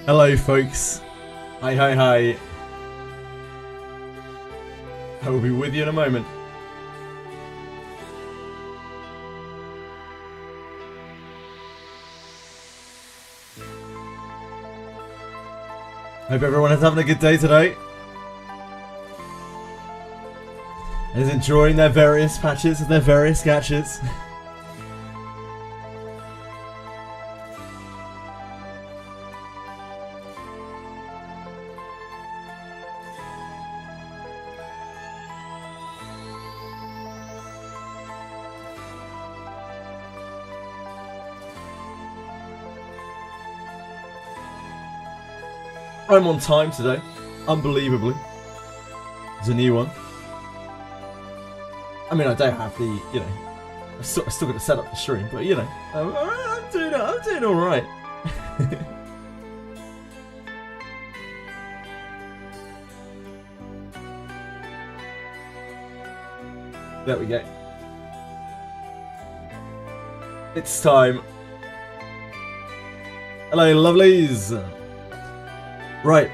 Hello, folks. Hi, hi, hi. I will be with you in a moment. Hope everyone is having a good day today. And is enjoying their various patches and their various gadgets. I'm on time today, unbelievably. It's a new one. I mean, I don't have the, you know, I still got to set up the stream, but you know, I'm doing all right. There we go. It's time. Hello, lovelies. Right.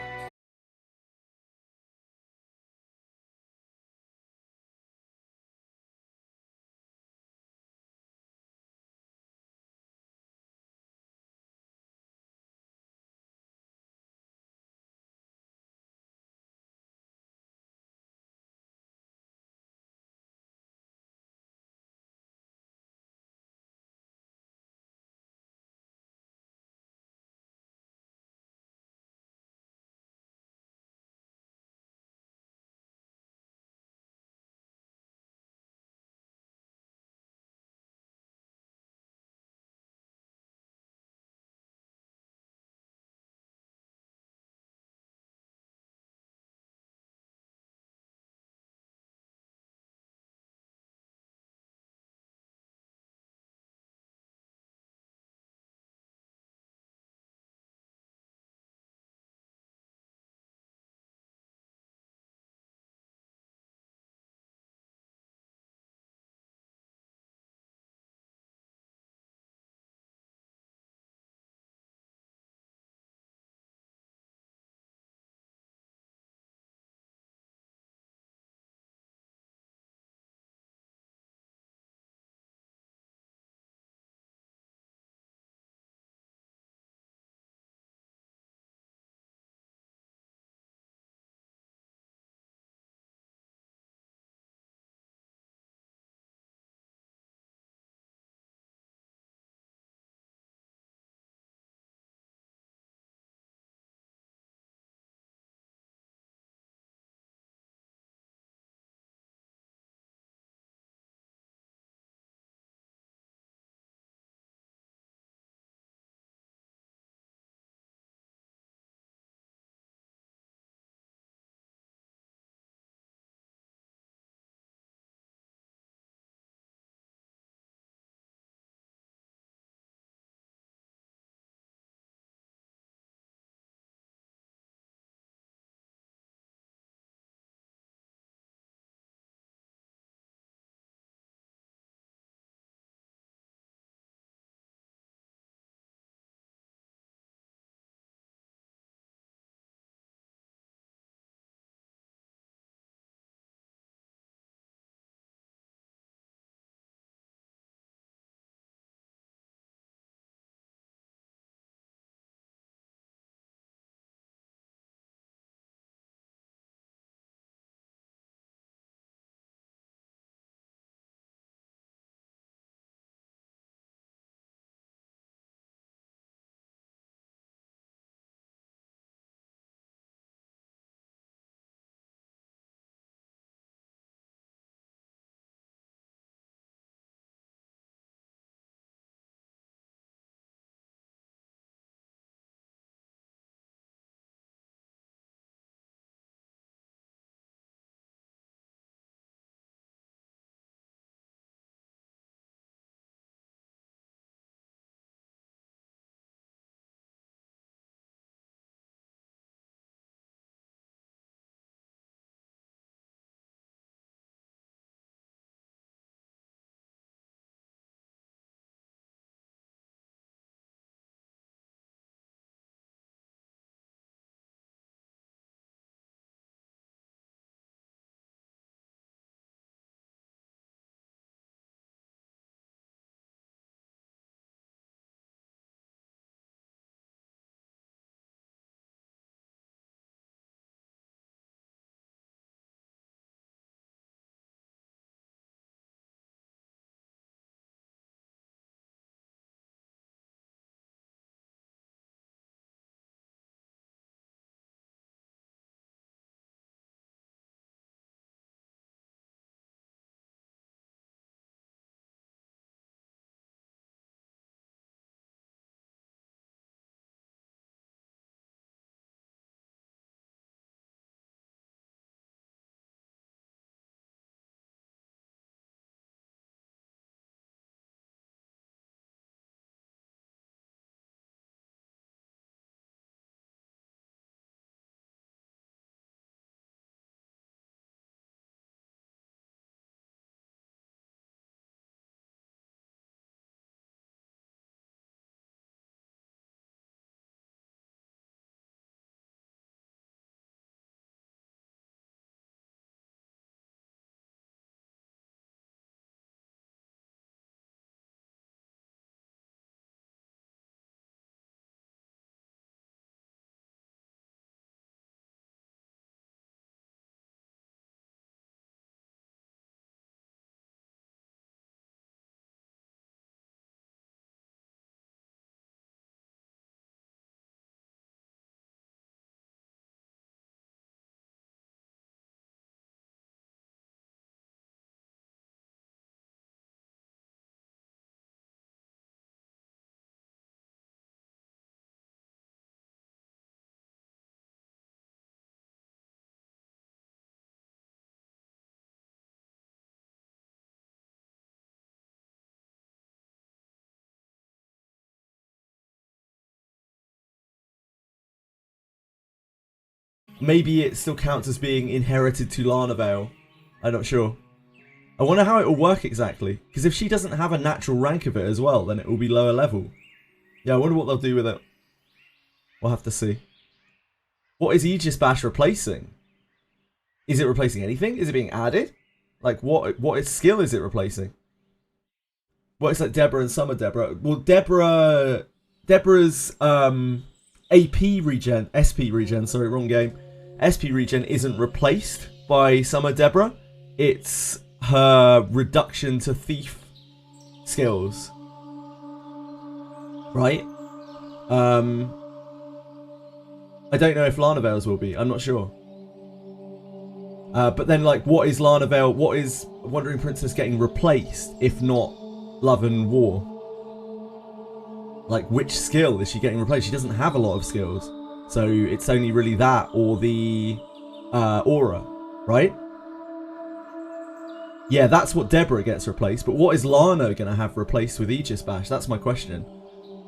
maybe it still counts as being inherited to Larnavale. I'm not sure. I wonder how it will work exactly. Because if she doesn't have a natural rank of it as well, then it will be lower level. Yeah, I wonder what they'll do with it. We'll have to see. What is Aegis Bash replacing? Is it replacing anything? Is it being added? Like, what skill is it replacing? Well, it's like Deborah and Summer Deborah. Well, Deborah's AP regen, SP regen, sorry, wrong game. SP regen isn't replaced by Summer Deborah. It's her reduction to thief skills. Right? I don't know if Larnavale's will be. I'm not sure. But then, like, what is Larnavale? What is Wandering Princess getting replaced, if not Love and War? Like, which skill is she getting replaced? She doesn't have a lot of skills. So it's only really that or the aura, right? Yeah, that's what Deborah gets replaced. But what is Lana going to have replaced with Aegis Bash? That's my question.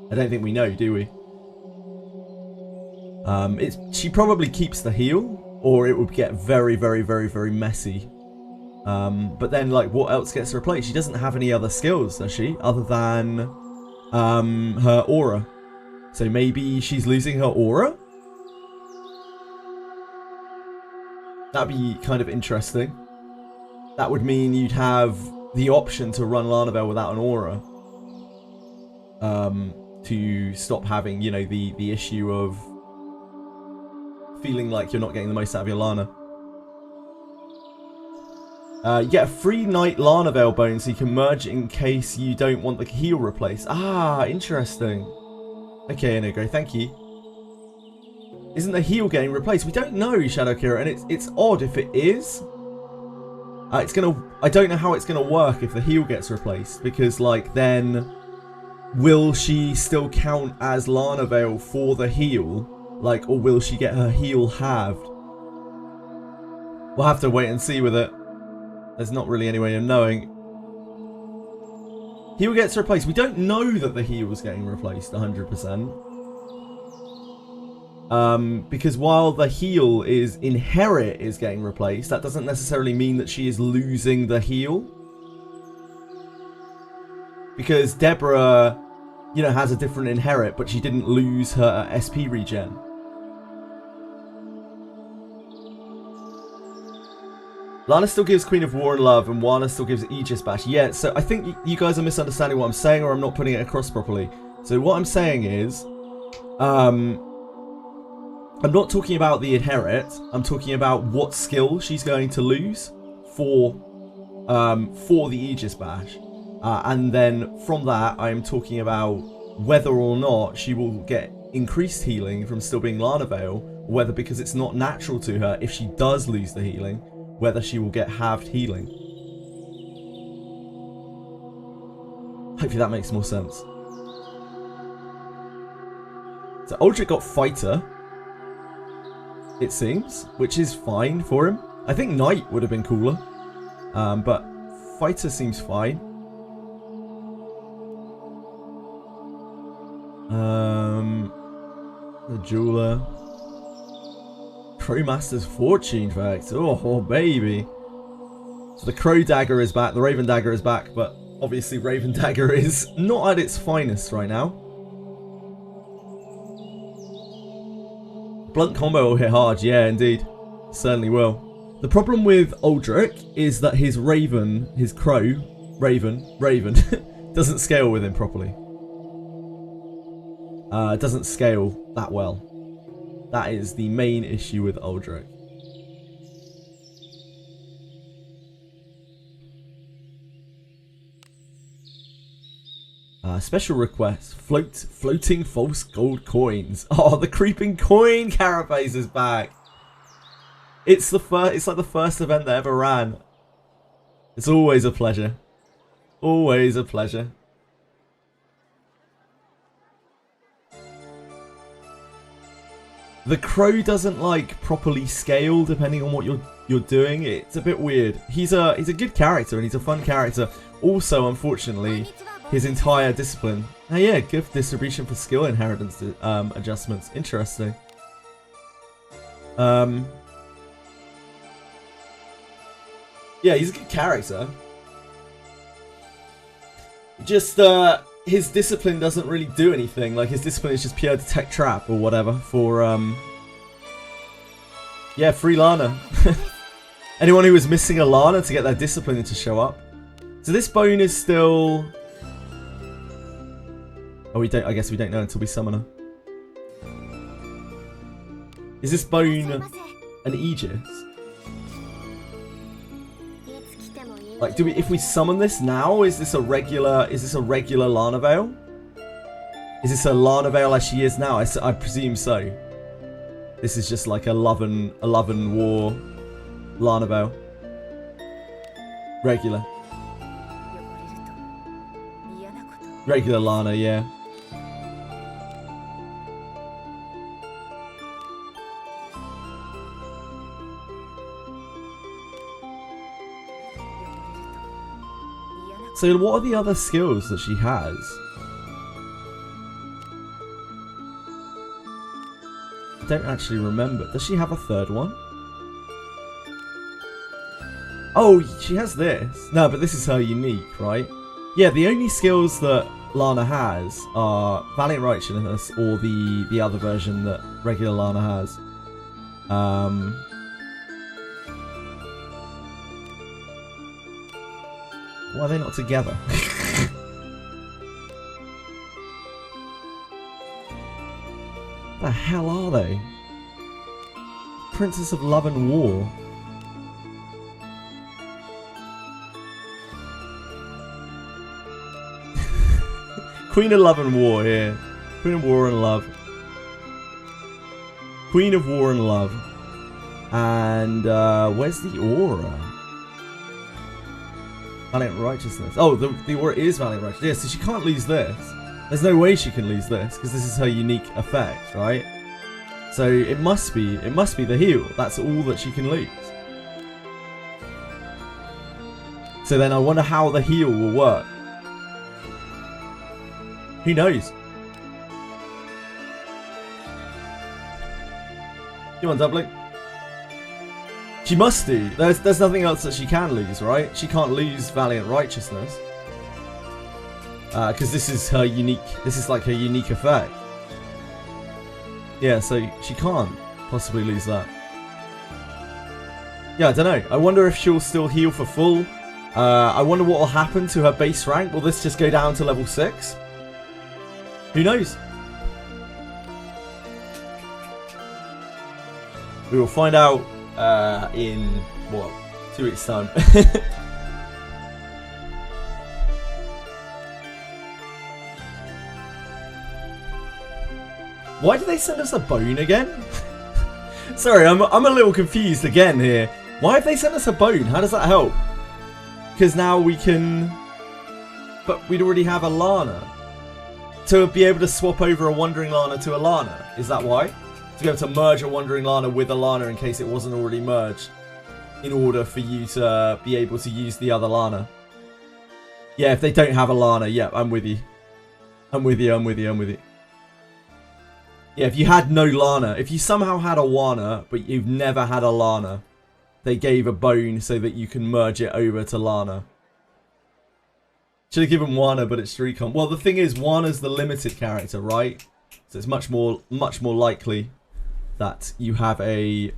I don't think we know, do we? She probably keeps the heal, or it would get very, very, very, very messy. But then, like, what else gets replaced? She doesn't have any other skills, does she? Other than her aura. So maybe she's losing her aura? That'd be kind of interesting. That would mean you'd have the option to run Larnavale without an aura. To stop having, you know, the issue of feeling like you're not getting the most out of your Lana. You get a free night Larnavale bone so you can merge in case you don't want the heal replaced. Ah, interesting. Okay, Inigo, thank you. Isn't the heal getting replaced? We don't know, Shadowkira, and it's odd if it is. I don't know how it's gonna work if the heal gets replaced, because, like, then will she still count as Larnavale for the heal? Like, or will she get her heal halved? We'll have to wait and see with it. There's not really any way of knowing. Heal gets replaced. We don't know that the heal is getting replaced 100%. Because while the heal is inherit is getting replaced, that doesn't necessarily mean that she is losing the heal. Because Deborah, you know, has a different inherit, but she didn't lose her SP regen. Lana still gives Queen of War and Love, and Wana still gives Aegis Bash. Yeah, so I think you guys are misunderstanding what I'm saying, or I'm not putting it across properly. So what I'm saying is, I'm not talking about the inherit. I'm talking about what skill she's going to lose for the Aegis Bash. And then from that, I'm talking about whether or not she will get increased healing from still being Larnavale, or whether, because it's not natural to her, if she does lose the healing, whether she will get halved healing. Hopefully that makes more sense. So ALDRIC got Fighter, it seems, which is fine for him. I think Knight would have been cooler, but Fighter seems fine. The Jeweler. Crowmaster's Fortune fact. Oh, baby. So the Crow Dagger is back. The Raven Dagger is back. But obviously Raven Dagger is not at its finest right now. Blunt combo will hit hard. Yeah, indeed. Certainly will. The problem with ALDRIC is that his Raven, his Crow, Raven, doesn't scale with him properly. It doesn't scale that well. That is the main issue with ALDRIC. Special request: floating false gold coins. Oh, the creeping coin carapace is back. It's the first. It's like the first event that ever ran. It's always a pleasure. Always a pleasure. The Crow doesn't like properly scale depending on what you're doing. It's a bit weird. He's a good character and he's a fun character. Also, unfortunately, his entire discipline. Oh yeah, gift distribution for skill inheritance adjustments. Interesting. Yeah, he's a good character. Just, his discipline doesn't really do anything. Like, his discipline is just pure detect trap or whatever for, yeah, free Lana. Anyone who was missing a Lana to get their discipline to show up. So this bone is still... Oh, we don't. I guess we don't know until we summon her. Is this bone an Aegis? Like, do we? If we summon this now, is this a regular? Is this a regular Lana Veil? Is this a Lana Veil as she is now? I presume so. This is just like a Love and War Lana Veil. Regular. Regular Lana, yeah. So what are the other skills that she has? I don't actually remember. Does she have a third one? Oh, she has this. No, but this is her unique, right? Yeah, the only skills that Lana has are Valiant Righteousness or the other version that regular Lana has. Why are they not together? The hell are they? Princess of Love and War. Queen of Love and War here. Queen of War and Love. Queen of War and Love. And where's the aura? Valiant Righteousness. Oh, the aura is Valiant Righteousness. Yeah, so she can't lose this. There's no way she can lose this because this is her unique effect, right? So it must be the heal. That's all that she can lose. So then I wonder how the heal will work. Who knows? Come on, Doubling. She must do. There's nothing else that she can lose, right? She can't lose Valiant Righteousness. Because this is her unique... This is like her unique effect. Yeah, so she can't possibly lose that. Yeah, I don't know. I wonder if she'll still heal for full. I wonder what will happen to her base rank. Will this just go down to level 6? Who knows? We will find out in, what, 2 weeks' time. Why did they send us a bone again? Sorry, I'm a little confused again here. Why have they sent us a bone? How does that help? Because now we can... But we'd already have a Lana. To be able to swap over a Wandering Lana to a Lana. Is that why? To be able to merge a Wandering Lana with a Lana in case it wasn't already merged. In order for you to be able to use the other Lana. Yeah, if they don't have a Lana, yeah, I'm with you. I'm with you. Yeah, if you had no Lana, if you somehow had a Wana, but you've never had a Lana, they gave a bone so that you can merge it over to Lana. Should have given Wana, but it's recon. Well, the thing is, Wana's the limited character, right? So it's much more likely that you have a...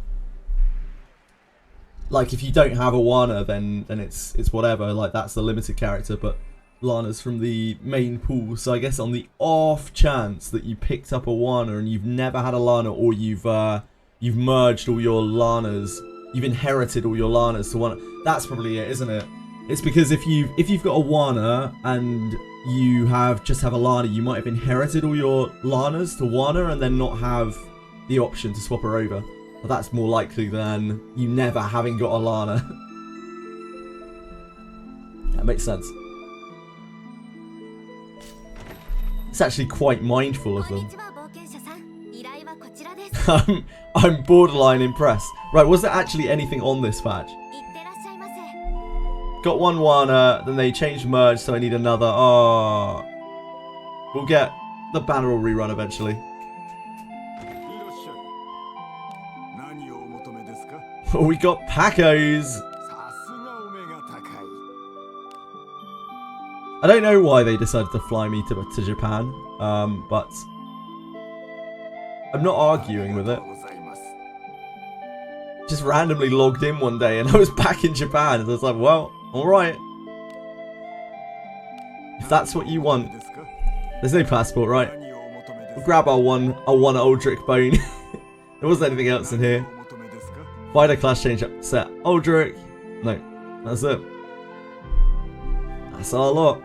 Like, if you don't have a Wana, then it's whatever. Like, that's the limited character, but Lana's from the main pool. So I guess on the off chance that you picked up a Wana and you've never had a Lana, or you've merged all your Lanas, you've inherited all your Lanas to one. That's probably it, isn't it? It's because if you've got a Wana and you just have a Lana, you might have inherited all your Lanas to Wana and then not have the option to swap her over. But that's more likely than you never having got a Lana. That makes sense. It's actually quite mindful of them. I'm borderline impressed. Right, was there actually anything on this badge? Got one Wana, then they changed merge, so I need another. Oh. We'll get... The banner will rerun eventually. Oh, we got Pacos. I don't know why they decided to fly me to Japan, but I'm not arguing with it. Just randomly logged in one day and I was back in Japan, and I was like, well, alright. If that's what you want. There's no passport, right? We'll grab our one ALDRIC bone. There wasn't anything else in here. Fighter class change up set. ALDRIC. No, that's it. That's our lot.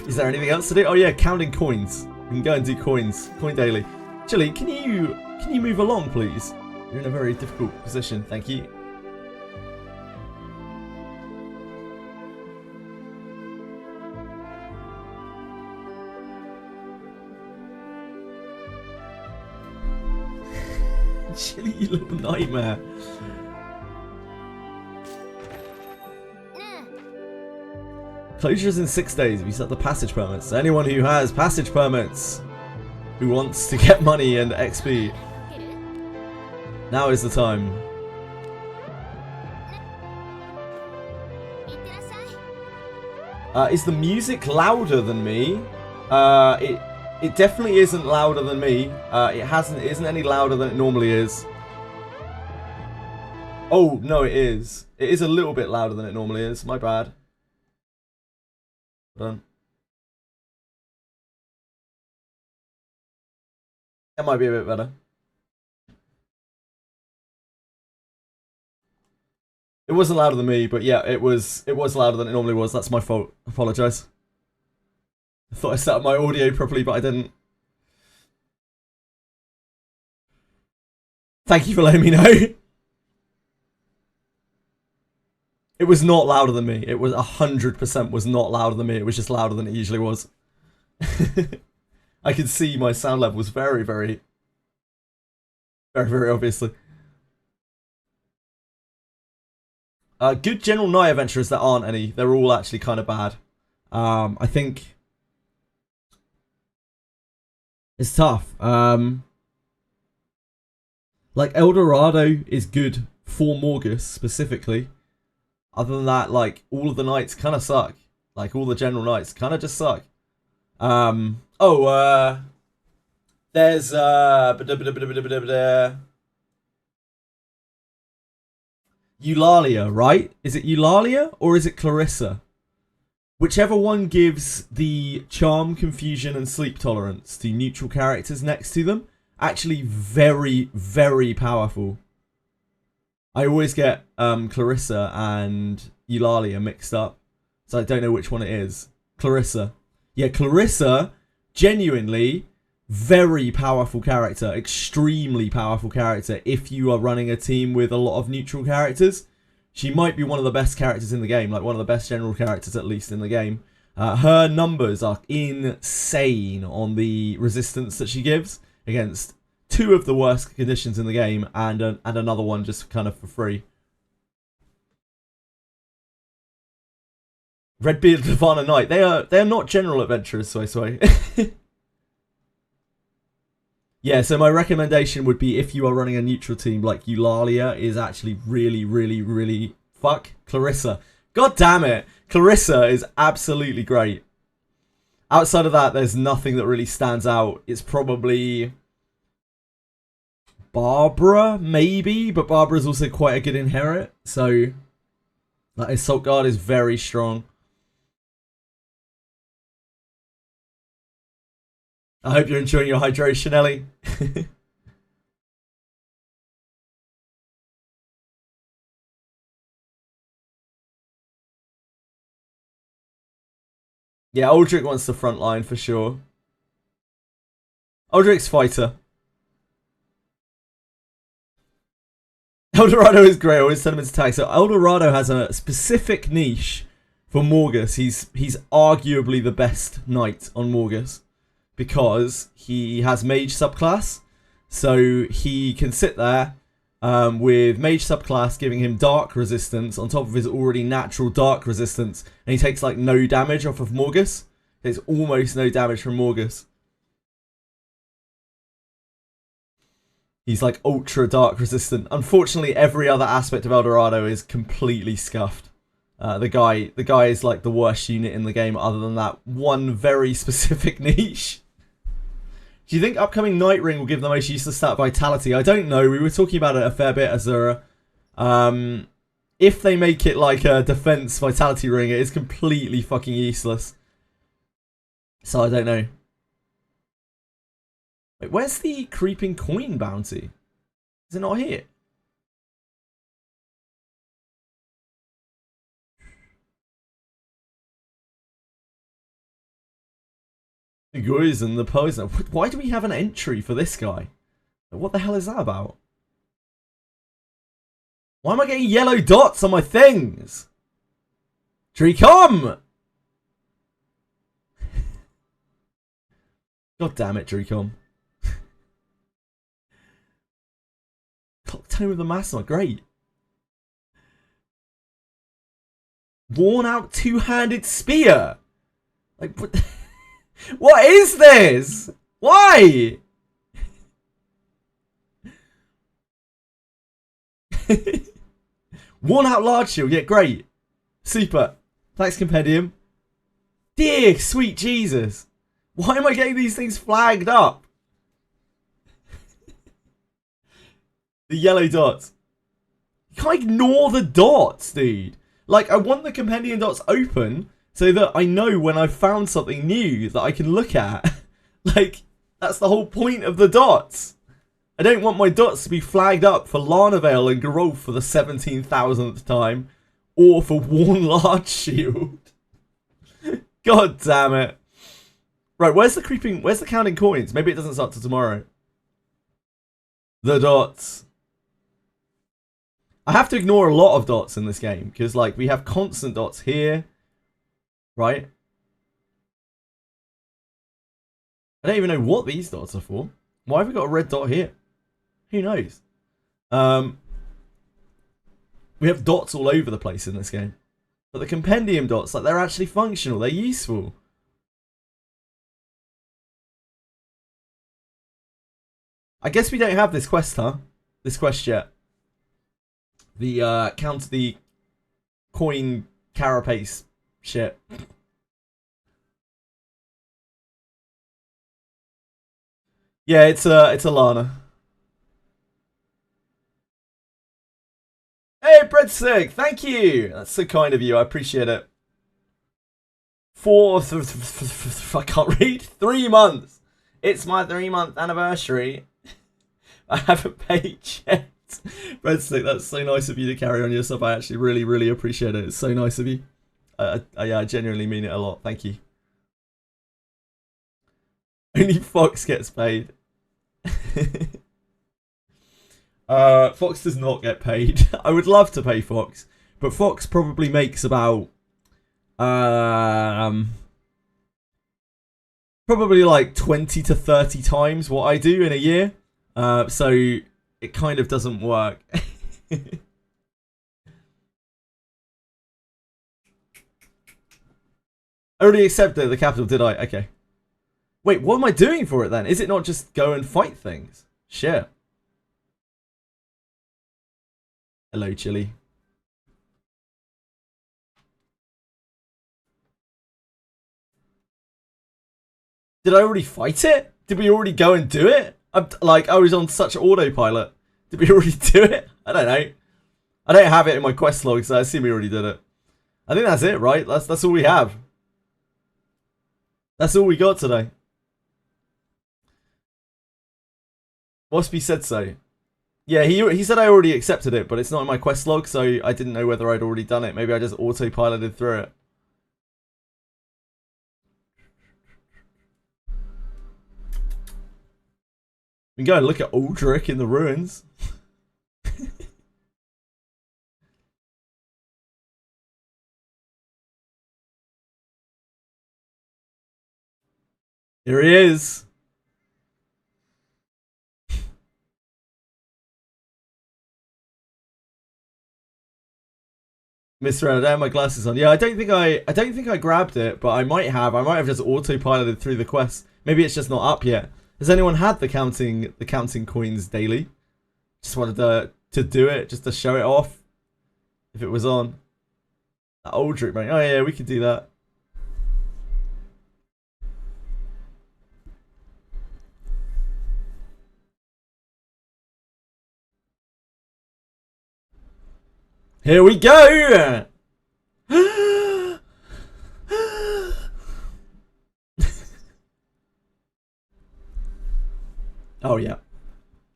Is there anything else to do? Oh yeah, counting coins. We can go and do coins. Coin daily. Chili, can you move along, please? You're in a very difficult position. Thank you. Chili, you little nightmare. Closures in 6 days if you set the passage permits. So anyone who has passage permits, who wants to get money and XP, now is the time. Is the music louder than me? It definitely isn't louder than me. It isn't any louder than it normally is. Oh no, it is. It is a little bit louder than it normally is. My bad. Done. That might be a bit better. It wasn't louder than me, but yeah, it was louder than it normally was. That's my fault. I apologise. I thought I set up my audio properly, but I didn't. Thank you for letting me know. It was not louder than me. It was 100% was not louder than me. It was just louder than it usually was. I could see my sound level was very, very obviously. Good general night adventurers, there aren't any. They're all actually kind of bad. I think it's tough. Like Eldorado is good for Morgus specifically. Other than that, like, all of the nights kind of suck. Like, all the general nights kind of just suck. There's, Eulalia, right? Is it Eulalia or is it Clarissa? Whichever one gives the charm, confusion, and sleep tolerance to neutral characters next to them. Actually very, very powerful. I always get Clarissa and Eulalia mixed up, so I don't know which one it is. Clarissa. Yeah, Clarissa, genuinely, very powerful character. Extremely powerful character if you are running a team with a lot of neutral characters. She might be one of the best characters in the game, like one of the best general characters at least in the game. Her numbers are insane on the resistance that she gives against 2 of the worst conditions in the game, and another one just kind of for free. Redbeard, Levana Knight. They are not general adventurers, so I swear. Yeah, so my recommendation would be if you are running a neutral team, like Eulalia is actually really, really, really... Fuck. Clarissa. God damn it. Clarissa is absolutely great. Outside of that, there's nothing that really stands out. It's probably... Barbara, maybe, but Barbara's also quite a good inherit, so that Assault Guard is very strong. I hope you're enjoying your hydration, Ellie. Yeah, ALDRIC wants the front line for sure. ALDRIC's fighter. Eldorado is great. I always send him into tag. So Eldorado has a specific niche for Morgus. He's arguably the best knight on Morgus because he has mage subclass. So he can sit there with mage subclass giving him dark resistance on top of his already natural dark resistance. And he takes like no damage off of Morgus. There's almost no damage from Morgus. He's like ultra dark resistant. Unfortunately, every other aspect of Eldorado is completely scuffed. The guy is like the worst unit in the game other than that one very specific niche. Do you think upcoming Night Ring will give the most useless stat Vitality? I don't know. We were talking about it a fair bit, Azura. If they make it like a defense Vitality Ring, it is completely fucking useless. So I don't know. Wait, where's the creeping coin bounty? Is it not here? The guys and the poison. Why do we have an entry for this guy? What the hell is that about? Why am I getting yellow dots on my things? Dracom! God damn it, Dracom. Tone of the Master, great. Worn out two-handed spear. Like, what is this? Why? Worn out large shield, yeah, great. Super. Thanks, Compendium. Dear sweet Jesus. Why am I getting these things flagged up? The yellow dots. You can't ignore the dots, dude. Like, I want the Compendium dots open so that I know when I've found something new that I can look at. Like, that's the whole point of the dots. I don't want my dots to be flagged up for Larnavale and Geralt for the 17,000th time. Or for Worn Large Shield. God damn it. Right, where's the counting coins? Maybe it doesn't start till tomorrow. The dots. I have to ignore a lot of dots in this game, because like we have constant dots here, right? I don't even know what these dots are for. Why have we got a red dot here? Who knows? We have dots all over the place in this game. But the Compendium dots, like, they're actually functional, they're useful. I guess we don't have this quest, huh? This quest yet. The counter the coin carapace shit. Yeah, it's a Lana. Hey, Breadstick, thank you. That's so kind of you. I appreciate it. I can't read. 3 months. It's my 3-month anniversary. I haven't paid yet. Breadstick, that's so nice of you to carry on your stuff. I actually really, really appreciate it. It's so nice of you. Yeah, I genuinely mean it a lot. Thank you. Only Fox gets paid. Fox does not get paid. I would love to pay Fox, but Fox probably makes about probably like 20 to 30 times what I do in a year. So it kind of doesn't work. I already accepted the capital, did I? Okay. Wait, what am I doing for it then? Is it not just go and fight things? Shit. Hello, Chili. Did I already fight it? Did we already go and do it? I was on such autopilot. Did we already do it? I don't know. I don't have it in my quest log, so I assume we already did it. I think that's it, right? That's all we have. That's all we got today. Waspy said so. Yeah, he said I already accepted it, but it's not in my quest log, so I didn't know whether I'd already done it. Maybe I just autopiloted through it. We can go and look at ALDRIC in the ruins. Here he is. Mr. I don't have my glasses on. Yeah, I don't think I grabbed it, but I might have. I might have just autopiloted through the quest. Maybe it's just not up yet. Has anyone had the counting coins daily? Just wanted to do it, just to show it off. If it was on. That ALDRIC, mate. Oh yeah, we could do that. Here we go! Oh yeah.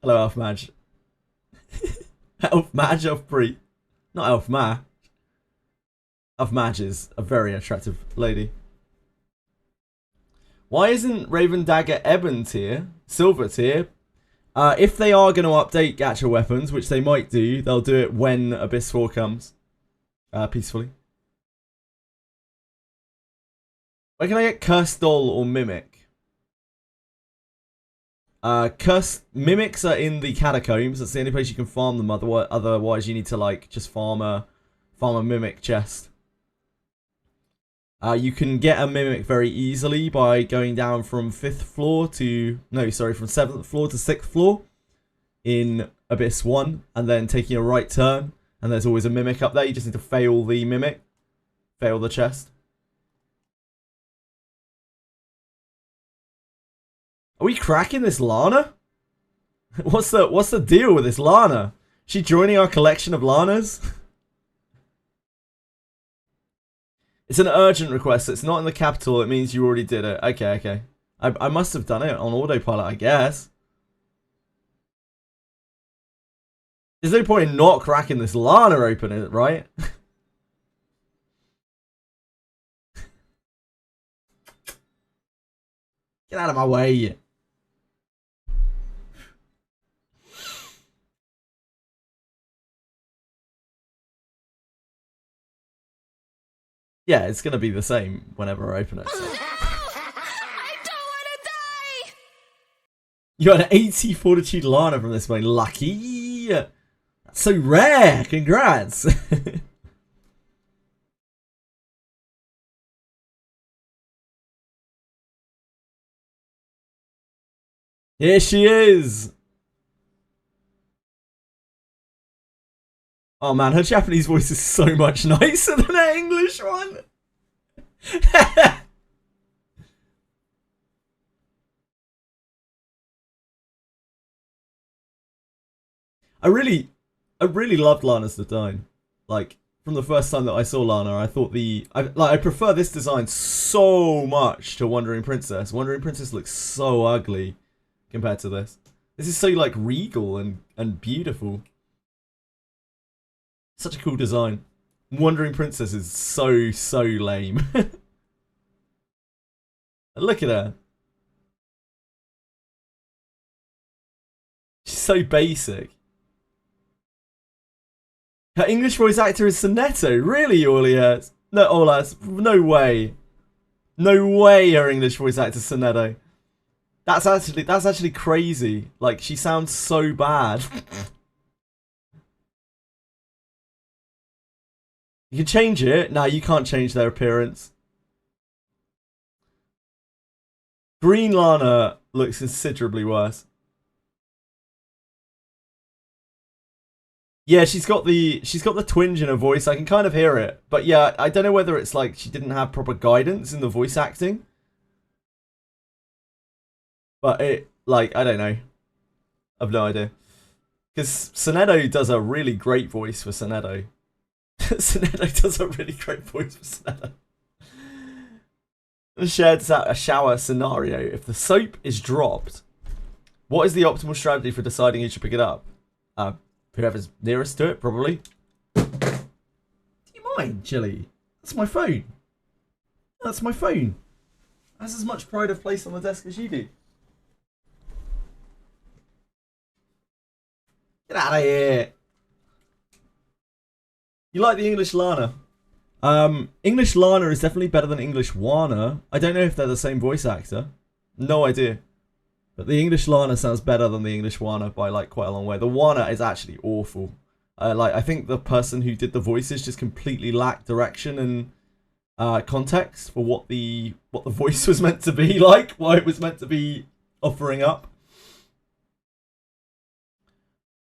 Hello, Elf Madge. Elf Madge, Elf Bree. Not Elf Ma. Elf Madge is a very attractive lady. Why isn't Raven Dagger Ebon tier? Silver tier? If they are going to update gacha weapons, which they might do, they'll do it when Abyss 4 comes. Peacefully. Where can I get Cursed Doll or Mimic? Cursed Mimics are in the catacombs. That's the only place you can farm them. Otherwise, you need to like just farm a Mimic chest. You can get a Mimic very easily by going down from 5th floor to... No, sorry, from 7th floor to 6th floor in Abyss 1, and then taking a right turn, and there's always a Mimic up there. You just need to fail the Mimic. Fail the chest. Are we cracking this Lana? What's the deal with this Lana? Is she joining our collection of Lanas? It's an urgent request. It's not in the capital. It means you already did it. Okay, okay. I must have done it on autopilot, I guess. There's no point in not cracking this Lana open, right? Get out of my way. Yeah, it's going to be the same whenever I open it. So. I don't want to die! You got an 80 fortitude Lana from this one. Lucky! That's so rare! Congrats! Here she is! Oh man, her Japanese voice is so much nicer than her English one. I really loved Lana's design. Like, from the first time that I saw Lana, I thought I prefer this design so much to Wandering Princess. Wandering Princess looks so ugly compared to this. This is so like regal and beautiful. Such a cool design. Wandering Princess is so lame. Look at her. She's so basic. Her English voice actor is Sonetto. Really, Aulias? No, Olas. No way. No way her English voice actor is Sonetto. That's actually crazy. Like, she sounds so bad. You can change it. No, you can't change their appearance. Green Lana looks considerably worse. Yeah, she's got the twinge in her voice. I can kind of hear it. But yeah, I don't know whether it's like she didn't have proper guidance in the voice acting. But it, like, I don't know. I've no idea. Because Sonetto does a really great voice for Sonetto. Sonetto does a really great voice for Sonetto. Shared a shower scenario. If the soap is dropped, what is the optimal strategy for deciding who should pick it up? Whoever's nearest to it, probably. Do you mind, Chili? That's my phone. That's my phone. That's as much pride of place on the desk as you do. Get out of here. You like the English Lana? English Lana is definitely better than English Wana. I don't know if they're the same voice actor. No idea. But the English Lana sounds better than the English Wana by like quite a long way. The Wana is actually awful. Like I think the person who did the voices just completely lacked direction and context for what the voice was meant to be like, what it was meant to be offering up.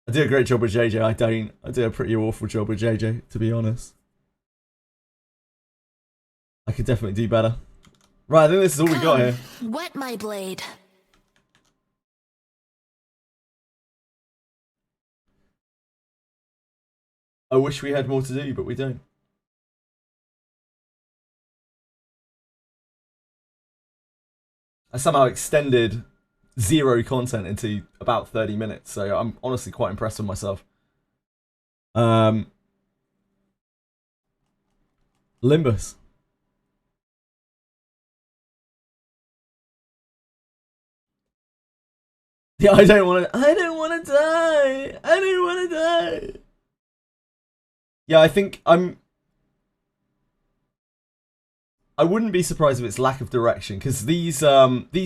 I do a great job with JJ. I don't. I do a pretty awful job with JJ, to be honest. I could definitely do better. Right, I think this is all we got here. Wet my blade. I wish we had more to do, but we don't. I somehow extended 0 content into about 30 minutes, so I'm honestly quite impressed with myself. Limbus. Yeah, I don't want to die. I don't want to die. Yeah, I think I wouldn't be surprised if it's lack of direction, because these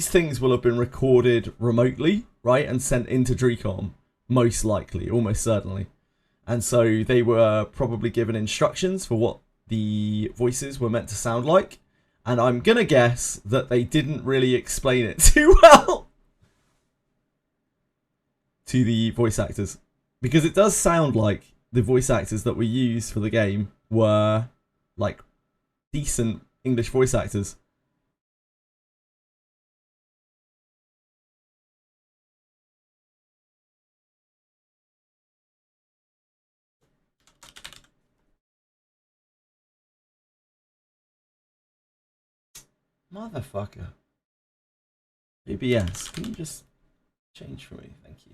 things will have been recorded remotely, right, and sent into DRECOM, most likely, almost certainly. And so they were probably given instructions for what the voices were meant to sound like, and I'm gonna guess that they didn't really explain it too well to the voice actors, because it does sound like the voice actors that were used for the game were like decent English voice actors. Motherfucker. BBS, can you just change for me? Thank you.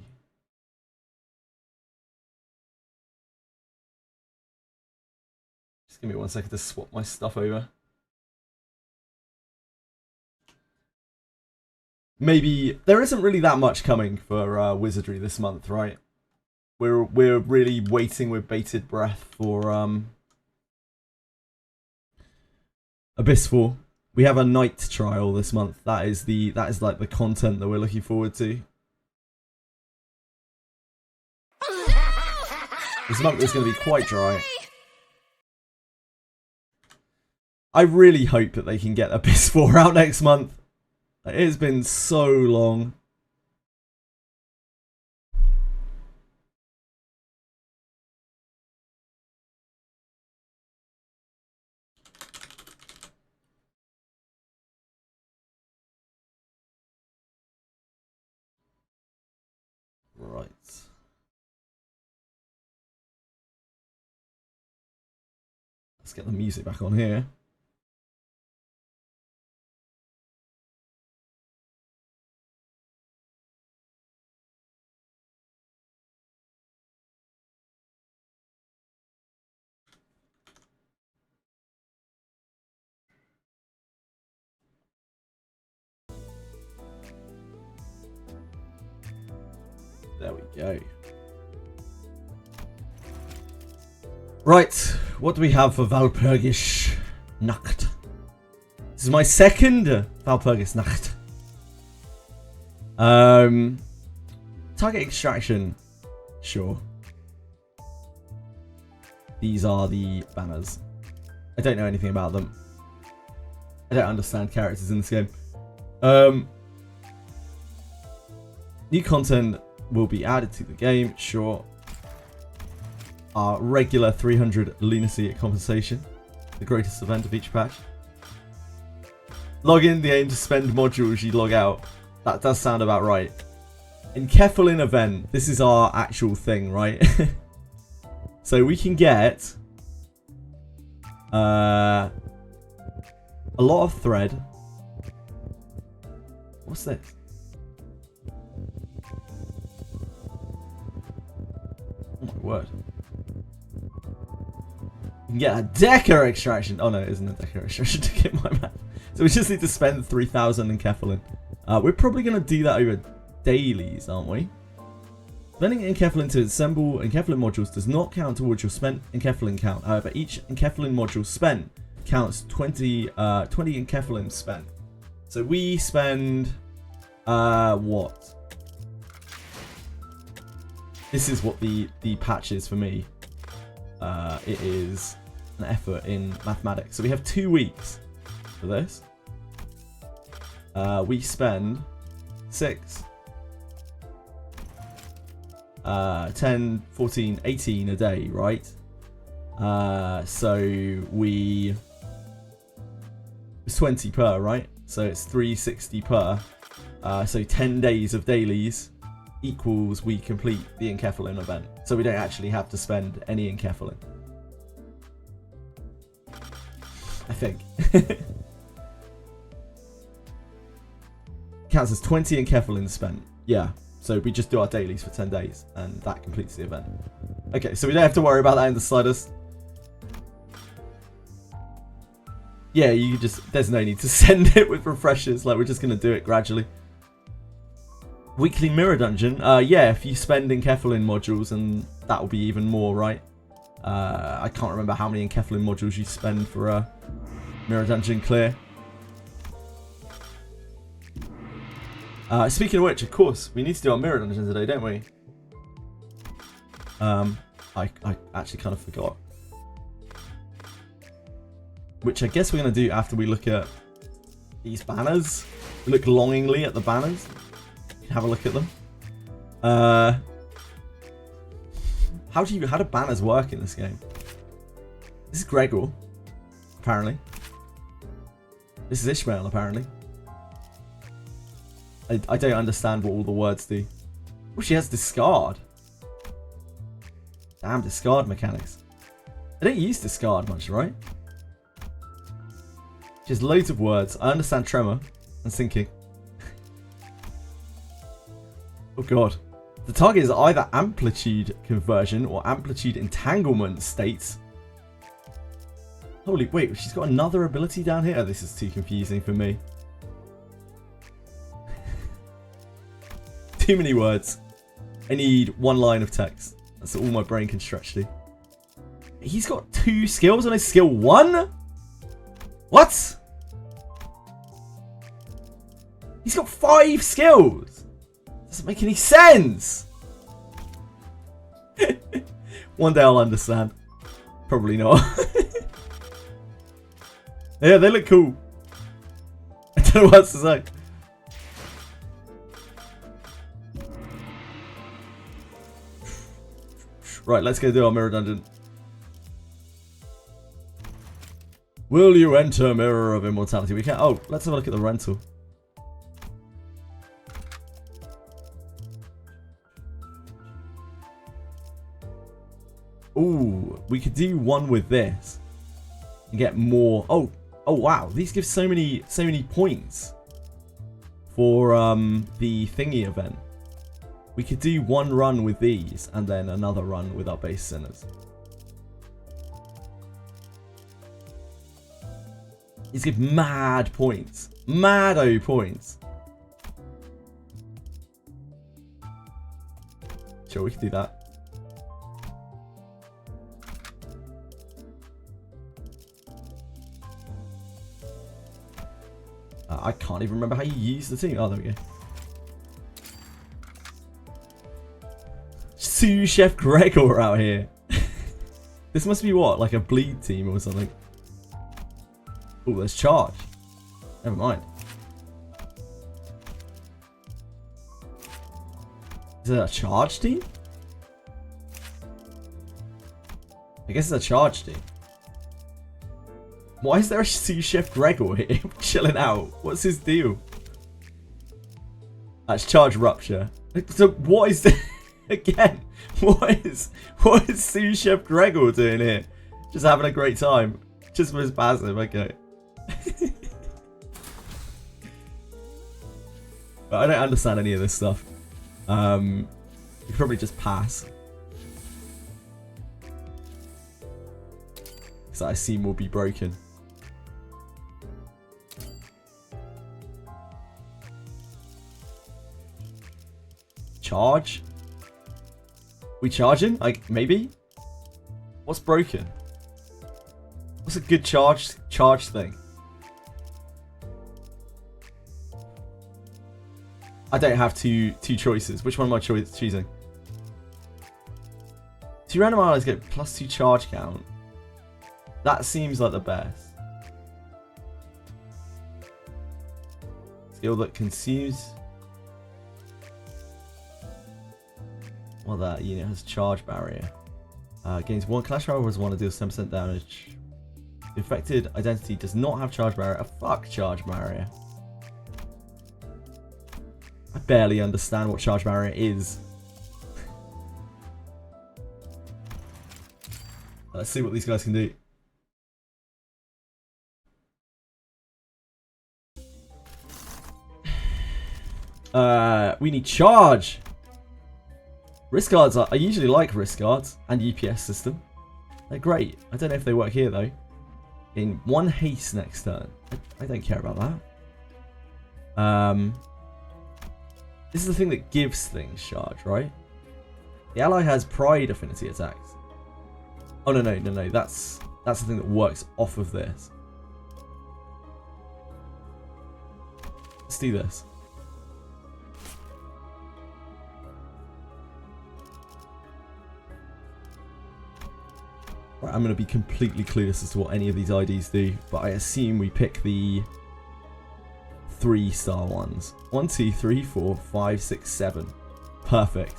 Just give me 1 second to swap my stuff over. Maybe there isn't really that much coming for Wizardry this month, right? We're really waiting with bated breath for Abyss 4. We have a night trial this month. That is like the content that we're looking forward to. This month is going to be quite dry. I really hope that they can get Abyss 4 out next month. It has been so long. Right. Let's get the music back on here. There we go. Right, what do we have for Walpurgis Nacht? This is my second Walpurgis Nacht. Target extraction, sure. These are the banners. I don't know anything about them. I don't understand characters in this game. New content will be added to the game, sure. Our regular 300 lunacy compensation, the greatest event of each patch. Log in the aim to spend modules, you log out. That does sound about right. In Kefalin event, this is our actual thing, right? So we can get a lot of thread. What's this? Oh my word. You can get a Decker extraction. Oh no, it isn't a Decker extraction to get my map. So we just need to spend 3,000 in Kefalin. We're probably going to do that over dailies, aren't we? Spending Enkephalin to assemble Enkephalin modules does not count towards your spent Enkephalin count. However, each Enkephalin module spent counts 20 Enkephalin spent. So we spend what? This is what the patch is for me. It is an effort in mathematics. So we have 2 weeks for this. We spend 6. 10, 14, 18 a day, right? So we... It's 20 per, right? So it's 360 per. So 10 days of dailies equals we complete the enkephalin event. So we don't actually have to spend any enkephalin. I think. Counts as 20 enkephalin spent. Yeah. So we just do our dailies for 10 days and that completes the event. Okay, so we don't have to worry about that in the slightest. Yeah, you just, there's no need to send it with refreshers. Like, we're just going to do it gradually. Weekly mirror dungeon. Yeah, if you spend enkephalin modules, and that will be even more, right? I can't remember how many enkephalin modules you spend for a mirror dungeon clear. Speaking of which, of course, we need to do our mirror dungeon today, don't we? I actually kind of forgot. Which I guess we're going to do after we look at these banners. We look longingly at the banners. Have a look at them. How do banners work in this game? This is Gregor, apparently. This is Ishmael, apparently. I don't understand what all the words do. Oh, she has discard. Damn, discard mechanics. I don't use discard much, right? She has loads of words. I understand tremor and sinking. Oh god. The target is either amplitude conversion or amplitude entanglement states. Holy, wait, she's got another ability down here? Oh, this is too confusing for me. Too many words. I need one line of text. That's all my brain can stretch to. He's got 2 skills on his skill 1? What? He's got 5 skills. Doesn't make any sense. One day I'll understand. Probably not. Yeah, they look cool. I don't know what else to say. Right, let's go do our mirror dungeon. Will you enter Mirror of Immortality? We can. Oh, let's have a look at the rental. Ooh, we could do one with this and get more. Oh wow, these give so many points for the thingy event. We could do one run with these and then another run with our base sinners. These give mad points. Mad-o points. Sure, we could do that. I can't even remember how you use the team. Oh, there we go. Sous Chef Gregor out here. This must be what? Like a bleed team or something. Oh, there's charge. Never mind. Is it a charge team? I guess it's a charge team. Why is there a sous chef Gregor here chilling out? What's his deal? That's charge rupture. So what is this? Again, what is sous chef Gregor doing here? Just having a great time. Just for his passive, okay. But I don't understand any of this stuff. You could probably just pass. Because I assume will be broken. Charge? We charging? Like, maybe? What's broken? What's a good charge thing? I don't have two choices. Which one am I choosing? 2 random allies get +2 charge count. That seems like the best. Skill that consumes. Well, that unit has charge barrier. Gains 1 clash power, was 1 to deal 7% damage. The affected identity does not have charge barrier. Fuck charge barrier. I barely understand what charge barrier is. Let's see what these guys can do. We need charge. Risk guards I usually like risk guards and EPS system. They're great. I don't know if they work here though. In 1 haste next turn. I don't care about that. This is the thing that gives things charge, right? The ally has pride affinity attacks. Oh no. That's the thing that works off of this. Let's do this. Right, I'm going to be completely clueless as to what any of these IDs do, but I assume we pick the 3-star ones. 1, 2, 3, 4, 5, 6, 7. Perfect.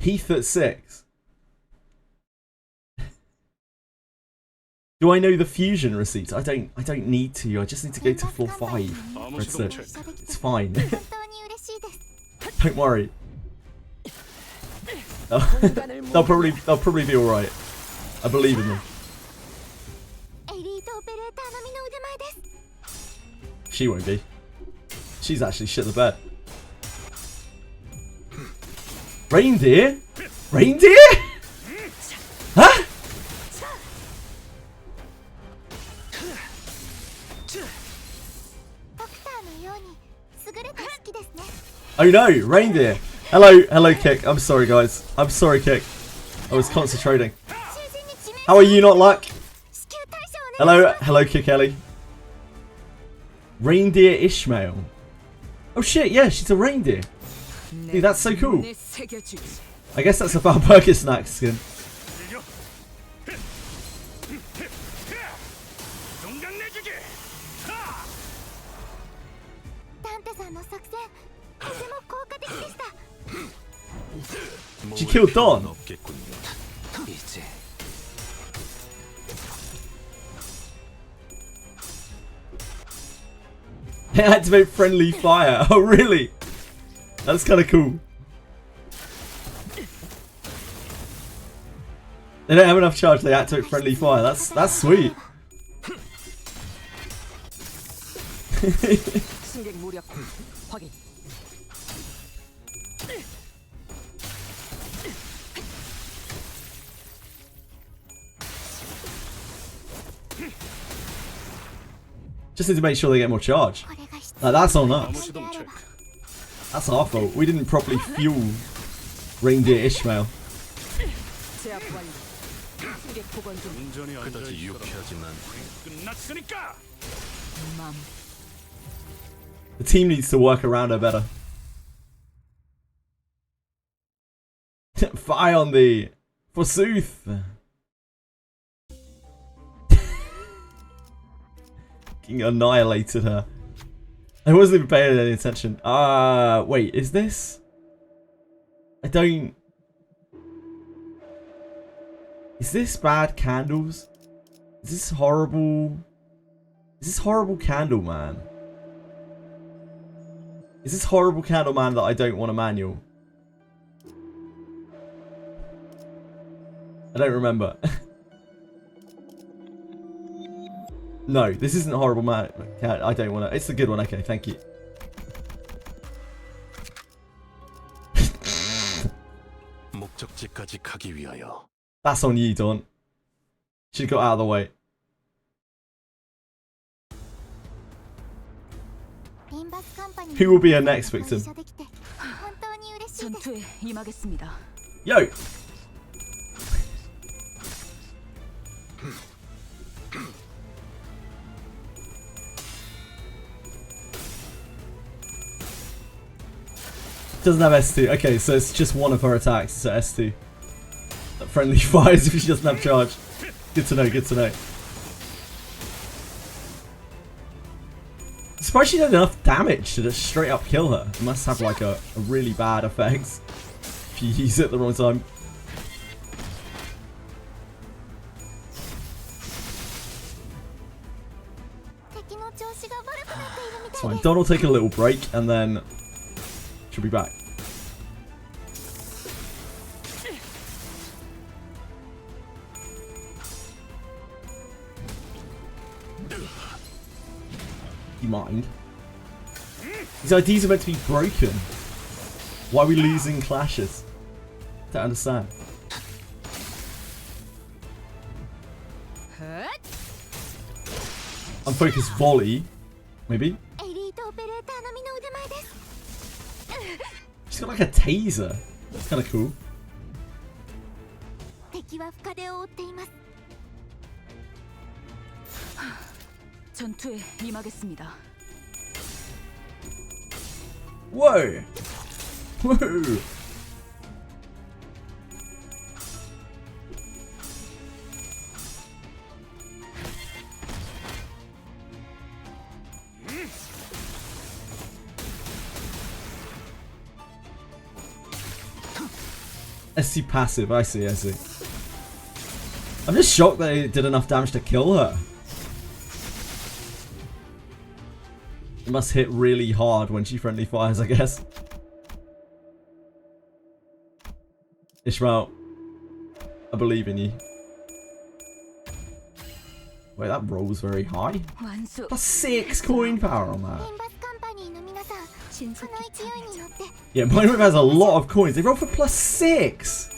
Heath at 6. Do I know the fusion receipts? I don't need to. I just need to go to floor 5. It's fine. Don't worry. They'll probably be all right. I believe in them. She won't be. She's actually shit the bed. Reindeer? Reindeer? Huh? Oh no, reindeer. Hello, Kick. I'm sorry, guys. I'm sorry, Kick. I was concentrating. How are you not luck? Hello, Kick Ellie. Reindeer Ishmael. Oh shit, yeah, she's a reindeer. Dude, that's so cool. I guess that's a Burger Snack skin. She killed Dawn. They activate friendly fire. Oh really? That's kind of cool. They don't have enough charge. They activate friendly fire. That's sweet. Just need to make sure they get more charge. Like, that's on us. That's our fault. We didn't properly fuel Reindeer Ishmael. The team needs to work around her better. Fie on thee, forsooth. King annihilated her. I wasn't even paying any attention. Wait, is this? I don't... Is this bad candles? Is this horrible? Is this horrible candle man? Is this horrible candle man that I don't want a manual? I don't remember. No, this isn't horrible man. I don't want to. It's the good one. Okay, thank you. That's on you, Dawn. She got out of the way. Who will be her next victim? Yo! Doesn't have S2. Okay, so it's just one of her attacks, so S2. That friendly fires if she doesn't have charge. Good to know, good to know. I'm surprised she did enough damage to just straight up kill her. It must have like a really bad effect if you use it at the wrong time. It's fine. Don will take a little break and then she'll be back. You mind? These IDs are meant to be broken. Why are we losing clashes? Don't understand. Unfocused volley. Maybe? She's got like a taser. That's kind of cool. 전투에 임하겠습니다. Whoa! Whoa! SC passive, I see, I see. I'm just shocked that it did enough damage to kill her. It must hit really hard when she friendly fires, I guess. Ishmael, I believe in you. Wait, that rolls very high. Plus 6 coin power on that. Yeah, mine has a lot of coins. They roll for plus 6.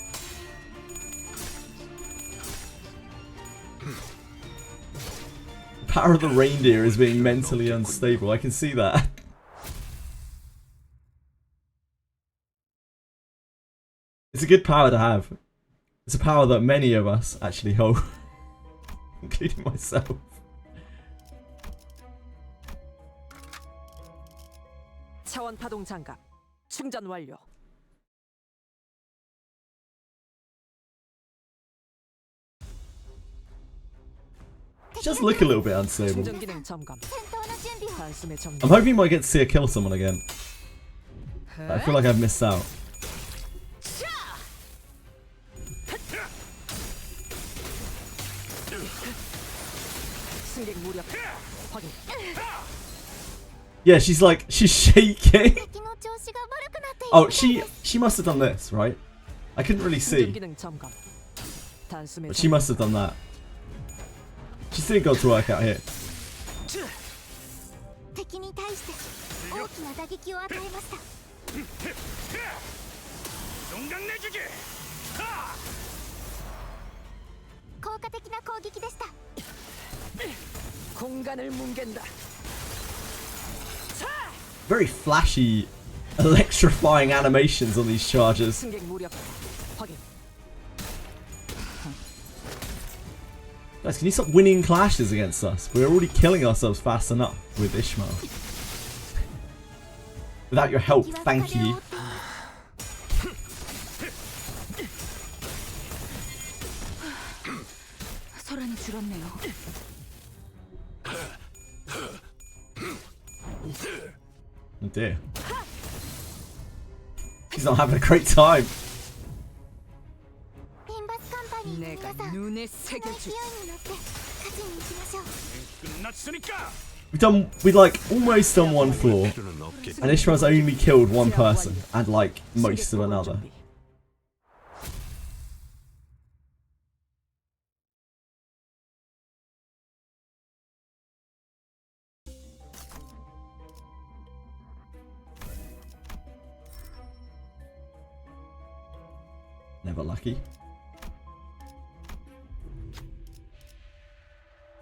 The power of the reindeer is being mentally unstable. I can see that. It's a good power to have. It's a power that many of us actually hold, including myself. 차원 파동 장갑 충전 완료. Just look a little bit unstable. 충전 기능 점검. 단숨에 정리. I'm hoping we might get to see her kill someone again. I feel like I've missed out. 승객 무력 확인. Yeah, she's shaking. Oh, she must have done this, right? I couldn't really see. But she must have done that. She's doing God's work out here. 공간을 뭉갠다. Very flashy, electrifying animations on these charges. 승객 무력 확인. Guys, can you stop winning clashes against us? We're already killing ourselves fast enough with Ishmael. Without your help, thank you. 소란이 줄었네요. Oh dear. She's not having a great time. 내가 눈에 새겨줄. We'd like almost done one floor, and Ishmael's only killed one person and like most of another. Never lucky.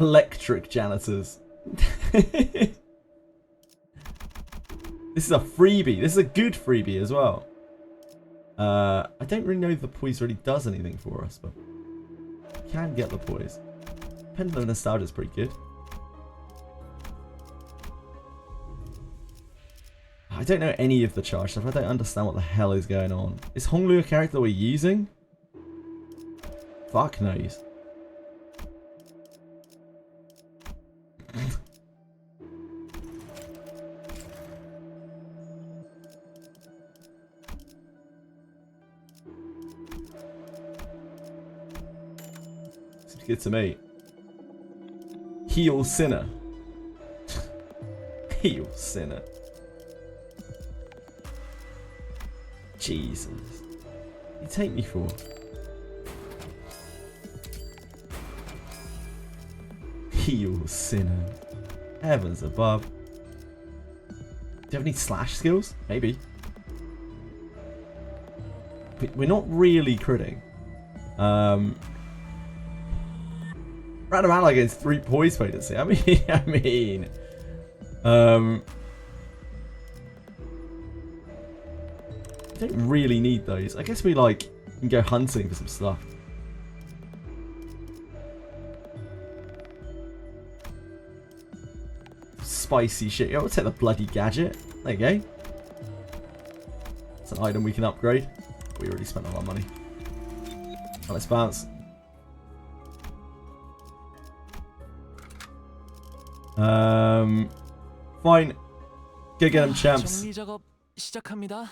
Electric janitors. This is a freebie. This is a good freebie as well. I don't really know if the poise really does anything for us, but we can get the poise. Pendulum Nostalgia is pretty good. I don't know any of the charge stuff. I don't understand what the hell is going on. Is Honglu a character we're using? Fuck knows. Seems good to me. Heal sinner. Heal sinner. Jesus. What do you take me for? Heal sinner. Heavens above. Do you have any slash skills? Maybe. We're not really critting. Random ally gains 3 poise potency. I mean, don't really need those. I guess we like can go hunting for some stuff. Spicy shit. Yeah, we'll take the bloody gadget. There you go. It's an item we can upgrade. We already spent all our money. Oh, let's bounce. Fine. Go get them, champs. 정리 작업 시작합니다.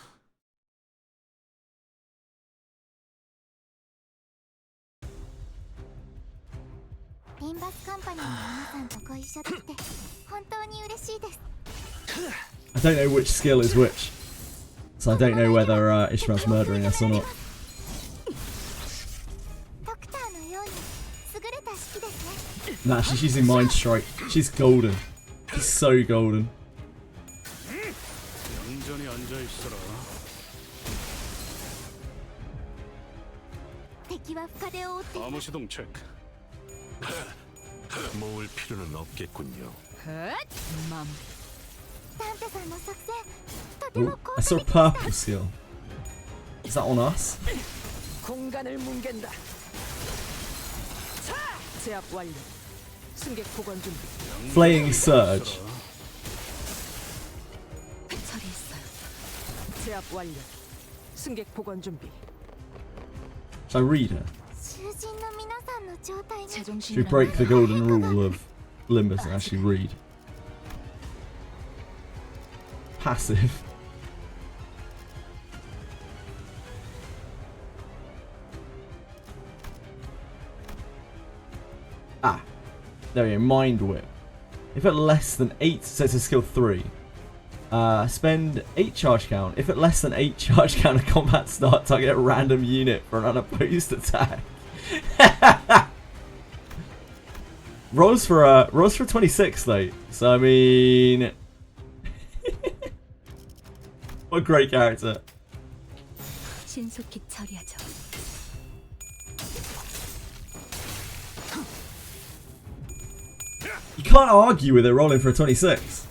Limbus Company の皆さんとご一緒できて本当に嬉しいです。 I don't know which skill is which. So I don't know whether Ishmael's murdering us or not. ドクターのように優れた式ですね。 Nah, she's using Mind Strike. She's golden. She's so golden. 얌전히 앉아 있어라. 敵は深手を負ってい 암호 시동 체크. 모을 필요는 없겠군요. 맘. タンテさんの作戦とて Ooh, も効 I 果 saw a 的でした purple skill. Is that on us? 공간을 뭉갠다. 자, 제압 완료. 승객 복원 준비. Flaying Surge. 처리했어요. 제압 완료. 승객 복원 준비. Shall I read her? 囚人の皆さんの状態が Should we break the golden rule of Limbus and actually read? Passive. Ah. There we go. Mind Whip. If at less than 8, so it's a skill 3. Spend 8 charge count. If at less than 8 charge count of combat start, target a random unit for an unopposed attack. Rolls for 26 though. So I mean, what a great character. 신속히 처리하죠. You can't argue with it rolling for a 26.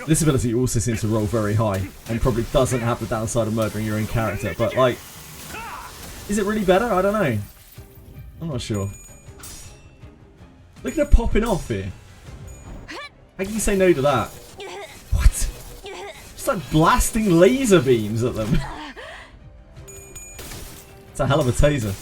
This ability also seems to roll very high and probably doesn't have the downside of murdering your own character, but like, is it really better? I don't know. I'm not sure. Look at her popping off here. How can you say no to that? What? Just like blasting laser beams at them. It's a hell of a taser.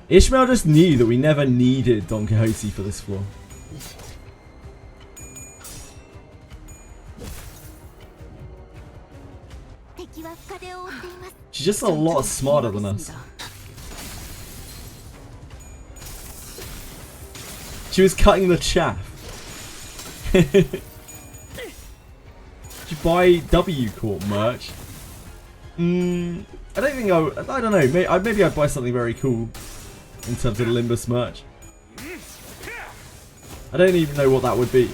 Ishmael just knew that we never needed Don Quixote for this floor. She's just a lot smarter than us. She was cutting the chaff. Did you buy W Corp merch? I don't think I don't know. Maybe I'd buy something very cool in terms of Limbus merch. I don't even know what that would be.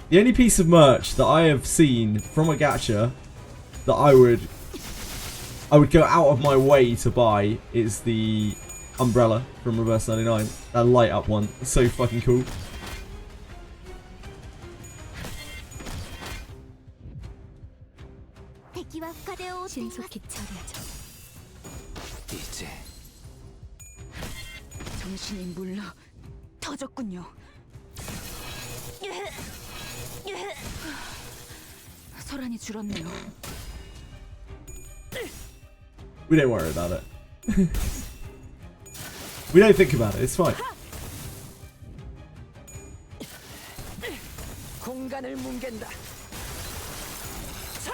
The only piece of merch that I have seen from a gacha that I would go out of my way to buy is the umbrella from Reverse 99. That light up one. It's so fucking cool. 신속히 처리하죠. 이제 정신이 물러 터졌군요. 소란이 줄었네요. We don't worry about it. We don't think about it. It's fine. 공간을 뭉갠다. 차!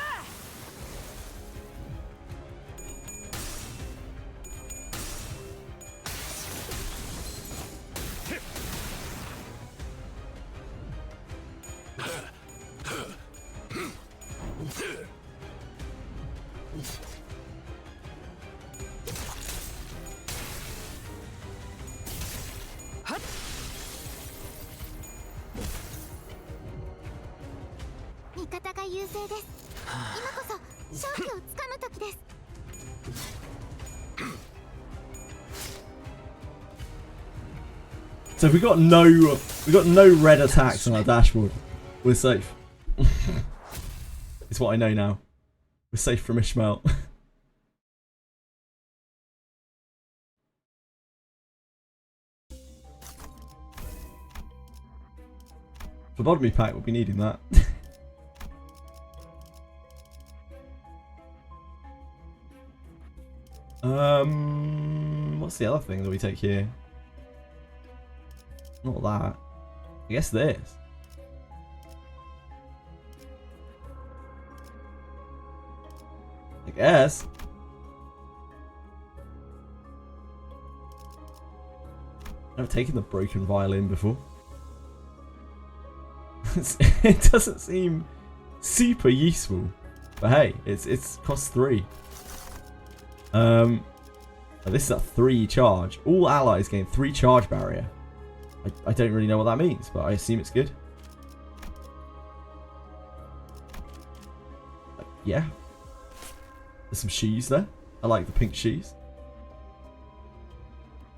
핫! 味方が優勢です。今こそ勝機をつかむ時です。 So we got no red attacks on our dashboard. We're safe. It's what I know now. We're safe from Ishmael. Phlebotomy pack will be needing that. What's the other thing that we take here? Not that. I guess this. I guess. I've taken the broken violin before. It doesn't seem super useful, but hey, it's cost 3. This is a 3 charge. All allies gain 3 charge barrier. I don't really know what that means, but I assume it's good. Yeah. There's some shoes there. I like the pink shoes.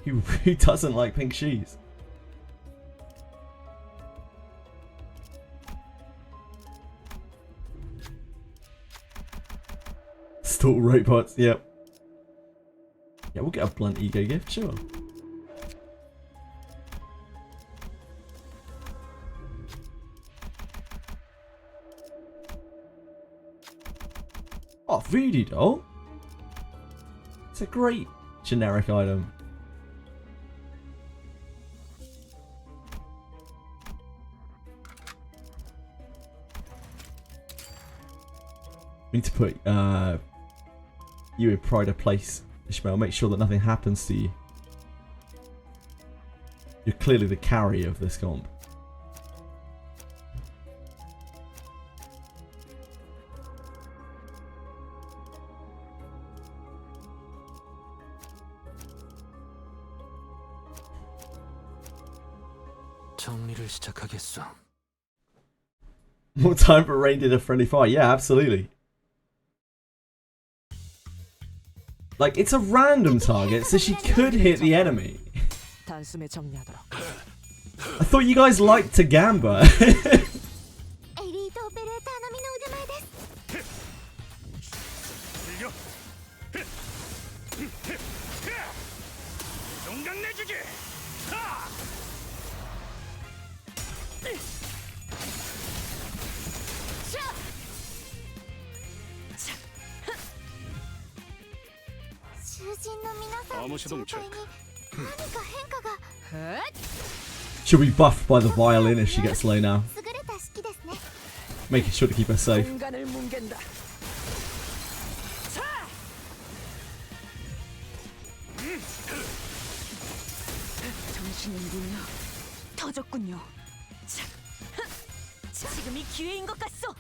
Who doesn't like pink shoes? Stall robots, yep. Yeah, we'll get a blunt ego gift, sure. Oh, voodoo doll. It's a great generic item. We need to put you in pride of place, Ishmael. Make sure that nothing happens to you. You're clearly the carry of this comp. 정리를 시작하겠어. More time for Rain did a friendly fire. Yeah, absolutely. Like, it's a random target, so she could hit the enemy. 단숨에 정리하도록. I thought you guys liked to gamba. エリートオペレーター並みの腕前です囚人の皆さんの状態に何か変化が She'll be buffed by the violin if she gets low now. 優れた式ですね Making sure to keep her safe. 공간을 뭉갠다. 차! 정신은군요. 터졌군요. 자, 지금이 기회인 것 같소.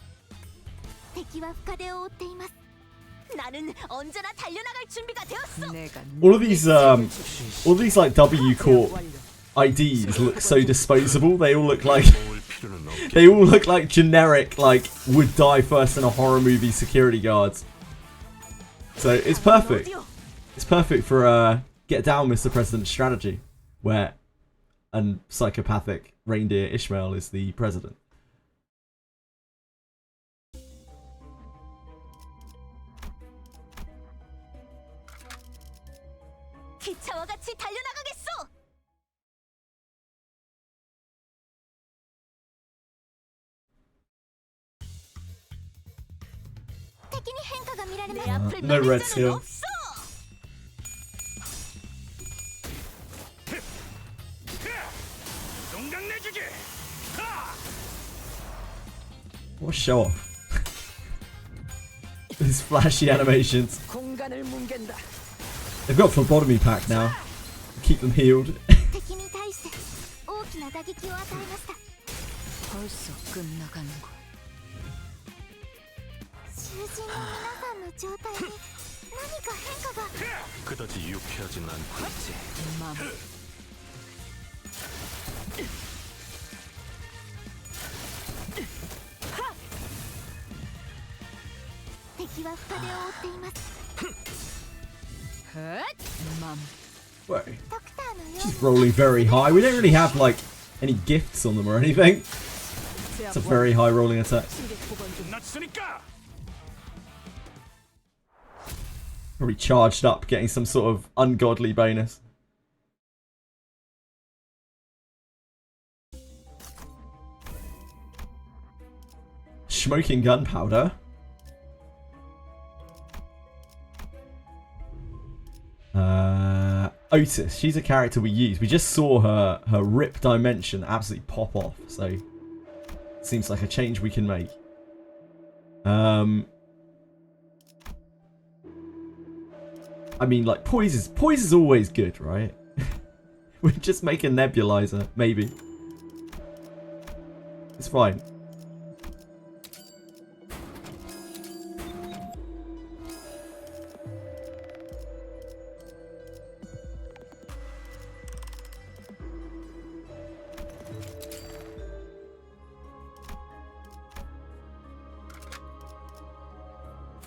敵は深手を負っています 나는 언제나 달려나갈 준비가 되었어. All these like W Corp IDs look so disposable. They all look like generic like would die first in a horror movie security guards. So it's perfect. It's perfect for get down Mr. President strategy, where a psychopathic reindeer Ishmael is the president. 기차와 같이 달려나가겠소. 敵に変化が見られます。 내 앞을 No 막을 red 자는 skill. 없어. What a show off. These flashy animations. 공간을 뭉갠다. They've got phlebotomy pack now. Keep them healed. 敵に対して大きな打撃を与えました。 벌써 끝나가는군. 囚人の皆さんの状態に何か変化が。 그다지 유쾌하진 않고 있지. 맘. 敵は深手を負っています。 맘. Wait. ドクターのよう She's に rolling very high. We don't really have like any gifts on them or anything. It's a very high rolling attack. 승객 보건 중. Probably charged up, getting some sort of ungodly bonus. Smoking gunpowder. Otis. She's a character we use. We just saw her rip dimension absolutely pop off. So seems like a change we can make. I mean, like, poise is always good, right? We just make a nebulizer, maybe. It's fine.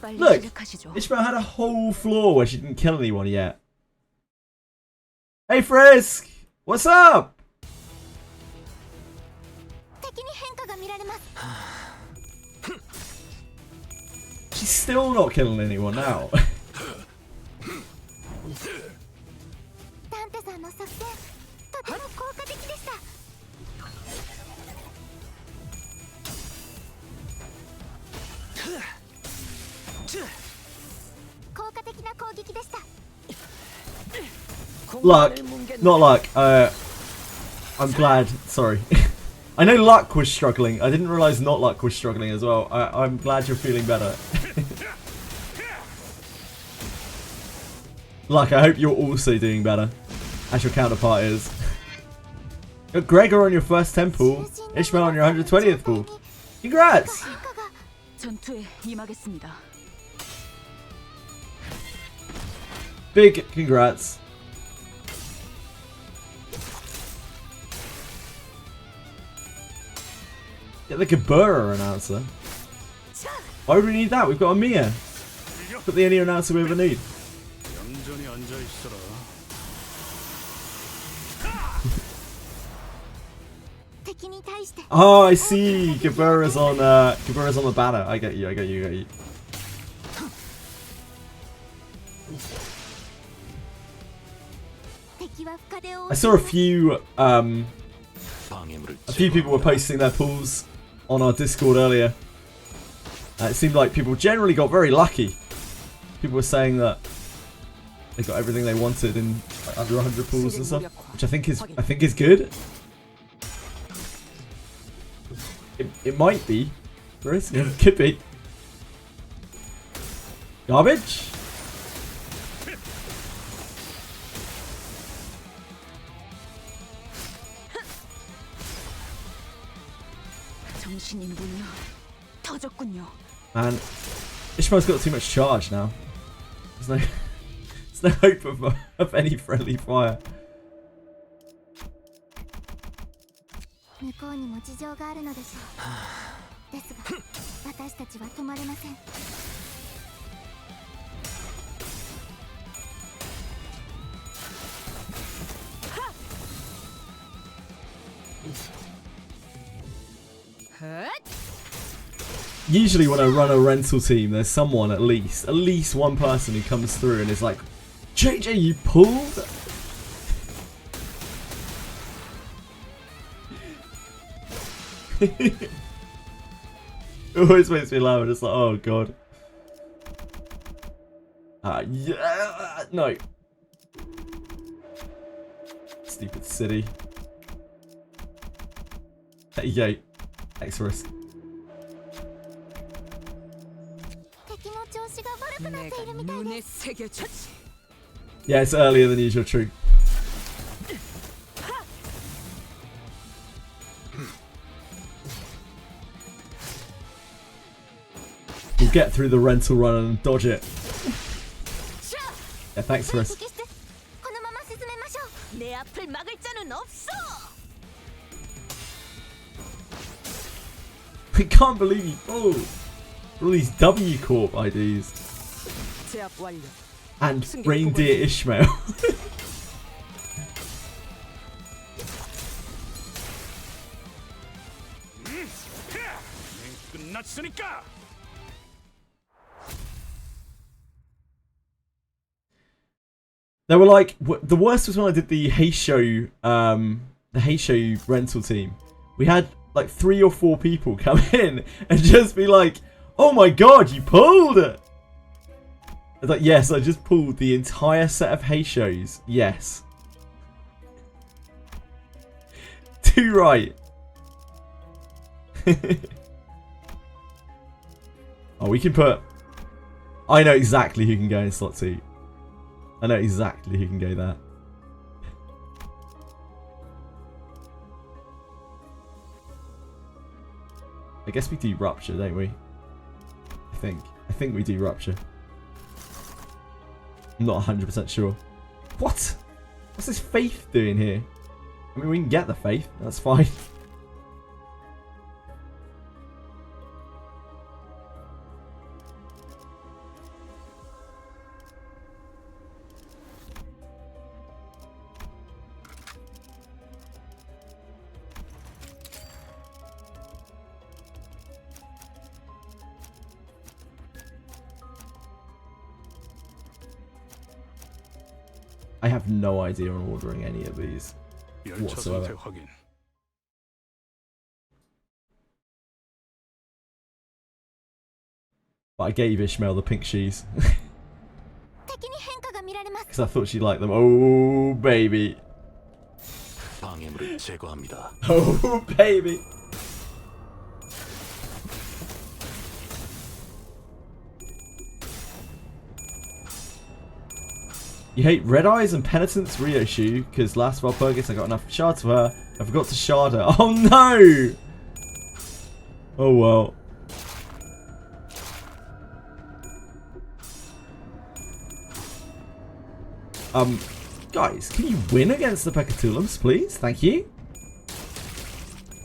빨리 Look, 시작하시죠. Ishmael had a whole floor where she didn't kill anyone yet. Hey Frisk! What's up? 敵に変化が見られます。 She's still not killing anyone now. ダンテさんの作戦とても効果的でした。効果的な攻撃でした。 Luck. 공간을 뭉갠다. Not luck. I'm glad. Sorry. I know luck was struggling. I didn't realize not luck was struggling as well. I'm glad you're feeling better. Luck, I hope you're also doing better. As your counterpart is. You're Gregor on your first 10 pool. Ishmael on your 120th pool. Congrats! 変化が 전투에 임하겠습니다. Big congrats. Get the Gebura announcer. Why would we need that? We've got a Mia. Put the only announcer we ever need. 얌전히 앉아 있어라. 敵に対して Oh, I see. Gebura's on the banner. I get you. I get you. I get you. 敵は深手を負 I って saw a few 방해물을 a few people were posting their pools on our Discord earlier. It seemed like people generally got very lucky. People were saying that they got everything they wanted in like, under 100 pools and stuff, which I think is good. It might be. It could be. Garbage. 정신이군요. 터졌군요. And Ishmael's got too much charge now. There's no hope of any friendly fire. 向こうにも事情があるのでしょう。ですが私たちは止まれません。 Usually when I run a rental team, there's someone at least one person who comes through and is like, JJ, you pulled? It always makes me laugh. It's like, oh god. Yeah, no. Stupid city. There you go. Thanks for us. 敵の調子が悪くなっているみたいです 내가 눈에 새겨주지. Yeah, it's earlier than usual, true. We'll get through the rental run and dodge it. Yeah, thanks for us. このまま進めましょう 내 앞을 막을 자는 없어. I can't believe you pulled all these W Corp IDs. 제압 완료. And Reindeer Ishmael. 끝났으니까. They were like, the worst was when I did the Heisho rental team. We had like 3 or 4 people come in and just be like, "Oh my god, you pulled it!" I was like, "Yes, I just pulled the entire set of Heishos. Yes." Too right. Oh, we can put... I know exactly who can go in slot 2. I know exactly who can go there. I guess we do Rupture, don't we? I think we do Rupture. I'm not 100% sure. What? What's this Faith doing here? I mean, we can get the Faith. That's fine. I have no idea on ordering any of these 열차 whatsoever. 상태 확인. But I gave Ishmael the pink shoes. 敵に変化が見られます Because I thought she'd like them. Oh, baby. 방해물을 제거합니다. Oh, baby. You hate Red Eyes and Penitence Ryoshu because last Valpurgis I got enough shards for her. I forgot to shard her. Oh no! Oh well. Guys, can you win against the Pecatulums, please? Thank you.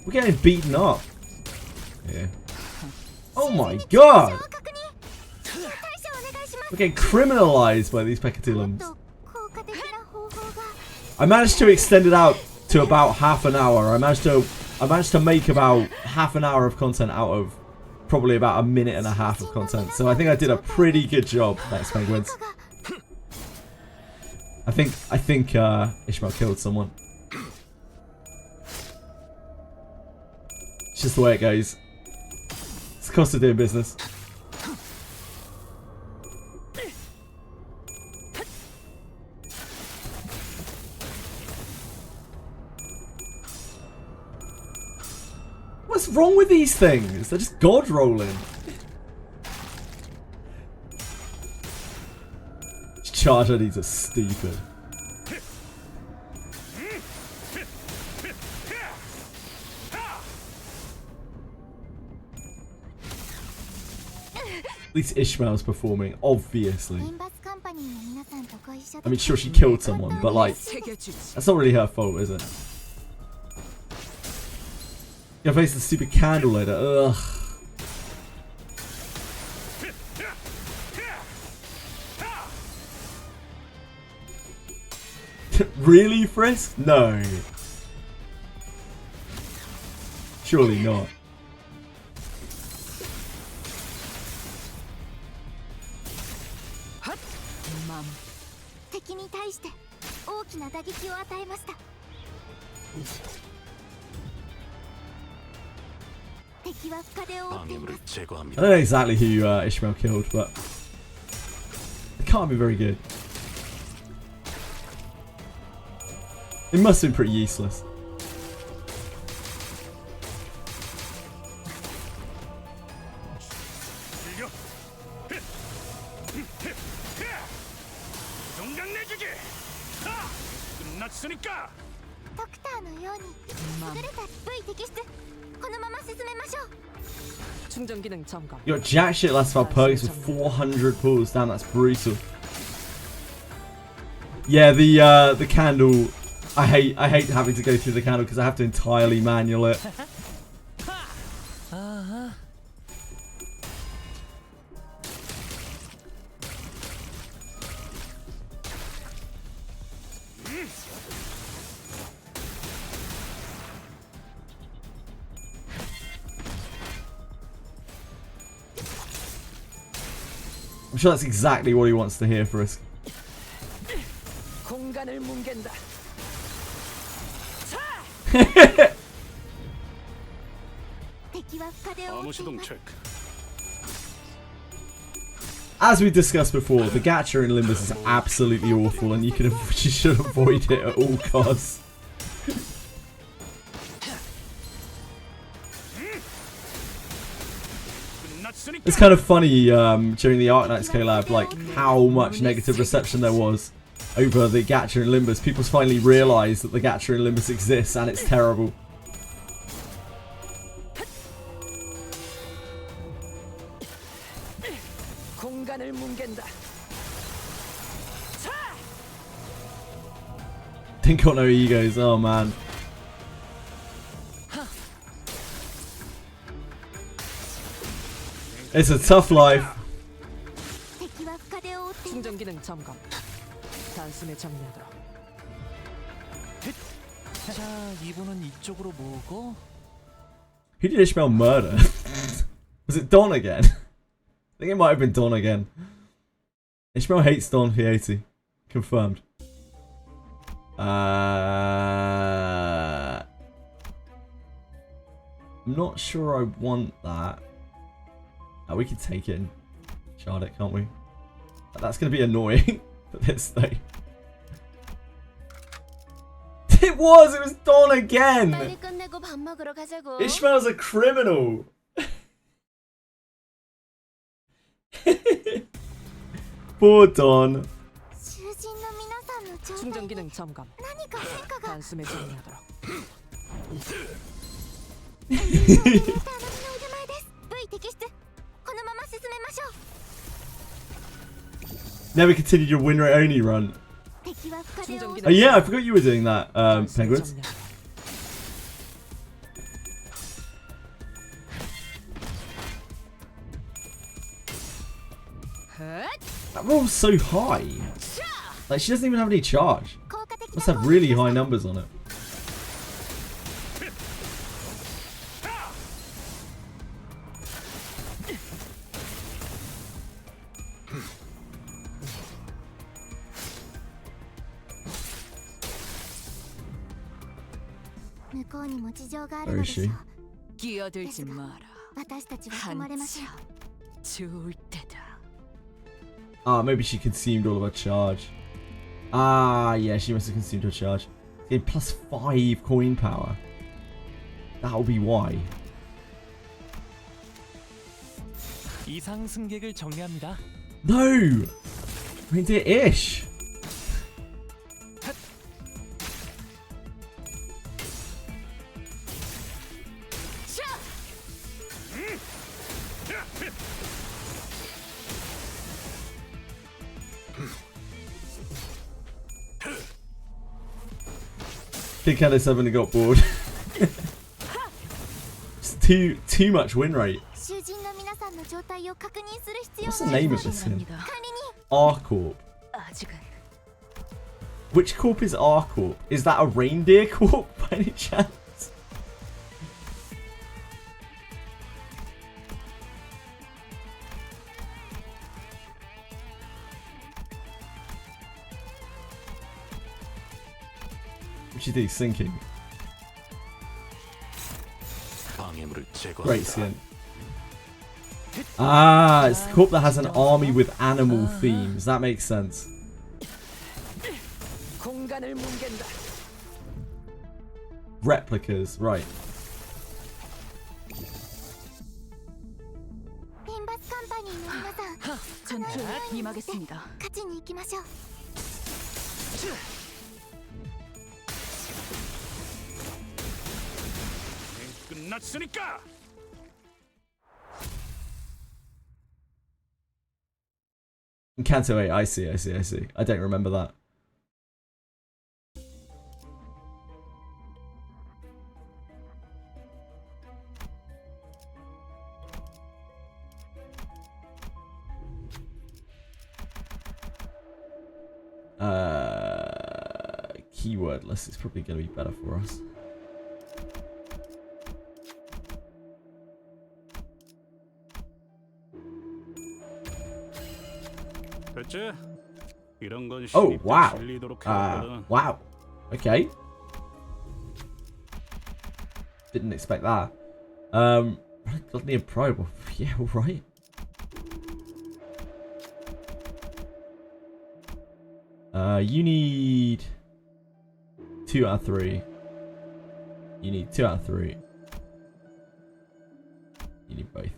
We're getting beaten up. Yeah. Oh my god! 確認対処お願いします We're getting criminalized by these もっ Pecatulums. と効果的な方法が I managed to extend it out to about half an hour. I managed to make about half an hour of content out of probably about a minute and a half of content. So I think I did a pretty good job. Thanks, Penguins. I think Ishmael killed someone. It's just the way it goes. It's the cost of doing business. What's wrong with these things? They're just god rolling. Charge IDs are stupid. At least Ishmael's performing, obviously. Limbus Company の皆さんとご一緒で I mean, sure, she killed someone, but like, 새겨주지. that's not really her fault, is it? Your face is stupid candle lighter. Ugh. Really, Frisk? No. Surely not. 맘. 敵に対して大きな打撃を与えました敵は深手を負っていま 방해물을 す I 제거합니다. don't know exactly who Ishmael killed, but I can't be very good. It must have been pretty useless. 끝났으니까. ドクターのように優れた V 摘出このまま進めましょう 충전 기능 점검. You got jack shit last of our perks with 400 pulls. Damn, that's brutal. Yeah, the candle. I hate having to go through the candle because I have to entirely manual it. I'm sure that's exactly what he wants to hear for us. 공간을 뭉갠다. 암호시동 체크. As we discussed before, the gacha in Limbus is absolutely awful, and you should avoid it at all costs. It's kind of funny during the Arknights collab, like how much negative reception there was over the gacha in Limbus. People finally realised that the gacha in Limbus exists, and it's terrible. 공간을 뭉갠다. Didn't got no egos, oh man. It's a tough life. 충전 기능 점검. 단숨에 정리하도록. 자, 이분은 이쪽으로 모으고. Who did Ishmael murder? Was it Don again? I think it might have been Don again. Ishmael hates Don Fiati. Confirmed. I'm not sure I want that. Oh, we can take it and shard it, can't we? That's going to be annoying for this thing. It was Don again! Ishmael's a criminal! Poor Don. 충전 기능 점검. 단숨에 정리하도록. Never continued your win rate only run. Oh yeah, I forgot you were doing that, Penguins. That roll's so high. Like, she doesn't even have any charge. Must have really high numbers on it. Where is she? 끼어들지 마라. 한참 좋을 때다. Ah, maybe she consumed all of her charge. Ah, yeah, she must have consumed her charge. Getting plus 5 coin power. That'll be why. 이상 승객을 정리합니다. No! Reindeer Ish! Big Candace suddenly got bored. It's too much win rate. What's the name of this thing? R Corp. Which corp is R Corp? Is that a reindeer corp by any chance? What you do? Sinking. 방해물을 제거한다. Great skin. Ah, it's the corp that has an army with animal themes. That makes sense. 공간을 뭉갠다. Replicas, right. 림버스 컴퍼니の皆さん、 전투에 임하겠습니다. 勝ちに行きましょう。 끝났으니까. Canto 8, I see. I don't remember that. Keywordless is probably going to be better for us. 됐지? 이런 건 Oh, 신입도 wow. 질리도록 해왔거든. Wow. Okay. Didn't expect that. Gluttony and Pride. Well, yeah, alright. You need 2 out of 3. You need 2 out of 3. You need both.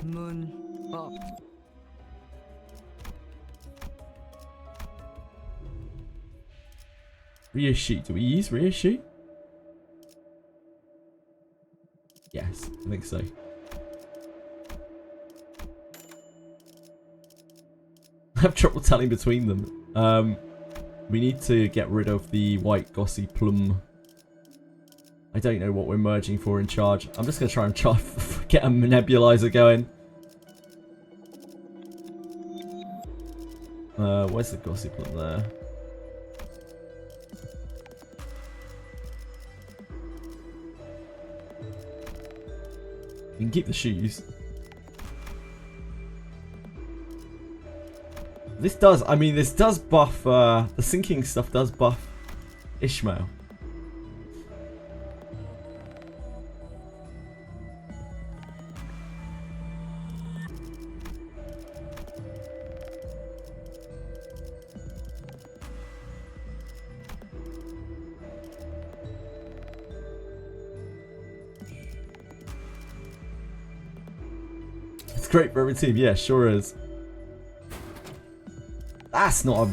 문 업. Reissue. Do we use reissue? Yes, I think so. I have trouble telling between them. We need to get rid of the white gossy plum. I don't know what we're merging for in charge. I'm just going to try and get a nebulizer going. Where's the gossy plum there? You can keep the shoes. This does, I mean, this does buff, the sinking stuff does buff Ishmael. It's great for every team, yeah, sure is. That's not a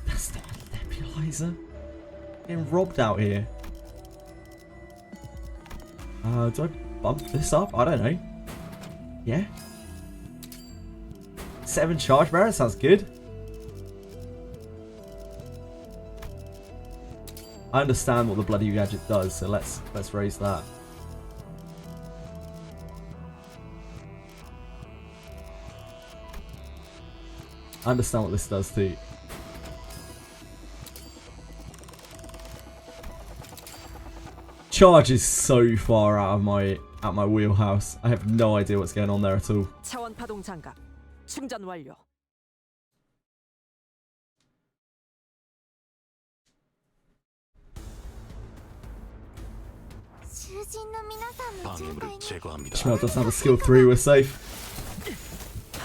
that's not a nebulizer. Getting robbed out here. Do I bump this up? I don't know. Yeah. 7 charge bearer sounds good. I understand what the bloody gadget does, so let's raise that. I understand what this does too. Charge is so far out of my wheelhouse. I have no idea what's going on there at all. 차원 파동 장갑 충전 완료. 방해물을 제거합니다. Ishmael doesn't have a skill 3, we're safe.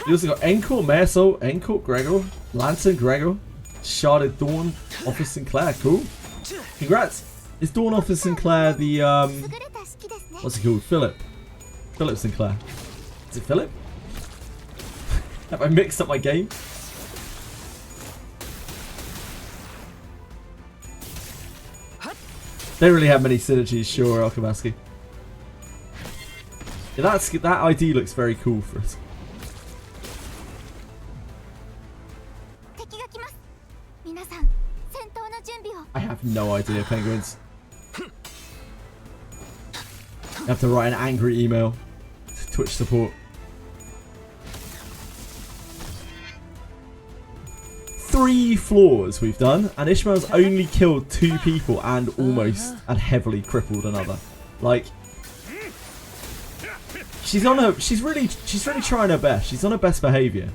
You also got Encore, Marisol, Encore, Gregor, Lantern, Gregor, Sharded Dawn, Officer Sinclair, cool. Congrats! Is Dawn Officer Sinclair the, what's it called? Philip Sinclair. Is it Philip? Have I mixed up my game? Don't really have many synergies, sure, Alkabaski. Yeah, that ID looks very cool for us. I have no idea, penguins. You have to write an angry email to Twitch support. 3 floors we've done, and Ishmael's only killed 2 people and heavily crippled another. Like, she's really trying her best. She's on her best behavior.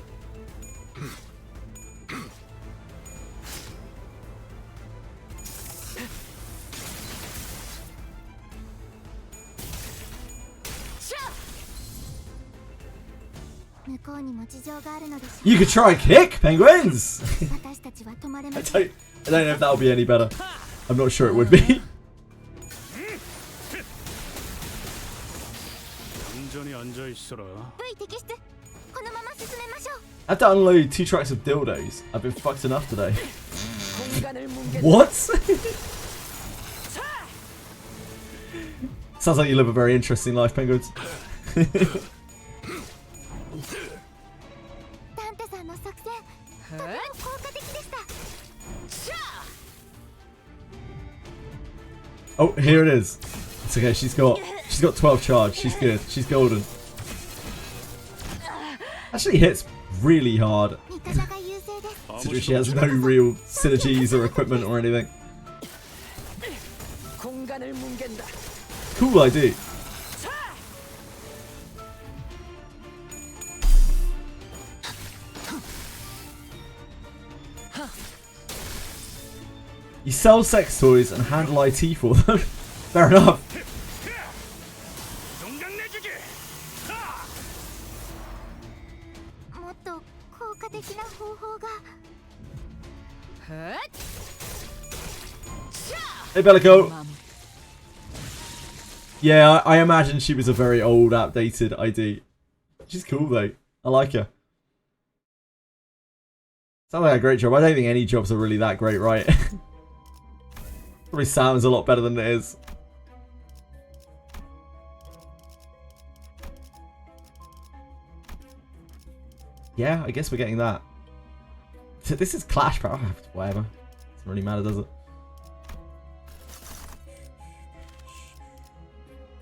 向にも事情があるのでしょ You could try and kick penguins! 私たちは止まれ I ません don't know if that'll be any better. I'm not sure it would be. 安全に安全しろ。 V 摘出このまま進めましょう I have to unload 2 tracks of dildos. I've been fucked enough today. 공간을 뭉개. What? Sounds like you live a very interesting life, penguins. ダンテさんの作戦とても効果的でした Oh, here it is. It's okay. She's got 12 charge. She's good. She's golden. Actually hits really hard. 味方が優勢です Considering she has no real synergies or equipment or anything. 공간을 뭉갠다. Cool idea. You sell sex toys and handle IT for them. Fair enough. 동강 내주기. もっと効果的な方法が Hey, Bellico. Yeah, I imagine she was a very old, outdated ID. She's cool though. I like her. Sounds like a great job. I don't think any jobs are really that great, right? Probably sounds a lot better than it is. Yeah, I guess we're getting that. So this is Clash, but whatever. Doesn't really matter, does it?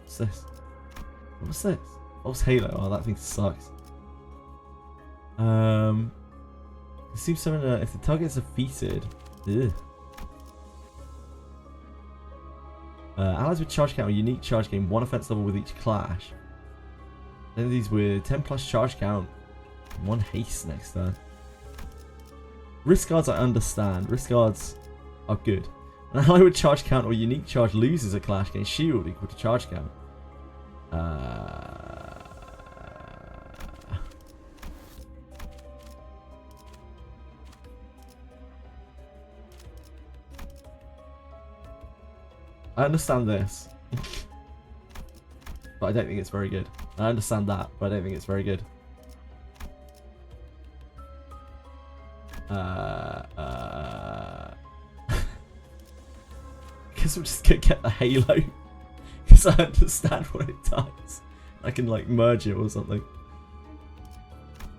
What's this? What's this? False Halo. Oh, that thing sucks. It seems similar. If the target is defeated, ugh. Allies with charge count or unique charge gain 1 offense level with each clash. Then these with 10 plus charge count, 1 haste next turn. Risk guards I understand. Risk guards are good. An ally with charge count or unique charge loses a clash gain shield equal to charge count. I understand this. But I don't think it's very good. I understand that, but I don't think it's very good. I guess we're just gonna get the Halo. Because I understand what it does. I can like merge it or something.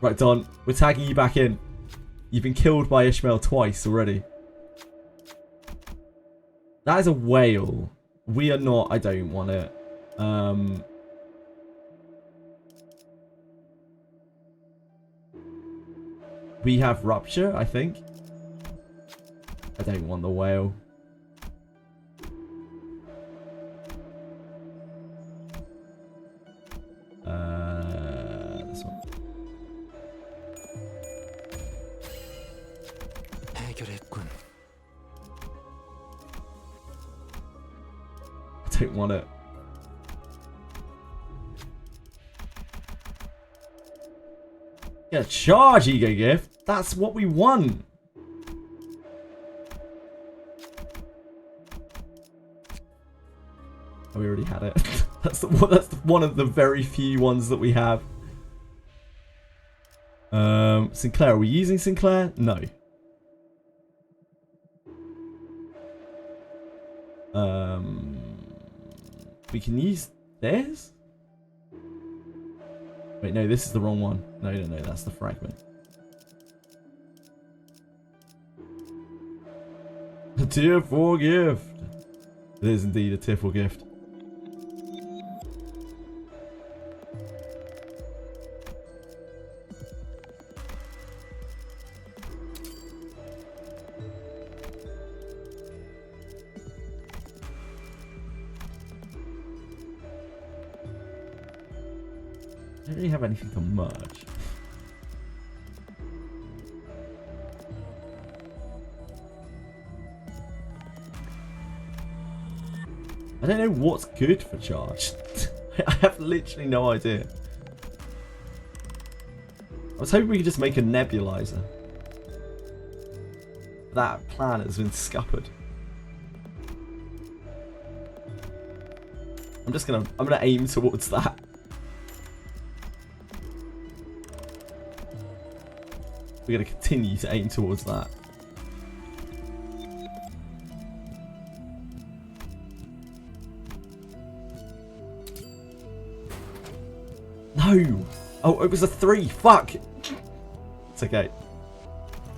Right, Don, we're tagging you back in. You've been killed by Ishmael twice already. That is a whale. We are not. I don't want it. We have Rupture, I think. I don't want the whale. This one. 해결했군. I don't want it. Yeah, charge Ego Gift. That's what we want. Oh, we already had it. That's one of the very few ones that we have. Sinclair. Are we using Sinclair? No. We can use this? Wait, no, this is the wrong one. No, that's the fragment. A tier 4 gift. It is indeed a tier 4 gift. I don't really have anything to merge. I don't know what's good for charge. I have literally no idea. I was hoping we could just make a nebulizer. That plan has been scuppered. I'm gonna aim towards that. We're gonna continue to aim towards that. No! Oh, it was a 3. Fuck! It's okay.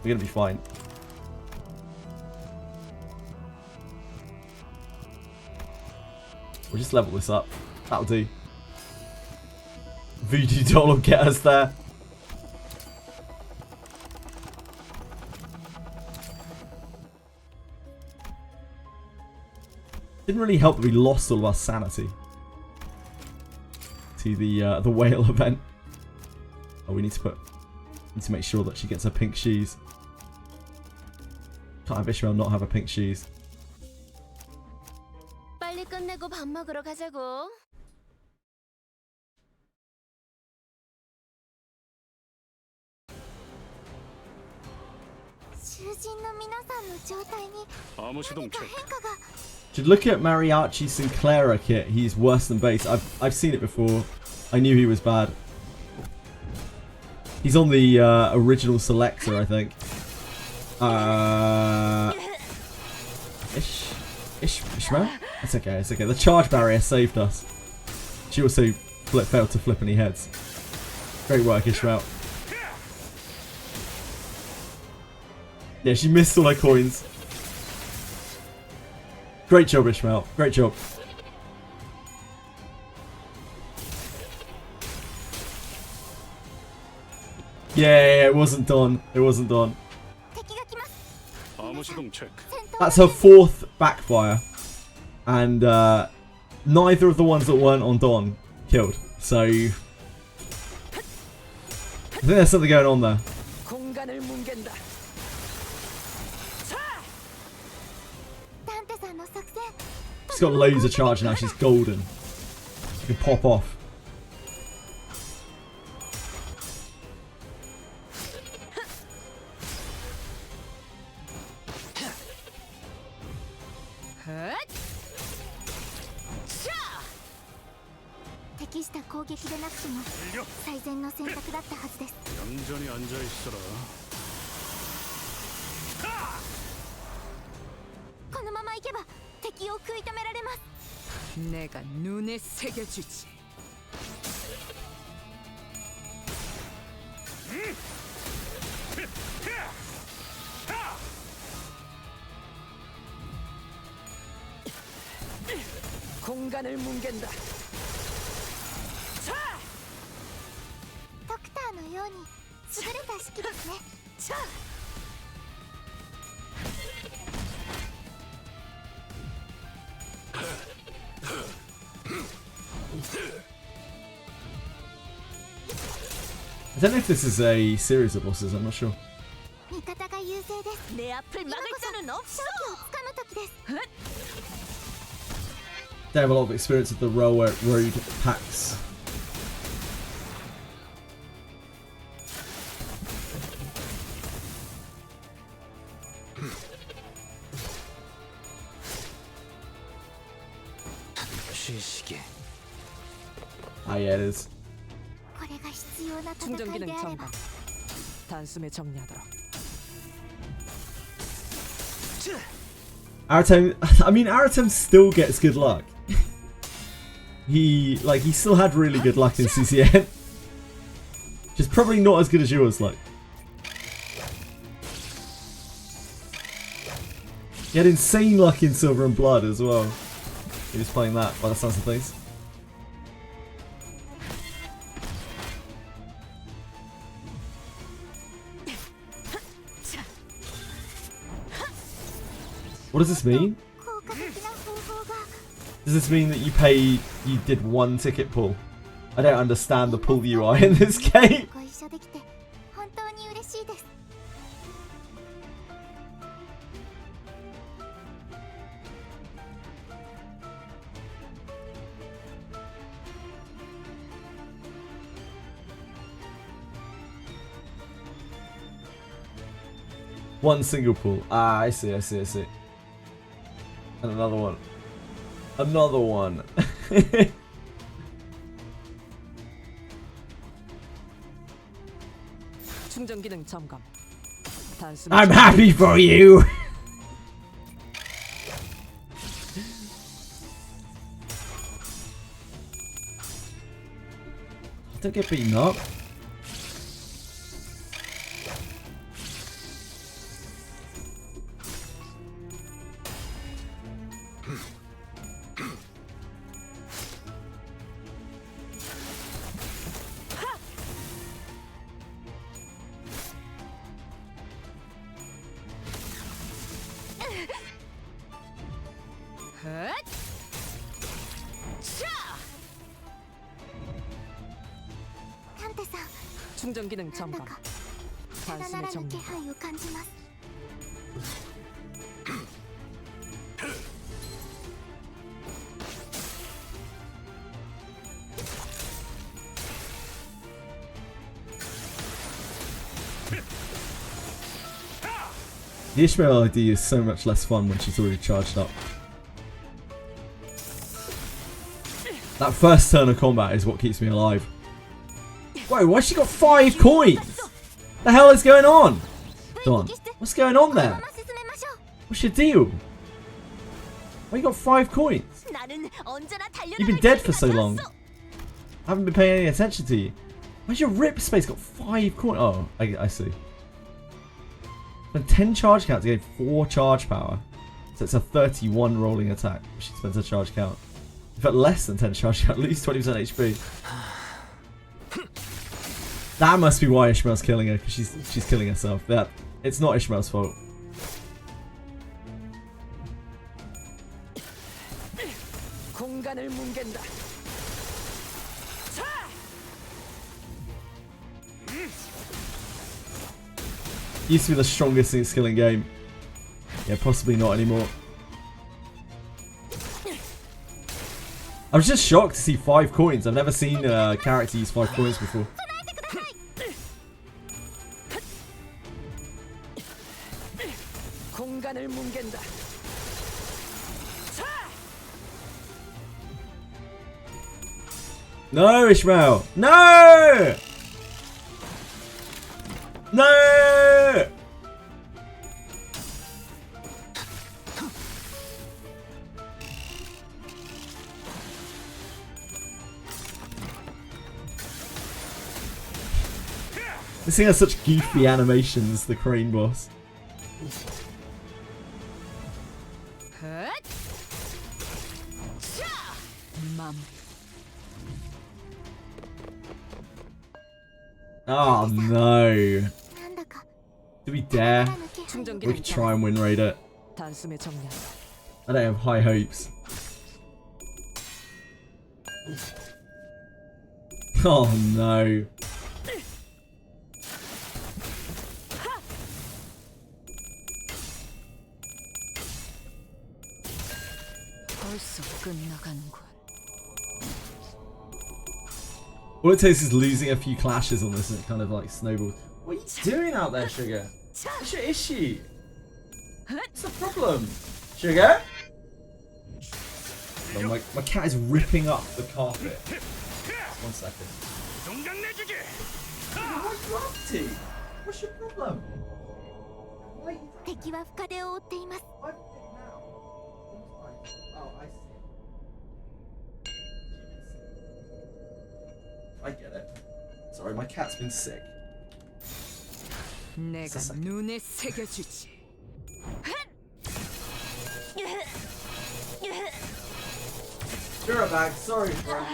We're gonna be fine. We'll just level this up. That'll do. Voodoo doll will get us there. Didn't really help that we lost all of our sanity to the whale event. Oh, we need to make sure that she gets her pink shoes. Can't have Ishmael not have her pink shoes. 빨리 끝내고 밥 먹으러 가자고. Should look at Mariachi Sinclair kit. He's worse than base. I've seen it before. I knew he was bad. He's on the original selector, I think. Ishmael? It's okay, it's okay. The charge barrier saved us. She also failed to flip any heads. Great work, Ishmael. Yeah, she missed all her coins. Great job, Ishmael. Great job. Yeah, it wasn't done. It wasn't done. That's her 4th backfire. And neither of the ones that weren't on Don killed. So I think there's something going on there. She's got loads of charge now. She's golden. She can pop off. 내가 눈에 새겨주지. 공간을 뭉갠다. 차! ドクターのように優れた式ですね。차! I don't know if this is a series of bosses, I'm not sure. 味方が優勢です。 내 앞을 막을 자는 없어. 勝機をつかむ時です。 They have a lot of experience with the road packs. Ah, yeah, it is. これが必要な戦 충전 い 기능 であれ 점검. ば 단숨에 정리하도록. Aratem, I mean, Aratem still gets good luck. he still had really good luck in CZN. Just probably not as good as yours, like. He had insane luck in Silver and Blood as well. He was playing that by the sounds of things. What does this mean? 効果的な方法が Does this mean that you did one ticket pull? I don't understand the pull UI in this game. ご一緒できて本当に嬉しいです。One single pool. Ah, I see. And another one. Another one. 충전 기능 점검. 단순 I'm happy for you. Don't get beaten up. 충전 기능 なんだ 점검. かただな 단숨에 らぬ 정리. 気配を感じます The Ishmael ID is so much less fun when she's already charged up. That first turn of combat is what keeps me alive. Whoa, why she got 5 coins? The hell is going on? Don, what's going on there? 進めましょう What's your deal? Why you got 5 coins? 나는 언제나 달려나갈 You've been dead for 준비가 so long. 되었어. I haven't been paying any attention to you. Why's your rip space got 5 coins? Oh, I see. Spend 10 charge count to gain 4 charge power. So it's a 31 rolling attack. She spends a charge count. In fact, less than 10 charge count, at least 20% HP. That must be why Ishmael's killing her, because she's killing herself. That it's not Ishmael's fault. 공간을 뭉갠다. Used to be the strongest skill in game. Yeah, possibly not anymore. I was just shocked to see 5 coins. I've never seen a character use 5 coins before. 공간을 뭉갠다. No, Ishmael! No! No! This thing has such goofy animations, the crane boss. 맘. Oh no. なんだか Do we dare? ただならぬ気配 충전 We 기능 could try and win raid it. 단숨에 정리. I don't have high hopes. Oh no. 벌써 끝나간군. All it takes is losing a few clashes on this and it kind of like snowballs. What are you doing out there, Sugar? What's your issue? What's the problem? Sugar? Oh, my cat is ripping up the carpet. 1 second. 동강 내주기. What are you up to? What's your problem? Why are you 敵は深手を負っています Why now? Oh, I see. I get it. Sorry, my cat's been sick. 내가 눈에 새겨주지. You're a bag. Sorry, friend.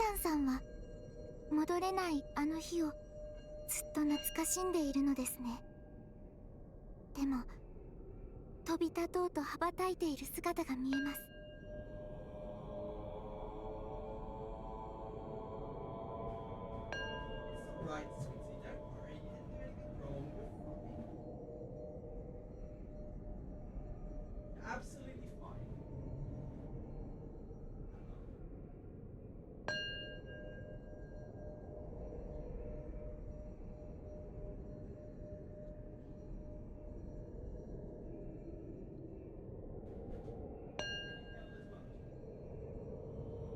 ゃんさんは戻れないあの日をずっと懐かしんでいるのですね。でも飛び立とうと羽ばたいている姿が見えます。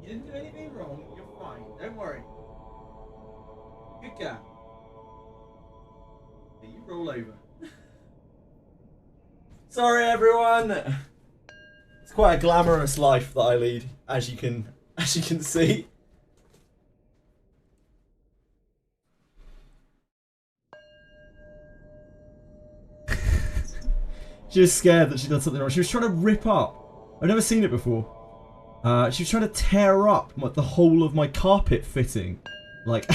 You didn't do anything wrong, you're fine, don't worry. Good girl. Yeah, you roll over. Sorry everyone! It's quite a glamorous life that I lead, as you can see. She was scared that she'd done something wrong. She was trying to rip up. I've never seen it before. She was trying to tear up the whole of my carpet fitting, like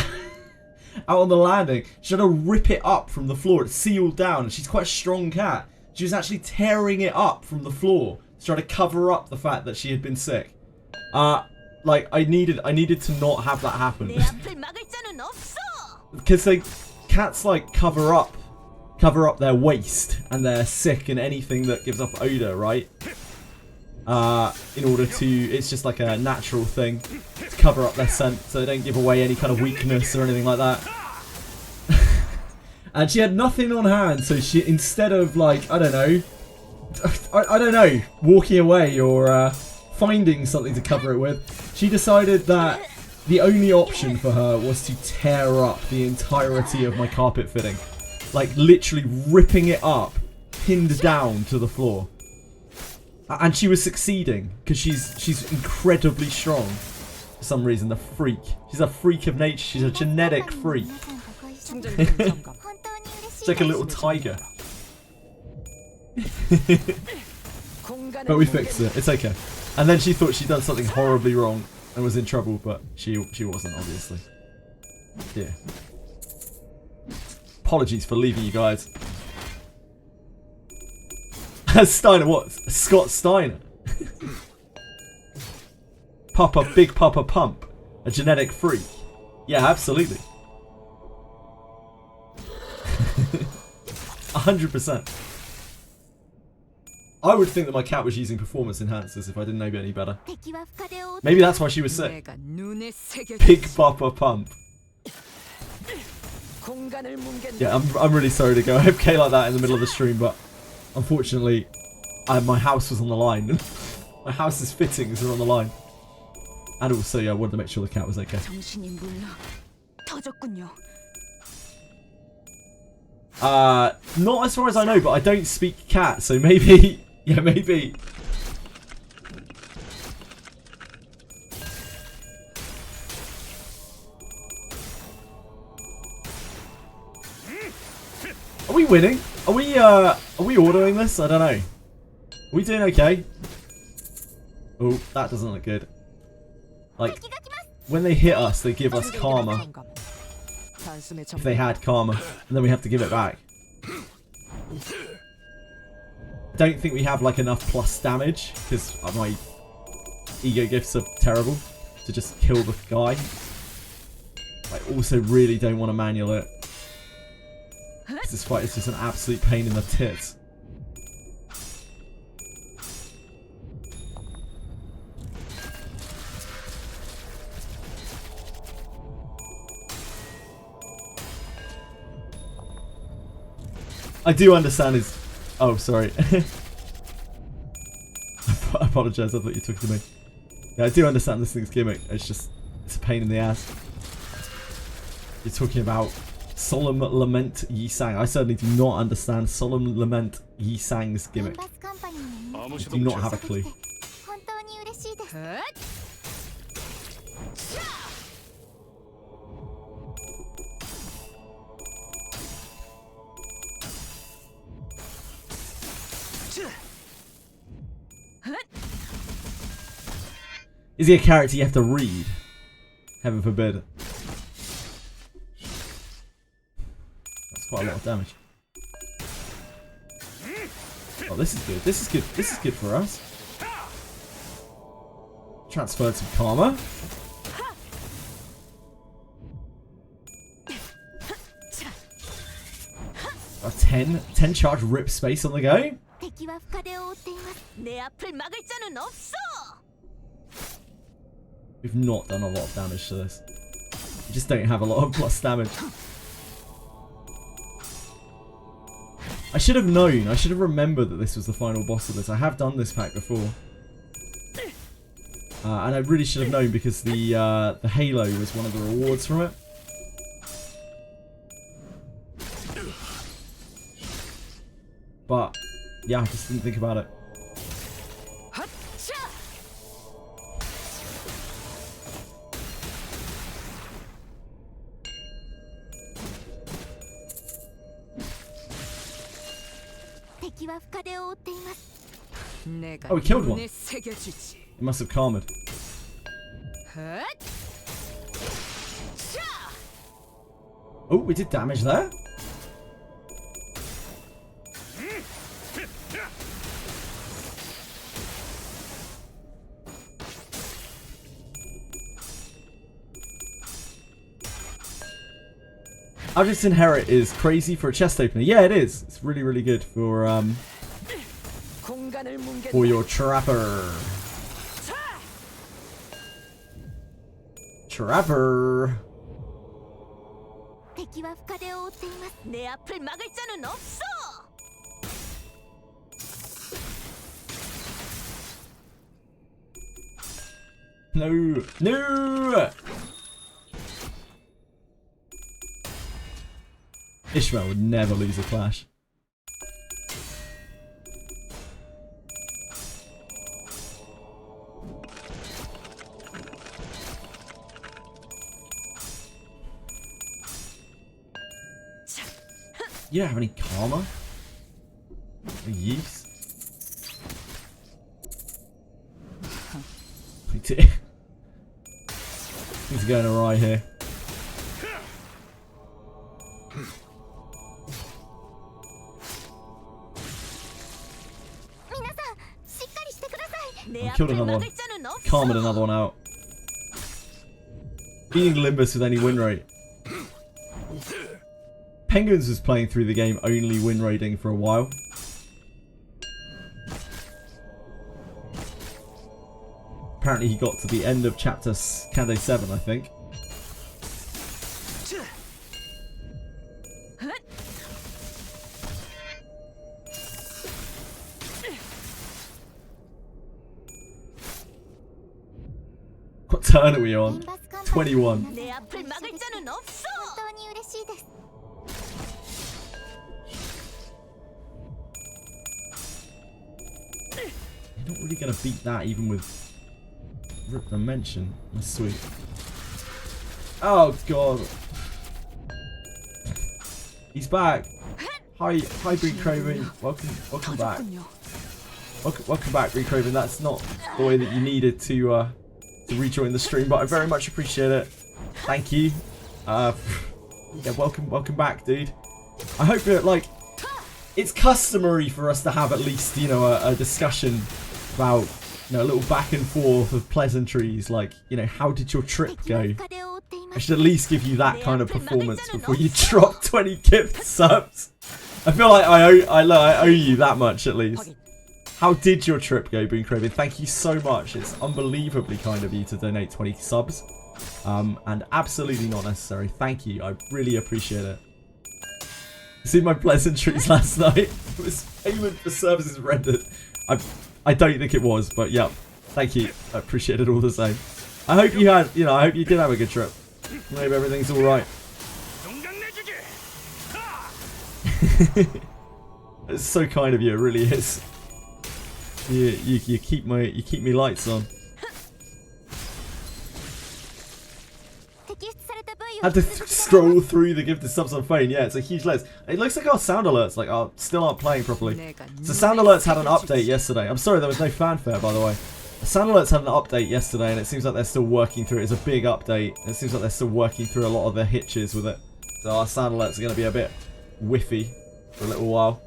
out on the landing. She tried to rip it up from the floor. It's sealed down. She's quite a strong cat. She was actually tearing it up from the floor to try to cover up the fact that she had been sick. Like I needed to not have that happen because cats like cover up their waste and they're sick and anything that gives off odor, right? In order to, it's just like a natural thing to cover up their scent so they don't give away any kind of weakness or anything like that. And she had nothing on hand, so she, instead of like, I don't know, walking away or finding something to cover it with, she decided that the only option for her was to tear up the entirety of my carpet fitting. Like literally ripping it up, pinned down to the floor. And she was succeeding because she's incredibly strong for some reason. The freak. She's a freak of nature. She's a genetic freak. It's like a little tiger. But we fixed it. It's okay. And then she thought she'd done something horribly wrong and was in trouble, but she wasn't, obviously. Yeah. Apologies for leaving you guys. Steiner, what? Scott Steiner. Papa, Big Papa Pump. A genetic freak. Yeah, absolutely. 100%. I would think that my cat was using performance enhancers if I didn't know any better. Maybe that's why she was sick. Big Papa Pump. Yeah, I'm really sorry to go AFK like that in the middle of the stream, but unfortunately, my house was on the line. My house's fittings are on the line. And also, yeah, I wanted to make sure the cat was okay. Not as far as I know, but I don't speak cat, so maybe, yeah, maybe. Are we winning? Are we ordering this? I don't know. Are we doing okay? Oh, that doesn't look good. Like, when they hit us, they give us karma. If they had karma, and then we have to give it back. I don't think we have like enough plus damage because my ego gifts are terrible to just kill the guy. I also really don't want to manual it. This fight is just an absolute pain in the tits. I do understand his... Oh, sorry. I apologise, I thought you took it to me. Yeah, I do understand this thing's gimmick. It's just... It's a pain in the ass. You're talking about Solemn Lament Yi Sang. I certainly do not understand Solemn Lament Yi Sang's gimmick. I do not have a clue. Is he a character you have to read? Heaven forbid. That's quite a lot of damage. Oh, this is good. This is good. This is good for us. Transferred some karma. A 10 charge rip space on the go. 敵は深手を負っています。 내 앞을 막을 자는 없어. We've not done a lot of damage to this. We just don't have a lot of plus damage. I should have known. I should have remembered that this was the final boss of this. I have done this pack before. And I really should have known because the halo was one of the rewards from it. But, yeah, I just didn't think about it. Oh, we killed one. It must have calmed. Oh, we did damage there. Aldric's Inherit is crazy for a chest opener. Yeah, it is. It's really, really good for your trapper. Trapper. 내 앞을 막을 자는 없어. No, no. Ishmael would never lose a clash. You don't have any karma? Any use? Things are going awry here. I killed another one. Karma'd another one out. Beating Limbus with any win rate. Penguins was playing through the game only win rating for a while. Apparently he got to the end of chapter Candé 7, I think. What turn are we on? 21. 내 앞을 막을 자는 없어. You're not really gonna beat that even with Rip Dimension. That's sweet. Oh god. He's back. Hi Green Craven. Welcome back. Welcome back, Green Craven. That's not the way that you needed to rejoin the stream, but I very much appreciate it. Thank you. Yeah, welcome back, dude. I hope that, like, it's customary for us to have at least, you know, a discussion about, you know, a little back and forth of pleasantries, like, you know, how did your trip go? I should at least give you that kind of performance before you drop 20 gift subs. I feel like I owe you that much at least. How did your trip go, Boon Craven? Thank you so much. It's unbelievably kind of you to donate 20 subs. And absolutely not necessary. Thank you. I really appreciate it. See my pleasantries last night? It was payment for services rendered. I don't think it was, but yeah. Thank you. I appreciate it all the same. I hope you had, you know, I hope you did have a good trip. Maybe everything's alright. It's so kind of you, it really is. You keep me lights on. Had to scroll through the gifted subs on phone. Yeah, it's a huge list. It looks like our sound alerts still aren't playing properly. So sound alerts had an update yesterday. I'm sorry there was no fanfare, by the way. Sound Alerts had an update yesterday, and it seems like they're still working through it. It's a big update. It seems like they're still working through a lot of the hitches with it. So our Sound Alerts are going to be a bit whiffy for a little while.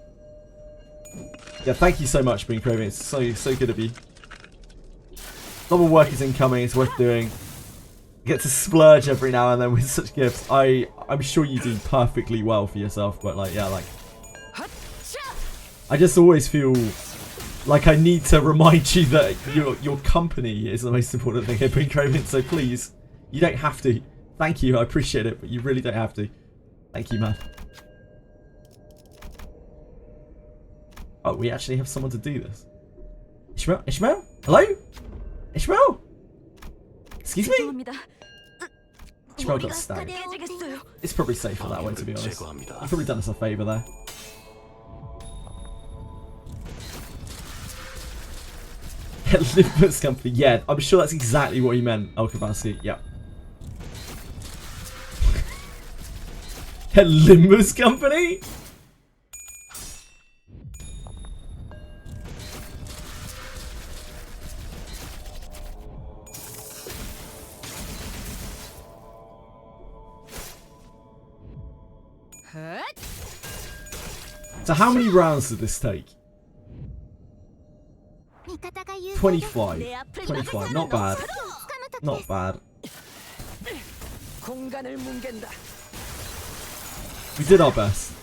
Yeah, thank you so much, Bean Craving. It's so good of you. Double work is incoming. It's worth doing. Get to splurge every now and then with such gifts. I'm sure you do perfectly well for yourself, but like, yeah, like, I just always feel like I need to remind you that your company is the most important thing here, Bean Craving. So please, you don't have to. Thank you, I appreciate it, but you really don't have to. Thank you, man. Oh, we actually have someone to do this. Ishmael? Ishmael? Hello? Ishmael? Excuse me? Ishmael got stabbed. It's probably safer that way, to be honest. You've probably done us a favour there. Limbus Company. Yeah, I'm sure that's exactly what he meant, Alcabasi. Yeah. Limbus Company? So how many rounds did this take? 25. 25. Not bad. Not bad. We did our best.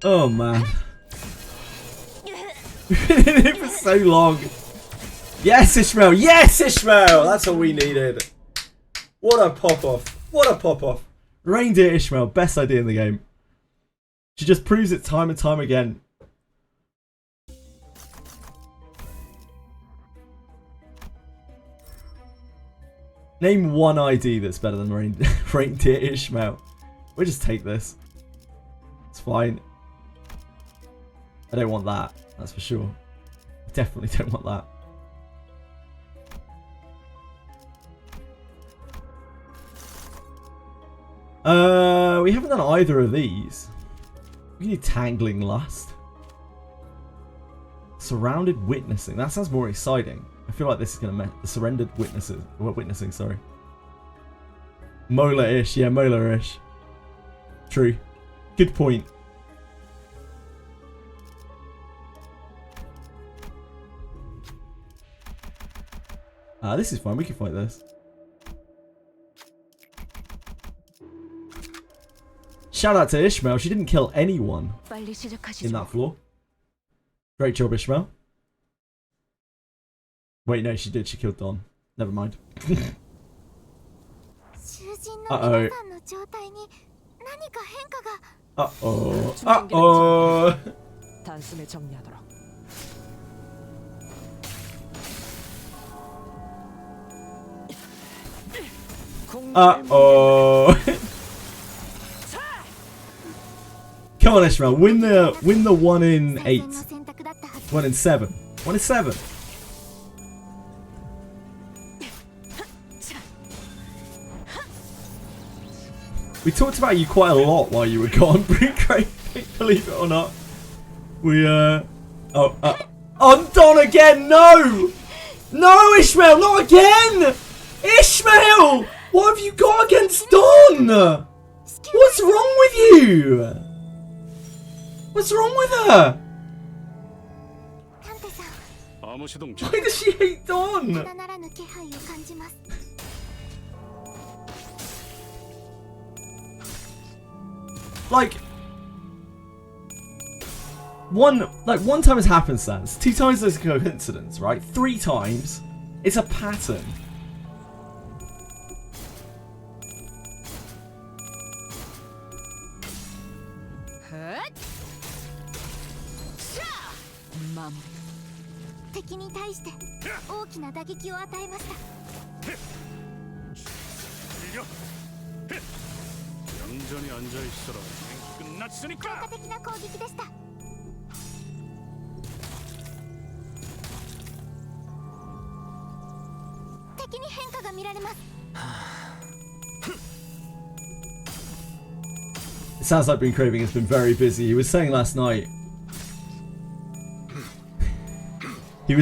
Oh man. We've been in it for so long. Yes, Ishmael! Yes, Ishmael! That's all we needed. What a pop-off. What a pop-off. Reindeer Ishmael, best idea in the game. She just proves it time and time again. Name one ID that's better than Reindeer Ishmael. We'll just take this. It's fine. I don't want that, that's for sure. I definitely don't want that. We haven't done either of these. We can do Tangling Lust. Surrounded Witnessing. That sounds more exciting. I feel like this is going to the Surrendered Witnesses. Witnessing, sorry. Molar-ish. Yeah, Molar-ish. True. Good point. This is fine. We can fight this. Shout out to Ishmael. She didn't kill anyone in that floor. Great job, Ishmael. Wait, no, she did. She killed Don. Never mind. Uh-oh. Uh-oh. Uh-oh. Uh-oh. Come on, Ishmael. Win the 1 in 8. 1 in 7. 1 in 7. We talked about you quite a lot while you were gone, believe it or not. We, on Don again! No! No, Ishmael, not again! Ishmael! What have you got against Don? What's wrong with you? What's wrong with her? Why does she hate Don? Like one time is happenstance, 2 times there's a coincidence, right? 3 times it's a pattern. 見られます。 It sounds like Been Craving has been very busy. He was saying last night. He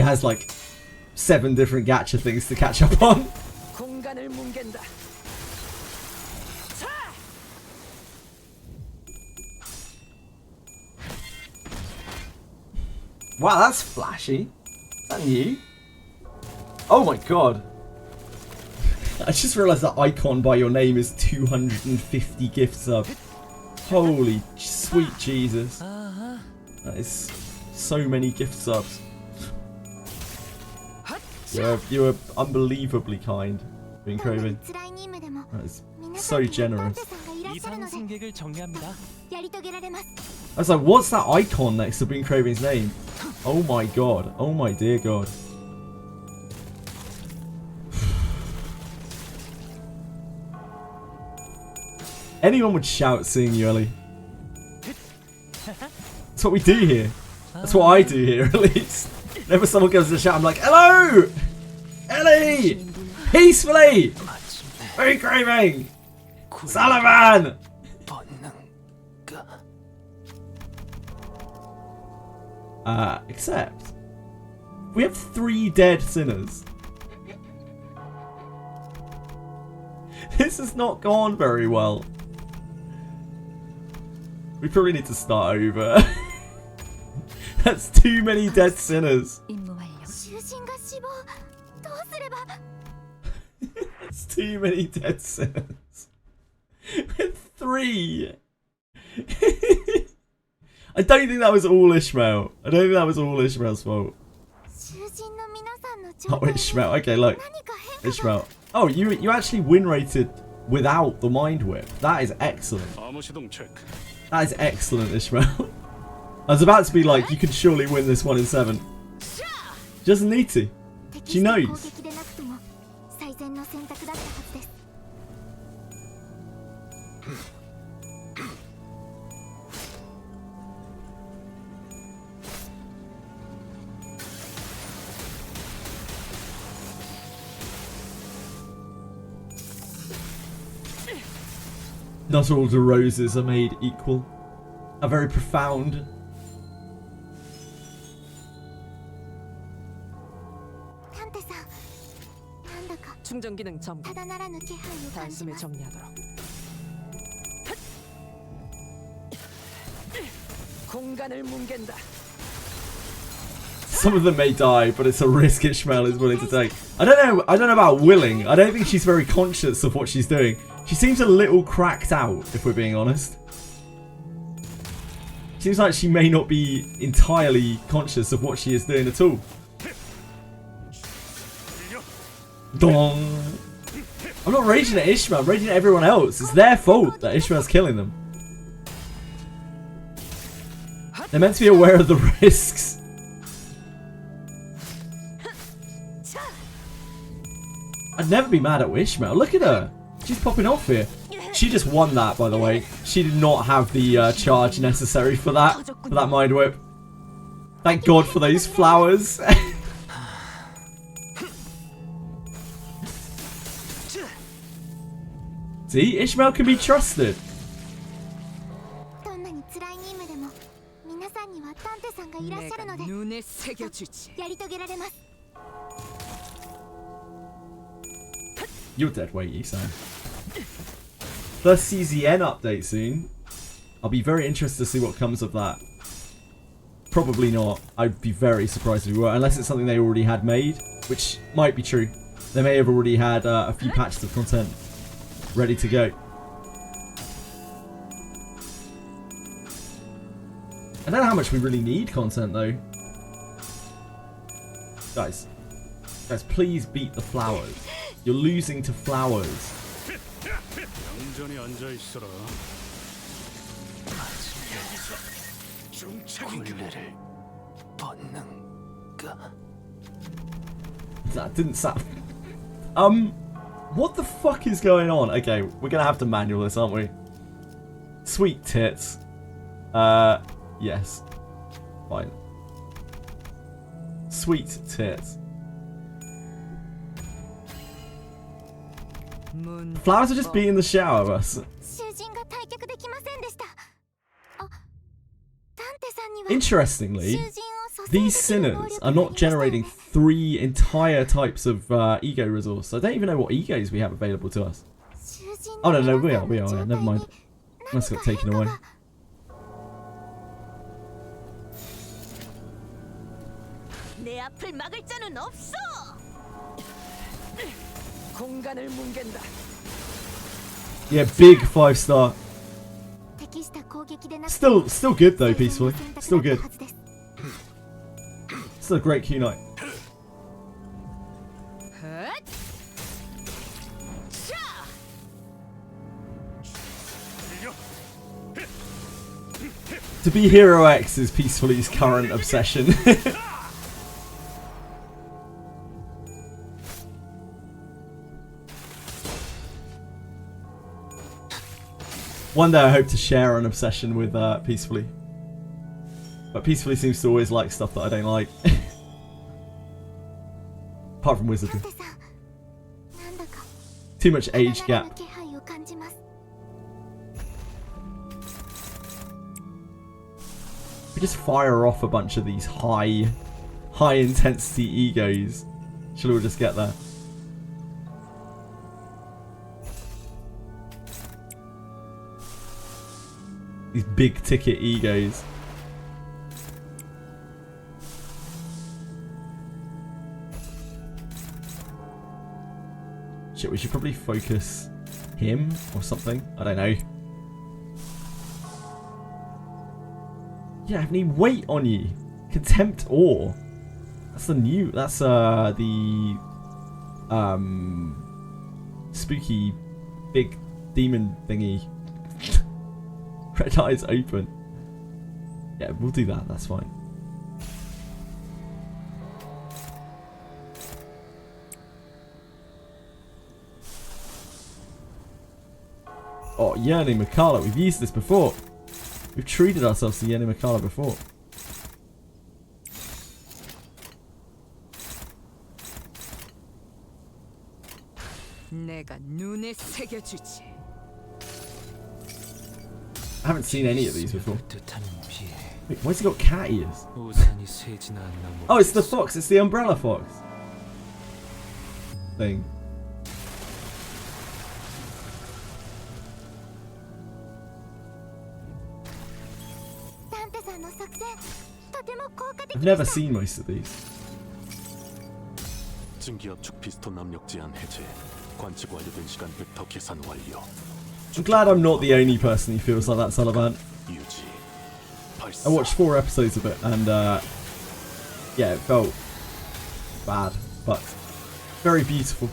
has like 7 different gacha things to catch up on. 공간을 뭉갠다. Wow, that's flashy. Is that new? Oh my god. I just realised that icon by your name is 250 gift sub. Holy sweet Jesus. That is so many gift subs. You were unbelievably kind, Been Craving. 辛い任務でも That is 皆 so さんには探 generous. 偵さんがいらっしゃる 이상 ので 승객을 정리합니다. やり遂げられます。 I was like, what's that icon next to Been Craving's name? Oh my god. Oh my dear god. Anyone would shout seeing you, Ellie. That's what we do here. That's what I do here, at least. Whenever someone goes to shout, I'm like, hello! Ellie! Peacefully! Been Craving! Sullivan! Except we have 3 dead sinners. This has not gone very well. We probably need to start over. That's too many dead sinners. 囚人が死亡。どうすれば。 That's too many dead sinners. With 3. I don't think that was all Ishmael. I don't think that was all Ishmael's fault. 囚人の皆さんの状 Oh, 態に Ishmael. Okay, look. 何か変化が。 Ishmael. Oh, you actually win rated without the mind whip. That is excellent. 암호 시동 체크. That is excellent, Ishmael. I was about to be like, you can surely win this 1 in 7. She doesn't need to. 敵 She して knows. 攻撃でなくても最善の選択だったはずです。 Not all the roses are made equal. Are very profound. 충전 기능 점검. ただならぬ気配を感じ 단숨에 ます。 정리하도록. 공간을 뭉갠다. Some of them may die, but it's a risk Ishmael is willing to take. I don't know about willing. I don't think she's very conscious of what she's doing. She seems a little cracked out, if we're being honest. Seems like she may not be entirely conscious of what she is doing at all. Dong. I'm not raging at Ishmael, I'm raging at everyone else. It's their fault that Ishmael's killing them. They're meant to be aware of the risks. I'd never be mad at Ishmael. Look at her. She's popping off here. She just won that, by the way. She did not have the charge necessary for that mind whip. Thank God for those flowers. See, Ishmael can be trusted. どんなに辛い任務でも皆さんには探偵さんがいらっしゃるので 내가 눈에 새겨주지. やり遂げられます。 You're dead weight, Isan. The CZN update soon. I'll be very interested to see what comes of that. Probably not. I'd be very surprised if we were, unless it's something they already had made, which might be true. They may have already had a few patches of content ready to go. I don't know how much we really need content though. Guys, please beat the flowers. You're losing to flowers. 얌전히 앉아 있어라. That didn't sound... What the fuck is going on? Okay, we're gonna have to manual this, aren't we? Sweet tits. Yes. Fine. Sweet tits. Flowers are just beating the shit out of us. Interestingly, these sinners are not generating 3 entire types of ego resource. I don't even know what egos we have available to us. Oh no, we are, yeah, never mind. Must have got taken away. 내 앞을 막을 자는 없어. 공간을 뭉갠다. Yeah, big 5-star. Still good though, peacefully. Still good. Still a great Q night. To be Hero X is Peacefully's current obsession. One day I hope to share an obsession with Peacefully. But Peacefully seems to always like stuff that I don't like. Apart from Wizardry. Too much age gap. We just fire off a bunch of these high intensity egos. Shall we just get there? These big ticket egos. Shit, we should probably focus him or something. I don't know. Yeah, I have any weight on you. Contempt Awe. That's the new. That's the spooky big demon thingy. Red eyes open. Yeah, we'll do that. That's fine. Oh, Yearning Makala. We've used this before. We've treated ourselves to Yearning Makala before. 내가 눈에 새겨주지. I haven't seen any of these before. Wait, why's he got cat ears? Oh, it's the fox. It's the umbrella fox thing. I've never seen most of these. 증기압축 피스톤 압력 제한 해제. 관측 완료된 시간부터 계산 완료. I'm glad I'm not the only person who feels like that, Sullivan. 유지. I watched 4 episodes of it and yeah, it felt bad, but very beautiful.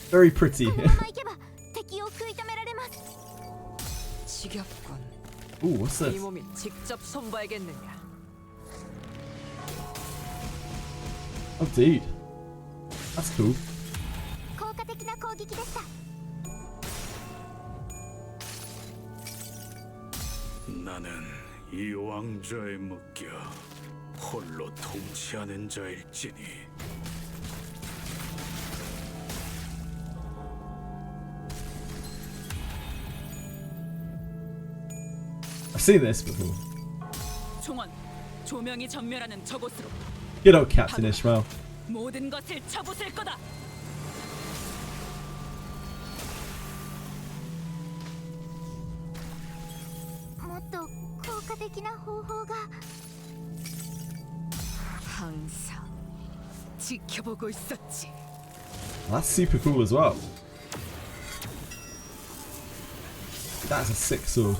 Very pretty. 지겹군. Ooh, what's 이 this? 몸이 직접 손봐야겠느냐. Oh, dude. That's cool. 나는 이 왕좌에 묶여 홀로 통치하는 자일지니. I've seen this before. 총원, 조명이 전멸하는 저곳으로 Good old Captain Ishmael. 모든 것을 쳐부술 거다. 항상 지켜보고 있었지. That's super cool as well. That's a sick sword.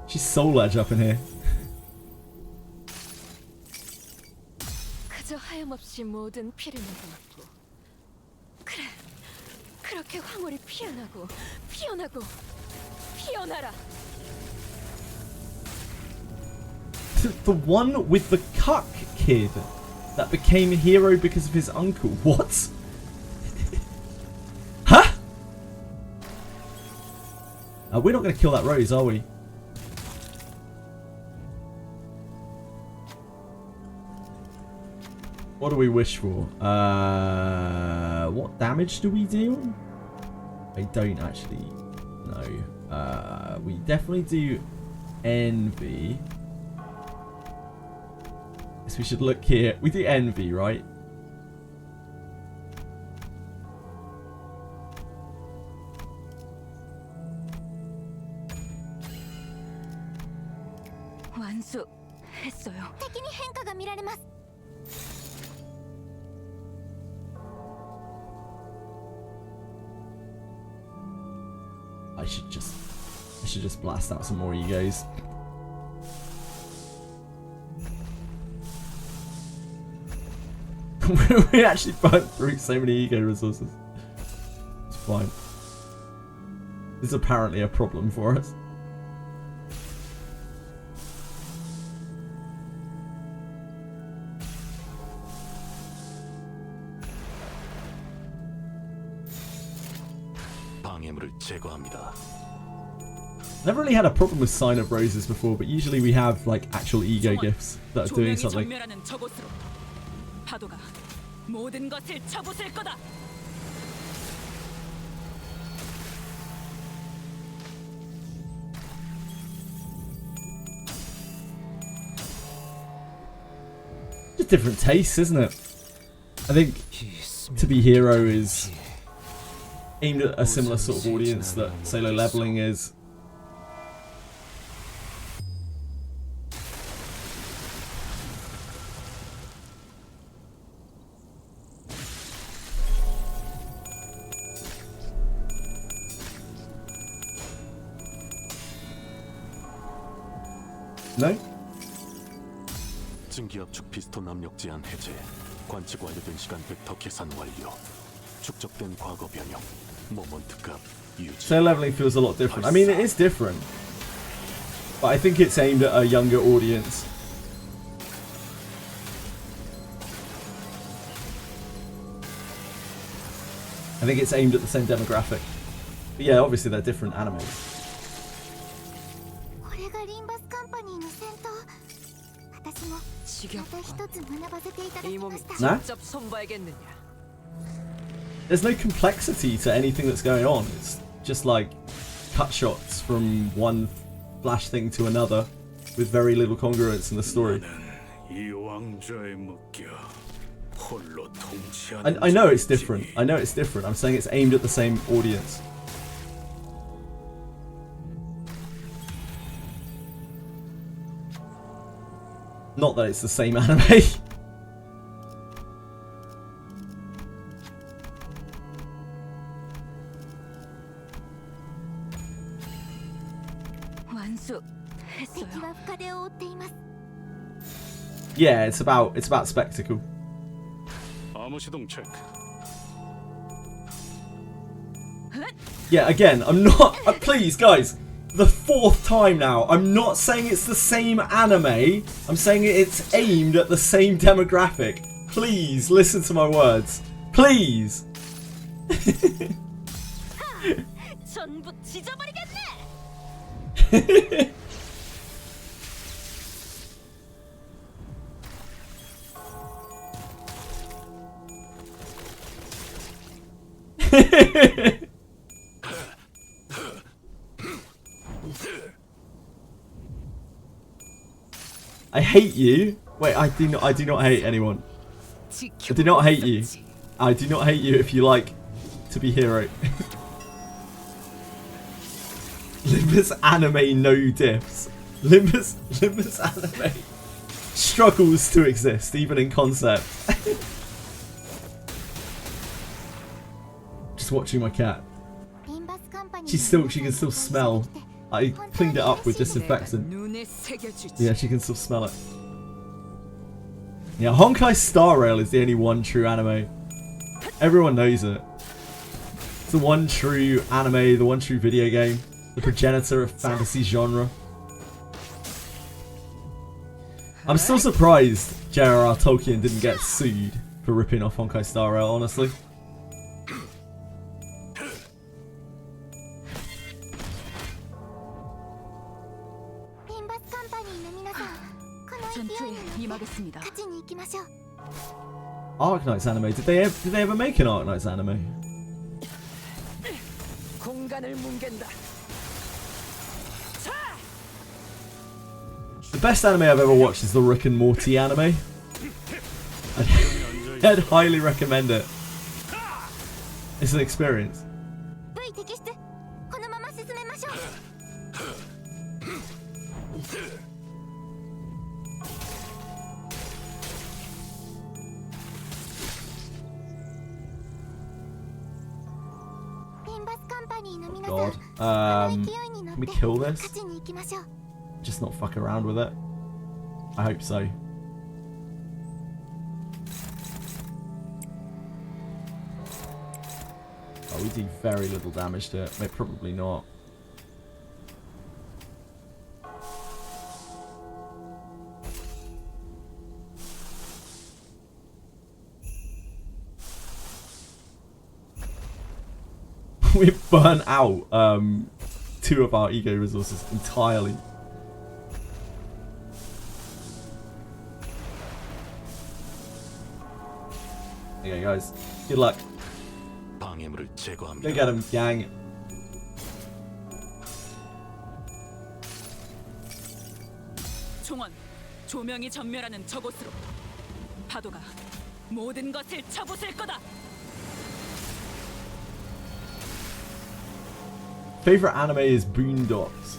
She's Soul Edge up in here. 그저 하염없이 모든 피를 먹었고. 그래, 그렇게 황홀히 피어나고 피어나고 피어나라. The one with the cuck kid that became a hero because of his uncle. What? Huh? We're not going to kill that Rose, are we? What do we wish for? What damage do we deal? I don't actually know. We definitely do envy. Guess we should look here. We do envy, right? 완수했어요. 敵に変化が見られます。 I should just blast out some more egos. We actually burnt through so many ego resources. It's fine. This is apparently a problem for us. 방해물을 제거합니다. Never really had a problem with sign of roses before, but usually we have like actual ego gifts that are doing something. 전멸하는 저곳으로. 파도가 모든 것을 쳐부술 거다. Just different tastes, isn't it? I think To Be Hero is aimed at a similar sort of audience that Solo Leveling is. No? 증기압축 피스톤 압력 제한 해제. 관측 완료된 시간 벡터 계산 완료. 축적된 과거 변형. 모먼트 값 유지. Solo Leveling feels a lot different. I mean, it is different, but I think it's aimed at a younger audience. I think it's aimed at the same demographic. But yeah, obviously they're different animes. これがリンバスカンパニーの戦闘。私もまた一つ学ばせていただ이 きま 몸이 した。 Nah? 직접 손봐야겠느냐. There's no complexity to anything that's going on. It's just like cut shots from one flash thing to another with very little congruence in the story. 이 왕좌에 묶여 홀로 통치하는 I know it's 자일지니. different. I know it's different. I'm saying it's aimed at the same audience. Not that it's the same anime. 완수했어요. 敵は深手を負っています。 Yeah, it's about spectacle. 암호 시동 체크. Yeah, again, I'm not. Please, guys, the fourth time now. I'm not saying it's the same anime. I'm saying it's aimed at the same demographic. Please listen to my words. Please. 전부 지져버리겠네. I hate you. Wait, I do not hate anyone. I do not hate you. I do not hate you if you like To Be Hero. Limbus anime no diffs. Limbus anime struggles to exist even in concept. Just watching my cat. リンバスカンパニー She can still smell. I cleaned it up with disinfectant. 눈에 새겨주지. Yeah, she can still smell it. Yeah, Honkai Star Rail is the only one true anime. Everyone knows it. It's the one true anime, the one true video game, the progenitor of fantasy genre. I'm still surprised J.R.R. Tolkien didn't get sued for ripping off Honkai Star Rail, honestly. ちに行きましょう。 Arknights anime. Did they ever make an Arknights anime? 공간을 뭉갠다. The best anime I've ever watched is the Rick and Morty anime. I'd highly recommend it. It's an experience. V 摘出。このまま進めましょう。リンバスカンパニーの皆さん、 God. この勢いに乗 Can って we kill this? 勝ちに行きましょう。 Just not fuck around with it. I hope so. Oh, we do very little damage to it. Maybe probably not. We've burnt out 2 of our ego resources entirely. Okay, guys. Good luck. 방해물을 Go 제거합니다. get him, gang. 총원, 조명이 전멸하는 저곳으로. 파도가 모든 것을 쳐부술 거다. Favorite anime is Boondocks.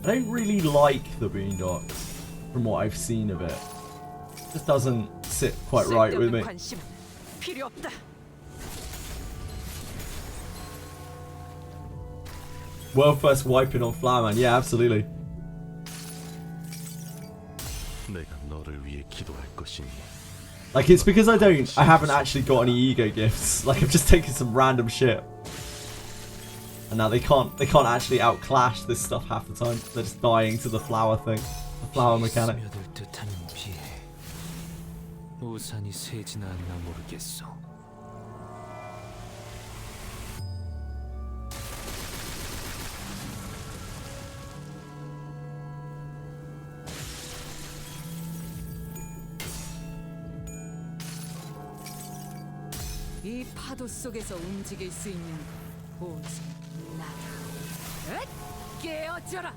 I don't really like the Boondocks from what I've seen of it. Just doesn't sit quite right with me. 쓸데없는 관심은 필요 없다. World first wiping on Flowerman. Yeah, absolutely. 내가 너를 위해 기도할 것이니 Like, it's because I haven't actually got any ego gifts. Like, I've just taken some random shit. And now they can't actually outclash this stuff half the time. They're just dying to the flower thing. The flower mechanic. 스며들 듯한 비에 우산이 새지나 않나 모르겠어. 이 파도 속에서 움직일 수 있는 오직 나. 엇! 깨어져라.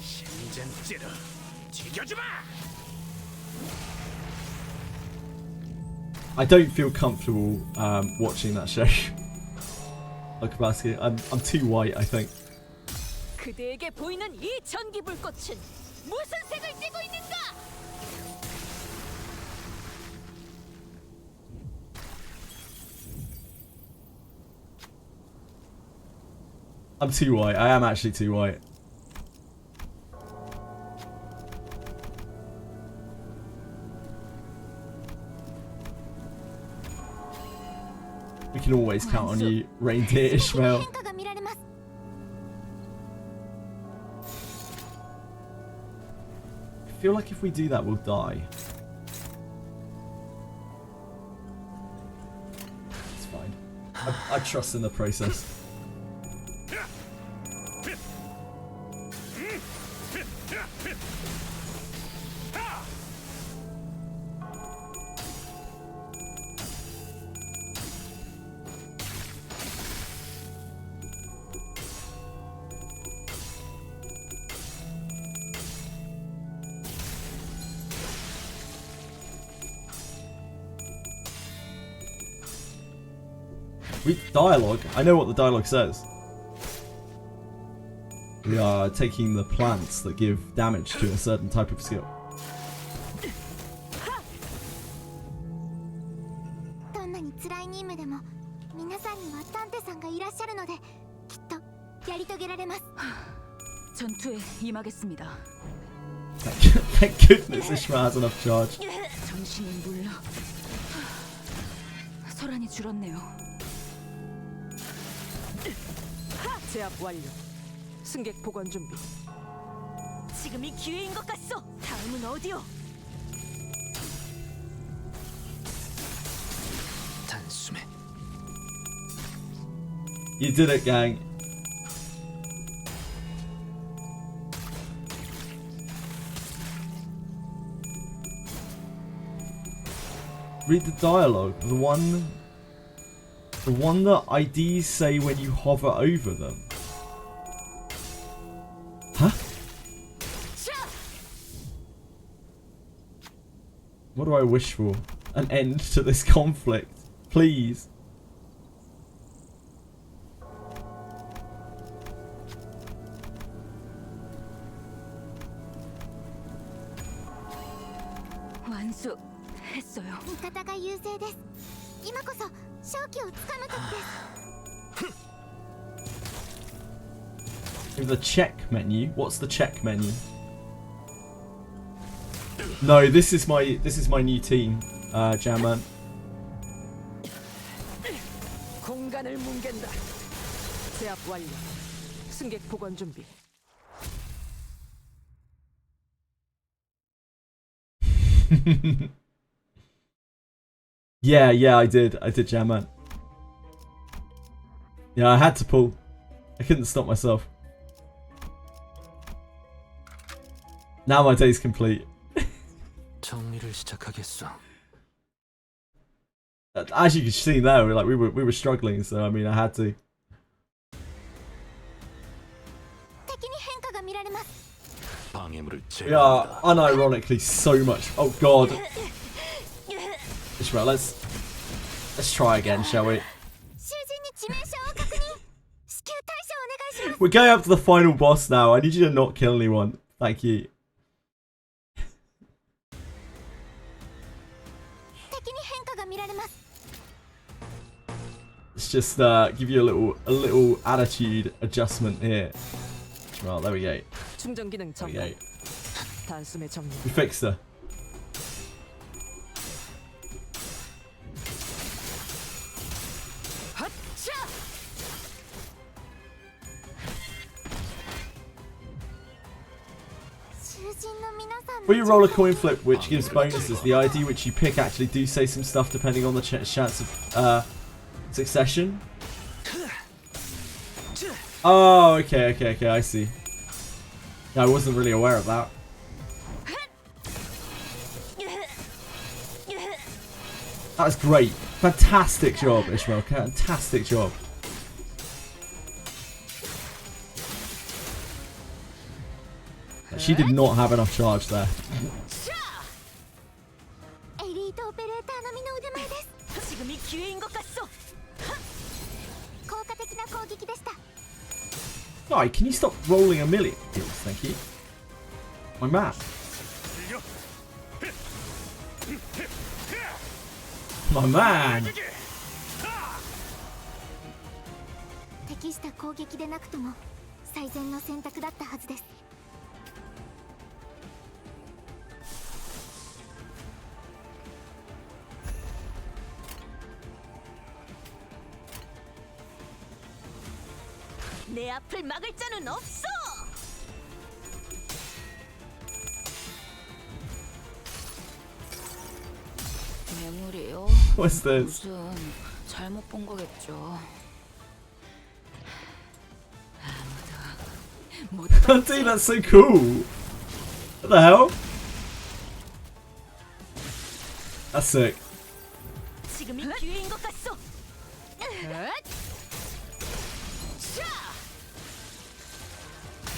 심장 찌르 지켜주마. I don't feel comfortable watching that show. Like Kabasky, I'm too white, I think. 그대에게 보이는 이 전기 불꽃은 무슨 색을 띠고 있는가? I'm too white. I am actually too white. We can always count on you, Reindeer Ishmael. 変化が見られます。 I feel like if we do that, we'll die. It's fine. I trust in the process. Dialogue? I know what the dialogue says. We are taking the plants that give damage to a certain type of skill. どんなに辛い任務でも皆さんには探偵さんがいらっしゃるのできっとやり遂げられます。 전투에 임하겠습니다. Thank goodness Ishmael has enough charge. 정신이 물러. 소란이 줄었네요. 제압 완료. 승객 보관 준비. 지금이 기회인 것 같소. 다음은 어디요? 단숨에 You did it, gang. Read the dialogue. The one that IDs say when you hover over them. Huh? What do I wish for? An end to this conflict. Please. 완수했어요. 味方が優勢です。今こそ勝機をつかむ時です。 The check menu. What's the check menu? No, this is my new team, Jamman. 공간을 뭉갠다. 제압 완료. 승객 복원 준비. Yeah, I did, Jamman. Yeah, I had to pull. I couldn't stop myself. Now my day's complete. 정리를 시작하겠어. As you can see now, we were struggling, so I mean I had to. 敵に変化が見られます。 방해물을 We are 제거한다. unironically so much. Oh god. Ishmael, let's try again, shall we? 囚人に致命傷を確認。至急対処お願いします。 We're going up to the final boss now. I need you to not kill anyone. Thank you. 敵に変化が見られます。 Let's just give you a little attitude adjustment here. Well, there we go. 충전 기능 There we 점령. go. 단숨에 점령. We fixed her. 핫차! When you roll a coin flip which gives bonuses, the ID which you pick actually do say some stuff depending on the chance of succession. Oh, okay, I see. Yeah, I wasn't really aware of that. That was great. Fantastic job, Ishmael. Fantastic job. She did not have enough charge there. エリートオペレーター並みの腕前です。 지금이 기회인 것 같소. 効果的な攻撃でした。 Guy, can you stop rolling a million? Yes, thank you. My man. My man. 適した攻撃でなくとも最善の選択だったはずです。 내 앞을 막을 자는 없어. 매물이요? What's this? 무슨 잘못 본 거겠죠. Dude, that's so cool. What the hell? That's sick. 지금이 기회인 것 같소.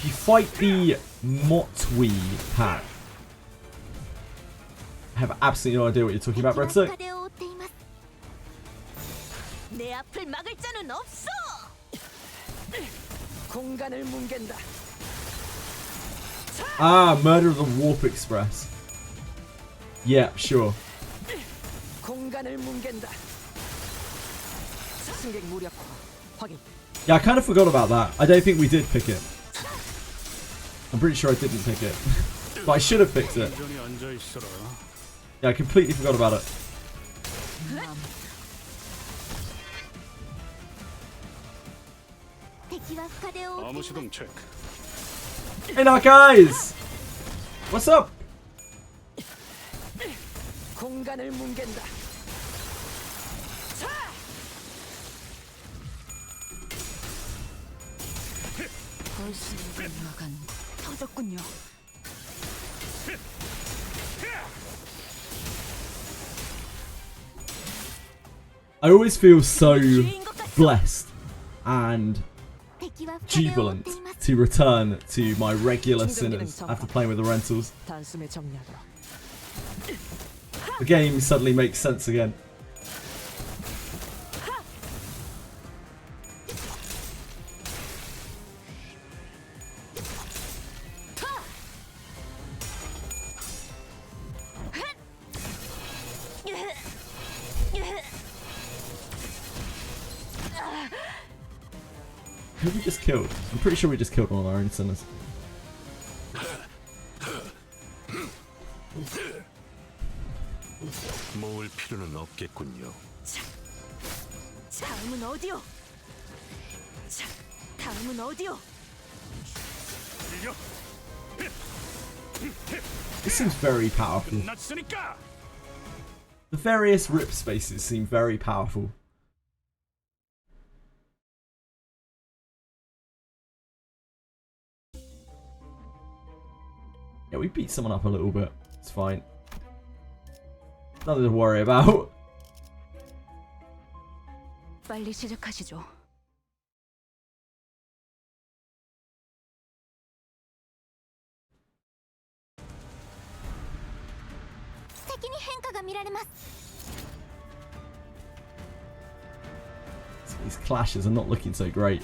If you fight the Motwi pack, I have absolutely no idea what you're talking about, Red Sick. 敵は深手を追っています。 내 앞을 막을 자는 없어. 공간을 뭉갠다. Ah, Murder of the Warp Express. Yeah, sure. 공간을 뭉갠다. 승객 무력화 확인. Yeah, I kind of forgot about that. I don't think we did pick it. I'm pretty sure I didn't pick it. But I should have picked it. 온전히 앉아 있어라. Yeah, I completely forgot about it. 암호 시동 체크. Hey now, guys! What's up? 공간을 뭉갠다. 벌써 나간. 터졌군요. I always feel so blessed and 敵は深手を負っ jubilant ています。 to return to my regular sinners after playing with the rentals. 단숨에 정리하도록. The game suddenly makes sense again. Who we just killed? I'm pretty sure we just killed one of our own sinners. 모을 필요는 없겠군요. 다음은 어디요? 자, 다음은 어디요? This seems very powerful. 끝났으니까. The various rip spaces seem very powerful. Yeah, we beat someone up a little bit. It's fine. Nothing to worry about. 빨리 시작하시죠. These clashes are not looking so great.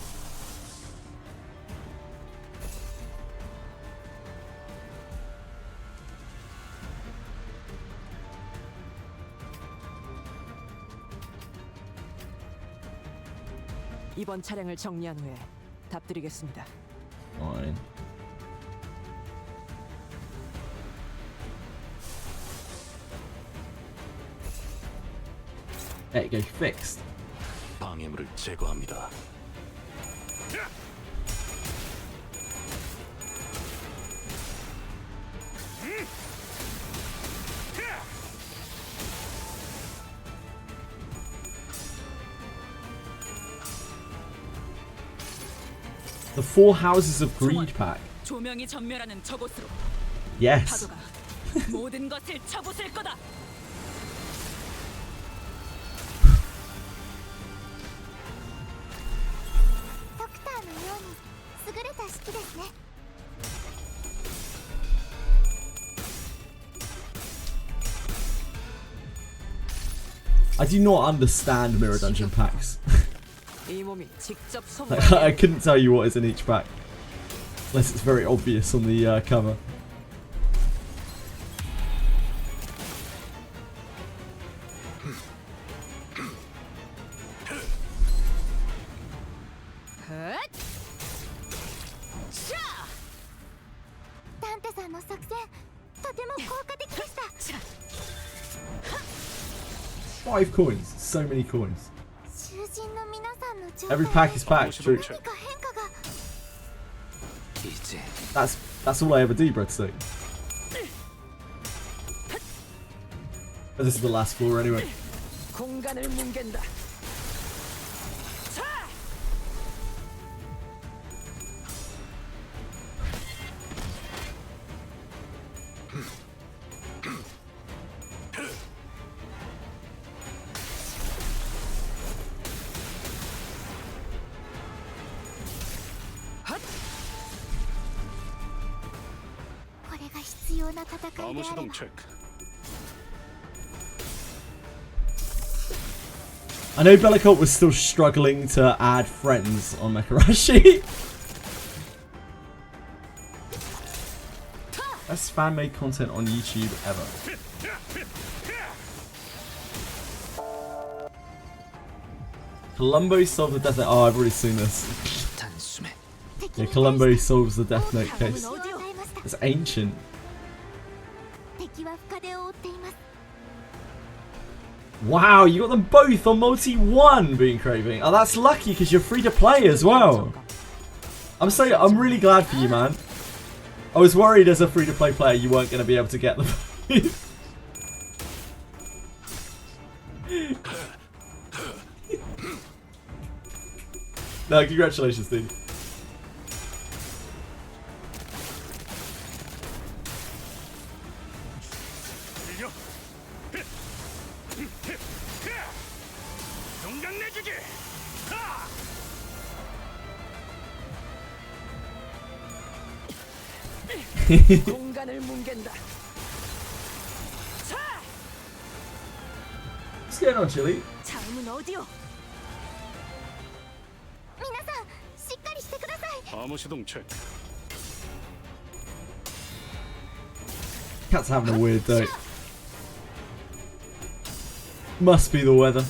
이번 차량을 정리한 후에 답드리겠습니다. Fine. There you go, fixed. 방해물을 제거합니다. The Four Houses of Greed pack. 조명이 전멸하는 저곳으로. Yes. 파도가 모든 것을 쳐부술 거다. I do not understand Mirror Dungeon packs. 이 몸이 직접 Like, I couldn't tell you what is in each pack. Unless it's very obvious on the cover. Five coins, so many coins. Every pack is packed, true. 이제 That's all I ever do, breadstick. But this is the last floor anyway. 공간을 뭉갠다. 암호 시동 체크. I know Bellicult was still struggling to add friends on Mekarashi. Best fan-made content on YouTube ever. Columbo solved the Death Note. Oh, I've already seen this. 단숨에 Yeah, Columbo solves the Death Note case. It's ancient. Wow, you got them both on multi-1, Bean Craving. Oh, that's lucky because you're free to play as well. I'm really glad for you, man. I was worried as a free to play player you weren't going to be able to get them. No, congratulations, dude. 공간을 뭉갠다. 자, What's going on, Chili? 다음은 어디요? 皆さんしっかりしてください。 암호 시동 체크. Cat's having a weird day. Must be the weather.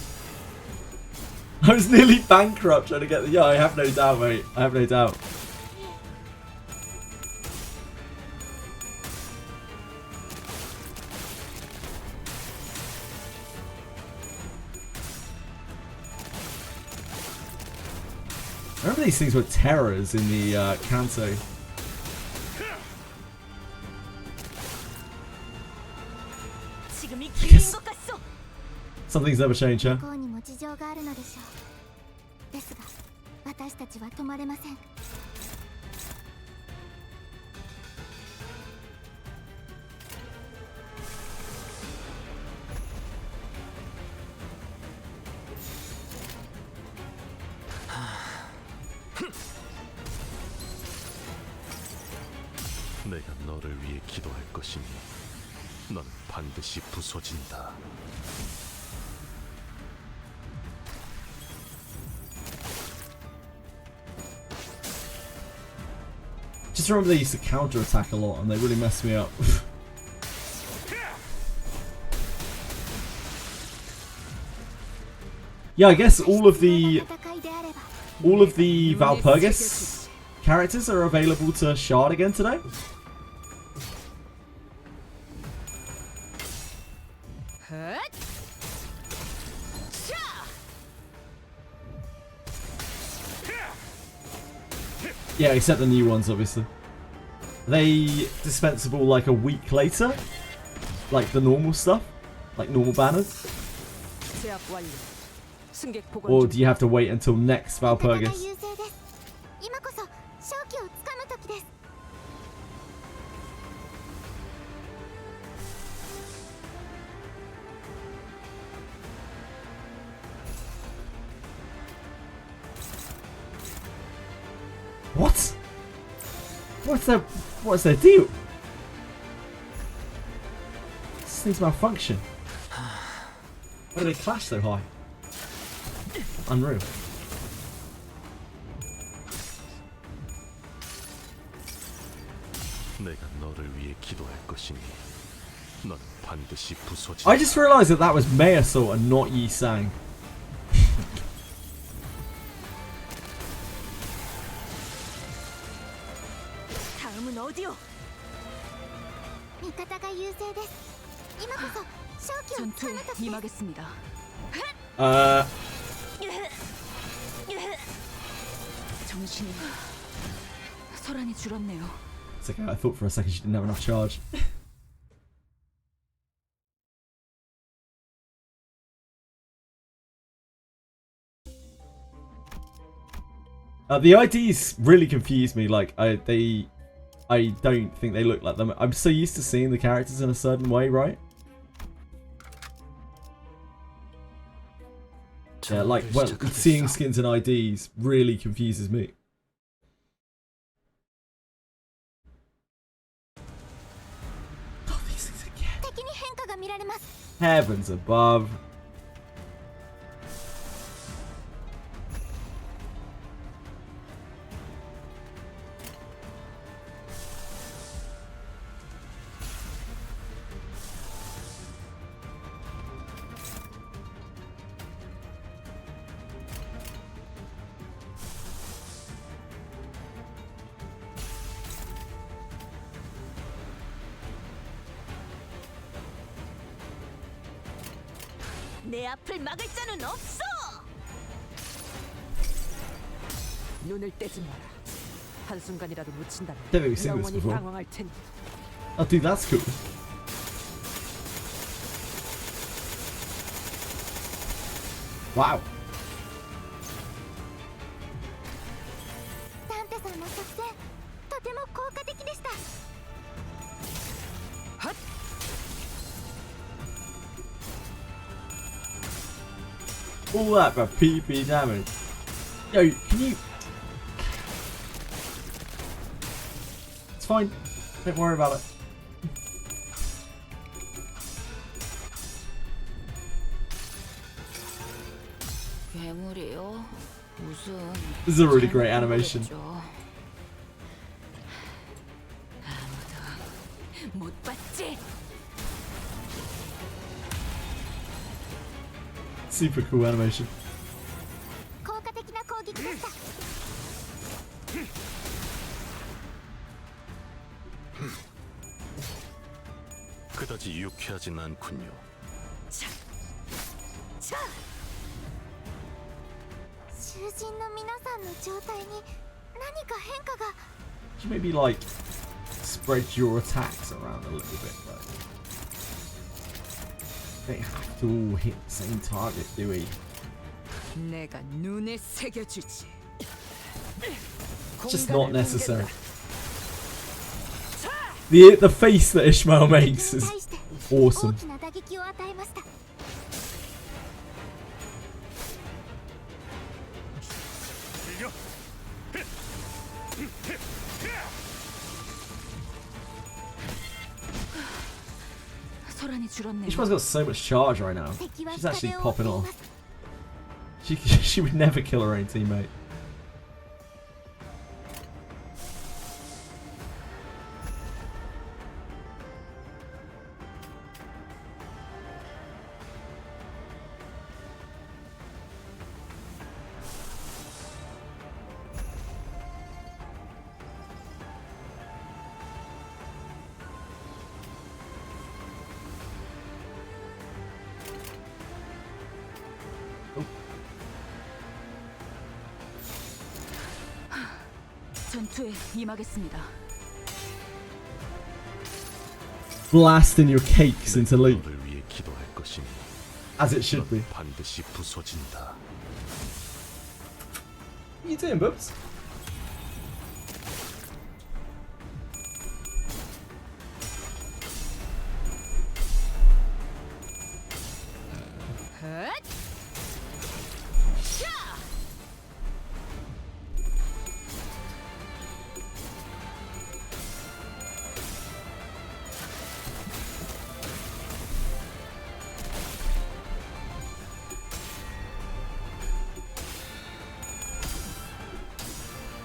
I was nearly bankrupt trying to get the... Yeah, I have no doubt, mate. I have no doubt. I remember these things were terrors in the Kanto. 지금이 기회인 것 같소. Something's never changed, huh? 向こうにも事情があるのでしょう。ですが私たちは止まれません。 내가 너를 위해 기도할 것이니 너는 반드시 부서진다. Just remember they used to counter attack a lot and they really messed me up. Yeah, I guess all of the Valpurgis characters are available to shard again today. 헛! 자! Yeah, except the new ones, obviously. Are they dispensable like a week later? Like the normal stuff? Like normal banners? 제압 완료. 승객 보건 Or 중. do you have to wait until next 戦い Valpurgis? 優勢です。今こそ勝機をつかむ時です。 What? What's their deal? This thing's malfunction. Why do they clash so high? Unreal. 내가 너를 위해 기도할 것이니 너는 반드시 부서진다. I just realised that was Mayasol and not Yi Sang. 다음은 어디요? 味方が優勢です。今こそ勝機をつか 전투에 む時です。 임하겠습니다. 정신이 소란이 줄었네요. It's okay, I thought for a second she didn't have enough charge. The IDs really confuse me. Like I don't think they look like them. I'm so used to seeing the characters in a certain way, right? Yeah, like well, seeing skins and IDs really confuses me. Oh, these things again. 敵に変化が見られます。 Heavens above. 내 앞을 막을 자는 없어. 눈을 떼지 마라. 한 순간이라도 놓친다면 Don't think we've seen this 영원히 before. 방황할 테니. Oh, dude, that's cool. Wow. ダンテさんの作戦とても効果的でした。 All that for PP damage. Yo, can you... It's fine. Don't worry about it. 괴물이요? 무슨 This is a really great animation. 아무도 못 봤지? Super cool animation. 効果的な攻撃でした。 그다지 유쾌하진 않군요. 囚人の皆さんの状態に何か変化が。 Could you maybe like spread your attacks around a little bit though? They have to all hit the same target, do we? 내가 눈에 새겨주지. It's just not necessary. The face that Ishmael makes is awesome. 大きな打撃を与えました。 소란이 줄었네요. Ishmael's got so much charge right now. She's actually popping off. She would never kill her own teammate. 전투에 임하겠습니다. Blasting your cakes into loot, 너를 위해 기도할 것이니 as it should be. 넌 반드시 부서진다. What are you doing, Bubs?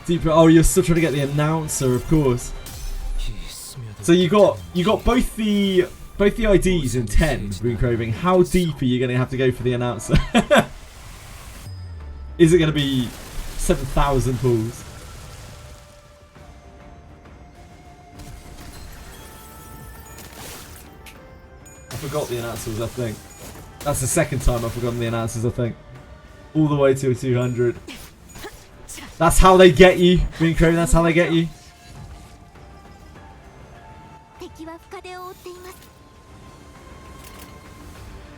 Deeper. Oh, you're still trying to get the announcer, of course. So you got both the IDs in 10 Rune Craving. How deep are you going to have to go for the announcer? Is it going to be 7,000 pulls? I forgot the announcers, I think. That's the second time I've forgotten the announcers, I think. All the way to 200. That's how they get you, Rune Craving, that's how they get you. 敵は深手を負っています。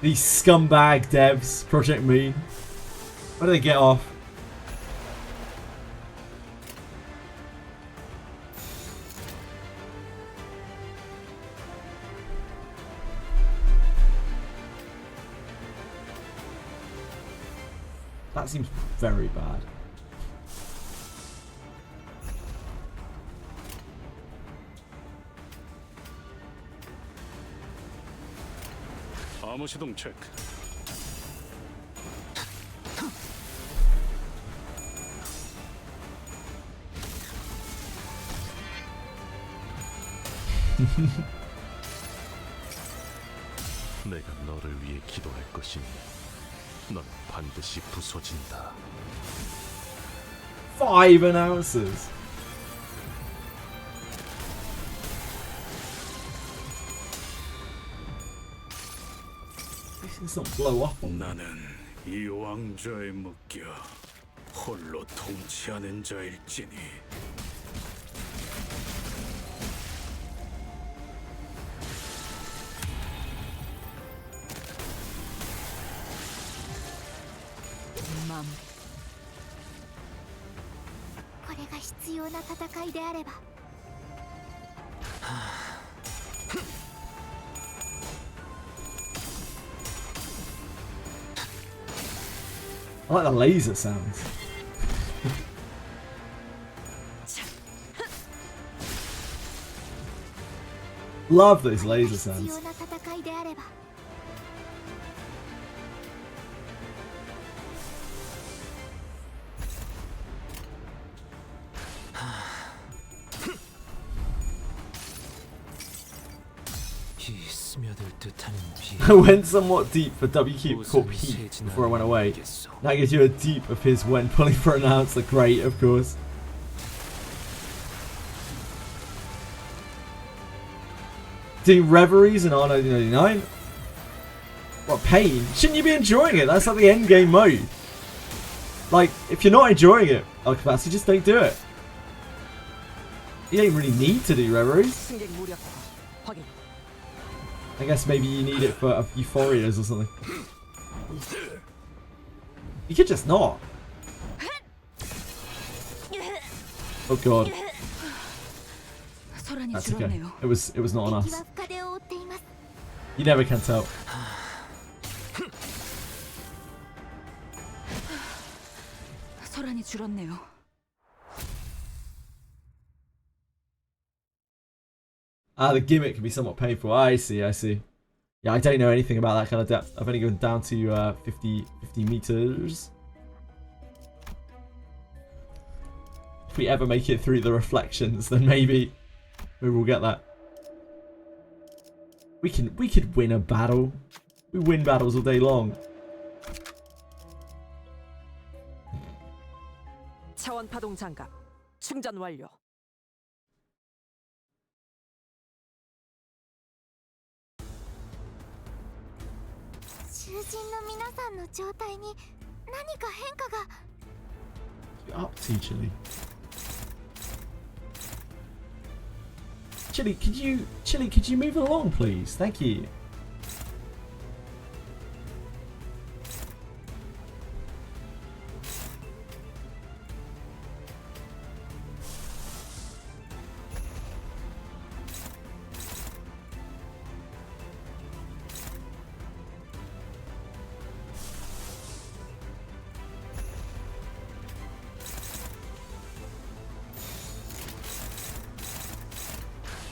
These scumbag devs, Project Moon. Where do they get off? That seems very bad. 암호 시동 체크. 내가 너를 위해 기도할 것이니 넌 반드시 부서진다. 5 announcers. Let's not blow up on that. 나는 이 왕좌에 묶여 홀로 통치하는 자일지니. 마무리. これが必要な戦いであれば。 I like the laser sounds. Love those laser 必 sounds. 要な戦いであれば 이 스며들 듯한 비. I went somewhat deep for WQ caught Pete before I went away. That gives you a deep of his when pulling for an announcer. Great, of course. Doing reveries in R1999? What pain? Shouldn't you be enjoying it? That's like the end game mode. Like, if you're not enjoying it, Alcapacity, just don't do it. You don't really need to do reveries. 승객 무력화 확인. I guess maybe you need it for euphorias or something. You could just not. Oh god. 소란이 That's okay. 줄었네요. It was not on 敵 us. は深手を負っています You never can tell. 소란이 줄었네요. Ah, the gimmick can be somewhat painful. I see. Yeah, I don't know anything about that kind of depth. I've only gone down to 50 meters. If we ever make it through the reflections, then maybe we'll get that. We could win a battle. We win battles all day long. 차원 파동 장갑 충전 완료. 囚人の皆さんの状態に何か変化が Get up to Chili. Chili, could you move along, please? Thank you.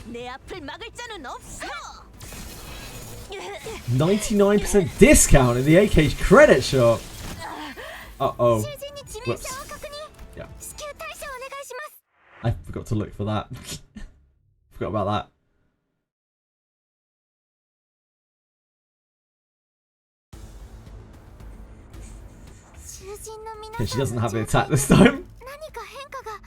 내 앞을 막을 자는 없어. 99% discount in the AK's credit shop. Uh-oh. 囚人に致命傷を確認 Yeah. 至急対処お願いします I forgot to look for that. Forgot about that. Okay, she doesn't have the attack this time. 何か変化が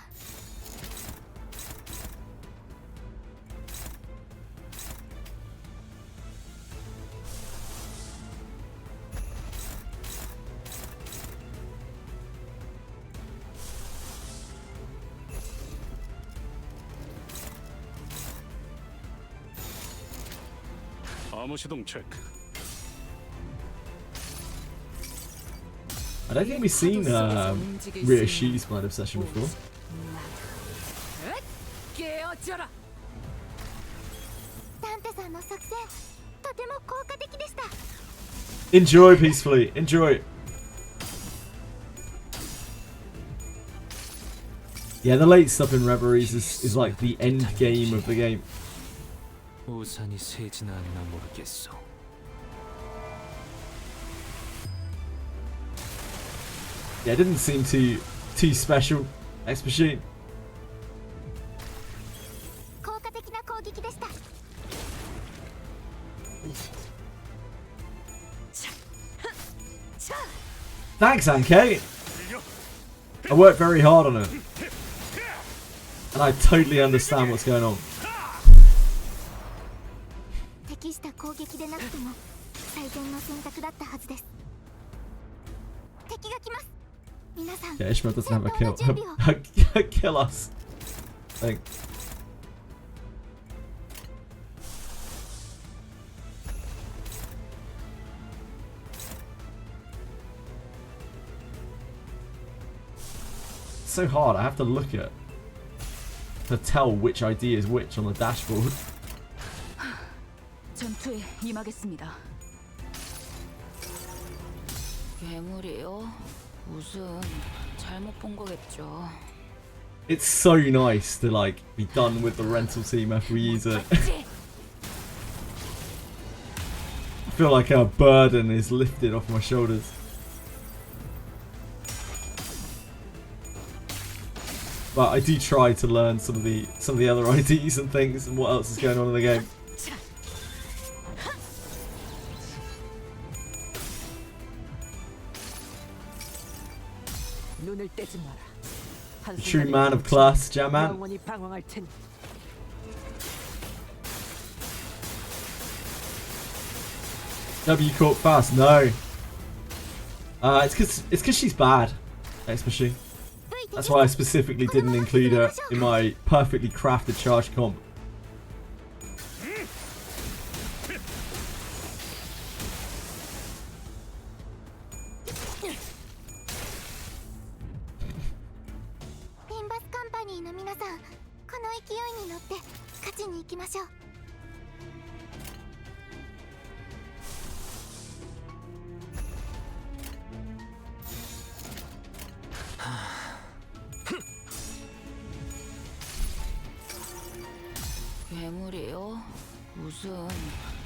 암호 시동 체크. I don't think we've seen Rhea Shi's Blind Obsession before. 깨어져라. ダンテさんの作戦とても効果的でした Enjoy peacefully. Enjoy. Yeah, the late stuff in Reveries is like the end game of the game. 우산이 새지나 않나 모르겠어. Yeah, it didn't seem too special. X Machine. 効果的な攻撃でした Thanks, Anke. I worked very hard on it. And I totally understand what's going on. 適した攻撃でなくても最善の選択だったはずです敵が来ます皆さん Yeah, Ishmael doesn't have a 戦 kill. 闘の準備を Kill us. Thanks. So hard. I have to look at to tell which ID is which on the dashboard. 전투에 임하겠습니다. 괴물이요? 무슨 잘못 본 거겠죠. It's so nice to like be done with the rental team after we use it. feel like a burden is lifted off my shoulders. But I do try to learn some of the other IDs and things and what else is going on in the game. 눈을 떼지 마라. A true man of class, Jamman. 영원히 방황할 테니. W caught fast, no. It's cause she's bad, X Machine. That's why I specifically didn't include her in my perfectly crafted charge comp. Limbus Company の皆さん、この勢いに乗って勝ちに行きましょう。괴물이요? 무슨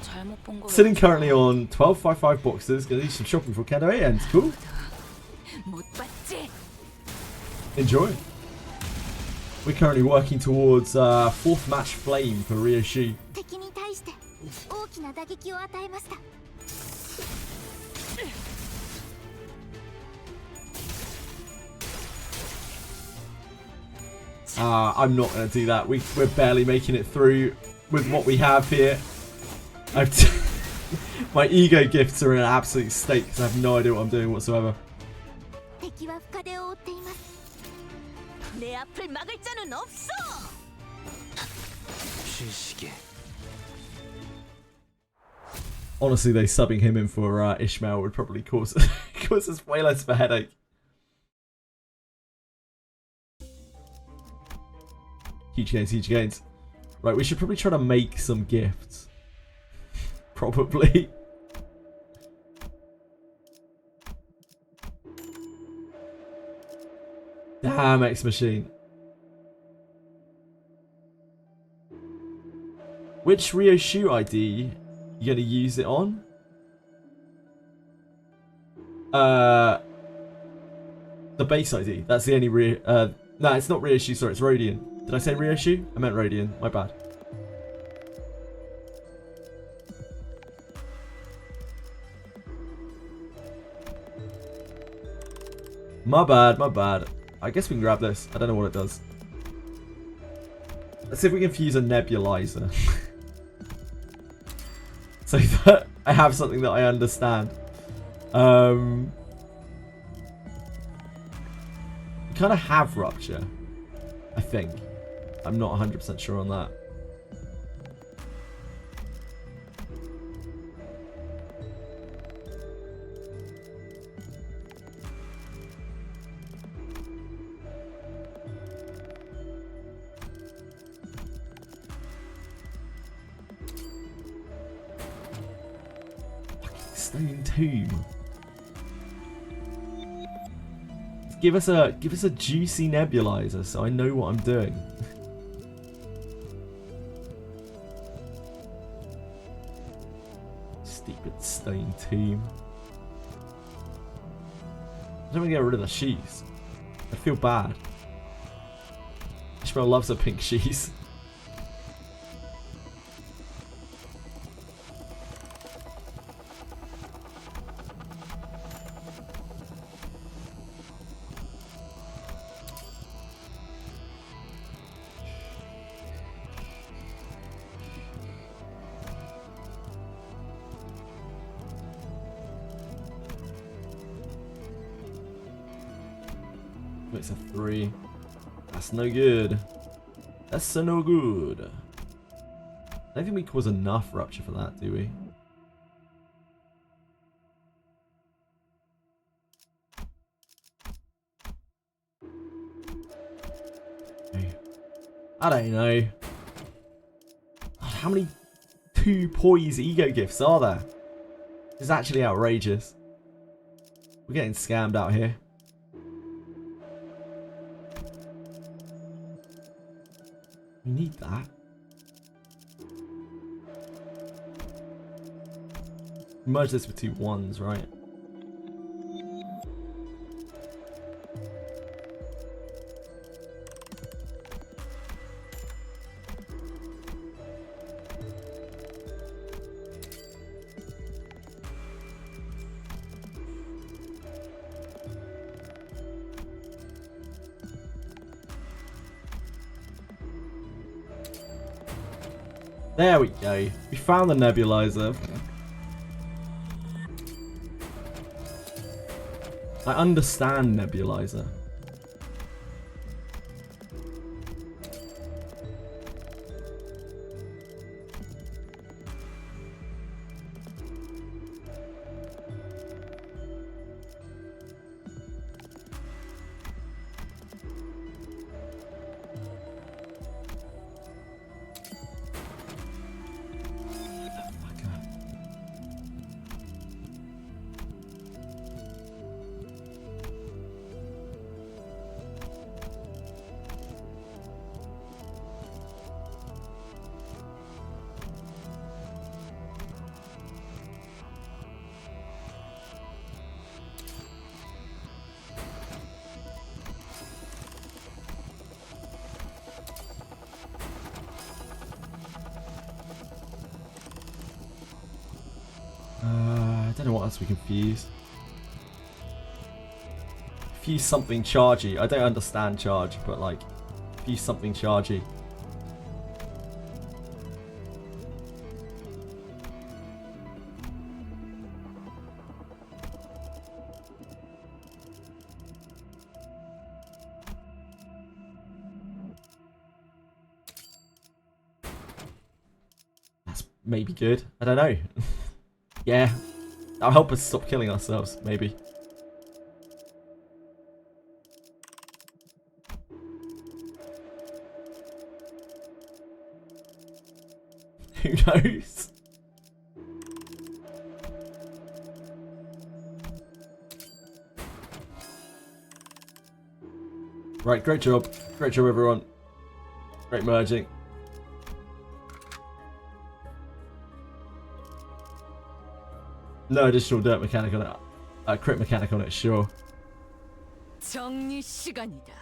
잘못 본 거겠죠? Sitting currently on 1255 boxes. Gonna do some shopping for Kendo 8 ends. Cool. 못 봤지? Enjoy. We're currently working towards 4th match flame for Ryoshi. 敵に対して大きな打撃を与えました。I'm not going to do that. We're barely making it through with what we have here. My ego gifts are in an absolute state because I have no idea what I'm doing whatsoever. 敵は深手を負っています。 내 앞을 막을 자는 없어. 쉬시게. Honestly, they subbing him in for Ishmael would probably cause us way less of a headache. Huge gains, huge gains. Right, we should probably try to make some gifts. Probably. Damn, X Machine. Which Ryoshi ID you gonna use it on? The base ID. That's the only no, it's not Ryoshi, sorry, it's Rodian. Did I say Ryoshi? I meant Rodian, my bad. My bad, my bad. I guess we can grab this. I don't know what it does. Let's see if we can fuse a nebulizer. So that I have something that I understand. We kind of have rupture, I think. I'm not 100% sure on that. Stone tomb. Give us a juicy nebulizer so I know what I'm doing. Stupid stone tomb. I don't want to get rid of the shoes. I feel bad. Ishmael loves her pink shoes. It's a 3. That's no good. That's so no good. I don't think we cause enough rupture for that, do we? I don't know. God, how many 2 poise ego gifts are there? It's actually outrageous. We're getting scammed out here. We need that. Merge this with 2 1s, right? There we go. We found the nebulizer. I understand nebulizer. I don't know what else we can fuse. Fuse something chargy. I don't understand charge, but like, fuse something chargy. That's maybe good. I don't know. Yeah. That'll help us stop killing ourselves, maybe. Who knows? Right, great job. Great job, everyone. Great merging. No additional dirt mechanic on it. Crit mechanic on it, sure. 정리 시간이다.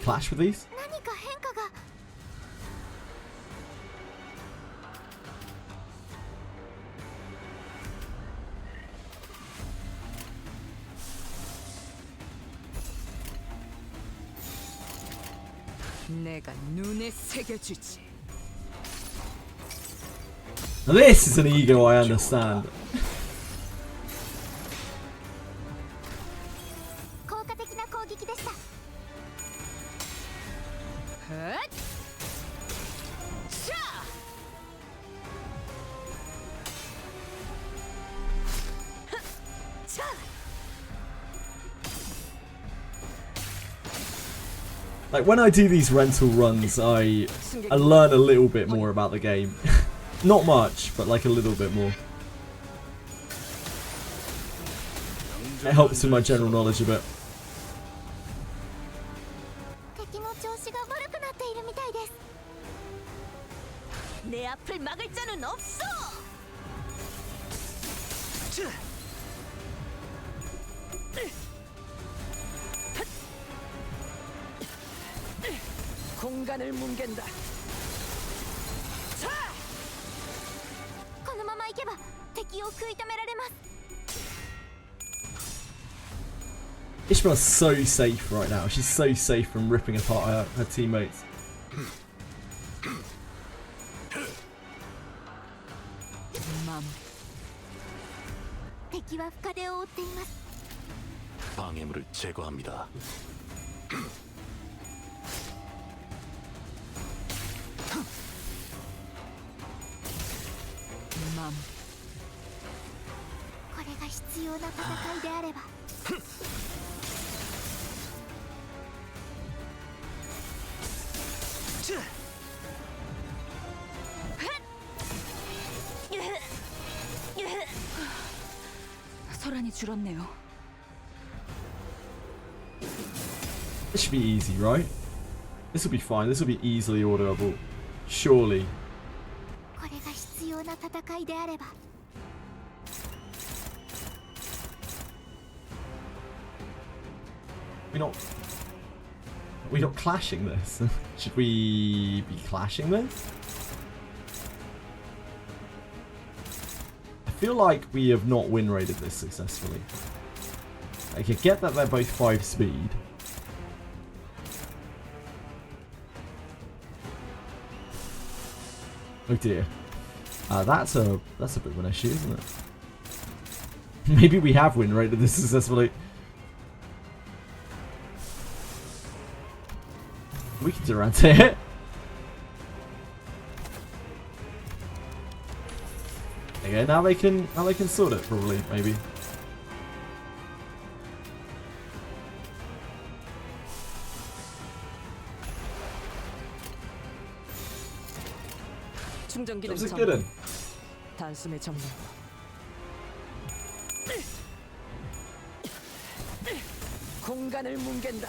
Clash with these? 내가 눈에 새겨주지. This is an ego I understand. Like, when I do these rental runs, I learn a little bit more about the game. Not much, but like a little bit more. It helps with my general knowledge a bit. 내 앞을 막을 자는 없어. 공간을 뭉갠다. 자! このまま行けば敵を食い止められます。 Ishmael's so safe right now. She's so safe from ripping apart her teammates. 방해물을 제거합니다. 맘. これが必要な戦いであれば。 소란이 줄었네요. This should be easy, right? This will be fine. This will be easily orderable. Surely. これが必要な戦いであれば We're not clashing this. Should we be clashing this? I feel like we have not win rated this successfully. I can get that they're both 5 speed. Oh dear. That's a bit of an issue, isn't it? Maybe we have win rated this successfully. We can do around here. Okay, now they can sort it probably, maybe. 충전 That 기능 was a 전 good one. 단숨에 점령. 공간을 뭉갠다.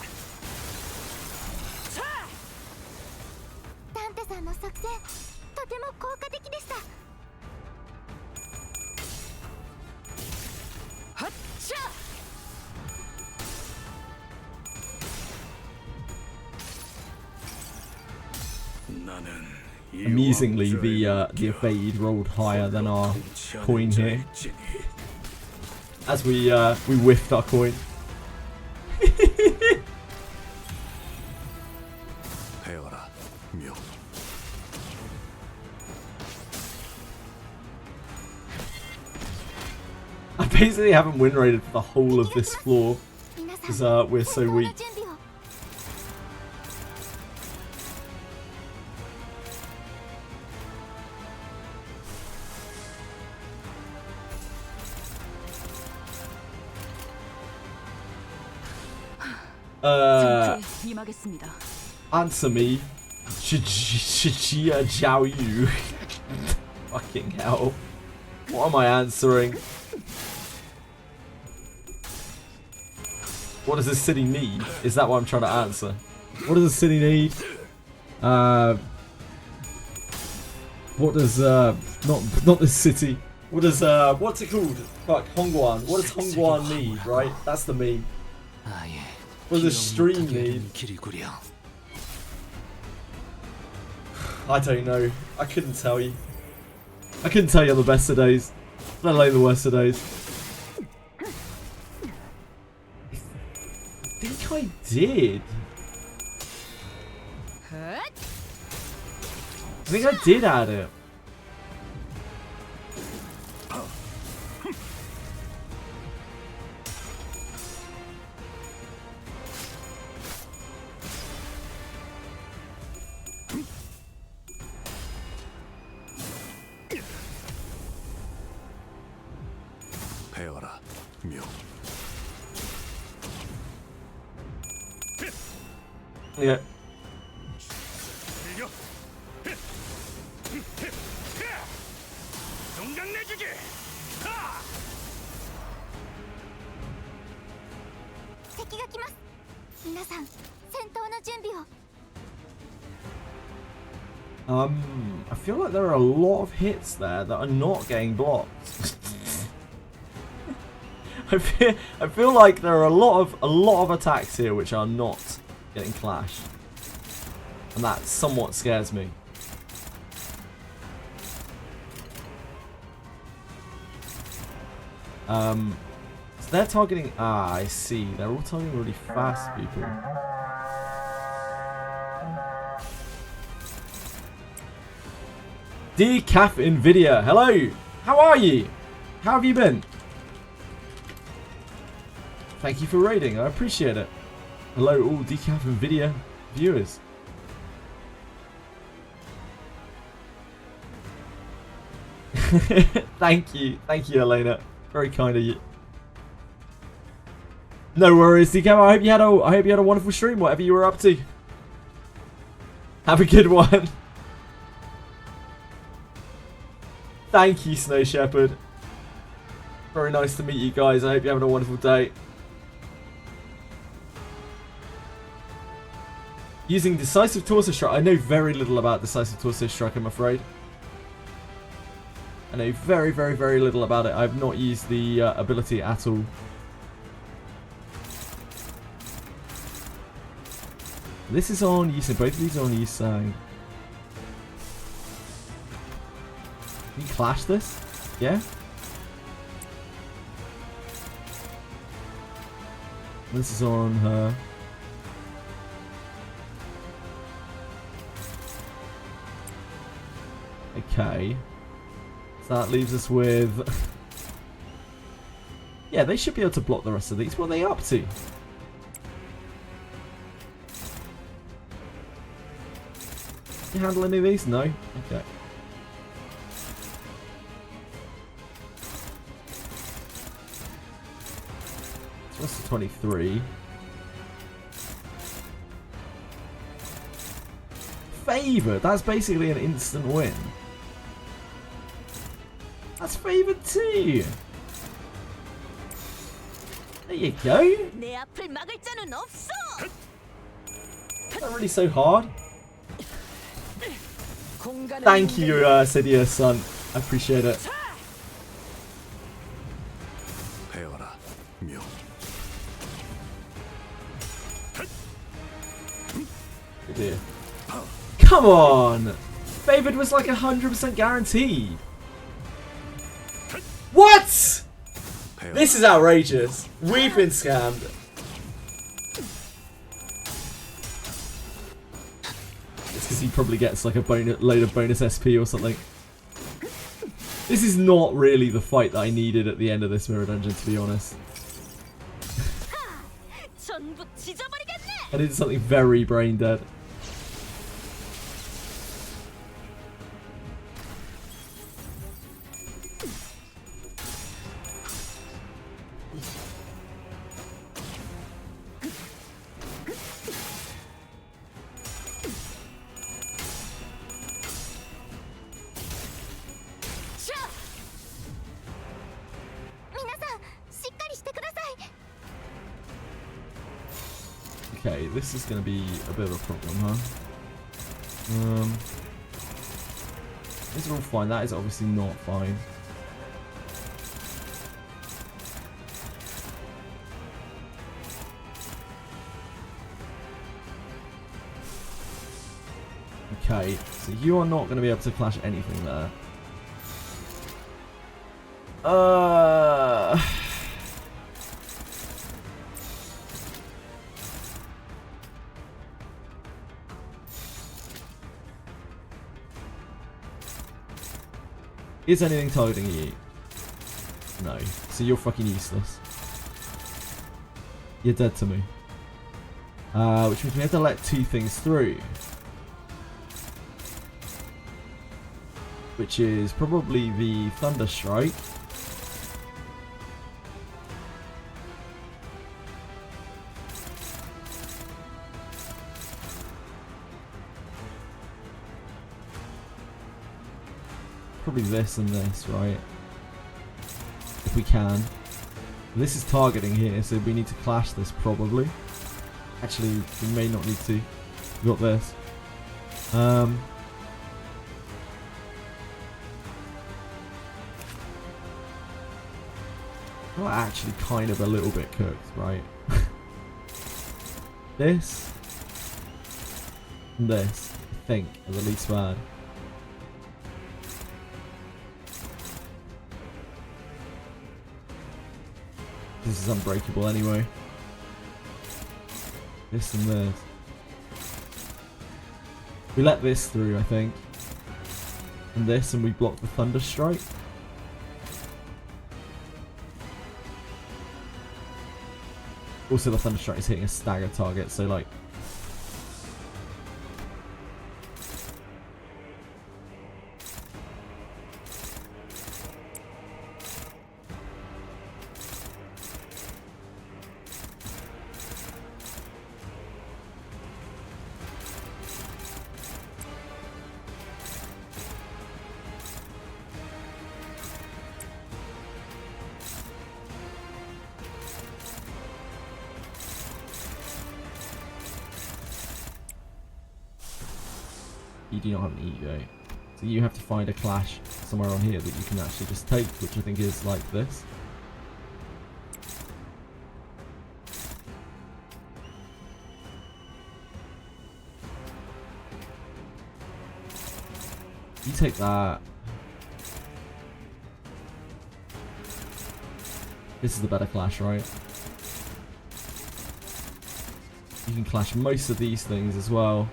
ダンテさんの作戦とても効果的でした 핫차! Amusingly, the evade rolled higher than our coin here. As we whiffed our coin. 배워라, 묘. I basically haven't win rated for the whole of this floor 皆さん because we're so 戦闘の weak. 準備を 전투에 임하겠습니다. Answer me. Jiao Yu. Fucking hell. What am I answering? What does this city need? Is that what I'm trying to answer? What does the city need? What does not this city? What does what's it called? Fuck, Hongguan. What does Hongguan need, right? That's the meme. 아 예. What does the stream need? 길이구려. I don't know. I couldn't tell you. I couldn't tell you on the best of days, let alone the worst of days. I think I did. I think I did add it. 배워라, 묘. Yeah. 동강내주기. 敵が来ます皆さん戦闘の準備を I feel like there are a lot of hits there that are not getting blocked. I feel like there are a lot of attacks here which are not getting clashed, and that somewhat scares me. So they're targeting. Ah, I see. They're all targeting really fast people. Decaf Nvidia, hello. How are you? How have you been? Thank you for raiding. I appreciate it. Hello, all Decaf Nvidia viewers. Thank you, Elena. Very kind of you. No worries, Decaf. I hope you had a wonderful stream, whatever you were up to. Have a good one. Thank you, Snow Shepherd. Very nice to meet you guys. I hope you're having a wonderful day. Using Decisive Torso Strike. I know very little about Decisive Torso Strike, I'm afraid. I know very, very, very little about it. I've not used the ability at all. This is on Yusang. Both of these are on Yusang. Can you clash this? Yeah? This is on her. Okay. So that leaves us with... yeah, they should be able to block the rest of these. What are they up to? Can you handle any of these? No? Okay. So what's the 23? Favoured! That's basically an instant win. That's favoured too! There you go! 내 앞을 막을 자는 없어. Is that really so hard? 공간을 Thank you, Sidia son. I appreciate it. 헤어라, 묘. Good dear. Come on! Favoured was like 100% guaranteed. What? This is outrageous. We've been scammed. It's because he probably gets like a load of bonus SP or something. This is not really the fight that I needed at the end of this mirror dungeon, to be honest. 전부 찢어버리겠네. I did something very brain dead. Okay, this is going to be a bit of a problem, huh? These are all fine. That is obviously not fine. Okay, so you are not going to be able to clash anything there. Is anything targeting you? No. So you're fucking useless. You're dead to me. Which means we have to let two things through. Which is probably the Thunder Strike. Probably this and this, right? If we can. This is targeting here, so we need to clash this probably. Actually, we may not need to. We got this. Well, actually kind of a little bit cooked, right? This and this, I think, are the least bad. This is unbreakable anyway. This and this. We let this through, I think. And this, and we block the Thunder Strike. Also, the Thunder Strike is hitting a stagger target, so like... You do not have an ego. So you have to find a clash somewhere on here that you can actually just take, which I think is like this. You take that. This is the better clash, right? You can clash most of these things as well.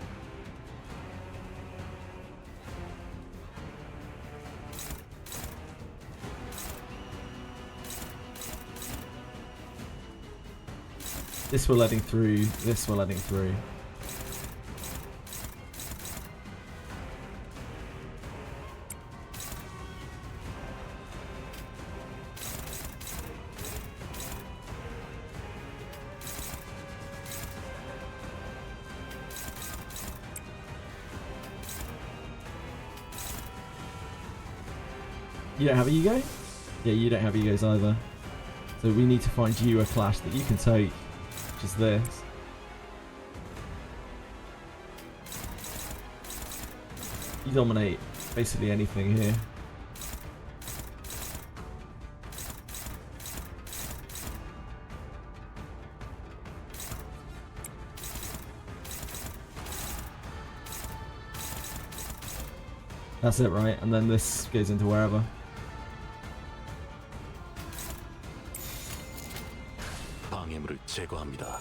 This we're letting through, this we're letting through. You don't have ego? Yeah, you don't have egos either. So we need to find you a clash that you can take, which is this. You dominate basically anything here. That's it, right? And then this goes into wherever. 방해물을 제거합니다.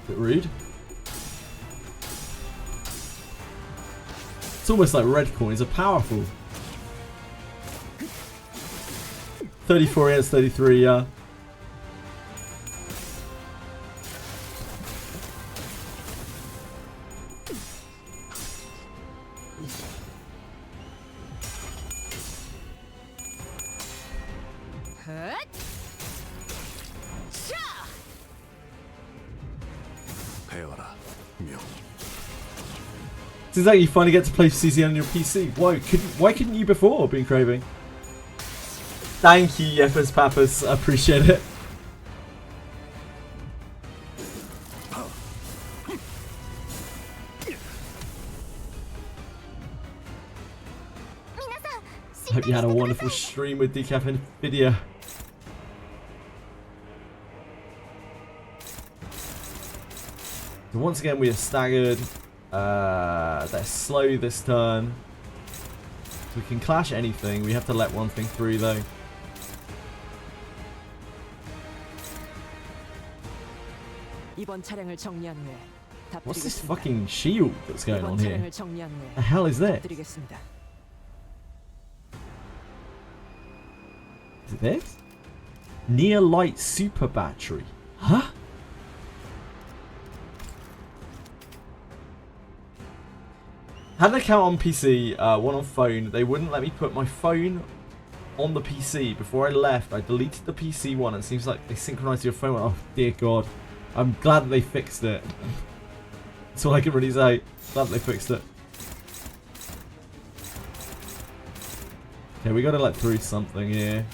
Bit rude. It's almost like red coins are powerful. 34 against 33, yeah. 배워라, 명. Seems like you finally get to play CZN on your PC. Why couldn't you before, Been Craving? Thank you, Yefas Papas. I appreciate it. I hope you had a wonderful stream with Decaf and Nvidia. So once again we are staggered. They're slow this turn. So we can clash anything. We have to let one thing through though. What's this fucking shield that's going on here? The hell is this? Is it this? Near light super battery. Huh? Had an account on PC, one on phone. They wouldn't let me put my phone on the PC. Before I left, I deleted the PC one. It seems like they synchronized your phone. Oh dear God. I'm glad that they fixed it. That's all I can really say. Glad that they fixed it. Okay, we gotta let through something here.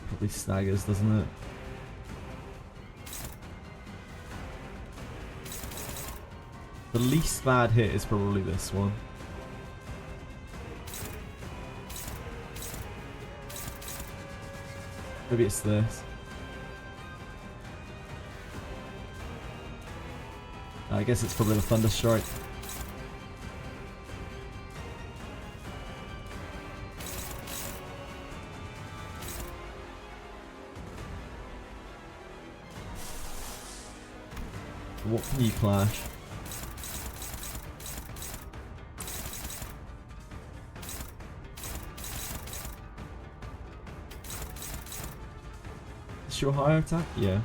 Probably staggers, doesn't it? The least bad hit is probably this one. Maybe it's this. I guess it's probably the Thunder Strike. What can you clash? Is your higher attack? Yeah.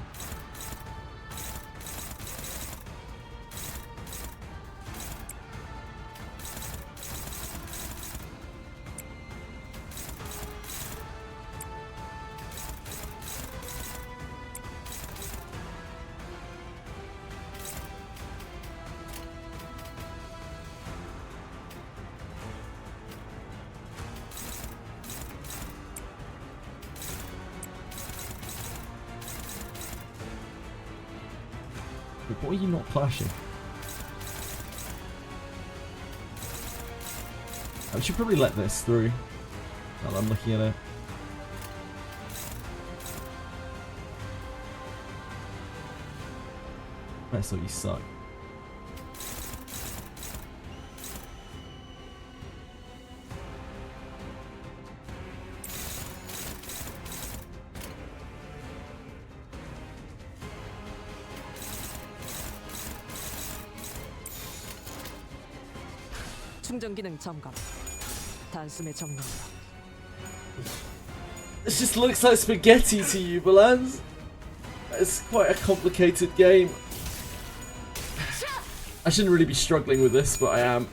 What are you not clashing? I should probably let this through. Now that I'm looking at it. That's what you suck. 충전 기능 점검. 단숨에 정리한다. This just looks like spaghetti to you, Balans. It's quite a complicated game. I shouldn't really be struggling with this, but I am.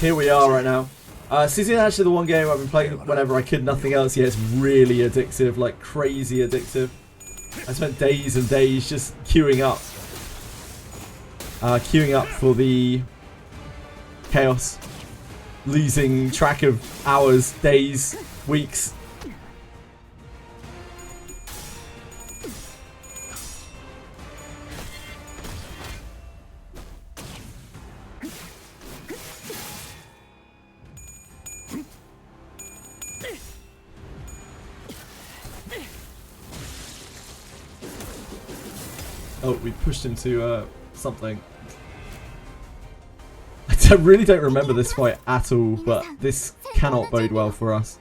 Here we are right now. CZN actually the one game I've been playing whenever I could, nothing else. Yeah, it's really addictive, like crazy addictive. I spent days and days just queuing up. Queuing up for the chaos. Losing track of hours, days, weeks. Oh, we pushed him to something. I really don't remember this fight at all, but this cannot bode well for us.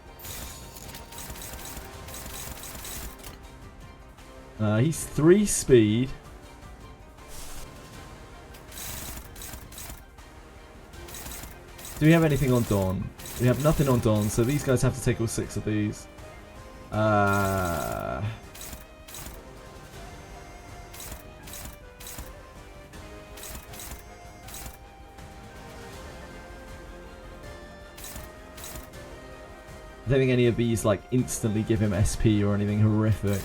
He's 3 speed. Do we have anything on Dawn? We have nothing on Dawn, so these guys have to take all 6 of these. I don't think any of these like instantly give him SP or anything horrific.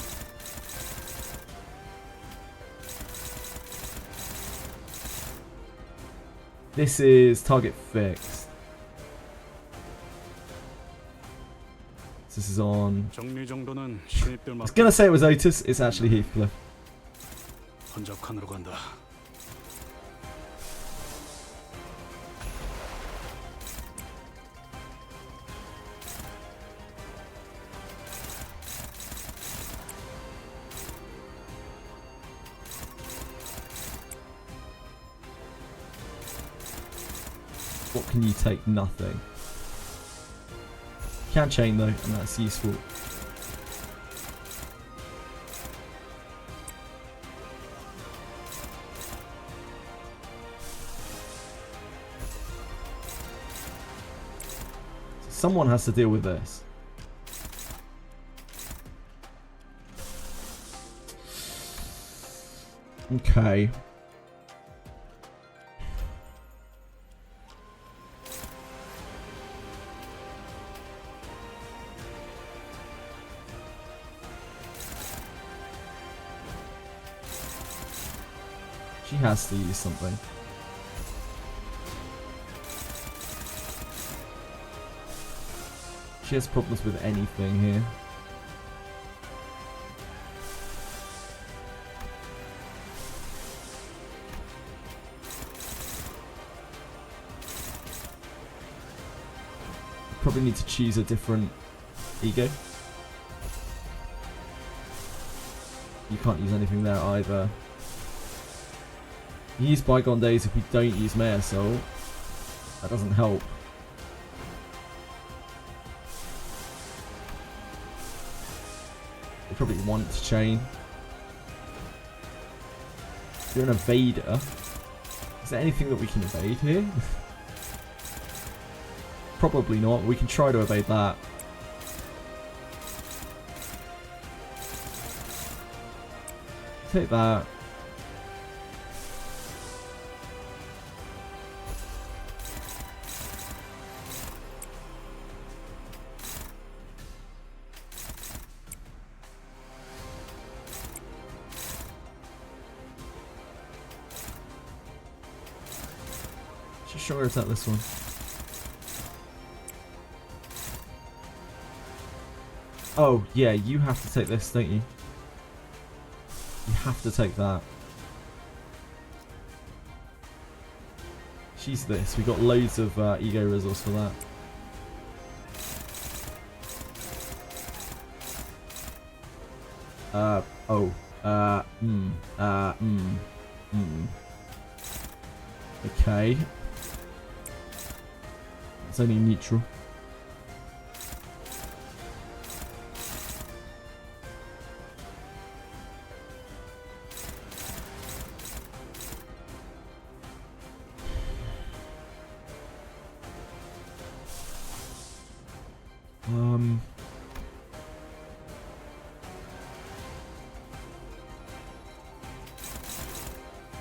This is target fixed. This is on. I was gonna say it was Otis, it's actually Heathcliff. 혼잡칸으로 간다. What can you take? Nothing. You can chain though, and that's useful. Someone has to deal with this. Okay. She has to use something. She has problems with anything here. Probably need to choose a different ego. You can't use anything there either. Use Bygone Days if we don't use Mayor Soul. That doesn't help. We probably want to chain. You're an evader. Is there anything that we can evade here? Probably not. We can try to evade that. Take that. Sure, attack this one. Oh, yeah, you have to take this, don't you? You have to take that. She's this. We got loads of ego resource for that. Okay. It's only neutral.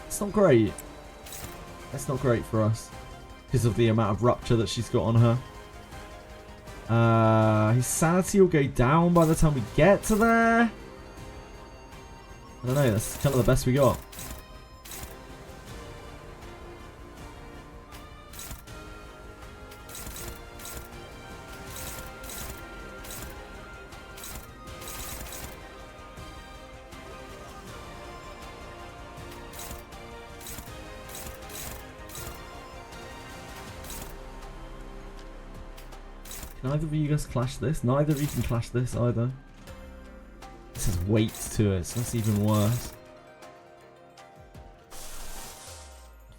It's not great. That's not great for us because of the amount of rupture that she's got on her. His sanity will go down by the time we get to there. I don't know. That's kind of the best we got. Neither of you guys clash this. Neither of you can clash this either. This has weight to it, so that's even worse.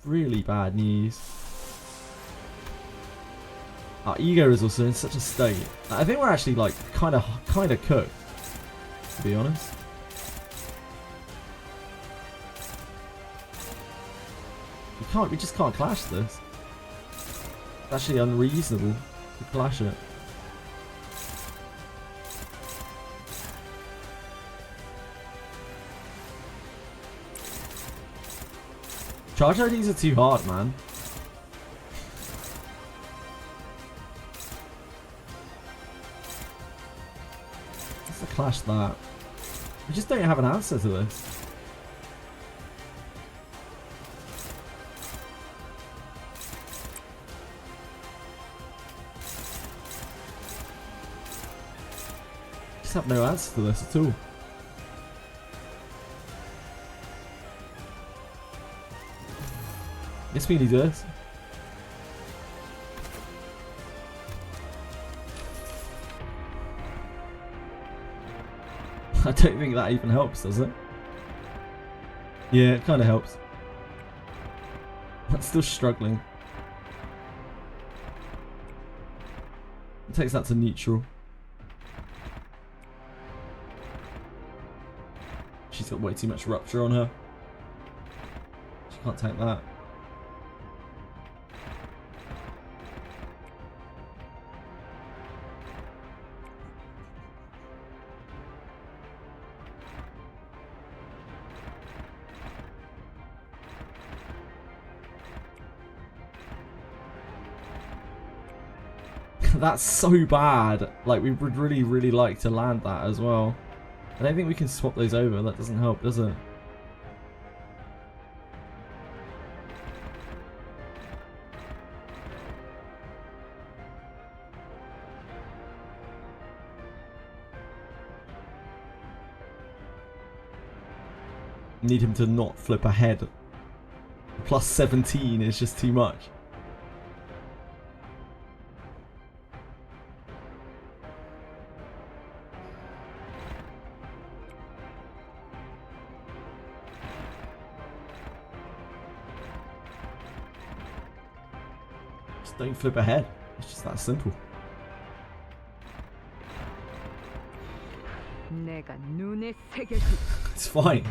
Really bad news. Our ego is also in such a state. I think we're actually like kind of cooked, to be honest. We just can't clash this. It's actually unreasonable to clash it. Charge IDs are too hard, man. Let's clash that. We just don't have an answer to this. Just have no answer to this at all. Guess we need this. I don't think that even helps, does it? Yeah, it kind of helps. I'm still struggling. It takes that to neutral. She's got way too much rupture on her. She can't take that. That's so bad. Like, we would really, really like to land that as well. I don't think we can swap those over. That doesn't help, does it? Need him to not flip ahead. Plus 17 is just too much. Don't flip ahead. It's just that simple. It's fine.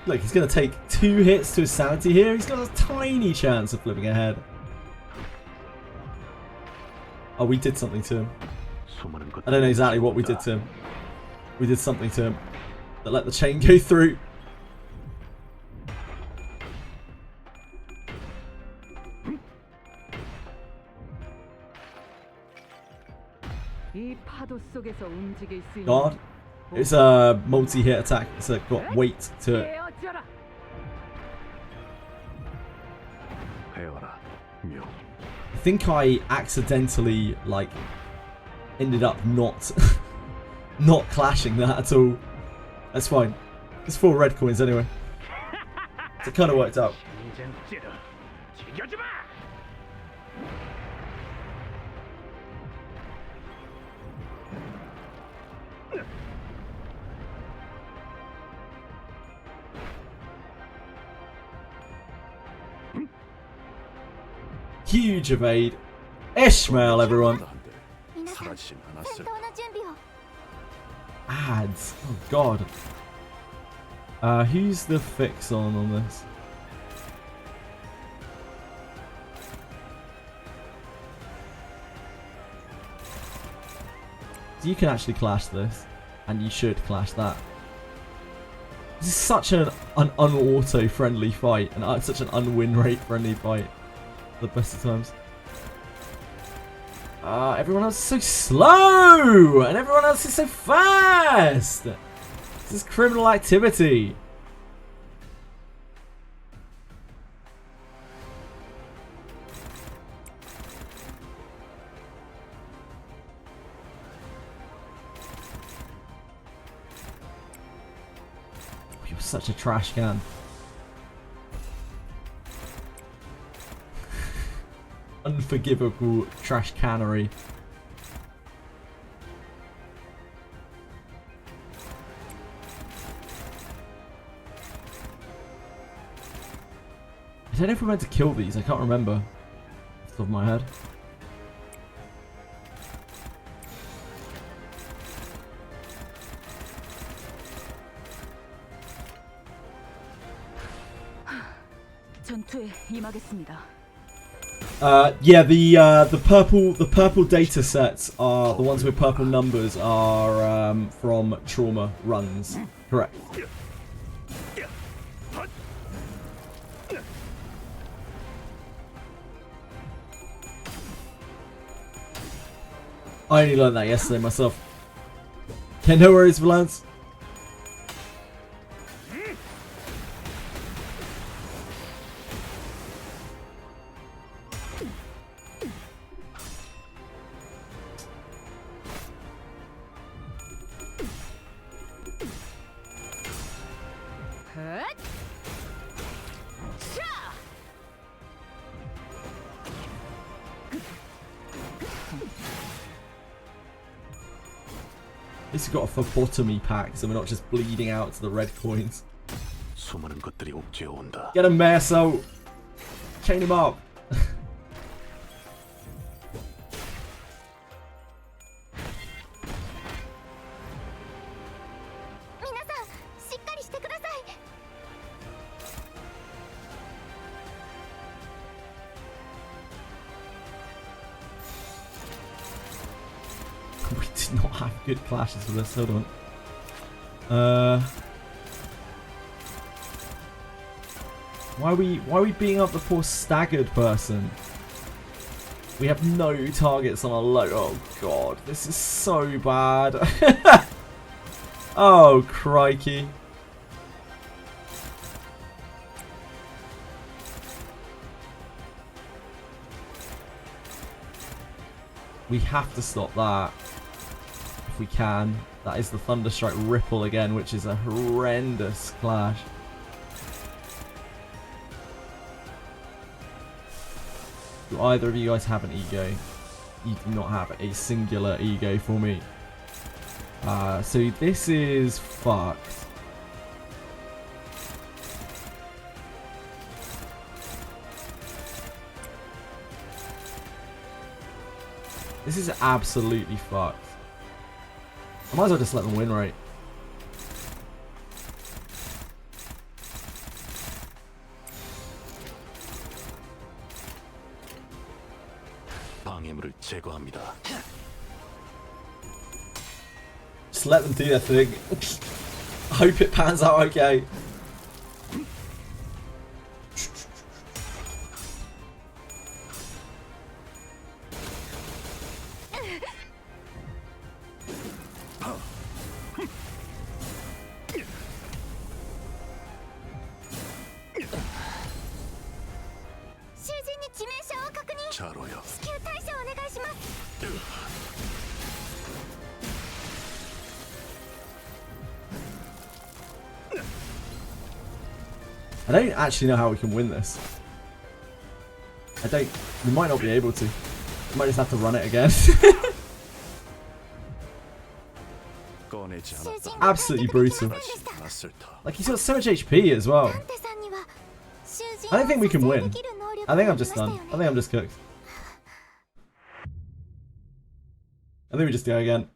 Look, he's going to take 2 hits to his sanity here. He's got a tiny chance of flipping ahead. Oh, we did something to him. I don't know exactly what we did to him. We did something to him that let the chain go through. God. It's a multi-hit attack. It's got weight to it. I think I accidentally, like, ended up not not clashing that at all. That's fine. It's 4 red coins anyway. So it kind of worked out. Huge evade. Ishmael, everyone. 皆さん 사라지진 戦 않았을 闘の準備を Ads. Oh god. Who's the fix on this? So you can actually clash this, and you should clash that. This is such an un-auto friendly fight, and such an un-win rate friendly fight. The best of times. Everyone else is so slow, and everyone else is so fast. This is criminal activity. You're such a trash can. Unforgivable trash cannery. I don't know if we're meant to kill these, I can't remember off the top of my head. 전투에 임하겠습니다. Yeah, the purple data sets are the ones with purple numbers are from trauma runs. Correct. I only learned that yesterday myself. Okay, no worries, Valance. This has got a phlebotomy pack, so we're not just bleeding out to the red coins. 수많은 것들이 옥죄어 온다. Get him, Merso! Chain him up! We did not have good clashes for this, hold on. Why are we beating up the poor staggered person? We have no targets on our low. Oh god, this is so bad. Oh crikey. We have to stop that. If we can. That is the Thunderstrike Ripple again, which is a horrendous clash. Do either of you guys have an ego? You do not have a singular ego for me. So this is fucked. This is absolutely fucked. I might as well just let them win, right? 방해물을 제거합니다. Just let them do their thing. I hope it pans out okay. 자로요. 至急対処お願いします。 I don't actually know how we can win this. I don't. We might not be able to. We might just have to run it again. 꺼내지 않았다. Absolutely brutal. 낯을 타. Like, he's got so much HP as well. ダンテさんには囚人 I don't think we can を win. 撮影できる能力 I が think あ I'm り just ましたよ done. ね。 I think I'm just cooked. I think we just go again.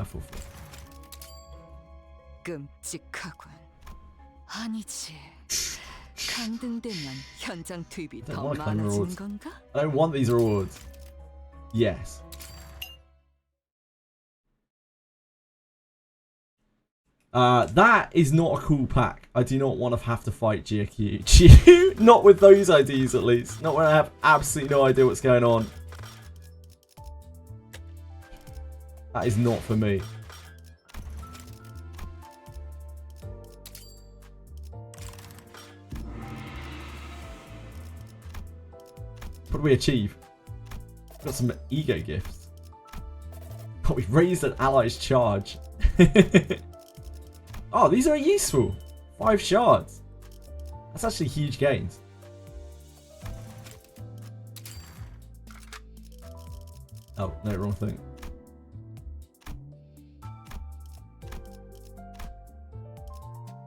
Full. 끔찍하군. 아니지. 강등되면 현장 투입이 I don't 더 want to claim 많아지는 rewards. 건가? I don't want these rewards. Yes. That is not a cool pack. I do not want to have to fight GQ. Not with those IDs, at least. Not when I have absolutely no idea what's going on. That is not for me. What do we achieve? Got some ego gifts. But we've raised an ally's charge. Oh, these are useful. 5 shards. That's actually huge gains. Oh, no, wrong thing.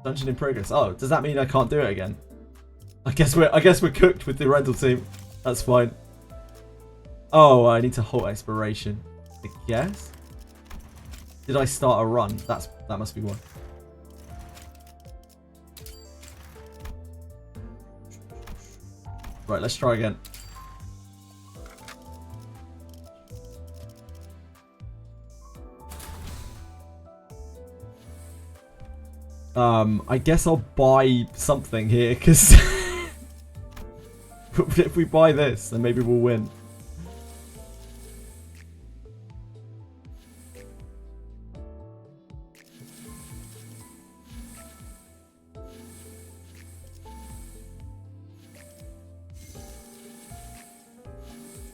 Dungeon in progress. Oh, does that mean I can't do it again? I guess we're cooked with the rental team. That's fine. Oh, I need to halt expiration. I guess. Did I start a run? That must be one. Right, let's try again. I guess I'll buy something here, because if we buy this, then maybe we'll win.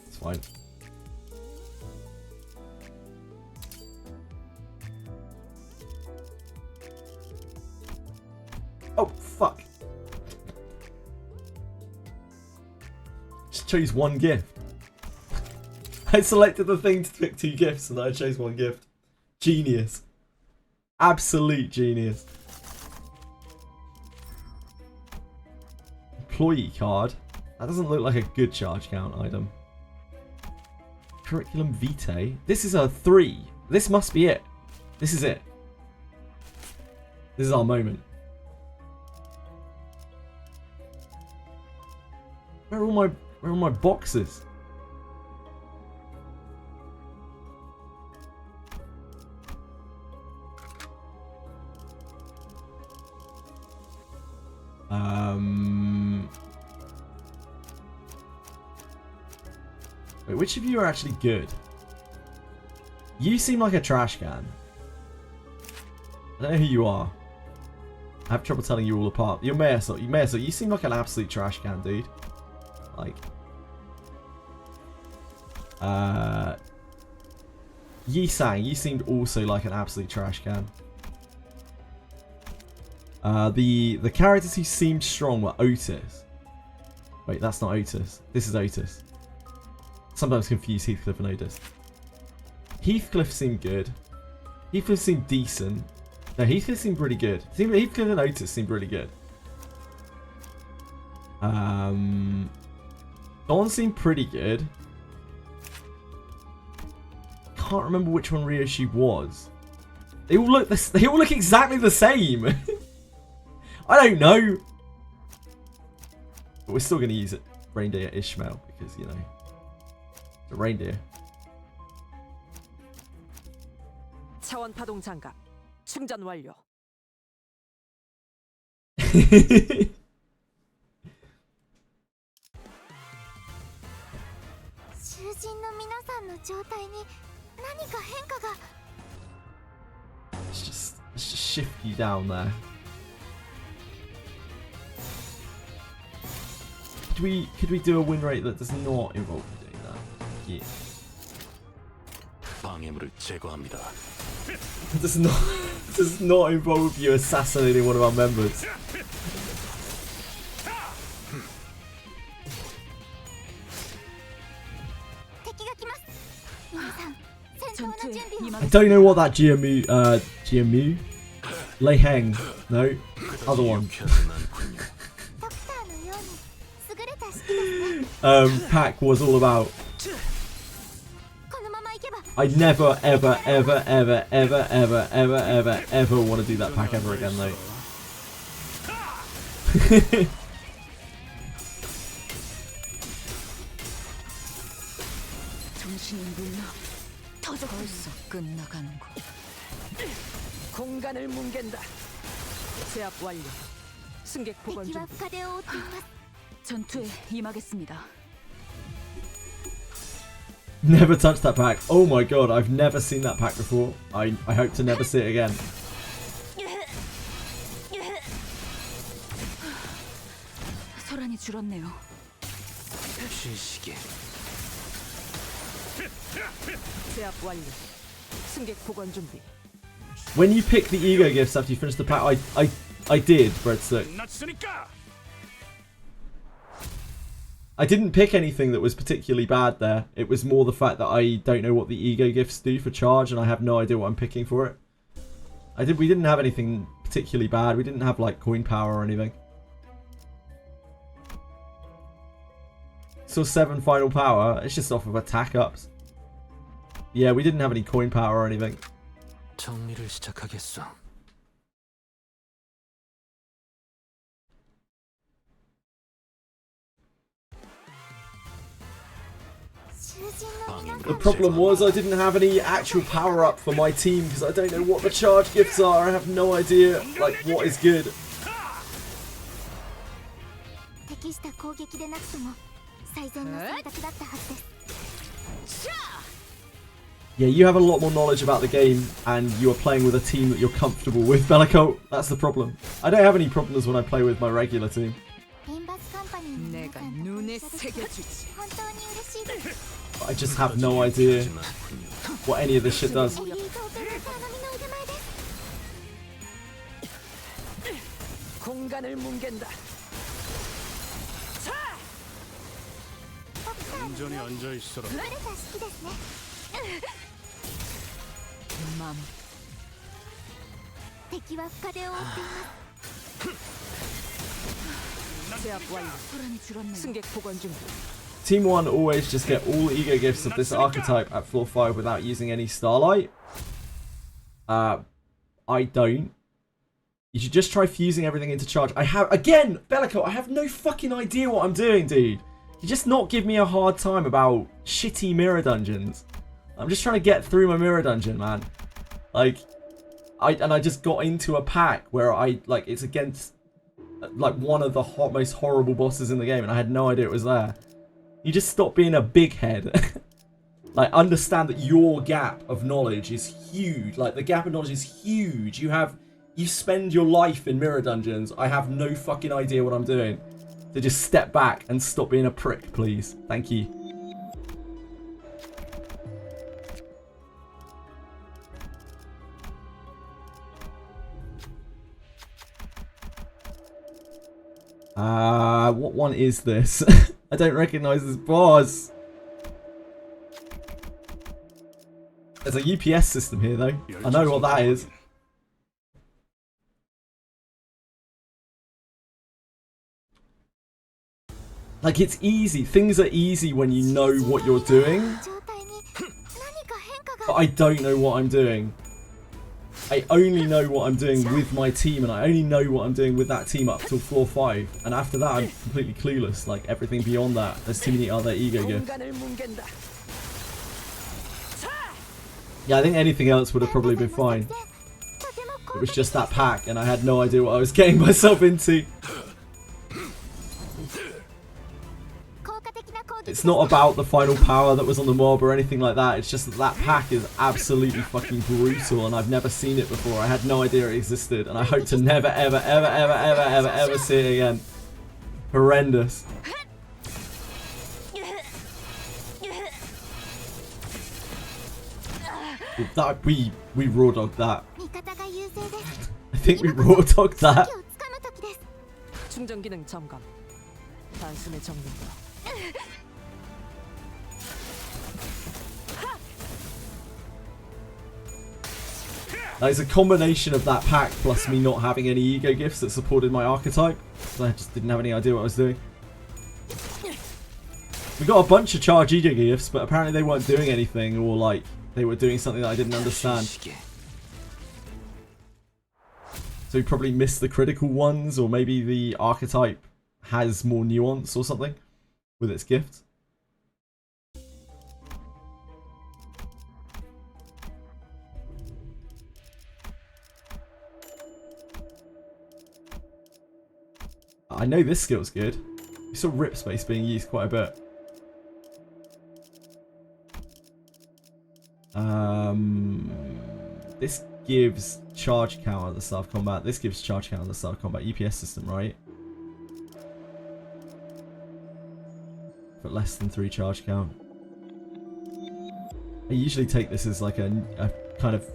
It's fine. Oh, fuck. Just chose one gift. I selected the thing to pick 2 gifts and I chose 1 gift. Genius. Absolute genius. Employee card. That doesn't look like a good charge count item. Curriculum vitae. This is a 3. This must be it. This is it. This is our moment. Where are all my boxes? Wait, which of you are actually good? You seem like a trash can. I don't know who you are. I have trouble telling you all apart. You're Mayorso. You seem like an absolute trash can, dude. Like, Yi-sang, you seemed also like an absolute trash can. The characters who seemed strong were Otis. Wait, that's not Otis. This is Otis. Sometimes confuse Heathcliff and Otis. Heathcliff seemed good. Heathcliff seemed decent. No, Heathcliff seemed pretty good. Heathcliff and Otis seemed really good. Dawn seemed pretty good. Can't remember which one Ryoshi was. They all look exactly the same. I don't know. But we're still going to use it. Reindeer Ishmael because, you know, it's a reindeer. 차원 파동 장갑 충전 완료. Let's just shift you down there. Could we do a win rate that does not involve you doing that? Yeah. 방해물을 제거합니다. Does not involve you assassinating one of our members. I don't know what that GMU? Lei Heng. No. Other one. Pack was all about. I never ever want to do that pack ever again though. 정신이 물러 터져 벌써 끝나가는군. 공간을 뭉갠다. 제압 완료. 승객 보관 중. 전투에 임하겠습니다. Never touched that pack. Oh my god, I've never seen that pack before. I hope to never see it again. 소란이 줄었네요. 쉬시게. 제압 완료. 승객 보관 준비. When you pick the ego gifts after you finish the pack, I did, Breadstick. I didn't pick anything that was particularly bad there. It was more the fact that I don't know what the ego gifts do for charge, and I have no idea what I'm picking for it. We didn't have anything particularly bad. We didn't have like coin power or anything. So 7 final power. It's just off of attack ups. Yeah, we didn't have any coin power or anything. 정리를 시작하겠어. The problem was I didn't have any actual power up for my team because I don't know what the charge gifts are. I have no idea like what is good. Yeah, you have a lot more knowledge about the game and you are playing with a team that you're comfortable with, Bellico. That's the problem. I don't have any problems when I play with my regular team. I just have no idea what any of this shit does. 온전히 앉아 있어라. Team 1 always just get all ego gifts of this archetype at floor 5 without using any starlight. I don't. You should just try fusing everything into charge. Again, Bellico, I have no fucking idea what I'm doing, dude. You just not give me a hard time about shitty mirror dungeons. I'm just trying to get through my mirror dungeon, man. Like, I just got into a pack where it's against like one of the most horrible bosses in the game and I had no idea it was there. You just stop being a big head. Like, understand that your gap of knowledge is huge. Like, the gap of knowledge is huge. You spend your life in mirror dungeons. I have no fucking idea what I'm doing. So just step back and stop being a prick, please. Thank you. What one is this? I don't recognize this boss. There's a UPS system here though. I know what that is. Like, it's easy. Things are easy when you know what you're doing. But I don't know what I'm doing. I only know what I'm doing with my team, and I only know what I'm doing with that team up till floor 5. And after that, I'm completely clueless. Like, everything beyond that, there's too many other ego gifts. Yeah, I think anything else would have probably been fine. It was just that pack, and I had no idea what I was getting myself into. It's not about the final power that was on the mob or anything like that. It's just that that pack is absolutely fucking brutal, and I've never seen it before. I had no idea it existed, and I hope to never, ever, ever, ever, ever, ever, ever see it again. Horrendous. That we raw dogged that. I think we raw dogged that. 충전 기능 점검. 단숨에 정리다. That is a combination of that pack plus me not having any ego gifts that supported my archetype. So I just didn't have any idea what I was doing. We got a bunch of charge ego gifts, but apparently they weren't doing anything, or like they were doing something that I didn't understand. So we probably missed the critical ones, or maybe the archetype has more nuance or something with its gifts. I know this skill's good. We saw rip space being used quite a bit. This gives charge count at the start of combat. This gives charge count at the start of combat. UPS system, right? But less than 3 charge count. I usually take this as like a kind of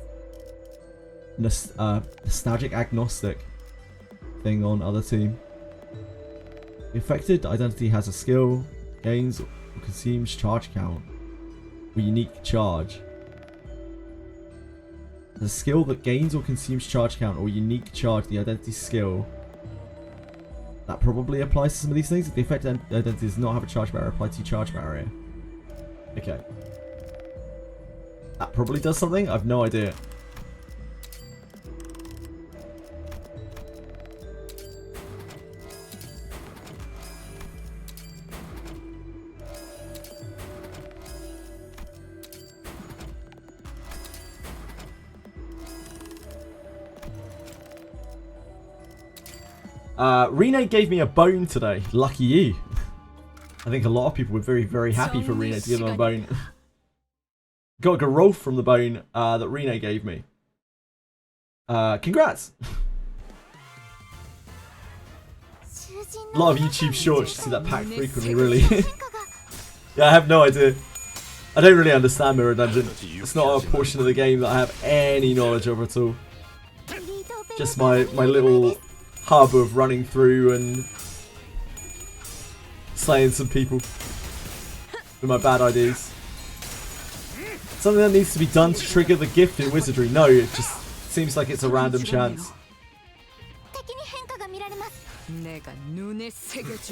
nostalgic agnostic thing on other team. The affected identity has a skill, gains or consumes charge count, or unique charge. The skill that gains or consumes charge count or unique charge, the identity skill. That probably applies to some of these things. If the affected identity does not have a charge barrier, apply to charge barrier. Okay. That probably does something. I've no idea. Rene gave me a bone today. Lucky you. I think a lot of people were very, very happy for Rene to give them a bone. Got a growth from the bone that Rene gave me. Congrats. A lot of YouTube shorts to see that pack frequently, really. Yeah, I have no idea. I don't really understand Mirror Dungeon. It's not a portion of the game that I have any knowledge of at all. Just my little hub of running through and slaying some people with my bad ideas. Something that needs to be done to trigger the gift in Wizardry. No, it just seems like it's a random chance.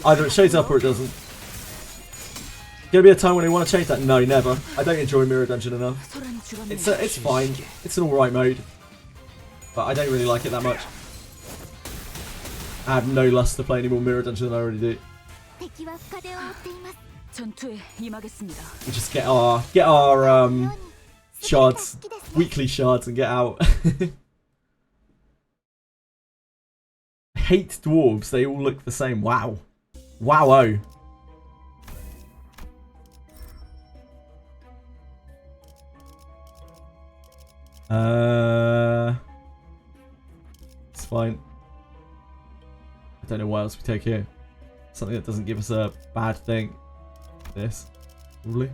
Either it shows up or it doesn't. Gonna be a time when I want to change that? No, never. I don't enjoy Mirror Dungeon enough. It's fine. It's an alright mode. But I don't really like it that much. I have no lust to play any more Mirror Dungeon than I already do. We just get our shards, weekly shards, and get out. I hate dwarves. They all look the same. Wow. Wow-oh. It's fine. I don't know what else we take here. Something that doesn't give us a bad thing. This, probably.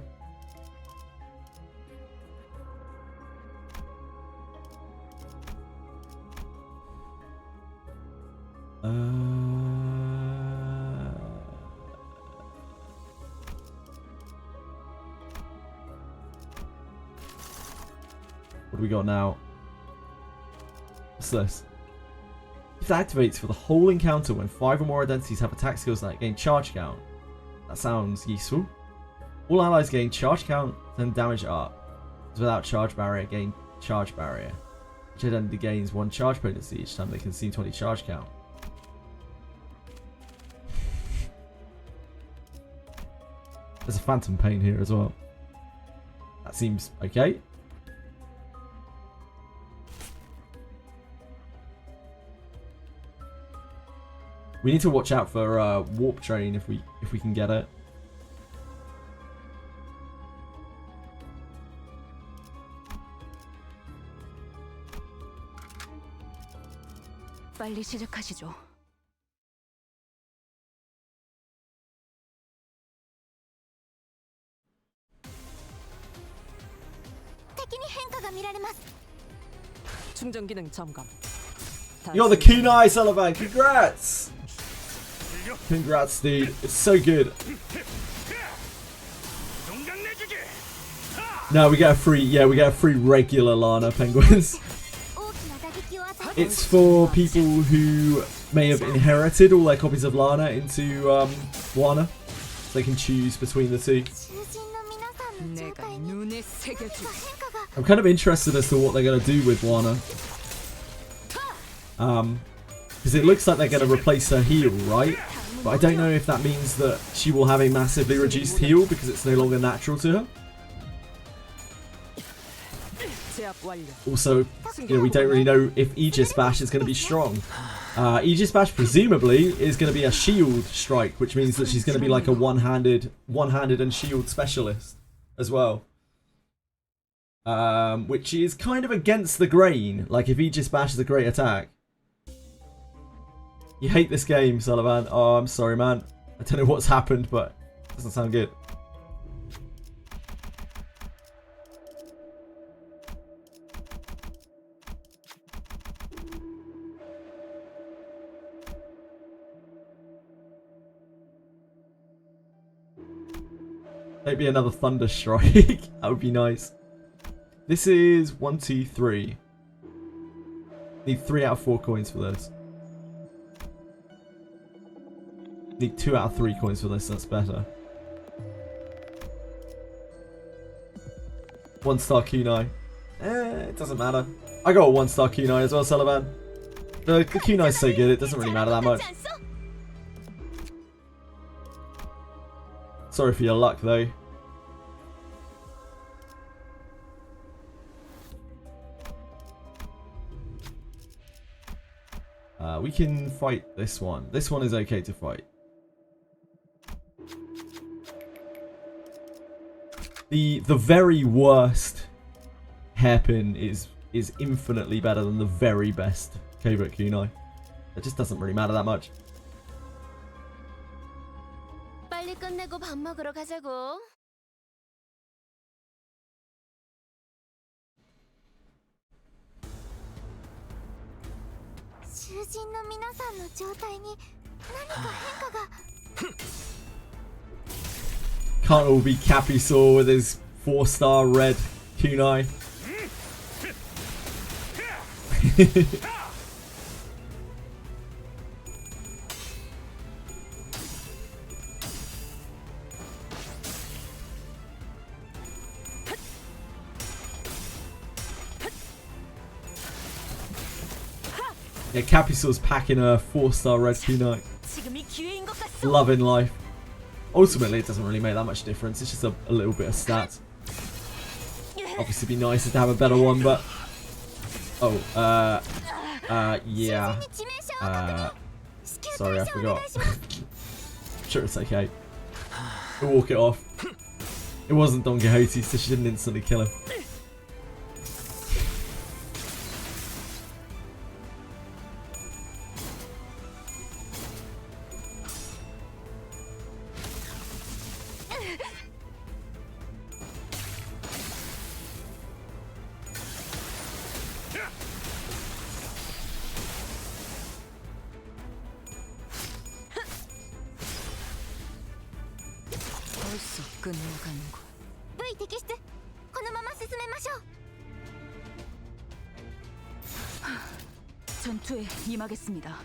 What do we got now? What's this? It activates for the whole encounter when 5 or more identities have attack skills that gain charge count. That sounds useful. All allies gain charge count, then damage up. Without charge barrier, gain charge barrier. Each identity gains 1 charge potency each time they consume 20 charge count. There's a phantom pain here as well. That seems okay. We need to watch out for warp train if we can get it. 빨리 시작하시죠. 충전 기능 점검. You're the kunai, Sullivan. Congrats. Congrats, dude. It's so good. No, we get a free. Yeah, we get a free regular Lana penguins. It's for people who may have inherited all their copies of Lana into Wana. So they can choose between the two. I'm kind of interested as to what they're going to do with Wana. Because it looks like they're going to replace her heal, right? But I don't know if that means that she will have a massively reduced heal because it's no longer natural to her. Also, you know, we don't really know if Aegis Bash is going to be strong. Aegis Bash presumably is going to be a shield strike, which means that she's going to be like a one-handed and shield specialist as well. Which is kind of against the grain. Like, if Aegis Bash is a great attack. You hate this game, Sullivan. Oh, I'm sorry, man. I don't know what's happened, but it doesn't sound good. Maybe another Thunder Strike. That would be nice. This is 1, 2, 3. Need 3 out of 4 coins for this. Need 2 out of 3 coins for this. That's better. 1-star kunai. It doesn't matter. I got a 1-star kunai as well, Sullivan. The kunai's so good, it doesn't really matter that much. Sorry for your luck, though. We can fight this one. This one is okay to fight. The very worst hairpin is infinitely better than the very best Cobra kunai. It just doesn't really matter that much. 빨리 끝내고 밥 먹으러 가자고. Can't all be Capisaur with his 4-star red kunai. Yeah, Capisaur's packing a 4-star red kunai. Loving life. Ultimately, it doesn't really make that much difference. It's just a little bit of stats. Obviously, it'd be nicer to have a better one, but... Oh, yeah. Sorry, I forgot. Sure, it's okay. We'll walk it off. It wasn't Don Quixote, so she didn't instantly kill him. 전투에 임하겠습니다.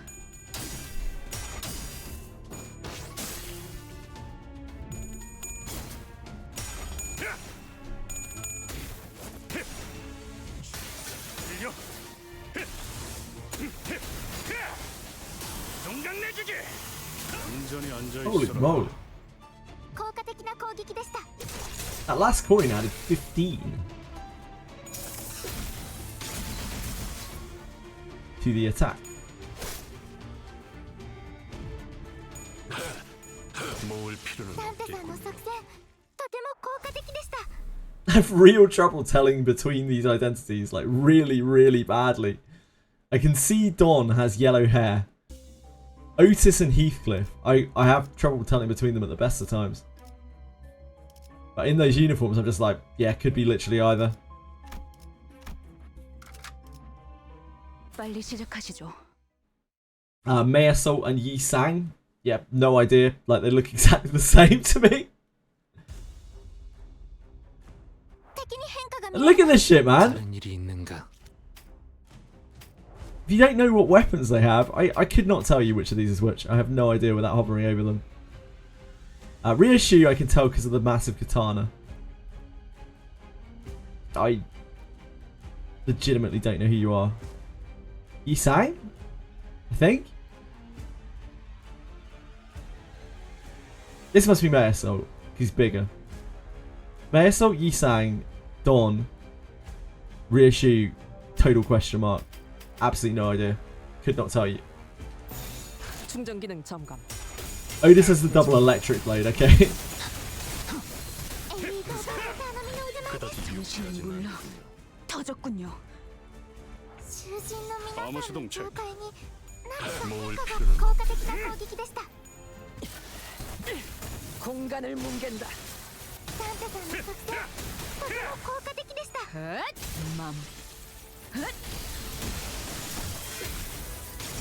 Holy moly. That last coin added 15 to the attack. I have real trouble telling between these identities, like really, really badly. I can see Don has yellow hair. Otis and Heathcliff. I have trouble telling between them at the best of times. But in those uniforms, I'm just like, yeah, could be literally either. 빨리 시작하시죠. Mei Assault and Yi Sang. Yeah, no idea. Like, they look exactly the same to me. Look at this shit, man. 다른 일이 있는가? If you don't know what weapons they have, I could not tell you which of these is which. I have no idea without hovering over them. Ryoshu, I can tell because of the massive katana. I legitimately don't know who you are. Yi Sang? I think? This must be Mei Assault. He's bigger. Mei Assault, Yi Sang, Dawn, Ryoshu, total question mark. Absolutely no idea. Could not tell you. 충전 기능 점검. Otis has the double electric blade, okay. 당신은 물론 터졌군요. 암호 시동체. 모을 공간을 뭉갠다. 맘.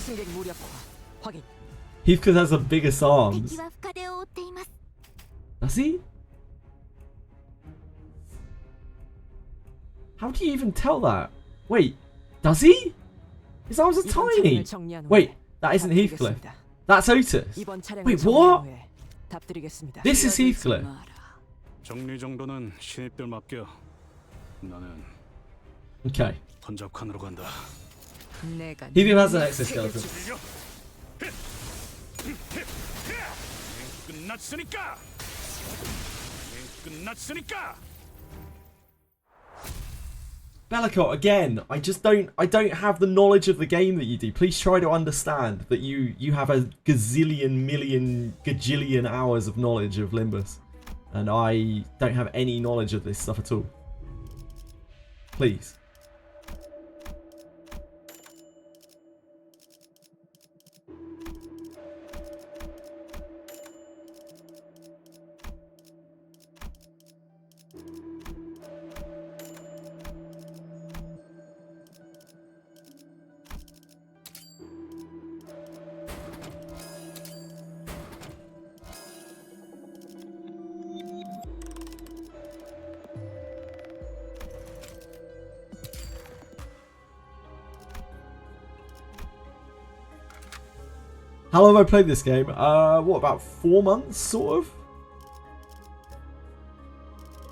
승객 무력화 확인. Heathcliff has the biggest arms. Does he? How do you even tell that? Wait, does he? His arms are tiny. Wait, that isn't Heathcliff. That's Otis. Wait, what? This is Heathcliff. 정리 정도는 신입들 맡겨. 나는 Okay. 번잡칸으로 간다. Heathcliff has an exoskeleton. 끝났으니까. 끝났으니까. Bellicott, again, I don't have the knowledge of the game that you do. Please try to understand that you have a gazillion, million, gajillion hours of knowledge of Limbus. And I don't have any knowledge of this stuff at all. Please. How long have I played this game? What, about 4 months, sort of?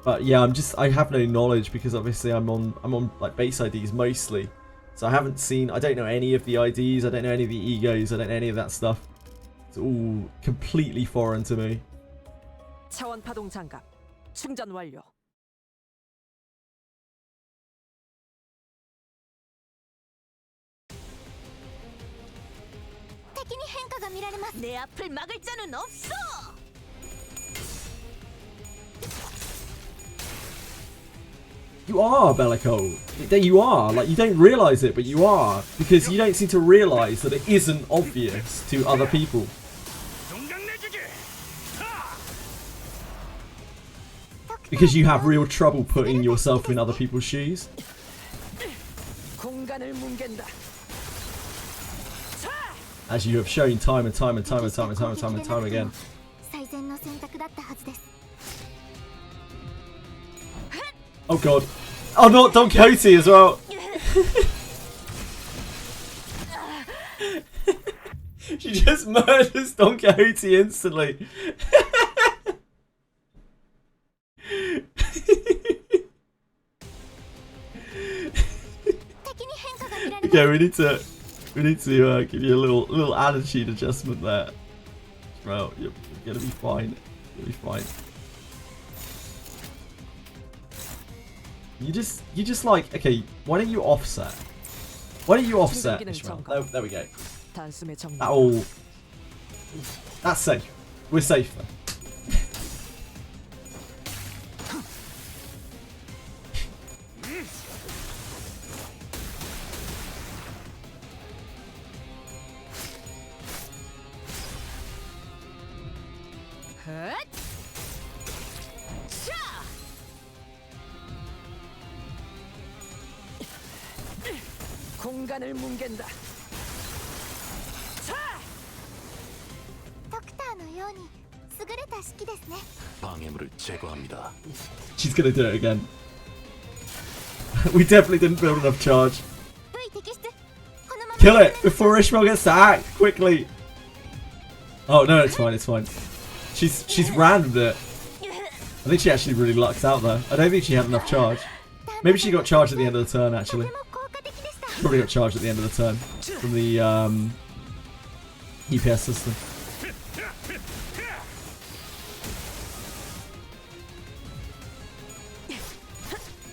But yeah, I have no knowledge because obviously I'm on like base IDs mostly. So I don't know any of the IDs, I don't know any of the egos, I don't know any of that stuff. It's all completely foreign to me. 차원 파동 장갑 충전 완료. 내 앞을 막을 자는 없어. You are, Bellicott. You are. Like, you don't realise it, but you are. Because you don't seem to realise that it isn't obvious to other people. Because you have real trouble putting yourself in other people's shoes. 공간을 뭉갠다. As you have shown time and time again. Oh god. Oh, not Don Quixote as well. She just murders Don Quixote instantly. Okay, we need to give you a little attitude adjustment there. Bro, you're gonna be fine. You'll be fine. You just like, okay, why don't you offset? Why don't you offset, Ishmael? There we go. That's safe. We're safe then. 헛! 자! 공간을 뭉갠다. 자! ドクターのように優れた式ですね。 방해물을 제거합니다. She's gonna do it again. We definitely didn't build enough charge. V 摘出。このまま Kill it before Ishmael gets to act quickly. Oh no, it's fine, it's fine. She's rammed it. I think she actually really lucked out there. I don't think she had enough charge. Maybe she got charged at the end of the turn actually. とても効果的でした。 Probably got charged at the end of the turn from the EPS system.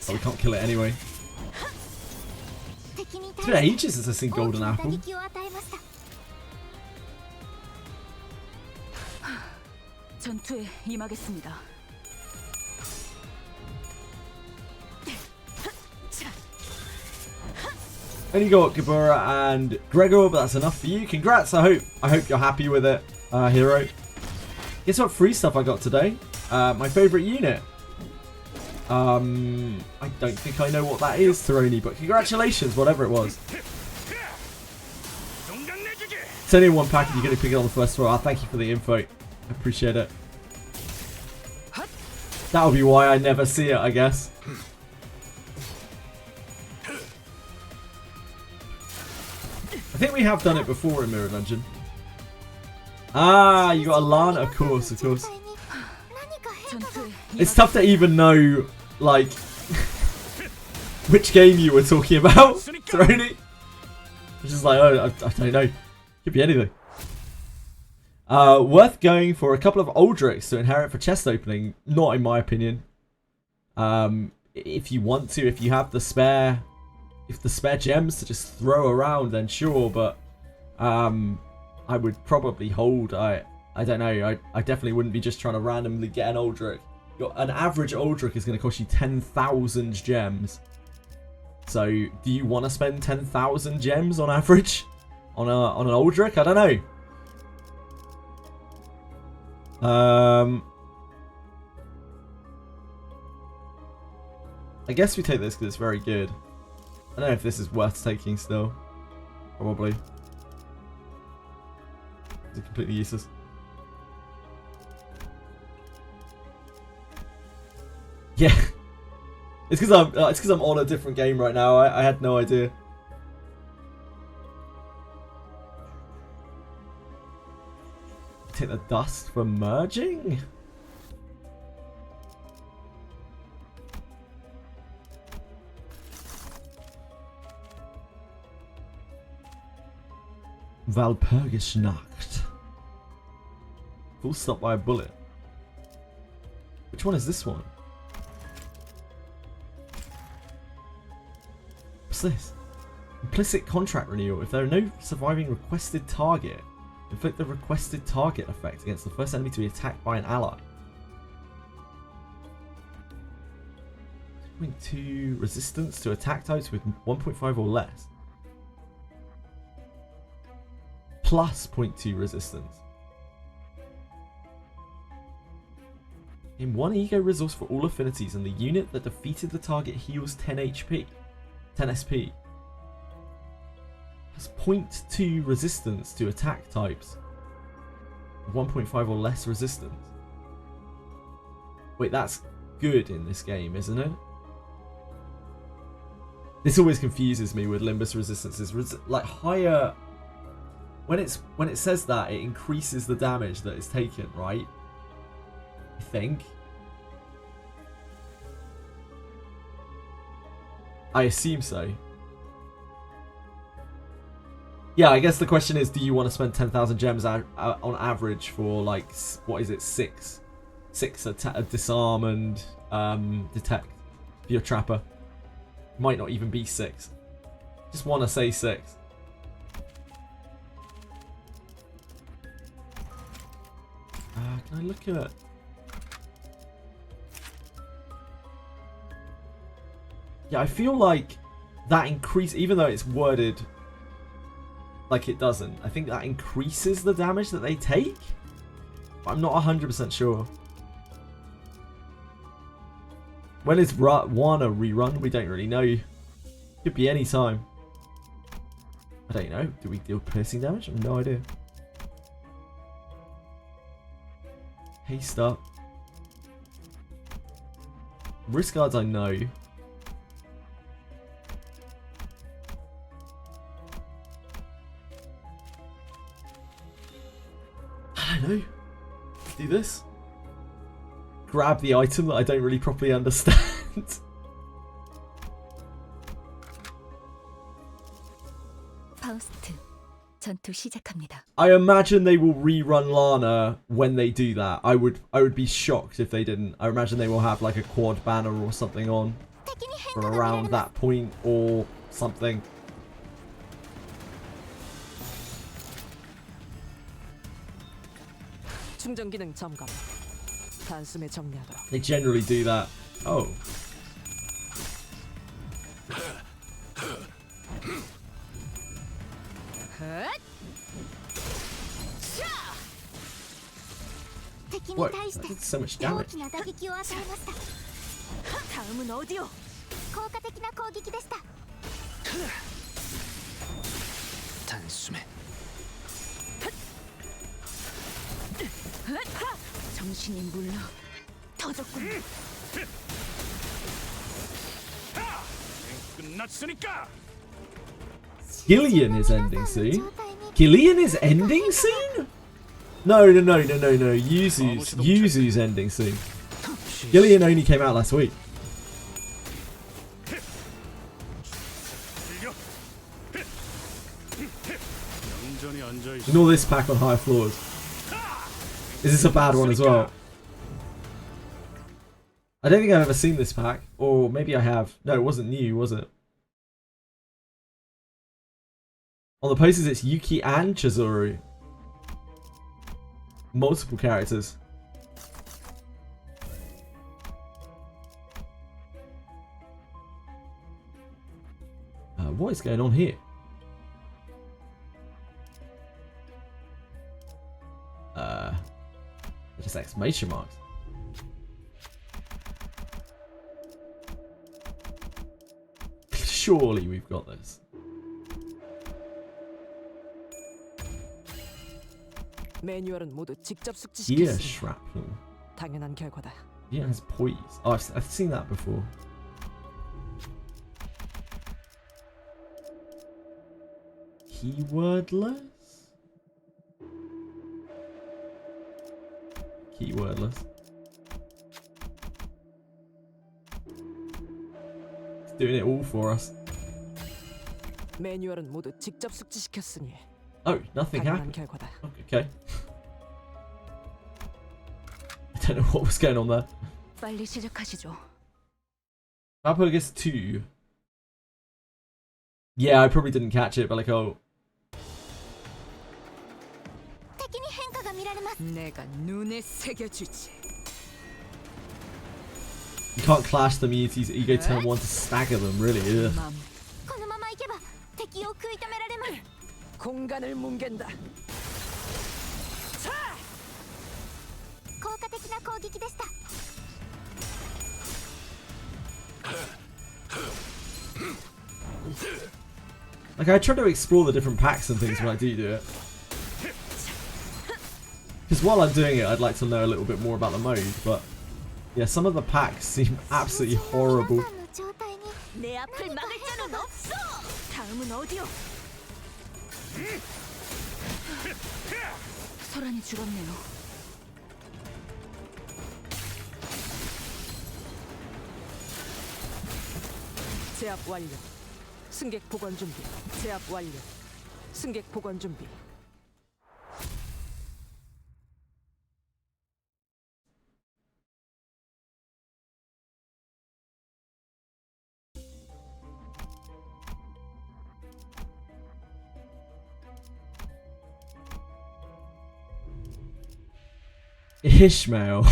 Oh, we can't kill it anyway. 敵に It's 対 been して ages since I've seen 大き Golden な打 Apple. 撃を与えました。 전투에 임하겠습니다. Only got Gabura and Gregor, but that's enough for you. Congrats! I hope you're happy with it, hero. Guess what free stuff I got today? My favourite unit. I don't think I know what that is, Taroni, but congratulations, whatever it was. It's only one packet, you're going to pick it on the first floor. Thank you for the info. I appreciate it. That'll be why I never see it, I guess. I think we have done it before in Mirror Dungeon. Ah, you got a Lana, of course, of course. 何か変化が。 전투에 It's tough to even know, like, which game you were talking about, Throny. It's just like, oh, I don't know. Could be anything. Worth going for a couple of ALDRICs to inherit for chest opening. Not in my opinion. If you want to, if you have the spare, if the spare gems to just throw around, then sure. But I would probably hold. I don't know. I definitely wouldn't be just trying to randomly get an ALDRIC. An average ALDRIC is going to cost you 10,000 gems. So, do you want to spend 10,000 gems on average on an ALDRIC? I don't know. I guess we take this because it's very good. I don't know if this is worth taking still. Probably. It's completely useless. Yeah. It's because I'm on a different game right now. I had no idea. Take the dust for merging? Walpurgisnacht. Full stop by a bullet. Which one is this one? What's this? Implicit contract renewal. If there are no surviving requested target, inflict the requested target effect against the first enemy to be attacked by an ally. 2.2 resistance to attack types with 1.5 or less. Plus 0.2 resistance. In 1 ego resource for all affinities, and the unit that defeated the target heals 10 HP. 10 SP. Has 0.2 resistance to attack types. 1.5 or less resistance. Wait, that's good in this game, isn't it? This always confuses me with Limbus resistances. Like higher, when it says that, it increases the damage that is taken, right? I think. I assume so. Yeah, I guess the question is, do you want to spend 10,000 gems on average for, like, what is it, 6 disarm and detect for your trapper? Might not even be 6. Just want to say 6. Can I look at... Yeah, I feel like that increase, even though it's worded like it doesn't, I think that increases the damage that they take. I'm not 100% sure. When is one a rerun? We don't really know. Could be any time. I don't know. Do we deal piercing damage? I have no idea. Haste up. Wrist guards I know. I don't know. Do this. Grab the item that I don't really properly understand. 파우스트, 전투 시작합니다. I imagine they will rerun Lana when they do that. I would be shocked if they didn't. I imagine they will have like a quad banner or something on from around that point or something. 충전 기능 점검. 단숨에 정리하도록. They generally do that. Oh. What? That did so much damage. 다음은 어디요? 단숨에 정신이 물러 터졌군. 끝났으니까. Gillian is ending soon. Gillian is ending soon? No. Yuzu's ending soon. Gillian only came out last week. Ignore this pack on higher floors. Is this a bad one as well? I don't think I've ever seen this pack. Or maybe I have. No, it wasn't new, was it? On the posters it's Yuki and Chizuru. Multiple characters. What is going on here? Just exclamation marks. Surely we've got this. 매뉴얼은 모두 직접 Gear 숙지시켰습니다. shrapnel. 당연한 결과다. Yeah, it has poise. Oh, I've seen that before. Keywordless? Keywordless. It's doing it all for us. 매뉴얼은 모두 직접 숙지시켰으니 Oh, nothing 당연한 happened. 결과다. Okay. I don't know what was going on there. 빨리 시작하시죠. Valpurgis 2. Yeah, I probably didn't catch it, but like, oh. 내가 눈에 새겨주지. You can't clash the Mewtwo's Ego turn 1 to stagger them, really. Ugh. 공간을 뭉갠다. Like, I try to explore the different packs and things when I do it. Because while I'm doing it, I'd like to know a little bit more about the mode, but yeah, some of the packs seem absolutely horrible. 내 앞을 막을 자는 없어. 다음은 어디요? 소란이 죽었네요. 제압 완료. 승객 복원 준비. 제압 완료. 승객 복원 준비. Ishmael.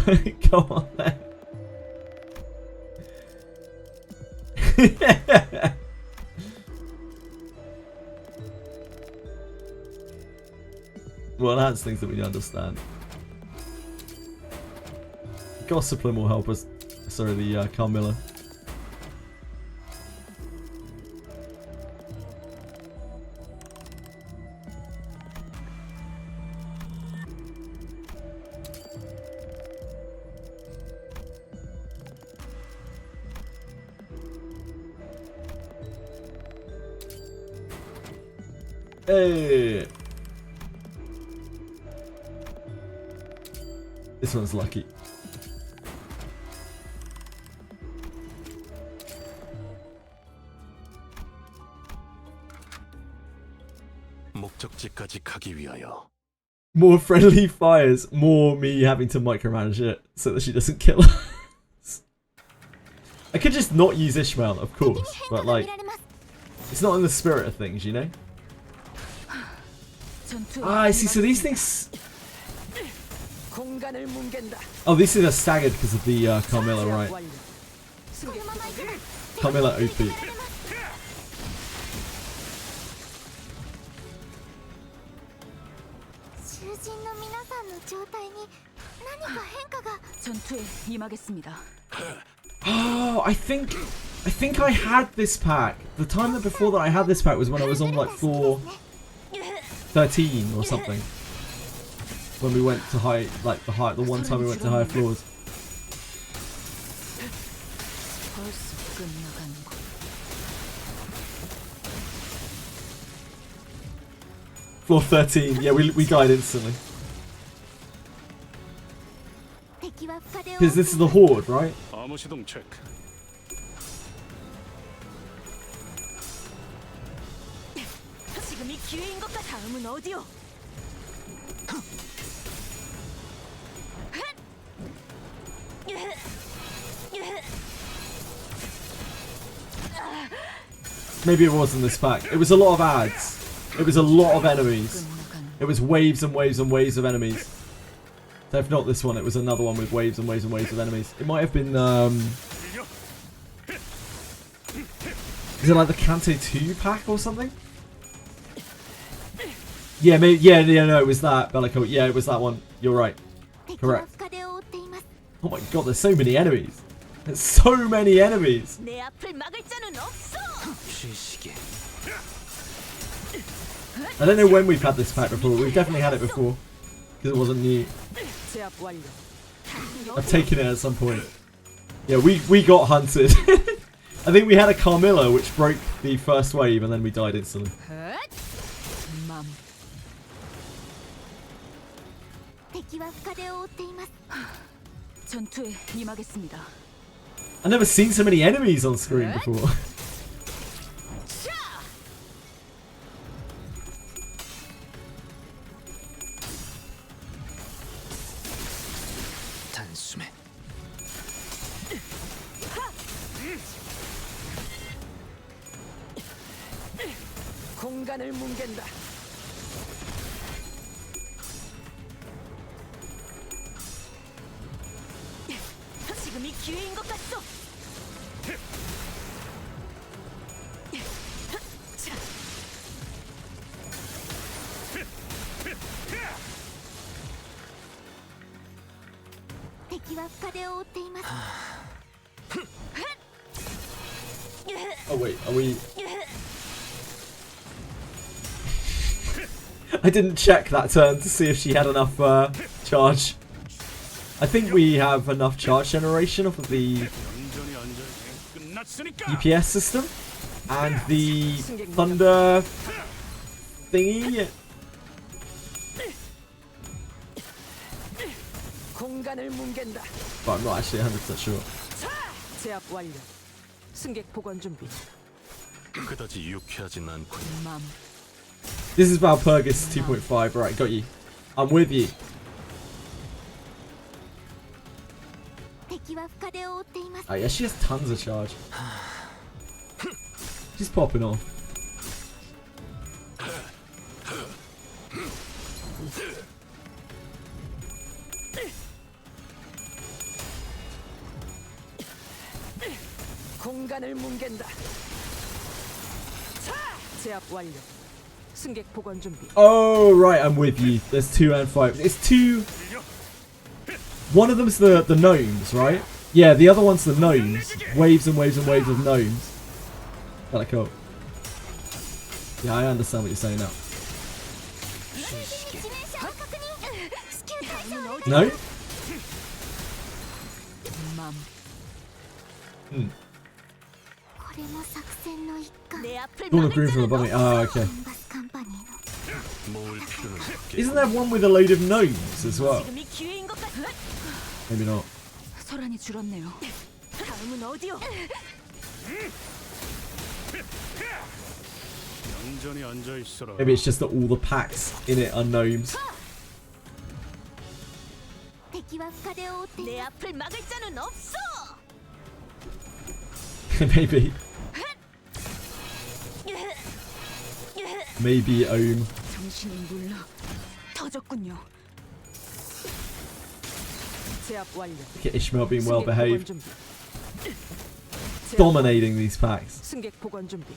Go on then. Well, that's things that we understand. Gossipling will help us. Sorry, the Carmilla. Hey! This one's lucky. 목적지까지 가기 위하여. More friendly fires, more me having to micromanage it so that she doesn't kill us. I could just not use Ishmael, of course, but like, it's not in the spirit of things, you know? Ah, I see, so these things... Oh, these things are staggered because of the Carmilla, right? Carmilla OP. Oh, I think I had this pack. The time that before that I had this pack was when I was on like floor 13 or something. When we went to the one time we went to higher floors. Floor 13, yeah, we died instantly. Because this is the Horde, right? Maybe it wasn't this pack. It was a lot of ads. It was a lot of enemies. It was waves and waves and waves of enemies. So if not this one, it was another one with waves and waves and waves of enemies. It might have been, is it like the Kanto 2 pack or something? Yeah, maybe, yeah, no, it was that, Bellico. Yeah, it was that one. You're right. Correct. Oh my god, there's so many enemies. There's so many enemies. I don't know when we've had this pack before. We've definitely had it before. Because it wasn't new. I've taken it at some point. Yeah, we got hunted. I think we had a Carmilla which broke the first wave and then we died instantly. I've never seen so many enemies on screen before. Oh wait, are we... I didn't check that turn to see if she had enough charge. I think we have enough charge generation off of the EPS system and the thunder thingy. But I'm not actually 100% sure. This is Valpurgis 2.5. Right, got you. I'm with you. Oh yeah, she has tons of charge. She's popping off. 인간을 뭉갠다. 자, 제압 완료. 승객 복원 준비. Oh, right, I'm with you. There's 2 and 5. It's 2. One of them's the gnomes, right? Yeah, the other one's the gnomes. Waves and waves and waves of gnomes. Kinda cool. Yeah, I understand what you're saying now. No? Hmm. Dawn of Green from the bottom. Oh, okay. Isn't there one with a load of gnomes as well? Maybe not. 소란이 줄었네요. 다음은 어디요? 얌전히 앉아 있어라. Maybe it's just that all the packs in it are gnomes. 내 앞을 막을 자는 없어. Maybe. Maybe Ohm. 정신이 물러 터졌군요. 제압 완료. Look at Ishmael being well 승객 복원 behaved. 준비. 제압 Dominating these packs. 승객 복원 준비.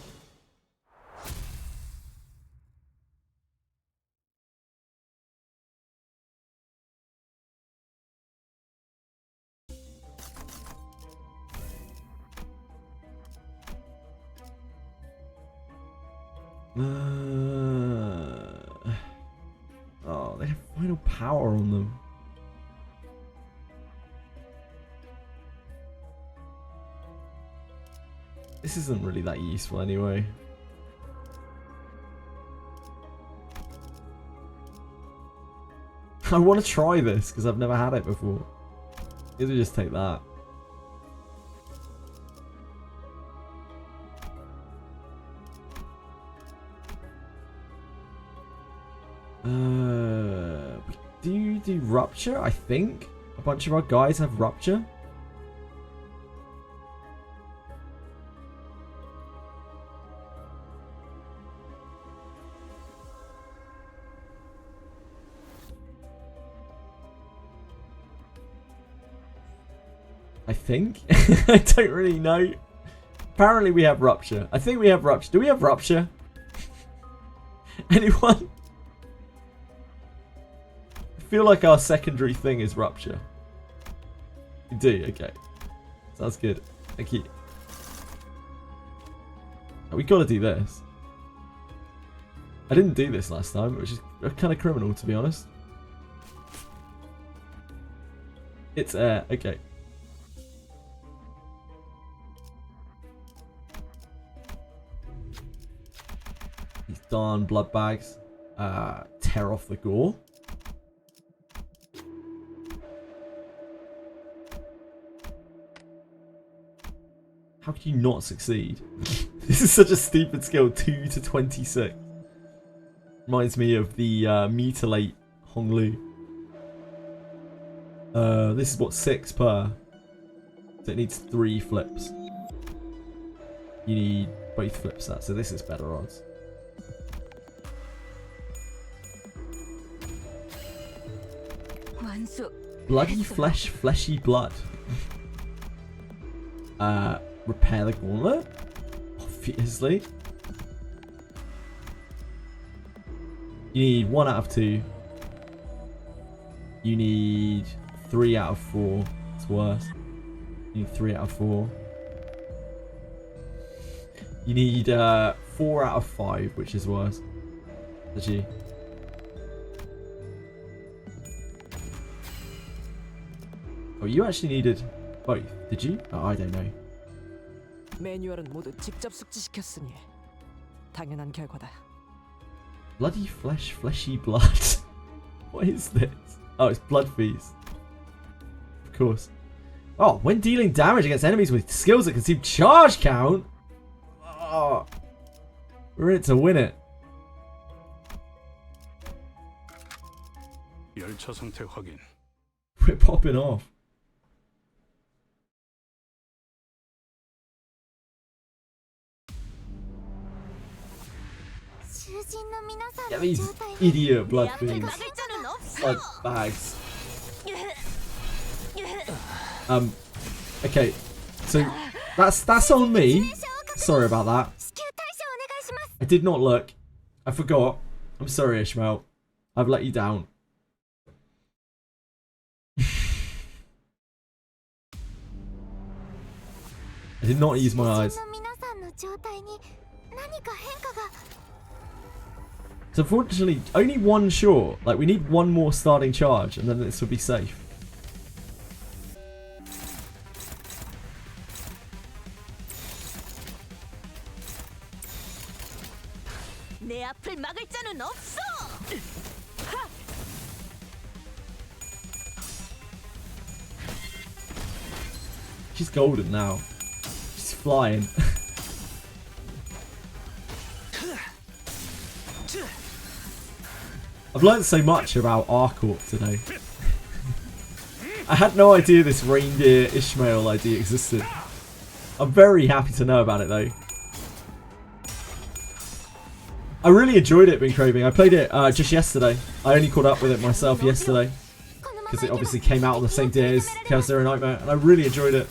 Oh, they have final power on them. This isn't really that useful anyway. I want to try this because I've never had it before. Maybe we just take that. We do Rupture, I think. A bunch of our guys have Rupture. I think. I don't really know. Apparently we have Rupture. I think we have Rupture. Do we have Rupture? Anyone? I feel like our secondary thing is Rupture. We do, okay. Sounds good. Thank you. Oh, we gotta do this. I didn't do this last time, which is kind of criminal, to be honest. It's air, okay. These darn blood bags. Tear off the gore. How can you not succeed? This is such a stupid skill. 2 to 26. Reminds me of the mutilate Honglu. This is what 6 per. So it needs 3 flips. You need both flips that, so this is better odds. Bloody flesh, fleshy blood. Repair the gauntlet? Obviously. You need 1 out of 2. You need 3 out of 4. It's worse. You need 3 out of 4. You need 4 out of 5, which is worse. Actually. Oh, you actually needed both, did you? Oh, I don't know. 매뉴얼은 모두 직접 숙지시켰으니 당연한 결과다. Bloody flesh, fleshy blood. What is this? Oh, it's blood feast. Of course. Oh, when dealing damage against enemies with skills that consume charge count. Oh, we're in it to win it. 열차 상태 확인. We're popping off. Get these idiot blood things. Blood bags. Okay, so That's on me. Sorry about that. I did not look. I forgot. I'm sorry, Ishmael. I've let you down. I did not use my eyes. So unfortunately, only one short. Like, we need one more starting charge, and then this would be safe. 내 앞을 막을 자는 없어. She's golden now. She's flying. I've learned so much about R-Corp today. I had no idea this reindeer Ishmael idea existed. I'm very happy to know about it though. I really enjoyed it, Been Craving. I played it just yesterday. I only caught up with it myself yesterday. Because it obviously came out on the same day as Chaos Zero Nightmare. And I really enjoyed it.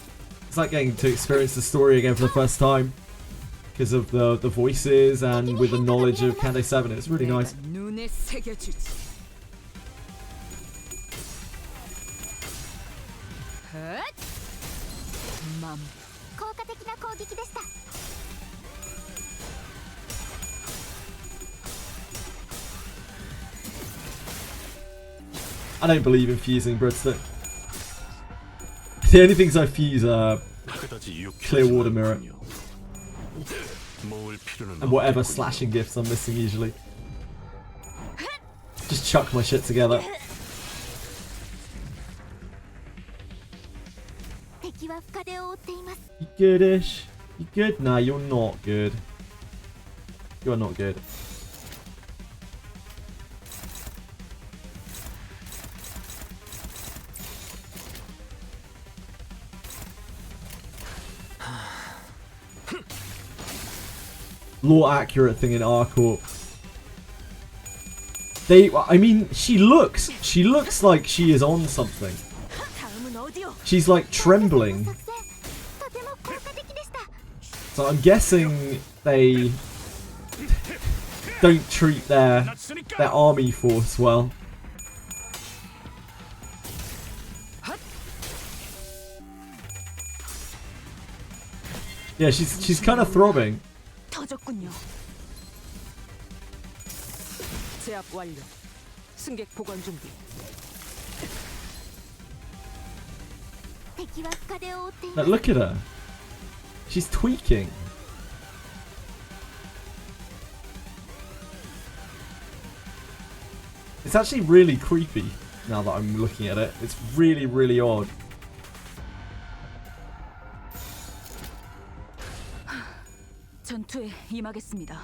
It's like getting to experience the story again for the first time. Because of the voices and with the knowledge of Kande 7. It's really nice. 눈에 새겨주지. 헛! 맘. I don't believe in fusing breadstick. The only things I fuse are clear water mirror and whatever slashing gifts I'm missing usually. Just chuck my shit together. You goodish? You good? Nah, you're not good. You're not good. Lore accurate thing in R-Corp. I mean, she looks like she is on something. She's like trembling. So I'm guessing they don't treat their army force well. Yeah, she's kind of throbbing. 터졌군요. 제압 완료. 승객 보관 준비. Like, look at her. She's tweaking. It's actually really creepy now that I'm looking at it. It's really, really odd. 전투에 임하겠습니다.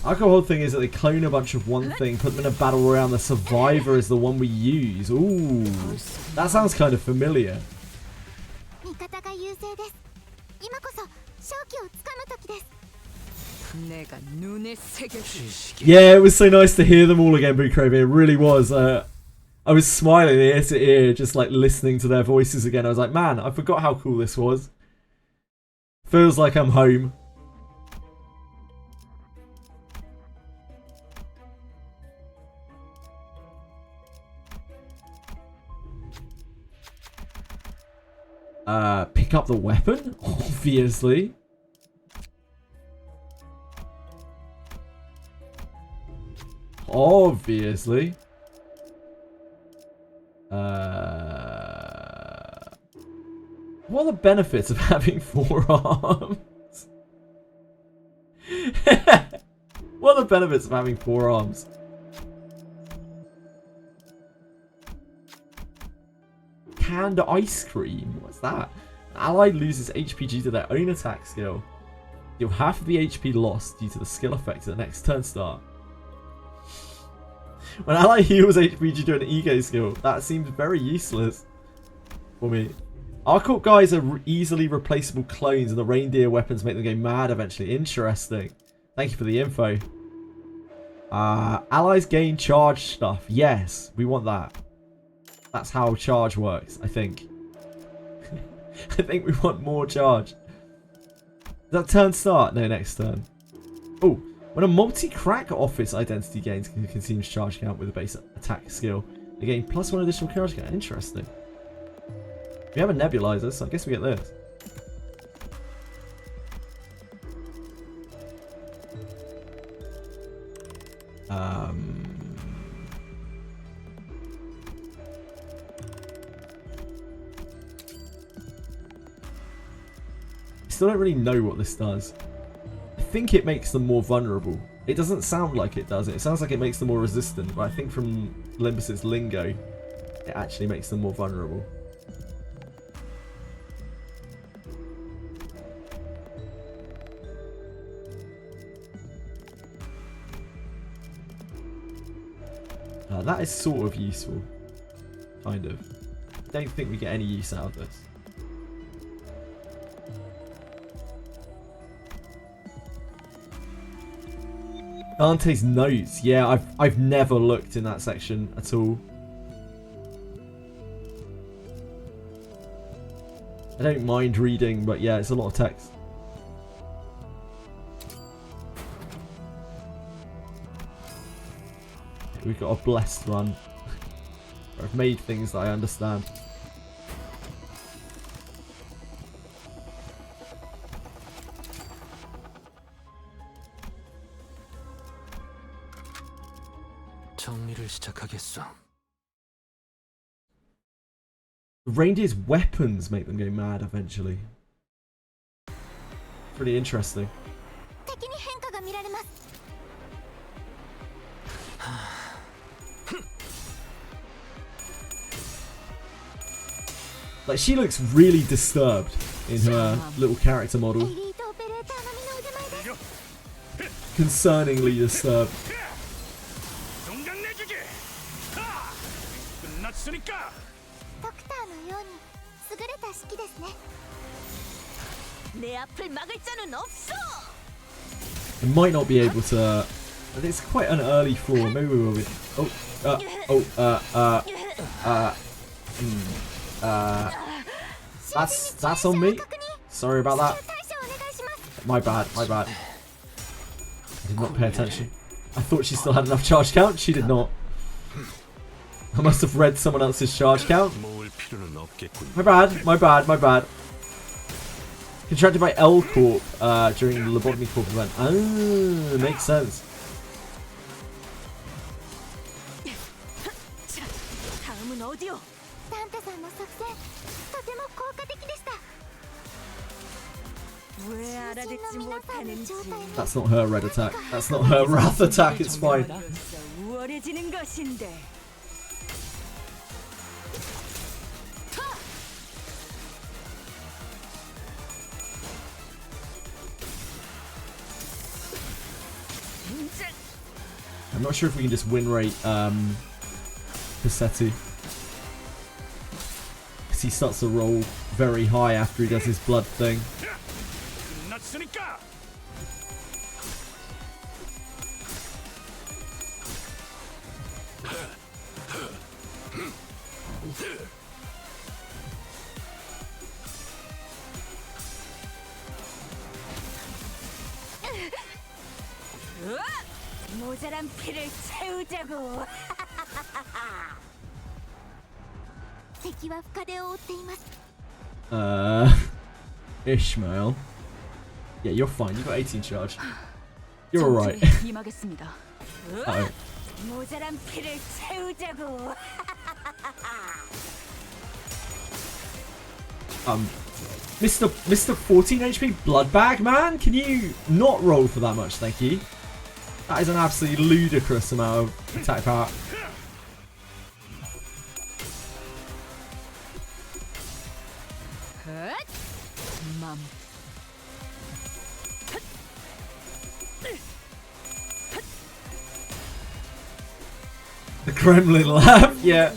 Alcohol thing is that they clone a bunch of one thing, put them in a battle royale, the survivor is the one we use. Ooh, that sounds kind of familiar. 내가 눈에 새겨주지. Yeah, it was so nice to hear them all again, Bukrobe. It really was. I was smiling ear to ear, just like listening to their voices again. I was like, man, I forgot how cool this was. Feels like I'm home. Pick up the weapon? Obviously. Obviously. What are the benefits of having 4 arms? What are the benefits of having 4 arms? Canned ice cream? What's that? An ally loses HP due to their own attack skill. You'll half of the HP lost due to the skill effect at the next turn start. When ally heals HP due to an ego skill, that seems very useless for me. Our guys are easily replaceable clones, and the reindeer weapons make them go mad eventually. Interesting. Thank you for the info. Allies gain charge stuff. Yes, we want that. That's how charge works, I think. I think we want more charge. Does that turn start? No, next turn. Oh, when a multi-crack office identity gains consumes charge count with a base attack skill, they gain +1 additional charge count. Interesting. We have a nebulizer, so I guess we get this. Still don't really know what this does. I think it makes them more vulnerable. It doesn't sound like it does. It sounds like it makes them more resistant, but I think from Limbus's lingo, it actually makes them more vulnerable. That is sort of useful. Kind of. Don't think we get any use out of this. Dante's notes. Yeah, I've never looked in that section at all. I don't mind reading, but yeah, it's a lot of text. We've got a blessed run. I've made things that I understand. 정리를 시작하겠어. Reindeer's weapons make them go mad eventually. Pretty interesting. 敵に変化が見られます。 Like, she looks really disturbed in her little character model. エリートオペレーター並みの腕前です。 Concerningly disturbed. ドクターのように優れた式ですね。 내 앞을 막을 자는 없어. It might not be able to. It's quite an early floor. Maybe we will be. That's on me. Sorry about that. 対処お願いします。 My bad. My bad. I did not pay attention. I thought she still had enough charge count. She did not. I must have read someone else's charge count. 모을 필요는 없겠군. My bad. My bad. My bad. Contracted by L Corp during the Lobotomy Corp event. Oh, makes sense. 다음은 어디요? サンタさんの作戦とても効果的でした。 왜 알아듣지 못하는지 That's not her red attack. That's not her wrath attack. It's fine. 우월해지는 것인데. I'm not sure if we can just win rate Passetti. Because he starts to roll very high after he does his blood thing. 모자란 피를 채우자고. 敵は深手を負っています。 Ishmael. Yeah, you're fine. You got 18 charge. You're alright. 전투에 임하겠습니다. Uh-oh. 모자란 피를 채우자고. Mr. 14 HP blood bag, man? Can you not roll for that much? Thank you. That is an absolutely ludicrous amount of attack power. 맘. The Kremlin laugh, yeah.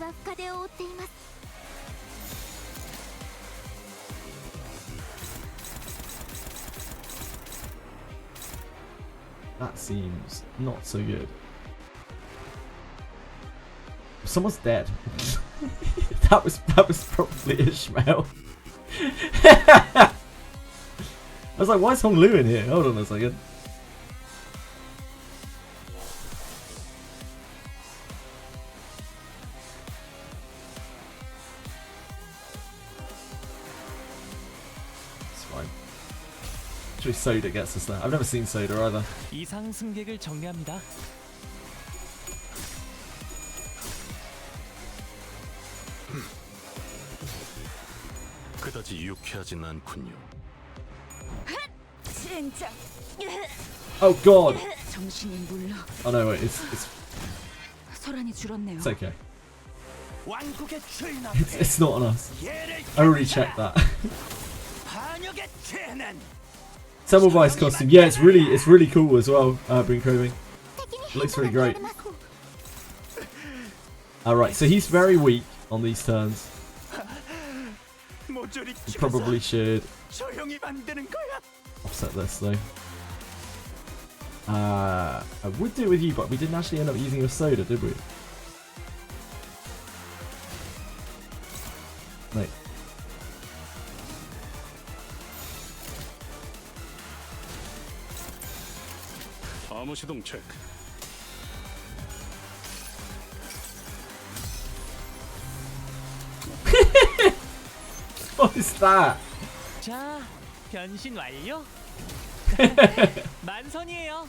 は深手を負っています。 That seems not so good. Someone's dead. that was probably Ishmael. I was like, why is Hong Lu in here? Hold on a second. It's fine. Actually, Soda gets us there. I've never seen Soda either. 이상 승객을 정리합니다. 그다지 유쾌하진 않군요. 진짜. Oh god! 정신이 물러. Oh no, wait, it's 소란이 줄었네요. it's okay. 왕국의 주인 It's not on us. 예를 I already checked that. 반역의 재난. Semmelweis costume, yeah, it's really cool as well. Bring Craving. It looks really great. Alright, so he's very weak on these turns. 모조리 We probably should 조용히 만드는 거야. offset this though. I would do it with you, but we didn't actually end up using your Soda, did we? Mate. 암호 시동 체크. What is that? 자, 변신 완료. 만선이에요.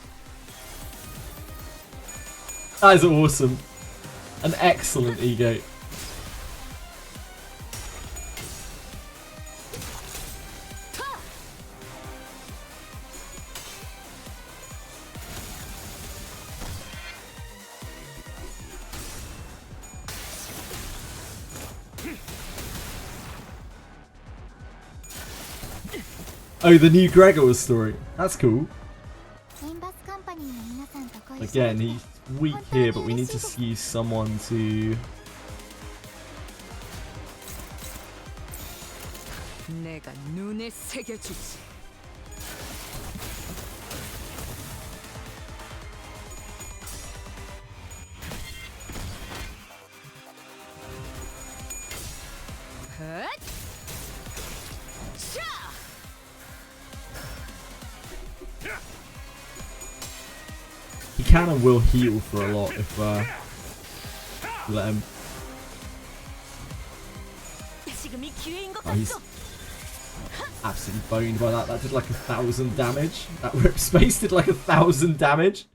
That is awesome. An excellent ego. Oh, the new Gregor's story. That's cool. Limbus Company の皆さんとご一緒に Again, he's weak here, but we need to use someone to... 내가 눈에 새겨주지. 헛! 샤! He can and will heal for a lot if you let him. 지금이 기회인 것 Oh, he's 같소. absolutely boned by that. That did like 1,000 damage. That rip space did like 1,000 damage.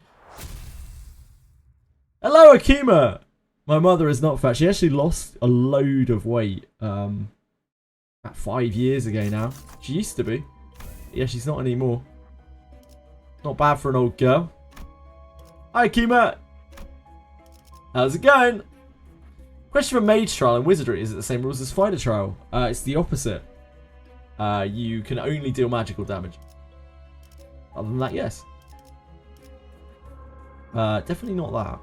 Hello, Akima! My mother is not fat. She actually lost a load of weight about 5 years ago now. She used to be. Yeah, she's not anymore. Not bad for an old girl. Hi, Akima! How's it going? Question for Mage Trial and Wizardry. Is it the same rules as Fighter Trial? It's the opposite. You can only deal magical damage. Other than that, yes. Definitely not that.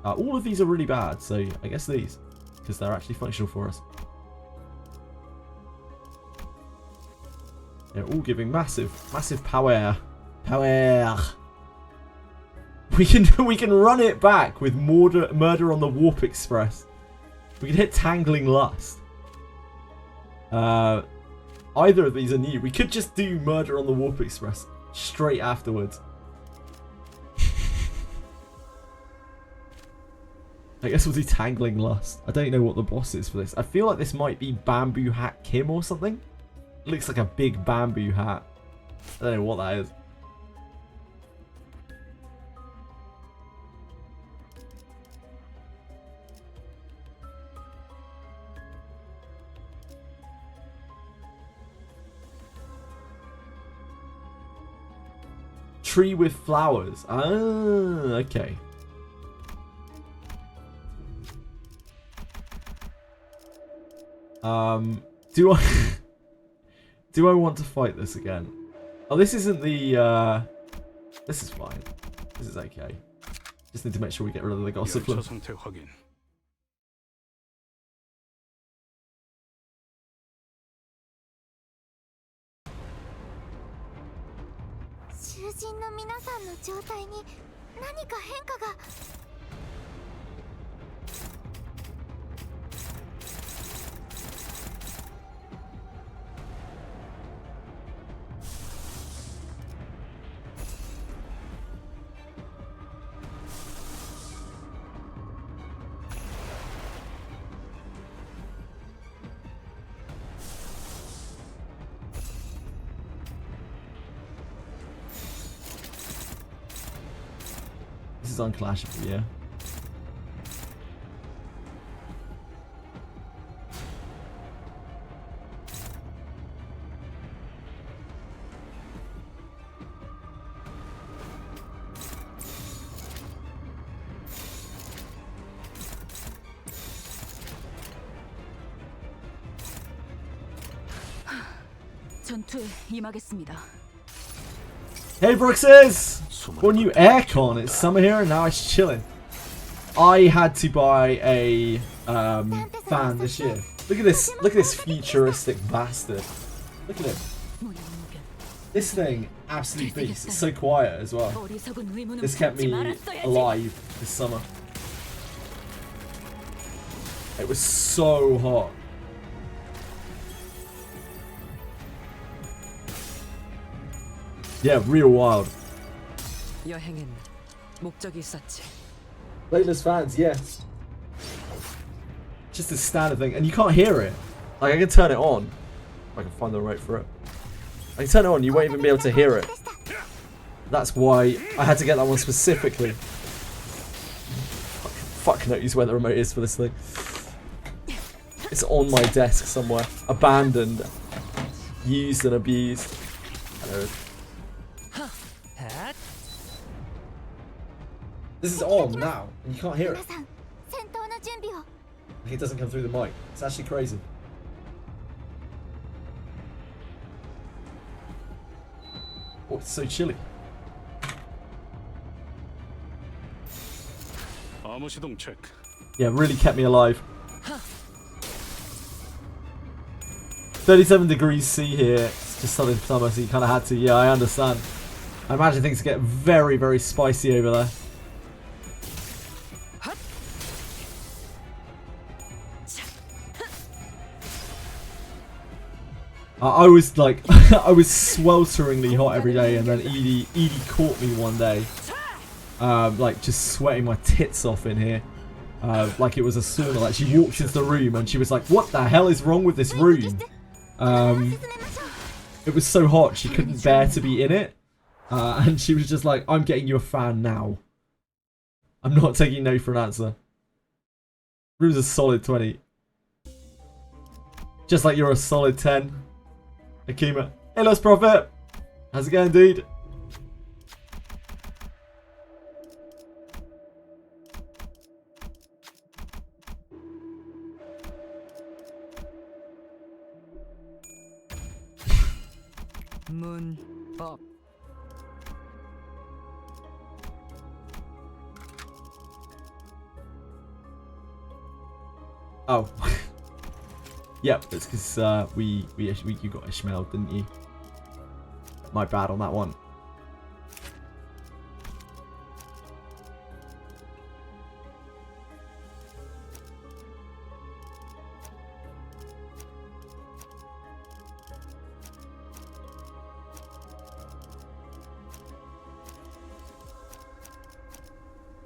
All of these are really bad, so I guess these. Because they're actually functional for us. They're all giving massive power. Power! We can run it back with Murder on the Warp Express. We can hit Tangling Lust. Either of these are new. We could just do Murder on the Warp Express straight afterwards. I guess we'll do Tangling Lust. I don't know what the boss is for this. I feel like this might be Bamboo Hat Kim or something. It looks like a big bamboo hat. I don't know what that is. Tree with flowers. Ah, okay. Do I want to fight this again? Oh, this isn't the this is fine. This is okay. Just need to make sure we get rid of the gossip. 열차 상태 확인. 人の皆さんの状態に何か変化が。This is unclashable, yeah. 전투에 임하겠습니다. Hey Brooks's! Got new aircon, it's summer here and now it's chilling. I had to buy a fan this year. Look at this futuristic bastard. Look at it. This thing, absolute beast. It's so quiet as well. This kept me alive this summer. It was so hot. Yeah, real wild. 여행엔 목적이 있었지. Playlist fans, yeah. Just a standard thing, and you can't hear it. Like I can turn it on. If I can find the right for it. I can turn it on, you won't even be able to hear it. That's why I had to get that one specifically. Fuck knows where the remote is for this thing. It's on my desk somewhere. Abandoned. Used and abused. I know. This is on now, and you can't hear it. It doesn't come through the mic. It's actually crazy. Oh, it's so chilly. Yeah, it really kept me alive. 37 degrees C here. It's just southern summer, so you kind of had to. Yeah, I understand. I imagine things get very, very spicy over there. I was like, I was swelteringly hot every day, and then Edie caught me one day, like just sweating my tits off in here, like it was a sauna. Like she walked into the room and she was like, "What the hell is wrong with this room?" It was so hot she couldn't bear to be in it, and she was just like, "I'm getting you a fan now. I'm not taking no for an answer." Room's a solid 20, just like you're a solid 10. Akima. Hey, Lost Prophet! How's it going, dude? 문법. Oh. Yep, it's because you got Ishmael, didn't you? My bad on that one.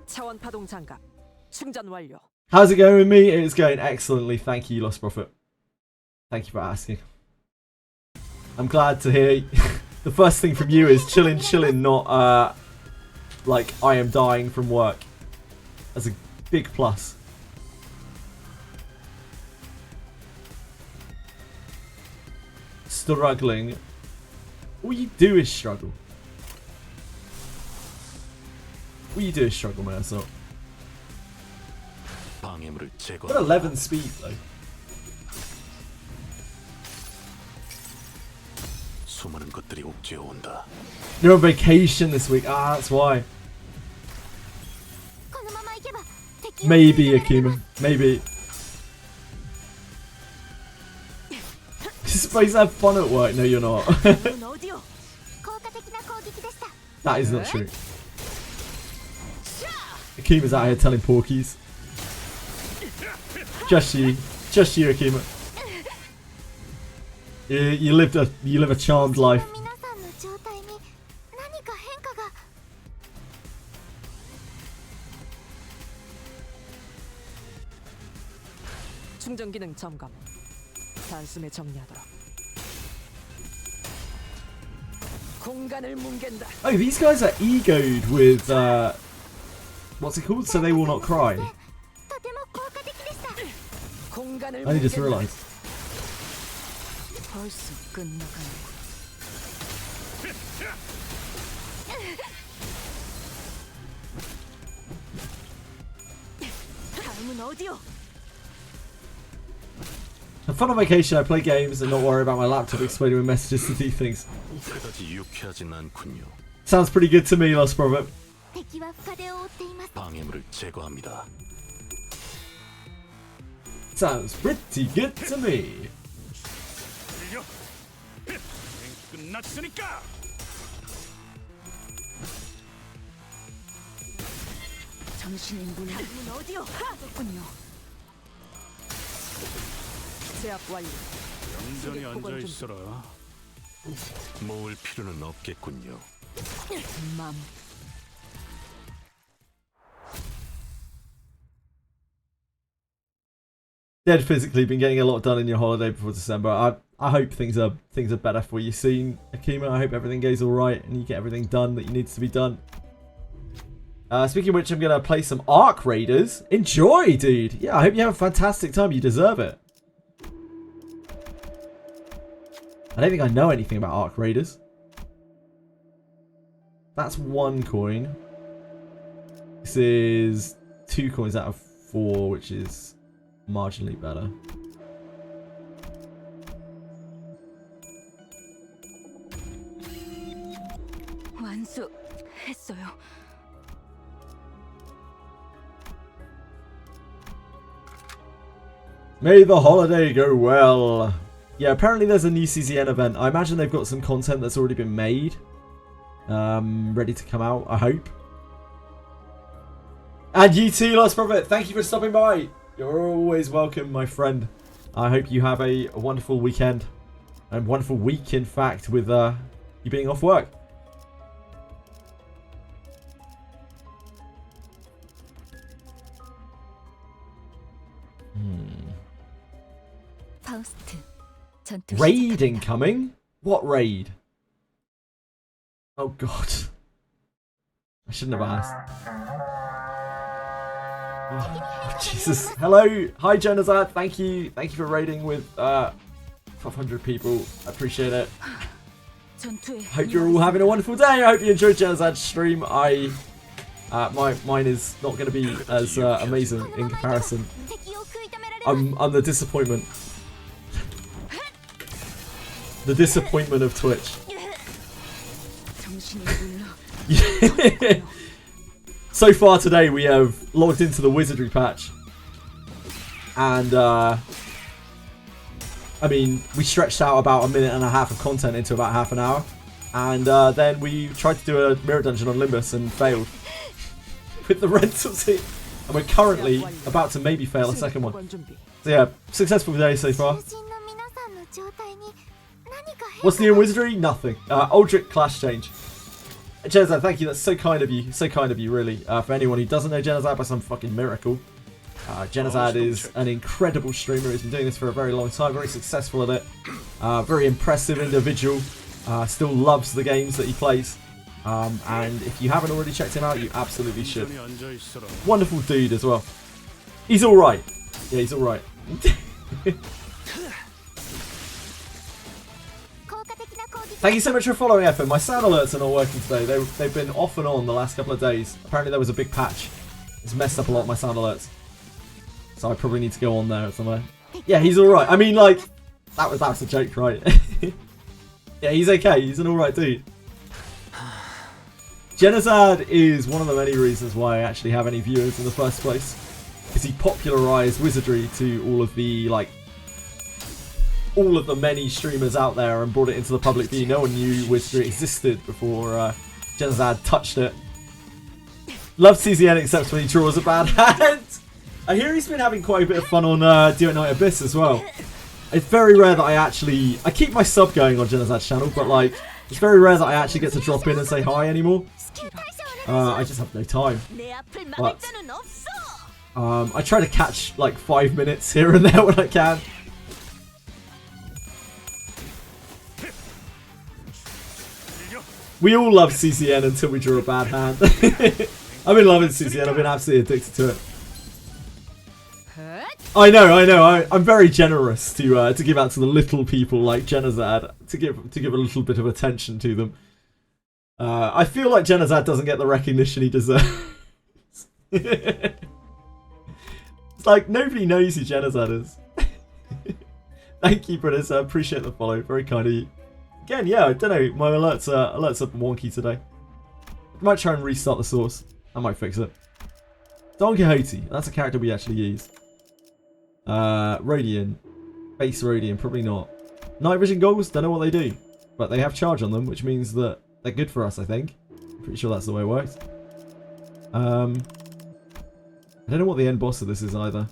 차원 파동 장갑 충전 완료. How's it going with me? It's going excellently. Thank you, Lost Prophet. Thank you for asking. I'm glad to hear. The first thing from you is chillin', not like I am dying from work. That's a big plus. Struggling. All you do is struggle. All you do is struggle, man. So. Got 11 speed though. You're on vacation this week. Ah, that's why. Maybe, Akima. Maybe. You're supposed to have fun at work. No, you're not. That is not true. Akima's out here telling porkies. Just you, Akima. You live a charmed life. 皆さんの状態に何か変化が。 충전 기능 점검. 단숨에 정리하도록. 공간을 뭉갠다. Oh, these guys are egoed with what's it called? So they will not cry. とても効果的でした。 공간을 I just 뭉갠다. realised. 벌써 끝나가는군. 다음은 어디요? Have fun on vacation. I play games and not worry about my laptop exploding with messages to do things. 그다지 유쾌하진 않군요. Sounds pretty good to me, Lost Prophet. 敵は深手を負っています。 방해물을 제거합니다. Sounds pretty good to me. 끝났으니까. 정신이 다음은 어디요? 그렇군요. 제압 완료. 얌전히 앉아 있어라. 모을 필요는 없겠군요. 맘. Dead physically, been getting a lot done in your holiday before December. I hope things are better for you soon, Akima. I hope everything goes all right and you get everything done that needs to be done. Speaking of which, I'm gonna play some Arc Raiders. Enjoy, dude. Yeah, I hope you have a fantastic time. You deserve it. I don't think I know anything about Arc Raiders. That's 1 coin. This is 2 coins out of 4, which is marginally better. 완수했어요. May the holiday go well. Yeah, apparently there's a new CZN event. I imagine they've got some content that's already been made. Ready to come out, I hope. And you too, Lost Prophet. Thank you for stopping by. You're always welcome, my friend. I hope you have a wonderful weekend. And wonderful week, in fact, with you being off work. Raid incoming? What raid? Oh god. I shouldn't have asked. Oh, Jesus. Hello. Hi, Genozad. Thank you. Thank you for raiding with 500 people. I appreciate it. Hope you're all having a wonderful day. I hope you enjoyed Genozad's stream. Mine is not going to be as amazing in comparison. I'm the disappointment. The disappointment of Twitch. So far today we have logged into the Wizardry patch. And I mean, we stretched out about 1.5 minutes of content into about half an hour. And then we tried to do a mirror dungeon on Limbus and failed. With the rental team. And we're currently about to maybe fail a second one. So yeah, successful day so far. What's new in Wizardry? Nothing. ALDRIC class change. Genozad, thank you. That's so kind of you. So kind of you, really. For anyone who doesn't know Genozad, by some fucking miracle. Genozad is an incredible streamer. He's been doing this for a very long time. Very successful at it. Very impressive individual. Still loves the games that he plays. And if you haven't already checked him out, you absolutely should. Wonderful dude as well. He's alright. Yeah, he's alright. Thank you so much for following, FM. My sound alerts are not working today. They've been off and on the last couple of days. Apparently there was a big patch. It's messed up a lot of my sound alerts. So I probably need to go on there somewhere. Yeah, he's alright. I mean, like, that was a joke, right? Yeah, he's okay. He's an alright dude. Genozad is one of the many reasons why I actually have any viewers in the first place. Because he popularised Wizardry to all of the, like, all of the many streamers out there and brought it into the public view. No one knew Wizardry existed before Genozad touched it. Love CZN except when he draws a bad hand. I hear he's been having quite a bit of fun on Dear Night Abyss as well. It's very rare that I keep my sub going on Genozad's channel, but like, it's very rare that I actually get to drop in and say hi anymore. I just have no time. But I try to catch like 5 minutes here and there when I can. We all love CZN until we draw a bad hand. I've been loving CZN, I've been absolutely addicted to it. I know. I'm very generous to give out to the little people like Genozad, to give a little bit of attention to them. I feel like Genozad doesn't get the recognition he deserves. It's like nobody knows who Genozad is. Thank you, British. I appreciate the follow. Very kind of you. Again, yeah, I don't know. My alerts are wonky today. I might try and restart the source. I might fix it. Don Quixote. That's a character we actually use. Radiant. Base Radiant. Probably not. Night Vision Goggles. Don't know what they do. But they have charge on them, which means that they're good for us, I think. Pretty sure that's the way it works. I don't know what the end boss of this is either.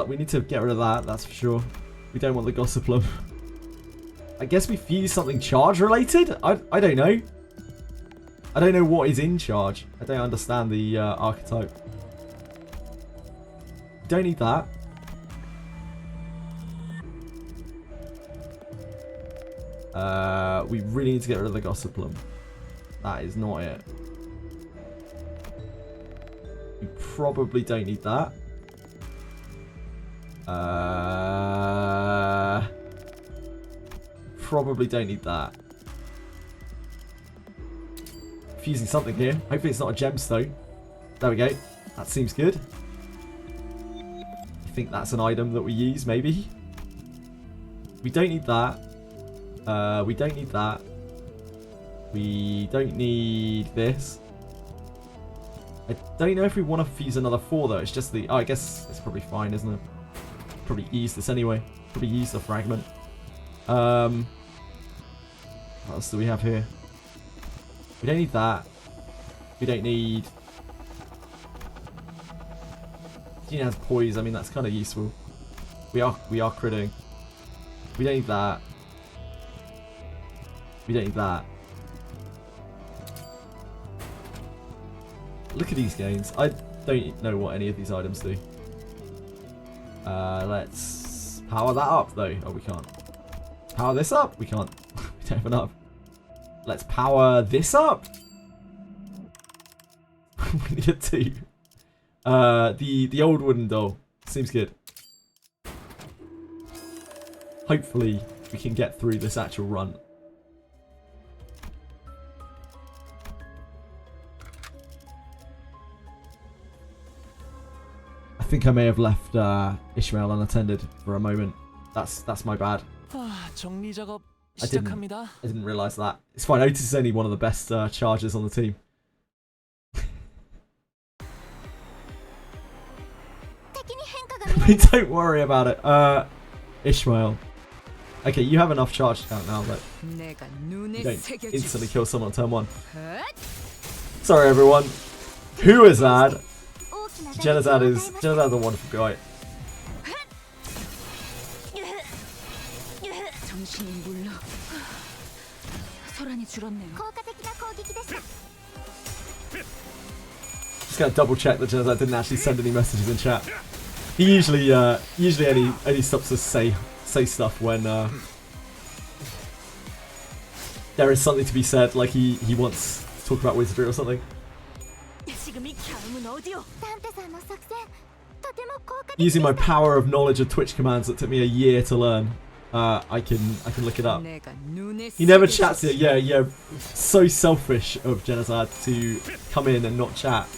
We need to get rid of that, that's for sure. We don't want the Gossiplum. I guess we fuse something charge related? I don't know. I don't know what is in charge. I don't understand the archetype. Don't need that. We really need to get rid of the Gossiplum. That is not it. We probably don't need that. Probably don't need that. Fusing something here. Hopefully it's not a gemstone. There we go. That seems good. I think that's an item that we use, maybe. We don't need that. We don't need that. We don't need this. I don't know if we want to fuse another 4 though. It's just the... Oh, I guess it's probably fine, isn't it? Probably use this anyway. Probably use the fragment. What else do we have here? We don't need that. We don't need... Gina has poise. I mean, that's kind of useful. We are critting. We don't need that. We don't need that. Look at these gains. I don't know what any of these items do. Let's power that up though. Oh, we can't. Power this up? We can't. We don't have enough. Let's power this up. We need a 2. The old wooden doll. Seems good. Hopefully we can get through this actual run. I think I may have left Ishmael unattended for a moment. That's my bad. I didn't realise that. It's fine. Otis is only one of the best chargers on the team. Don't worry about it. Ishmael. Okay, you have enough charge count now that you don't instantly kill someone on turn 1. Sorry everyone. Who is that? Genozad's a wonderful guy. Just gotta double check that Genozad didn't actually send any messages in chat. He usually only stops us say stuff when there is something to be said, like he wants to talk about Wizardry or something. Using my power of knowledge of Twitch commands that took me a year to learn, I can look it up. He never chats yet. Yeah. So selfish of Genozad to come in and not chat.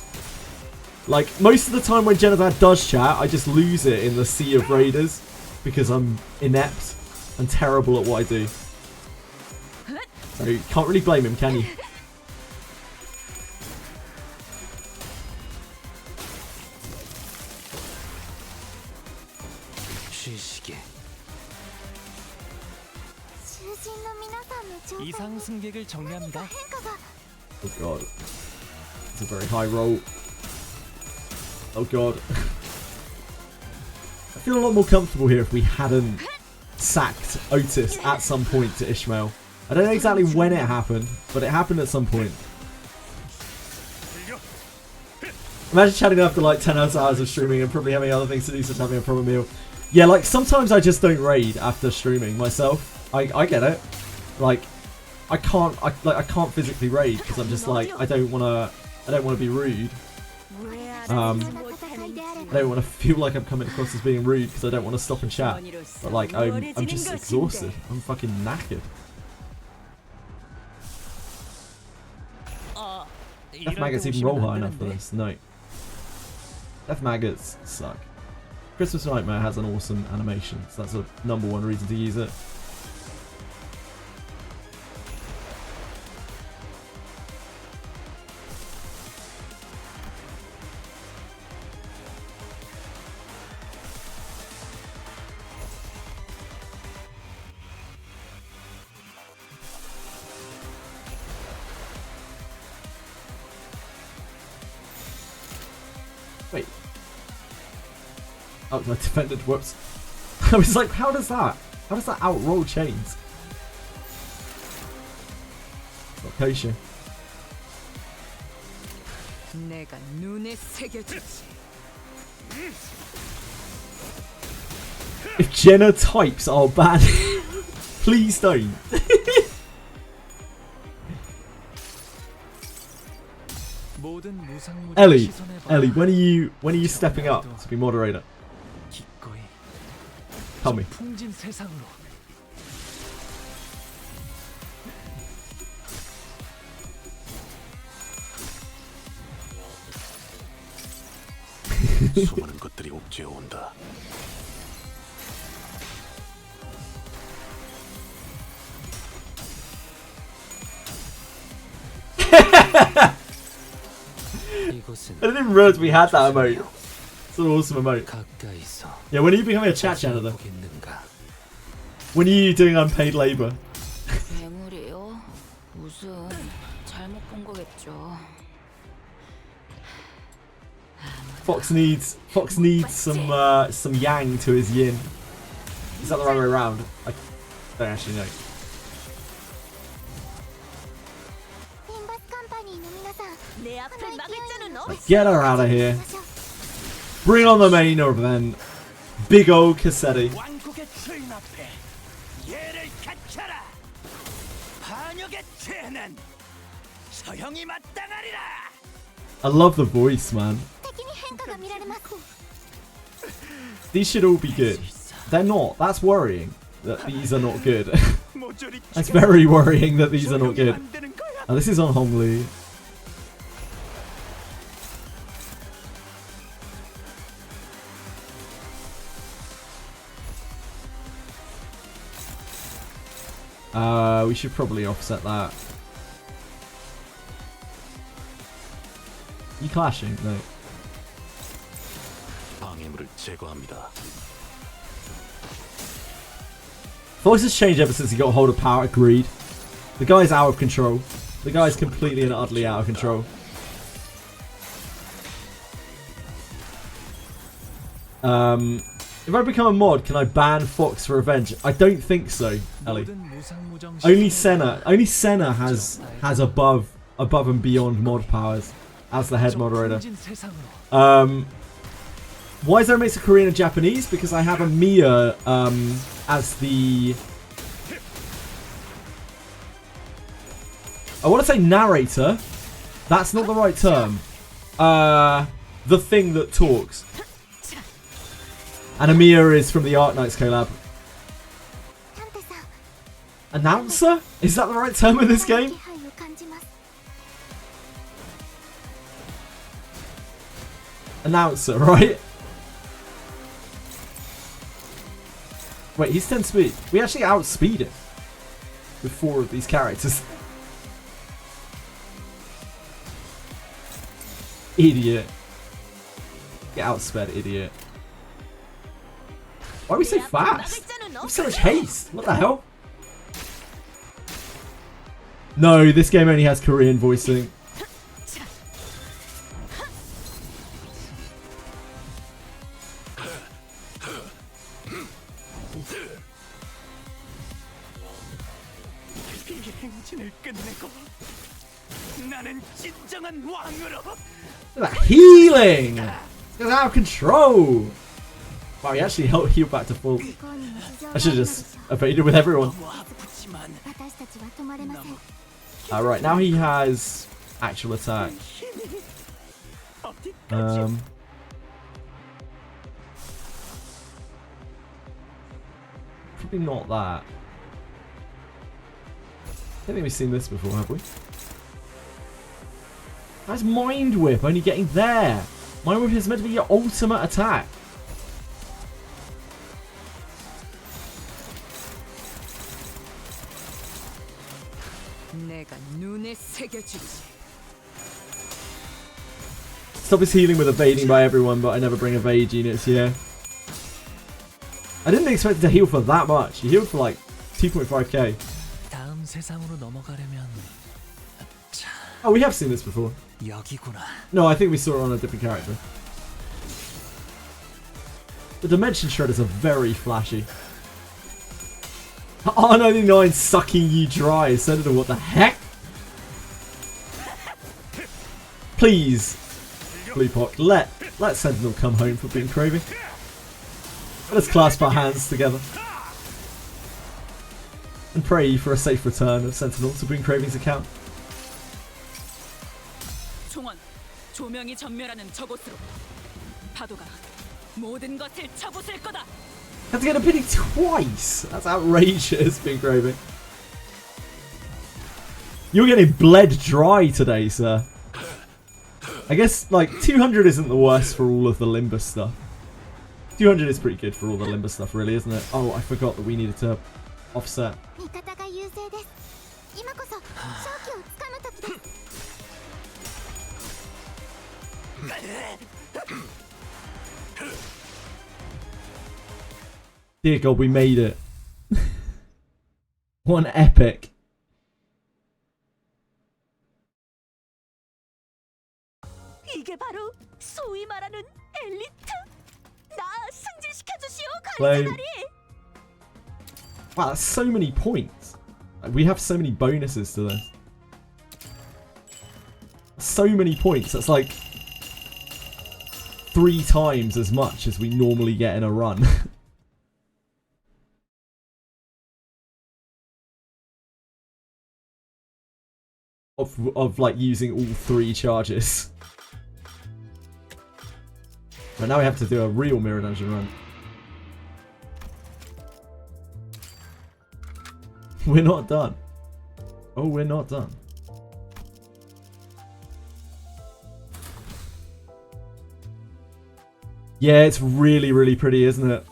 Like, most of the time when Genozad does chat, I just lose it in the sea of raiders because I'm inept and terrible at what I do. So you can't really blame him, can you? 쉬시게. 囚人の皆さんの状態に 이상 승객을 정리합니다. 変化が Oh god. It's a very high roll. Oh god. I feel a lot more comfortable here if we hadn't sacked Otis at some point to Ishmael. I don't know exactly when it happened, but it happened at some point. Imagine chatting after like 10 hours of streaming and probably having other things to do, such as having a proper meal. Yeah, like sometimes I just don't raid after streaming myself. I get it. Like I can't physically raid because I'm just like I don't wanna be rude. I don't want to feel like I'm coming across as being rude because I don't want to stop and chat. But like I'm just exhausted. I'm fucking knackered. Death maggots even roll high enough for this? No. Death maggots suck. Christmas Nightmare has an awesome animation, so that's a #1 reason to use it. Wait. Oh, my defended. Whoops. I was like, how does that outroll chains? It's not kosher. 내가 눈에 새겨주지. If Jenna types are bad, please don't. Ellie, when are you stepping up to be moderator? Tell me. 수많은 것들이 옥죄어 온다. I didn't even realize we had that emote. It's an awesome emote. Yeah, when are you becoming a chat janitor? When are you doing unpaid labor? 괴물이요? 무슨 잘못 본 거겠죠. Fox needs some yang to his yin. Is that the right way around? I don't actually know. Limbus Company の皆さん 내 앞을 막을 자는 없어. Get her out of here. Bring on the main over then. Big old Cassetti. 왕국의 주인 앞에 예를 갖춰라. 반역의 죄는 서형이 마땅하리라. I love the voice, man. 敵に変化が見られます These should all be good. They're not. That's worrying that these are not good. That's very worrying that these are not good. Now this is on Hongli. We should probably offset that. You clashing? No. 방해물을 제거합니다. Fox has changed ever since he got hold of power. Agreed. The guy's out of control. The guy's completely and utterly out of control. If I become a mod, can I ban Fox for revenge? I don't think so, Ellie. Only Senna has above and beyond mod powers as the head moderator. Why is there a mix of Korean and Japanese? Because I have a Mia as the... I want to say narrator. That's not the right term. The thing that talks. And Amiya is from the Art Knights collab. Announcer? Is that the right term in this game? Announcer, right? Wait, he's 10 speed. We actually outspeed him. with 4 of these characters. Idiot. Get outsped, idiot. Why are we so fast? We have so much haste. What the hell? No, this game only has Korean voicing. Look at that healing! It's out of control! Wow, he actually healed back to full. I should have just evaded with everyone. Alright, now he has actual attack. Probably not that. I don't think we've seen this before, have we? That's Mind Whip, only getting there. Mind Whip is meant to be your ultimate attack. Stop his healing with evading by everyone, but I never bring evade units, yeah. I didn't expect it to heal for that much. He healed for like 2.5k. Oh, we have seen this before. No, I think we saw it on a different character. The Dimension Shredders are very flashy. R1999 sucking you dry. Sentinel, what the heck? Please, Bluepock, let Sentinel come home for being craving. Let's clasp our hands together and pray for a safe return of Sentinel to Boon Craving's account. 조명이 전멸하는 저곳으로 파도가 모든 것을 쳐부술 거다. Had to get a pity twice. That's outrageous, Boon Craving. You're getting bled dry today, sir. I guess like 200 isn't the worst for all of the Limbus stuff. 200 is pretty good for all the Limbus stuff, really, isn't it? Oh, I forgot that we needed to offset. Dear God, we made it. One epic. 이게 바로 소위 말하는 엘리트. 나 승진시켜 주시오, 관리자리. Wow, that's so many points. We have so many bonuses to this. So many points. That's like 3 times as much as we normally get in a run. of like using all 3 charges. But now we have to do a real mirror dungeon run. We're not done. Oh, we're not done. Yeah, it's really, really pretty, isn't it?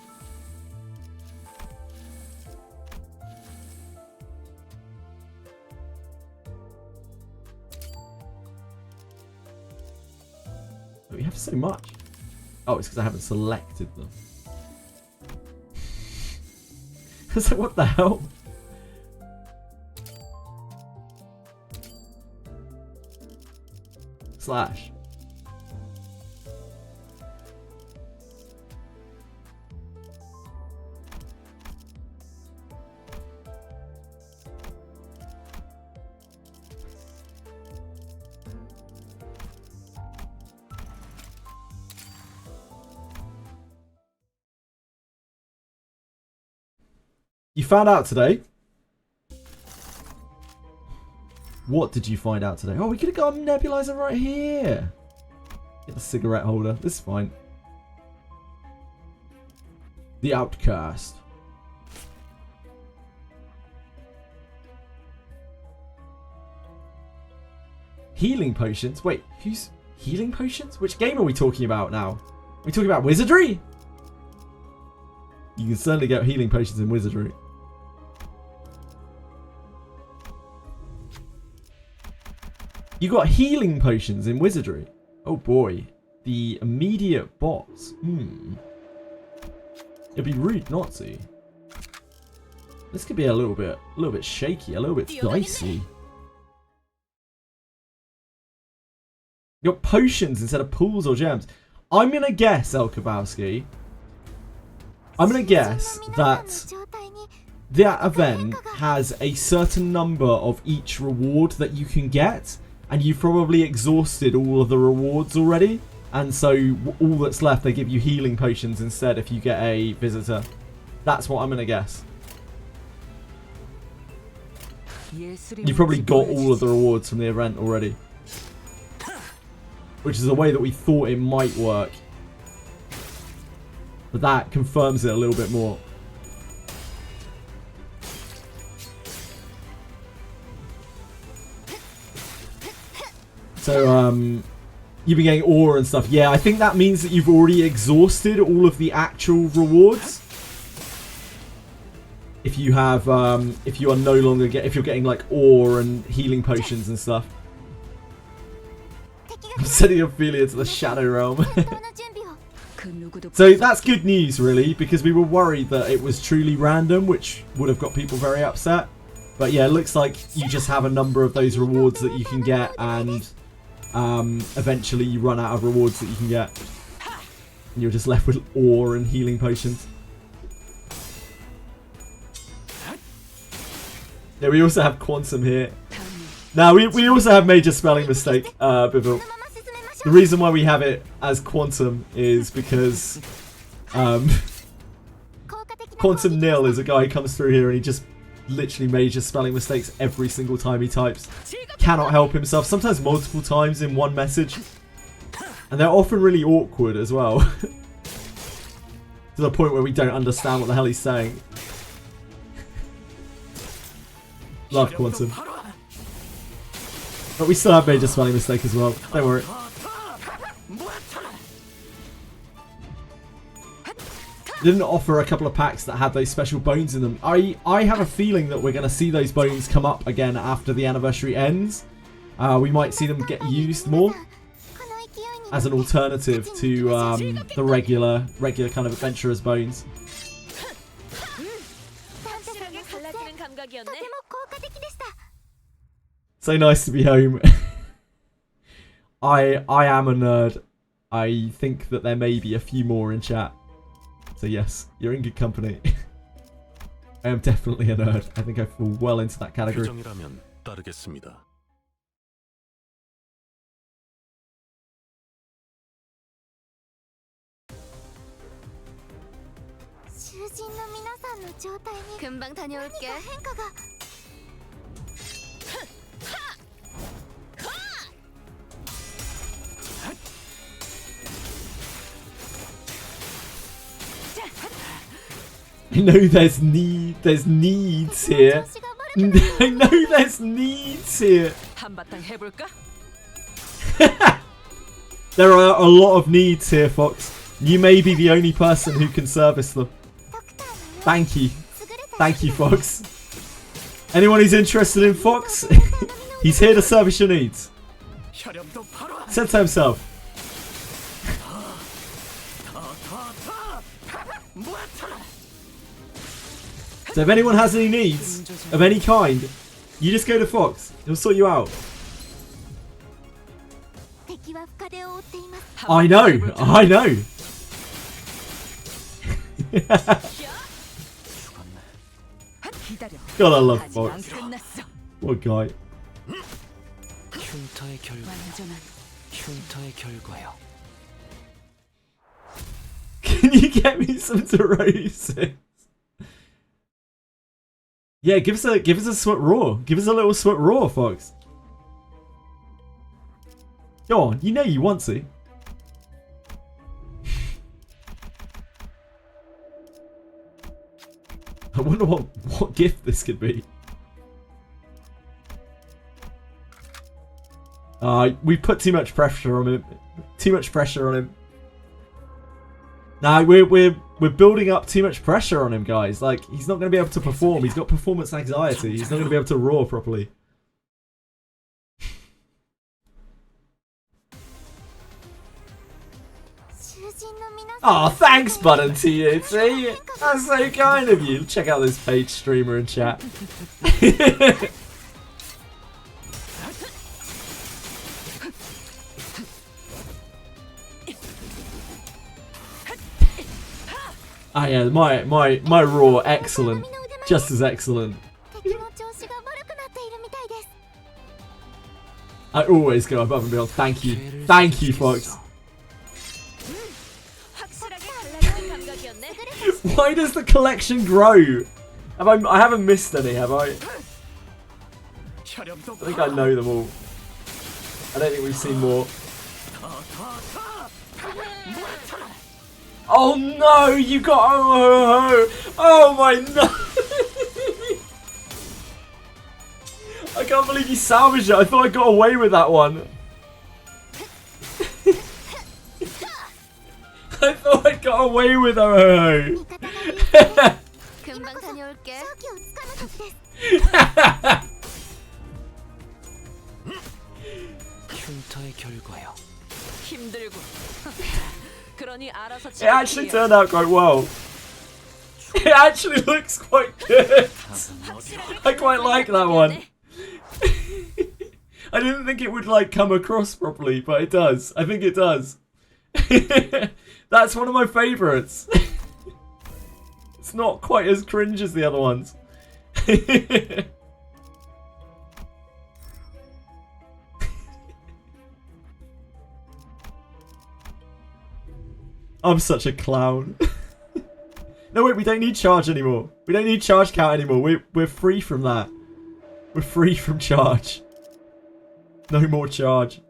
We have so much. Oh, it's because I haven't selected them. It's like, what the hell? Slash. You found out today? What did you find out today? Oh, we could have got a nebulizer right here. Get the cigarette holder. This is fine. The Outcast. Healing potions? Wait, who's healing potions? Which game are we talking about now? Are we talking about Wizardry? You can certainly get healing potions in Wizardry. You got healing potions in Wizardry. Oh boy. The immediate boss. It'd be rude not to. This could be a little bit shaky, a little bit dicey. You got potions instead of pools or gems. I'm gonna guess, El Kabowski. I'm gonna guess that that event has a certain number of each reward that you can get, and you've probably exhausted all of the rewards already, and so all that's left, they give you healing potions instead if you get a visitor. That's what I'm gonna guess. You've probably got all of the rewards from the event already, which is a way that we thought it might work, but that confirms it a little bit more. So, you've been getting ore and stuff. Yeah, I think that means that you've already exhausted all of the actual rewards. If you have, if you are no longer if you're getting like ore and healing potions and stuff. I'm sending Ophelia to the Shadow Realm. So that's good news, really, because we were worried that it was truly random, which would have got people very upset. But yeah, it looks like you just have a number of those rewards that you can get, and eventually you run out of rewards that you can get. And you're just left with ore and healing potions. Yeah, we also have Quantum here. Now, we also have major spelling mistake, Bivil. The reason why we have it as Quantum is because Quantum Nil is a guy who comes through here and he just literally major spelling mistakes every single time he types. Cannot help himself, sometimes multiple times in one message. And they're often really awkward as well. To the point where we don't understand what the hell he's saying. Love Quantum. But we still have major spelling mistake as well, don't worry. Didn't offer a couple of packs that had those special bones in them. I have a feeling that we're going to see those bones come up again after the anniversary ends. We might see them get used more as an alternative to the regular kind of adventurer's bones. So nice to be home. I am a nerd. I think that there may be a few more in chat. So yes, you're in good company. I am definitely a nerd. I think I fall well into that category. 금방 다녀올게. I know there's needs here. I know there's needs here. There are a lot of needs here, Fox. You may be the only person who can service them. Thank you. Thank you, Fox. Anyone who's interested in Fox, he's here to service your needs. Said so himself. So if anyone has any needs of any kind, you just go to Fox. He'll sort you out. I know. I know. God, I love Fox. What a guy. Can you get me some Dorosis? Yeah, give us a Swit Raw. Give us a little Swit Raw, Fox. Go on, you know you want to. I wonder what gift this could be. We put too much pressure on him. Too much pressure on him. Nah, we're building up too much pressure on him, guys. Like, he's not going to be able to perform. He's got performance anxiety. He's not going to be able to roar properly. Oh, thanks, Button TUT. That's so kind of you. Check out this page streamer in chat. Ah yeah, my raw, excellent. Just as excellent. I always go above and beyond. Thank you. Thank you, Fox. Why does the collection grow? I haven't missed any, have I? I think I know them all. I don't think we've seen more. Oh no, you got oh my no. I can't believe you salvaged it. I thought I got away with that one. I thought I got away with oh. 흉터의 결과요. 힘들고. 그러니 알아서 It actually turned out quite well. It actually looks quite good. I quite like that one. I didn't think it would like come across properly, but it does. I think it does. That's one of my favourites. It's not quite as cringe as the other ones. I'm such a clown. No wait, we don't need charge anymore. We don't need charge count anymore. We're free from that. We're free from charge. No more charge.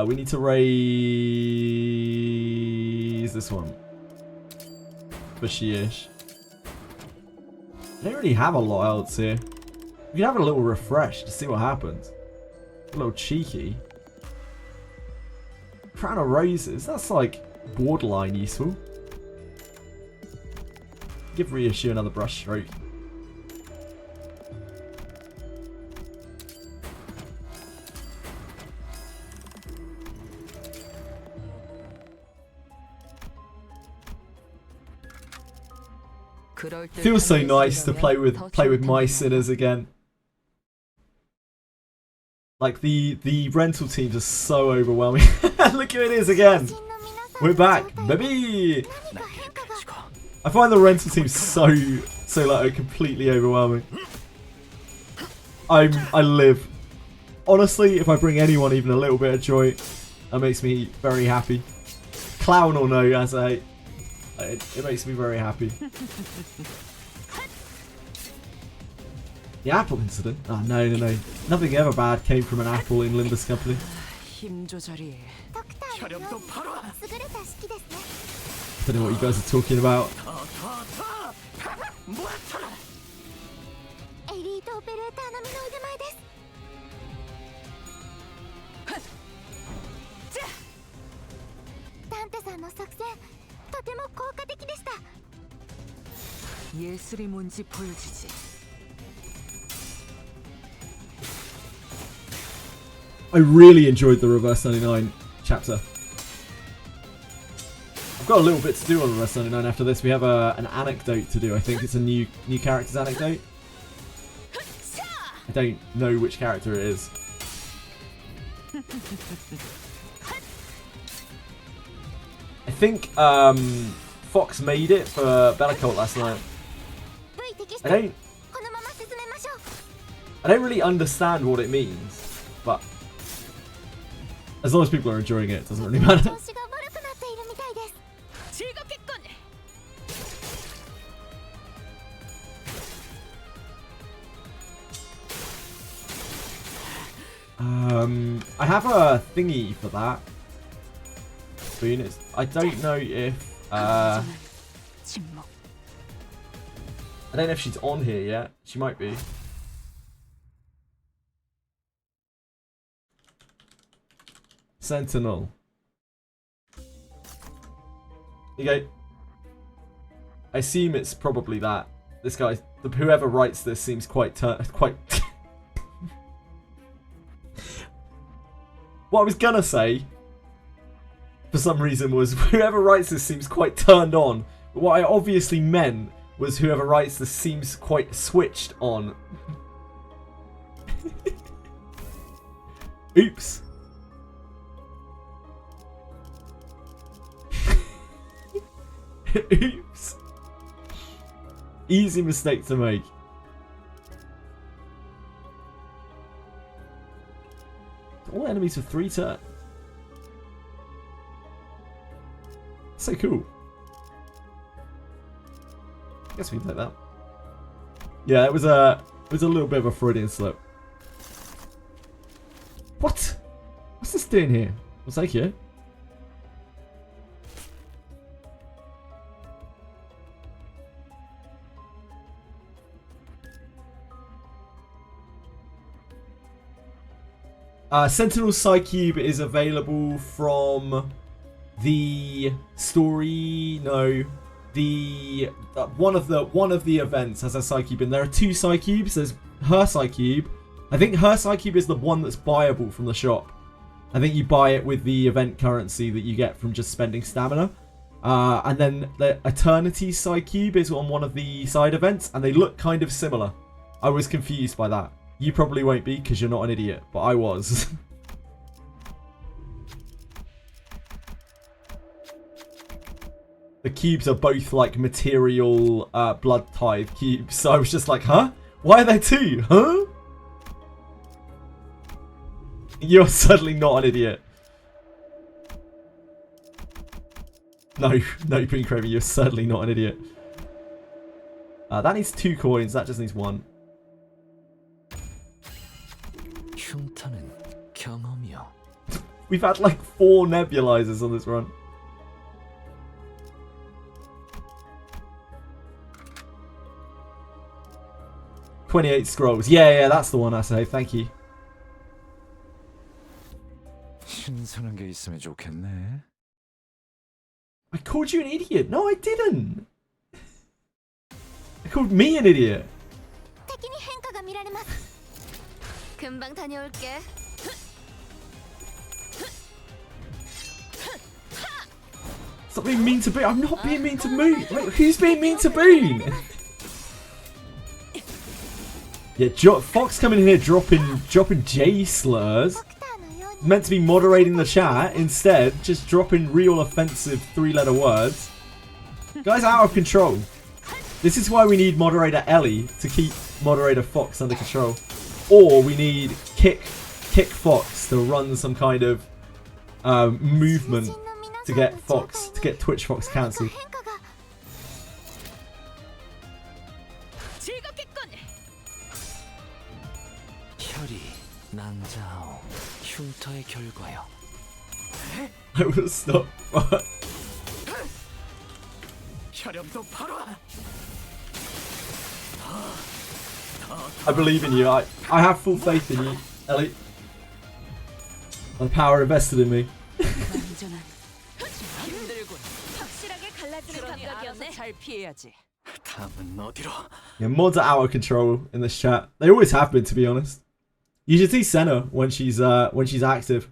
We need to raise this one. Bushy-ish. I don't really have a lot else here. We can have a little refresh to see what happens. A little cheeky. Crown of Roses, that's like borderline useful. Give Reissue another brush stroke. Feels so nice to play with my sinners again. Like the rental teams are so overwhelming. Look who it is again. We're back, baby. I find the rental teams so like completely overwhelming. I live. Honestly, if I bring anyone even a little bit of joy, that makes me very happy. Clown or no, as it makes me very happy. The apple incident? Oh, no. Nothing ever bad came from an apple in Limbus Company. I don't know what you guys are talking about. 예술이 뭔지 보여주지. I really enjoyed the Reverse 99 chapter. I've got a little bit to do on Reverse 99 after this. We have an anecdote to do. I think it's a new character's anecdote. I don't know which character it is. I think Fox made it for Bellicult last night. I don't really understand what it means, but as long as people are enjoying it, it doesn't really matter. I have a thingy for that. I don't know if I don't know if she's on here yet. She might be. Sentinel. Here you go. I assume it's probably that. This guy, whoever writes this, seems quite What I was gonna say, for some reason, was whoever writes this seems quite turned on. But what I obviously meant was whoever writes this seems quite switched on. Oops. Oops. Easy mistake to make. All enemies for 3 turns. So cool. I guess we can take that. Yeah, it was a little bit of a Freudian slip. What? What's this doing here? What's that here? Sentinel Psycube is available from the story. No, the one of the events has a Psycube, and there are 2 Psycubes. There's her Psycube. I think her Psycube is the one that's buyable from the shop. I think you buy it with the event currency that you get from just spending stamina. And then the Eternity Psycube is on one of the side events, and they look kind of similar. I was confused by that. You probably won't be because you're not an idiot, but I was. The cubes are both like material blood tithe cubes, so I was just like, huh? Why are there 2? Huh? You're certainly not an idiot. No, Pink Craven, you're certainly not an idiot. That needs 2 coins, that just needs 1. 흉터는 경험이요. We've had like 4 nebulizers on this run. "28 scrolls." Yeah, that's the one I say. Thank you. 신선한 게 있으면 좋겠네. I called you an idiot. No, I didn't. I called me an idiot.敵に変化が見られます。금방 다녀올게. Stop being mean to Boone. I'm not being mean to Boone. Wait, who's being mean to Boone? Yeah, Fox coming in here dropping J slurs. Meant to be moderating the chat, instead just dropping real offensive 3-letter words. Guys, out of control. This is why we need moderator Ellie to keep moderator Fox under control. Or we need Kick Fox to run some kind of movement to get Twitch Fox cancelled. 혈이 난자하오. 흉터의 결과요. I will stop. 혈염도 바로. I believe in you. I have full faith in you, Ellie. The power invested in me. 잘 피해야지. 다음은 어디로? Yeah, mods are out of control in this chat. They always have been, to be honest. You should see Senna when she's active.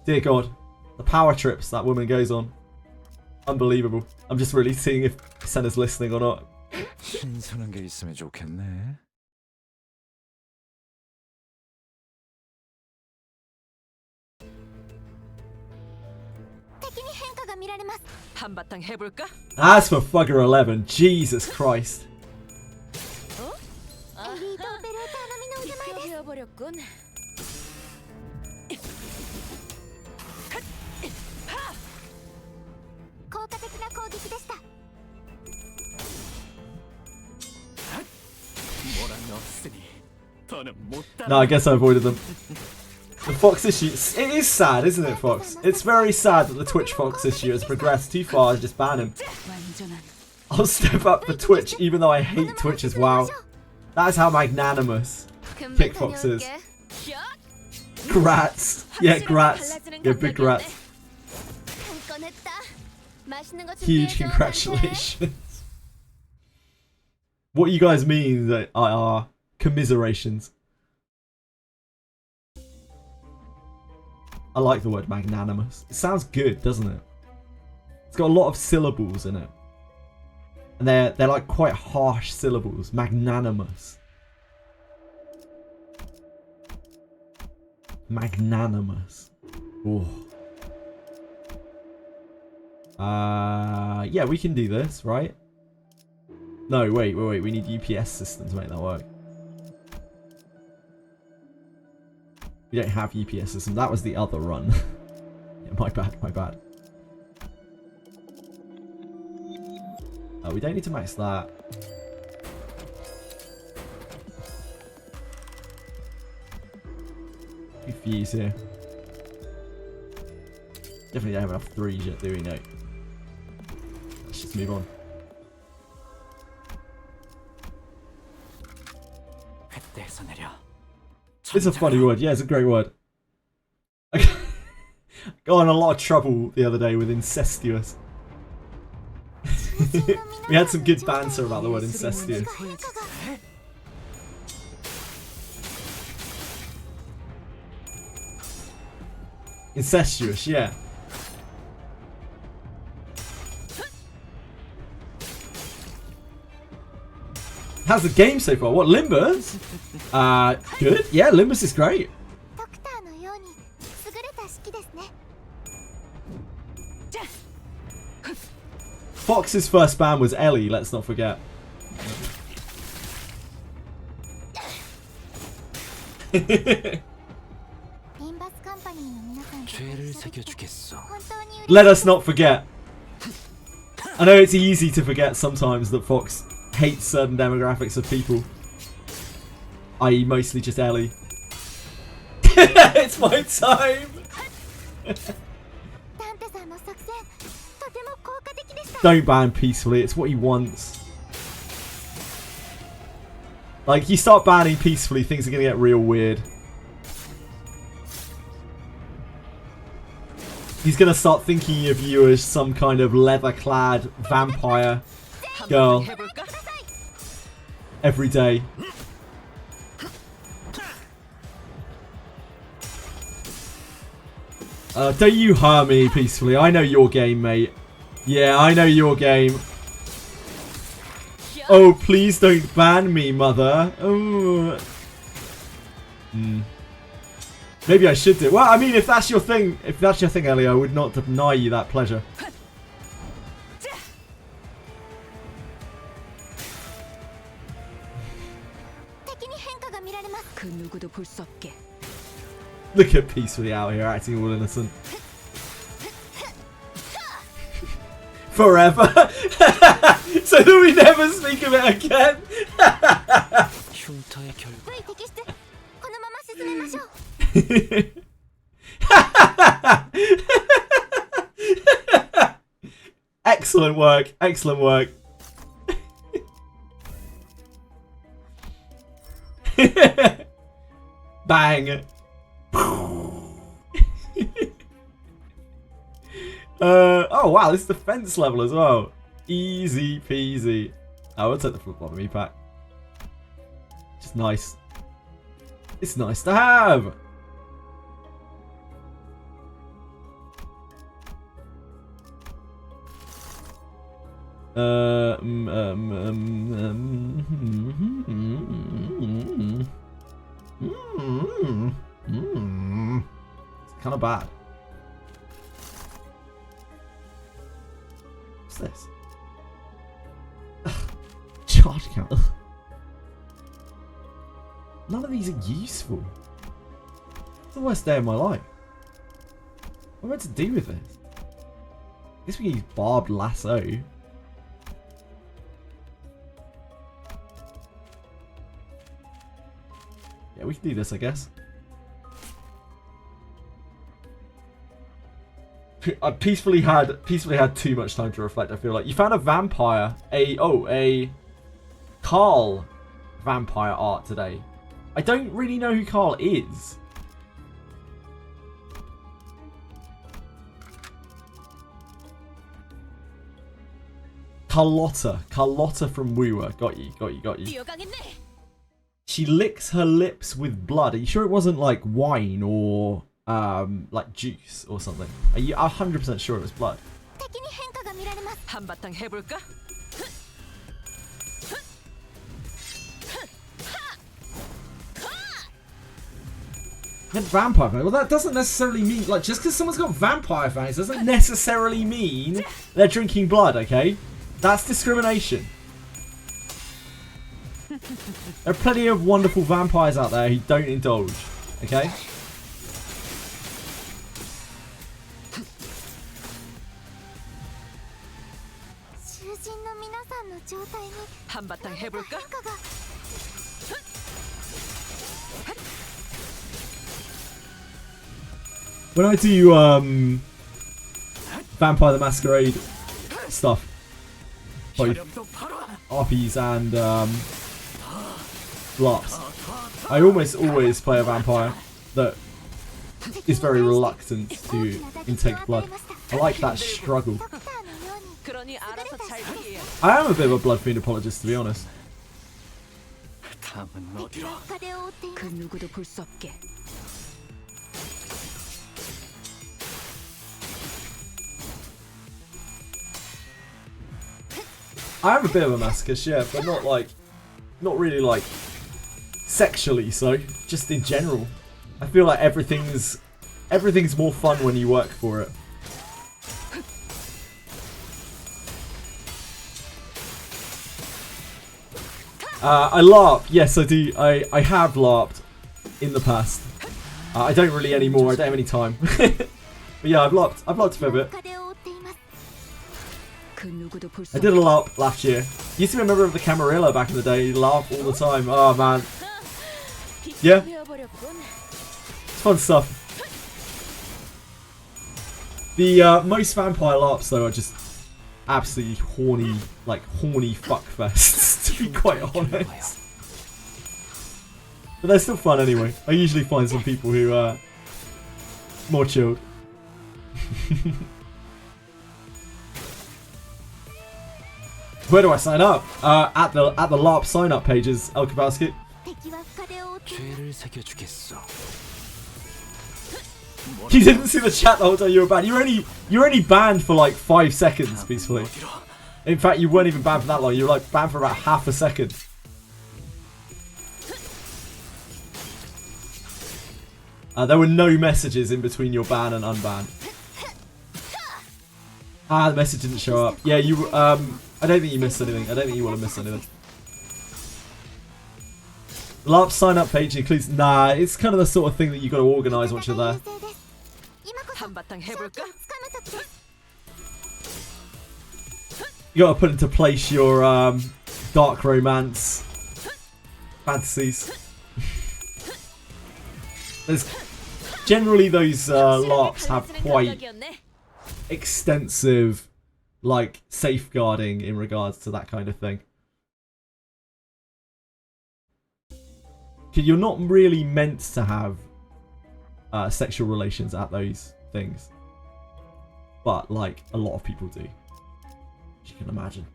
Dear God, the power trips that woman goes on. Unbelievable. I'm just really seeing if Senna's listening or not. 신선한 게 있으면 좋겠네.敵に変化が見られます. 한바탕 해볼까? As for Fugger 11, Jesus Christ. 엘리트 오페레이터のみの腕前です. 되어버렸군. No, I guess I avoided them. The Fox issue, it is sad, isn't it, Fox? It's very sad that the Twitch Fox issue has progressed too far to just ban him. I'll step up for Twitch even though I hate Twitch as well. That is how magnanimous Kick Fox is. Grats. Yeah, grats. Yeah, big grats. Huge congratulations. What you guys mean that are commiserations. I like the word magnanimous. It sounds good, doesn't it? It's got a lot of syllables in it. And they're like quite harsh syllables. Magnanimous. Magnanimous. Ooh. Yeah, we can do this, right? No, wait. We need UPS system to make that work. We don't have UPS system. That was the other run. Yeah, my bad. We don't need to max that. Confused here. Definitely don't have enough 3s yet, do we? No. Let's just move on. It's a funny word. Yeah, it's a great word. I got in a lot of trouble the other day with incestuous. We had some good banter about the word incestuous. Incestuous, yeah. How's the game so far? What, Limbus? Good. Yeah, Limbus is great. Fox's first ban was Ellie, let's not forget. Let us not forget. I know it's easy to forget sometimes that Fox hates certain demographics of people. I.e. mostly just Ellie. It's my time! Don't ban peacefully, it's what he wants. Like, you start banning peacefully, things are gonna get real weird. He's gonna start thinking of you as some kind of leather-clad vampire girl. Every day. Don't you harm me peacefully. I know your game, mate. Yeah, I know your game. Oh, please don't ban me, mother. Oh. Maybe I should do. Well, I mean, if that's your thing, Ellie, I would not deny you that pleasure. Look at Peacefully out here acting all innocent. Forever. So that we never speak of it again. Excellent work. Excellent work. Bang. Oh wow, this defense level as well. Easy peasy. I will take the flip me pack. Just nice. It's nice to have. It's kind of bad. What's this? Ugh. Charge count. Ugh. None of these are useful. It's the worst day of my life. What am I meant to do with this? I guess we can use barbed lasso. Yeah, we can do this, I guess. I peacefully had too much time to reflect. I feel like you found a vampire, a Carl vampire art today. I don't really know who Carl is. Carlotta from Wooer. Got you. She licks her lips with blood. Are you sure it wasn't like wine or like juice or something. Are you 100% sure it was blood? 敵に変化が見られます 한바탕 해볼까? And vampire fangs. Well, that doesn't necessarily mean, like, just because someone's got vampire fangs doesn't necessarily mean they're drinking blood, okay? That's discrimination. There are plenty of wonderful vampires out there who don't indulge, okay? 한바탕 해볼까? When I do Vampire the Masquerade stuff, both RPs and LARPs, I almost always play a vampire that is very reluctant to intake blood. I like that struggle. 그러니 알아서 잘 피해. I am a bit of a blood fiend apologist, to be honest. 다음은 어디로? 그 누구도 볼 수 없게. I am a bit of a masochist, yeah, but not really like sexually so, just in general. I feel like everything's more fun when you work for it. I LARP, yes I do, I have LARPed in the past. I don't really anymore, I don't have any time. But yeah, I've LARPed a fair bit. I did a LARP last year. Used to be a member of the Camarilla back in the day, LARP all the time. Oh man. Yeah. It's fun stuff. The most vampire LARPs though are just absolutely horny fuckfests, to be quite honest. But they're still fun anyway. I usually find some people who are more chilled. Where do I sign up? At the LARP sign up pages, El Kowalski. 죄를 새겨주겠어. You didn't see the chat the whole time you were banned. You're only banned for like 5 seconds, peacefully. In fact, you weren't even banned for that long. You were like banned for about half a second. There were no messages in between your ban and unban. Ah, the message didn't show up. Yeah, you. I don't think you missed anything. I don't think you want to miss anything. LARP sign up page includes. Nah, it's kind of the sort of thing that you got to organise once you're there. 한바탕 해볼까? You got to put into place your dark romance fantasies. There's generally those LARPs have quite extensive like safeguarding in regards to that kind of thing. You're not really meant to have sexual relations at those things, but like a lot of people do, as you can imagine.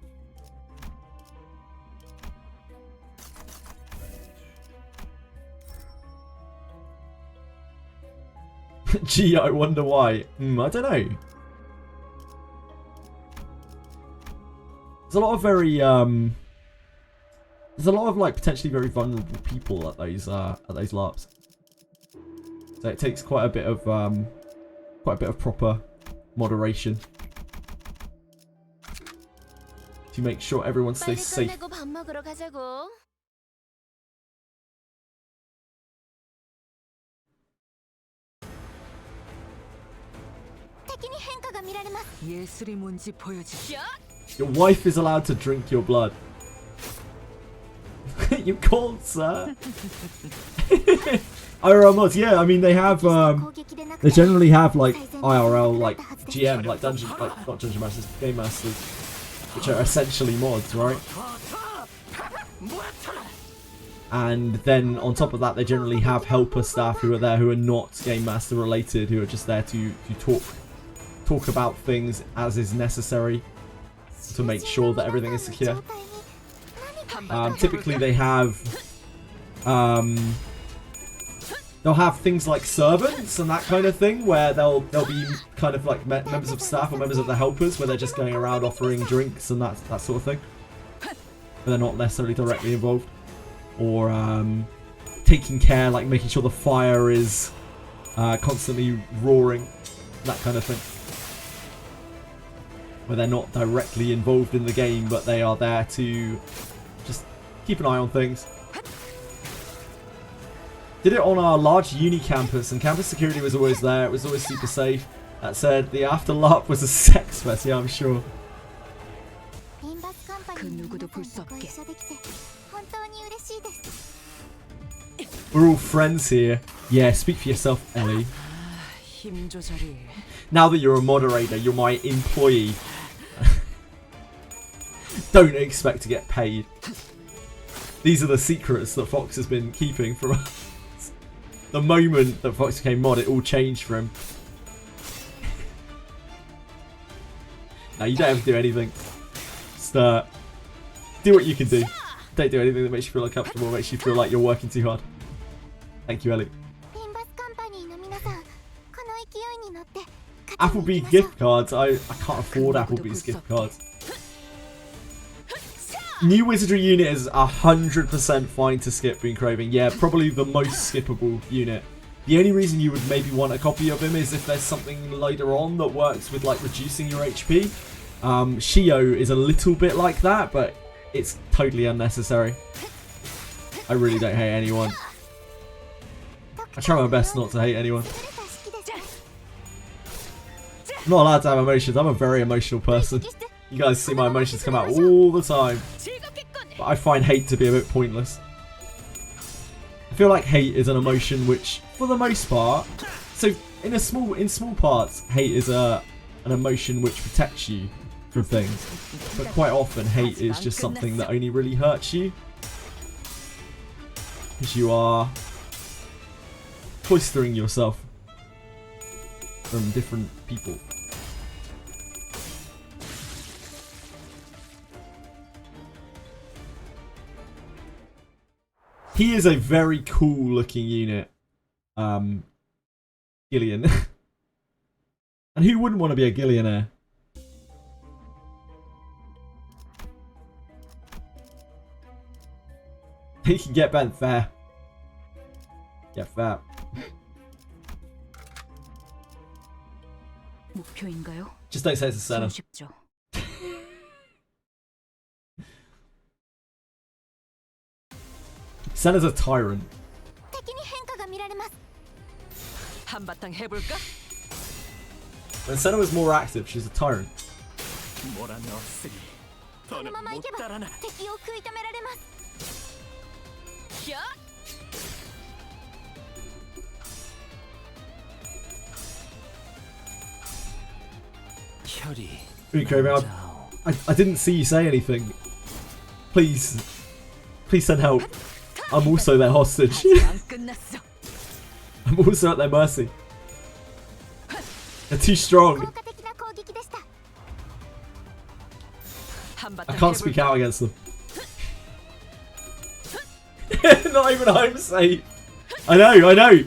Gee, I wonder why. I don't know. There's a lot of very there's a lot of like potentially very vulnerable people at those LARPs. So it takes quite a bit of proper moderation to make sure everyone stays safe. 예술이 뭔지 보여주시. Your wife is allowed to drink your blood. You called, sir. IRL mods, yeah. I mean, they have. They generally have like IRL, like GM, like not dungeon masters, game masters, which are essentially mods, right? And then on top of that, they generally have helper staff who are there, who are not game master related, who are just there to talk about things as is necessary to make sure that everything is secure. they'll have things like servants and that kind of thing, where they'll be kind of like members of staff or members of the helpers, where they're just going around offering drinks and that sort of thing. But they're not necessarily directly involved, or taking care, like making sure the fire is constantly roaring, that kind of thing. Where they're not directly involved in the game, but they are there to just keep an eye on things. Did it on our large uni campus, and campus security was always there. It was always super safe. That said, the after LARP was a sex fest, yeah, I'm sure. We're all friends here. Yeah, speak for yourself, Ellie. Now that you're a moderator, you're my employee. Don't expect to get paid. These are the secrets that Fox has been keeping from us. The moment that Fox became mod, it all changed for him. Now, you don't have to do anything. Just do what you can do. Don't do anything that makes you feel uncomfortable, makes you feel like you're working too hard. Thank you, Ellie. Applebee's gift cards. I can't afford Applebee's gift cards. New Wizardry unit is 100% fine to skip, Being Craving. Yeah, probably the most skippable unit. The only reason you would maybe want a copy of him is if there's something later on that works with like reducing your HP. Shio is a little bit like that, but it's totally unnecessary. I really don't hate anyone. I try my best not to hate anyone. I'm not allowed to have emotions. I'm a very emotional person. You guys see my emotions come out all the time. But I find hate to be a bit pointless. I feel like hate is an emotion which, for the most part, so in small parts, hate is an emotion which protects you from things. But quite often, hate is just something that only really hurts you, because you are cloistering yourself from different people. He is a very cool looking unit, Gillian. And who wouldn't want to be a Gillionaire? He can get bent fair. Get fair. Just don't say it's a center. Senna's a tyrant. When Senna was more active, she's a tyrant. I didn't see you say anything. Please send help. I'm also their hostage. I'm also at their mercy. They're too strong. I can't speak out against them. Not even I'm safe. I know.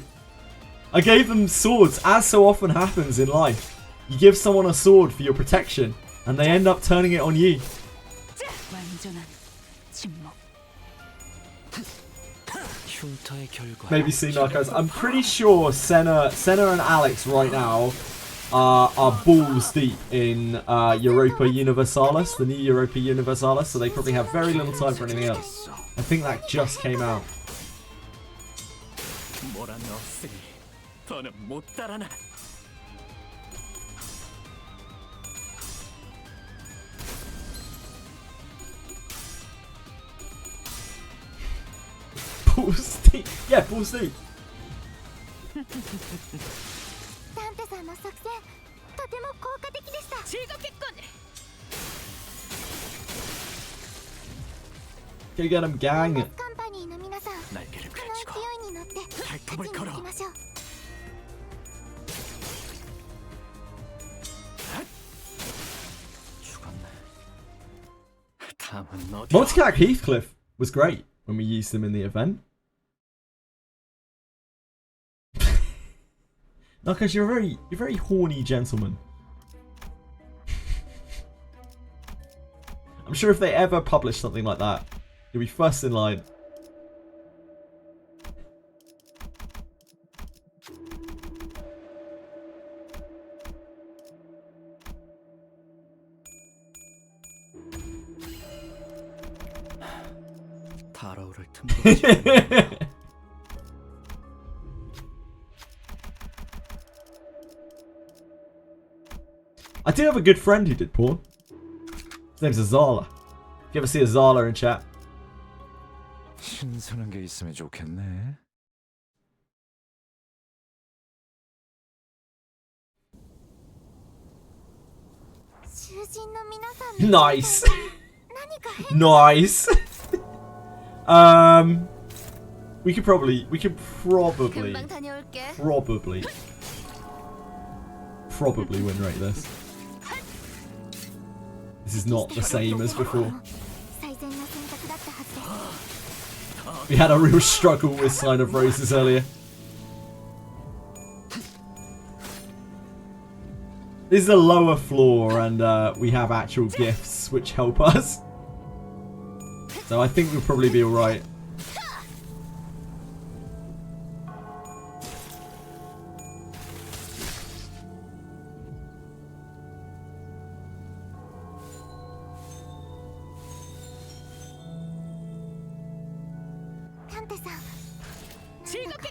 I gave them swords, as so often happens in life. You give someone a sword for your protection, and they end up turning it on you. Maybe Steam Archives. I'm pretty sure Senna and Alex right now are balls deep in Europa Universalis, the new Europa Universalis, so they probably have very little time for anything else. I think that just came out. Balls deep. Yeah, balls deep. Go get him, gang. Multicat Heathcliff was great when we used him in the event. No, because you're a very horny gentleman. I'm sure if they ever publish something like that, you'll be first in line. 달아오를 틈도 없이 I do have a good friend who did porn. His name's Azala. If you ever see Azala in chat. 신선한 게 있으면 좋겠네. Nice. Nice. We could probably win rate this. This is not the same as before. We had a real struggle with Sign of Roses earlier. This is a lower floor and we have actual gifts which help us. So I think we'll probably be alright.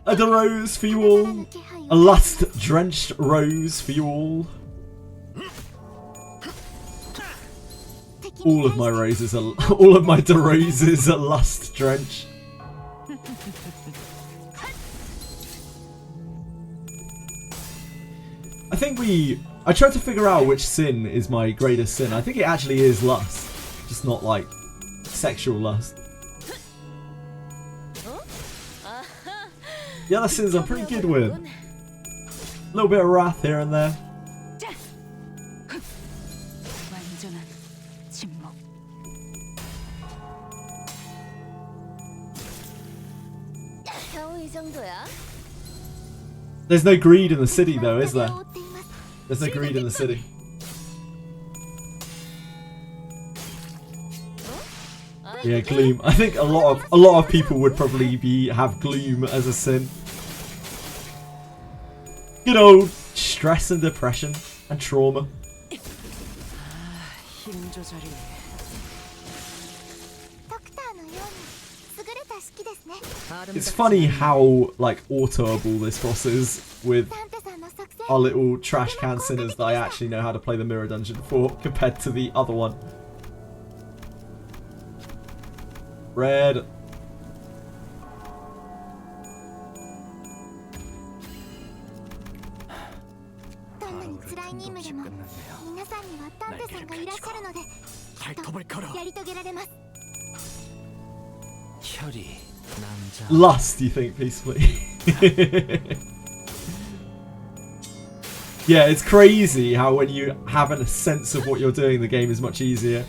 A rose for you all. A lust-drenched rose for you all. All of my roses are, all of my roses are lust-drenched. I think I tried to figure out which sin is my greatest sin. I think it actually is lust, just not like sexual lust. The other sins I'm pretty good with. A little bit of wrath here and there. There's no greed in the city though, is there? There's no greed in the city. Yeah, gloom. I think a lot of people would probably have gloom as a sin. Good old stress and depression and trauma. It's funny how like autoable this boss is with our little trash can sinners that I actually know how to play the mirror dungeon for compared to the other one. Red. Lust, you think, peacefully? Yeah, it's crazy how when you have a sense of what you're doing, the game is much easier.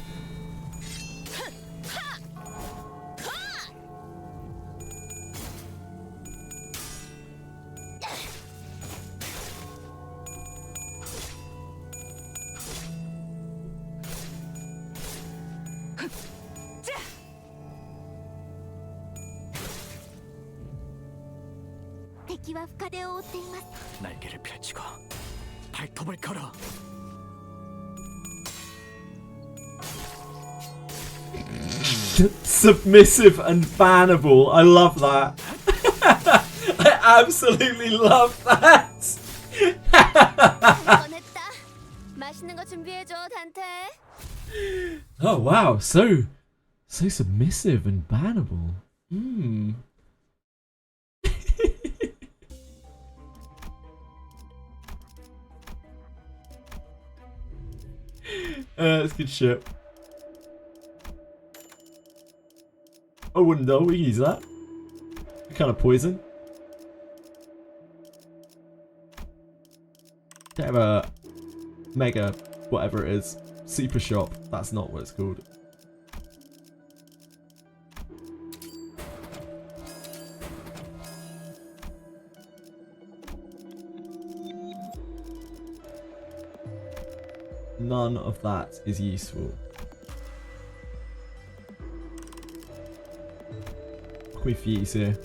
날개를 펼치고 발톱을 걸어. Submissive and bannable. I love that. I absolutely love that. Oh wow, so submissive and bannable. That's good shit. I wouldn't know, we can use that. What kind of poison? They have a mega whatever it is. Super shop. That's not what it's called. none of that is useful. Can we fuse here?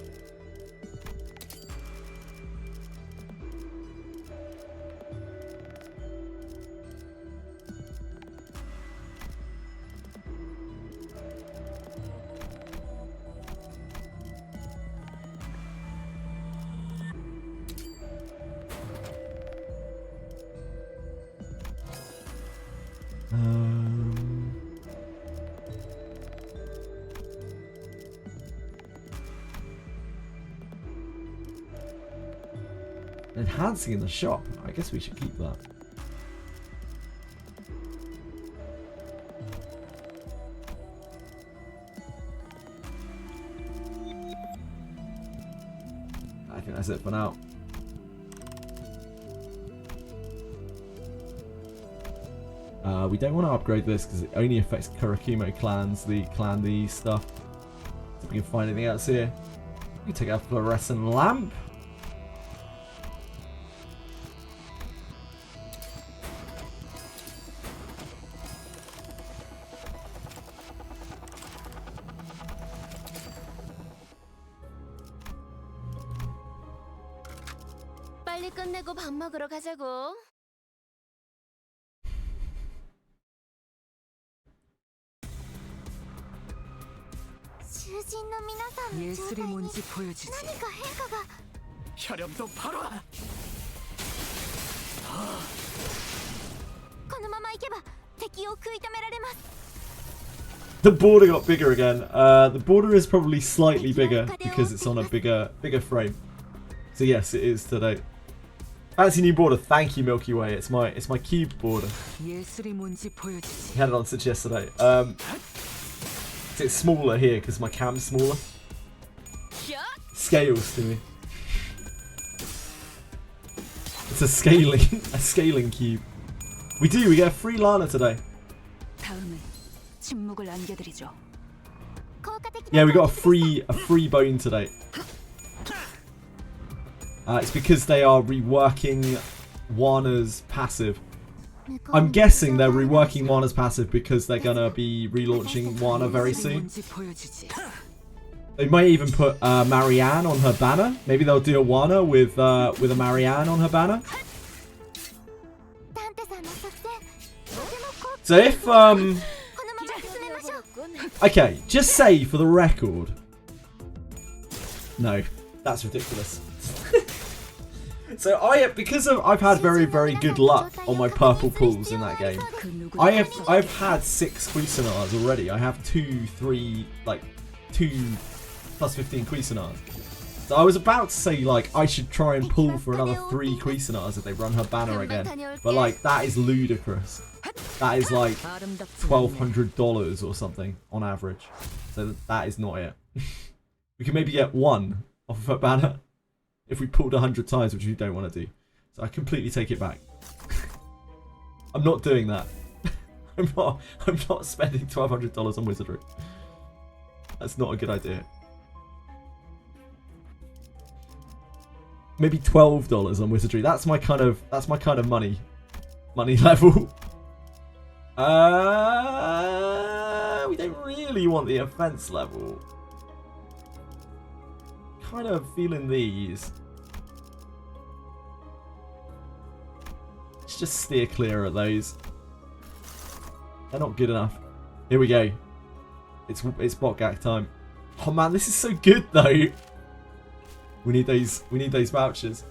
Enhancing in the shop. I guess we should keep that. I think that's it for now. We don't want to upgrade this because it only affects Kurakimo clans, the clan D stuff. So if we can find anything else here. We can take our fluorescent lamp. 빨리 끝내고 밥 먹으러 가자고. 예술이 뭔지 보여주지. 혈염도 바로. The border got bigger again. The border is probably slightly bigger because it's on a bigger frame. So yes, it is today. Fancy new border. Thank you, Milky Way. It's my cube border. We had it on since yesterday. It's smaller here because my cam's smaller. Scales to me. It's a scaling cube. We get a free Lana today. Yeah, we got a free bone today. It's because they are reworking Wana's passive. I'm guessing they're reworking Wana's passive because they're gonna be relaunching Wana very soon. They might even put Marianne on her banner. Maybe they'll do a Wana with a Marianne on her banner. So if okay, just say for the record. No, that's ridiculous. So I've had very good luck on my purple pulls in that game. I've had 6 Cuisinards already. I have 2 plus 15 Cuisinards. So I was about to say like I should try and pull for another 3 Cuisinards if they run her banner again. But like that is ludicrous. That is like $1,200 or something on average. So that is not it. We can maybe get 1 off of her banner. If we pulled 100 times, which we don't want to do. So I completely take it back. I'm not doing that. I'm not spending $1,200 on Wizardry. That's not a good idea. Maybe $12 on Wizardry. That's my kind of money level. We don't really want the offense level. Kind of feeling these. Let's just steer clear of those. They're not good enough. Here we go. It's Botgak time. Oh man, this is so good though. We need those vouchers.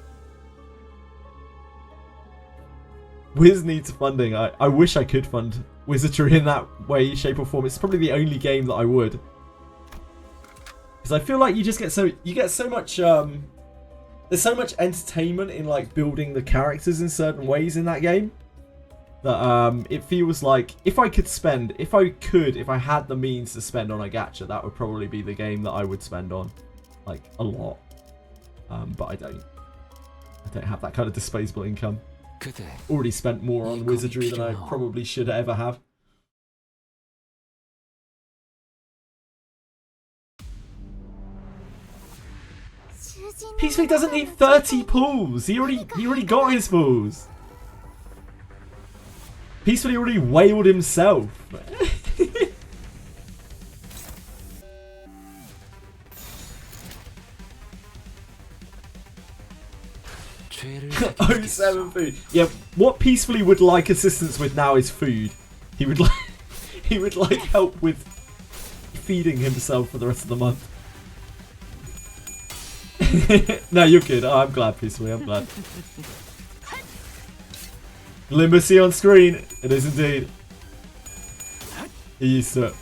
Wiz needs funding. I wish I could fund Wizardry in that way, shape or form. It's probably the only game that I would. Because I feel like you get so much there's so much entertainment in like building the characters in certain ways in that game that it feels like if I had the means to spend on a gacha, that would probably be the game that I would spend on like a lot. But I don't have that kind of disposable income. Already spent more on Wizardry than I probably should ever have. Peacefully doesn't need 30 pulls. He already got his pulls. Peacefully already wailed himself. Oh, 7 food. Yeah, what Peacefully would like assistance with now is food. He would like help with feeding himself for the rest of the month. No, you're good. Oh, I'm glad, Peacefully. I'm glad. Limbus on screen. It is indeed. He used to it.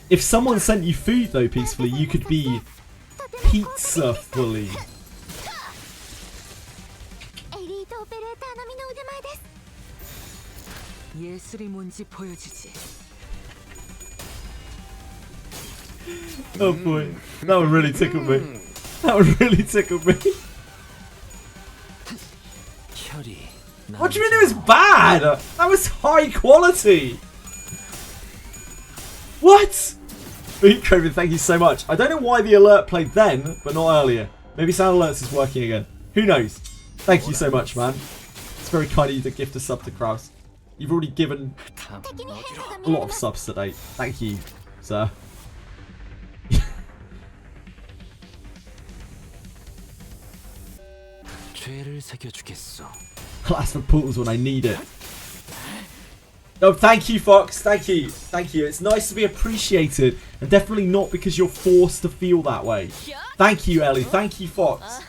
If someone sent you food though, Peacefully, you could be pizza fully. 예술이 뭔지 보여주지. Oh boy, that one really tickled me. That one really tickled me. What do you mean it was bad? That was high quality. What? Beat Craven, thank you so much. I don't know why the alert played then, but not earlier. Maybe sound alerts is working again. Who knows? Thank you so much, man. It's very kind of you to gift a sub to Kraus. You've already given a lot of subs today. Thank you, sir. I'll ask for portals when I need it. Oh, thank you, Fox. Thank you. Thank you. It's nice to be appreciated, and definitely not because you're forced to feel that way. Thank you, Ellie. Thank you, Fox.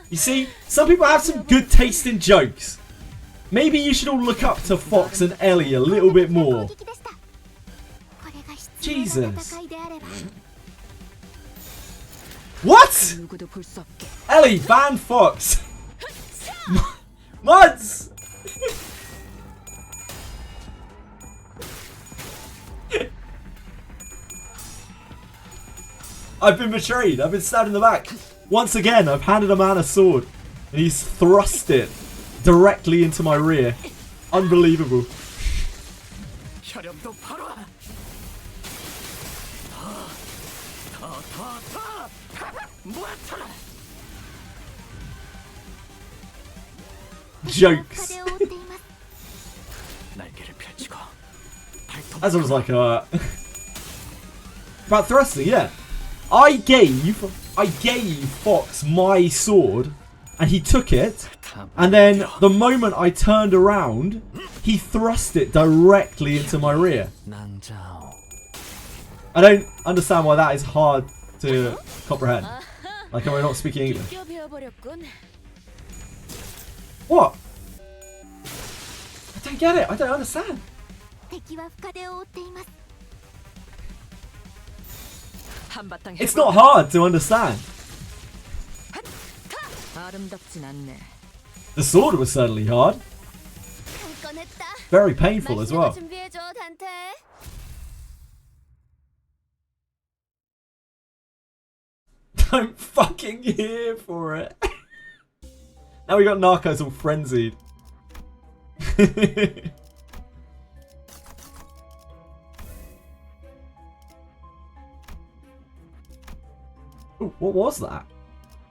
You see, some people have some good taste in jokes. Maybe you should all look up to Fox and Ellie a little bit more. Jesus. What? Ellie, ban Fox. Muds! I've been betrayed. I've been stabbed in the back. Once again, I've handed a man a sword, and he's thrust it directly into my rear. Unbelievable. Jokes. As I was like, about thrusting, yeah. I gave Fox my sword, and he took it, and then the moment I turned around, he thrust it directly into my rear. I don't understand why that is hard to comprehend. Like, am I not speaking English? What? I don't get it. I don't understand. It's not hard to understand. The sword was certainly hard. Very painful as well. I'm fucking here for it. Now we got Narcos all frenzied. Ooh, what was that?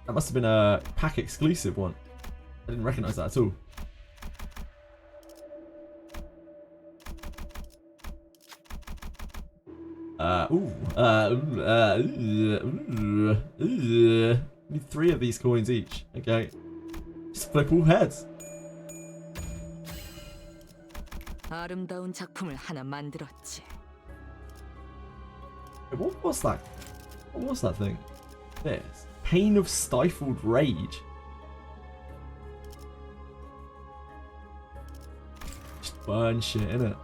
That must have been a pack exclusive one. I didn't recognise that at all. Need 3 of these coins each. Okay. Just flip all heads. 아름다운 작품을 하나 만들었지. What was that? What was that thing? This. Pain of stifled rage. Just burn shit, innit?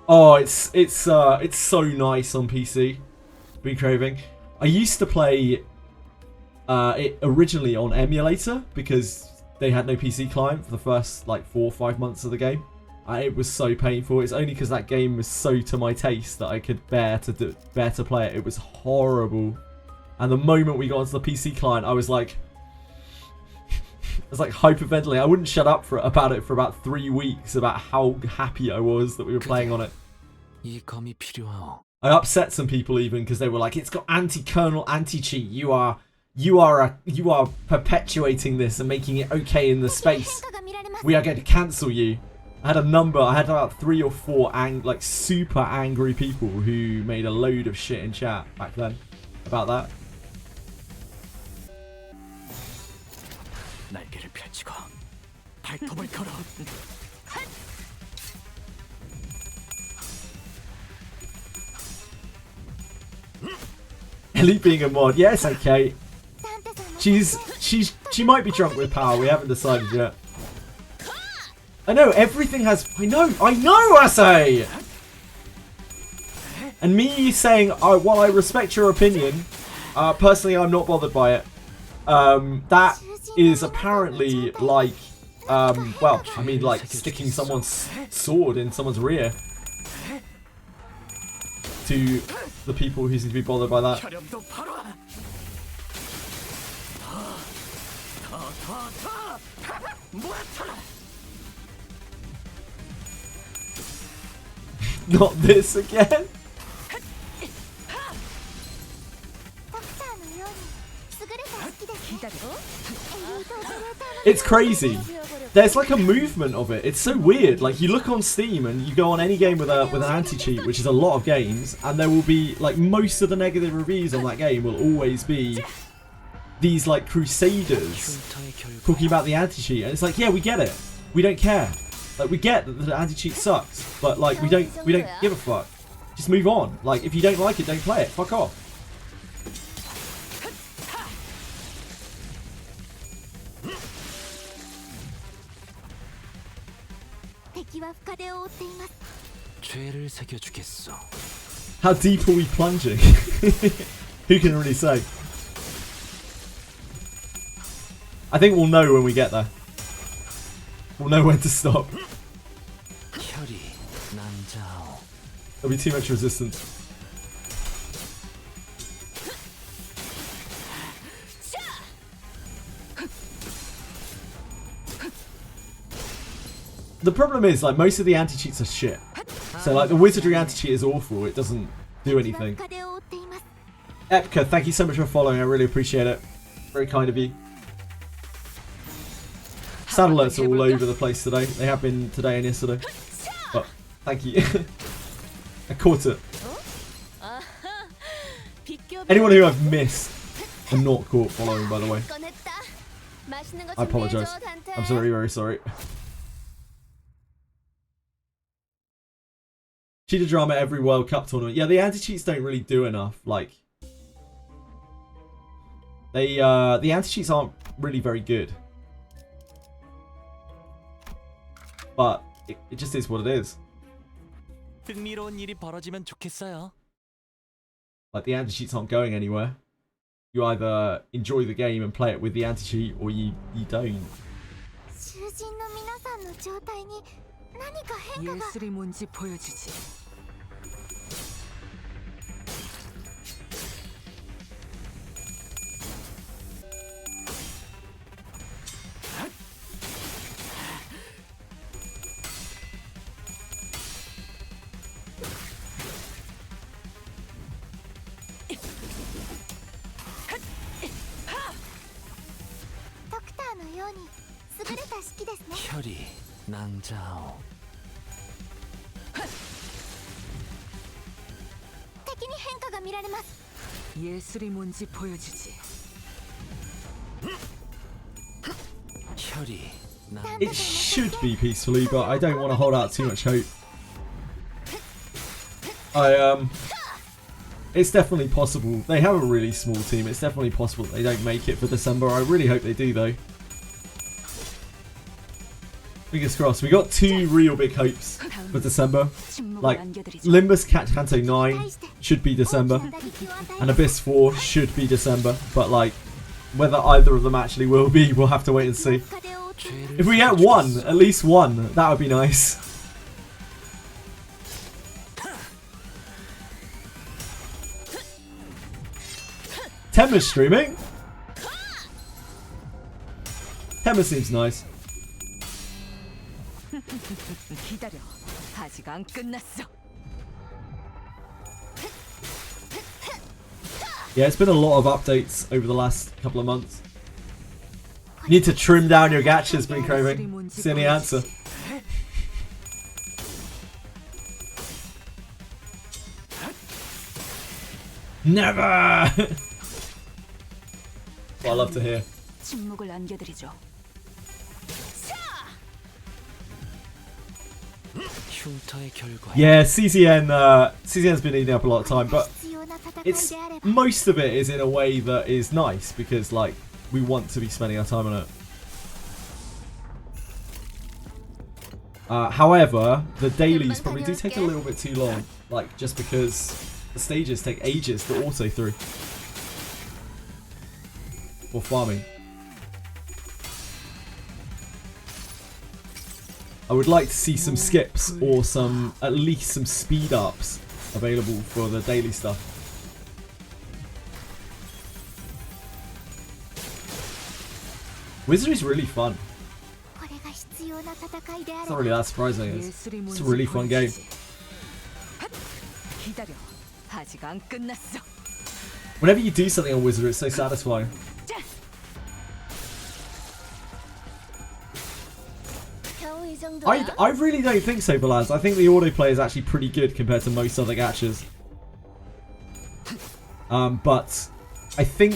Oh, it's so nice on PC. Been craving. I used to play it originally on emulator because they had no PC client for the first like 4 or 5 months of the game. It was so painful. It's only because that game was so to my taste that I could bear to play it. It was horrible. And the moment we got onto the PC client, I was like, was like hyperventilating. I wouldn't shut up about it for about 3 weeks about how happy I was that we were playing on it. 이 검이 필요하오. I upset some people even because they were like, "It's got anti-kernel, anti-cheat. You are perpetuating this and making it okay in the space. We are going to cancel you." I had about 3 or 4 like super angry people who made a load of shit in chat back then about that. 날개를 펼치고 발톱을 걸어. Elite being a mod, yes, okay. She might be drunk with power. We haven't decided yet. I know everything has. I know. I say. And me saying, while I respect your opinion, personally, I'm not bothered by it. That is apparently like, well, I mean, like sticking someone's sword in someone's rear. To the people who seem to be bothered by that. Not this again. It's crazy. There's like a movement of it. It's so weird. Like you look on Steam and you go on any game with an anti-cheat, which is a lot of games, and there will be like most of the negative reviews on that game will always be these like crusaders talking about the anti-cheat, and it's like, yeah, we get it. We don't care. Like we get that the anti-cheat sucks, but like we don't give a fuck. Just move on. Like if you don't like it, don't play it. Fuck off. 죄를 새겨주겠어. How deep are we plunging? Who can really say? I think we'll know when we get there. We'll know when to stop. 혈이 남자오. There'll be too much resistance. The problem is, like, most of the anti-cheats are shit. So, like, the Wizardry anti-cheat is awful. It doesn't do anything. Epka, thank you so much for following. I really appreciate it. Very kind of you. Sound alerts are all over the place today. They have been today and yesterday. But, thank you. I caught it. Anyone who I've missed and not caught following, by the way. I apologise. I'm very, very sorry. Cheater drama every World Cup tournament. Yeah, the anti-cheats don't really do enough. Like, the anti-cheats aren't really very good. But it just is what it is. 흥미로운 일이 벌어지면 좋겠어요. Like, the anti-cheats aren't going anywhere. You either enjoy the game and play it with the anti-cheat, or you don't. 예술이 뭔지 보여주지. 혈이 낭자오. 예술이 뭔지 보여주지. 혈이 It should be peacefully, but I don't want to hold out too much hope. It's definitely possible. They have a really small team. It's definitely possible they don't make it for December. I really hope they do, though. Fingers crossed. We got 2 real big hopes for December. Like, Limbus Canto 9 should be December, and Abyss 4 should be December. But, like, whether either of them actually will be, we'll have to wait and see. If we get one, at least one, that would be nice. Temma's streaming. Hema seems nice. 기다려. 아직 안 끝났어. Yeah, it's been a lot of updates over the last couple of months. You need to trim down your gachas, been craving. See any answer? Never! What I love to hear. 침묵을 안겨드리죠. 흉터의 결과. Yeah, CZN's been eating up a lot of time, but it's most of it is in a way that is nice because like we want to be spending our time on it. However, the dailies probably do take a little bit too long, like just because the stages take ages to auto through. For farming. I would like to see some skips or at least some speed ups available for the daily stuff. Wizardry's really fun. It's not really that surprising. It's a really fun game. 기다려. 아직 안 끝났어. Whenever you do something on Wizardry, it's so satisfying. I really don't think so, Balaz. I think the autoplay is actually pretty good compared to most other gachas. But I think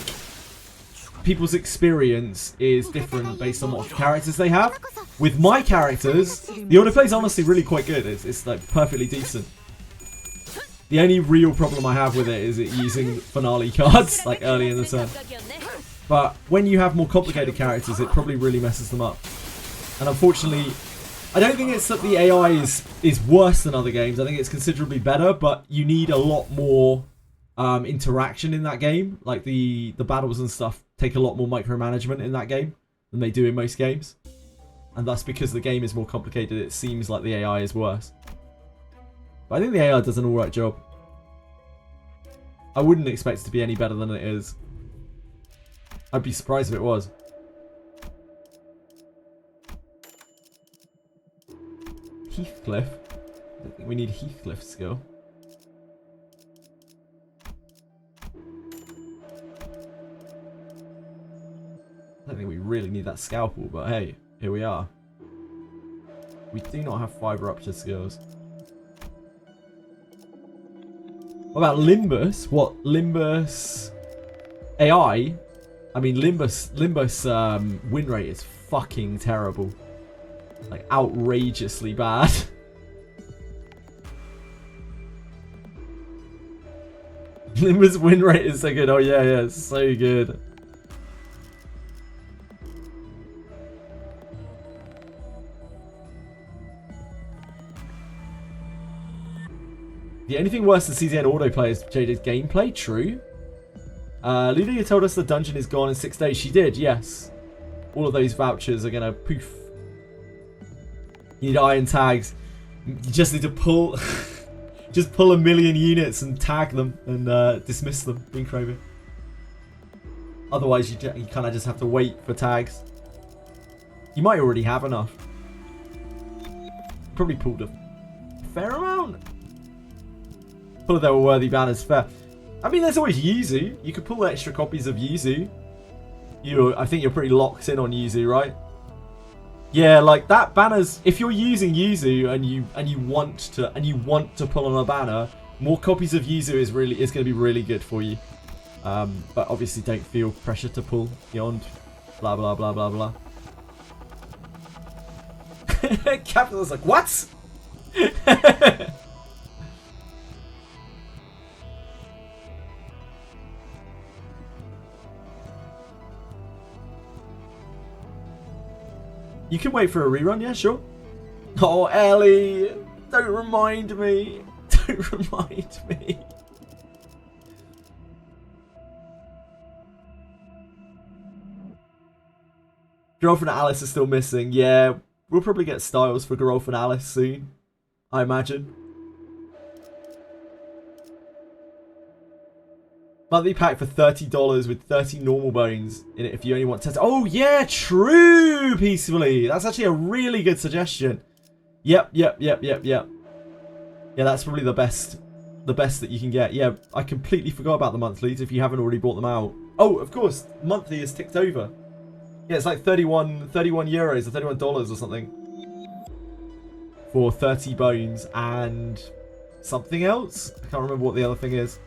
people's experience is different based on what characters they have. With my characters, the autoplay is honestly really quite good. It's like perfectly decent. The only real problem I have with it is it using finale cards like early in the turn. But when you have more complicated characters, it probably really messes them up. And unfortunately, I don't think it's that the AI is worse than other games. I think it's considerably better, but you need a lot more interaction in that game. Like the battles and stuff take a lot more micromanagement in that game than they do in most games. And thus, because the game is more complicated, it seems like the AI is worse. But I think the AI does an alright job. I wouldn't expect it to be any better than it is. I'd be surprised if it was. Heathcliff? I don't think we need Heathcliff skill. I don't think we really need that scalpel, but hey, here we are. We do not have 5 rupture skills. What about Limbus? What? Limbus AI? I mean, Limbus win rate is fucking terrible. Like, outrageously bad. Limbus win rate is so good. Oh yeah, yeah, it's so good. The only thing worse than CZN autoplay is JJ's gameplay. True. Lydia told us the dungeon is gone in 6 days. She did, yes. All of those vouchers are gonna poof. You need iron tags. You just need to pull, just pull 1 million units and tag them and dismiss them. Being crazy. Otherwise, you kind of just have to wait for tags. You might already have enough. Probably pulled a fair amount. Pull if there were worthy banners. Fair. I mean, there's always Yuzu. You could pull extra copies of Yuzu. I think you're pretty locked in on Yuzu, right? Yeah, like that banner's. If you're using Yuzu and you want to pull on a banner, more copies of Yuzu is going to be really good for you. But obviously, don't feel pressure to pull beyond. Blah blah blah blah blah. Capital's like, what? You can wait for a rerun, yeah, sure. Oh, Ellie, don't remind me. Don't remind me. Girlfriend Alice is still missing. Yeah, we'll probably get styles for Girlfriend Alice soon, I imagine. Monthly pack for $30 with 30 normal bones in it if you only want 10. Oh yeah, true, Peacefully. That's actually a really good suggestion. Yep. Yeah, that's probably the best that you can get. Yeah, I completely forgot about the monthlies if you haven't already bought them out. Oh, of course, monthly is ticked over. Yeah, it's like 31 euros or $31 or something. For 30 bones and something else. I can't remember what the other thing is.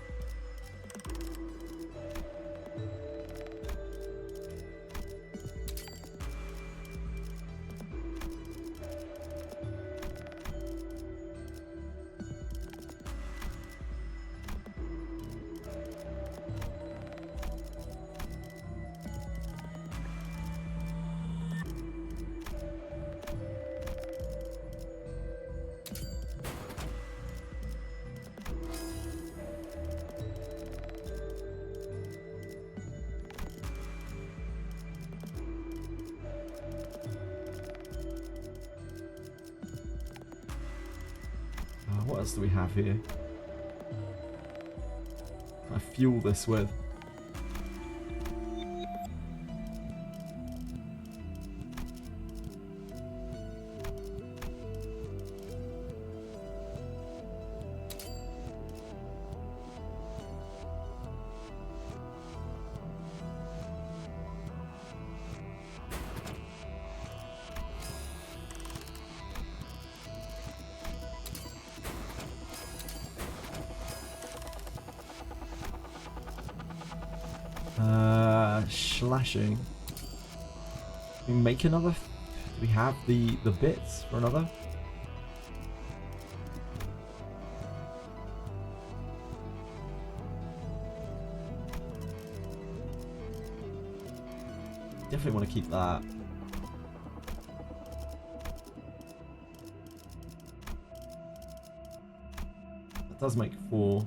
What else do we have here? I fuel this with. Slashing. Can we make another? Do we have the bits for another? Definitely want to keep that. That does make 4.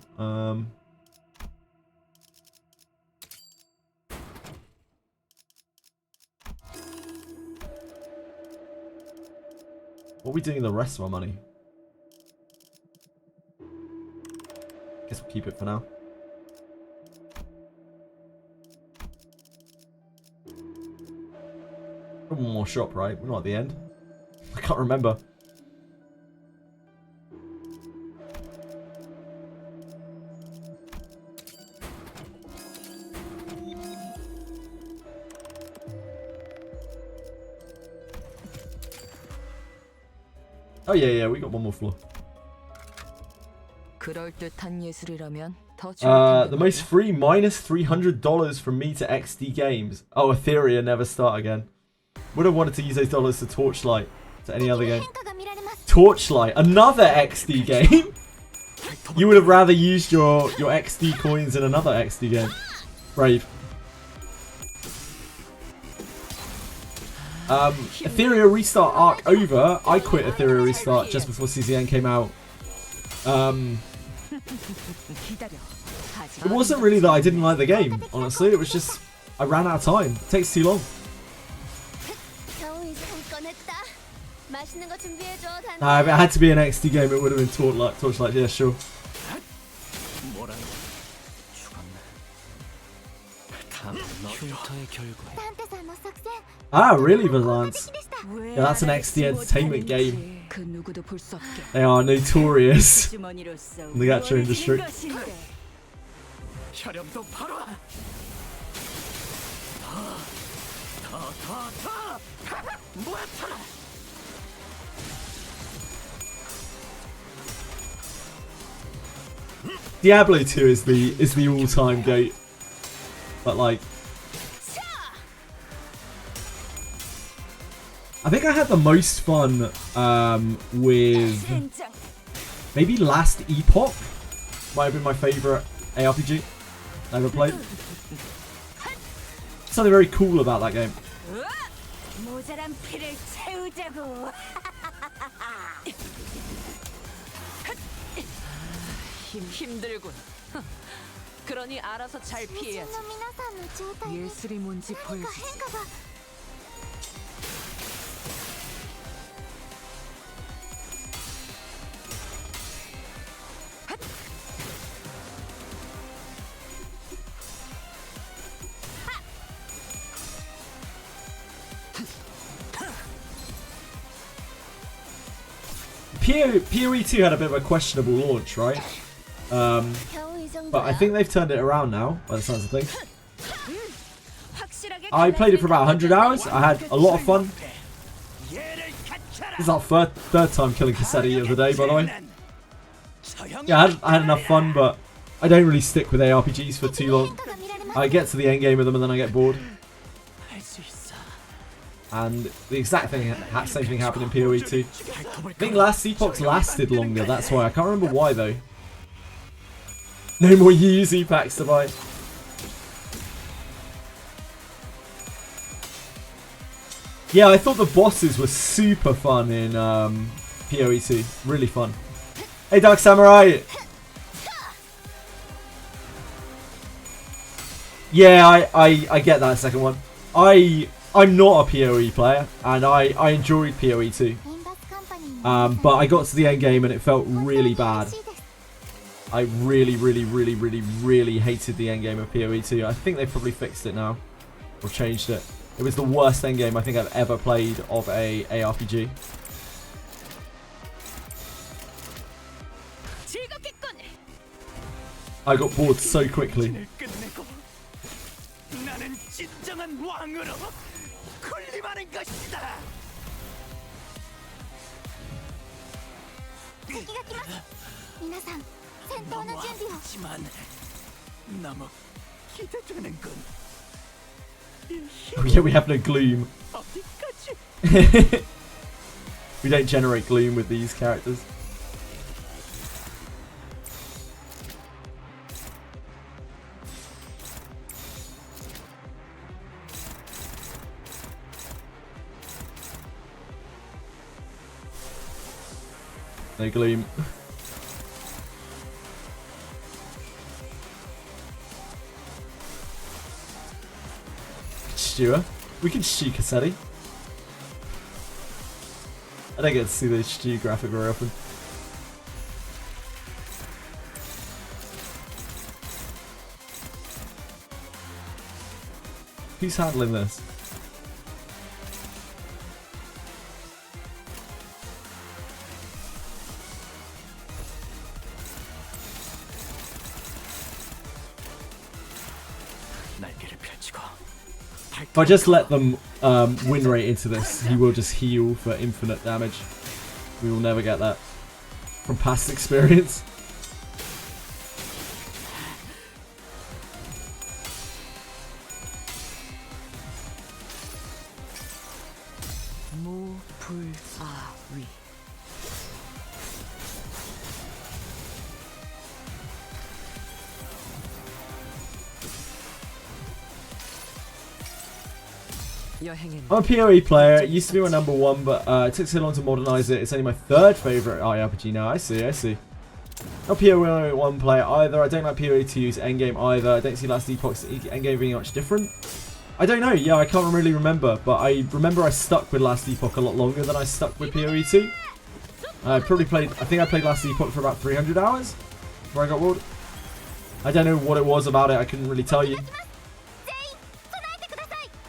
What are we doing with the rest of our money? Guess we'll keep it for now. One more shop, right? We're not at the end. I can't remember. Oh yeah, we got one more floor. The most free minus $300 from me to XD Games. Oh, Etheria, never start again. Would have wanted to use those dollars to Torchlight to any other game. Torchlight, another XD game. You would have rather used your XD coins in another XD game. Brave. Etheria Restart arc over. I quit Etheria Restart just before CZN came out. It wasn't really that I didn't like the game, honestly. It was just I ran out of time. It takes too long. If it had to be an XD game, it would have been Torchlight. Yeah, sure. Ah, really, Valance? Yeah, that's an XD entertainment game. They are notorious in the gacha industry. Diablo 2 is the all-time GOAT, but like, I think I had the most fun with maybe Last Epoch. Might have been my favourite ARPG I ever played. Something very cool about that game. 힘들군. 그러니 알아서 잘 피해야지. 예술이 뭔지 보여주지. PoE 2 had a bit of a questionable launch, right? But I think they've turned it around now, by the sounds of things. I played it for about 100 hours. I had a lot of fun. This is our third time killing Cassetti of the day, by the way. Yeah, I had enough fun, but I don't really stick with ARPGs for too long. I get to the end game of them and then I get bored. And the exact same thing happened in PoE 2. I think last Epoch lasted longer, that's why. I can't remember why though. No more UZ packs to buy. Yeah, I thought the bosses were super fun in PoE 2. Really fun. Hey Dark Samurai! Yeah, I get that second one. I'm not a PoE player, and I enjoyed PoE 2. But I got to the end game and it felt really bad. I really hated the end game of PoE 2. I think they probably fixed it now. Or changed it. It was the worst end game I think I've ever played of a ARPG. I got bored so quickly. Oh yeah, we have no gloom. We don't generate gloom with these characters. No gloom. Stewer. We can stew Cassetti. I don't get to see the stew graphic very often. Who's handling this? If I just let them win rate into this, he will just heal for infinite damage. We will never get that from past experience. I'm a PoE player. It used to be my #1, but it took so long to modernize it. It's only my third favorite RPG now. I see. Not PoE 1 player either. I don't like PoE 2's endgame either. I don't see Last Epoch's endgame being much different. I don't know. Yeah, I can't really remember, but I remember I stuck with Last Epoch a lot longer than I stuck with PoE 2. I think I played Last Epoch for about 300 hours before I got bored. I don't know what it was about it. I couldn't really tell you.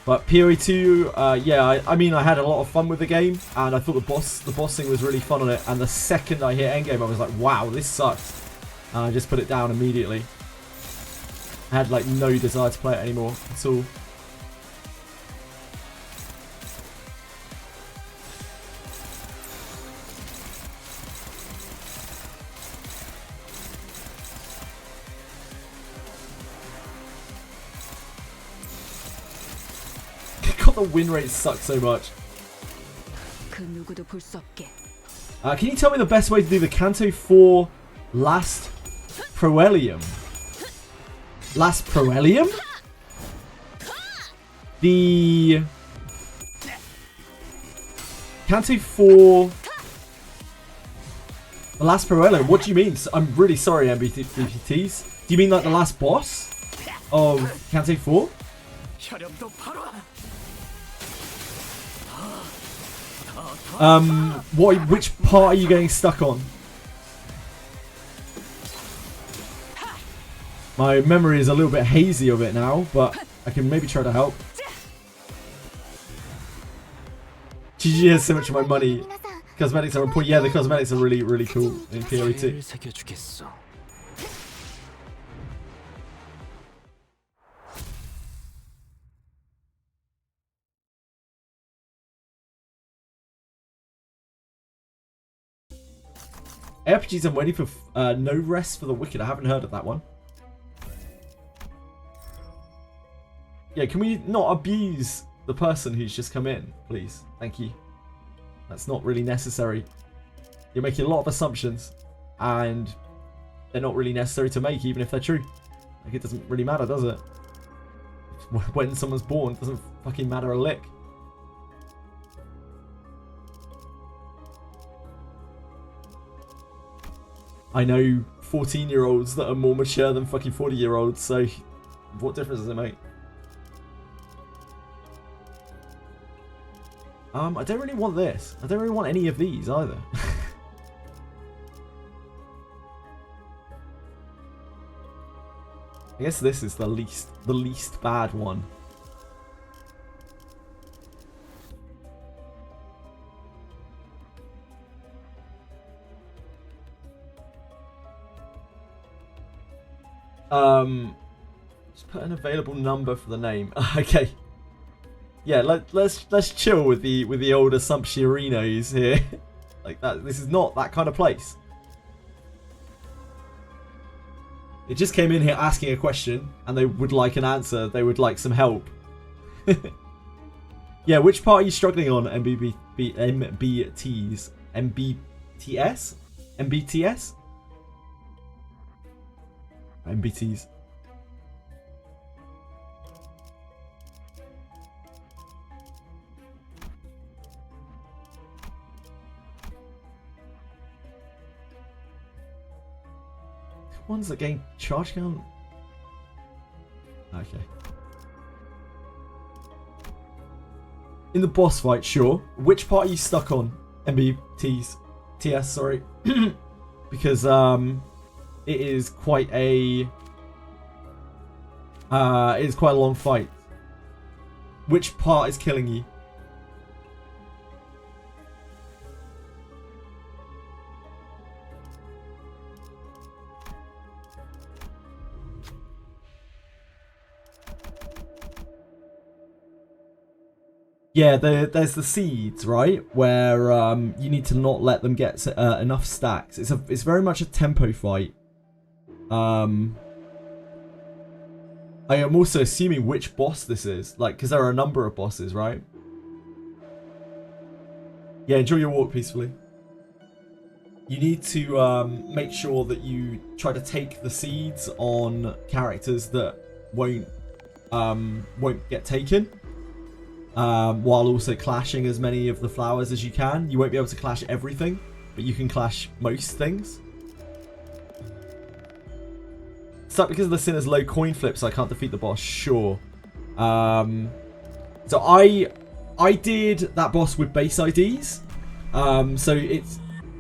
But PoE 2, yeah, I mean, I had a lot of fun with the game, and I thought the bossing was really fun on it. And the second I hit endgame, I was like, wow, this sucks. And I just put it down immediately. I had like no desire to play it anymore at all. The win rate sucks so much. Can you tell me the best way to do the Canto 4 Last Proelium? Last Proelium? The Canto 4 The Last Proelium? What do you mean? I'm really sorry, MBTs. Do you mean like the last boss of Canto 4? Which part are you getting stuck on? My memory is a little bit hazy of it now, but I can maybe try to help. GG has so much of my money. Cosmetics are on point. Yeah, the cosmetics are really, really cool in PoE too. 죄를 새겨주겠어. RPGs I'm waiting for No Rest for the Wicked. I haven't heard of that one. Yeah, can we not abuse the person who's just come in, please? Thank you. That's not really necessary. You're making a lot of assumptions, and they're not really necessary to make, even if they're true. Like, it doesn't really matter, does it? When someone's born, it doesn't fucking matter a lick. I know 14-year-olds that are more mature than fucking 40-year-olds, so what difference does it make? I don't really want this. I don't really want any of these either. I guess this is the least bad one. Just put an available number for the name. Okay. Yeah, let's chill with the old assumptioninos here. Like that. This is not that kind of place. It just came in here asking a question, and they would like an answer. They would like some help. Yeah, which part are you struggling on, MBTs? MBTS? MBTS? MBTs. Ones that gain charge count? Okay. In the boss fight, sure. Which part are you stuck on? MBTs. TS, sorry. Because it is quite a long fight. Which part is killing you? Yeah, there's the seeds, right? Where you need to not let them get enough stacks. It's very much a tempo fight. I am also assuming which boss this is, like, because there are a number of bosses, right? Yeah, enjoy your walk peacefully. You need to make sure that you try to take the seeds on characters that won't get taken. While also clashing as many of the flowers as you can. You won't be able to clash everything, but you can clash most things. Is that because the Sinner's low coin flip, so I can't defeat the boss? Sure. So I did that boss with base IDs. So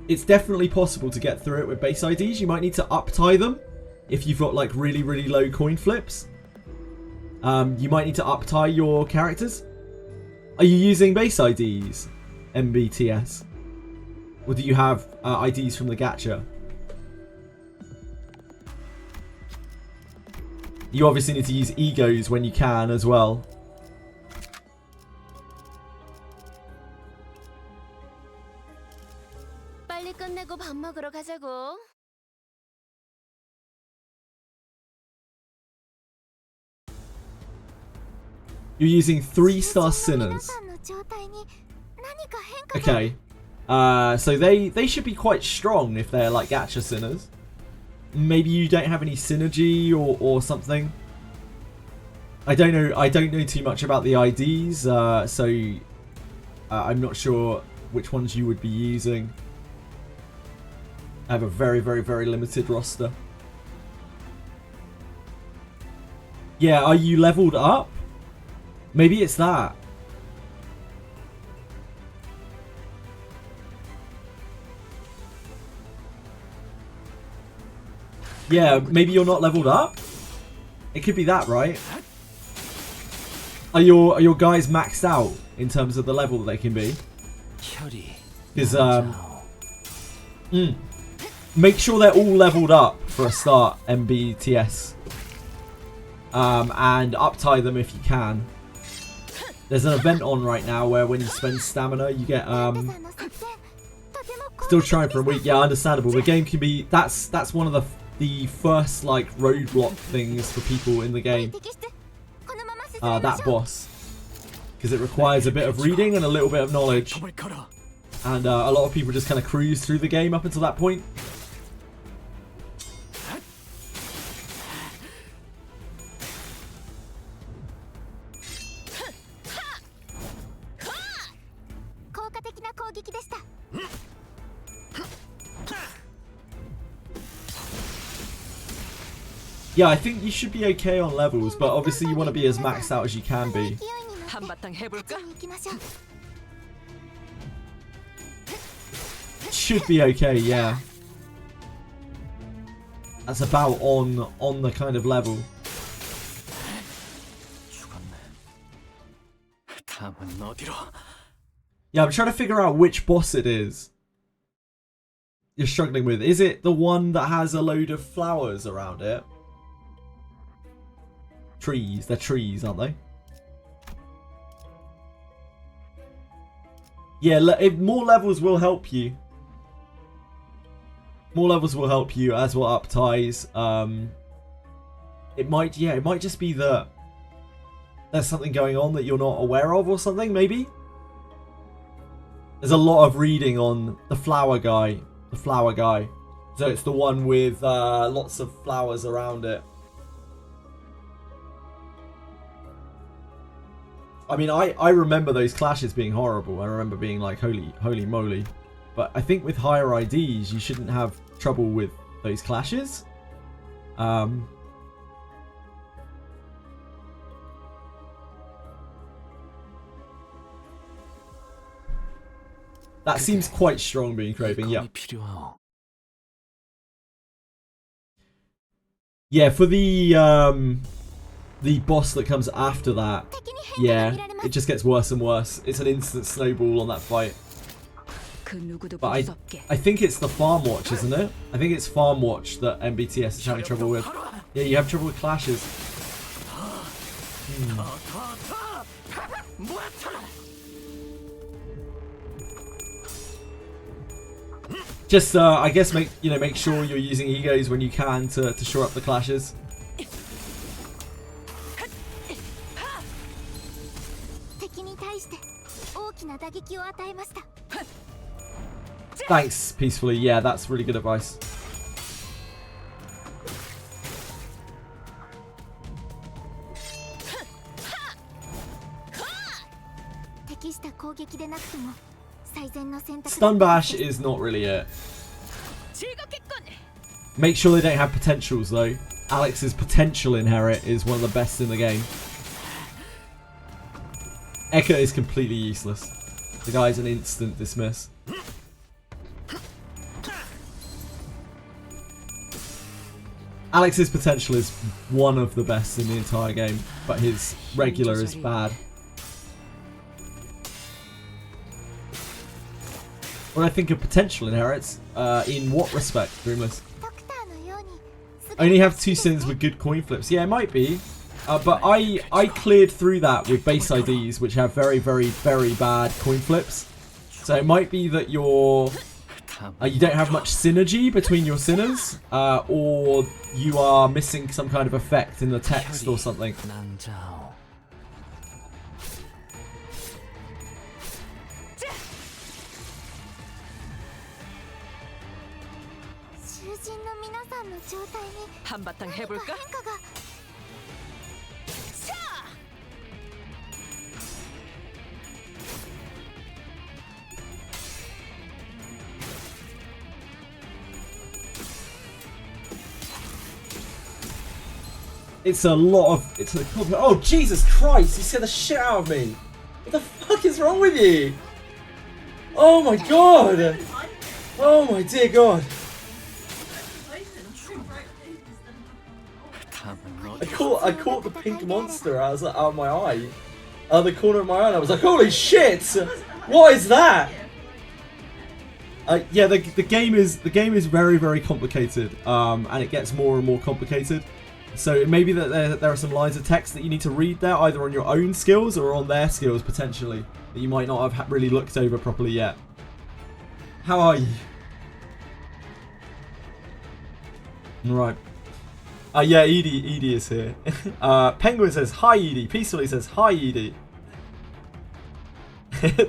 it's definitely possible to get through it with base IDs. You might need to uptie them if you've got like really, really low coin flips. You might need to uptie your characters. Are you using base IDs, MBTS? Or do you have IDs from the gacha? You obviously need to use egos when you can as well. 빨리 끝내고 밥 먹으러 가자고. You're using 3-star Sinners. Okay. So they should be quite strong if they're like gacha Sinners. Maybe you don't have any synergy or something. I don't know too much about the IDs, so I'm not sure which ones you would be using. I have a very, very, very limited roster. Yeah, are you leveled up? Maybe it's that. Yeah, maybe you're not leveled up? It could be that, right? Are your guys maxed out in terms of the level that they can be? 혈이 Because make sure they're all leveled up for a start, MBTS. And up-tie them if you can. There's an event on right now where when you spend stamina, you get still trying for a week. Yeah, understandable. The game can be that's one of the first like roadblock things for people in the game. That boss, because it requires a bit of reading and a little bit of knowledge, and a lot of people just kind of cruise through the game up until that point. Yeah, I think you should be okay on levels, but obviously you want to be as maxed out as you can be. Should be okay, yeah. That's about on the kind of level. Yeah, I'm trying to figure out which boss it is you're struggling with. Is it the one that has a load of flowers around it? Trees. They're trees, aren't they? Yeah, more levels will help you. More levels will help you, as will up ties. It might just be that there's something going on that you're not aware of or something, maybe? There's a lot of reading on the flower guy. The flower guy. So it's the one with lots of flowers around it. I mean, I remember those clashes being horrible. I remember being like, holy moly. But I think with higher IDs, you shouldn't have trouble with those clashes. That seems quite strong, being craving, yeah. Yeah, for the boss that comes after that, yeah, it just gets worse and worse. It's an instant snowball on that fight. But I think it's the Farm Watch, isn't it? I think it's Farm Watch that MBTS is having trouble with. Yeah, you have trouble with clashes. Just, I guess, make sure you're using egos when you can to shore up the clashes. Thanks, peacefully. Yeah, that's really good advice. Stun Bash is not really it. Make sure they don't have potentials though. Alex's potential inherit is one of the best in the game. Eka is completely useless. The guy's an instant dismiss. Alex's potential is one of the best in the entire game, but his regular is bad. When I think of potential inherits, in what respect, Dreamless? Only have 2 sins with good coin flips. Yeah, it might be. But I cleared through that with base IDs, which have very, very, very bad coin flips. So it might be that you don't have much synergy between your sinners, or you are missing some kind of effect in the text or something. 한바탕 해볼까? It's a lot of... Oh, Jesus Christ! You scared the shit out of me! What the fuck is wrong with you? Oh my god! Oh my dear god! I caught the pink monster out of my eye. Out of the corner of my eye, and I was like, holy shit! What is that? Yeah, the game is very, very complicated, and it gets more and more complicated. So it may be that there are some lines of text that you need to read there, either on your own skills or on their skills potentially, that you might not have really looked over properly yet. How are you? Right. Yeah, Edie is here. Penguin says hi, Edie. Peacefully says hi, Edie.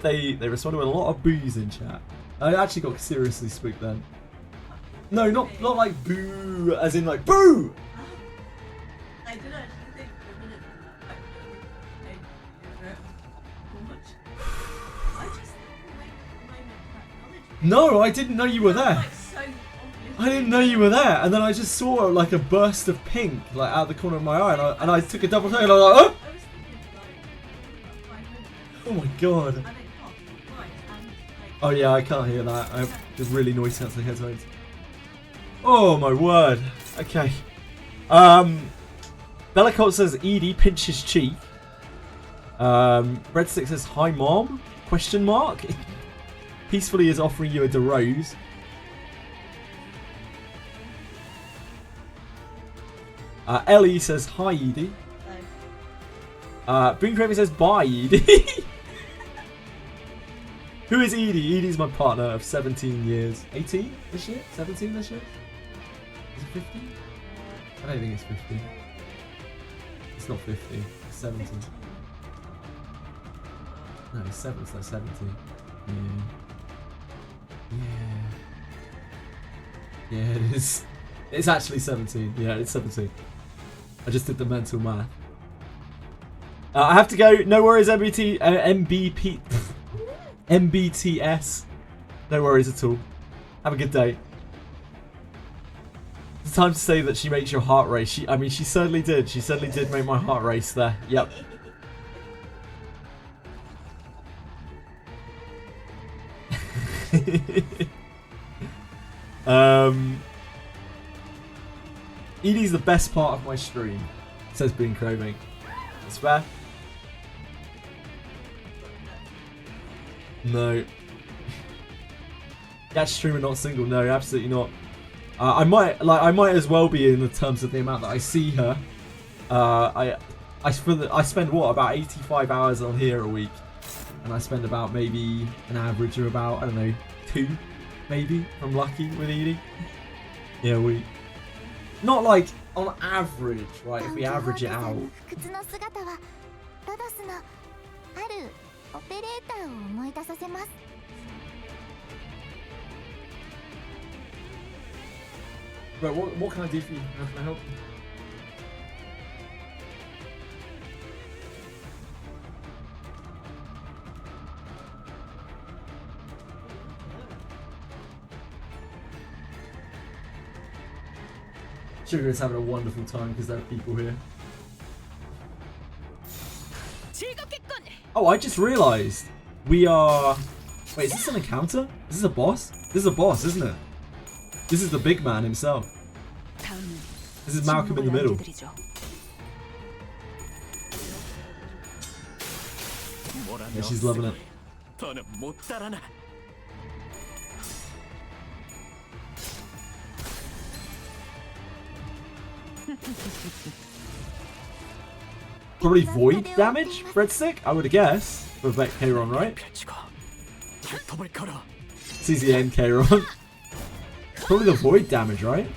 they responded with a lot of boos in chat. I actually got seriously spooked then. No, not like boo, as in like boo. I did actually think for a minute I just No, I didn't know you were there. I didn't know you were there, and then I just saw like a burst of pink like out the corner of my eye, and I took a double take, and I was like, oh my god. Oh yeah, I can't hear that. I have just really noise cancelling headphones. Oh my word. Okay. Bellacolt says Edie pinch his cheek. Breadstick says hi mom? Question mark. Peacefully is offering you a DeRose. Ellie says hi Edie. Boon Craving says bye Edie. Who is Edie? Edie's my partner of 17 years. 18 this year? 17 this year? Is it 15? I don't think it's 15. It's not 15. It's 17. No, it's 7. It's like 17. Yeah. Yeah, it is. It's actually 17. Yeah, it's 17. I just did the mental math. I have to go. No worries, MBTS. No worries at all. Have a good day. It's time to say that she makes your heart race. She certainly did. She certainly did make my heart race there. Yep. Edie's the best part of my stream, says Boon Craving. It's fair. No. That streamer not single? No, absolutely not. I might as well be in the terms of the amount that I see her. I spend what, about 85 hours on here a week, and I spend about maybe an average of about, I don't know, 2 maybe if I'm lucky with Edie. Yeah, we not like on average, right? If we average it out. But what can I do for you? How can I help you? Sugar is having a wonderful time because there are people here. Oh, I just realised we are. Wait, is this an encounter? Is this a boss? This is a boss, isn't it? This is the big man himself. This is Malcolm in the middle. Yeah, she's loving it. Probably void damage, Breadstick? I would guess. For Vec Kairon, right? CZN Kairon. Probably the void damage, right?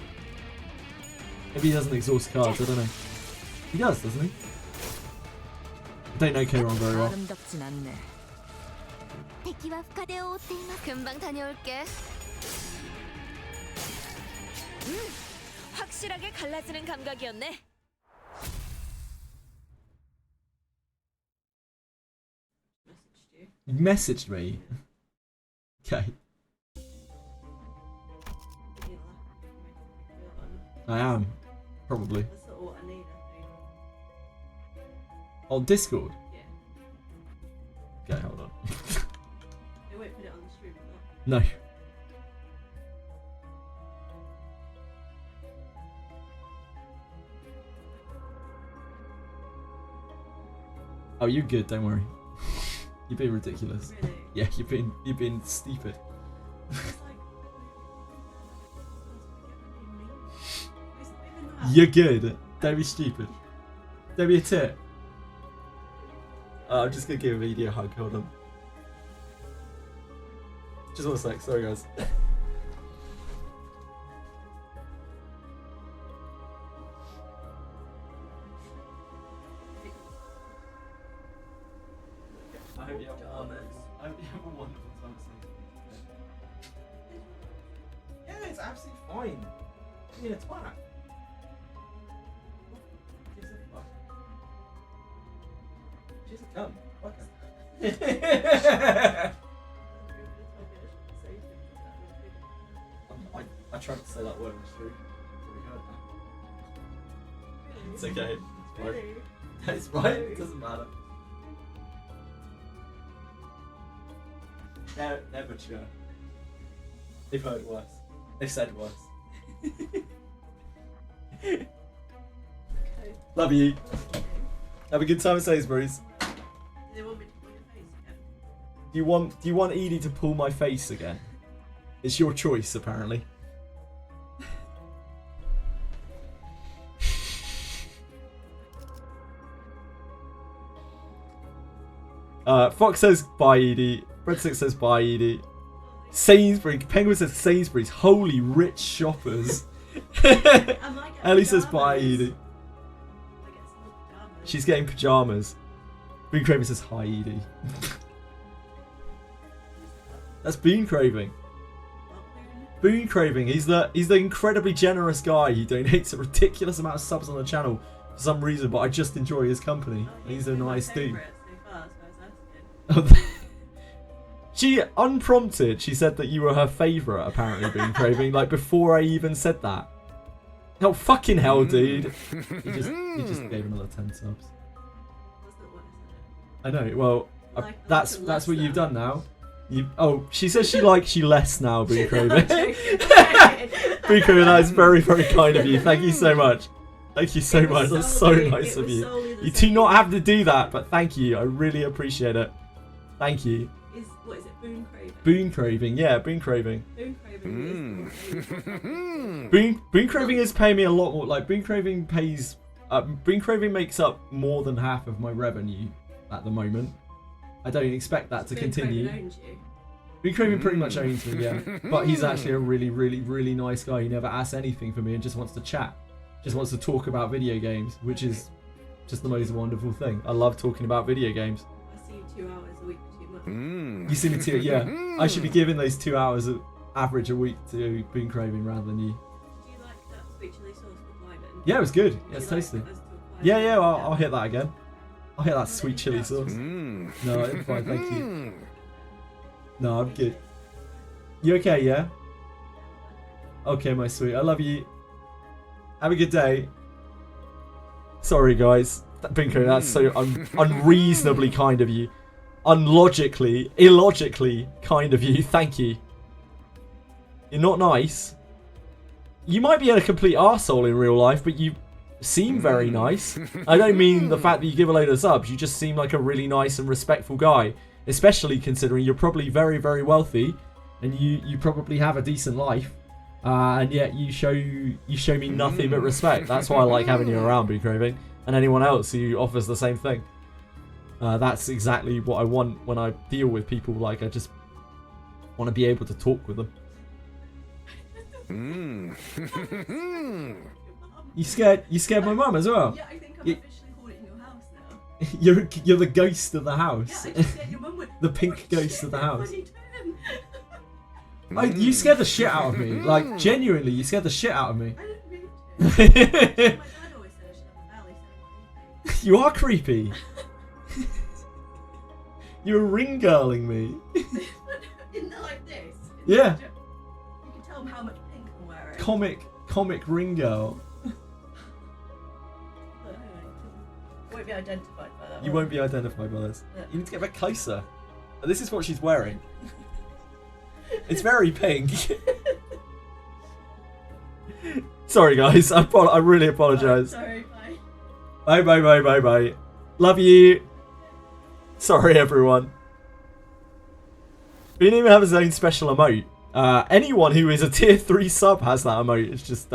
Maybe he doesn't exhaust cards, I don't know. He does, doesn't he? I don't know Kairon very well. 확실하게 갈라지는 감각이었네. You messaged me. Okay. I am. Probably. On Discord? Okay, hold on. No. Oh, you're good, don't worry. You're being ridiculous. Really? Yeah, you're being stupid. You're good. Don't be stupid. Don't be a tit. I'm just gonna give Edie a hug. Hold on. Just 1 sec. Sorry, guys. I hope you have a wonderful time. Yeah, it's absolutely fine. Yeah, it's fine. She's a cunt. Fuck her. I tried to say that word, it's true. Probably heard that. It's okay. It's right. It's right. It doesn't matter. They're mature. They've heard worse. They've said worse. Love you. Have a good time at Sainsbury's. They want me to pull your face again. Do you want Edie to pull my face again? It's your choice, apparently. Fox says bye, Edie. Breadstick says bye, Edie. Sainsbury's. Penguin says Sainsbury's. Holy rich shoppers. Ellie says bye, Edie. She's getting pajamas. Bean Craving says hi, Edie. That's Bean Craving. Bean Craving. He's the incredibly generous guy. He donates a ridiculous amount of subs on the channel for some reason, but I just enjoy his company. He's a nice dude. She unprompted. She said that you were her favourite. Apparently, Bean Craving. Like before I even said that. Oh fucking hell, dude! He just gave another 10 subs. I know. Well, that's what you've done now. She says she likes you less now, Bean Craving. Bean Craving, that is very, very kind of you. Thank you so much. Thank you so much. That's so nice of you. You do not have to do that, but thank you. I really appreciate it. Thank you. What is it? Boon Craving. Boon Craving, yeah, Boon Craving. Boon Craving Boon Craving is paying me a lot more. Like Boon Craving pays. Boon Craving makes up more than half of my revenue at the moment. I don't expect that to continue. Boon Craving pretty much owns me, yeah. But he's actually a really, really, really nice guy. He never asks anything from me and just wants to chat. Just wants to talk about video games, which is just the most wonderful thing. I love talking about video games. I see you 2 hours a week for 2 months. You see me too, yeah. I should be giving those 2 hours of average a week to Boon Craving rather than you. Did you like that sweet chili sauce with lime in? Yeah, it was good. Yeah, it's tasty. Yeah, I'll hit that again. I'll hit that sweet chili sauce. No, I'm fine, thank you. No, I'm good. You okay, yeah? Okay, my sweet. I love you. Have a good day. Sorry, guys. Binko, that's so unreasonably kind of you. Illogically kind of you. Thank you. You're not nice. You might be a complete arsehole in real life, but you seem very nice. I don't mean the fact that you give a load of subs. You just seem like a really nice and respectful guy. Especially considering you're probably very, very wealthy. And you probably have a decent life. And yet you show me nothing but respect. That's why I like having you around, Boo Craving. And anyone else who offers the same thing. That's exactly what I want when I deal with people. Like, I just want to be able to talk with them. You scared my mum as well? Yeah, I think I'm officially haunting your house now. You're the ghost of the house. Yeah, I just scared your mum with the pink ghost of the house. Funny turn. You scared the shit out of me. Like, genuinely, you scared the shit out of me. I didn't mean to. My dad always said I should have a belly, so You are creepy. You're ring-girling me. Isn't it like this? Yeah. You can tell how much pink I'm wearing. Comic ring girl. Won't be identified by that. You won't be identified by this. Yeah. You need to get back closer. This is what she's wearing. It's very pink. Sorry guys, I really apologise. Sorry, bye. Bye. Love you. Sorry everyone. We didn't even have his own special emote. Anyone who is a tier 3 sub has that emote. It's just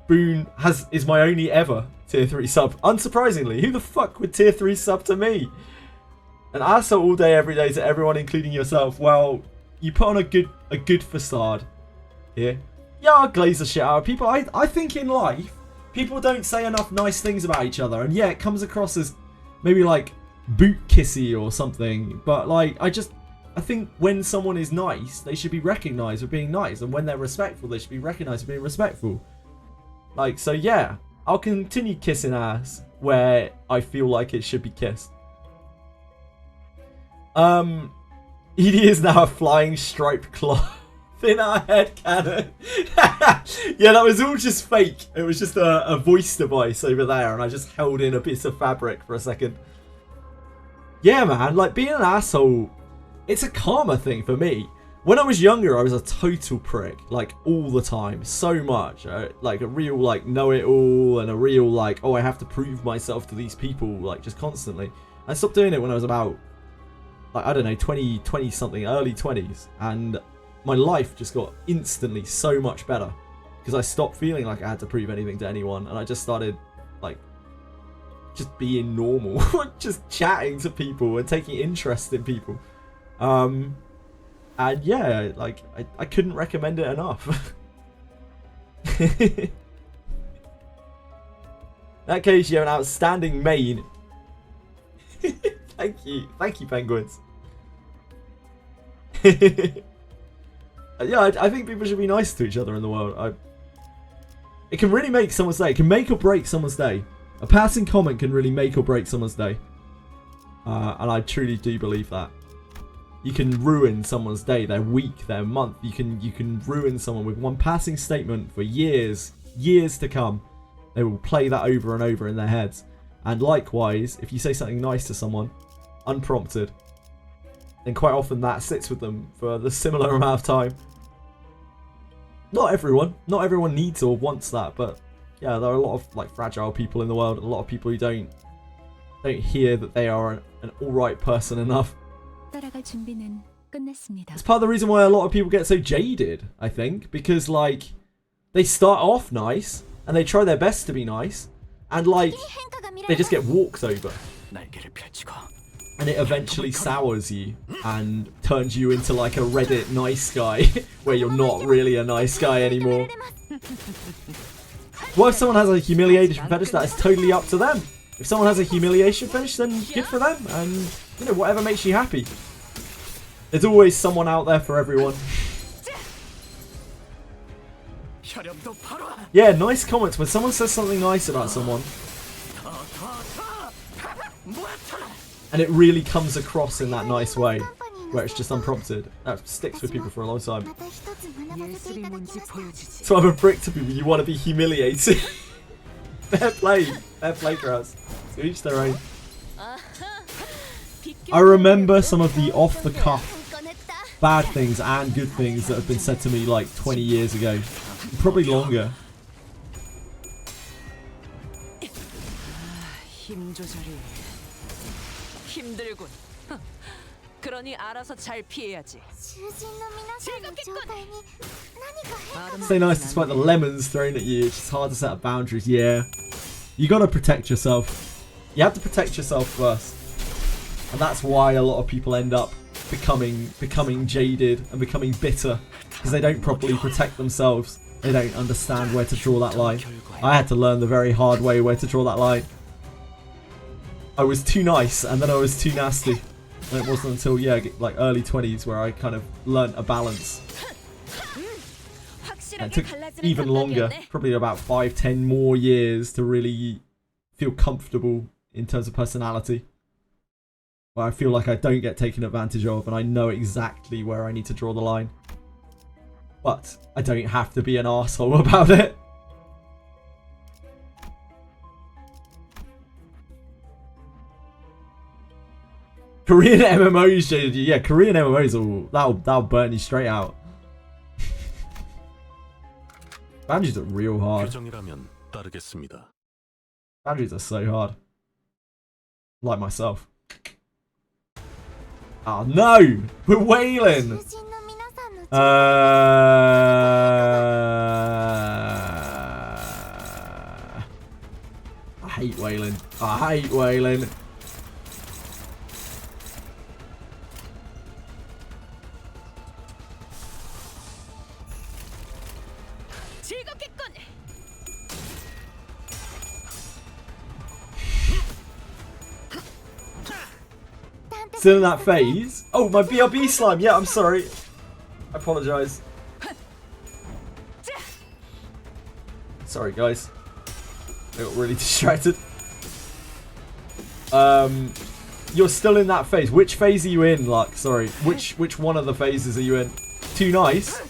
Boone is my only ever tier 3 sub. Unsurprisingly, who the fuck would tier 3 sub to me? An asshole all day, every day to everyone, including yourself. Well, you put on a good facade here. Yeah, I'll glaze the shit out of people. I think in life, people don't say enough nice things about each other. And yeah, it comes across as maybe like boot kissy or something. But like, I think when someone is nice, they should be recognized for being nice. And when they're respectful, they should be recognized for being respectful. Like, so yeah, I'll continue kissing ass where I feel like it should be kissed. Edie is now a flying striped cloth in our head cannon. Yeah, that was all just fake. It was just a voice device over there, and I just held in a piece of fabric for a second. Yeah, man, like being an asshole, it's a karma thing for me. When I was younger, I was a total prick, like all the time, so much. Like a real like know-it-all and a real like, oh, I have to prove myself to these people, like just constantly. I stopped doing it when I was about, like, I don't know, 20 something, early 20s, and my life just got instantly so much better because I stopped feeling like I had to prove anything to anyone, and I just started like just being normal, just chatting to people and taking interest in people. And yeah, like I couldn't recommend it enough. In that case, you have an outstanding main. Thank you, penguins. Yeah, I think people should be nice to each other in the world. It can really make someone's day. It can make or break someone's day. A passing comment can really make or break someone's day. And I truly do believe that. You can ruin someone's day, their week, their month. You can ruin someone with one passing statement for years to come. They will play that over and over in their heads. And likewise, if you say something nice to someone, unprompted, then quite often that sits with them for the similar amount of time. Not everyone needs or wants that, but yeah, there are a lot of like fragile people in the world, and a lot of people who don't hear that they are an alright person enough. It's part of the reason why a lot of people get so jaded, I think, because like they start off nice and they try their best to be nice, and like they just get walked over. And it eventually sours you and turns you into like a Reddit nice guy where you're not really a nice guy anymore. Well, if someone has a humiliation fetish, that is totally up to them. If someone has a humiliation fetish, then good for them, and you know, whatever makes you happy. There's always someone out there for everyone. Yeah, nice comments. When someone says something nice about someone and it really comes across in that nice way, where it's just unprompted, that sticks with people for a long time. So I'm a prick to people, you want to be humiliated. Fair play, crowds. To each their own. I remember some of the off-the-cuff bad things and good things that have been said to me like 20 years ago. Probably longer. 힘들군. 그러니 알아서 잘 피해야지. Stay nice despite the lemons thrown at you. It's just hard to set up boundaries. Yeah, you gotta protect yourself. You have to protect yourself first, and that's why a lot of people end up becoming jaded and becoming bitter, because they don't properly protect themselves. They don't understand where to draw that line. I had to learn the very hard way where to draw that line. I was too nice, and then I was too nasty. And it wasn't until, yeah, like early 20s where I kind of learnt a balance. And it took even longer, probably about 5-10 more years to really feel comfortable in terms of personality. Where I feel like I don't get taken advantage of, and I know exactly where I need to draw the line. But I don't have to be an arsehole about it. Korean MMOs jaded you. Yeah, Korean MMOs that'll burn you straight out. Boundaries are real hard. Boundaries are so hard. Like myself. Oh no! We're wailing! hate whaling. I hate whaling. Still in that phase. Oh, my BRB slime. Yeah, I'm sorry. I apologize. Sorry, guys. I got really distracted. You're still in that phase. Which phase are you in, Luck? Sorry. Which one of the phases are you in? Too nice?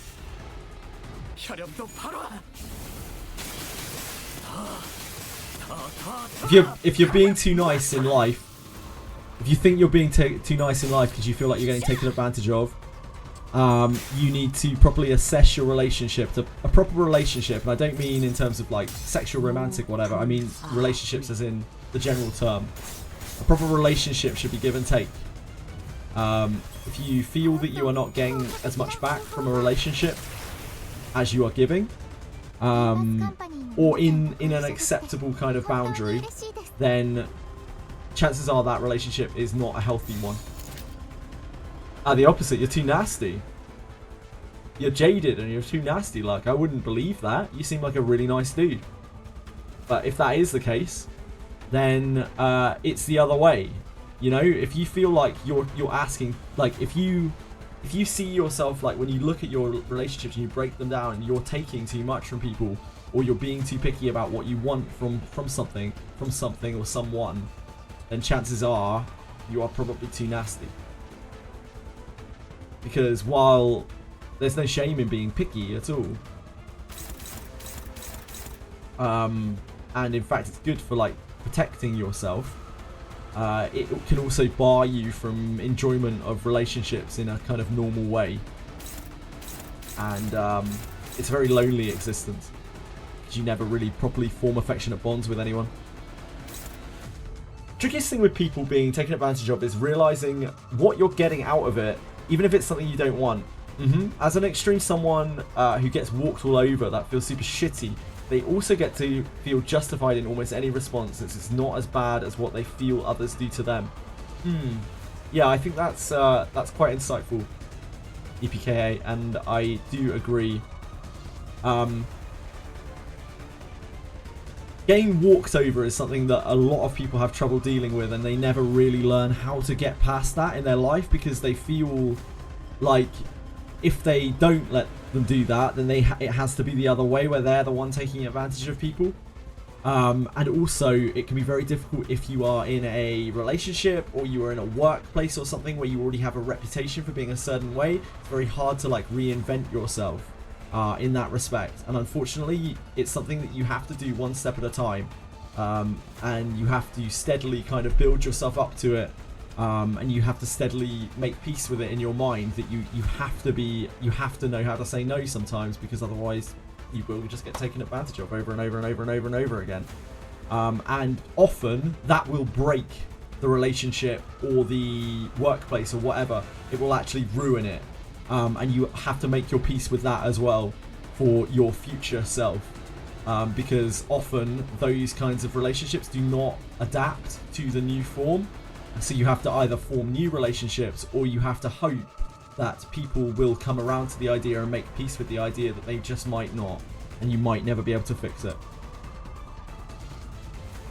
If you're being too nice in life, if you think you're being too nice in life because you feel like you're getting taken advantage of, you need to properly assess your relationship. A proper relationship, and I don't mean in terms of like sexual, romantic, whatever. I mean relationships as in the general term. A proper relationship should be give and take. If you feel that you are not getting as much back from a relationship as you are giving, or in an acceptable kind of boundary, then chances are that relationship is not a healthy one. The opposite, you're too nasty. You're jaded and you're too nasty. Like, I wouldn't believe that. You seem like a really nice dude. But if that is the case, then it's the other way. You know, if you feel like you're asking, like if you see yourself, like when you look at your relationships and you break them down and you're taking too much from people, or you're being too picky about what you want from something or someone, then chances are you are probably too nasty. Because while there's no shame in being picky at all, and in fact it's good for like protecting yourself, it can also bar you from enjoyment of relationships in a kind of normal way. And it's a very lonely existence because you never really properly form affectionate bonds with anyone. Trickiest thing with people being taken advantage of is realizing what you're getting out of it, even if it's something you don't want. As an extreme someone who gets walked all over, that feels super shitty, they also get to feel justified in almost any response since it's not as bad as what they feel others do to them. Yeah, I think that's quite insightful, EPKA, and I do agree. Getting walked over is something that a lot of people have trouble dealing with, and they never really learn how to get past that in their life because they feel like if they don't let them do that, then it has to be the other way where they're the one taking advantage of people. And also it can be very difficult if you are in a relationship or you are in a workplace or something where you already have a reputation for being a certain way. It's very hard to like reinvent yourself in that respect, and unfortunately it's something that you have to do one step at a time, and you have to steadily kind of build yourself up to it, and you have to steadily make peace with it in your mind that you have to know how to say no sometimes, because otherwise you will just get taken advantage of over and over and over and over and over again, and often that will break the relationship or the workplace or whatever. It will actually ruin it. And you have to make your peace with that as well for your future self, because often those kinds of relationships do not adapt to the new form, so you have to either form new relationships or you have to hope that people will come around to the idea and make peace with the idea that they just might not, and you might never be able to fix it.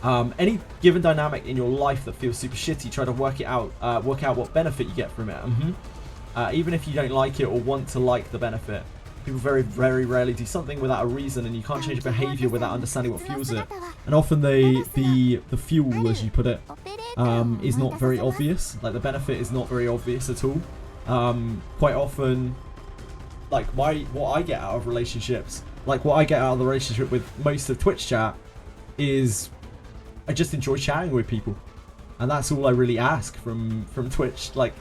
Any given dynamic in your life that feels super shitty, try to work out what benefit you get from it. Even if you don't like it or want to like the benefit. People very, very rarely do something without a reason, and you can't change behavior without understanding what fuels it. And often the fuel, as you put it, is not very obvious. Like the benefit is not very obvious at all. Quite often, like what I get out of relationships, like what I get out of the relationship with most of Twitch chat, is I just enjoy chatting with people, and that's all I really ask from Twitch. Like,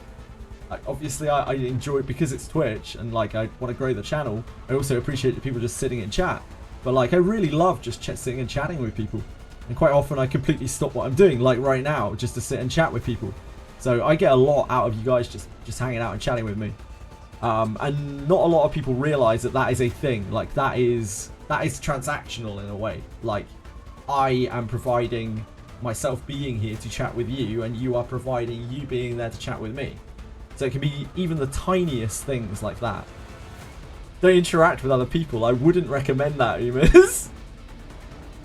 obviously I enjoy it because it's Twitch and like I want to grow the channel. I also appreciate the people just sitting in chat, but like I really love just sitting and chatting with people, and quite often I completely stop what I'm doing, like right now, just to sit and chat with people. So I get a lot out of you guys just hanging out and chatting with me, and not a lot of people realize that is a thing. Like that is transactional in a way. Like I am providing myself being here to chat with you, and you are providing you being there to chat with me. So it can be even the tiniest things like that. Don't interact with other people. I wouldn't recommend that, Umas.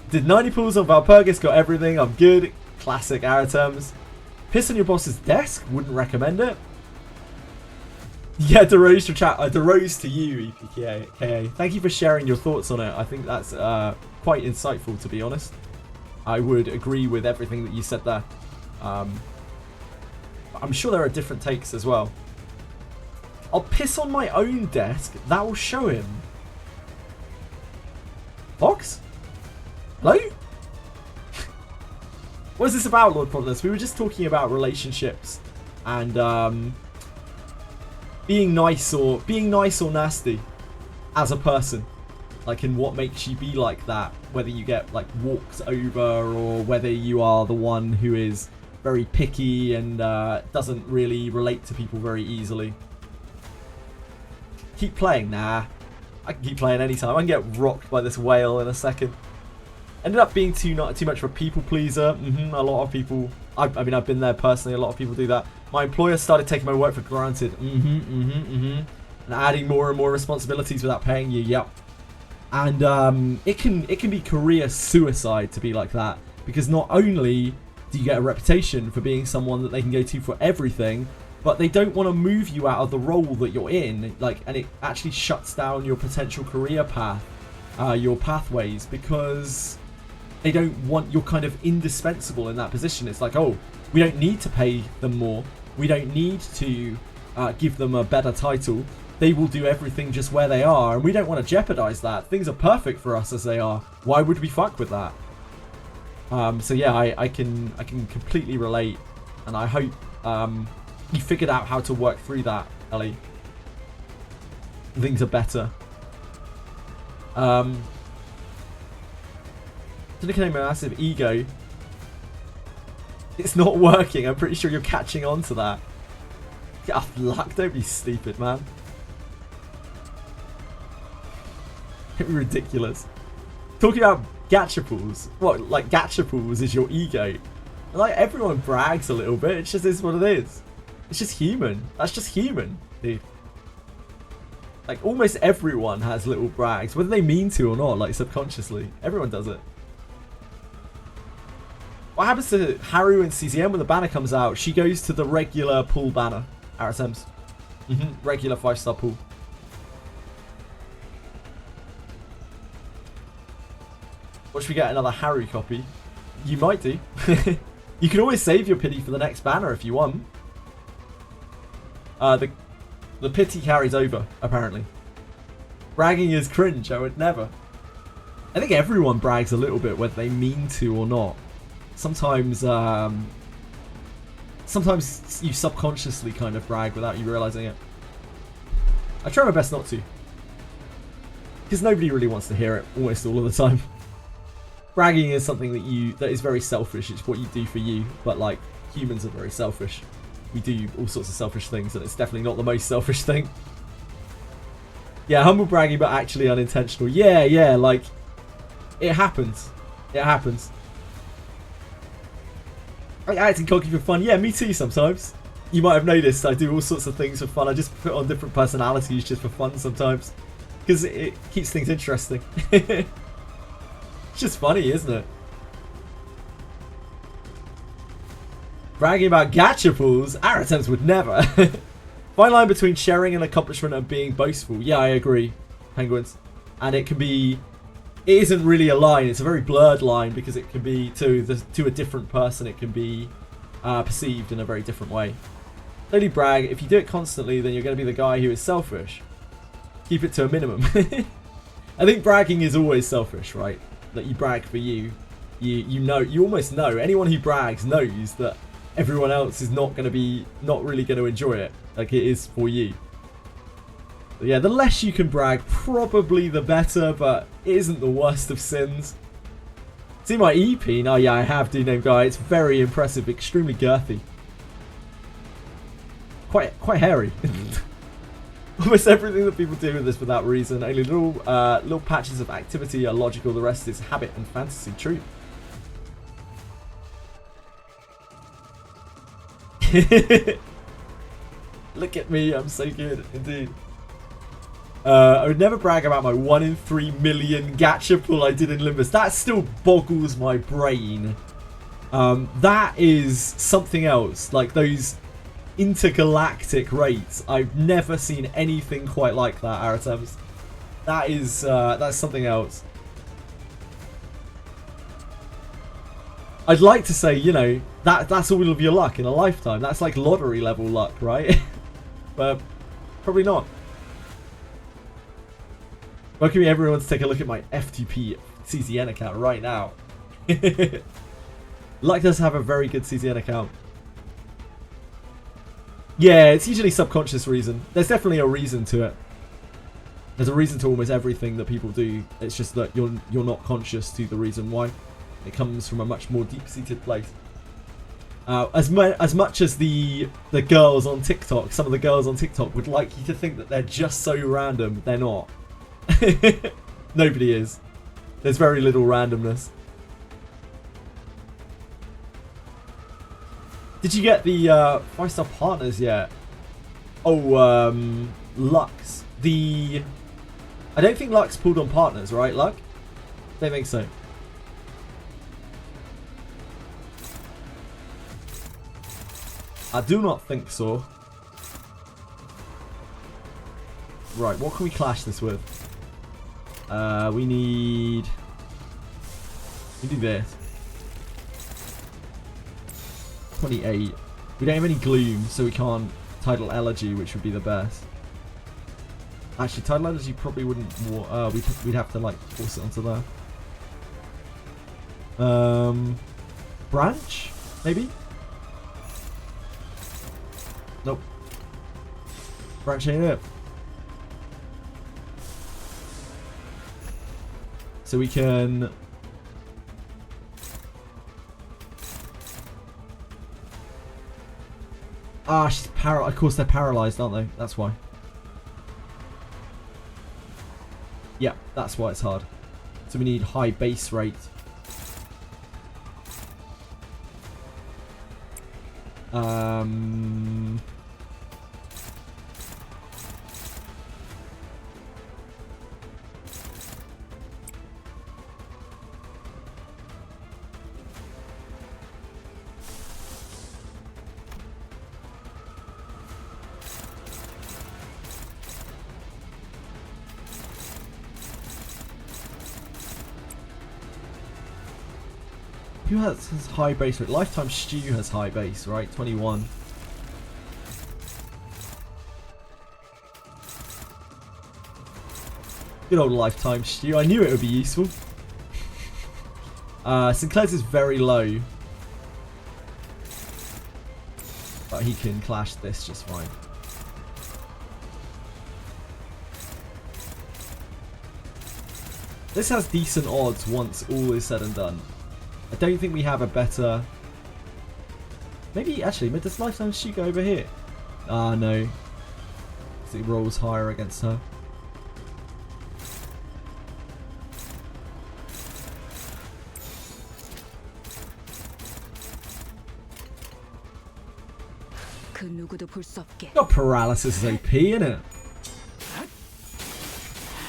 Did 90 pulls on Valpurgis, got everything. I'm good. Classic arrow terms. Piss on your boss's desk. Wouldn't recommend it. Yeah, DeRose for chat. DeRose to you, EPKA. Thank you for sharing your thoughts on it. I think that's quite insightful, to be honest. I would agree with everything that you said there. I'm sure there are different takes as well. I'll piss on my own desk. That will show him. Fox? Hello? What is this about, Lord Providence? We were just talking about relationships and being nice or nasty as a person. Like, in what makes you be like that. Whether you get like walked over or whether you are the one who is very picky and doesn't really relate to people very easily. Keep playing? Nah. I can keep playing anytime. I can get rocked by this whale in a second. Ended up being too much of a people pleaser. A lot of people. I mean, I've been there personally. A lot of people do that. My employer started taking my work for granted. And adding more and more responsibilities without paying you. Yep. And it can be career suicide to be like that, because not only do you get a reputation for being someone that they can go to for everything, but they don't want to move you out of the role that you're in, like, and it actually shuts down your potential career path, your pathways, because they don't want, you're kind of indispensable in that position. It's like, oh, we don't need to pay them more, we don't need to give them a better title. They will do everything just where they are, and we don't want to jeopardize that. Things are perfect for us as they are. Why would we fuck with that? So yeah, I can completely relate, and I hope you figured out how to work through that, Ellie. Things are better. Didn't a massive ego. It's not working. I'm pretty sure you're catching on to that. Get off luck. Don't be stupid, man. Ridiculous. Talking about gacha pools. What, like gacha pools is your ego? Like, everyone brags a little bit. It just is what it is. It's just human. That's just human, dude. Like, almost everyone has little brags, whether they mean to or not, like subconsciously. Everyone does it. What happens to Haru and CZN when the banner comes out? She goes to the regular pool banner. RSMs. Regular 5-star pool. What, should we get another Haru copy? You might do. You can always save your pity for the next banner if you want. The pity carries over, apparently. Bragging is cringe, I would never. I think everyone brags a little bit, whether they mean to or not. Sometimes, sometimes you subconsciously kind of brag without you realizing it. I try my best not to. Because nobody really wants to hear it, almost all of the time. Bragging is something that is very selfish. It's what you do for you, but like, humans are very selfish. We do all sorts of selfish things, and it's definitely not the most selfish thing. Yeah, humble bragging, but actually unintentional. Yeah, like, it happens. It happens. I acting cocky for fun. Yeah, me too sometimes. You might have noticed I do all sorts of things for fun. I just put on different personalities just for fun sometimes. Because it keeps things interesting. It's just funny, isn't it? Bragging about gacha pools? Our attempts would never. Fine line between sharing an accomplishment and being boastful. Yeah, I agree, Penguins. And it can be... It isn't really a line. It's a very blurred line because it can be to a different person. It can be perceived in a very different way. Don't only brag. If you do it constantly, then you're going to be the guy who is selfish. Keep it to a minimum. I think bragging is always selfish, right? That you brag for you. You know, you almost know. Anyone who brags knows that everyone else is not really going to enjoy it. Like it is for you. But yeah, the less you can brag, probably the better, but it isn't the worst of sins. See my EP? Oh yeah, I have, do name guy. It's very impressive, extremely girthy. Quite hairy. Almost everything that people do with this for that reason. Only little patches of activity are logical, the rest is habit and fantasy. True. Look at me, I'm so good, indeed. I would never brag about my 1 in 3 million gacha pull I did in Limbus. That still boggles my brain. That is something else. Like those intergalactic rates. I've never seen anything quite like that, Aratems. That is, that's something else. I'd like to say, you know, that's all of your luck in a lifetime. That's like lottery level luck, right? But probably not. Welcome everyone to take a look at my FTP CZN account right now. Luck does have a very good CZN account. Yeah, it's usually subconscious reason. There's definitely a reason to it. There's a reason to almost everything that people do. It's just that you're not conscious to the reason why. It comes from a much more deep-seated place. As much as the girls on TikTok, some of the girls on TikTok would like you to think that they're just so random, they're not. Nobody is. There's very little randomness. Did you get the 5-star partners yet? Oh, Lux. I don't think Lux pulled on partners, right, Luck? Don't think so. I do not think so. Right, what can we clash this with? We need... We do this. 28. We don't have any gloom, so we can't Tidal Elegy, which would be the best. Actually, Tidal Elegy probably wouldn't... we'd have to, like, force it onto there. Branch? Maybe? Nope. Branch ain't it. So we can... Ah, she's paralyzed. Of course they're paralyzed, aren't they? That's why. Yeah, that's why it's hard. So we need high base rate. Who has high base rate? Lifetime Stew has high base, right? 21. Good old Lifetime Stew. I knew it would be useful. Sinclair's is very low. But he can clash this just fine. This has decent odds once all is said and done. I don't think we have a better... Maybe, actually, does Lifetime Stew go over here? Ah, no. Because it rolls higher against her. Got paralysis is OP, innit?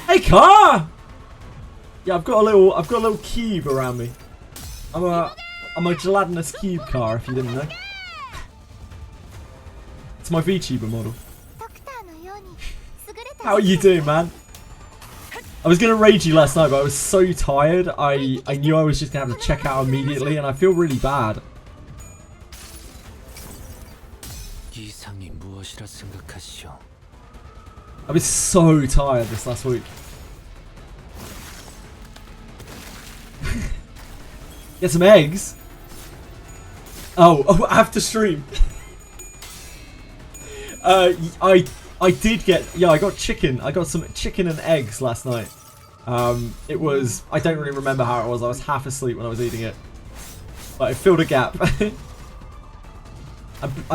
Hey, car! Yeah, I've got a little cube around me. I'm a gelatinous cube car, if you didn't know. It's my VTuber model. How are you doing, man? I was gonna rage you last night, but I was so tired. I knew I was just gonna have to check out immediately, and I feel really bad. I was so tired this last week. Get some eggs. Oh, after stream. I did get, yeah, I got chicken. I got some chicken and eggs last night. It was, I don't really remember how it was. I was half asleep when I was eating it, but it filled a gap. I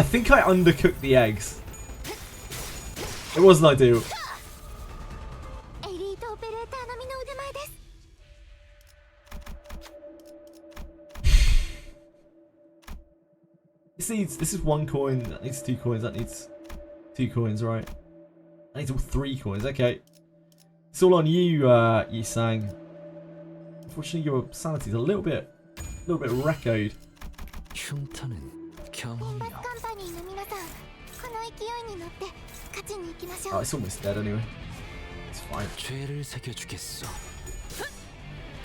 think I undercooked the eggs. It wasn't ideal. This is 1 coin, that needs 2 coins, that needs 2 coins, right? That needs all 3 coins, okay. It's all on you, Yi-Sang. Unfortunately, your sanity's a little bit reccoed. 흉터는 Limbus 경험이요. Company の皆さん、この勢いに乗って勝ちに行きましょ Oh, う。 it's almost dead anyway. It's fine. 죄를 새겨주겠어.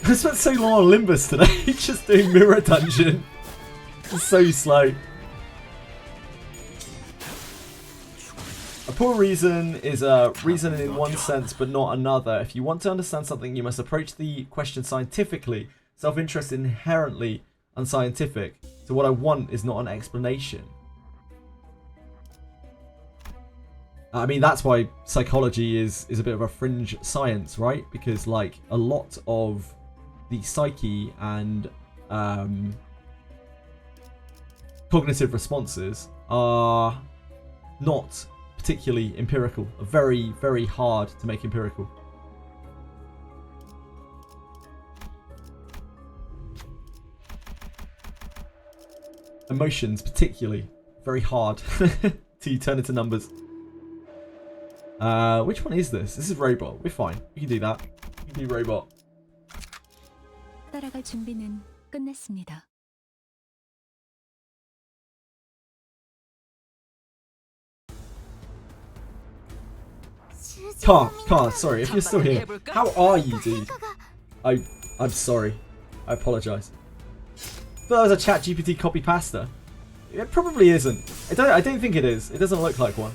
I spent so long on Limbus today, just doing Mirror Dungeon. It's so slow. A poor reason is a reason in one sense but not another. If you want to understand something, you must approach the question scientifically. Self-interest is inherently unscientific. So what I want is not an explanation. I mean, that's why psychology is a bit of a fringe science, right? Because like a lot of the psyche and cognitive responses are not particularly empirical, are very, very hard to make empirical. Emotions, particularly, very hard to turn into numbers. Which one is this? This is robot. We're fine. We can do that. We can do robot. 따라갈 준비는 끝냈습니다. Car, sorry, if you're still here, how are you, dude? I'm sorry. I apologise. Thought that was a ChatGPT copy pasta. It probably isn't. I don't think it is. It doesn't look like one.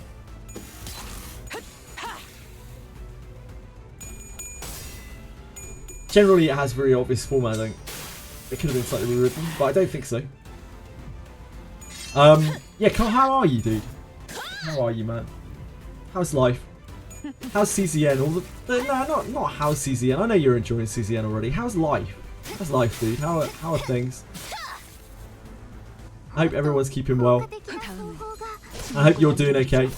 Generally, it has very obvious formatting. It could have been slightly rewritten, but I don't think so. Yeah, Carl, how are you, dude? How are you, man? How's life? How's CZN? No, not how's CZN. I know you're enjoying CZN already. How's life? How's life, dude? How are things? I hope everyone's keeping well. I hope you're doing okay.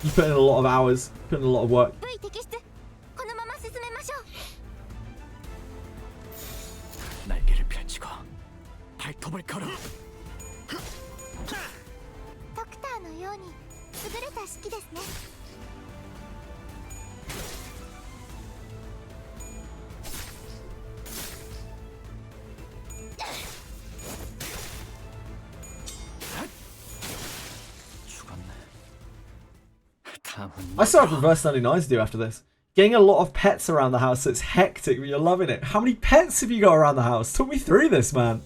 You put in a lot of hours, put in a lot of work. 날개를 펼치고 발톱을 걸어. ドクターのように優れた式ですね。 I still have reverse 99 to do after this. Getting a lot of pets around the house, so it's hectic, but you're loving it. How many pets have you got around the house? Talk me through this, man.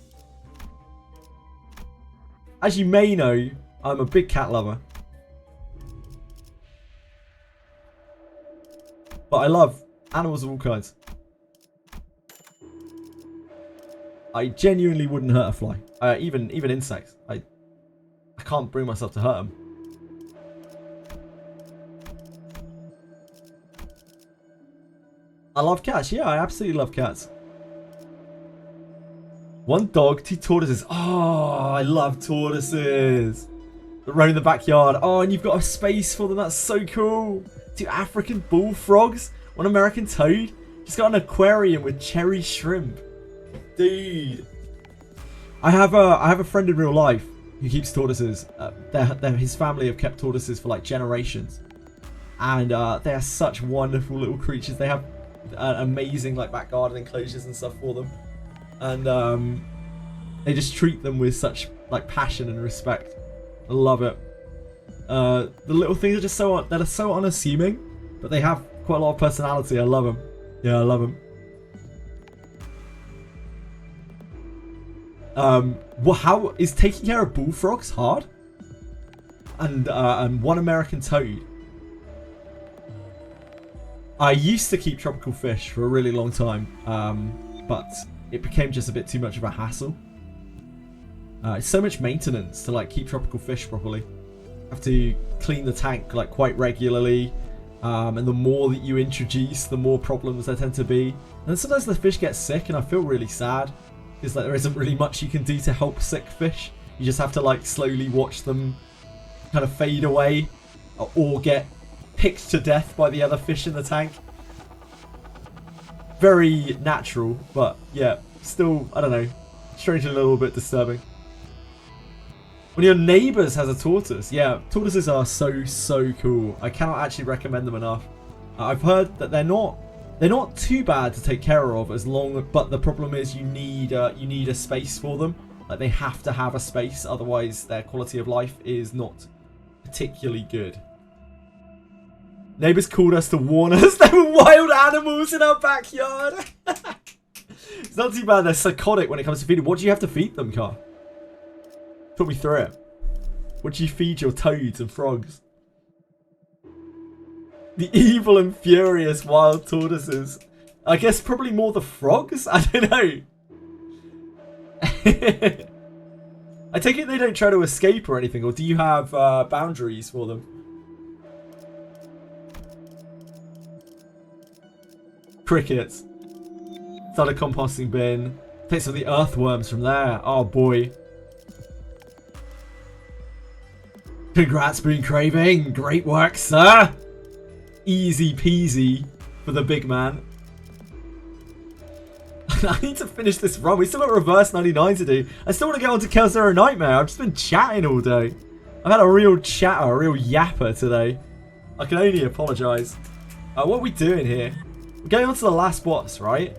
As you may know, I'm a big cat lover. But I love animals of all kinds. I genuinely wouldn't hurt a fly. Even insects. I can't bring myself to hurt them. I love cats. Yeah, I absolutely love cats. 1 dog, 2 tortoises. Oh, I love tortoises. They roam in the backyard. Oh, and you've got a space for them. That's so cool. 2 African bullfrogs. 1 American toad. Just got an aquarium with cherry shrimp. Dude. I have a friend in real life who keeps tortoises. His family have kept tortoises for like generations. And they are such wonderful little creatures. They have amazing like back garden enclosures and stuff for them, and they just treat them with such like passion and respect. I love it. The little things are just so unassuming, but they have quite a lot of personality. I love them. Yeah, I love them. How is taking care of bullfrogs hard? And 1 American toad. I used to keep tropical fish for a really long time, but it became just a bit too much of a hassle. It's so much maintenance to like keep tropical fish properly. Have to clean the tank like quite regularly, and the more that you introduce, the more problems there tend to be. And then sometimes the fish get sick, and I feel really sad because like there isn't really much you can do to help sick fish. You just have to like slowly watch them kind of fade away, or get picked to death by the other fish in the tank. Very natural, but yeah, still, I don't know, strangely a little bit disturbing. One of your neighbours has a tortoise. Yeah, tortoises are so cool. I cannot actually recommend them enough. I've heard that they're not too bad to take care of but the problem is you need a space for them. Like they have to have a space, otherwise their quality of life is not particularly good. Neighbours called us to warn us there were wild animals in our backyard. It's not too bad. They're psychotic when it comes to feeding. What do you have to feed them, Car? Talk me through it. What do you feed your toads and frogs? The evil and furious wild tortoises. I guess probably more the frogs? I don't know. I take it they don't try to escape or anything, or do you have boundaries for them? Crickets. Start a composting bin. Take some of the earthworms from there. Oh boy. Congrats, Spoon Craving. Great work, sir. Easy peasy for the big man. I need to finish this run. We still got reverse 99 to do. I still want to get on to Chaos Zero Nightmare. I've just been chatting all day. I've had a real chatter, a real yapper today. I can only apologise. What are we doing here? We're going on to the last boss, right?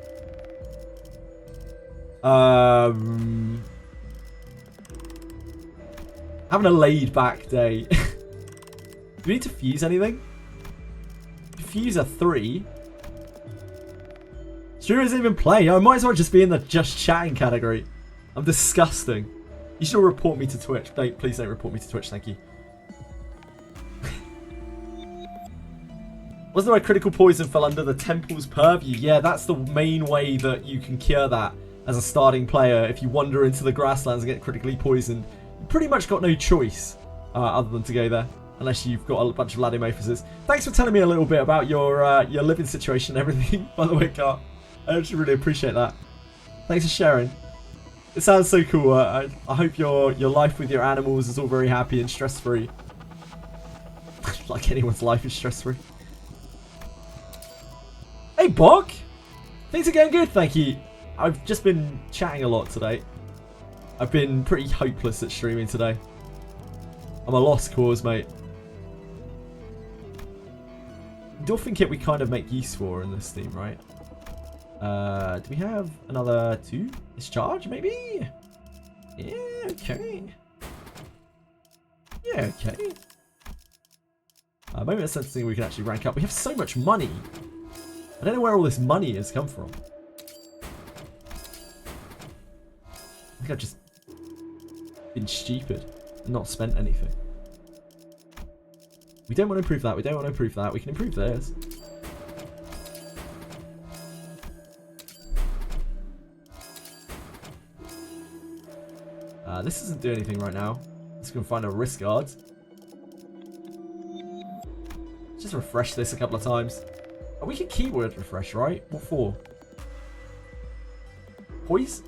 Having a laid back day. Do we need to fuse anything? Fuse a 3. Streamer isn't even playing. I might as well just be in the just chatting category. I'm disgusting. You should report me to Twitch. Please don't report me to Twitch, thank you. Wasn't there a critical poison fell under the temple's purview? Yeah, that's the main way that you can cure that as a starting player. If you wander into the grasslands and get critically poisoned, you pretty much got no choice other than to go there. Unless you've got a bunch of Ladimorphosis. Thanks for telling me a little bit about your living situation and everything, by the way, Car. I actually really appreciate that. Thanks for sharing. It sounds so cool. I hope your life with your animals is all very happy and stress-free. Like anyone's life is stress-free. Hey, Bok! Things are going good, thank you. I've just been chatting a lot today. I've been pretty hopeless at streaming today. I'm a lost cause, mate. Dolphin kit we kind of make use for in this theme, right? Do we have another 2? Discharge, maybe? Yeah, okay. Yeah, okay. Maybe that's something we can actually rank up. We have so much money. I don't know where all this money has come from. I think I've just been stupid and not spent anything. We don't want to improve that. We don't want to improve that. We can improve this. This doesn't do anything right now. Let's go and find a wrist guard. Just refresh this a couple of times. Oh, we can keyword refresh, right? What for? Poise?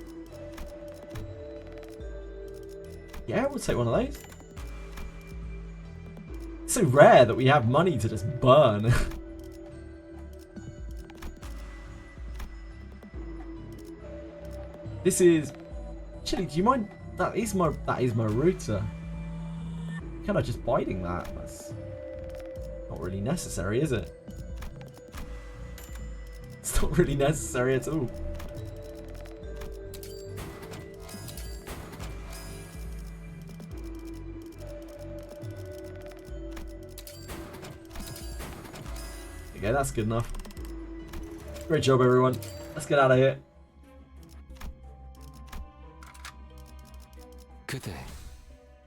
Yeah, we'll take one of those. It's so rare that we have money to just burn. This is... Actually, do you mind... That is my router. Kind of just biting that. That's not really necessary, is it? It's not really necessary at all. Okay, that's good enough. Great job, everyone. Let's get out of here.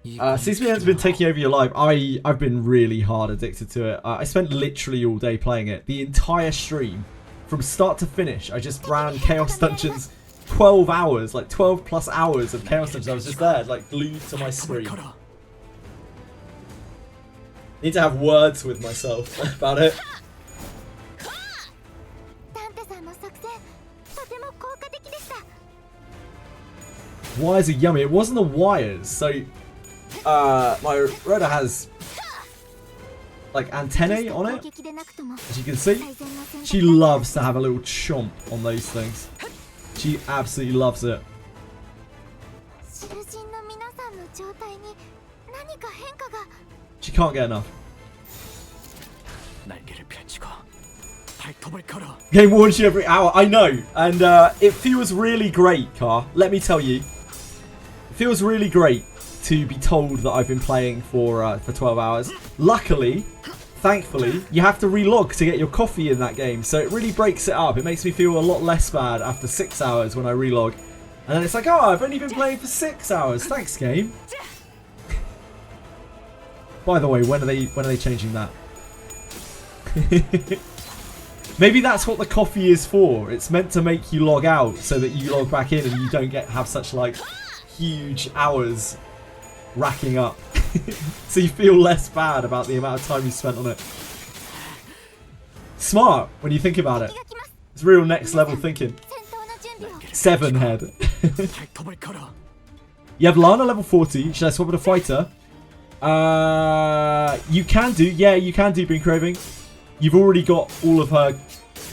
CZN's been taking over your life. I've been really hard addicted to it. I spent literally all day playing it. The entire stream, from start to finish, I just ran Chaos Dungeons 12 hours, like 12 plus hours of Chaos Dungeons. I was just there, like glued to my screen. Need to have words with myself about it. Wires are yummy. It wasn't the wires. So, my Rhoda has like antennae on it, as you can see. She loves to have a little chomp on those things. She absolutely loves it. She can't get enough. 날개를 펼치고 발톱을 걸어. Game warns you every hour. I know, and it feels really great, Car. Let me tell you, it feels really great to be told that I've been playing for 12 hours. Luckily, thankfully, you have to relog to get your coffee in that game, so it really breaks it up. It makes me feel a lot less bad after 6 hours when I relog, and then it's like, oh, I've only been playing for 6 hours. Thanks, game. By the way, when are they changing that? Maybe that's what the coffee is for. It's meant to make you log out so that you log back in and you don't have such like huge hours racking up. So you feel less bad about the amount of time you spent on it. Smart when you think about it. It's real next level thinking. 7 head. You have Lana level 40. Should I swap with a fighter? You can do. Yeah, you can do Bean Craving. You've already got all of her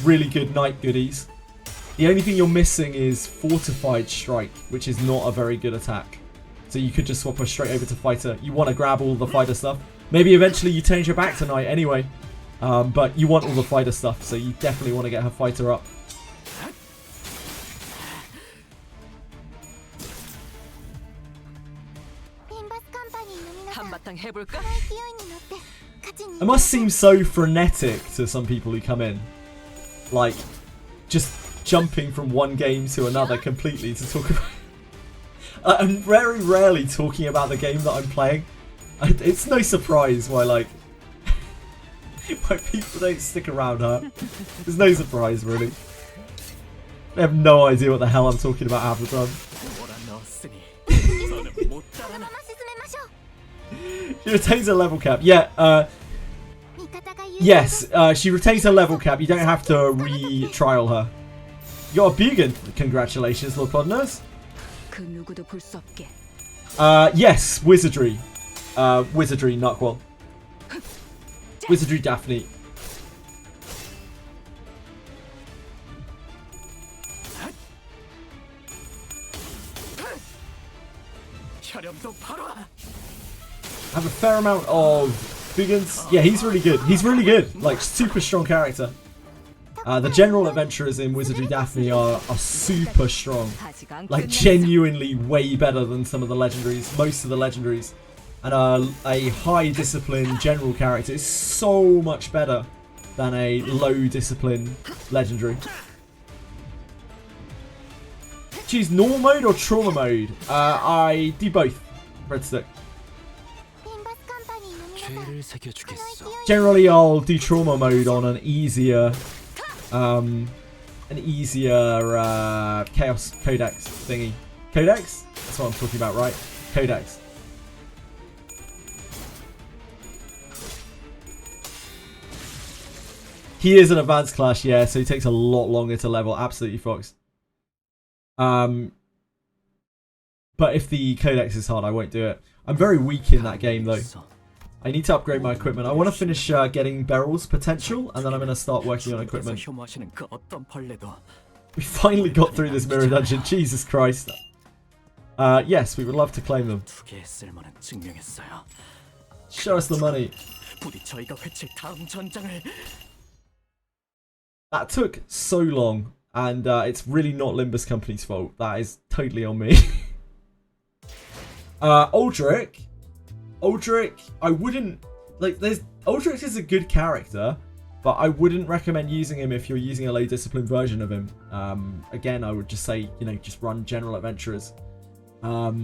really good night goodies. The only thing you're missing is Fortified Strike, which is not a very good attack. So you could just swap her straight over to fighter. You want to grab all the fighter stuff. Maybe eventually you change her back to night anyway. But you want all the fighter stuff, so you definitely want to get her fighter up. 한바탕 해볼까? It must seem so frenetic to some people who come in. Like, just jumping from one game to another completely to talk about... I'm very rarely talking about the game that I'm playing. It's no surprise why, like... why people don't stick around, huh? There's no surprise, really. They have no idea what the hell I'm talking about half the time. She retains her level cap. Yeah, yes, she retains her level cap. You don't have to re-trial her. You're a Bugan. Congratulations, Lord Podnose. Yes, Wizardry. Wizardry, Nutquell. Wizardry Daphne. I have a fair amount of Bugans. Yeah, he's really good. He's really good. Like, super strong character. The general adventurers in Wizardry Daphne are super strong. Like, genuinely way better than some of the legendaries. Most of the legendaries. And a high discipline general character is so much better than a low discipline legendary. Choose normal mode or trauma mode? I do both. Breadstick. Generally, I'll do trauma mode on an easier chaos codex thingy. Codex? That's what I'm talking about, right? Codex. He is an advanced class, yeah, so he takes a lot longer to level. Absolutely, Fox. But if the codex is hard, I won't do it. I'm very weak in that game, though. I need to upgrade my equipment. I want to finish getting Beryl's potential, and then I'm going to start working on equipment. We finally got through this mirror dungeon. Jesus Christ. Yes, we would love to claim them. Show us the money. That took so long, and it's really not Limbus Company's fault. That is totally on me. ALDRIC, I wouldn't like. ALDRIC is a good character, but I wouldn't recommend using him if you're using a low discipline version of him. Again, I would just say, you know, just run general adventurers. So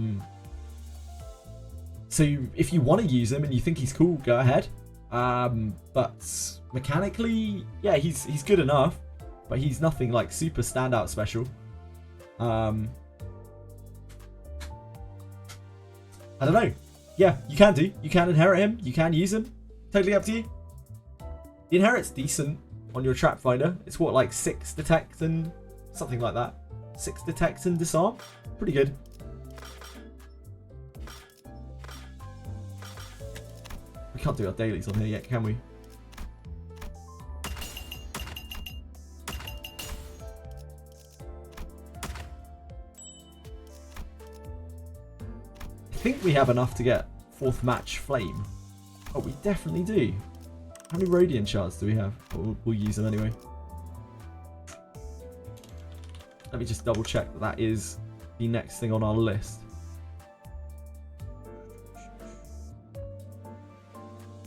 if you want to use him and you think he's cool, go ahead. But mechanically, yeah, he's good enough, but he's nothing like super standout special. I don't know. Yeah, you can inherit him, you can use him. Totally up to you. The inherit's decent on your trap finder. It's what, like 6 detect and something like that. 6 detect and disarm. Pretty good. We can't do our dailies on here yet, can we? I think we have enough to get 4th match flame. Oh, we definitely do. How many radiant shards do we have? We'll use them anyway. Let me just double check that that is the next thing on our list.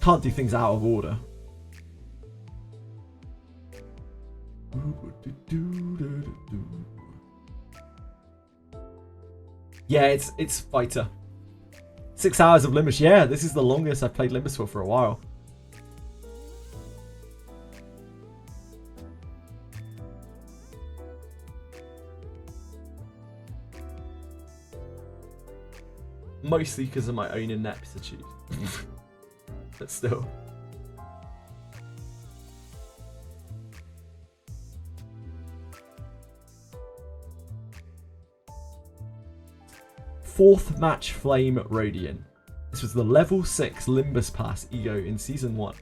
Can't do things out of order. Yeah, it's fighter. 6 hours of Limbus. Yeah, this is the longest I've played Limbus for a while. Mostly because of my own ineptitude. But still. Fourth match flame Radiant. This was the level 6 Limbus Pass Ego in Season 1.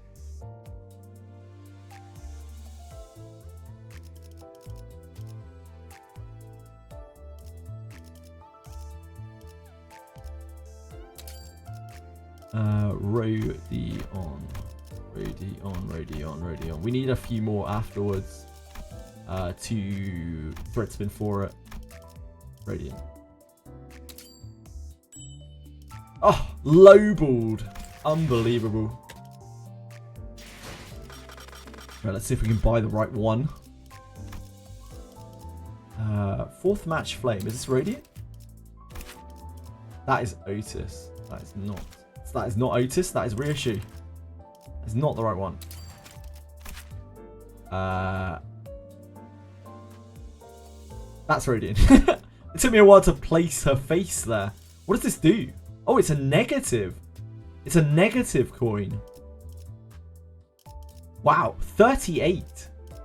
Radion. We need a few more afterwards to thread spin for it. Radiant. Oh, lowballed. Unbelievable. Right, let's see if we can buy the right one. 4th match flame. Is this Radiant? That is Otis. That is not. That is not Otis. That is Reissue. It's not the right one. That's Radiant. It took me a while to place her face there. What does this do? Oh, it's a negative. It's a negative coin. Wow, 38.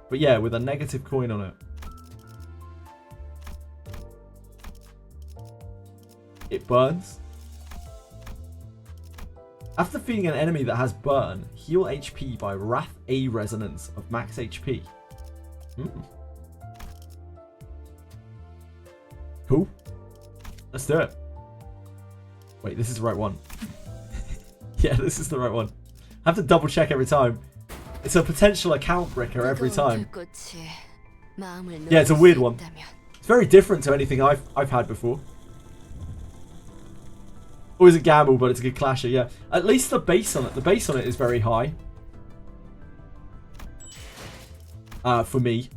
But yeah, with a negative coin on it. It burns. After defeating an enemy that has burn, heal HP by Wrath A resonance of max HP. Cool. Let's do it. Wait, this is the right one. Yeah, this is the right one. I have to double check every time. It's a potential account bricker every time. Yeah, it's a weird one. It's very different to anything I've had before. Always a gamble, but it's a good clasher, yeah. At least the base on it is very high. For me.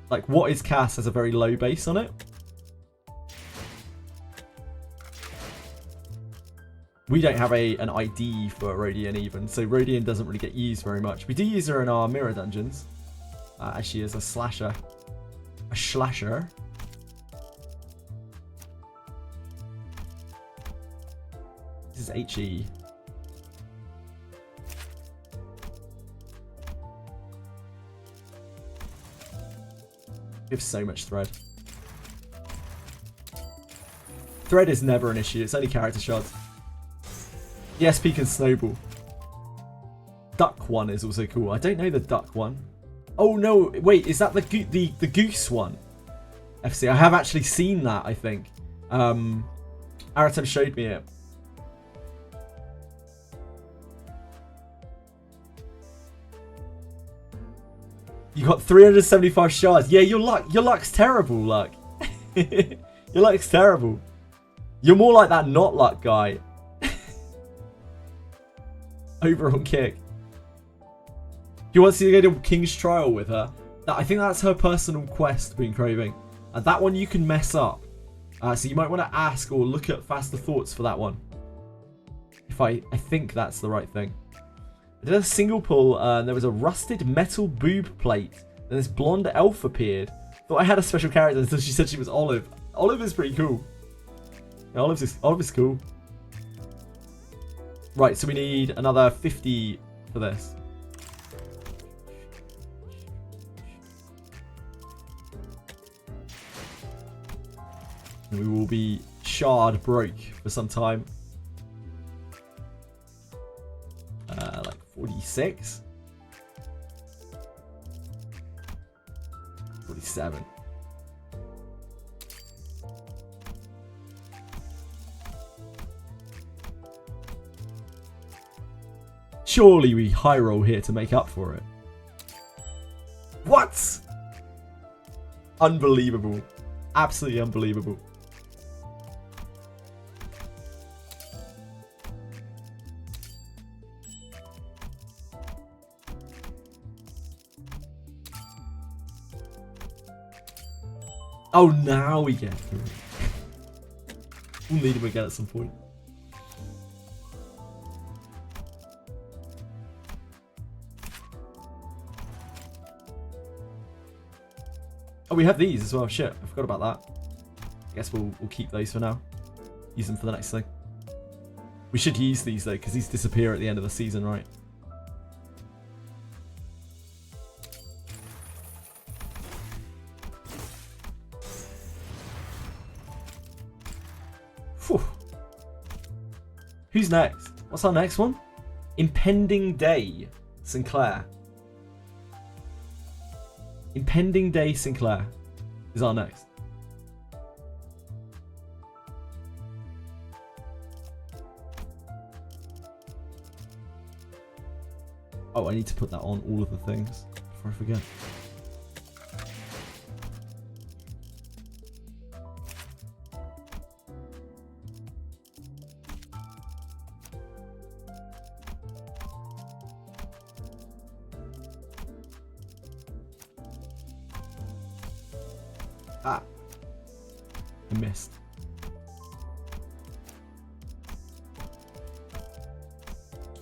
Like, what is Cass has a very low base on it. We don't have an ID for Rodian even, so Rodian doesn't really get used very much. We do use her in our mirror dungeons, as she is a slasher. A slasher. This is HE. We have so much thread. Thread is never an issue, it's only character shards. The SP can snowball. Duck one is also cool. I don't know the duck one. Oh no, wait, is that the goose one? FC, I have actually seen that, I think. Aratem showed me it. You got 375 shards. Yeah, your luck's terrible, luck. Your luck's terrible. You're more like that not luck guy. Over on kick. He wants you to go to King's Trial with her. I think that's her personal quest, Been Craving. And that one you can mess up. So you might want to ask or look at Faster Thoughts for that one. If I think that's the right thing. I did a single pull and there was a rusted metal boob plate. And this blonde elf appeared. Thought I had a special character until she said she was Olive. Olive is pretty cool. Yeah, Olive is cool. Right, so we need another 50 for this. And we will be shard broke for some time. Like 46? 47. surely we high roll here to make up for it. What? Unbelievable. Absolutely unbelievable. Oh, now we get through. We'll need him again at some point. Oh, we have these as well. Shit, I forgot about that. I guess we'll keep those for now. Use them for the next thing. We should use these though, because these disappear at the end of the season, right? Whew. Who's next? What's our next one? Impending Day, Sinclair. Impending Day Sinclair is our next. Oh, I need to put that on all of the things before I forget. Ah, I missed.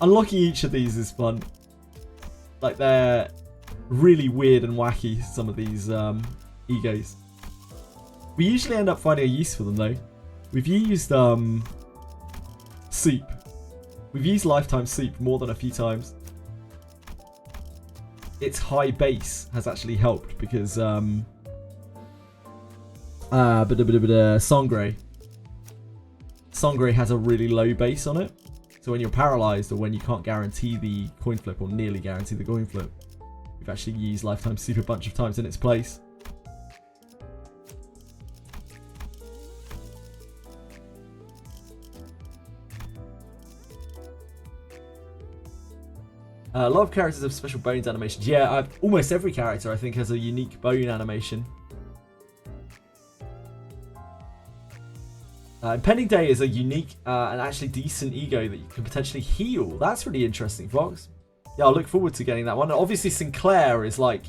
Unlocking each of these is fun. Like, they're really weird and wacky, some of these egos. We usually end up finding a use for them though. We've used soup. We've used lifetime soup more than a few times. Its high base has actually helped because Sangre has a really low base on it. So when you're paralyzed or when you can't guarantee the coin flip or nearly guarantee the coin flip, we've actually used lifetime soup a bunch of times in its place. A lot of characters have special bones animations. Yeah, almost every character I think has a unique bone animation. Impending Day is a unique and actually decent ego that you can potentially heal. That's really interesting, Fox. Yeah, I'll look forward to getting that one. Obviously, Sinclair is like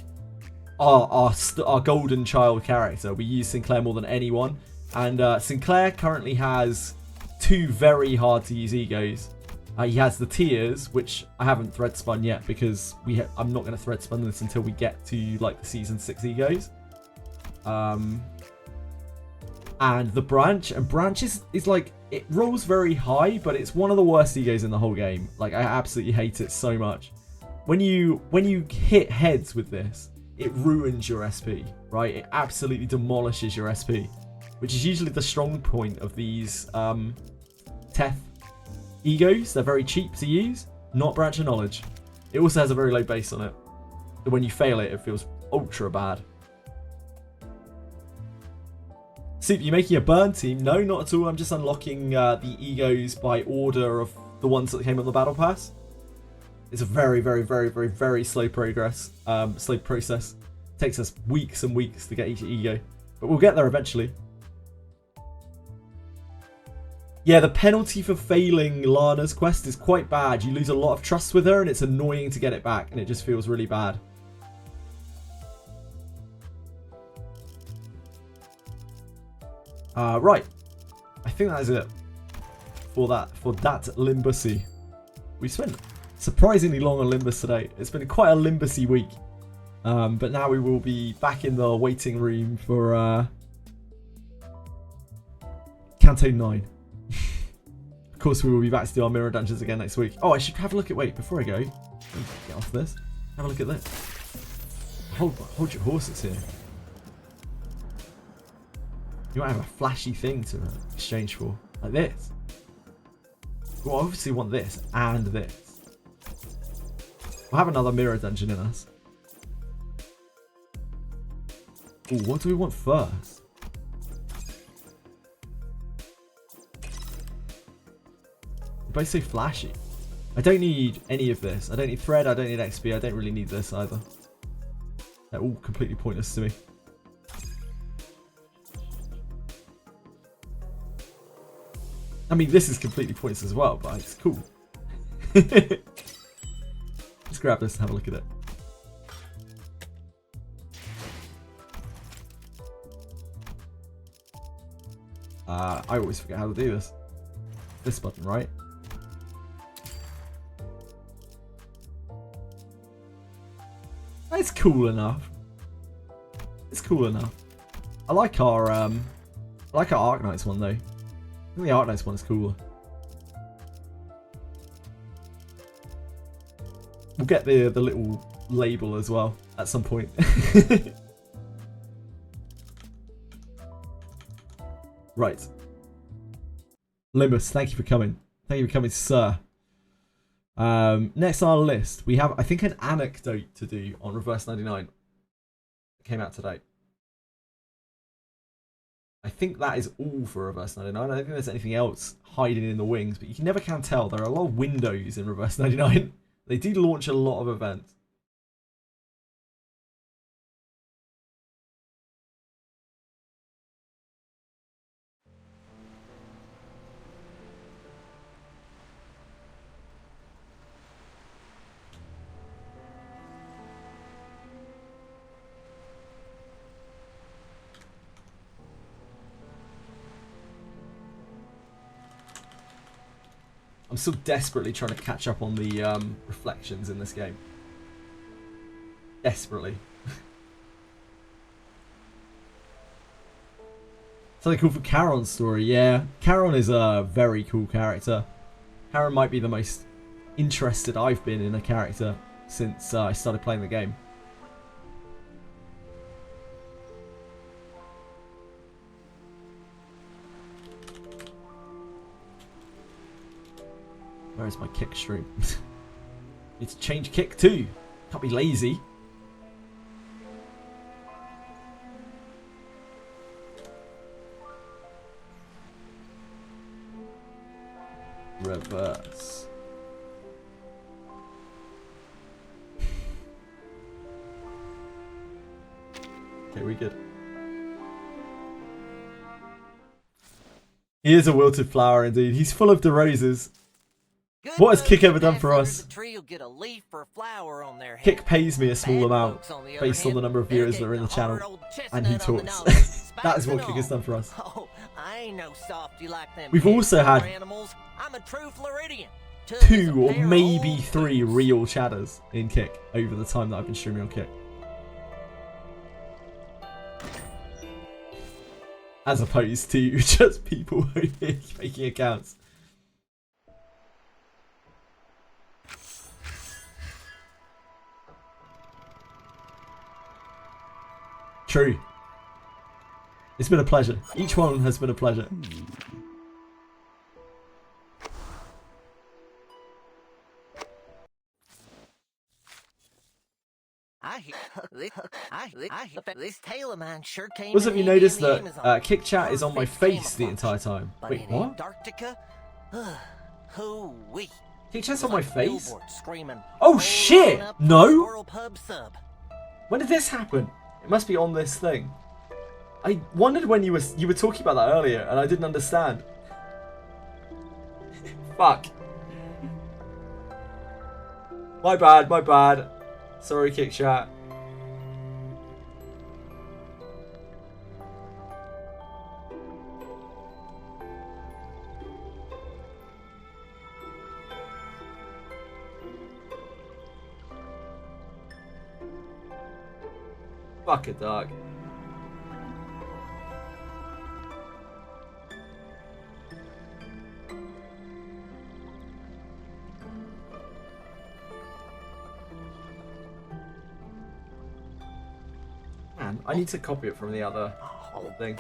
our golden child character. We use Sinclair more than anyone. And Sinclair currently has 2 very hard to use egos. He has the Tears, which I haven't thread spun yet because I'm not going to thread spun this until we get to like the season 6 egos. And the Branch, and Branch is like, it rolls very high, but it's one of the worst egos in the whole game. Like, I absolutely hate it so much. When you hit heads with this, it ruins your SP, right? It absolutely demolishes your SP, which is usually the strong point of these Teth egos. They're very cheap to use, not Branch of Knowledge. It also has a very low base on it. So when you fail it, it feels ultra bad. Soup, you making a burn team? No, not at all. I'm just unlocking the egos by order of the ones that came on the battle pass. It's a very, very, very, very, very slow progress. Slow process. Takes us weeks and weeks to get each ego, but we'll get there eventually. Yeah, the penalty for failing Lana's quest is quite bad. You lose a lot of trust with her, and it's annoying to get it back, and it just feels really bad. Right, I think that is it for that Limbusy. We spent surprisingly long on Limbus today. It's been quite a Limbusy week, but now we will be back in the waiting room for Canto 9. Of course, we will be back to do our mirror dungeons again next week. Oh, I should have a look at. Wait, before I go, get off this. Have a look at this. Hold your horses here. You might have a flashy thing to exchange for, like this. We'll obviously want this and this. We'll have another mirror dungeon in us. Ooh, what do we want first? They're both so flashy. I don't need any of this. I don't need thread, I don't need XP, I don't really need this either. They're all completely pointless to me. I mean, this is completely pointless as well, but it's cool. Let's grab this and have a look at it. I always forget how to do this. This button, right? It's cool enough. It's cool enough. I like our Arknights one though. I think the Arknights one is cooler. We'll get the little label as well at some point. Right. Limbus, thank you for coming. Thank you for coming, sir. Next on our list, we have, I think, an anecdote to do on Reverse 99. It came out today. I think that is all for Reverse 99. I don't think there's anything else hiding in the wings, but you can never can tell. There are a lot of windows in Reverse 99. They do launch a lot of events. I'm still desperately trying to catch up on the reflections in this game. Desperately. Something cool for Charon's story, yeah. Charon is a very cool character. Charon might be the most interested I've been in a character since I started playing the game. Where's my kick stream? Need to change kick too. Can't be lazy. Reverse. Okay, we good. He is a wilted flower indeed. He's full of the roses. What has Kick ever done for us? Kick pays me a small amount based on the number of viewers that are in the channel, and he talks. That is what Kick has done for us. We've also had 2 or maybe 3 real chatters in Kick over the time that I've been streaming on Kick. As opposed to just people making accounts. True. It's been a pleasure. Each one has been a pleasure. Was have you noticed that Kick Chat is on my face the entire time? Wait, what? Kick Chat's on my face? Oh shit! No! When did this happen? It must be on this thing. I wondered when you were talking about that earlier, and I didn't understand. Fuck. My bad, my bad. Sorry, Kick Chat. Fuck it, dog. Man, I need to copy it from the other thing.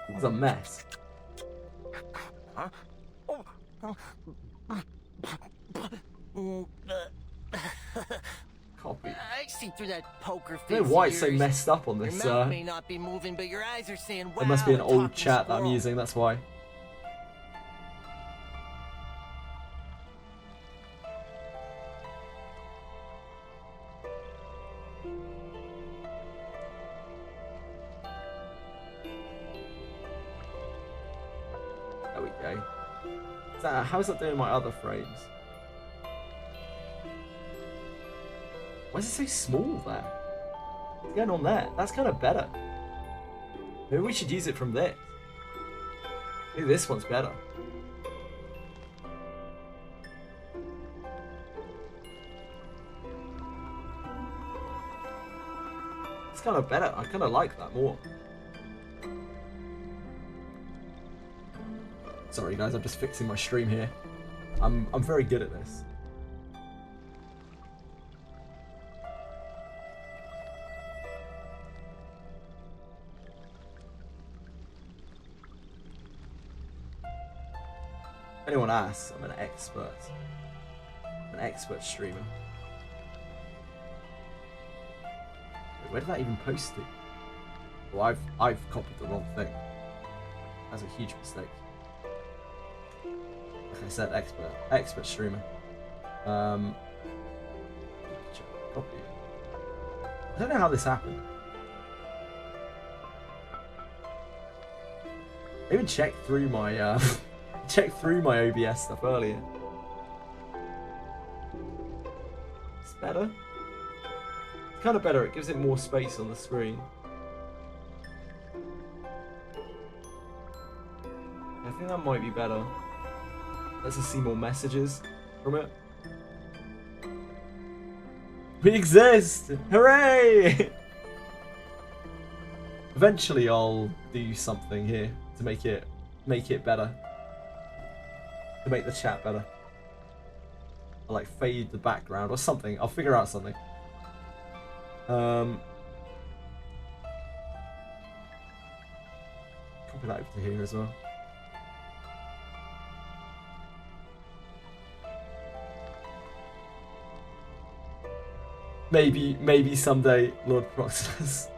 It's a mess. Copy. I see through that poker face. I don't know why it's so messed up on this. Your mouth may not be moving, but your eyes are saying, wow, it must be an old talking chat that I'm squirrel. using, that's why. How is that doing my other frames? Why is it so small there? What's going on there? That's kind of better. Maybe we should use it from this. Maybe this one's better. It's kind of better. I kind of like that more. Sorry guys, I'm just fixing my stream here. I'm very good at this. If anyone asks, I'm an expert. I'm an expert streamer. Wait, where did that even post to? Well, I've copied the wrong thing. That's a huge mistake. Like I said, expert streamer. Copy. I don't know how this happened. I even checked through my OBS stuff earlier. It's better. It's kind of better. It gives it more space on the screen. I think that might be better. Let's just see more messages from it. We exist! Hooray! Eventually I'll do something here to make it better. To make the chat better. I'll like fade the background or something. I'll figure out something. Copy that over to here as well. Maybe someday, Lord Plotinus.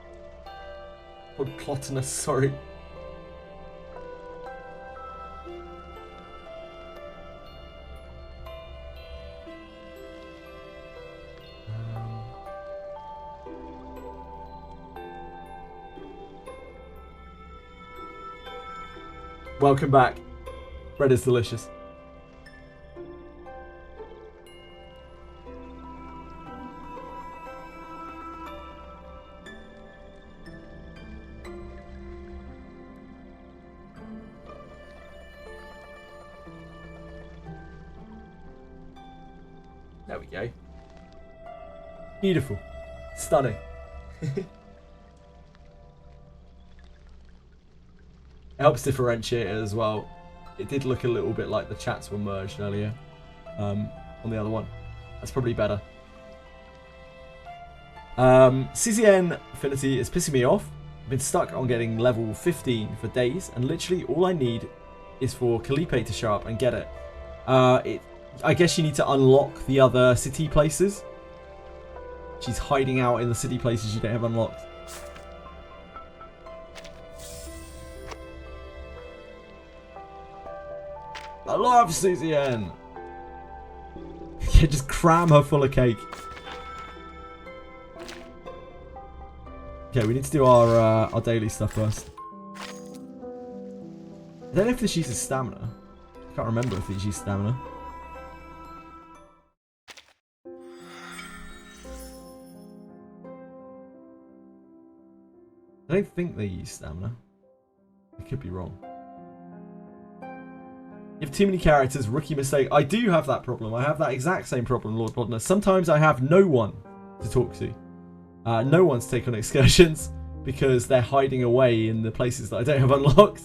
Lord Plotinus, sorry. Welcome back. Bread is delicious. There we go. Beautiful. Stunning. It helps differentiate it as well. It did look a little bit like the chats were merged earlier on the other one. That's probably better. CZN Affinity is pissing me off. I've been stuck on getting level 15 for days, and literally all I need is for Calipe to show up and get it. I guess you need to unlock the other city places. She's hiding out in the city places you don't have unlocked. I love CZN! Yeah, just cram her full of cake. Okay, we need to do our daily stuff first. I don't know if this uses stamina. I can't remember if these use stamina. I don't think they use stamina. I could be wrong. You have too many characters, rookie mistake. I do have that problem. I have that exact same problem, Lord Plotinus. Sometimes I have no one to talk to. No one to take on excursions because they're hiding away in the places that I don't have unlocked.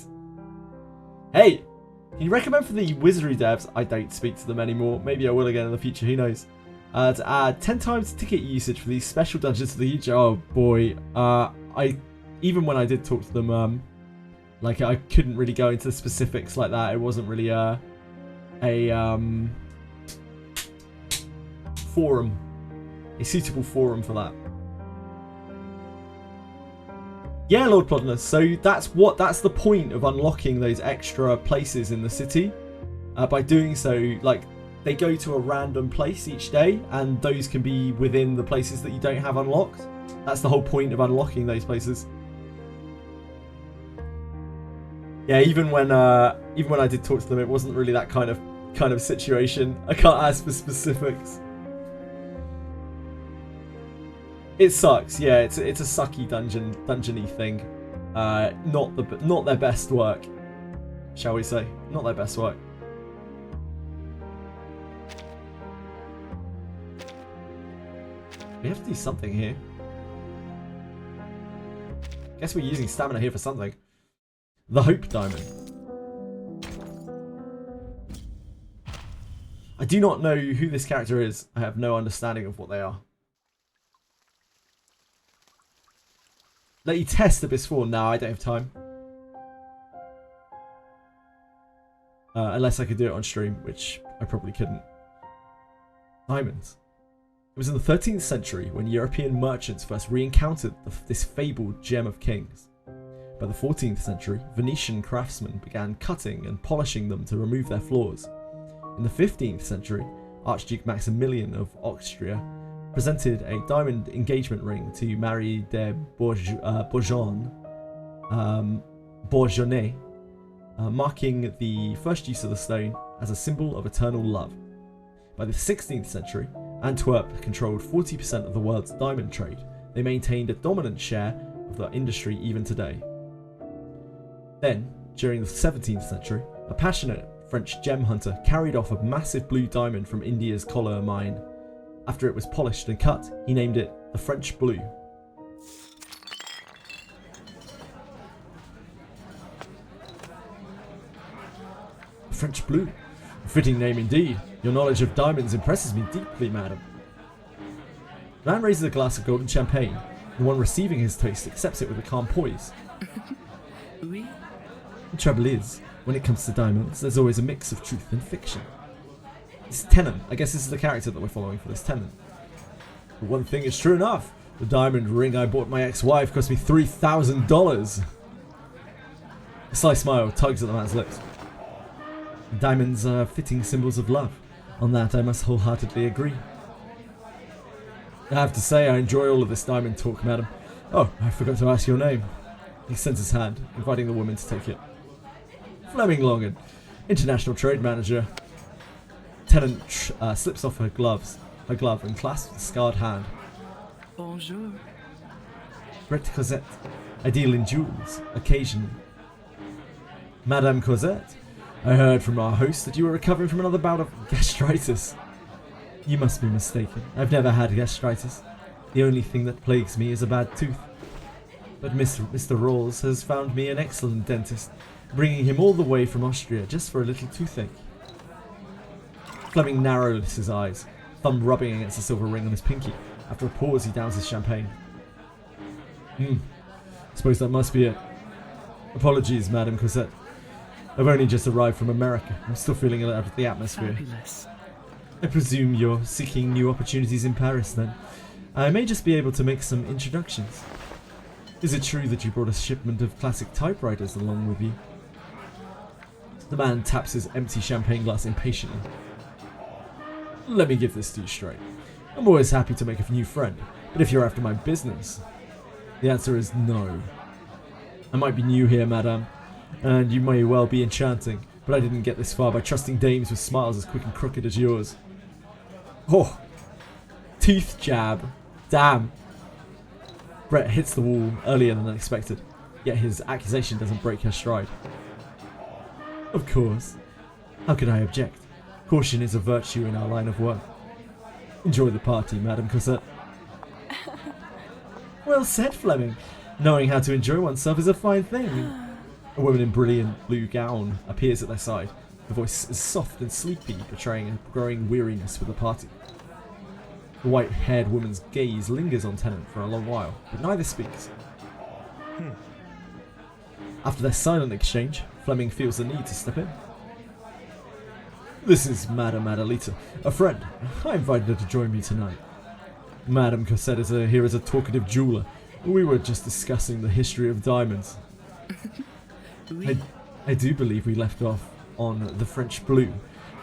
Hey, can you recommend for the Wizardry devs? I don't speak to them anymore. Maybe I will again in the future, who knows. To add 10 times ticket usage for these special dungeons to the future. Oh boy. Even when I did talk to them, like I couldn't really go into the specifics like that. It wasn't really a forum, a suitable forum for that. Yeah, Lord Plotinus. So that's the point of unlocking those extra places in the city. By doing so, like they go to a random place each day, and those can be within the places that you don't have unlocked. That's the whole point of unlocking those places. Yeah, even when I did talk to them, it wasn't really that kind of situation. I can't ask for specifics. It sucks. Yeah, it's a sucky dungeony thing. Not their best work, shall we say? Not their best work. We have to do something here. Guess we're using stamina here for something. The Hope Diamond. I do not know who this character is. I have no understanding of what they are. Let you test Abyss 4. No, I don't have time. Unless I could do it on stream, which I probably couldn't. Diamonds. It was in the 13th century when European merchants first re-encountered this fabled gem of kings. By the 14th century, Venetian craftsmen began cutting and polishing them to remove their flaws. In the 15th century, Archduke Maximilian of Austria presented a diamond engagement ring to Marie de Bourgogne, marking the first use of the stone as a symbol of eternal love. By the 16th century, Antwerp controlled 40% of the world's diamond trade. They maintained a dominant share of the industry even today. Then, during the 17th century, a passionate French gem hunter carried off a massive blue diamond from India's Kolar mine. After it was polished and cut, he named it the French Blue. The French Blue. A fitting name indeed. Your knowledge of diamonds impresses me deeply, madam. The man raises a glass of golden champagne. The one receiving his toast accepts it with a calm poise. Oui. The trouble is, when it comes to diamonds, there's always a mix of truth and fiction. This is Tennant. I guess this is the character that we're following for this Tennant. But one thing is true enough. The diamond ring I bought my ex-wife cost me $3,000. A sly smile tugs at the man's lips. Diamonds are fitting symbols of love. On that I must wholeheartedly agree. I have to say I enjoy all of this diamond talk, madam. Oh, I forgot to ask your name. He extends his hand, inviting the woman to take it. Fleming Longan, International Trade Manager. Tennant slips off her glove and clasps the scarred hand. Bonjour. Brett Cosette, I deal in jewels, occasionally. Madame Cosette, I heard from our host that you were recovering from another bout of gastritis. You must be mistaken. I've never had gastritis. The only thing that plagues me is a bad tooth. But Mr. Rawls has found me an excellent dentist, bringing him all the way from Austria just for a little toothache. Fleming narrows his eyes, thumb rubbing against the silver ring on his pinky. After a pause, he downs his champagne. Suppose that must be it. Apologies, Madame Cosette. I've only just arrived from America. I'm still feeling out of the atmosphere. Fabulous. I presume you're seeking new opportunities in Paris, then. I may just be able to make some introductions. Is it true that you brought a shipment of classic typewriters along with you? The man taps his empty champagne glass impatiently. Let me give this to you straight. I'm always happy to make a new friend, but if you're after my business, the answer is no. I might be new here, madame, and you may well be enchanting, but I didn't get this far by trusting dames with smiles as quick and crooked as yours. Oh, teeth jab. Damn. Brett hits the wall earlier than expected, yet his accusation doesn't break her stride. Of course. How could I object? Caution is a virtue in our line of work. Enjoy the party, Madame Cosette. Well said, Fleming. Knowing how to enjoy oneself is a fine thing. A woman in brilliant blue gown appears at their side. Her voice is soft and sleepy, betraying a growing weariness for the party. The white-haired woman's gaze lingers on Tennant for a long while, but neither speaks. After their silent exchange, Fleming feels the need to step in. This is Madame Adelita, a friend. I invited her to join me tonight. Madame Cosette is here as a talkative jeweler. We were just discussing the history of diamonds. I do believe we left off on the French Blue.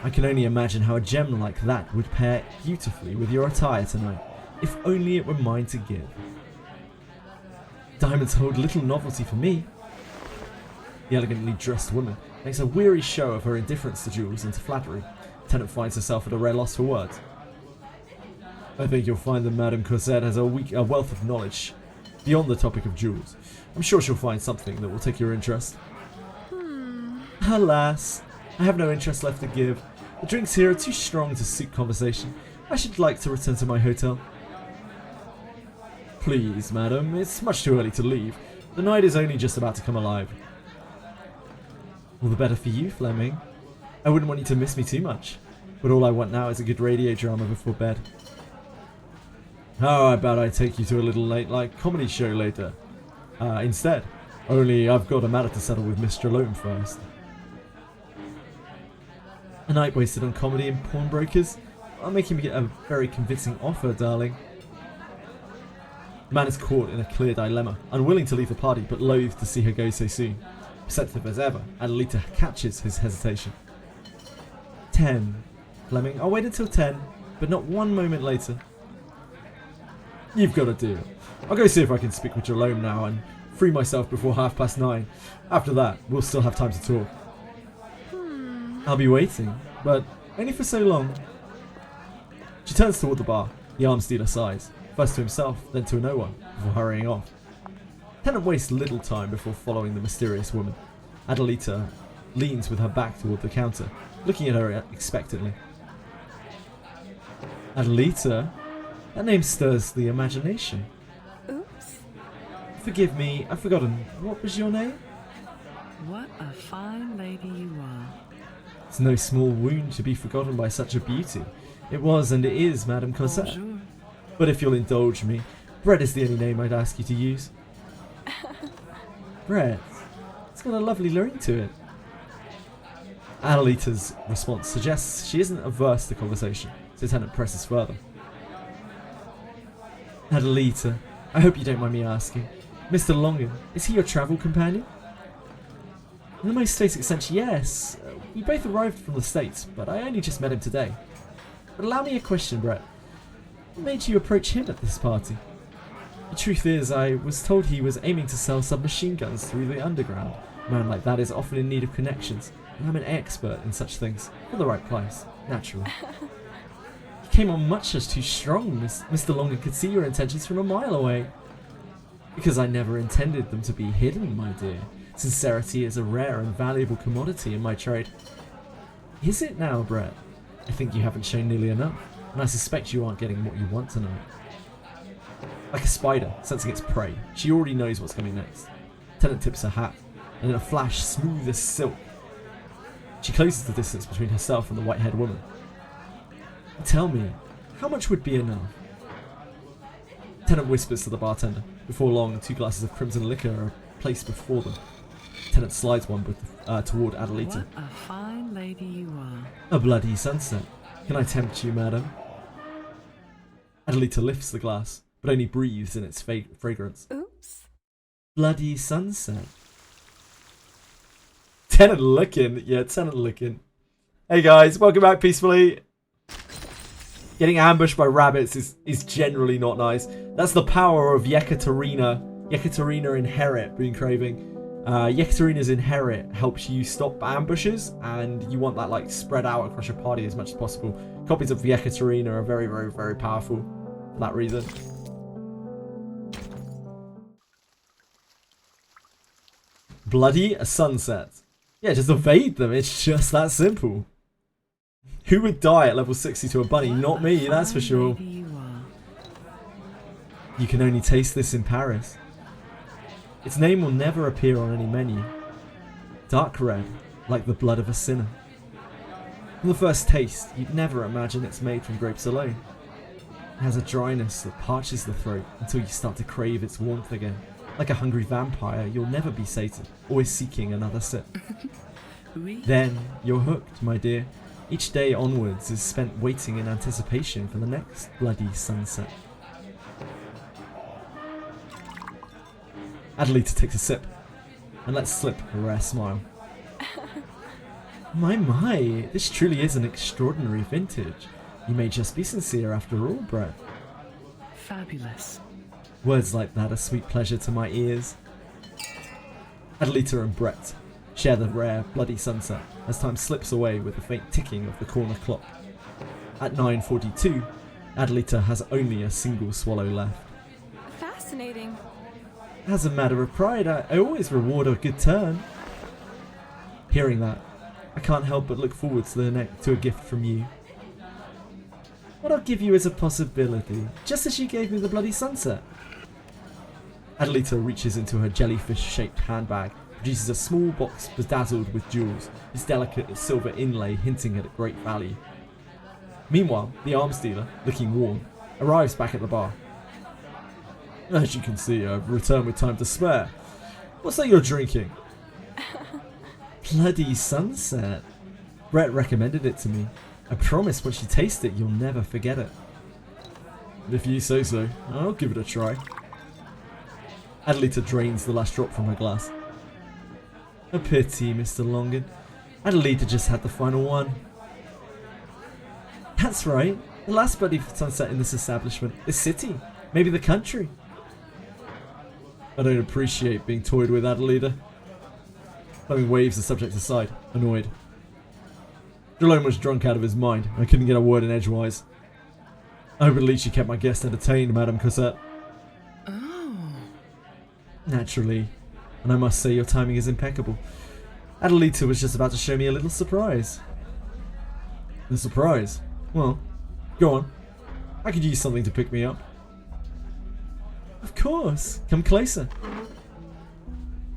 I can only imagine how a gem like that would pair beautifully with your attire tonight, if only it were mine to give. Diamonds hold little novelty for me. The elegantly dressed woman makes a weary show of her indifference to jewels and to flattery. Tennant finds herself at a rare loss for words. I think you'll find that Madame Cosette has a wealth of knowledge beyond the topic of jewels. I'm sure she'll find something that will take your interest. Alas, I have no interest left to give. The drinks here are too strong to suit conversation. I should like to return to my hotel. Please, madam, it's much too early to leave. The night is only just about to come alive. All the better for you, Fleming. I wouldn't want you to miss me too much, but all I want now is a good radio drama before bed. How about I take you to a little late-night comedy show later? Instead. Only I've got a matter to settle with Miss Jerome first. A night wasted on comedy and pawnbrokers? I'm making me a very convincing offer, darling. The man is caught in a clear dilemma, unwilling to leave the party, but loath to see her go so soon. Perceptive as ever, Adelita catches his hesitation. 10. Fleming, I'll wait until 10, but not one moment later. You've got a deal. I'll go see if I can speak with Jerome now and free myself before 9:30. After that, we'll still have time to talk. I'll be waiting, but only for so long. She turns toward the bar. The arms dealer sighs, first to himself, then to no one, before hurrying off. Tennant wastes little time before following the mysterious woman. Adelita leans with her back toward the counter, looking at her expectantly. Adelita? That name stirs the imagination. Oops. Forgive me, I've forgotten. What was your name? What a fine lady you are. It's no small wound to be forgotten by such a beauty. It was and it is Madame Cosette. Bonjour. But if you'll indulge me, Brett is the only name I'd ask you to use. Brett. It's got a lovely ring to it. Adelita's response suggests she isn't averse to conversation, so Tennant presses further. Adelita, I hope you don't mind me asking. Mr. Longan, is he your travel companion? In the most basic sense, yes. We both arrived from the States, but I only just met him today. But allow me a question, Brett. What made you approach him at this party? The truth is, I was told he was aiming to sell submachine guns through the underground. A man like that is often in need of connections, and I'm an expert in such things, for the right price, naturally. He came on much as too strong. Mr. Longan could see your intentions from a mile away. Because I never intended them to be hidden, my dear. Sincerity is a rare and valuable commodity in my trade. Is it now, Brett? I think you haven't shown nearly enough, and I suspect you aren't getting what you want tonight. Like a spider, sensing its prey, she already knows what's coming next. Tennant tips her hat, and in a flash, smooth as silk, she closes the distance between herself and the white-haired woman. Tell me, how much would be enough? Tennant whispers to the bartender. Before long, 2 glasses of crimson liquor are placed before them. Tennant slides one toward Adelita. What a fine lady you are. A bloody sunset. Can I tempt you, madam? Adelita lifts the glass, but only breathes in its fragrance. Oops. Bloody sunset. Tennant looking. Yeah, Tennant looking. Hey guys, welcome back peacefully. Getting ambushed by rabbits is generally not nice. That's the power of Yekaterina. Yekaterina Inherit, Boon Craving. Yekaterina's Inherit helps you stop ambushes, and you want that like spread out across your party as much as possible. Copies of Yekaterina are very, very, very powerful for that reason. Bloody a sunset. Yeah, just evade them. It's just that simple. Who would die at level 60 to a bunny? Not me, that's for sure. You can only taste this in Paris. Its name will never appear on any menu. Dark red, like the blood of a sinner. From the first taste, you'd never imagine it's made from grapes alone. It has a dryness that parches the throat until you start to crave its warmth again. Like a hungry vampire, you'll never be sated, always seeking another sip. Then, you're hooked, my dear. Each day onwards is spent waiting in anticipation for the next bloody sunset. Adelita takes a sip, and lets slip a rare smile. My, this truly is an extraordinary vintage. You may just be sincere after all, Brett. Fabulous. Words like that are sweet pleasure to my ears. Adelita and Brett share the rare bloody sunset as time slips away with the faint ticking of the corner clock. At 9:42, Adelita has only a single swallow left. Fascinating. As a matter of pride, I always reward a good turn. Hearing that, I can't help but look forward to a gift from you. What I'll give you is a possibility, just as you gave me the bloody sunset. Adelita reaches into her jellyfish-shaped handbag, produces a small box bedazzled with jewels, its delicate silver inlay hinting at a great value. Meanwhile, the arms dealer, looking worn, arrives back at the bar. As you can see, I've returned with time to spare. What's that you're drinking? Bloody sunset. Brett recommended it to me. I promise once you taste it, you'll never forget it. And if you say so, I'll give it a try. Adelita drains the last drop from her glass. A pity, Mr. Longan. Adelita just had the final one. That's right. The last bloody sunset in this establishment. This city. Maybe the country. I don't appreciate being toyed with, Adelita. Fleming waves the subject aside, annoyed. Jerome was drunk out of his mind. I couldn't get a word in edgewise. I hope at least you kept my guest entertained, Madame Cosette. Oh. Naturally. And I must say your timing is impeccable. Adelita was just about to show me a little surprise. A surprise? Well, go on. I could use something to pick me up. Of course. Come closer.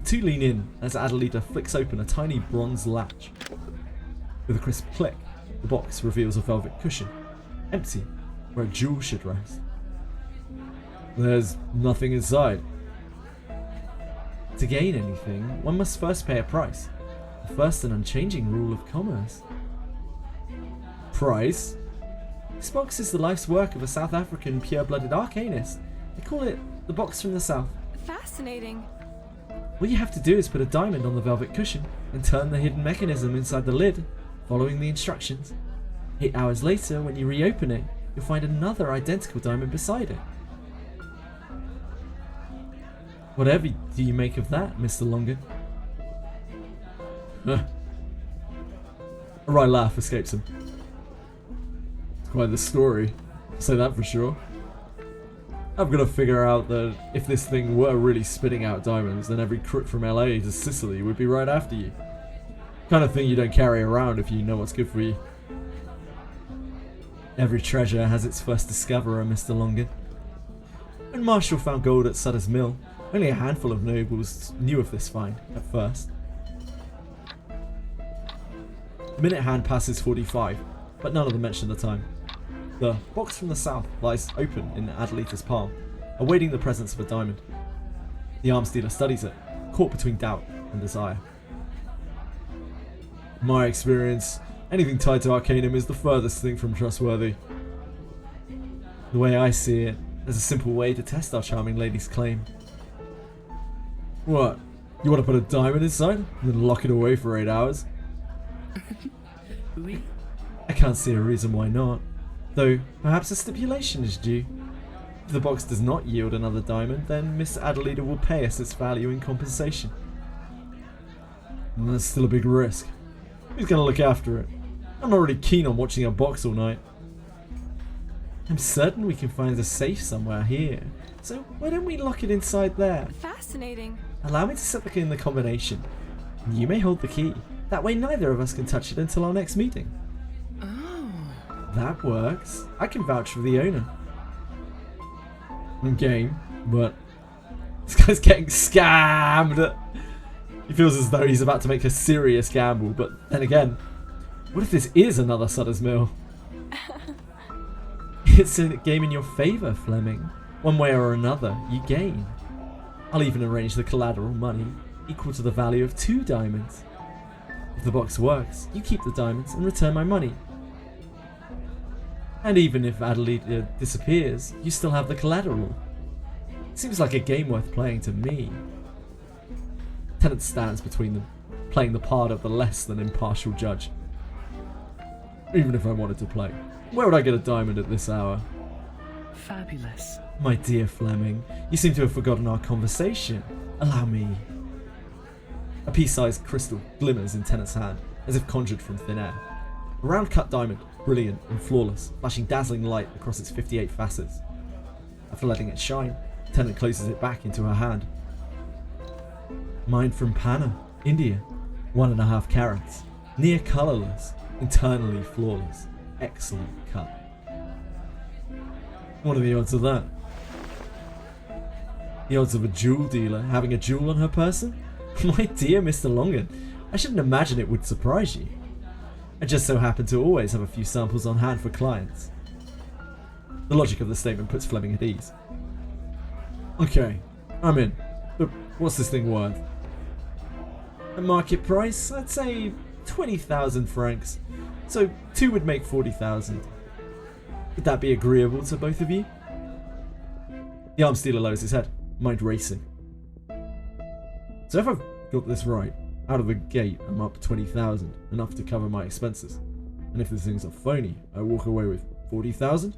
Two lean in as Adelita flicks open a tiny bronze latch. With a crisp click, the box reveals a velvet cushion, empty, where a jewel should rest. There's nothing inside. To gain anything, one must first pay a price. The first and unchanging rule of commerce. Price? This box is the life's work of a South African pure-blooded arcanist. They call it the box from the south. Fascinating. All you have to do is put a diamond on the velvet cushion and turn the hidden mechanism inside the lid, following the instructions. 8 hours later, when you reopen it, you'll find another identical diamond beside it. Whatever do you make of that, Mr. Longan? A wry laugh escapes him. It's quite the story, I'll say that for sure. I've got to figure out that if this thing were really spitting out diamonds, then every crook from LA to Sicily would be right after you. Kind of thing you don't carry around if you know what's good for you. Every treasure has its first discoverer, Mr. Longan. When Marshall found gold at Sutter's Mill, only a handful of nobles knew of this find at first. The minute hand passes 45, but none of them mention the time. The box from the south lies open in Adelita's palm, awaiting the presence of a diamond. The arms dealer studies it, caught between doubt and desire. In my experience, anything tied to Arcanum is the furthest thing from trustworthy. The way I see it, there's a simple way to test our charming lady's claim. What? You want to put a diamond inside and then lock it away for 8 hours? Oui. I can't see a reason why not. Though, perhaps a stipulation is due. If the box does not yield another diamond, then Miss Adelita will pay us its value in compensation. And that's still a big risk. Who's going to look after it? I'm not really keen on watching a box all night. I'm certain we can find a safe somewhere here. So why don't we lock it inside there? Fascinating. Allow me to set in the combination. You may hold the key. That way neither of us can touch it until our next meeting. That works. I can vouch for the owner. I'm game, but this guy's getting scammed. He feels as though he's about to make a serious gamble, but then again, what if this is another Sutter's Mill? It's a game in your favour, Fleming. One way or another, you gain. I'll even arrange the collateral money equal to the value of 2 diamonds. If the box works, you keep the diamonds and return my money. And even if Adelita disappears, you still have the collateral. Seems like a game worth playing to me. Tennant stands between them, playing the part of the less than impartial judge. Even if I wanted to play, where would I get a diamond at this hour? Fabulous. My dear Fleming, you seem to have forgotten our conversation. Allow me. A pea-sized crystal glimmers in Tennant's hand, as if conjured from thin air. A round cut diamond, brilliant and flawless, flashing dazzling light across its 58 facets. After letting it shine, Tennant closes it back into her hand. Mined from Panna, India. 1.5 carats. Near colourless, internally flawless. Excellent cut. What are the odds of that? The odds of a jewel dealer having a jewel on her person? My dear Mr. Longan, I shouldn't imagine it would surprise you. I just so happen to always have a few samples on hand for clients. The logic of the statement puts Fleming at ease. Okay, I'm in. But what's this thing worth? At market price, I'd say 20,000 francs. So 2 would make 40,000. Would that be agreeable to both of you? The arms dealer lowers his head, mind racing. So if I've got this right, out of the gate I'm up 20,000, enough to cover my expenses. And if this thing's a phony, I walk away with 40,000?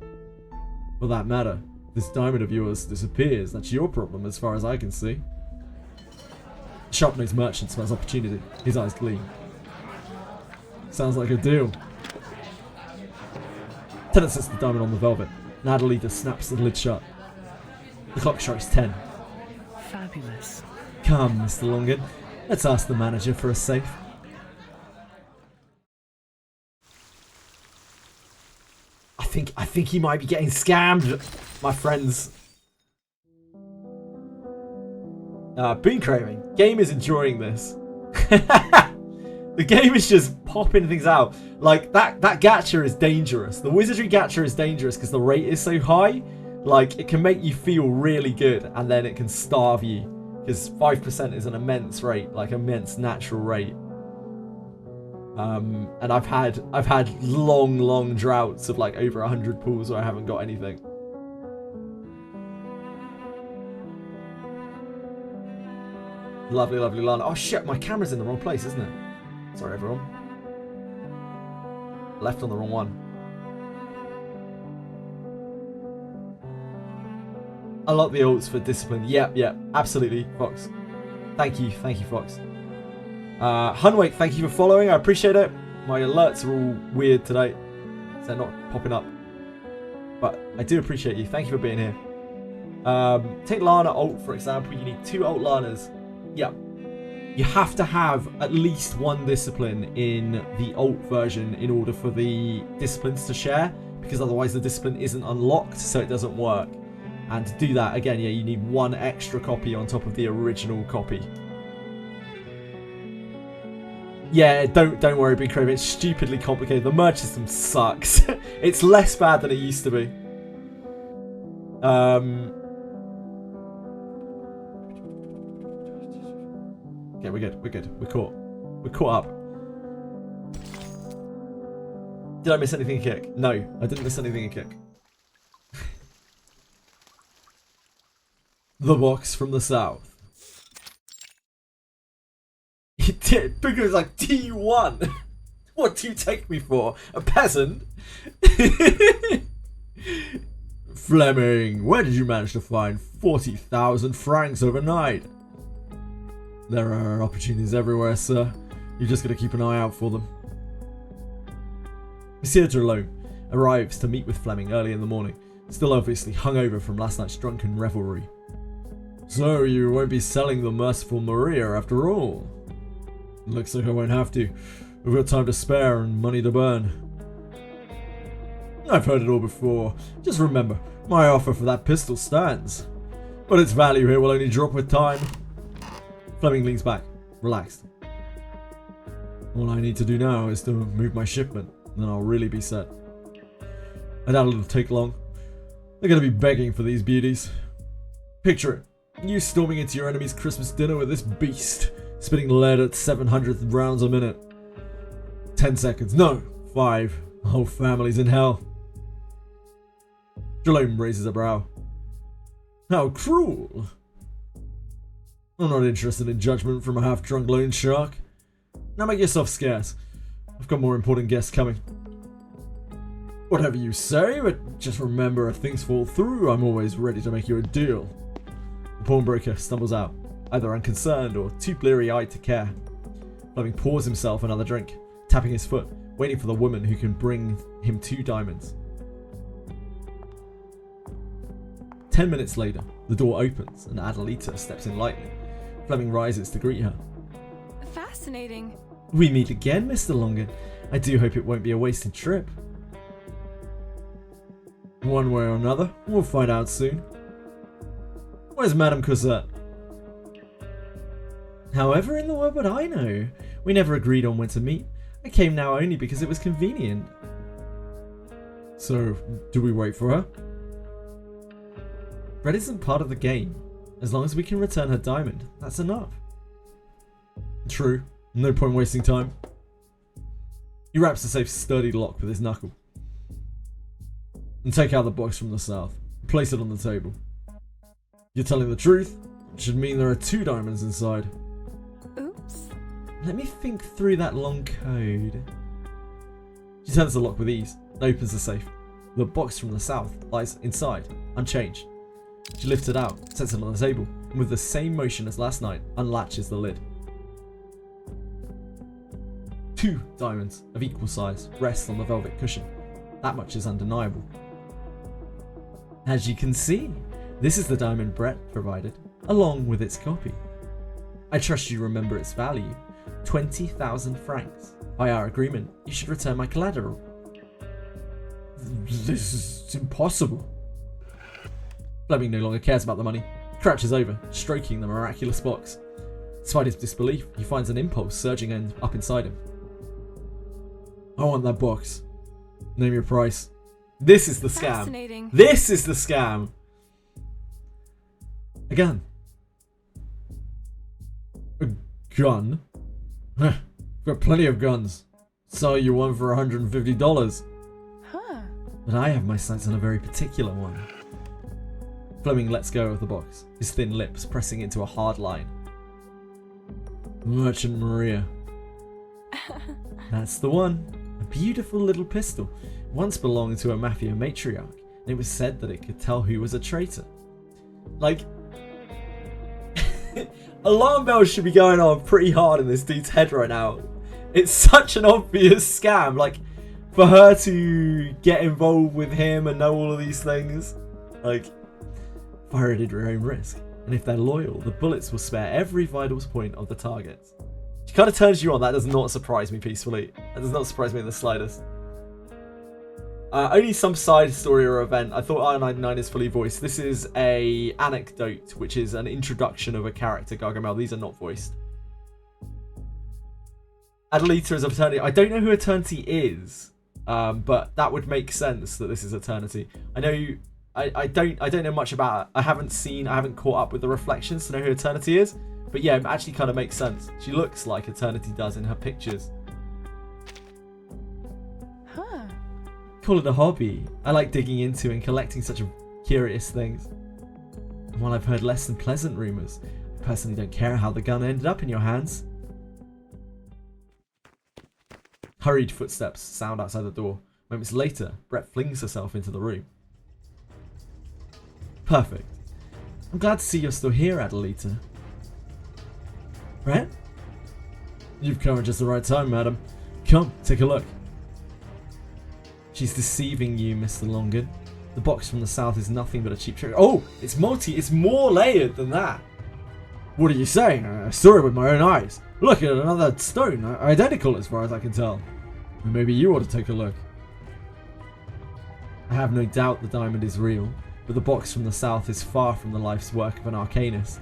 For that matter, this diamond of yours disappears, that's your problem as far as I can see. The sharp-nosed merchant smells opportunity, his eyes gleam. Sounds like a deal. Tennant sets the diamond on the velvet, and Adelita snaps the lid shut. The clock strikes 10. Fabulous. Come, Mr. Longan, let's ask the manager for a safe. I think he might be getting scammed, my friends. Boon Craving. Game is enjoying this. The game is just popping things out. Like, that gacha is dangerous. The Wizardry gacha is dangerous because the rate is so high. Like, it can make you feel really good, and then it can starve you. Because 5% is an immense rate, like immense natural rate. And I've had long droughts of like over 100 pools where I haven't got anything. Lovely, lovely Lana. Oh shit, my camera's in the wrong place, isn't it? Sorry, everyone. Left on the wrong one. Unlock the ults for discipline. Yep, absolutely, Fox. Thank you, Fox. Hunwake, thank you for following. I appreciate it. My alerts are all weird today, so they're not popping up. But I do appreciate you. Thank you for being here. Take Lana ult, for example. You need 2 ult Lanas. Yep. You have to have at least 1 discipline in the ult version in order for the disciplines to share, because otherwise the discipline isn't unlocked, so it doesn't work. And to do that, again, yeah, you need 1 extra copy on top of the original copy. Yeah, don't worry, Big Crave. It's stupidly complicated. The merge system sucks. It's less bad than it used to be. Okay, we're good. We're caught up. Did I miss anything in kick? No, I didn't miss anything in kick. The box from the south. He did, because like T1. What do you take me for? A peasant? Fleming, where did you manage to find 40,000 francs overnight? There are opportunities everywhere, sir. You just gotta keep an eye out for them. Monsieur Drelot arrives to meet with Fleming early in the morning, still obviously hungover from last night's drunken revelry. So you won't be selling the merciful Maria after all? Looks like I won't have to. We've got time to spare and money to burn. I've heard it all before. Just remember, my offer for that pistol stands. But its value here will only drop with time. Fleming leans back, relaxed. All I need to do now is to move my shipment, then I'll really be set. I doubt it'll take long. They're gonna be begging for these beauties. Picture it. You storming into your enemy's Christmas dinner with this beast, spitting lead at 700 rounds a minute. 10 seconds. No, 5. The whole family's in hell. Jerome raises a brow. How cruel. I'm not interested in judgment from a half-drunk loan shark. Now make yourself scarce. I've got more important guests coming. Whatever you say, but just remember if things fall through, I'm always ready to make you a deal. The pawnbroker stumbles out. either unconcerned or too bleary-eyed to care. Fleming pours himself another drink, tapping his foot, waiting for the woman who can bring him 2 diamonds. 10 minutes later, the door opens and Adelita steps in lightly. Fleming rises to greet her. Fascinating. We meet again, Mr. Longan. I do hope it won't be a wasted trip. One way or another, we'll find out soon. Where's Madame Cosette? However in the world would I know? We never agreed on when to meet. I came now only because it was convenient. So, do we wait for her? Red isn't part of the game. As long as we can return her diamond, that's enough. True. No point wasting time. He wraps the safe's sturdy lock with his knuckle. And take out the box from the south. Place it on the table. You're telling the truth? It should mean there are 2 diamonds inside. Oops. Let me think through that long code. She turns the lock with ease and opens the safe. The box from the south lies inside, unchanged. She lifts it out, sets it on the table, and with the same motion as last night, unlatches the lid. 2 diamonds of equal size rest on the velvet cushion. That much is undeniable. As you can see, this is the diamond Brett provided, along with its copy. I trust you remember its value, 20,000 francs. By our agreement, you should return my collateral. This is impossible. Fleming no longer cares about the money. He crouches over, stroking the miraculous box. Despite his disbelief, he finds an impulse surging up inside him. I want that box. Name your price. This is the scam. Fascinating. This is the scam. A gun. A gun? Got plenty of guns. Sell you one for $150. Huh. But I have my sights on a very particular one. Fleming lets go of the box, his thin lips pressing into a hard line. Merchant Maria. That's the one. A beautiful little pistol. It once belonged to a mafia matriarch, and it was said that it could tell who was a traitor. Like, alarm bells should be going on pretty hard in this dude's head right now. It's such an obvious scam. Like, for her to get involved with him and know all of these things, like, fire it at your own risk. And if they're loyal, the bullets will spare every vital point of the target. She kind of turns you on. That does not surprise me peacefully. That does not surprise me in the slightest. Only some side story or event. I thought R1999 is fully voiced. This is a anecdote, which is an introduction of a character, Gargamel. These are not voiced. Adelita is Eternity. I don't know who Eternity is, but that would make sense that this is Eternity. I know. I don't know much about it. I haven't caught up with the reflections to know who Eternity is. But yeah, it actually kind of makes sense. She looks like Eternity does in her pictures. Huh. Call it a hobby. I like digging into and collecting such curious things. And while I've heard less than pleasant rumours, I personally don't care how the gun ended up in your hands. Hurried footsteps sound outside the door. Moments later, Brett flings herself into the room. Perfect. I'm glad to see you're still here, Adelita. Brett? You've come at just the right time, madam. Come, take a look. She's deceiving you, Mr. Longan. The box from the south is nothing but a cheap trick. Oh, it's more layered than that. What are you saying? I saw it with my own eyes. Look at another stone, identical as far as I can tell. Maybe you ought to take a look. I have no doubt the diamond is real, but the box from the south is far from the life's work of an arcanist.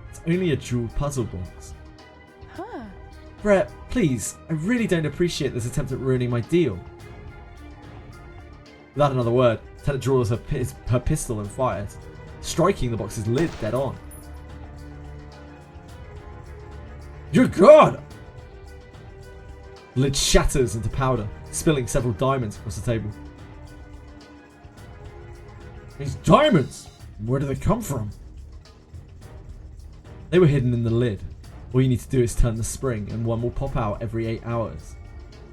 It's only a jeweled puzzle box. Huh. Brett, please, I really don't appreciate this attempt at ruining my deal. Without another word, Tennant draws her pistol and fires, striking the box's lid dead on. Good God! The lid shatters into powder, spilling several diamonds across the table. These diamonds! Where do they come from? They were hidden in the lid. All you need to do is turn the spring and one will pop out every 8 hours.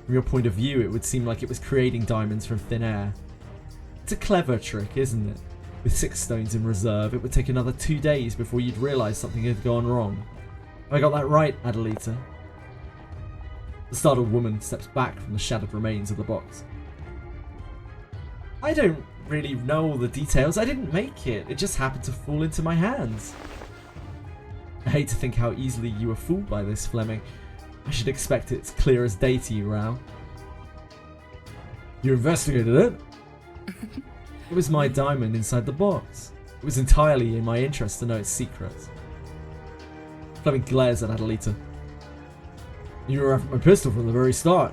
From your point of view, it would seem like it was creating diamonds from thin air. It's a clever trick, isn't it? With 6 stones in reserve, it would take another 2 days before you'd realise something had gone wrong. Have I got that right, Adelita? The startled woman steps back from the shattered remains of the box. I don't really know all the details. I didn't make it. It just happened to fall into my hands. I hate to think how easily you were fooled by this, Fleming. I should expect it's clear as day to you, Rao. You investigated it? It was my diamond inside the box. It was entirely in my interest to know its secrets. Fleming glares at Adelita. You were after my pistol from the very start.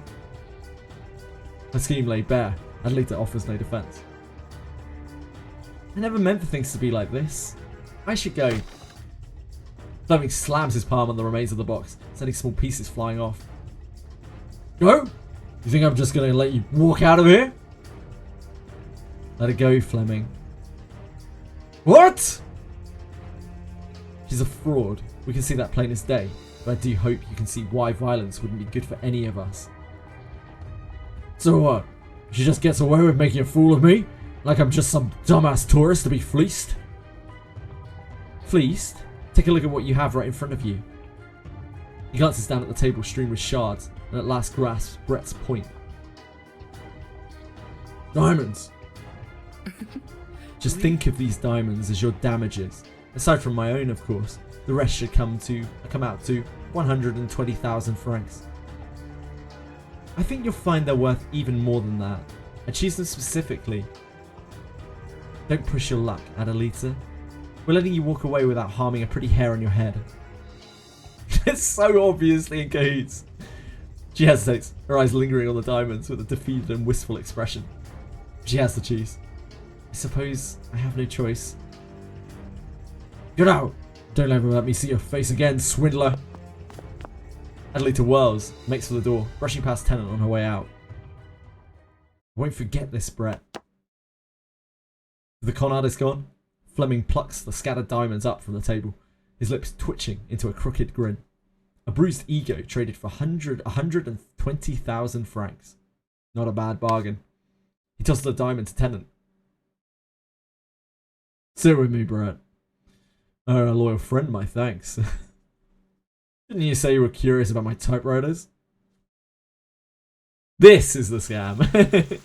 Her scheme lay bare. Adelita offers no defense. I never meant for things to be like this. I should go. Fleming slams his palm on the remains of the box, sending small pieces flying off. Go? You think I'm just going to let you walk out of here? Let it go, Fleming. What? She's a fraud. We can see that plain as day. But I do hope you can see why violence wouldn't be good for any of us. So what? She just gets away with making a fool of me? Like I'm just some dumbass tourist to be fleeced? Fleeced? Take a look at what you have right in front of you. He glances down at the table strewn with shards and at last grasps Brett's point. Diamonds! Just think of these diamonds as your damages. Aside from my own, of course. The rest should come out to 120,000 francs. I think you'll find they're worth even more than that. I choose them specifically. Don't push your luck, Adelita. We're letting you walk away without harming a pretty hair on your head. It's so obviously in cahoots. She hesitates, her eyes lingering on the diamonds with a defeated and wistful expression. She has to choose. I suppose I have no choice. Get out! Don't ever let me see your face again, swindler! Adelita whirls, makes for the door, brushing past Tennant on her way out. I won't forget this, Brett. With the con artist gone, Fleming plucks the scattered diamonds up from the table, his lips twitching into a crooked grin. A bruised ego traded for 120,000 francs. Not a bad bargain. He tosses the diamond to Tennant. Sit with me, Brett. Oh, a loyal friend, my thanks. Didn't you say you were curious about my typewriters? This is the scam.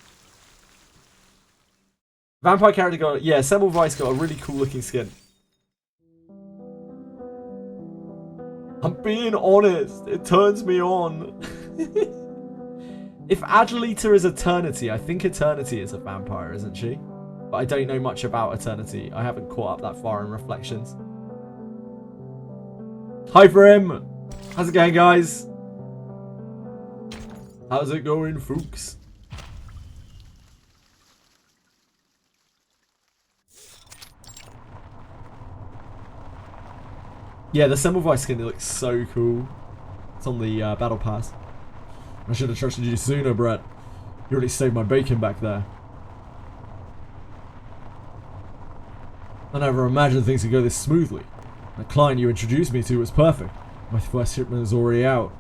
Vampire character got... Yeah, Semmelweis got a really cool looking skin. I'm being honest. It turns me on. If Adelita is Eternity, I think Eternity is a vampire, isn't she? But I don't know much about Eternity. I haven't caught up that far in Reflections. Hi for him. How's it going, guys? How's it going, folks? Yeah, the Semmelweis skin looks so cool. It's on the battle pass. I should have trusted you sooner, Brett. You already saved my bacon back there. I never imagined things could go this smoothly. The client you introduced me to was perfect. My first shipment is already out.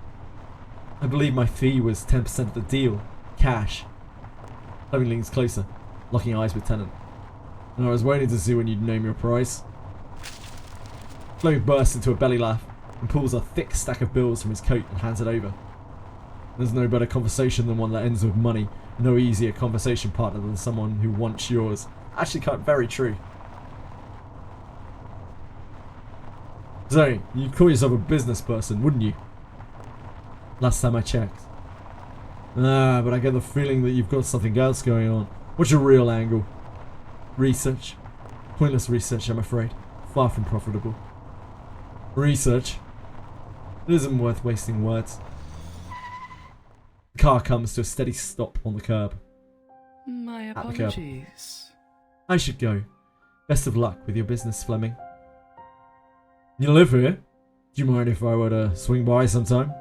I believe my fee was 10% of the deal. Cash. Fleming leans closer, locking eyes with Tennant. And I was waiting to see when you'd name your price. Fleming bursts into a belly laugh and pulls a thick stack of bills from his coat and hands it over. There's no better conversation than one that ends with money. No easier conversation partner than someone who wants yours. Actually, very true. So, you'd call yourself a business person, wouldn't you? Last time I checked. Ah, but I get the feeling that you've got something else going on. What's your real angle? Research. Pointless research, I'm afraid. Far from profitable. Research? It isn't worth wasting words. The car comes to a steady stop on the curb. My apologies. I should go. Best of luck with your business, Fleming. You live here? Do you mind if I were to swing by sometime?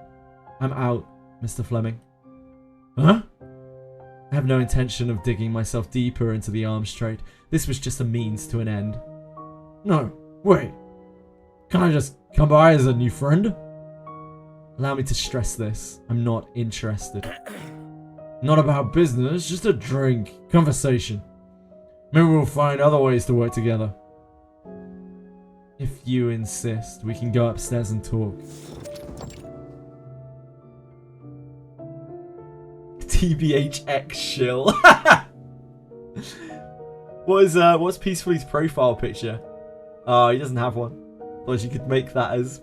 I'm out, Mr. Fleming. Huh? I have no intention of digging myself deeper into the arms trade. This was just a means to an end. No, wait. Can I just come by as a new friend? Allow me to stress this. I'm not interested. Not about business, just a drink. Conversation. Maybe we'll find other ways to work together. If you insist, we can go upstairs and talk. TBHX shill. What's Peacefully's profile picture? Oh, he doesn't have one. Thought you could make that as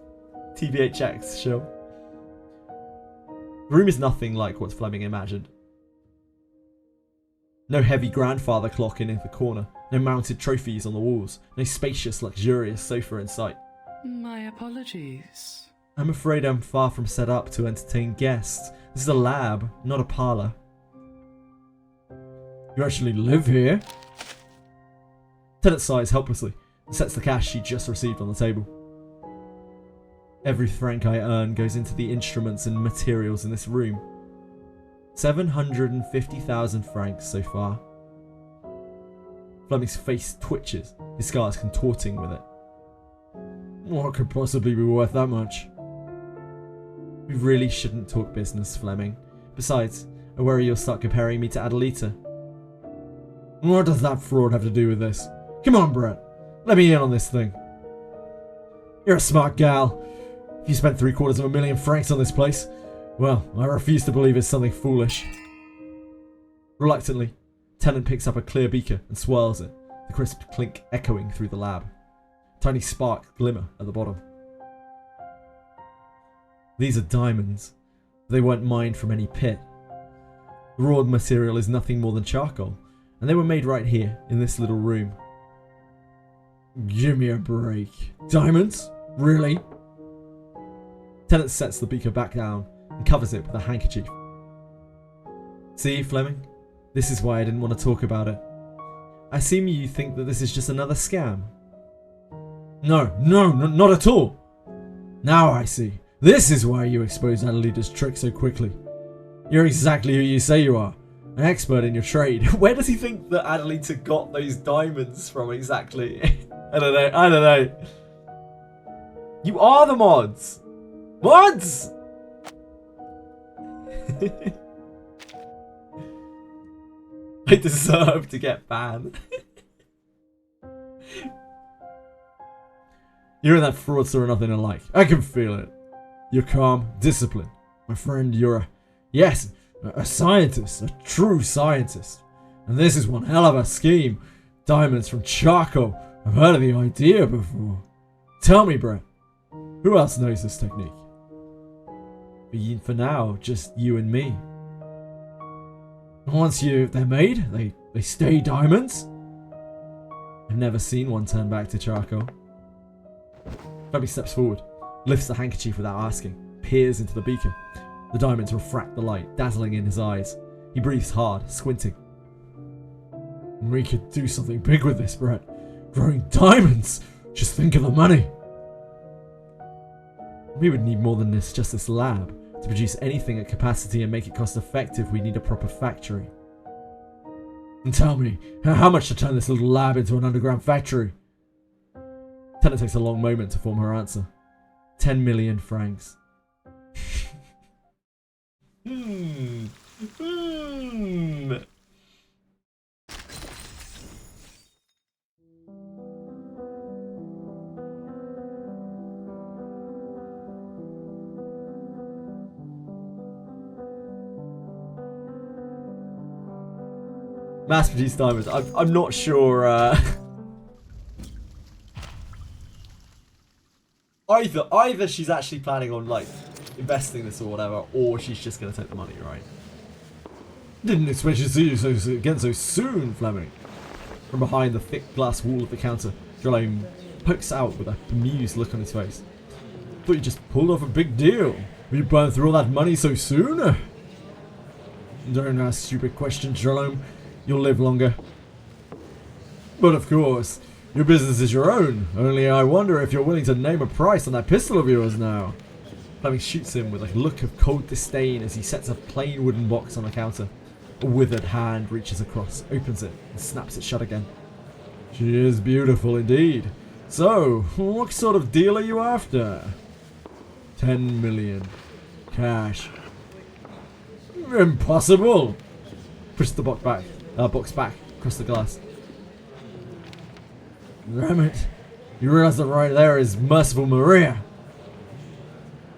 TBHX shill. The room is nothing like what Fleming imagined. No heavy grandfather clock in the corner. No mounted trophies on the walls. No spacious, luxurious sofa in sight. My apologies. I'm afraid I'm far from set up to entertain guests. This is a lab, not a parlour. You actually live here? Tennant sighs helplessly and sets the cash she just received on the table. Every franc I earn goes into the instruments and materials in this room. 750,000 francs so far. Fleming's face twitches, his scars contorting with it. What could possibly be worth that much? We really shouldn't talk business, Fleming. Besides, I worry you'll start comparing me to Adelita. What does that fraud have to do with this? Come on, Brett. Let me in on this thing. You're a smart gal. If you spent 750,000 francs on this place, well, I refuse to believe it's something foolish. Reluctantly, Tennant picks up a clear beaker and swirls it, the crisp clink echoing through the lab. Tiny spark glimmer at the bottom. These are diamonds. They weren't mined from any pit. The raw material is nothing more than charcoal, and they were made right here, in this little room. Give me a break. Diamonds? Really? Tennant sets the beaker back down and covers it with a handkerchief. See, Fleming? This is why I didn't want to talk about it. I assume you think that this is just another scam. No, not at all. Now I see. This is why you exposed Adelita's trick so quickly. You're exactly who you say you are. An expert in your trade. Where does he think that Adelita got those diamonds from exactly? I don't know. You are the mods! Mods! I deserve to get banned. You and that fraudster are nothing alike. I can feel it. You're calm, disciplined. My friend, you're a scientist, a true scientist. And this is one hell of a scheme. Diamonds from charcoal. I've heard of the idea before. Tell me, Brett, who else knows this technique? For now, just you and me. Once they're made, they stay diamonds? I've never seen one turn back to charcoal. Fleming steps forward, lifts the handkerchief without asking, peers into the beaker. The diamonds refract the light, dazzling in his eyes. He breathes hard, squinting. We could do something big with this, Brett. Growing diamonds! Just think of the money! We would need more than just this lab. To produce anything at capacity and make it cost effective, we need a proper factory. And tell me, how much to turn this little lab into an underground factory? Tennant takes a long moment to form her answer. 10 million francs. Mass-produced diamonds. I'm not sure. Either she's actually planning on like investing this or whatever, or she's just gonna take the money, right? Didn't expect to see you again so soon, Fleming. From behind the thick glass wall of the counter, Jerome pokes out with a bemused look on his face. Thought you just pulled off a big deal. Will you burn through all that money so soon? Don't ask stupid questions, Jerome. You'll live longer. But of course, your business is your own. Only I wonder if you're willing to name a price on that pistol of yours now. Fleming shoots him with a look of cold disdain as he sets a plain wooden box on the counter. A withered hand reaches across, opens it, and snaps it shut again. She is beautiful indeed. So, what sort of deal are you after? 10 million. Cash. Impossible! Pushes the box back across the glass. Damn it. You realize that right there is Merciful Maria?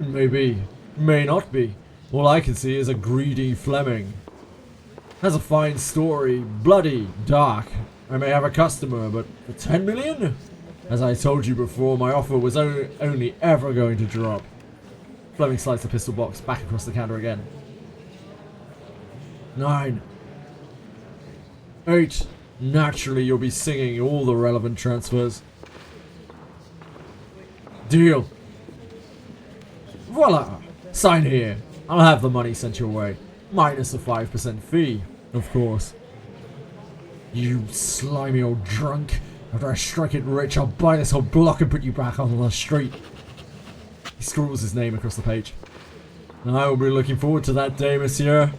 Maybe. May not be. All I can see is a greedy Fleming. Has a fine story. Bloody. Dark. I may have a customer, but for 10 million? As I told you before, my offer was only ever going to drop. Fleming slides the pistol box back across the counter again. 9. 8. Naturally, you'll be singing all the relevant transfers. Deal. Voila. Sign here. I'll have the money sent your way. Minus a 5% fee, of course. You slimy old drunk. After I strike it rich, I'll buy this whole block and put you back on the street. He scrawls his name across the page. I will be looking forward to that day, monsieur.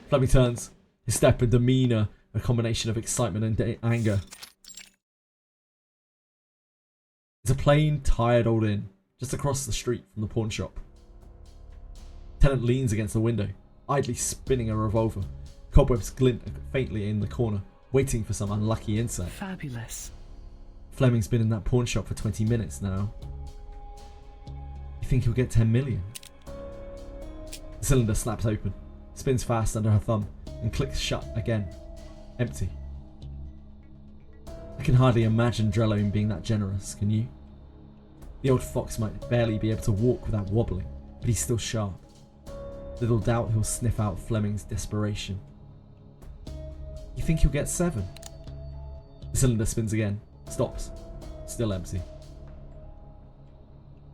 Fleming turns, his step and demeanour a combination of excitement and anger. It's a plain, tired old inn, just across the street from the pawn shop. Tenant leans against the window, idly spinning a revolver. Cobwebs glint faintly in the corner, waiting for some unlucky insect. Fabulous. Fleming's been in that pawn shop for 20 minutes now. You think he'll get 10 million? The cylinder snaps open, spins fast under her thumb, and clicks shut again. Empty. I can hardly imagine Drellone being that generous, can you? The old fox might barely be able to walk without wobbling, but he's still sharp. Little doubt he'll sniff out Fleming's desperation. You think he'll get 7? The cylinder spins again, stops, still empty.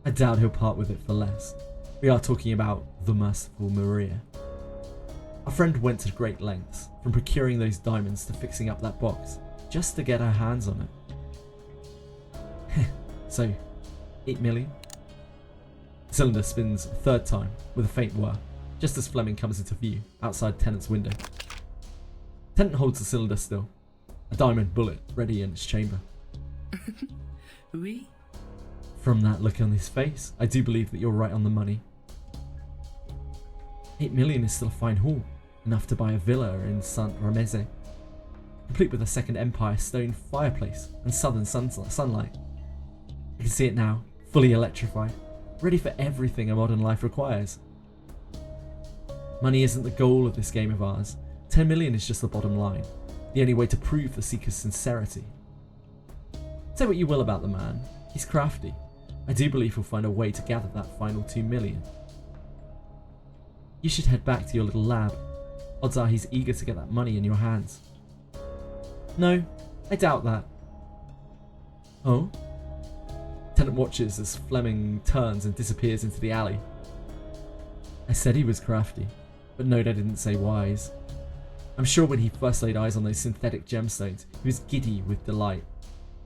I doubt he'll part with it for less. We are talking about the Merciful Maria. Our friend went to great lengths, from procuring those diamonds to fixing up that box, just to get her hands on it. So, 8 million? The cylinder spins a third time, with a faint whir, just as Fleming comes into view, outside Tennant's window. Tennant holds the cylinder still, a diamond bullet ready in its chamber. Oui? From that look on his face, I do believe that you're right on the money. 8 million is still a fine haul, enough to buy a villa in Saint Ramese, complete with a Second Empire stone fireplace and southern sunlight. I can see it now, fully electrified, ready for everything a modern life requires. Money isn't the goal of this game of ours. 10 million is just the bottom line, the only way to prove the seeker's sincerity. Say what you will about the man, he's crafty. I do believe he'll find a way to gather that final 2 million. You should head back to your little lab. Odds are he's eager to get that money in your hands. No, I doubt that. Oh? Tennant watches as Fleming turns and disappears into the alley. I said he was crafty, but note I didn't say wise. I'm sure when he first laid eyes on those synthetic gemstones, he was giddy with delight.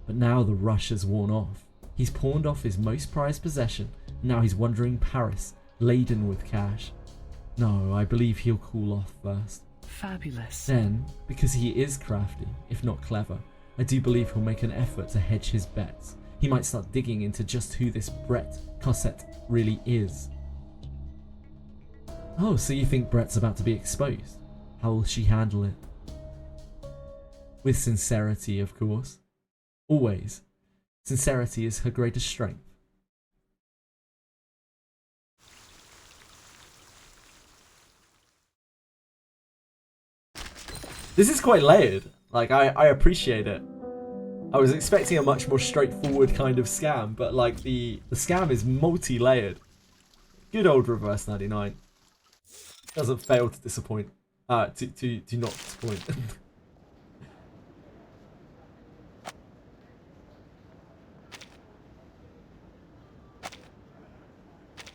But now the rush has worn off. He's pawned off his most prized possession, and now he's wandering Paris, laden with cash. No, I believe he'll cool off first. Fabulous. Then, because he is crafty, if not clever, I do believe he'll make an effort to hedge his bets. He might start digging into just who this Brett Cosette really is. Oh, so you think Brett's about to be exposed? How will she handle it? With sincerity, of course. Always. Sincerity is her greatest strength. This is quite layered. Like, I appreciate it. I was expecting a much more straightforward kind of scam, but like the scam is multi-layered. Good old Reverse 99. Doesn't fail to disappoint. To not disappoint.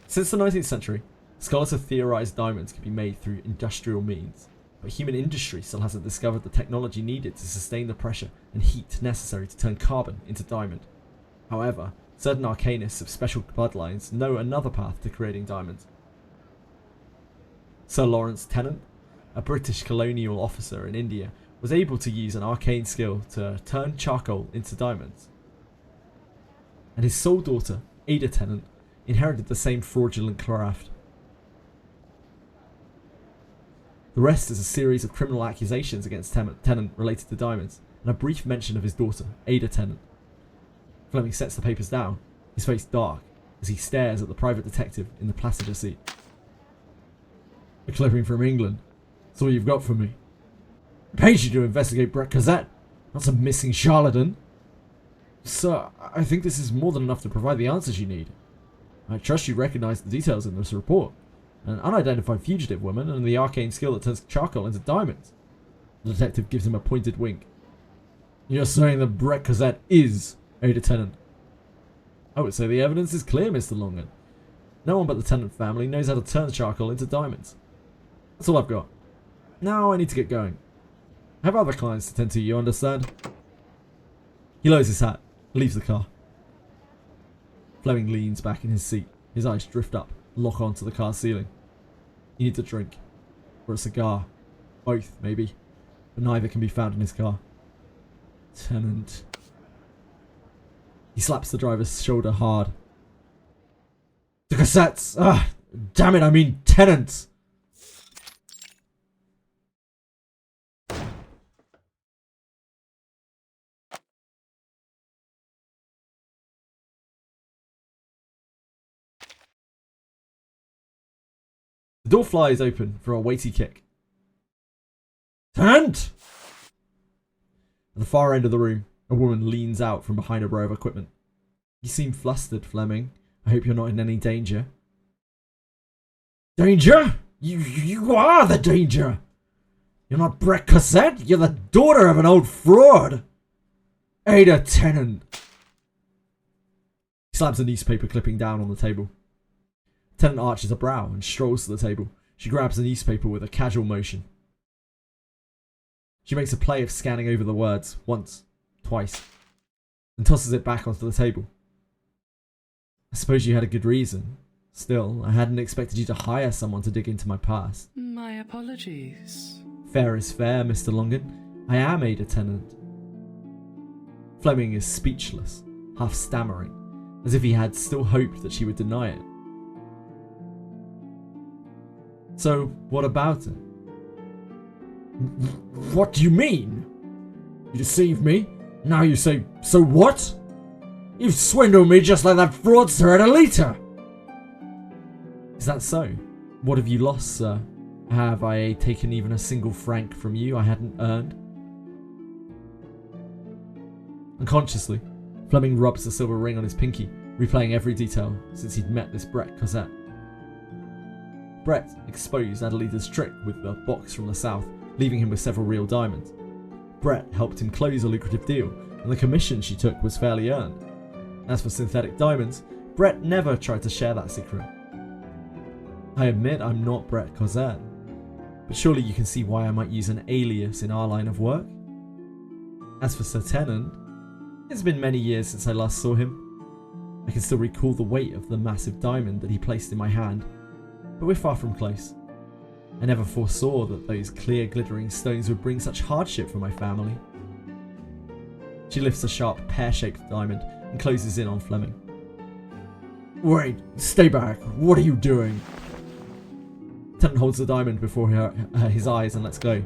Since the 19th century, scholars have theorized diamonds could be made through industrial means, but human industry still hasn't discovered the technology needed to sustain the pressure and heat necessary to turn carbon into diamond. However, certain arcanists of special bloodlines know another path to creating diamonds. Sir Lawrence Tennant, a British colonial officer in India, was able to use an arcane skill to turn charcoal into diamonds. And his sole daughter, Ada Tennant, inherited the same fraudulent craft. The rest is a series of criminal accusations against Tennant related to diamonds, and a brief mention of his daughter, Ada Tennant, Fleming sets the papers down, his face dark, as he stares at the private detective in the passenger seat. A clipping from England. That's all you've got for me. I paid you to investigate Brett Cosette, not some missing charlatan. Sir, I think this is more than enough to provide the answers you need. I trust you recognize the details in this report. An unidentified fugitive woman and the arcane skill that turns charcoal into diamonds. The detective gives him a pointed wink. You're saying that Brett Cosette is a Tennant? I would say the evidence is clear, Mr. Longan. No one but the Tennant family knows how to turn charcoal into diamonds. That's all I've got. Now I need to get going. I have other clients to tend to, you understand? He lowers his hat, leaves the car. Fleming leans back in his seat. His eyes drift up, lock onto the car's ceiling. He needs a drink. Or a cigar. Both, maybe. But neither can be found in his car. Tennant. He slaps the driver's shoulder hard. The cassettes! Ah! Damn it, I mean Tennant! The door flies open for a weighty kick. Tennant! At the far end of the room, a woman leans out from behind a row of equipment. You seem flustered, Fleming. I hope you're not in any danger. Danger? You are the danger! You're not Brett Cosette, you're the daughter of an old fraud! Ada Tennant! He slams a newspaper clipping down on the table. Tennant arches a brow and strolls to the table. She grabs the newspaper with a casual motion. She makes a play of scanning over the words, once, twice, and tosses it back onto the table. I suppose you had a good reason. Still, I hadn't expected you to hire someone to dig into my past. My apologies. Fair is fair, Mr. Longan. I am Ada Tennant. Fleming is speechless, half stammering, as if he had still hoped that she would deny it. So, what about it? What do you mean? You deceived me? Now you say, so what? You've swindled me just like that fraudster at Alita! Is that so? What have you lost, sir? Have I taken even a single franc from you I hadn't earned? Unconsciously, Fleming rubs the silver ring on his pinky, replaying every detail since he'd met this Brett Cosette. Brett exposed Adelita's trick with the box from the south, leaving him with several real diamonds. Brett helped him close a lucrative deal, and the commission she took was fairly earned. As for synthetic diamonds, Brett never tried to share that secret. I admit I'm not Brett Cosette, but surely you can see why I might use an alias in our line of work? As for Sir Tennant, it's been many years since I last saw him. I can still recall the weight of the massive diamond that he placed in my hand, but we're far from close. I never foresaw that those clear glittering stones would bring such hardship for my family. She lifts a sharp pear-shaped diamond and closes in on Fleming. Wait, stay back. What are you doing? Tennant holds the diamond before his eyes and lets go.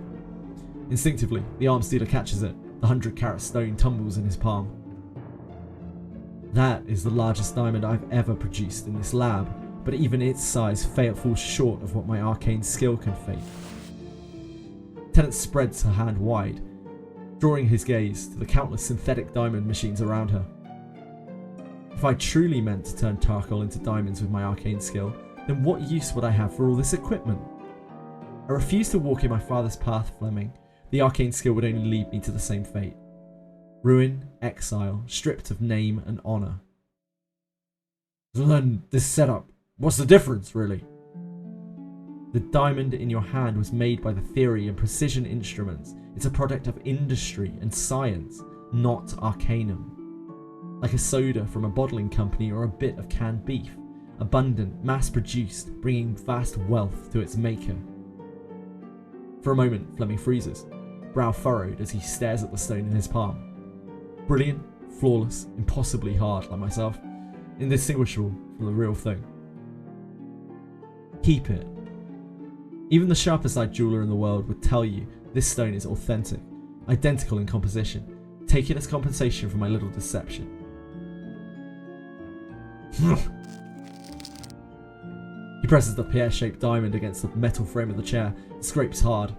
Instinctively, the arms dealer catches it. The 100-carat stone tumbles in his palm. That is the largest diamond I've ever produced in this lab, but even its size falls short of what my arcane skill can fake. Tennant spreads her hand wide, drawing his gaze to the countless synthetic diamond machines around her. If I truly meant to turn charcoal into diamonds with my arcane skill, then what use would I have for all this equipment? I refuse to walk in my father's path, Fleming. The arcane skill would only lead me to the same fate. Ruin, exile, stripped of name and honour. So then, this setup, what's the difference, really? The diamond in your hand was made by the theory and precision instruments. It's a product of industry and science, not arcanum. Like a soda from a bottling company or a bit of canned beef. Abundant, mass-produced, bringing vast wealth to its maker. For a moment, Fleming freezes, brow furrowed as he stares at the stone in his palm. Brilliant, flawless, impossibly hard like myself, indistinguishable from the real thing. Keep it. Even the sharpest-eyed jeweler in the world would tell you this stone is authentic, identical in composition. Take it as compensation for my little deception. He presses the pear-shaped diamond against the metal frame of the chair and scrapes hard.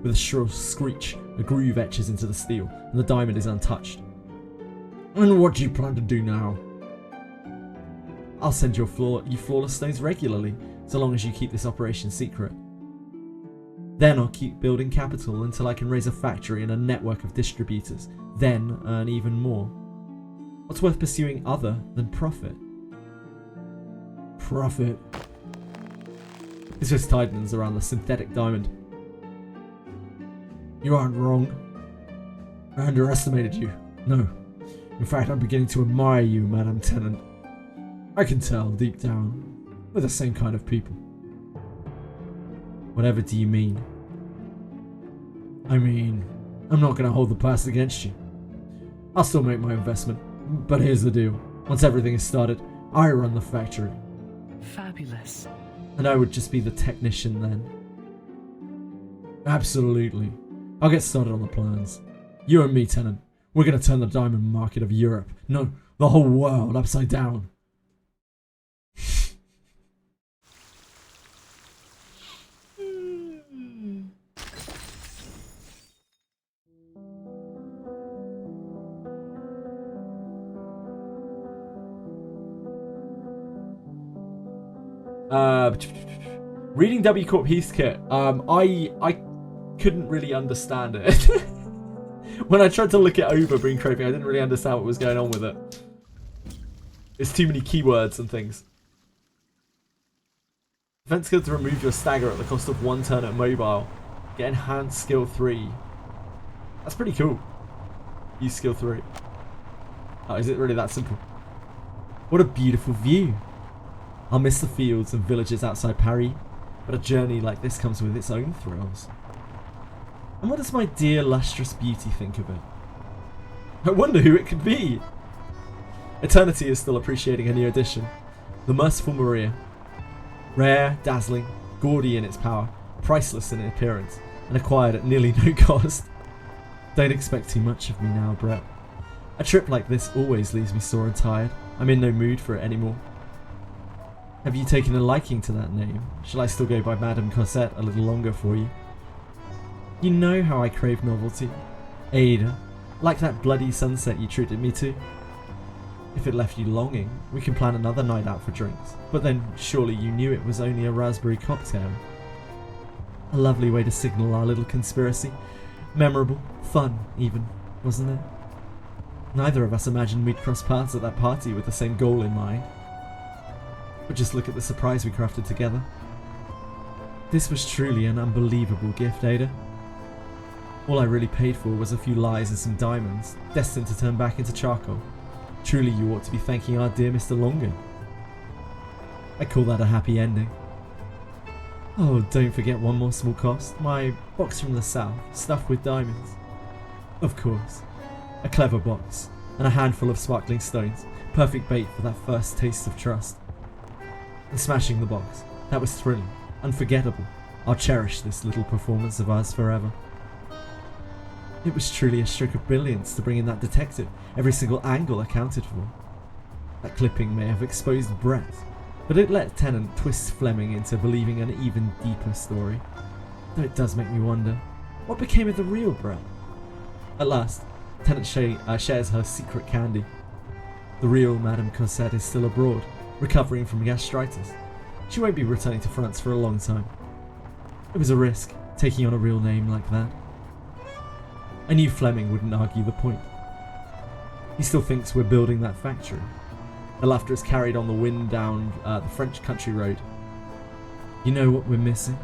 With a shrill screech, a groove etches into the steel, and the diamond is untouched. And what do you plan to do now? I'll send you flawless stones regularly, so long as you keep this operation secret. Then I'll keep building capital until I can raise a factory and a network of distributors, then earn even more. What's worth pursuing other than profit? Profit. His fist tightens around the synthetic diamond. You aren't wrong. I underestimated you. No. In fact, I'm beginning to admire you, Madam Tennant. I can tell, deep down, we're the same kind of people. Whatever do you mean? I mean, I'm not going to hold the past against you. I'll still make my investment, but here's the deal. Once everything is started, I run the factory. Fabulous. And I would just be the technician then. Absolutely. I'll get started on the plans. You and me, Tennant. We're going to turn the diamond market of Europe, no, the whole world, upside down. Reading W Corp Heathkit, I couldn't really understand it. When I tried to look it over, Green Craving, I didn't really understand what was going on with it. It's too many keywords and things. Event skill to remove your stagger at the cost of 1 turn at mobile. Get enhanced skill 3. That's pretty cool. Use skill 3. Oh, is it really that simple? What a beautiful view. I'll miss the fields and villages outside Paris, but a journey like this comes with its own thrills. And what does my dear lustrous beauty think of it? I wonder who it could be. Eternity is still appreciating a new addition, the Merciful Maria. Rare, dazzling, gaudy in its power, priceless in its appearance, and acquired at nearly no cost. Don't expect too much of me now, Brett. A trip like this always leaves me sore and tired. I'm in no mood for it anymore. Have you taken a liking to that name? Shall I still go by Madame Cosette a little longer for you? You know how I crave novelty. Ada, like that bloody sunset you treated me to. If it left you longing, we can plan another night out for drinks. But then, surely you knew it was only a raspberry cocktail. A lovely way to signal our little conspiracy. Memorable, fun even, wasn't it? Neither of us imagined we'd cross paths at that party with the same goal in mind. But just look at the surprise we crafted together. This was truly an unbelievable gift, Ada. All I really paid for was a few lies and some diamonds, destined to turn back into charcoal. Truly you ought to be thanking our dear Mr. Longan. I call that a happy ending. Oh, don't forget one more small cost. My box from the south, stuffed with diamonds. Of course. A clever box, and a handful of sparkling stones. Perfect bait for that first taste of trust. And smashing the box. That was thrilling. Unforgettable. I'll cherish this little performance of ours forever. It was truly a stroke of brilliance to bring in that detective, every single angle accounted for. That clipping may have exposed Brett, but it let Tennant twist Fleming into believing an even deeper story. Though it does make me wonder, what became of the real Brett? At last, Tennant shares her secret candy. The real Madame Cosette is still abroad, recovering from gastritis. She won't be returning to France for a long time. It was a risk, taking on a real name like that. I knew Fleming wouldn't argue the point. He still thinks we're building that factory. The laughter is carried on the wind down the French country road. You know what we're missing?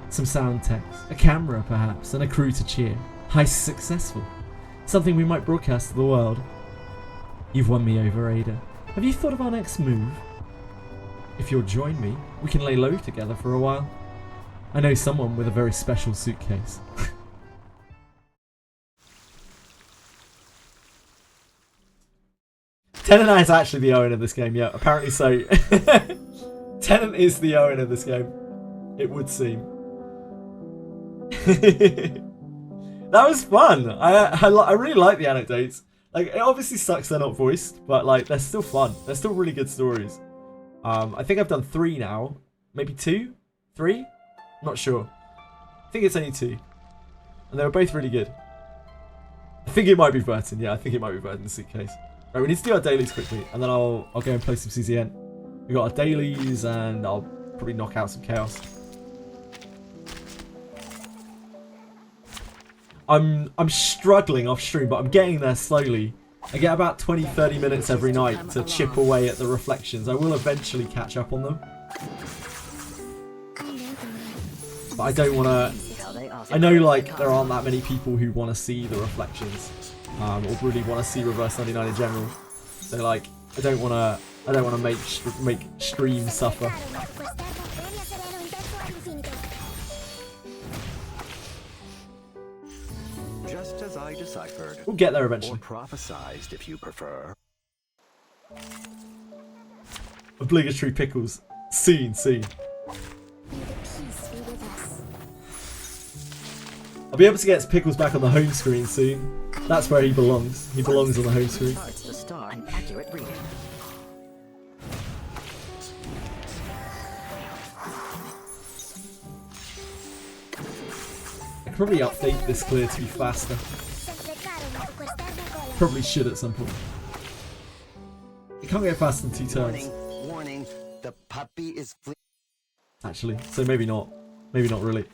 Some sound techs, a camera perhaps, and a crew to cheer. Heist successful. Something we might broadcast to the world. You've won me over, Ada. Have you thought of our next move? If you'll join me, we can lay low together for a while. I know someone with a very special suitcase. Tennant is actually the Owen of this game, yeah, apparently so. Tennant is the Owen of this game. It would seem. That was fun. I really like the anecdotes. Like, it obviously sucks they're not voiced, but like, they're still fun. They're still really good stories. I think I've done 3 now. Maybe 2? 3? Not sure. I think it's only 2. And they were both really good. I think it might be Burton. Yeah, I think it might be Burton's suitcase. Right, we need to do our dailies quickly, and then I'll go and play some CZN. We got our dailies, and I'll probably knock out some chaos. I'm struggling off stream, but I'm getting there slowly. I get about 20-30 minutes every night to chip away at the reflections. I will eventually catch up on them. But I don't want to... I know, like, there aren't that many people who want to see the reflections. Or really want to see Reverse 99 in general. So, like, I don't want to make streams suffer. Just as I deciphered. We'll get there eventually. Or prophesized, if you prefer. Obligatory pickles. Soon. I'll be able to get Pickles back on the home screen soon. That's where he belongs. He belongs on the home screen. I could probably update this clear to be faster. Probably should at some point. It can't get faster than 2 turns. Warning, the puppy is Actually, so maybe not. Maybe not really.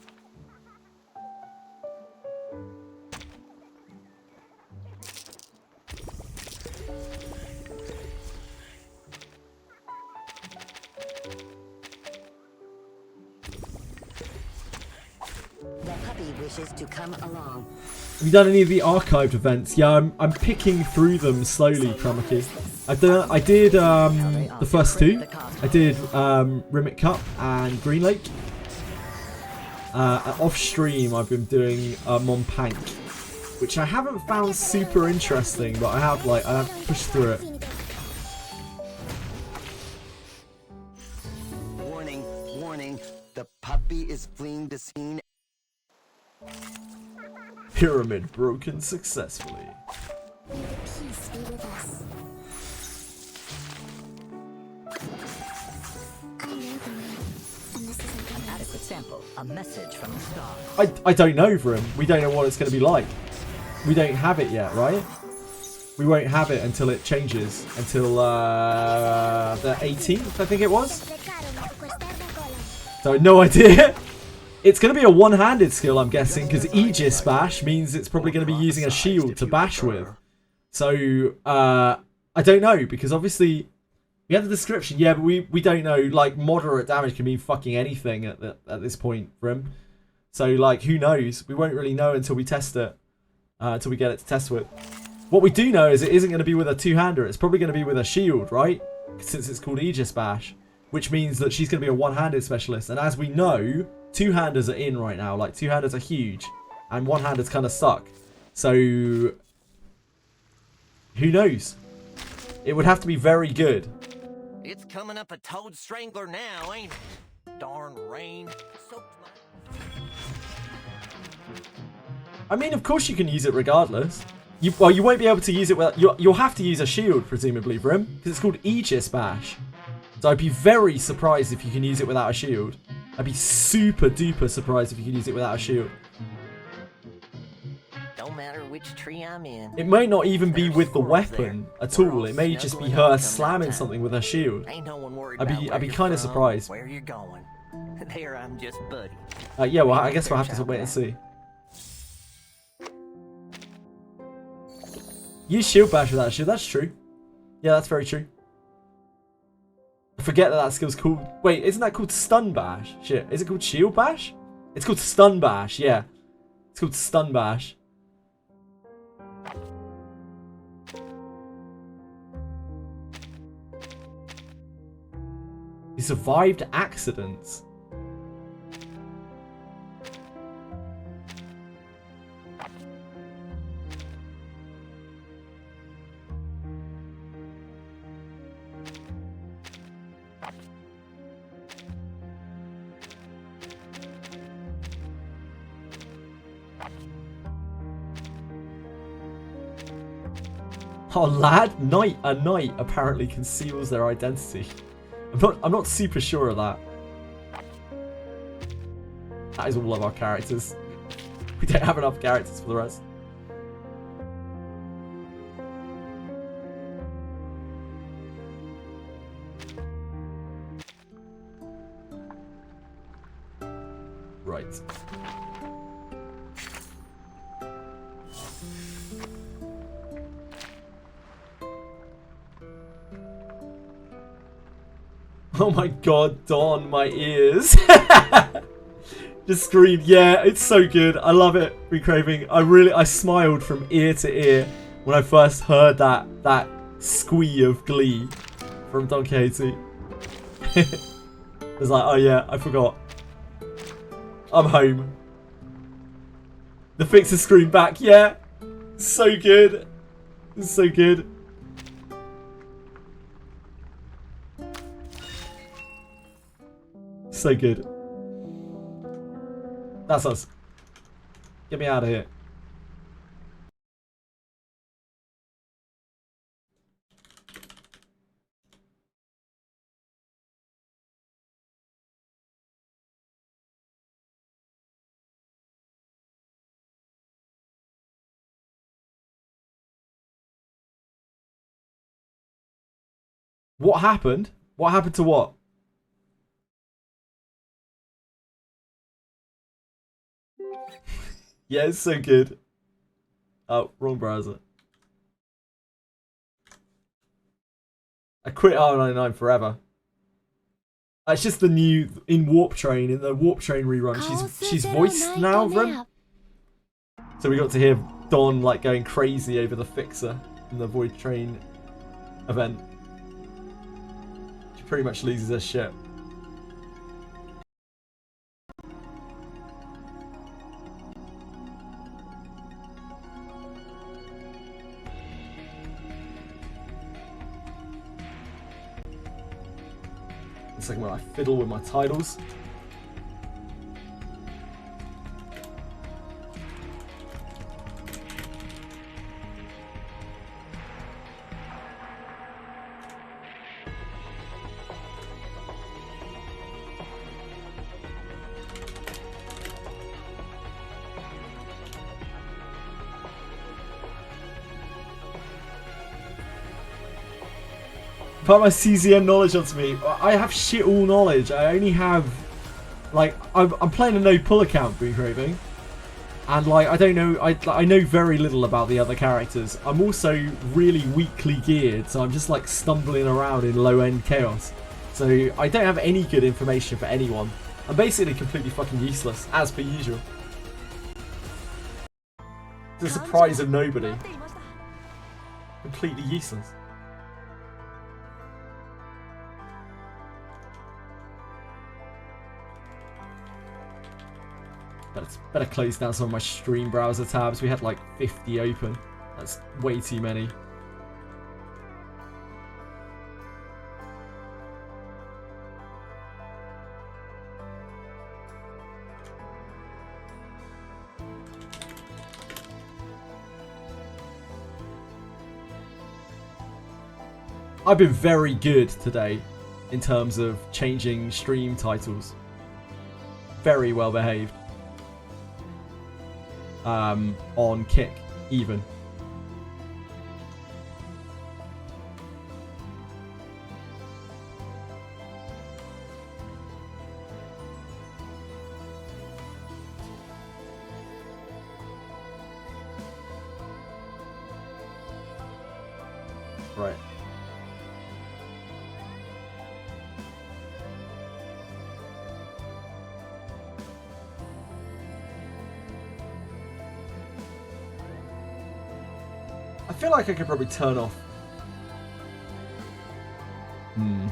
Wishes to come along. Have you done any of the archived events? Yeah, I'm picking through them slowly, Chromaki. I did the first 2. I did Rimmick Cup and Green Lake. Off stream, I've been doing Monpank, which I haven't found super interesting, but I have pushed through it. Warning, the puppy is fleeing the scene. Pyramid broken successfully. Peace be with us. I know the name, and this isn't an adequate sample. A message from the star. I don't know for him. We don't know what it's going to be like. We don't have it yet, right? We won't have it until it changes. Until the 18th, I think it was. So no idea. It's going to be a one-handed skill, I'm guessing, because Aegis Bash means it's probably going to be using a shield to bash with. So, I don't know, because obviously, we have the description, yeah, but we don't know, like, moderate damage can mean fucking anything at this point for him. So, like, who knows? We won't really know until we test it, until we get it to test with. What we do know is it isn't going to be with a two-hander, it's probably going to be with a shield, right? Since it's called Aegis Bash, which means that she's going to be a one-handed specialist, and as we know, two-handers are in right now. Like, two-handers are huge. And one-handers kind of suck. So, who knows? It would have to be very good. It's coming up a Toad Strangler now, ain't it? Darn rain. I mean, of course you can use it regardless. Well, you won't be able to use it without... You'll have to use a shield, presumably, for him. Because it's called Aegis Bash. So I'd be very surprised if you can use it without a shield. I'd be super duper surprised if you could use it without a shield. Don't matter which tree I'm in. It may not even be with the weapon at all. It may just be her slamming something with her shield. Ain't no one worried I'd be kind of surprised. Where you're going. There I'm just buddy. Yeah, well, I guess we'll have to wait and see. Use shield bash without a shield. That's true. Yeah, that's very true. I forget that skill's called... Wait, isn't that called Stun Bash? Shit, is it called Shield Bash? It's called Stun Bash, yeah. It's called Stun Bash. He survived accidents. Oh, lad, a knight apparently conceals their identity. I'm not super sure of that. That is all of our characters. We don't have enough characters for the rest. Right. Oh my god, Dawn, my ears. Just screamed, yeah, it's so good. I love it, Recraving. I smiled from ear to ear when I first heard that squee of glee from Don Quixote. It's like, oh yeah, I forgot. I'm home. The Fixer screamed back, yeah. So good. So good. So good. That's us. Get me out of here. What happened? What happened to what? Yeah, it's so good. Oh, wrong browser. I quit R1999 forever. It's just the new in Warp Train, in the Warp Train rerun. She's voiced now, Rem. So we got to hear Dawn like going crazy over the Fixer in the Void Train event. She pretty much loses her shit. One second while I fiddle with my titles. Part my CZN knowledge onto me. I have shit all knowledge. I only have, like, I'm playing a no-pull account, Boon Craving, and like I don't know. I know very little about the other characters. I'm also really weakly geared, so I'm just like stumbling around in low-end chaos. So I don't have any good information for anyone. I'm basically completely fucking useless, as per usual. To the surprise of nobody. Completely useless. Better close down some of my stream browser tabs. We had like 50 open. That's way too many. I've been very good today in terms of changing stream titles. Very well behaved. On Kick, even. Right. I feel like I could probably turn off. I'm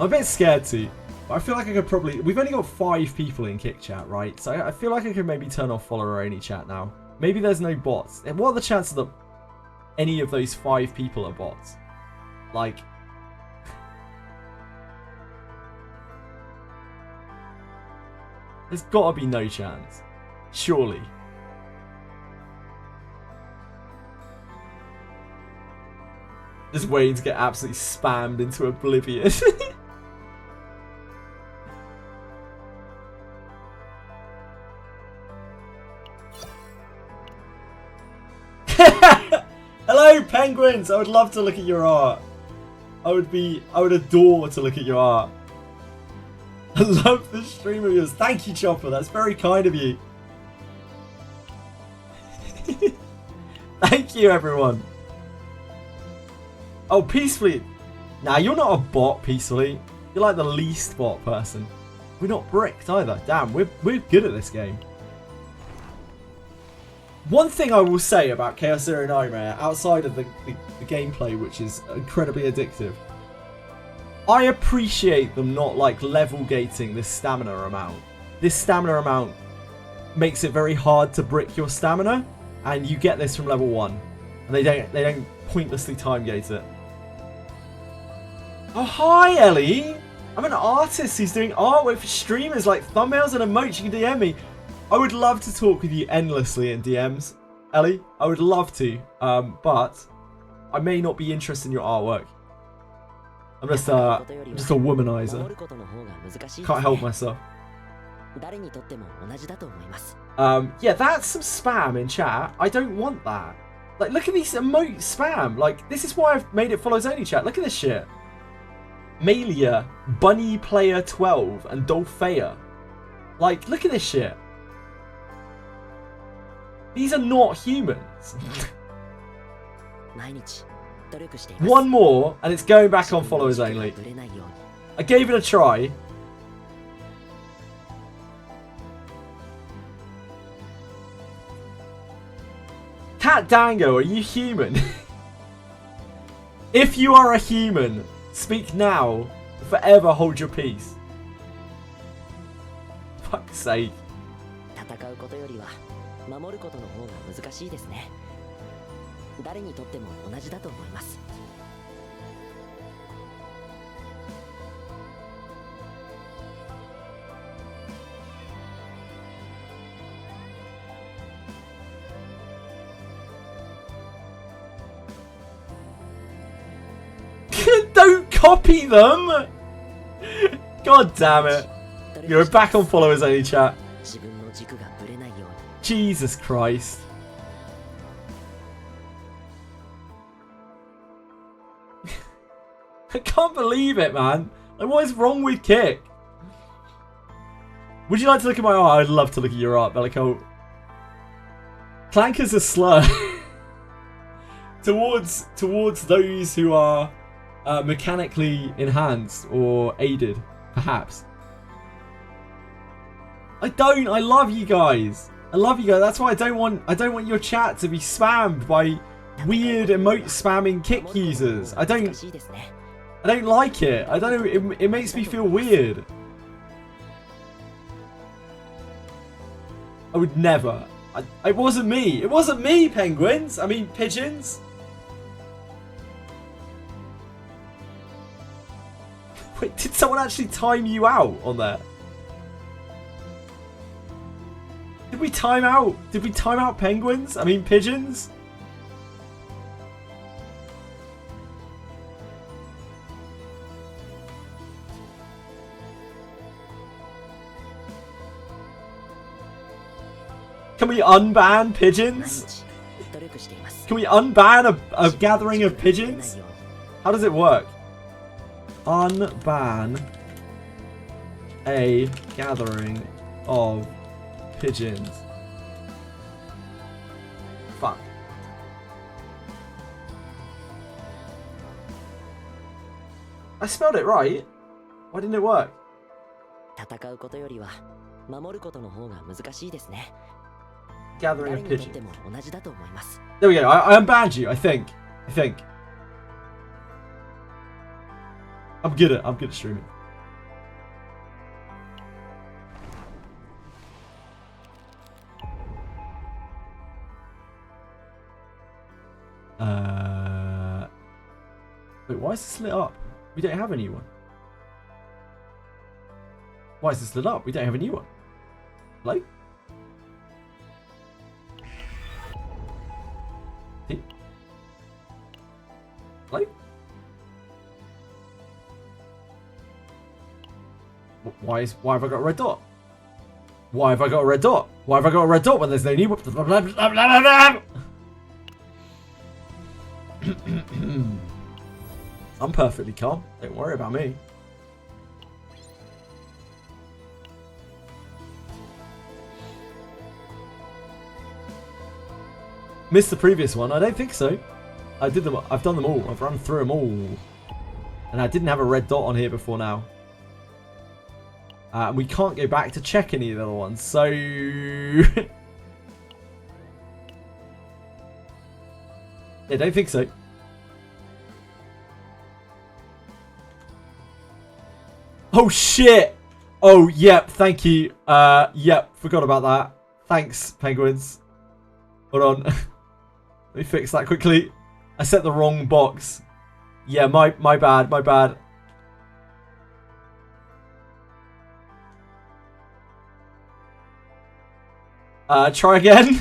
a bit scared to, but I feel like I could probably. We've only got 5 people in Kick Chat, right? So I feel like I could maybe turn off follower only chat now. Maybe there's no bots. What are the chances that any of those 5 people are bots? Like, there's got to be no chance. Surely. Just waiting to get absolutely spammed into oblivion. Hello, penguins! I would love to look at your art. I would adore to look at your art. I love the stream of yours. Thank you, Chopper. That's very kind of you. Thank you, everyone. Oh, Peacefully. Nah, you're not a bot, Peacefully. You're like the least bot person. We're not bricked either. Damn, we're good at this game. One thing I will say about Chaos Zero Nightmare, outside of the gameplay, which is incredibly addictive, I appreciate them not like level gating this stamina amount. This stamina amount makes it very hard to brick your stamina, and you get this from level 1, and they don't pointlessly time gate it. Oh hi Ellie! I'm an artist who's doing artwork for streamers like thumbnails and emotes. You can DM me. I would love to talk with you endlessly in DMs, Ellie. I would love to, but I may not be interested in your artwork. I'm just a womanizer. Can't help myself. Yeah, that's some spam in chat. I don't want that. Like, look at these emote spam. Like, this is why I've made it follows only chat. Look at this shit. Malia, Bunny Player 12, and Dolphea. Like, look at this shit. These are not humans. One more, and it's going back on followers only. I gave it a try. Cat Dango, are you human? If you are a human, speak now. Forever hold your peace. Fuck's sake. Don't copy them! God damn it. You're back on followers only chat. Jesus Christ. I can't believe it, man. Like, what is wrong with Kick? Would you like to look at my art? I'd love to look at your art, Bellicolt. Clankers a slur. towards those who are mechanically enhanced or aided, perhaps. I love you guys. I love you guys. That's why I don't want your chat to be spammed by weird emote spamming Kick users. I don't like it. I don't know. It makes me feel weird. I would never. It wasn't me. It wasn't me, penguins. I mean, pigeons. Wait, did someone actually time you out on that? Did we time out? Did we time out penguins? I mean, pigeons? Can we unban pigeons? Can we unban a gathering of pigeons? How does it work? Unban a gathering of pigeons. Fuck. I spelled it right. Why didn't it work? Gathering of pigeons. There we go. I unbanned you. I think. I'm good at streaming. Wait, why is this lit up? We don't have a new one. Why is this lit up? We don't have a new one. Hello? Hello? Why have I got a red dot? Why have I got a red dot? Why have I got a red dot when there's no need? I'm perfectly calm. Don't worry about me. Missed the previous one? I don't think so. I did them. I've done them all. I've run through them all. And I didn't have a red dot on here before now. We can't go back to check any of the other ones. So... yeah, don't think so. Oh, shit! Oh, yep, thank you. Yep, forgot about that. Thanks, penguins. Hold on. Let me fix that quickly. I set the wrong box. Yeah, my bad, my bad. Try again.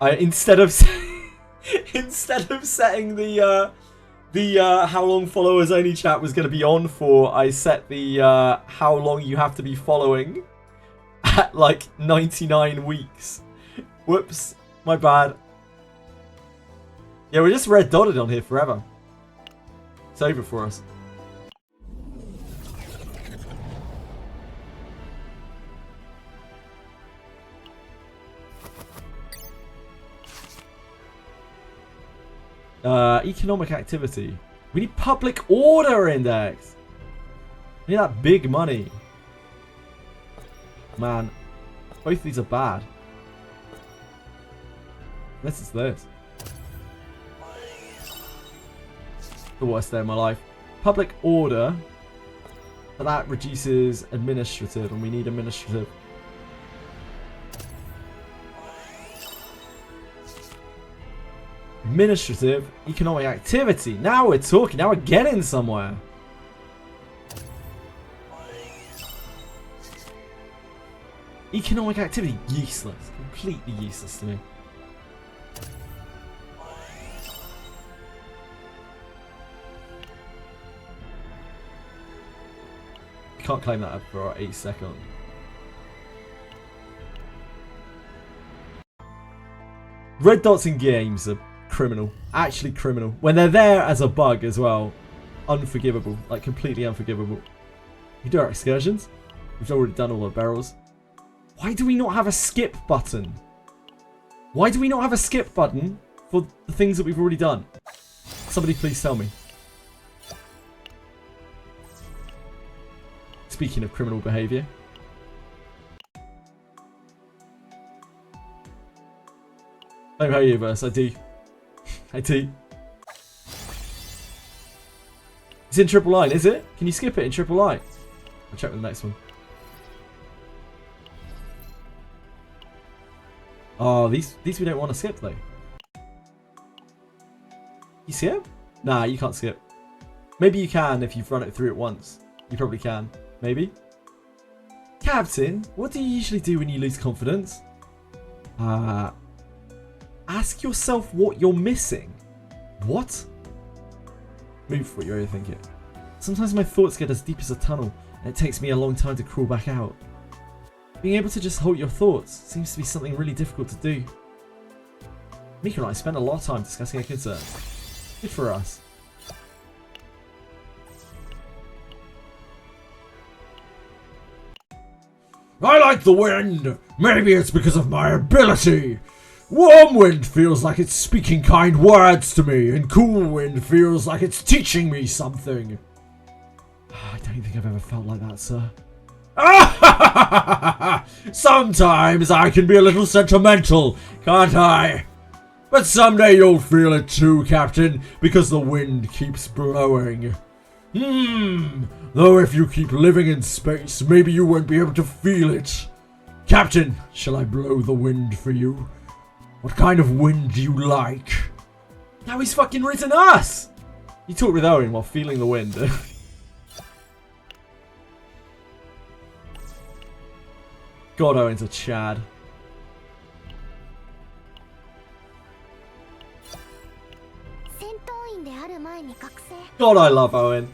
Instead of setting the how long followers only chat was going to be on for, I set the how long you have to be following at like 99 weeks. Whoops, my bad. Yeah, we're just red dotted on here forever. It's over for us. Economic activity. We need public order index. We need that big money. Man, both of these are bad. This is this. The worst day of my life. Public order. But that reduces administrative, and we need administrative. Administrative, economic activity. Now we're talking. Now we're getting somewhere. Economic activity, useless. Completely useless to me. Can't claim that for a second. Red dots in games are criminal. Actually criminal. When they're there as a bug as well. Unforgivable. Like completely unforgivable. We do our excursions. We've already done all our barrels. Why do we not have a skip button? Why do we not have a skip button for the things that we've already done? Somebody please tell me. Speaking of criminal behaviour. Oh, hey, Universe, I do. I do. It's in triple line, is it? Can you skip it in triple line? I'll check with the next one. Oh, these we don't want to skip, though. You skip? Nah, you can't skip. Maybe you can if you've run it through it once. You probably can. Maybe. Captain, what do you usually do when you lose confidence? Ask yourself what you're missing. What? Move for what you overthink it. Sometimes my thoughts get as deep as a tunnel, and it takes me a long time to crawl back out. Being able to just halt your thoughts seems to be something really difficult to do. Mika and I spent a lot of time discussing our concerns. Good for us. I like the wind! Maybe it's because of my ability! Warm wind feels like it's speaking kind words to me, and cool wind feels like it's teaching me something. I don't think I've ever felt like that, sir. Sometimes I can be a little sentimental, can't I? But someday you'll feel it too, Captain, because the wind keeps blowing. Though if you keep living in space, maybe you won't be able to feel it. Captain, shall I blow the wind for you? What kind of wind do you like? Now he's fucking written us! You talk with Owen while feeling the wind. God, Owen's a Chad. God, I love Owen.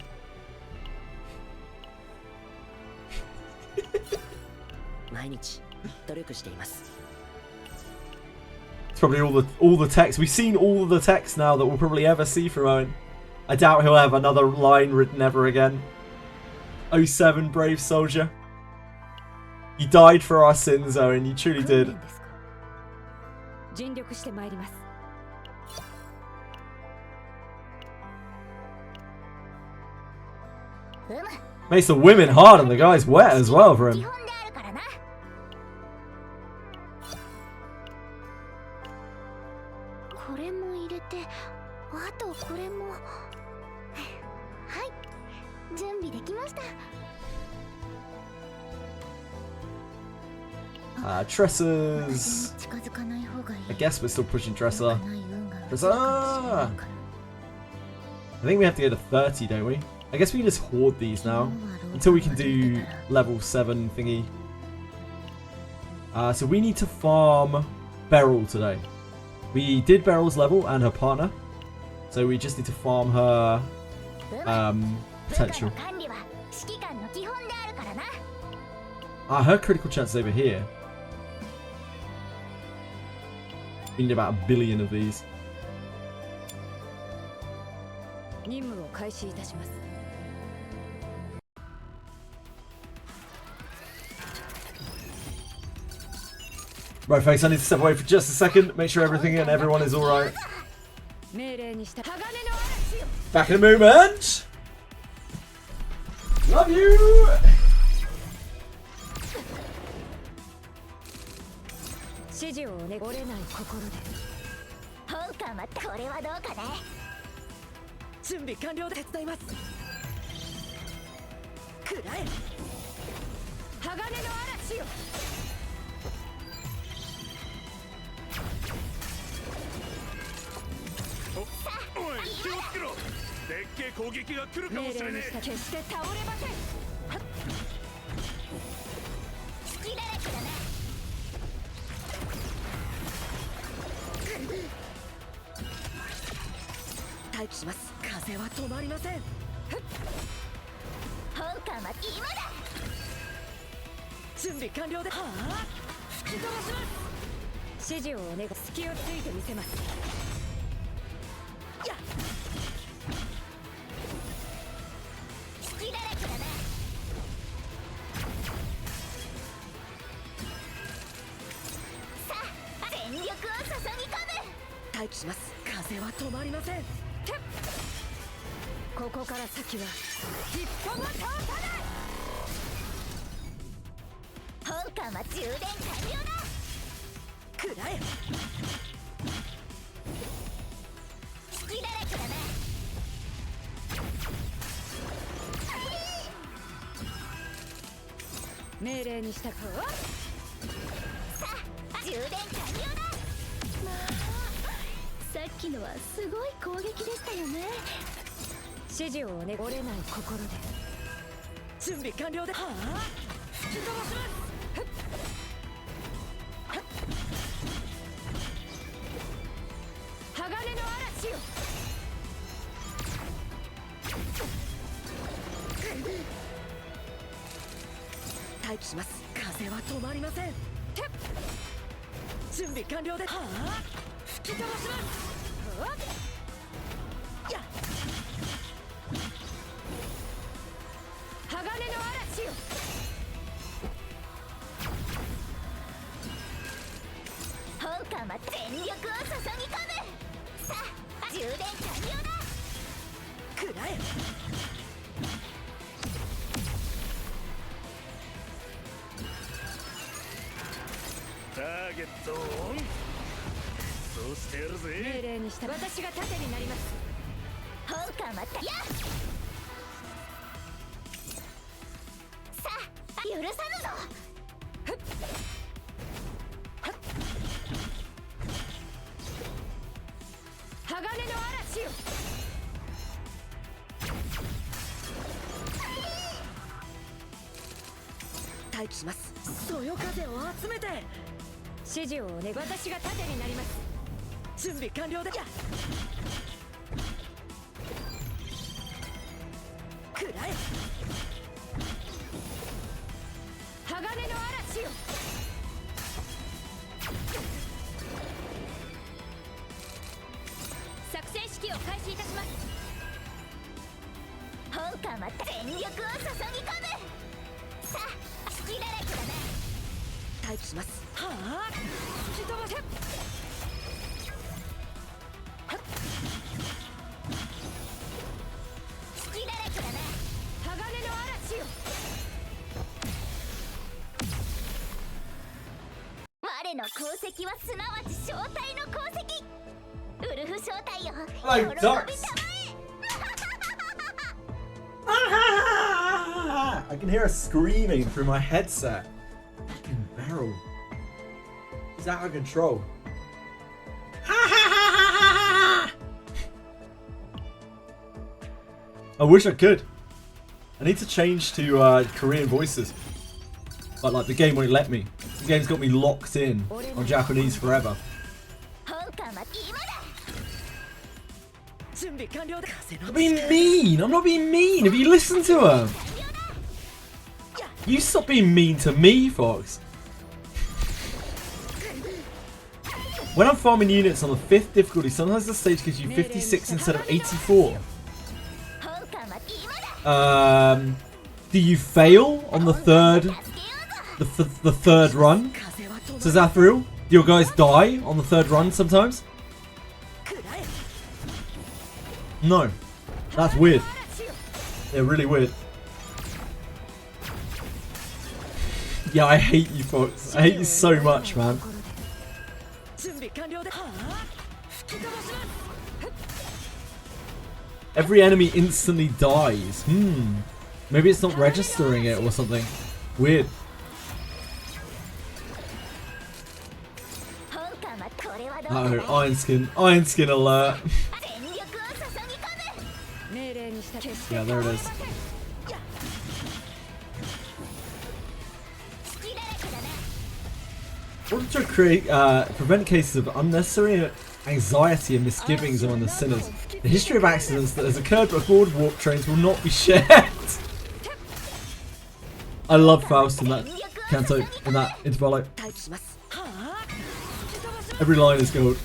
It's probably all the text. We've seen all the text now that we'll probably ever see from Owen. I doubt he'll have another line written ever again. 07, brave soldier. You died for our sins, Owen. You truly did. Makes the women hard and the guys wet as well for him. Tressers. I guess we're still pushing Dresser. Dresser! I think we have to go to 30, don't we? I guess we can just hoard these now until we can do level 7 thingy. So we need to farm Beryl today. We did Beryl's level and her partner, so we just need to farm her potential. Her critical chance is over here. We need about 1 billion of these. Right, folks, I need to step away for just a second, make sure everything and everyone is alright. Back in a moment! Love you! 作戦式を開始いたします。本艦は全力を注ぎ込む。さあ、隙だらけだな。待機します。はあ、吹き飛ばせ。隙だらけだな。鋼の嵐よ。我の功績はすなわち正体の功績。ウルフ正体よ。 Like 喜び ducks. たまえ。 I can hear her screaming through my headset. Fucking barrel. He's out of control. I wish I could. I need to change to Korean voices. But like the game won't let me. The game's got me locked in on Japanese forever. 本艦は今だ。 準備完了だ。 I'm being mean. I'm not being mean. Have you listened to her? You stop being mean to me, Fox. When I'm farming units on the 5th difficulty, sometimes the stage gives you 56 instead of 84. Do you fail on the third, the third run? So Zafriel, do your guys die on the third run sometimes? No, that's weird. Yeah, really weird. Yeah, I hate you, folks. I hate you so much, man. Every enemy instantly dies. Maybe it's not registering it or something. Weird. Uh oh, Iron Skin. Iron Skin alert. Yeah, there it is. Order to create, prevent cases of unnecessary anxiety and misgivings among the sinners. The history of accidents that has occurred aboard warp trains will not be shared. I love Faust in that canto, in that intervalo. Every line is gold.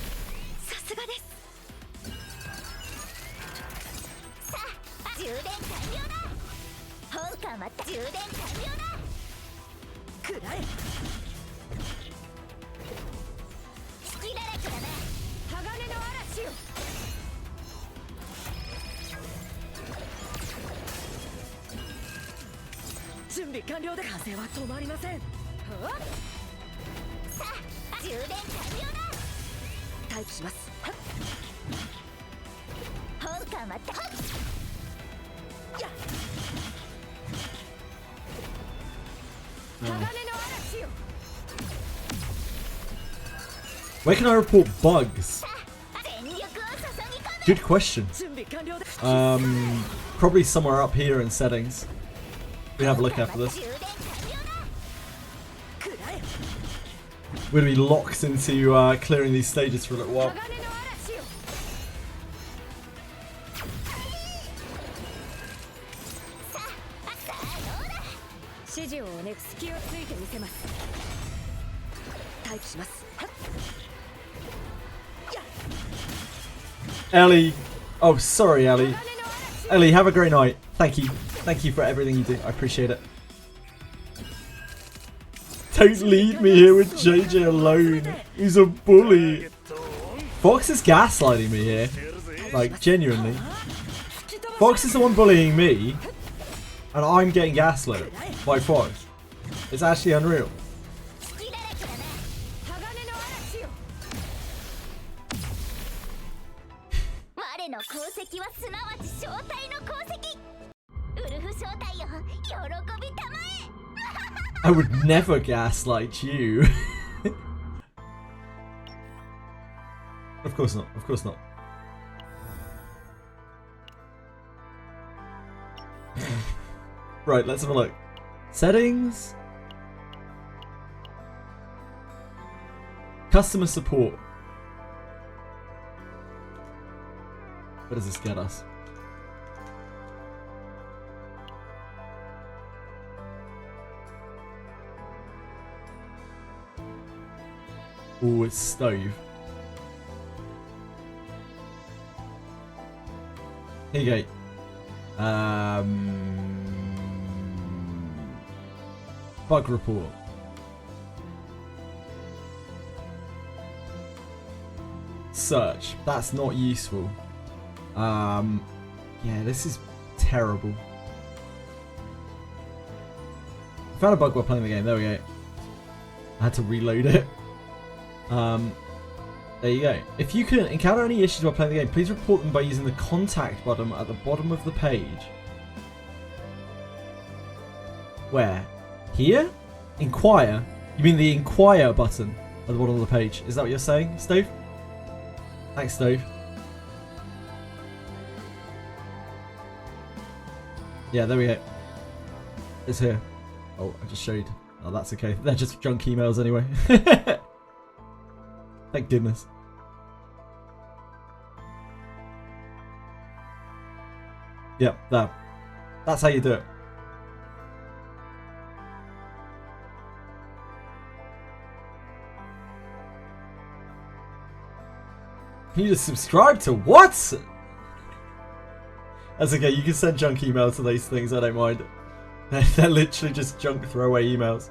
Where can I report bugs? Good question. Probably somewhere up here in settings. We have a look after this. We're gonna be locked into clearing these stages for a little while. Ellie. Oh, sorry, Ellie. Ellie, have a great night. Thank you. Thank you for everything you do. I appreciate it. Don't leave me here with JJ alone. He's a bully. Fox is gaslighting me here. Like, genuinely. Fox is the one bullying me. And I'm getting gaslit by Fox. It's actually unreal. I would never gaslight you. Of course not. Of course not. Right, let's have a look. Settings. Customer support. Where does this get us? Oh, it's stove. Here you go. Bug report. Search. That's not useful. Yeah, this is terrible. Found a bug while playing the game. There we go. I had to reload it. There you go. If you can encounter any issues while playing the game, please report them by using the contact button at the bottom of the page. Where? Here? Inquire? You mean the inquire button at the bottom of the page? Is that what you're saying, Stove? Thanks, Stove. Yeah, there we go. It's here. Oh, I just showed. Oh, that's okay. They're just junk emails anyway. Thank goodness. Yep, that's how you do it. You just subscribe to what? That's okay, you can send junk emails to these things, I don't mind. They're literally just junk throwaway emails.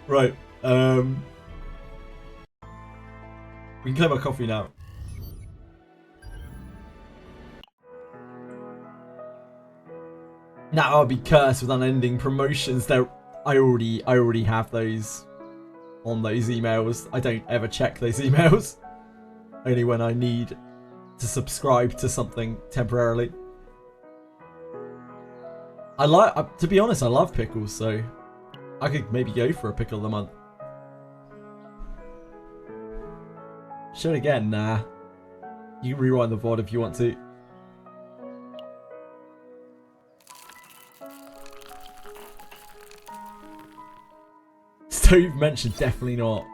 Right, we can claim our coffee now. Now I'll be cursed with unending promotions. There, I already have those on those emails. I don't ever check those emails. Only when I need to subscribe to something temporarily. To be honest, I love pickles, so I could maybe go for a pickle of the month. Show it again, nah. You can rewind the VOD if you want to. Stove mentioned, definitely not.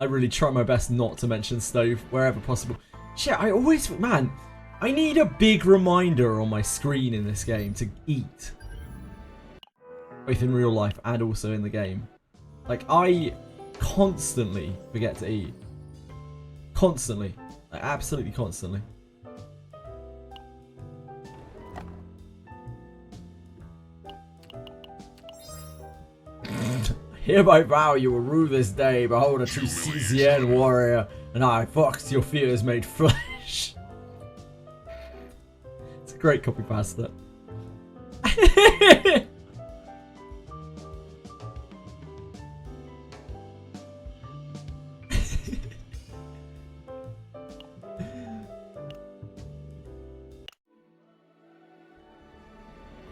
I really try my best not to mention Stove wherever possible. Shit, I always, man, I need a big reminder on my screen in this game to eat. Both in real life and also in the game. Like, I constantly forget to eat. Constantly. Like, absolutely constantly. Hereby vow you will rule this day, behold a true CZN warrior, and I, Fox, your fears made flesh. It's a great copy pasta.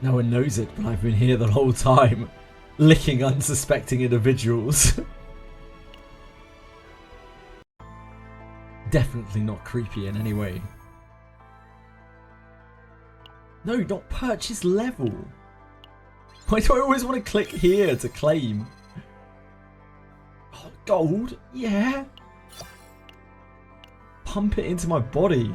No one knows it, but I've been here the whole time. Licking unsuspecting individuals. Definitely not creepy in any way. No, not purchase level. Why do I always want to click here to claim? Oh, gold? Yeah. Pump it into my body.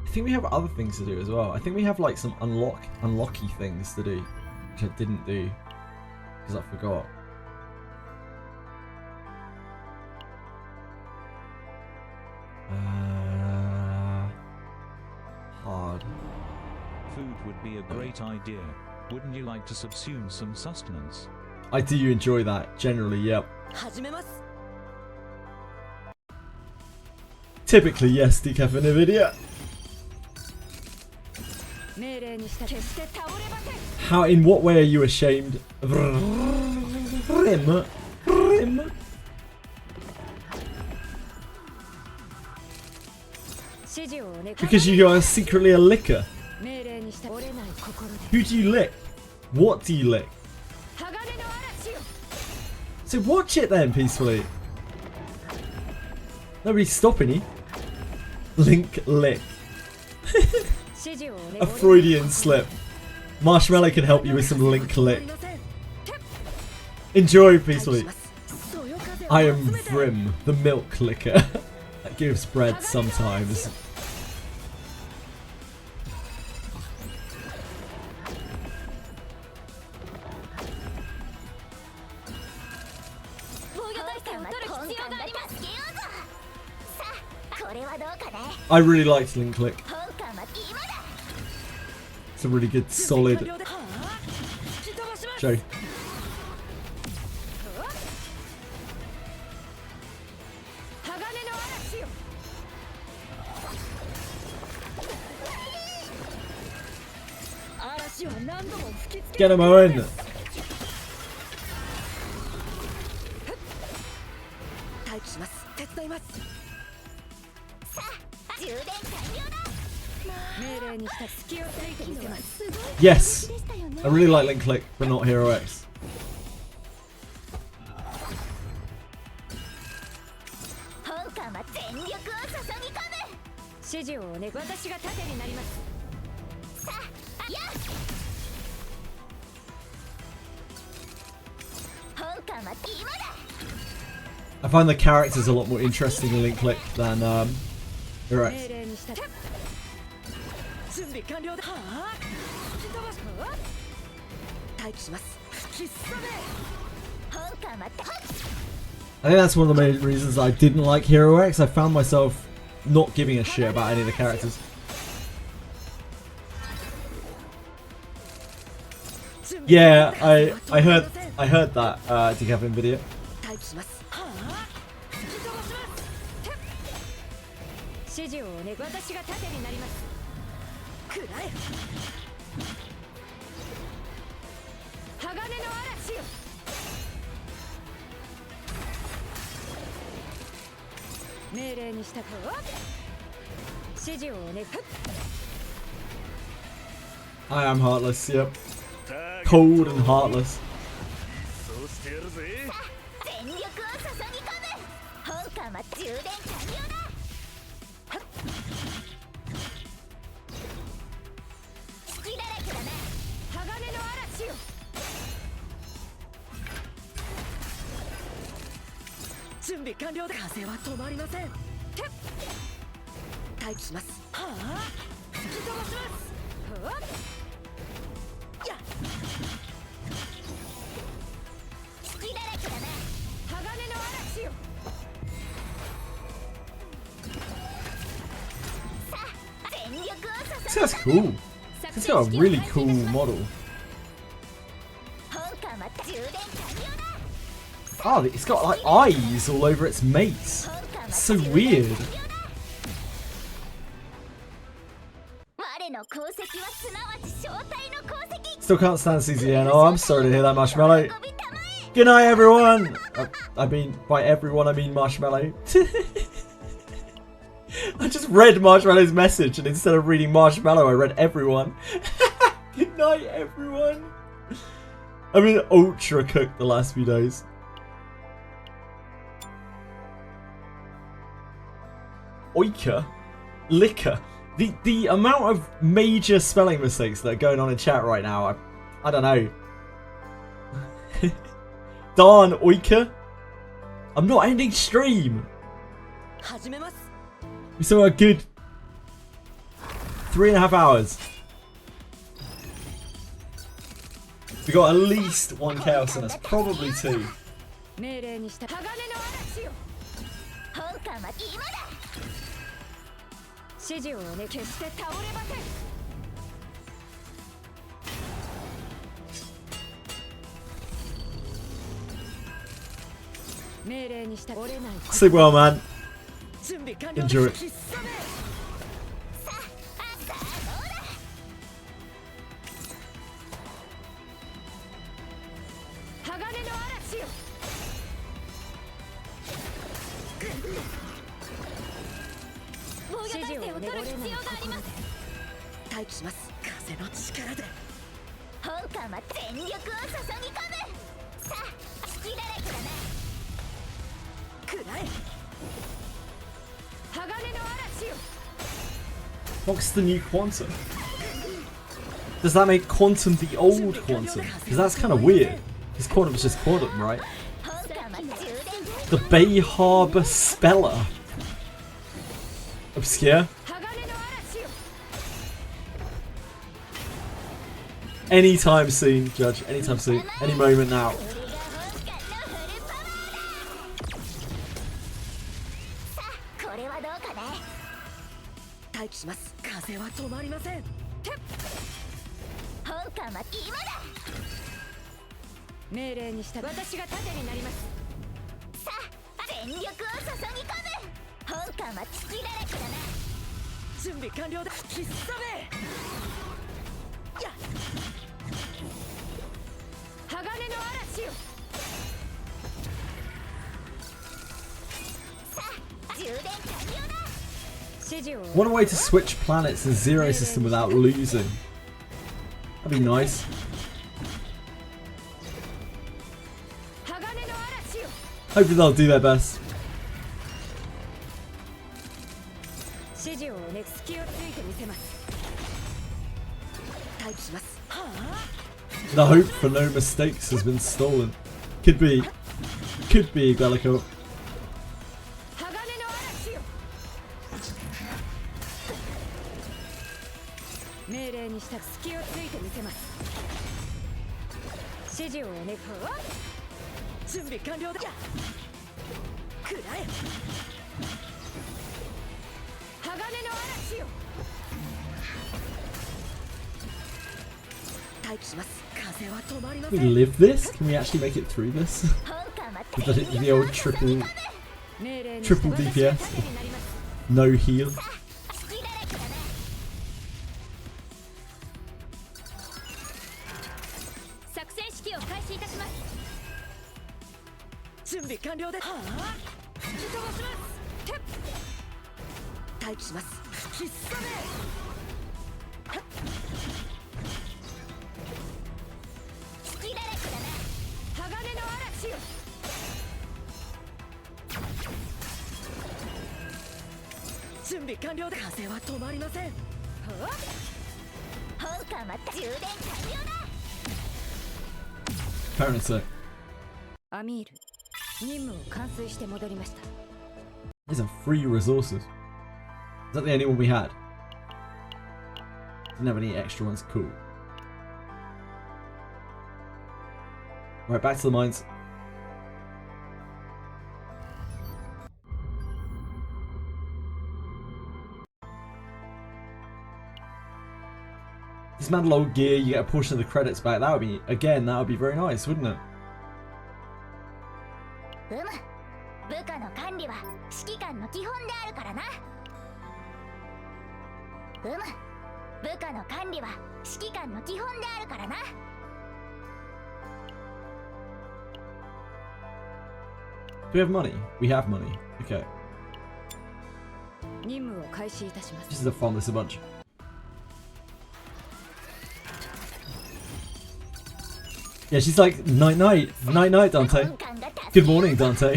I think we have other things to do as well. I think we have like some unlocky things to do, which I didn't do because I forgot. Hard. Food would be a great idea. Wouldn't you like to subsume some sustenance? I do enjoy that generally. Yep. Typically, yes, decaf and Nvidia. How, in what way are you ashamed? Rim. Because you are secretly a licker. Who do you lick? What do you lick? So watch it then, peacefully. Nobody's stopping you. Link lick. A Freudian slip. Marshmallow can help you with some link lick. Enjoy peacefully. I am Vrim, the milk liquor that gives bread sometimes. I really liked Link Click. It's a really good, solid show. Get him, Owen! Yes! I really like Link Click, but not Hero X. I find the characters a lot more interesting in Link Click than Hero X. I think that's one of the main reasons I didn't like Hero X. I found myself not giving a shit about any of the characters. Yeah, I heard that Decathlon video. I am heartless, yep. Cold and heartless. That's cool. It's got a really cool model. Oh, it's got like eyes all over its mates. It's so weird. Still can't stand CZN. Oh, I'm sorry to hear that, Marshmallow. Good night, everyone. I mean, by everyone, I mean Marshmallow. I just read Marshmallow's message, and instead of reading Marshmallow, I read everyone. Good night, everyone. I've been ultra cooked the last few days. Oika? Liquor? The amount of major spelling mistakes that are going on in chat right now, I don't know. Darn Oika? I'm not ending stream. We still got a good 3.5 hours. We got at least one chaos in us, probably 2. Sleep well, man. Enjoy it. What's the new Quantum? Does that make Quantum the old Quantum? Because that's kind of weird. His quantum is just quantum, right? The Bay Harbor Speller. Obscure. Anytime soon, Judge. Anytime soon. Any moment now. One way to switch planets to zero system without losing. That'd be nice. Hopefully they'll do their best. The hope for no mistakes has been stolen. Could be Bellico. Can we live this? Can we actually make it through this? With the old triple DPS? No heal? Apparently so. These are free resources. Is that the only one we had? Didn't have any extra ones. Cool. Right, back to the mines. Dismantle old gear, you get a portion of the credits back. That would be, again, that would be very nice, wouldn't it? Do we have money? We have money. Okay. This is a fun, this is a bunch. Yeah, she's like, night night, night night, Dante. Good morning, Dante.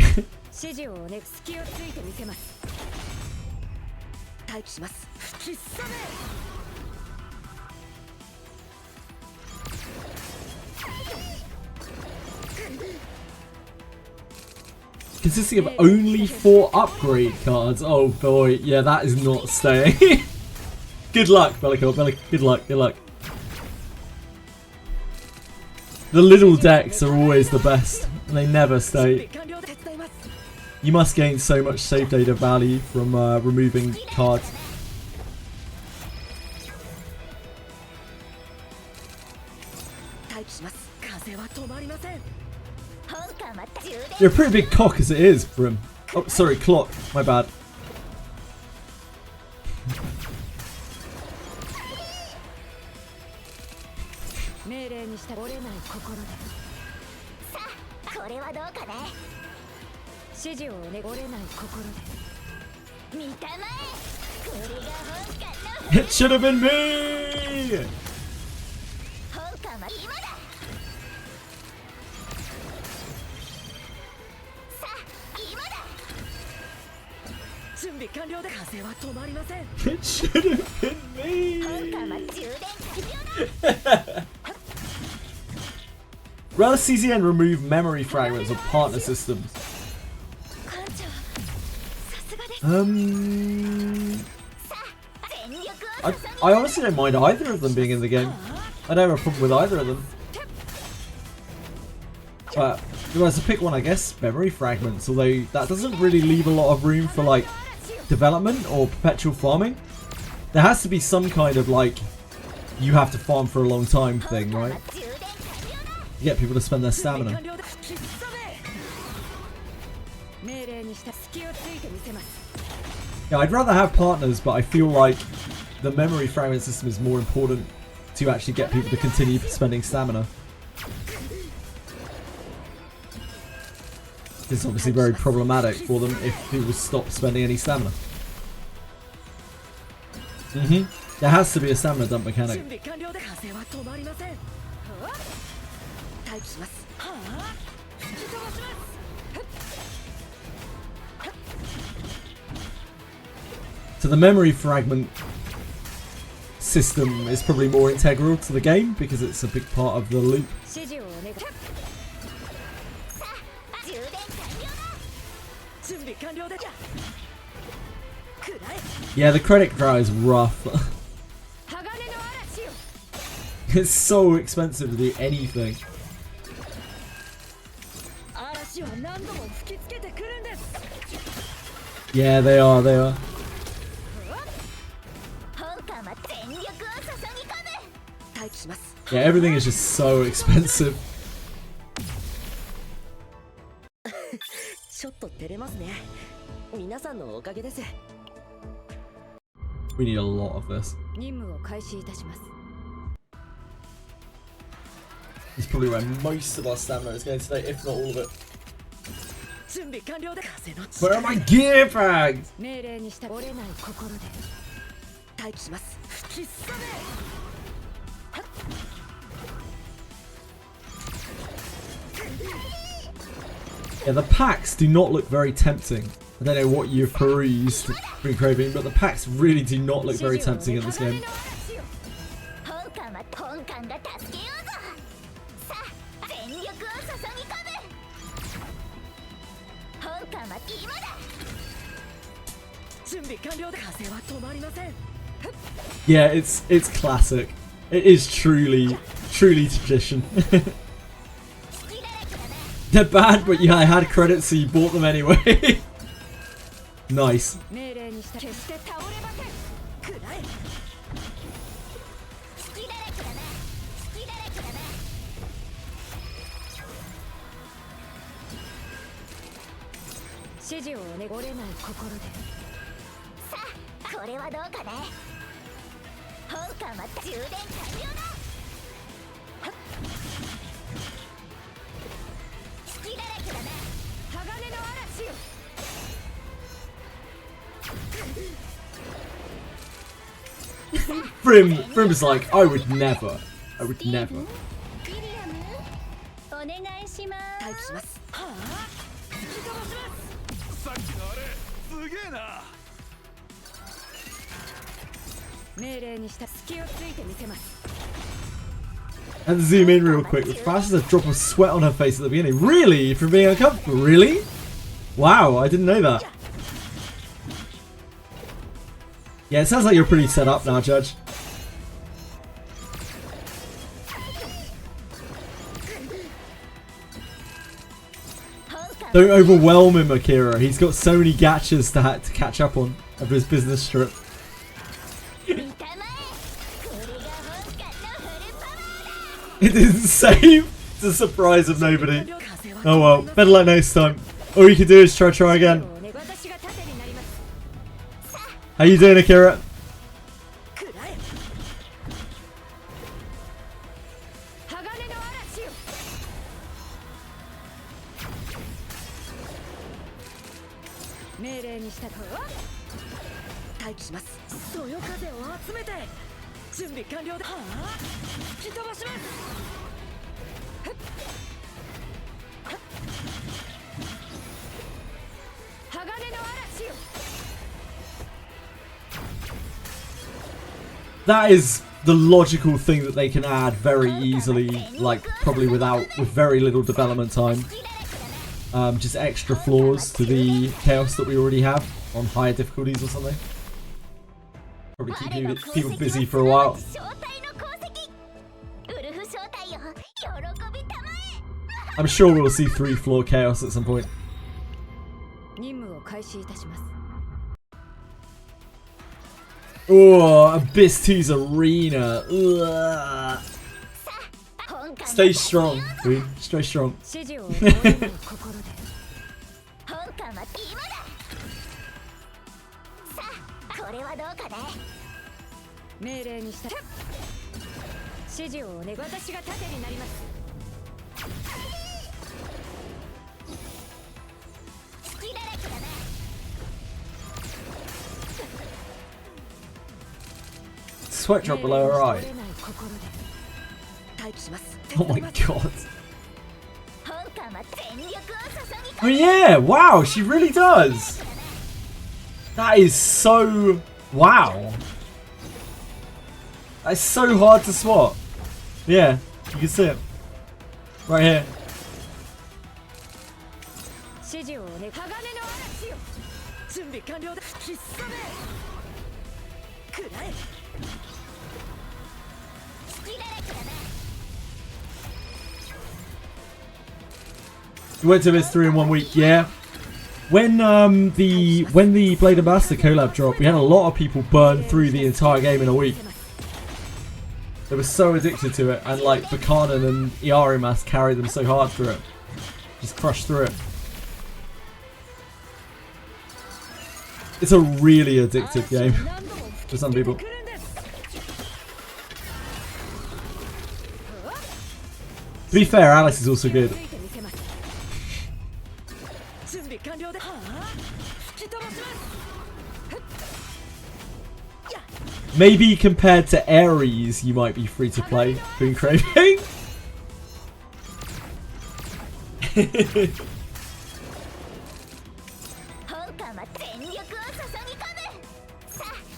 Consisting of only 4 upgrade cards. Oh boy, yeah, that is not staying. Good luck, Bellico. Good luck, good luck. The little decks are always the best, and they never stay. You must gain so much save data value from removing cards. You're a pretty big cock as it is, Brim. Oh, sorry, clock. My bad. It should have been me! It should have been me! Rather CZN remove memory fragments or partner systems. I honestly don't mind either of them being in the game. I don't have a problem with either of them. But if I was to pick one, I guess memory fragments. Although that doesn't really leave a lot of room for like development or perpetual farming. There has to be some kind of like you have to farm for a long time thing, right? To get people to spend their stamina. Yeah, I'd rather have partners, but I feel like the memory fragment system is more important to actually get people to continue spending stamina. It's obviously very problematic for them if people stop spending any stamina. There has to be a stamina dump mechanic. So the memory fragment system is probably more integral to the game because it's a big part of the loop. Yeah, the credit cry is rough. It's so expensive to do anything. Yeah, they are, they are. Yeah, everything is just so expensive. We need a lot of this. It's probably where most of our stamina is going today, if not all of it. Where are my gear bags? Yeah, the packs do not look very tempting. I don't know what you've perused been craving, but the packs really do not look very tempting in this game. Yeah, it's classic. It is truly tradition. They're bad, but yeah, I had credits, so you bought them anyway. Nice. Frim is like, I would never. And zoom in real quick. The fastest a drop of sweat on her face at the beginning. Really? From being uncomfortable? Really? Wow, I didn't know that. Yeah, it sounds like you're pretty set up now, Judge. Don't overwhelm him, Akira. He's got so many gachas to catch up on of his business trip. It didn't save. It's a surprise of nobody. Oh well, better luck next time. All you can do is try again. How you doing, Akira? That is the logical thing that they can add very easily, like probably with very little development time. Just extra floors to the chaos that we already have on higher difficulties or something. Probably keep people busy for a while. I'm sure we'll see 3-floor chaos at some point. Oh, Abyss 2's arena. Ugh. Stay strong, dude. Stay strong. Sweat drop below her eye. Oh my god. Oh yeah, wow, she really does. That is so... wow. That's so hard to swap. Yeah, you can see it. Right here. You went to this 3 in 1 week, yeah. When the Blade and Master collab dropped, we had a lot of people burn through the entire game in a week. They were so addicted to it, and like Buchanan and Iarimas carried them so hard through it. Just crushed through it. It's a really addictive game for some people. To be fair, Alice is also good. Maybe compared to Ares, you might be free to play. Boon Craving.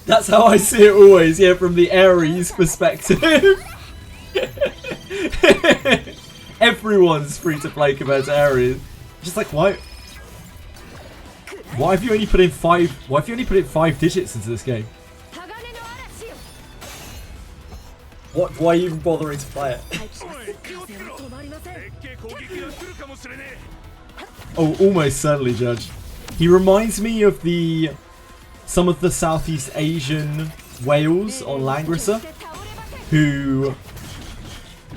That's how I see it always, yeah, from the Ares perspective. Everyone's free to play compared to Ares. Just like, why have you only put in 5 digits into this game? Why are you even bothering to play it? Oh, almost certainly, Judge. He reminds me of some of the Southeast Asian whales on Langrisser, who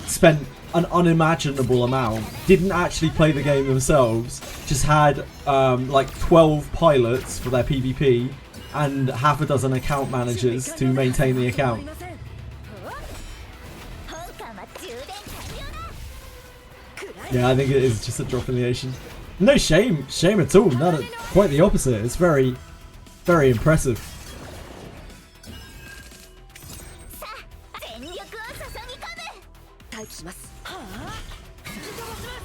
spent an unimaginable amount, didn't actually play the game themselves, just had like 12 pilots for their PvP and half a dozen account managers to maintain the account. Yeah, I think it is just a drop in the ocean. No shame at all. Quite the opposite. It's very, very impressive.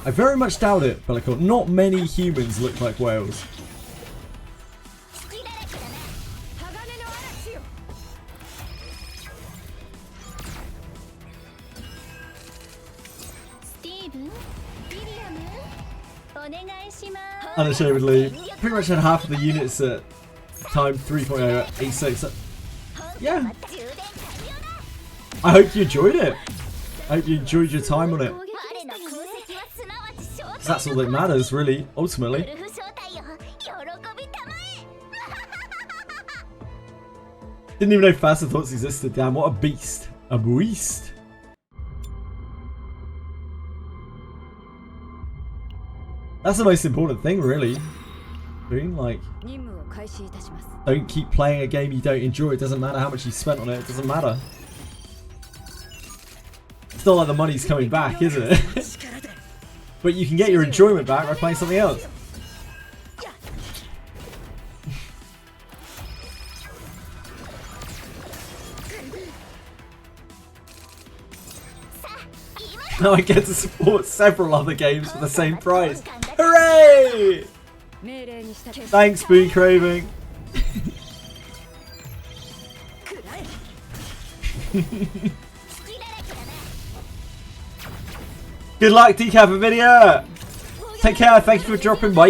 I very much doubt it, Bellicor. Not many humans look like whales. Unashamedly, pretty much had half of the units at time 3.0 at A6. Yeah. I hope you enjoyed it. I hope you enjoyed your time on it. That's all that matters, really, ultimately. Didn't even know Faster Thoughts existed, damn, what a beast. A beast. That's the most important thing, really. Like, don't keep playing a game you don't enjoy. It doesn't matter how much you spent on it. It doesn't matter. It's not like the money's coming back, is it? But you can get your enjoyment back by playing something else. Now I get to support several other games for the same price. Hooray! Thanks, Boon Craving. Good luck, Decaf video. Take care. Thank you for dropping by.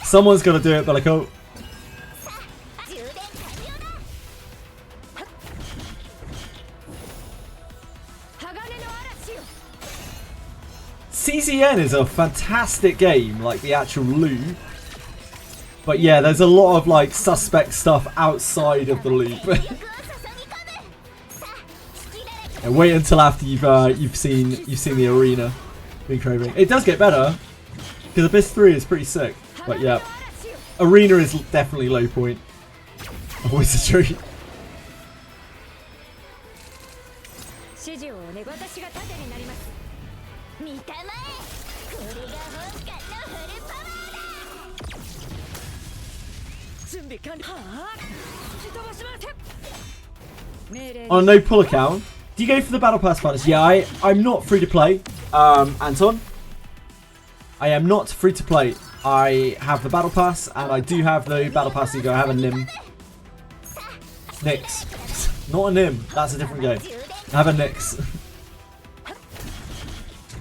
Someone's got to do it, Bellico. CZN is a fantastic game, like the actual loop. But yeah, there's a lot of like suspect stuff outside of the loop. And wait until after you've seen the arena. Been craving. It does get better because Abyss 3 is pretty sick. But yeah, arena is definitely low point. Wizardry. On a no pull account, do you go for the battle pass partners? Yeah, I'm not free to play. Anton, I am not free to play. I have the battle pass, and I do have the battle pass ego. I have a Nim. Nyx. Not a Nim. That's a different game. I have a Nyx.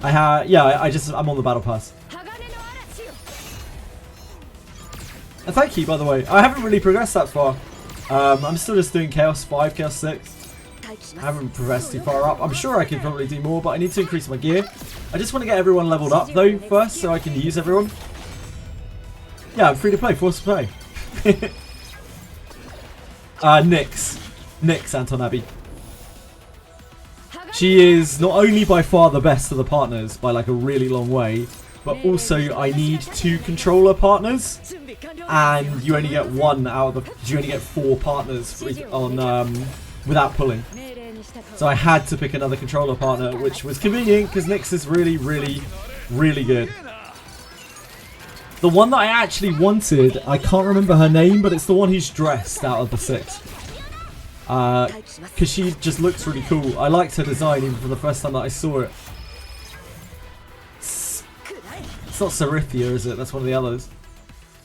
I'm on the battle pass. And thank you, by the way. I haven't really progressed that far. I'm still just doing Chaos 5, Chaos 6. I haven't progressed too far up. I'm sure I could probably do more, but I need to increase my gear. I just want to get everyone leveled up, though, first, so I can use everyone. Yeah, I'm free to play. Forced to play. Nyx. Nyx, Anton Abbey. She is not only by far the best of the partners, by like a really long way, but also I need 2 controller partners, and you only get 1 out of the. You only get 4 partners on without pulling. So I had to pick another controller partner, which was convenient because Nyx is really, really, really good. The one that I actually wanted, I can't remember her name, but it's the one who's dressed out of the 6. Because she just looks really cool. I liked her design even from the first time that I saw it. It's not Sarithia, is it? That's one of the others.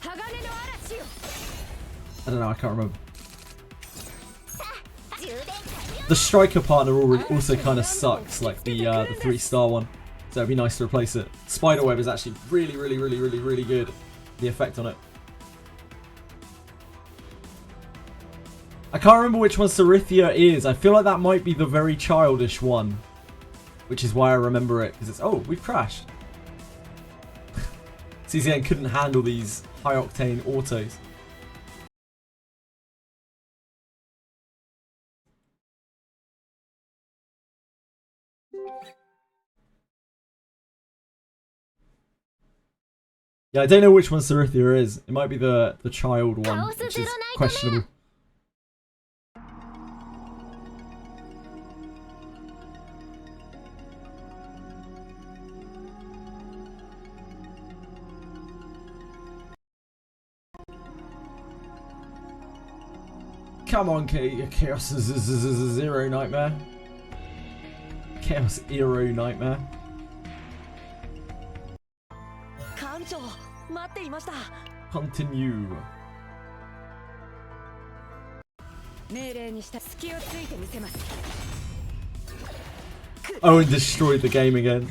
I don't know, I can't remember. The striker partner also kind of sucks, like the 3-star one. So it'd be nice to replace it. Spiderweb is actually really, really, really, really, really good. The effect on it. I can't remember which one Sarithia is. I feel like that might be the very childish one. Which is why I remember it. Because it's... Oh, we've crashed. CZN couldn't handle these high-octane autos. Yeah, I don't know which one Sarithia is. It might be the child one, which is questionable. Come on, Chaos Zero Nightmare. Chaos Zero Nightmare. Continue. Oh, and destroyed the game again.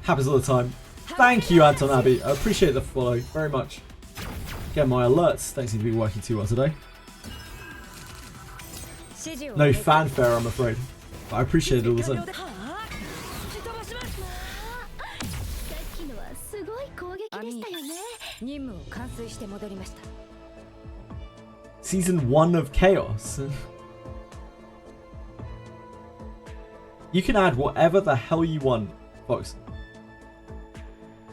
Happens all the time. Thank you, Anton Abbey. I appreciate the follow very much. Get my alerts. Don't seem to be working too well today. No fanfare, I'm afraid. But I appreciate it all the same. Season 1 of Chaos. You can add whatever the hell you want, folks.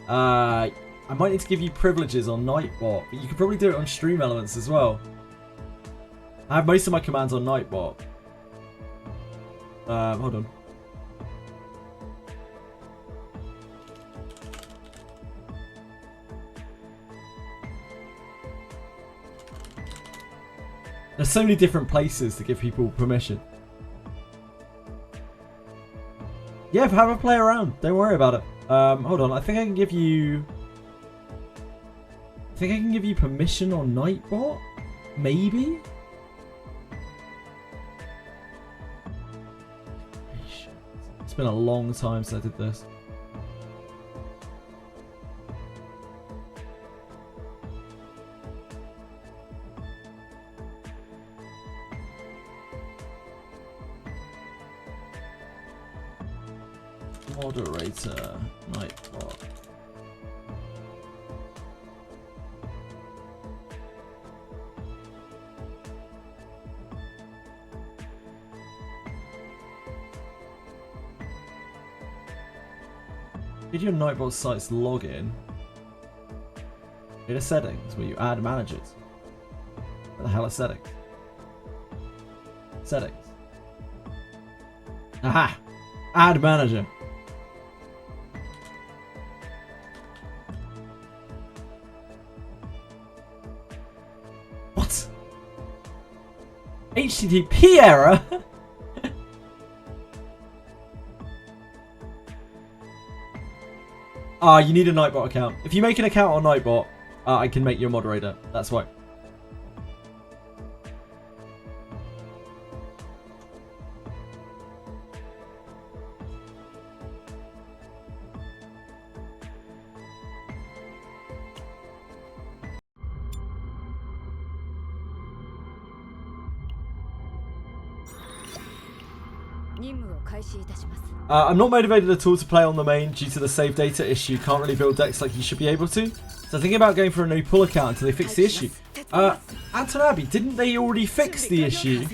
I might need to give you privileges on Nightbot, but you can probably do it on Stream Elements as well. I have most of my commands on Nightbot. Hold on. There's so many different places to give people permission. Yeah, have a play around. Don't worry about it. Hold on. I think I can give you... I think I can give you permission on Nightbot? Maybe? It's been a long time since I did this. Moderator, Nightbot. Did your Nightbot site's login? Go to settings where you add managers. What the hell is settings? Settings. Aha! Add manager. What? HTTP error? You need a Nightbot account. If you make an account on Nightbot, I can make you a moderator. That's why. I'm not motivated at all to play on the main due to the save data issue. Can't really build decks like you should be able to. So thinking about going for a no pull account until they fix the issue. Anton Abbey, didn't they already fix the issue?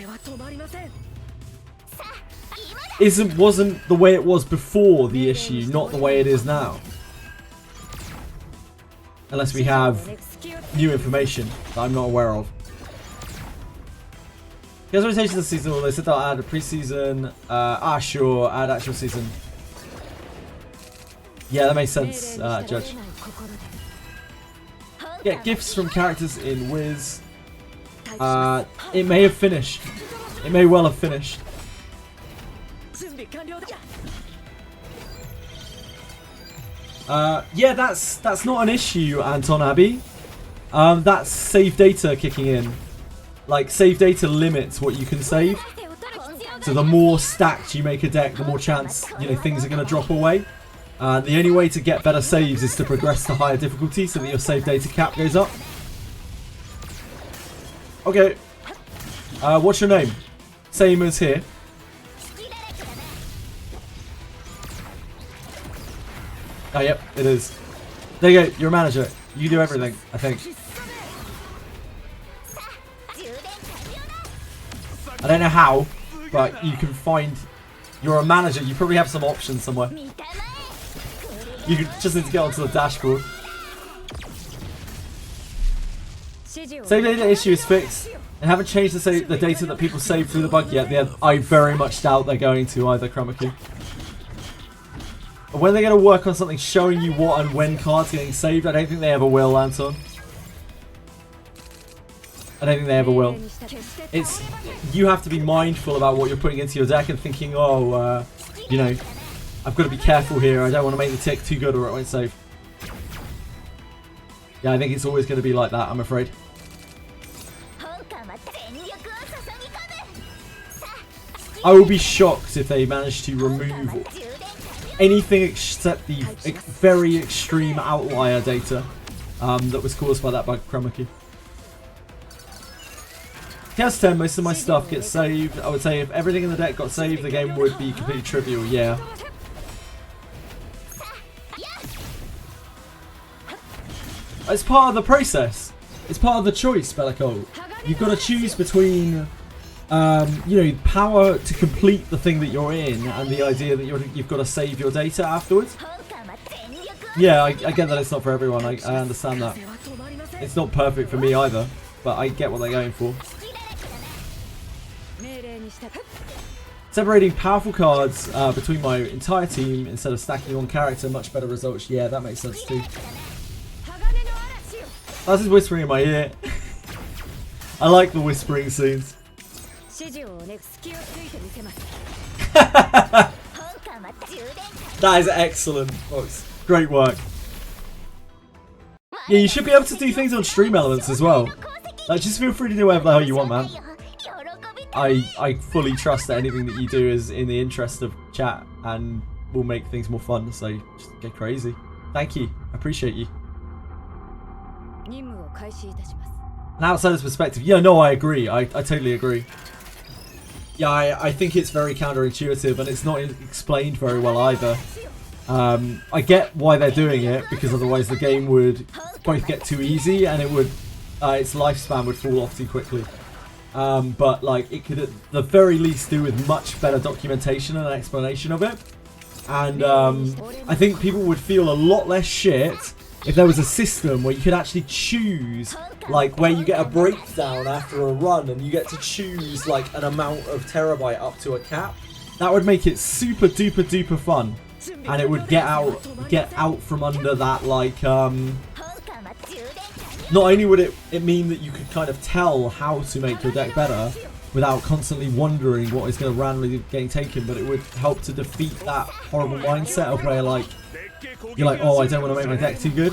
Wasn't the way it was before the issue, not the way it is now. Unless we have new information that I'm not aware of. Here's rotations this season. They said they'll add a preseason. Sure, add actual season. Yeah, that makes sense, Judge. Get gifts from characters in Wiz. It may have finished. It may well have finished. Yeah, that's not an issue, Anton Abbey. That's save data kicking in. Like, save data limits what you can save. So the more stacked you make a deck, the more chance, things are going to drop away. The only way to get better saves is to progress to higher difficulty so that your save data cap goes up. Okay. What's your name? Same as here. Oh, yep, it is. There you go, you're a manager. You do everything, I think. I don't know how, but you can find... You're a manager, you probably have some options somewhere. You just need to get onto the dashboard. Save data issue is fixed. And haven't changed the data that people save through the bug yet. I very much doubt they're going to either, Kramaku. When they're going to work on something showing you what and when cards are getting saved, I don't think they ever will, Anton. I don't think they ever will. You have to be mindful about what you're putting into your deck and thinking, oh, I've got to be careful here. I don't want to make the tick too good or it won't save. Yeah, I think it's always going to be like that, I'm afraid. I will be shocked if they manage to remove anything except the very extreme outlier data that was caused by that bug, Kramaku. Chaos 10, most of my stuff gets saved. I would say if everything in the deck got saved, the game would be completely trivial, yeah. It's part of the process. It's part of the choice, Bellico. You've got to choose between, power to complete the thing that you're in and the idea that you've got to save your data afterwards. Yeah, I get that it's not for everyone. I understand that. It's not perfect for me either, but I get what they're going for. Separating powerful cards between my entire team instead of stacking on character, much better results. Yeah, that makes sense too. That's just whispering in my ear. I like the whispering scenes. That is excellent, folks. Great work. Yeah, you should be able to do things on stream elements as well. Like, just feel free to do whatever the hell you want, man. I fully trust that anything that you do is in the interest of chat and will make things more fun, so just get crazy. Thank you. I appreciate you. An outsider's perspective. Yeah, no, I agree. I totally agree. Yeah, I think it's very counterintuitive and it's not explained very well either. I get why they're doing it, because otherwise the game would both get too easy and it would its lifespan would fall off too quickly. But like, it could at the very least do with much better documentation and explanation of it. And I think people would feel a lot less shit if there was a system where you could actually choose, like, where you get a breakdown after a run and you get to choose like an amount of terabyte up to a cap. That would make it super duper duper fun, and it would get out from under that, like, not only would it mean that you could kind of tell how to make your deck better without constantly wondering what is going to randomly getting taken, but it would help to defeat that horrible mindset of where, like, you're like, oh, I don't want to make my deck too good.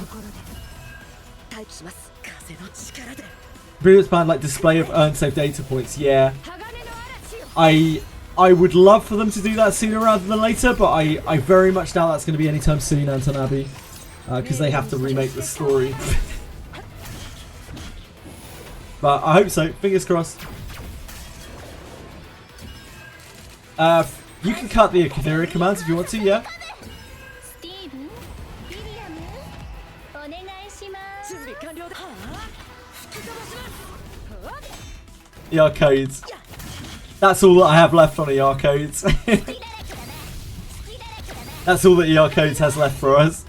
Previous plan, like, display of earned save data points. Yeah, I would love for them to do that sooner rather than later, but I very much doubt that's going to be anytime soon, Anton Abbey, because they have to remake the story. But I hope so. Fingers crossed. You can cut the Ethereal commands if you want to, yeah? ER codes. That's all that I have left on ER codes. That's all that ER codes has left for us.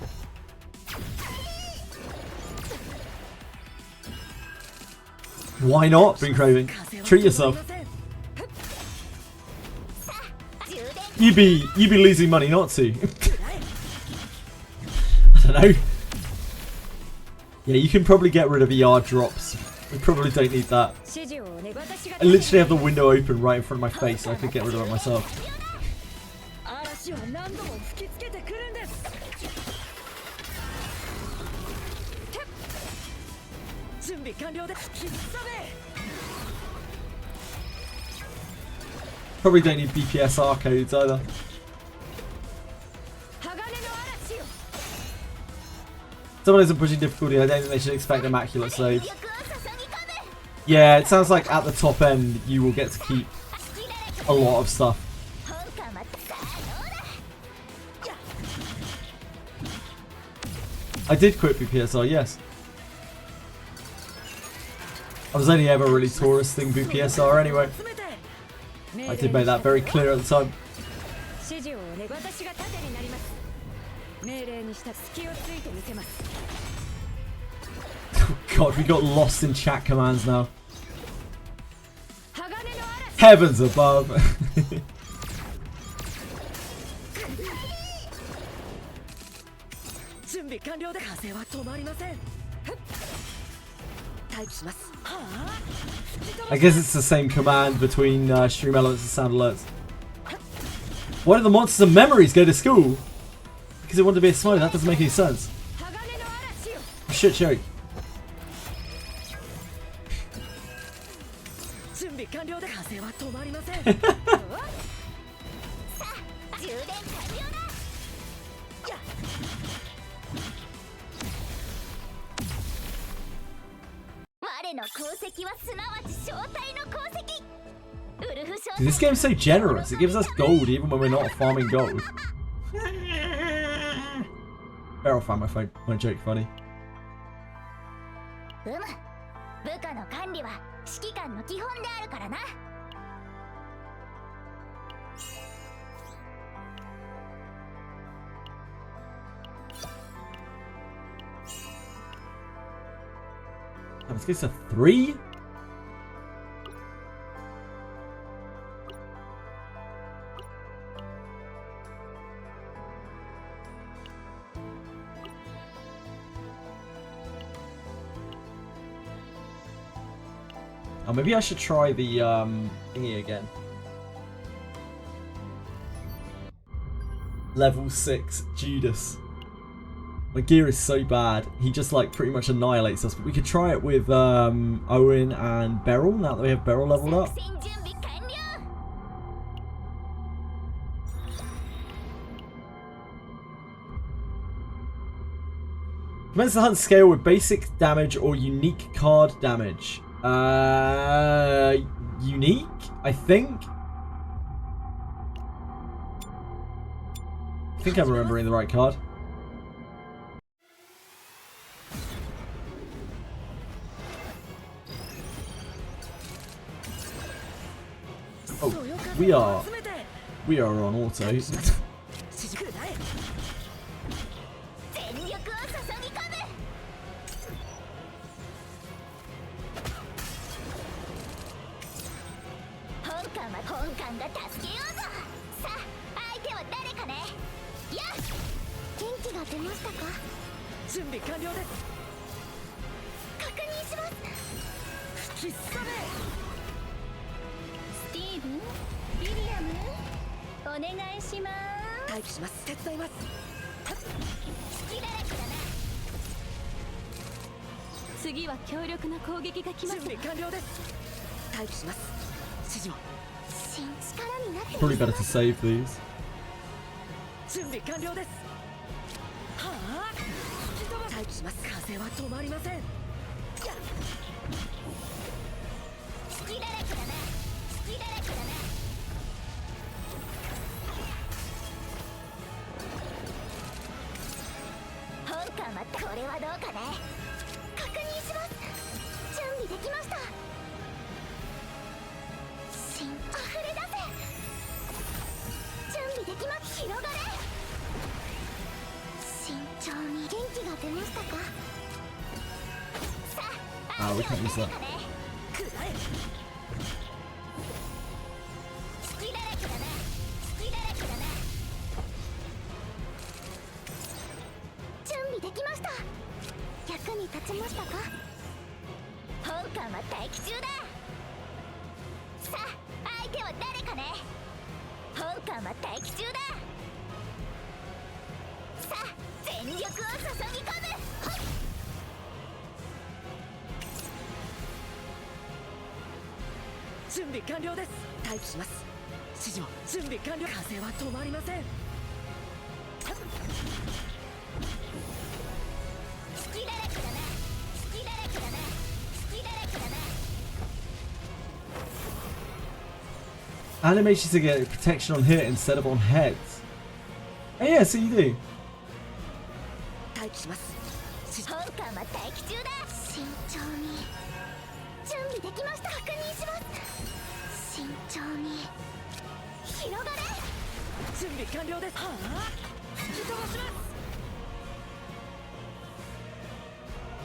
Why not, Bring Craving? Treat yourself. You'd be losing money not to. I don't know. Yeah, you can probably get rid of ER drops. We probably don't need that. I literally have the window open right in front of my face, so I could get rid of it myself. Probably don't need BPSR codes either. Someone isn't pushing difficulty, I don't think they should expect immaculate saves. Yeah, it sounds like at the top end you will get to keep a lot of stuff. I did quit BPSR, yes. I was only ever really touristing BPSR anyway. I did make that very clear at the time. Oh god, we got lost in chat commands now. Heavens above. I guess it's the same command between stream elements and sound alerts. Why do the monsters and memories go to school? Because they want to be a smiley. That doesn't make any sense. Shit joke. Dude, this game's so generous. It gives us gold even when we're not farming gold. Barrel find my joke funny. Let's get to 3. Oh, maybe I should try the thingy again. Level 6 Judas. My gear is so bad. He just like pretty much annihilates us. But we could try it with Owen and Beryl now that we have Beryl leveled up. Commence the hunt scale with basic damage or unique card damage. Unique, I think. I think I'm remembering the right card. Oh, we are on auto. Probably better to save these. Ah, we can't use that. Animations to get protection on hit instead of on heads. Oh yeah, so you do.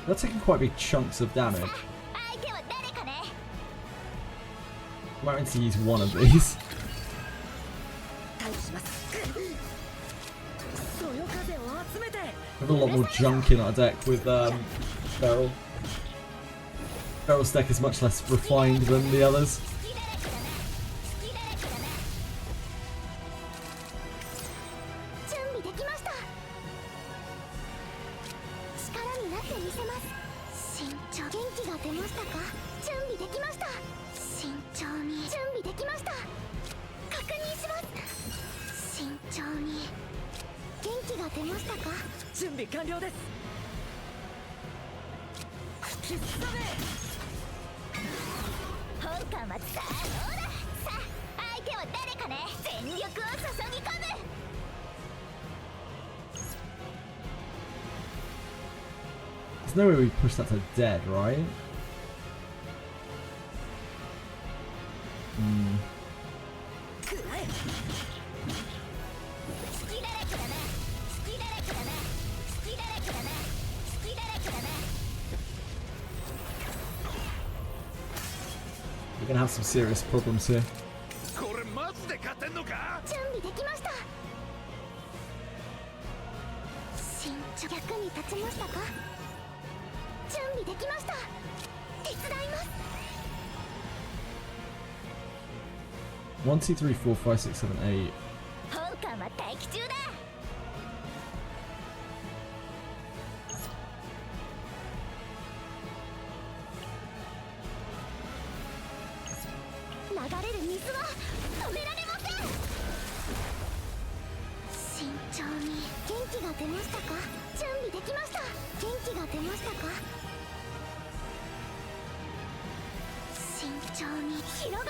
They're taking quite big chunks of damage. I might need to use one of these. I have a lot more junk in our deck with Beryl. Beryl's deck is much less refined than the others. There's no way we push that to dead, right? We're gonna have some serious problems here. One, two, three, four, five, six, seven, eight. 流れる水は止められません。慎重に。元気が出ましたか？準備できました。元気が出ましたか？慎重に。広がれ。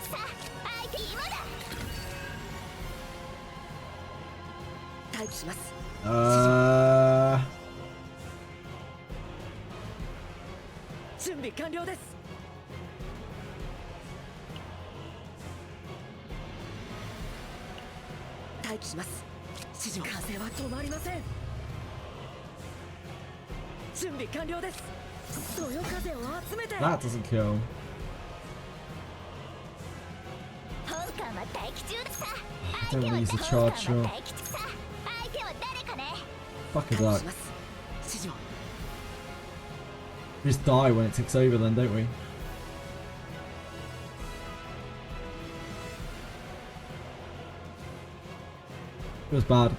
さあ、相手今だ。待機します。準備完了です。待機します。指示。風は止まりません。準備完了です。そよ風を集めて。 That doesn't kill. 本艦は待機中だ。さあ、 I don't really use the charge shot. 待機中さ。相手は誰かね。 Fuck a duck. 指示を。 We just die when it ticks over then, don't we? Feels bad.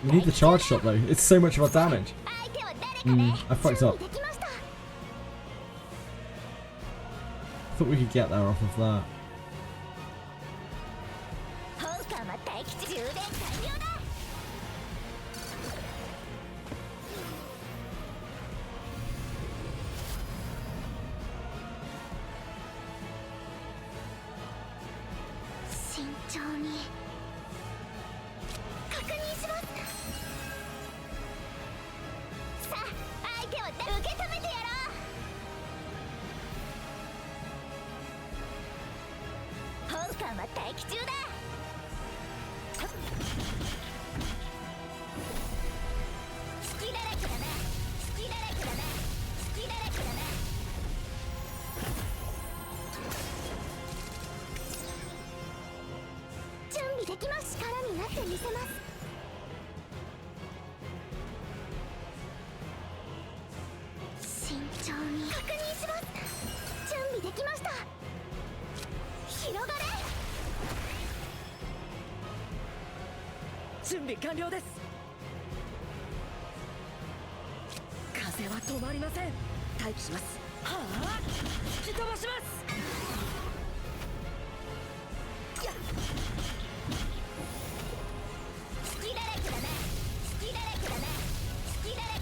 We need the charge shot though. It's so much of our damage. I fucked up. Thought we could get there off of that.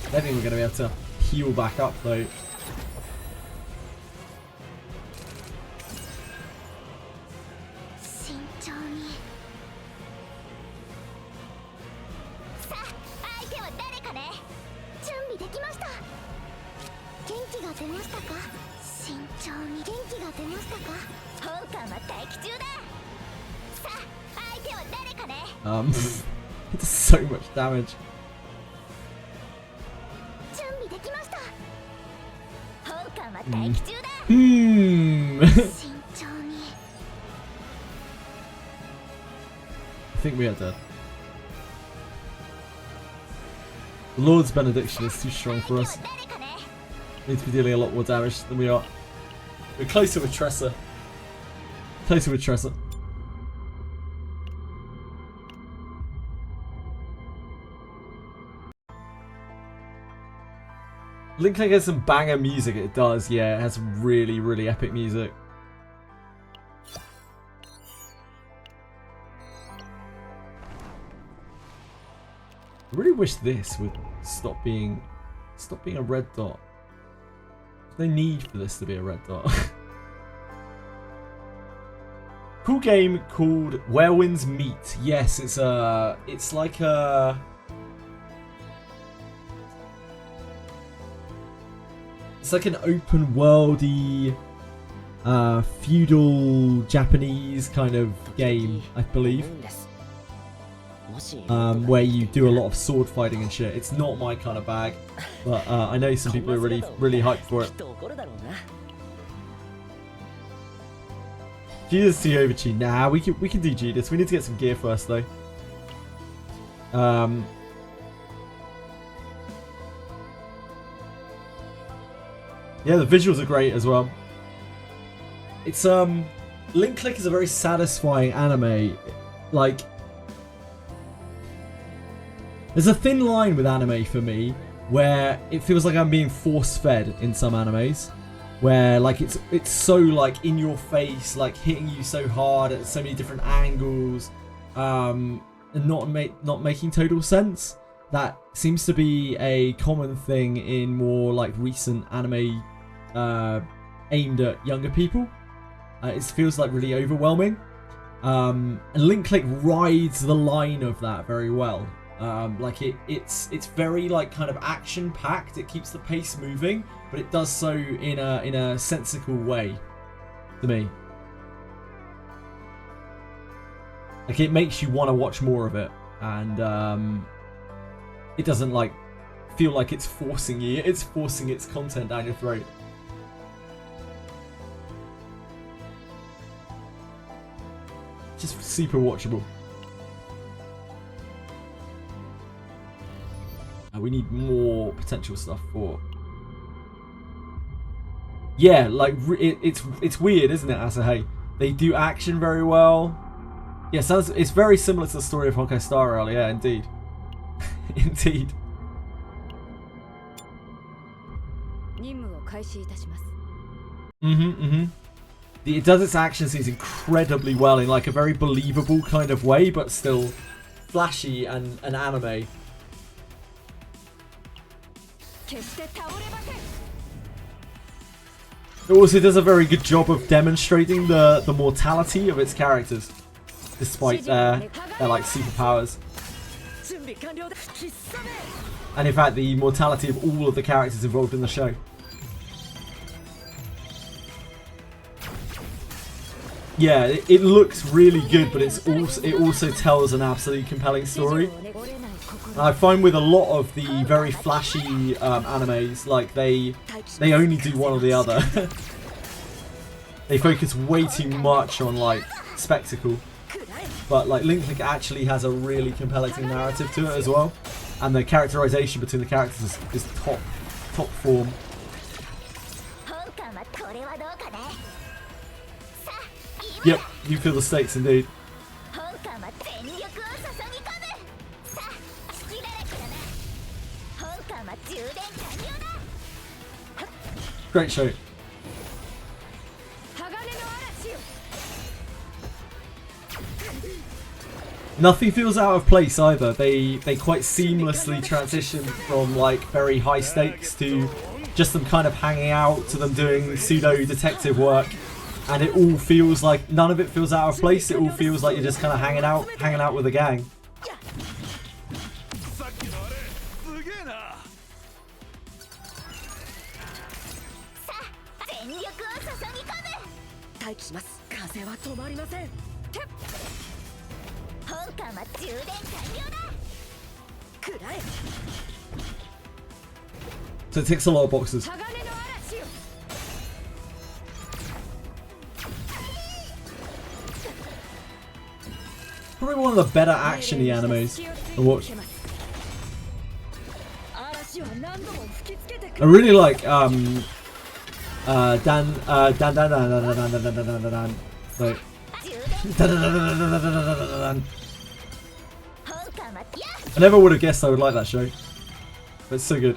I don't think we're going to be able to heal back up though. It does so much damage. I think we are dead. The Lord's Benediction is too strong for us. We need to be dealing a lot more damage than we are. We're closer with Tressa. Closer with Tressa. Link Link has some banger music, it does, yeah, it has really, really epic music. I really wish this would stop being a red dot. There's no need for this to be a red dot. Cool game called Where Winds Meet. Yes, it's like a it's like an open worldy feudal Japanese kind of game, I believe. Where you do a lot of sword fighting and shit. It's not my kind of bag, but I know some people are really hyped for it. Jesus too overcheat. Nah, we can do Judas. We need to get some gear first though. Yeah, the visuals are great as well. It's Link Click is a very satisfying anime. Like, there's a thin line with anime for me where it feels like I'm being force-fed in some animes, where like it's so like in your face, like hitting you so hard at so many different angles, and not making total sense. That seems to be a common thing in more like recent anime aimed at younger people. It feels like really overwhelming. And Link Click rides the line of that very well. Like it's very like kind of action packed. It keeps the pace moving, but it does so in a sensical way to me. Like it makes you want to watch more of it, and it doesn't like feel like it's forcing you. It's forcing its content down your throat. Just super watchable. We need more potential stuff for. Yeah, like it's weird, isn't it, Asahi? They do action very well. Yeah, so it's very similar to the story of Honkai Star Rail. Yeah, indeed, indeed. It does its action scenes incredibly well in like a very believable kind of way, but still flashy and an anime. It also does a very good job of demonstrating the mortality of its characters, despite their like superpowers. And in fact, the mortality of all of the characters involved in the show. Yeah, it looks really good, but it also tells an absolutely compelling story. I find with a lot of the very flashy animes, like they only do one or the other. They focus way too much on like spectacle, but like Link Click actually has a really compelling narrative to it as well, and the characterization between the characters is top form. Yep, you feel the stakes indeed. Great show. Nothing feels out of place either. They quite seamlessly transition from like very high stakes to just them kind of hanging out to them doing pseudo detective work. And it all feels like, none of it feels out of place. It all feels like you're just kind of hanging out with a gang. So it ticks a lot of boxes. Probably one of the better action-y animes I watched. I really like Dan. Wait. I never would have guessed I would like that show, but it's so good.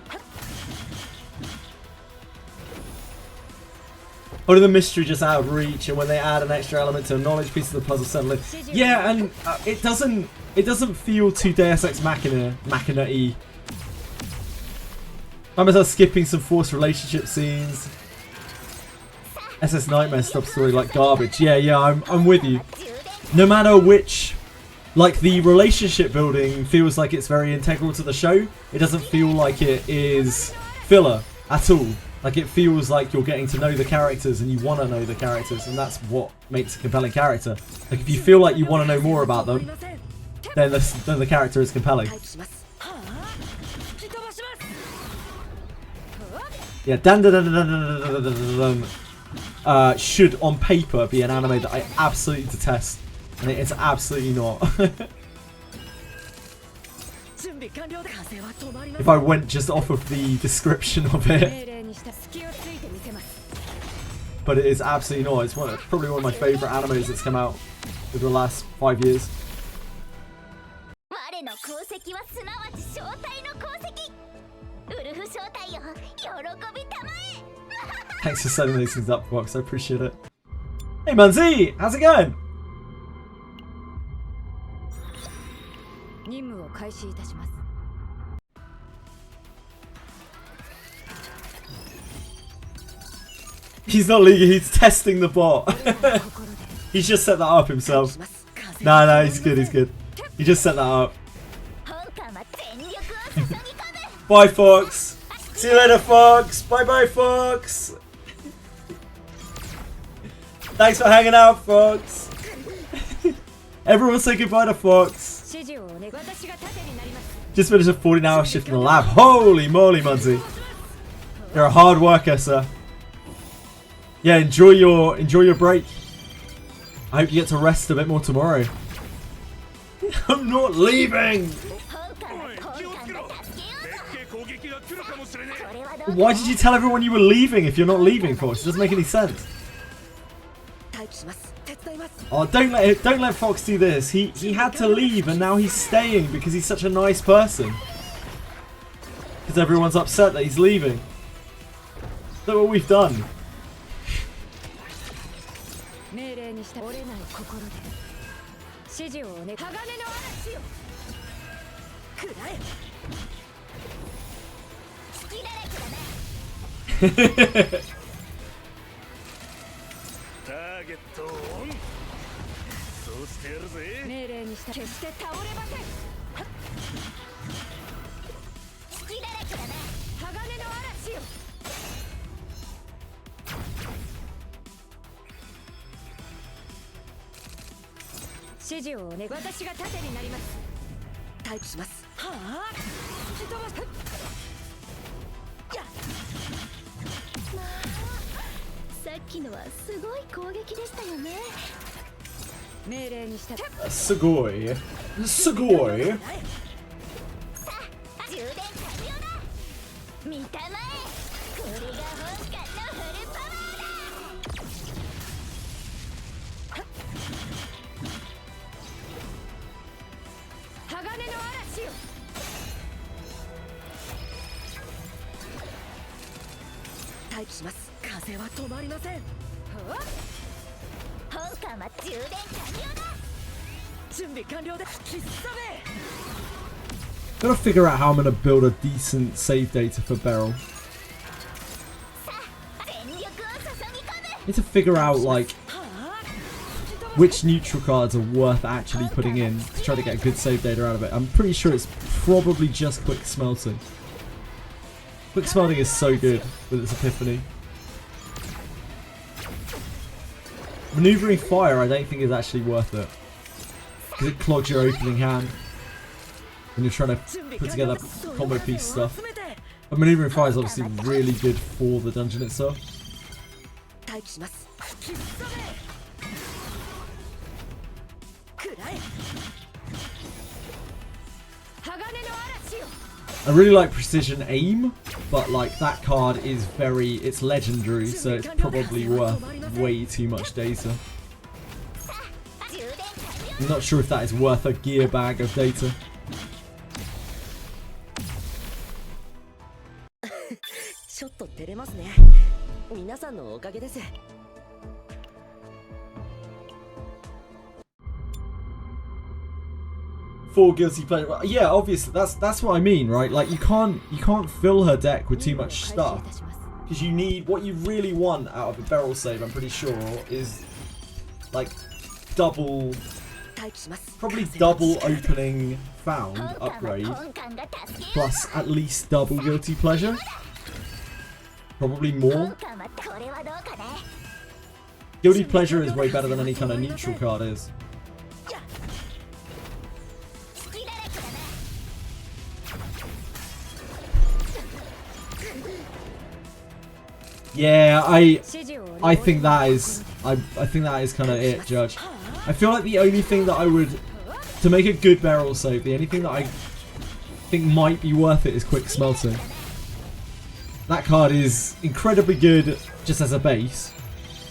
Or the mystery just out of reach, and when they add an extra element to a knowledge piece of the puzzle suddenly. Yeah, and it doesn't feel too Deus Ex Machina-y. I'm just skipping some forced relationship scenes. SS Nightmare stuff story like garbage. Yeah, I'm with you. No matter which, like the relationship building feels like it's very integral to the show. It doesn't feel like it is filler at all. Like it feels like you're getting to know the characters and you want to know the characters, and that's what makes a compelling character. Like if you feel like you want to know more about them, then the character is compelling. Yeah, should on paper be an anime that I absolutely detest, and it's absolutely not. If I went just off of the description of it. But it is absolutely not. It's probably one of my favourite animes that's come out over the last 5 years. Thanks for setting these things up, Fox. I appreciate it. Hey, Manzi! How's it going? 任務を開始いたします。 He's not leaking, he's testing the bot. He's just set that up himself. No, he's good, he's good. He just set that up. Bye, Fox. See you later, Fox. Bye-bye, Fox. Thanks for hanging out, Fox. Everyone say goodbye to Fox. Just finished a 14-hour shift in the lab. Holy moly, Munzie. You're a hard worker, sir. Yeah, enjoy your break. I hope you get to rest a bit more tomorrow. I'm not leaving! Why did you tell everyone you were leaving if you're not leaving, Fox? It doesn't make any sense. Oh, don't let Fox do this. He had to leave and now he's staying because he's such a nice person. Because everyone's upset that he's leaving. Look what we've done. Sugoi. Sugoi. Gotta figure out how I'm gonna build a decent save data for Beryl. Need to figure out like which neutral cards are worth actually putting in to try to get good save data out of it. I'm pretty sure it's probably just quick smelting. Quick smelting is so good with its epiphany. Maneuvering fire I don't think is actually worth it. Because it clogs your opening hand when you're trying to put together combo piece stuff. But maneuvering fire is obviously really good for the dungeon itself. I really like precision aim, but like that card is it's legendary, so it's probably worth way too much data. I'm not sure if that is worth a gear bag of data. For guilty pleasure, yeah, obviously that's what I mean, right? Like you can't fill her deck with too much stuff because you need what you really want out of a barrel save. I'm pretty sure is like probably double opening found upgrade plus at least double guilty pleasure, probably more. Guilty pleasure is way better than any kind of neutral card is. Yeah, I think that is I think that is kind of it, Judge. I feel like the only thing that I would to make a good barrel save, the only thing that I think might be worth it is quick smelting. That card is incredibly good just as a base,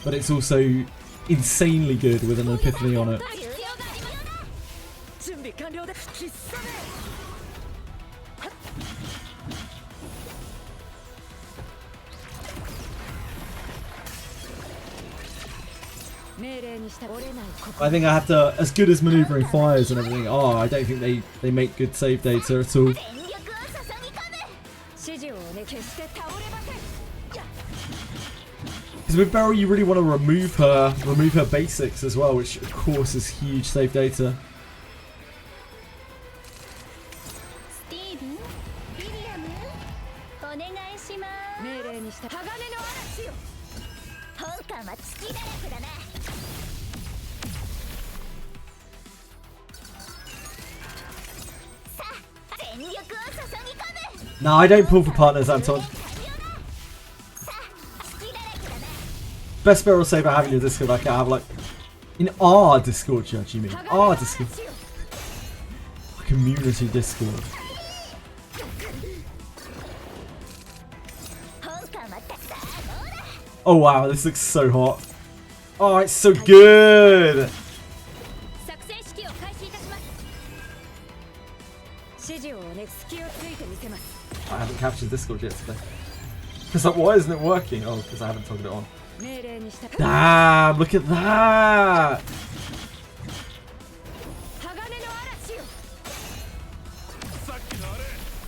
but it's also insanely good with an epiphany on it. I think I have to, as good as maneuvering fires and everything are, I don't think they make good save data at all. Because with Beryl, you really want to remove her basics as well, which of course is huge save data. No, I don't pull for partners, Anton. Best Beryl save I have in your Discord, I can have like in our Discord, Judge, you mean? Our Discord. Community Discord. Oh wow, this looks so hot. Oh, it's so good! I haven't captured Discord yet today. Because like, why isn't it working? Oh, because I haven't toggled it on. Damn, look at that!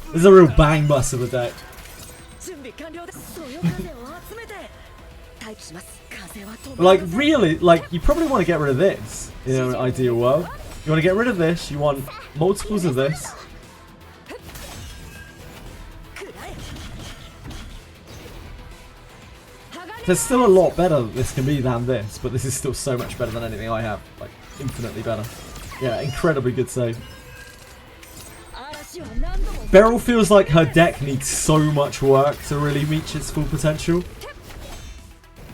This is a real bang bus of a deck. Like, really, like, you probably want to get rid of this in an ideal world. You want to get rid of this, you want multiples of this. There's still a lot better that this can be than this, but this is still so much better than anything I have. Like, infinitely better. Yeah, incredibly good save. Beryl feels like her deck needs so much work to really reach its full potential.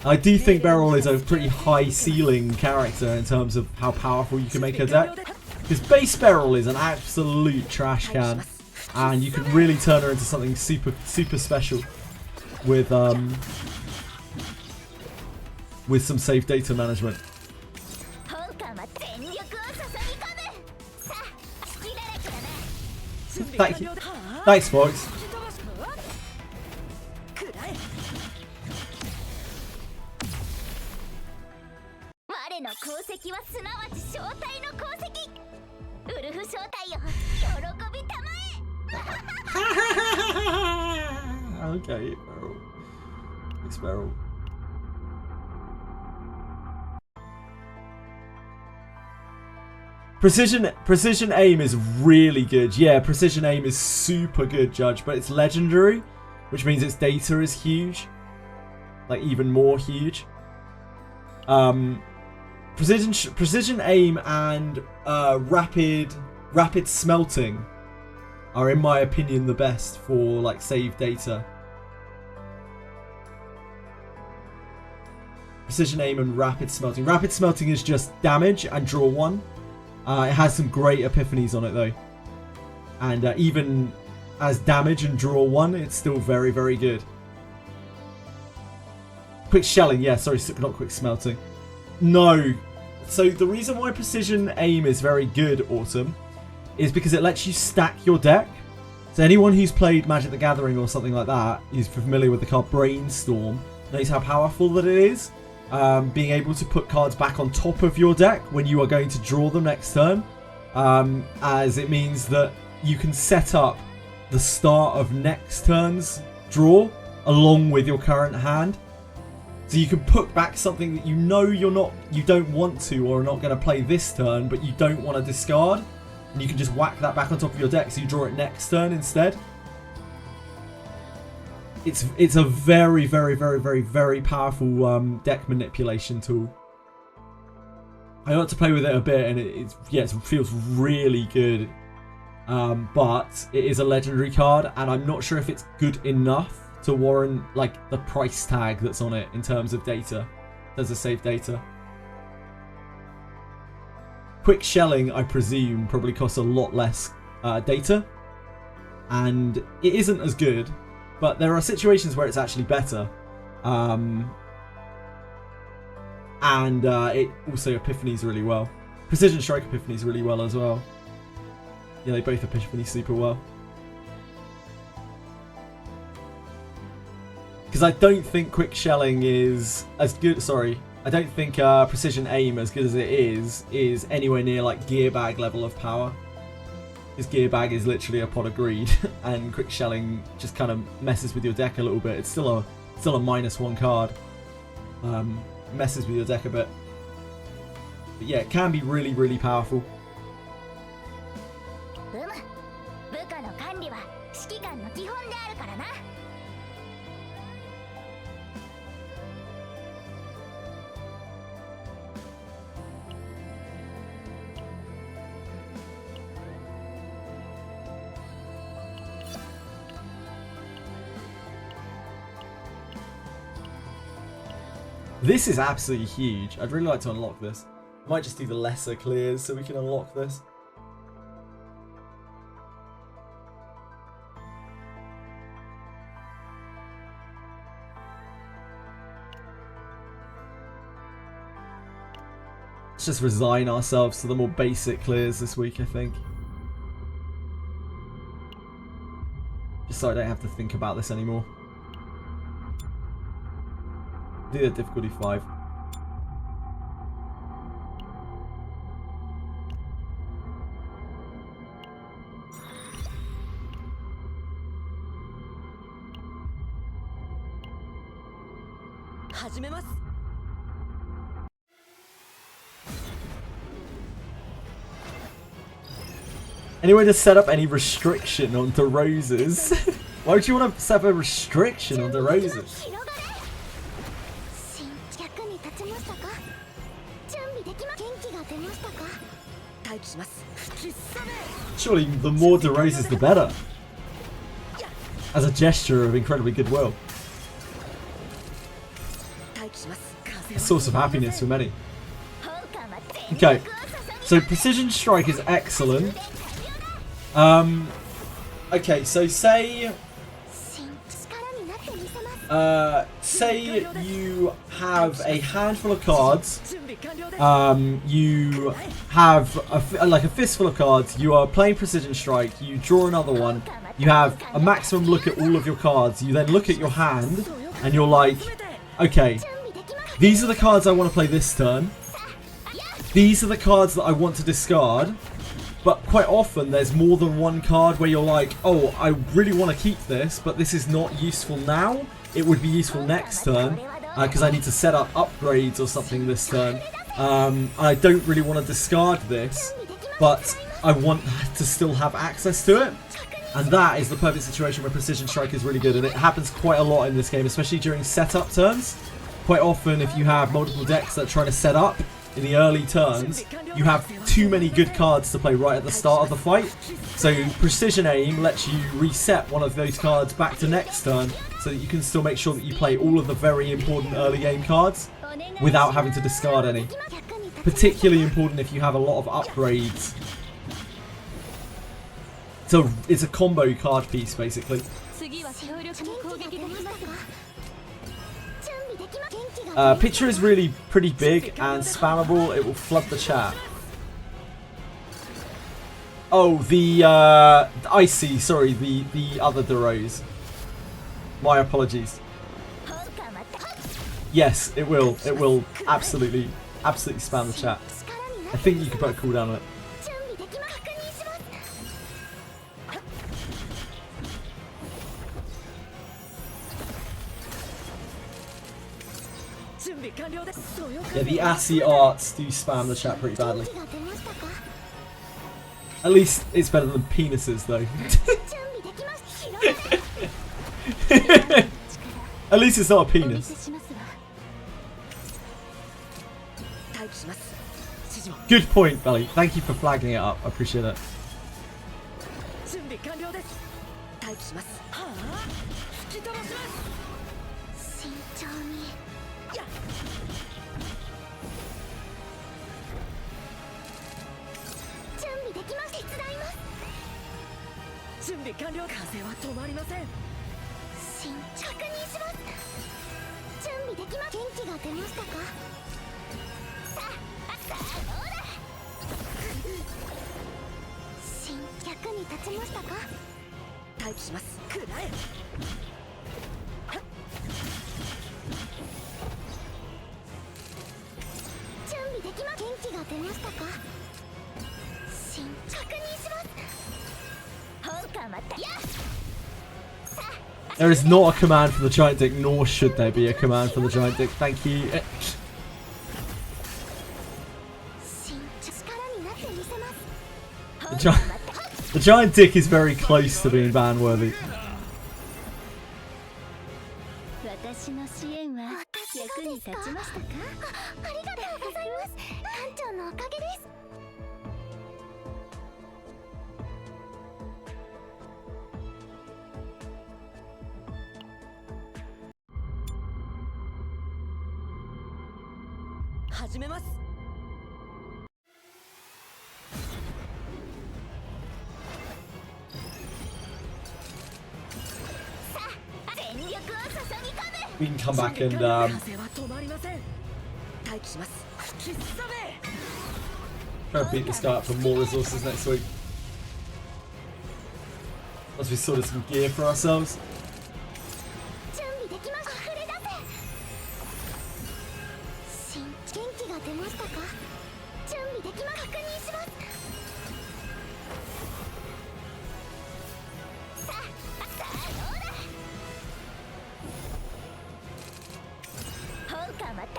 I do think Beryl is a pretty high ceiling character in terms of how powerful you can make her deck. Because base Beryl is an absolute trash can, and you can really turn her into something super special with some safe data management. Thank you. Thanks, folks. Okay, Beryl. Thanks, Beryl. Precision aim is really good. Yeah, precision aim is super good, Judge, but it's legendary, which means its data is huge. Like, even more huge. Precision aim and rapid smelting are, in my opinion, the best for like save data. Precision aim and rapid smelting. Rapid smelting is just damage and draw one. It has some great epiphanies on it though, and even as damage and draw one, it's still very, very good. Quick shelling, yeah, sorry, not quick smelting. No. So the reason why precision aim is very good, Autumn, is because it lets you stack your deck. So anyone who's played Magic the Gathering or something like that is familiar with the card Brainstorm, knows how powerful that it is. Being able to put cards back on top of your deck when you are going to draw them next turn, as it means that you can set up the start of next turn's draw along with your current hand. So you can put back something that you know you don't want to or are not going to play this turn, but you don't want to discard, and you can just whack that back on top of your deck so you draw it next turn instead. It's a very, very, very, very, very powerful deck manipulation tool. I got to play with it a bit, and it feels really good. But it is a legendary card, and I'm not sure if it's good enough to warrant like the price tag that's on it in terms of data. There's a save data. Quick shelling, I presume, probably costs a lot less data, and it isn't as good. But there are situations where it's actually better. And it also epiphanies really well. Precision Strike epiphanies really well as well. Yeah, they both epiphany super well. Because I don't think quick shelling is as good. Sorry. I don't think precision aim, as good as it is anywhere near like gear bag level of power. This gear bag is literally a pot of greed, and quick shelling just kind of messes with your deck a little bit. It's still a -1 card. Messes with your deck a bit. But yeah, it can be really, really powerful. This is absolutely huge. I'd really like to unlock this. I might just do the lesser clears so we can unlock this. Let's just resign ourselves to the more basic clears this week, I think. Just so I don't have to think about this anymore. Do the difficulty 5. Any way to set up any restriction on DeRozes? Why would you want to set up a restriction on DeRozes? Surely the more DeRozes the better. As a gesture of incredibly goodwill. A source of happiness for many. Okay, so Precision Strike is excellent. Okay, so say you have a handful of cards. You have a fistful of cards. You are playing Precision Strike. You draw another one. You have a maximum look at all of your cards. You then look at your hand, and you're like, okay, these are the cards I want to play this turn. These are the cards that I want to discard. But quite often there's more than one card where you're like, oh, I really want to keep this, but this is not useful now. It would be useful next turn because I need to set up upgrades or something this turn. I don't really want to discard this, but I want to still have access to it. And that is the perfect situation where Precision Strike is really good. And it happens quite a lot in this game, especially during setup turns. Quite often if you have multiple decks that are trying to set up in the early turns, you have too many good cards to play right at the start of the fight. So Precision Aim lets you reset one of those cards back to next turn so that you can still make sure that you play all of the very important early game cards without having to discard any. Particularly important if you have a lot of upgrades. So it's a combo card piece basically. Picture is really pretty big and spammable. It will flood the chat. Oh, the I see. Sorry, the other DeRoze. My apologies. Yes, it will. It will absolutely spam the chat. I think you could put a cooldown on it. Yeah, the assy arts do spam the chat pretty badly. At least it's better than penises, though. At least it's not a penis. Good point, Belly. Thank you for flagging it up. I appreciate it. 出ましたか。確認します。本艦はやっ There is not a command for the giant dick, nor should there be a command for the giant dick. Thank you. The giant dick is very close to being ban-worthy. 私の支援は役に立ちましたか。ありがとうございます。艦長のおかげです。始めます。We can come back and 風は止まりません。待機します。吹きすさめ。 try to beat this guy up for more resources next week. Once we sorted some gear for ourselves. 準備できました。溢れ出せ。元気が出ましたか。準備できま確認します。さあどうだ。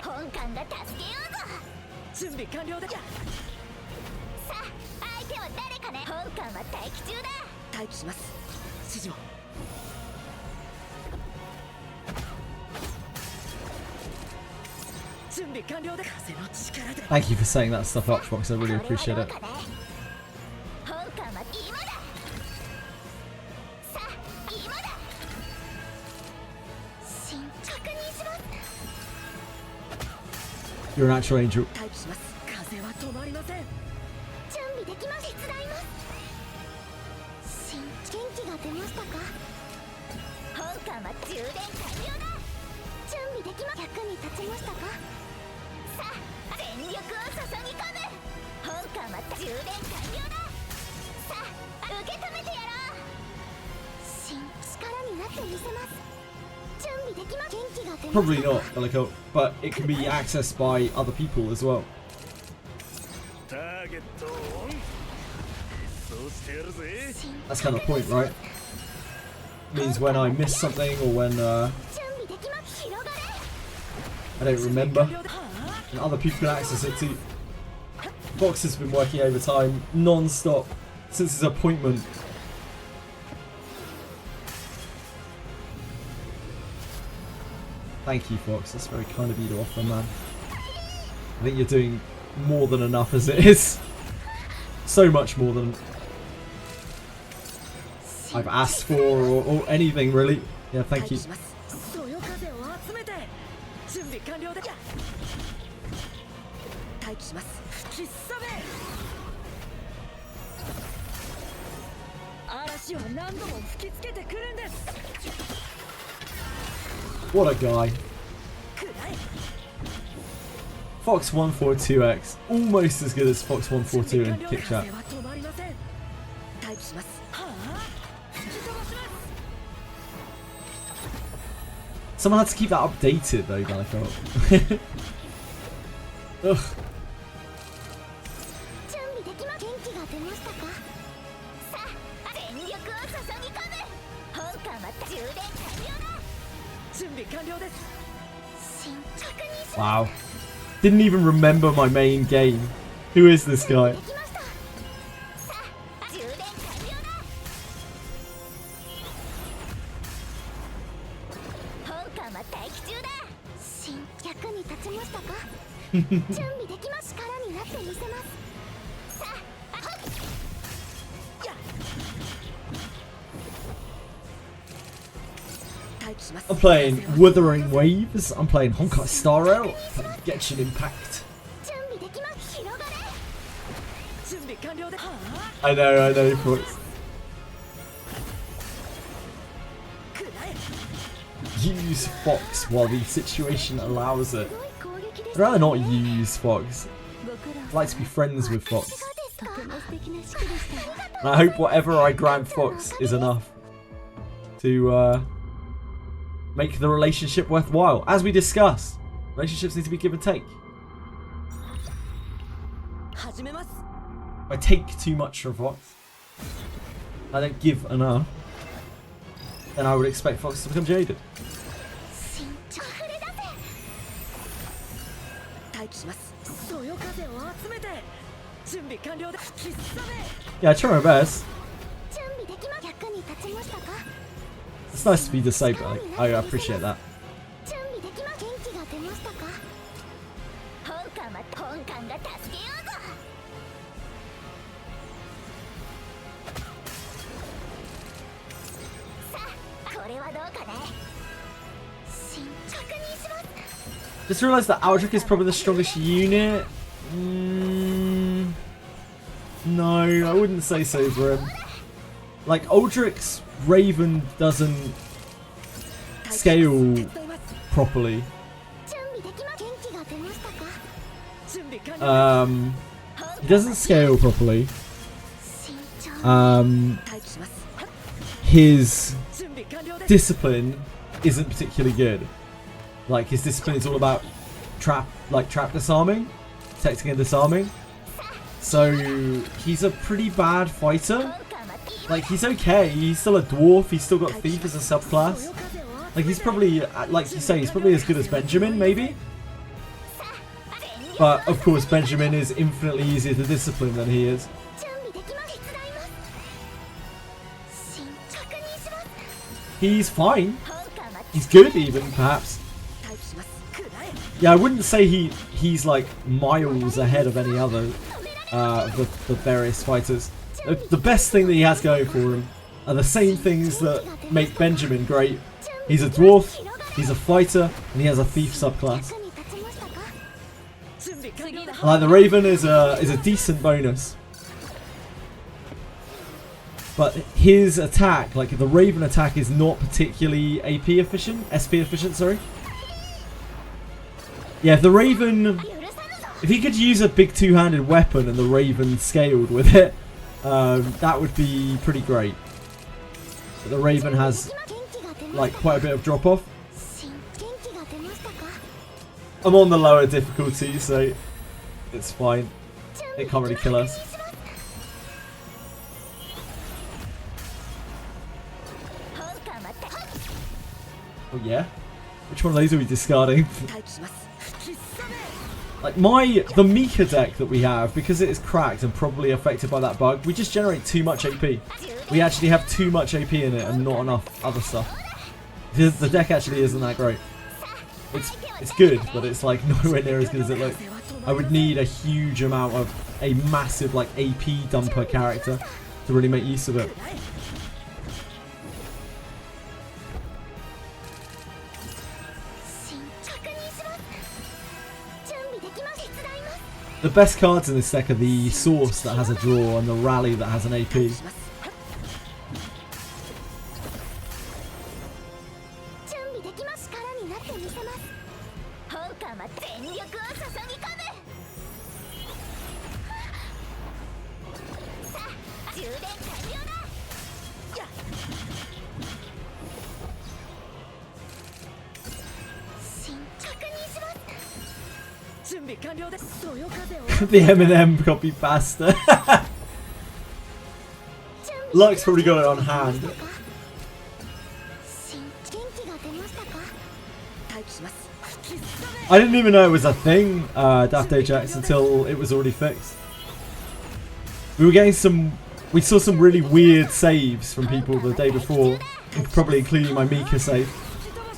本艦が助けようぞ。準備完了だ。さあ相手は誰かね。本艦は待機中だ。待機します。指示を。準備完了だ。風の力で。 Thank you for saying that stuff, Archbox. I really appreciate it. 本艦は今だ。さあ今だ。確認します。 You're an actual angel. 待機します。風は止まりません。準備できます。手伝います。元気が出ましたか。本艦は充電完了だ。準備できます。役に立ちましたか。さあ全力を注ぎ込む。本艦は充電完了だ。さあ受け止めてやろう。力になってみせます。 Probably not, Delico, but it can be accessed by other people as well. That's kind of the point, right? Means when I miss something or when I don't remember, and other people can access it too. Fox has been working overtime non-stop since his appointment. Thank you, Fox. That's very kind of you to offer, man. I think you're doing more than enough as it is. So much more than I've asked for or anything, really. Yeah, thank you. 待機します。吹きすさめ。嵐は何度も吹きつけてくるんです。 What a guy. Fox 142X. Almost as good as Fox 142 in Kick Chat. Someone had to keep that updated though, I felt. Ugh. Wow. Didn't even remember my main game. Who is this guy? I'm playing Wuthering Waves, I'm playing Honkai Star Rail, Genshin Impact. I know, Fox. Use Fox while the situation allows it. I'd rather not use Fox. I'd like to be friends with Fox. And I hope whatever I grant Fox is enough to make the relationship worthwhile. As we discussed, relationships need to be give and take. I take too much from Fox, I don't give enough, then I would expect Fox to become jaded. Yeah, I try my best. It's nice to be disabled. I appreciate that. Just realised that ALDRIC is probably the strongest unit. No, I wouldn't say so for him. Like, ALDRIC's Raven doesn't scale properly. He doesn't scale properly. His discipline isn't particularly good. Like, his discipline is all about trap disarming, protecting and disarming. So he's a pretty bad fighter. Like, he's okay. He's still a dwarf. He's still got thief as a subclass. Like, he's probably, like you say, he's probably as good as Benjamin, maybe. But of course, Benjamin is infinitely easier to discipline than he is. He's fine. He's good, even perhaps. Yeah, I wouldn't say he's like miles ahead of any other the various fighters. The best thing that he has going for him are the same things that make Benjamin great. He's a dwarf, he's a fighter, and he has a thief subclass. Like, the Raven is a decent bonus. But his attack, like the Raven attack, is not particularly AP efficient, SP efficient, sorry. Yeah, if the Raven, if he could use a big two-handed weapon and the Raven scaled with it, that would be pretty great. But the Raven has like quite a bit of drop off. I'm on the lower difficulty, so it's fine. It can't really kill us. Oh yeah? Which one of those are we discarding? Like, the Mika deck that we have, because it is cracked and probably affected by that bug, we just generate too much AP. We actually have too much AP in it and not enough other stuff. The deck actually isn't that great. It's good, but it's like nowhere near as good as it looks. I would need a huge amount of a massive like AP dumper character to really make use of it. The best cards in this deck are the Source that has a draw and the Rally that has an AP. The M&M copy faster. Luck's probably got it on hand. I didn't even know it was a thing, Daphne Jax, until it was already fixed. We were getting we saw some really weird saves from people the day before, probably including my Mika save,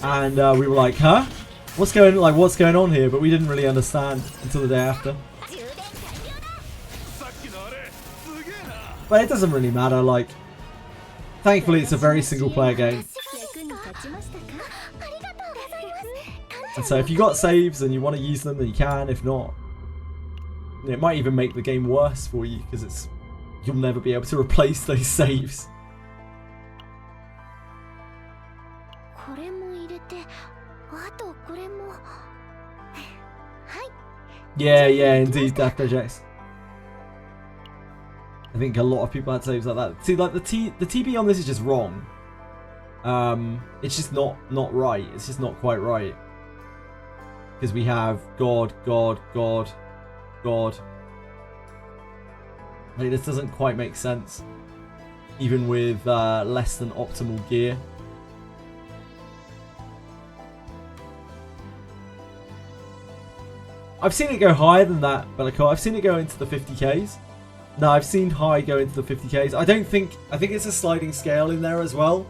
and we were like, huh? What's going on here? But we didn't really understand until the day after. But it doesn't really matter, like, thankfully it's a very single player game. And so if you got saves and you want to use them, then you can. If not, it might even make the game worse for you, because you'll never be able to replace those saves. Yeah, indeed, Daphne Jax. I think a lot of people had saves like that. See, like the TB on this is just wrong. It's just not right. It's just not quite right. Because we have God, God, God, God, Like, this doesn't quite make sense, even with less than optimal gear. I've seen it go higher than that, Bellico. I've seen it go into the 50Ks. No, I've seen high go into the 50Ks. I think it's a sliding scale in there as well.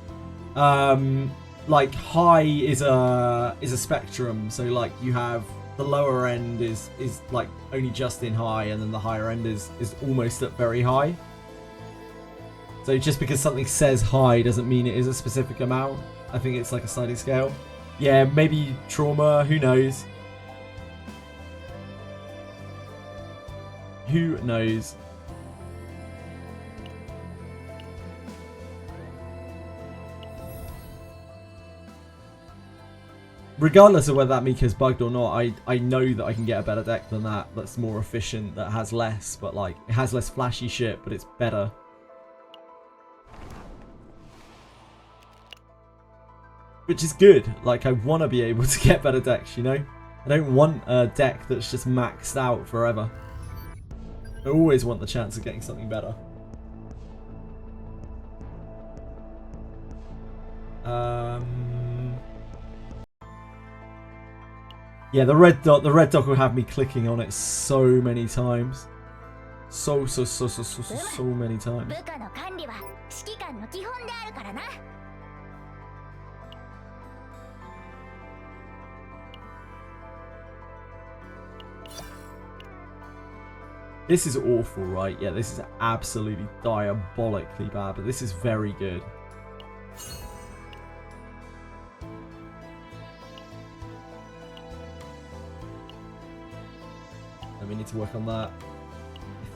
Like high is a spectrum, so like you have the lower end is like only just in high, and then the higher end is almost at very high. So just because something says high doesn't mean it is a specific amount. I think it's like a sliding scale. Yeah, maybe trauma, who knows? Who knows? Regardless of whether that Miko's bugged or not, I know that I can get a better deck than that. That's more efficient, that has less, but like, it has less flashy shit, but it's better. Which is good. Like, I want to be able to get better decks, you know? I don't want a deck that's just maxed out forever. I always want the chance of getting something better. Yeah, the red dot will have me clicking on it so many times. So many times. This is awful, right? Yeah, this is absolutely diabolically bad, but this is very good. And we need to work on that. I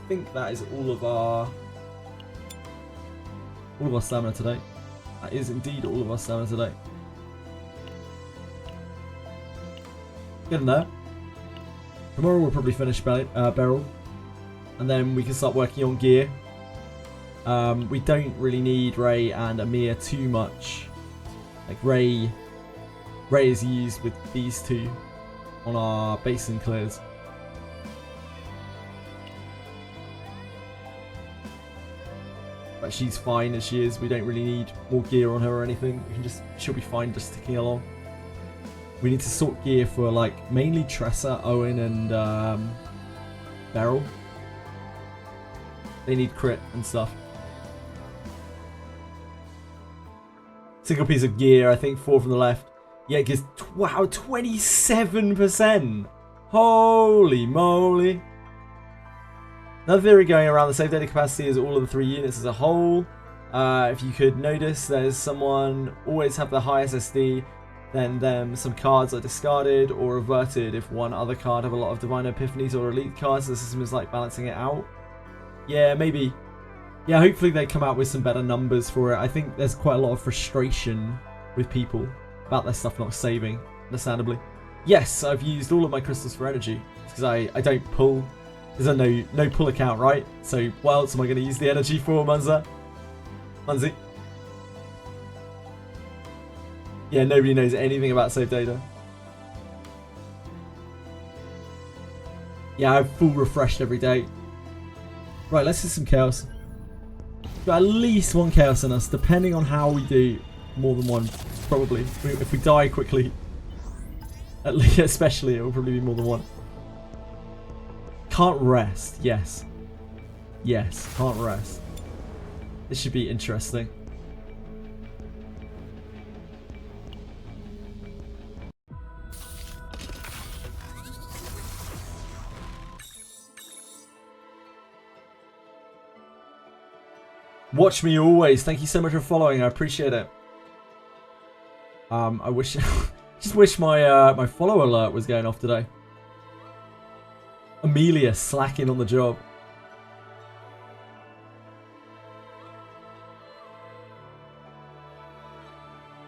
think that is all of our stamina today. That is indeed all of our stamina today. Get in there. Tomorrow we'll probably finish Beryl. And then we can start working on gear. We don't really need Ray and Amir too much. Like Ray is used with these two on our basin clears. But she's fine as she is. We don't really need more gear on her or anything. She'll be fine just ticking along. We need to sort gear for like mainly Tressa, Owen, and Beryl. They need crit and stuff. Single piece of gear, I think 4 from the left. Yeah, it gives, wow, 27%. Holy moly. Another theory going around, the save data capacity is all of the 3 units as a whole. If you could notice, there's someone always have the high SSD, then some cards are discarded or reverted if one other card have a lot of Divine Epiphanies or Elite cards. The system is like balancing it out. Yeah, maybe. Yeah, hopefully they come out with some better numbers for it. I think there's quite a lot of frustration with people about their stuff not saving, understandably. Yes, I've used all of my crystals for energy because I don't pull. There's a no pull account, right? So what else am I going to use the energy for, Munza? Munzi? Yeah, nobody knows anything about save data. Yeah, I've full refreshed every day. Right, let's do some chaos. Got at least 1 chaos in us, depending on how we do. More than 1, probably. If we die quickly, at least, especially, it will probably be more than 1. Can't rest. Yes. Yes, can't rest. This should be interesting. Watch me always. Thank you so much for following. I appreciate it. I wish, just wish my my follow alert was going off today. Amelia slacking on the job.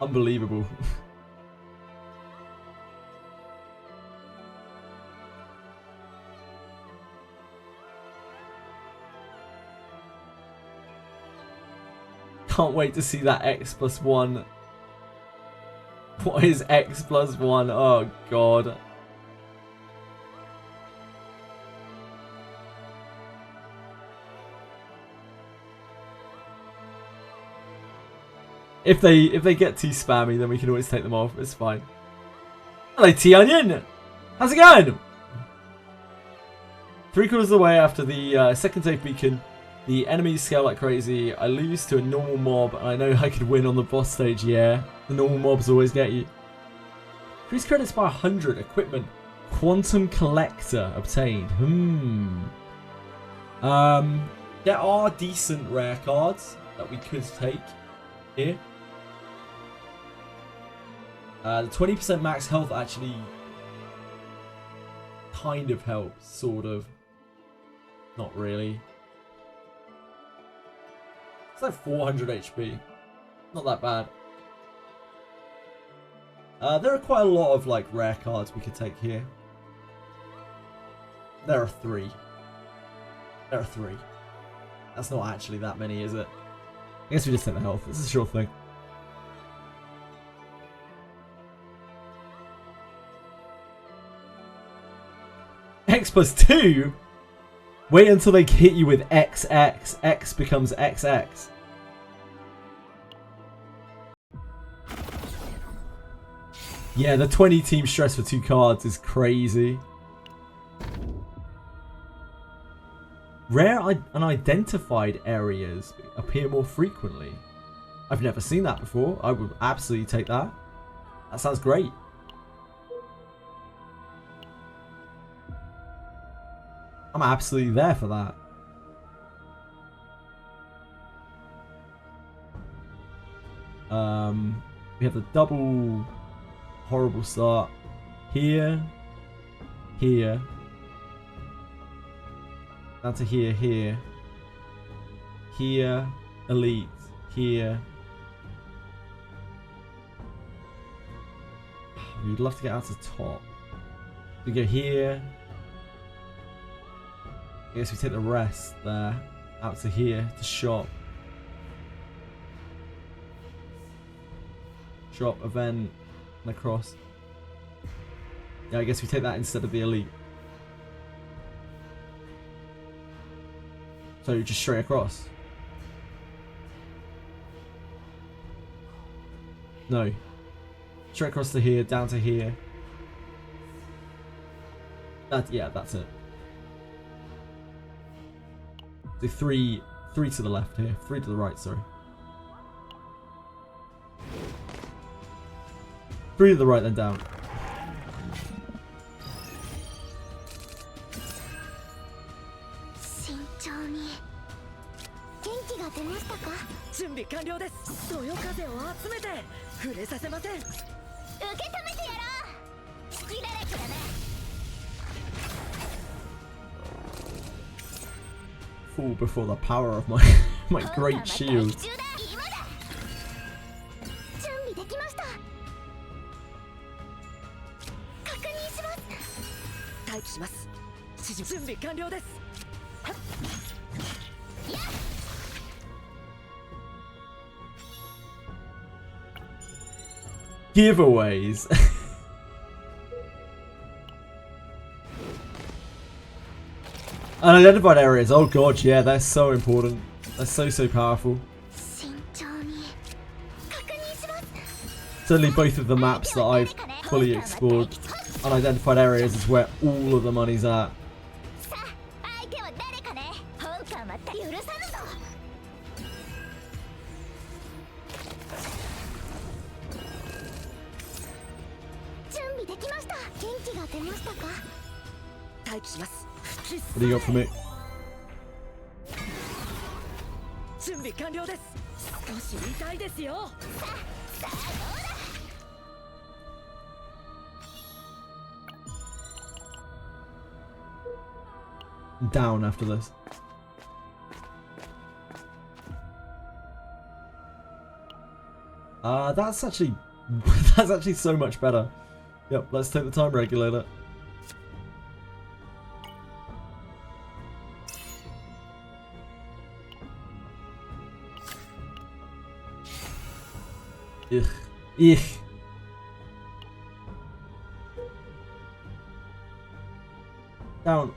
Unbelievable. Can't wait to see that X+1. What is X+1? Oh god. If they get too spammy, then we can always take them off. It's fine. Hello, T-Onion! How's it going? 3/4 of the way after the second safe beacon, the enemies scale like crazy. I lose to a normal mob, and I know I could win on the boss stage. Yeah, the normal mobs always get you. Increase credits by 100. Equipment. Quantum Collector obtained. There are decent rare cards that we could take here. The 20% max health actually kind of helps, sort of. Not really. It's like 400 HP. Not that bad. There are quite a lot of like rare cards we could take here. There are 3. There are 3. That's not actually that many, is it? I guess we just take the health. This is a sure thing. X plus 2? Wait until they hit you with XX. X becomes XX. Yeah, the 20 team stress for 2 cards is crazy. Rare unidentified areas appear more frequently. I've never seen that before. I would absolutely take that. That sounds great. I'm absolutely there for that. We have the double horrible start here, here, down to here, here, here, elite, here. We'd love to get out to the top. We go here. I guess we take the rest there, out to here, to shop. Shop, event, and across. Yeah, I guess we take that instead of the elite. So just straight across. No. Straight across to here, down to here. Yeah, that's it. So three to the left here, 3 to the right, sorry. 3 to the right, then down. Fall before the power of my my great shield. Giveaways. Unidentified areas. Oh god, yeah, they're so important. They're so powerful. Certainly both of the maps that I've fully explored, unidentified areas is where all of the money's at. What do you got for me? Down after this. That's actually so much better. Yep, let's take the time regulator. Ugh. Ugh. Down.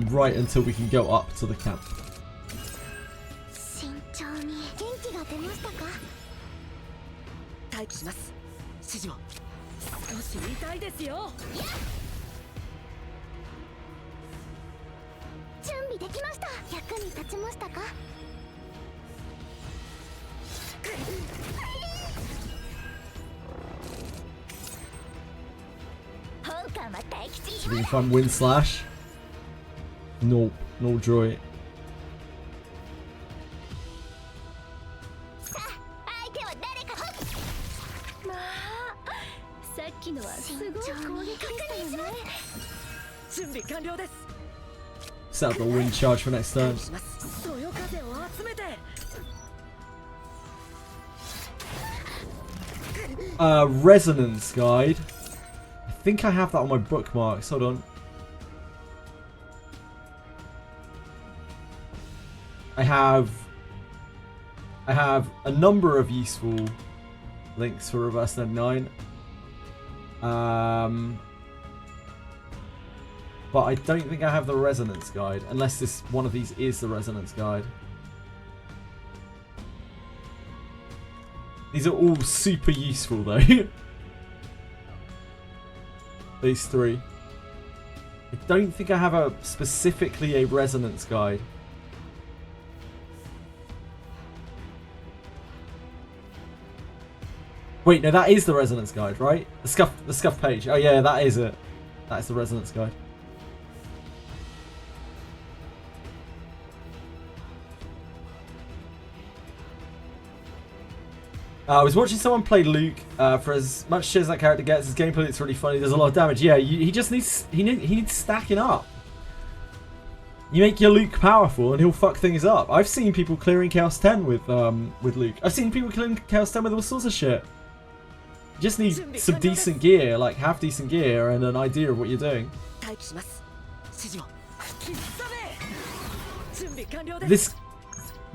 Right until we can go up to the camp. 待機します。指示を。少し痛いですよ。準備できました。役に立ちましたか？So we can find Wind Slash. Nope, no joy. まあ、さっきのはすごい攻撃でしたよね。準備完了です。 Set up the wind charge for next turn. そよ風を集めて。Resonance guide. I think I have that on my bookmarks. Hold on. I have a number of useful links for Reverse 99. But I don't think I have the resonance guide, unless this one of these is the resonance guide. These are all super useful though. These three. I don't think I have specifically a resonance guide. Wait, no, that is the resonance guide, right? The scuff page. Oh yeah, that is it. That's the resonance guide. I was watching someone play Luke. For as much shit as that character gets, his gameplay looks really funny. There's a lot of damage. Yeah, he just needs he needs stacking up. You make your Luke powerful, and he'll fuck things up. I've seen people clearing Chaos 10 with Luke. I've seen people clearing Chaos 10 with all sorts of shit. You just need some decent gear, like half decent gear, and an idea of what you're doing. This,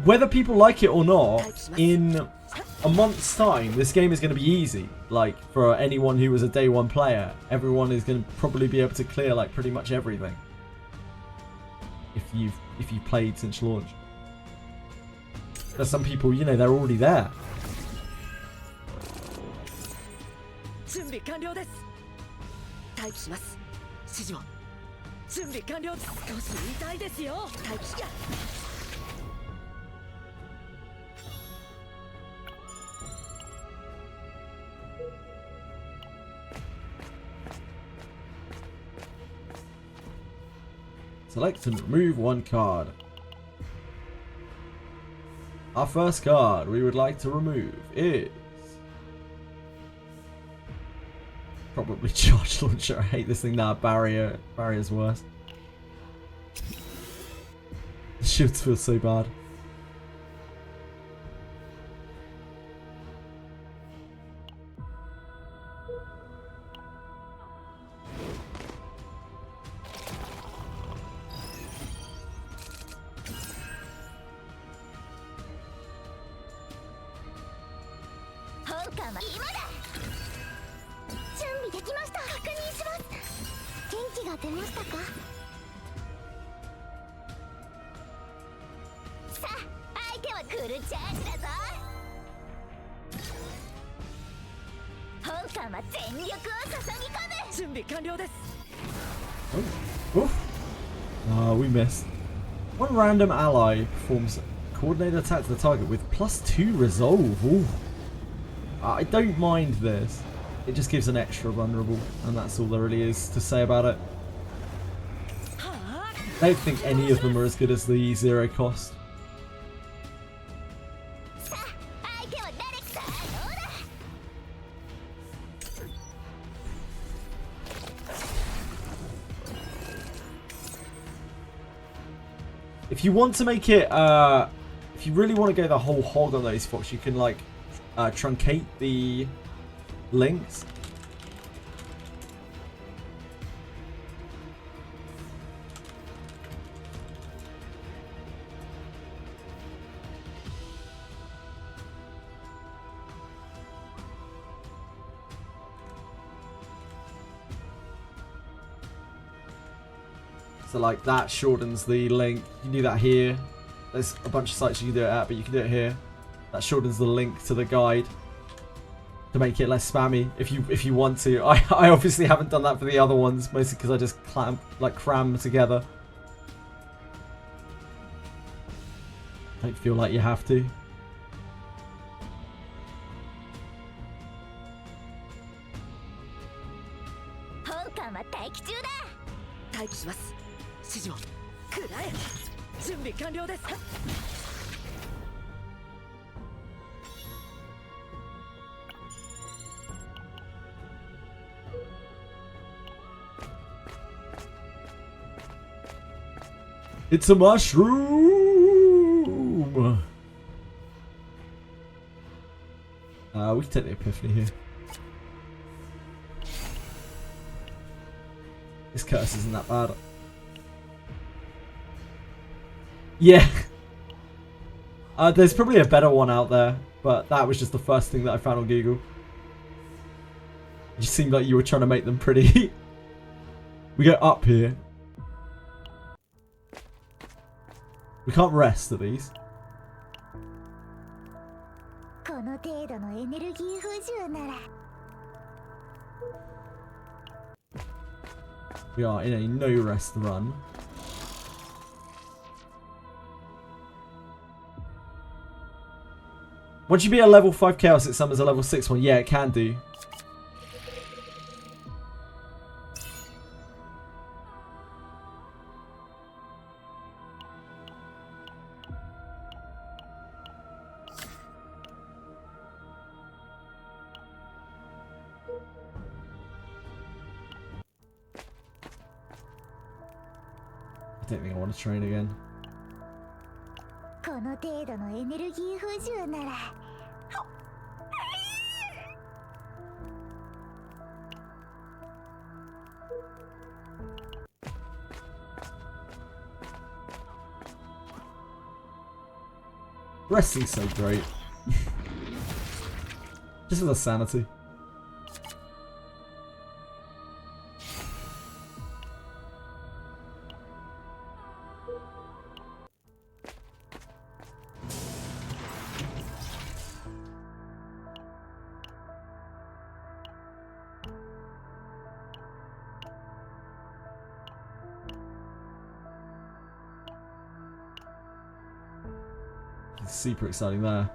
whether people like it or not, in a month's time, this game is going to be easy. Like, for anyone who was a day one player, everyone is going to probably be able to clear like pretty much everything. If you've played since launch. There's some people, you know, they're already there. Select and remove one card. Our first card we would like to remove is probably Charge Launcher. I hate this thing now. Barrier's worse. The shields feel so bad. We missed. One random ally performs coordinated attack to the target with +2 resolve. Ooh. I don't mind this. It just gives an extra vulnerable, and that's all there really is to say about it. I don't think any of them are as good as the 0 cost. If you want to make it, if you really want to go the whole hog on those Fox, you can like truncate the links. So like that shortens the link. You can do that here. There's a bunch of sites you can do it at, but you can do it here. That shortens the link to the guide. to make it less spammy if you want to. I obviously haven't done that for the other ones, mostly because I just cram together. Don't feel like you have to. It's a mushroom! We can take the Epiphany here. This curse isn't that bad. Yeah. There's probably a better one out there, but that was just the first thing that I found on Google. You seemed like you were trying to make them pretty. We go up here. We can't rest at these. We are in a no rest run. Once you be a level 5 chaos, it summons a level 6 one. Yeah, it can do. I don't think I want to train again. Resting's so great. Just for the sanity. Super exciting there.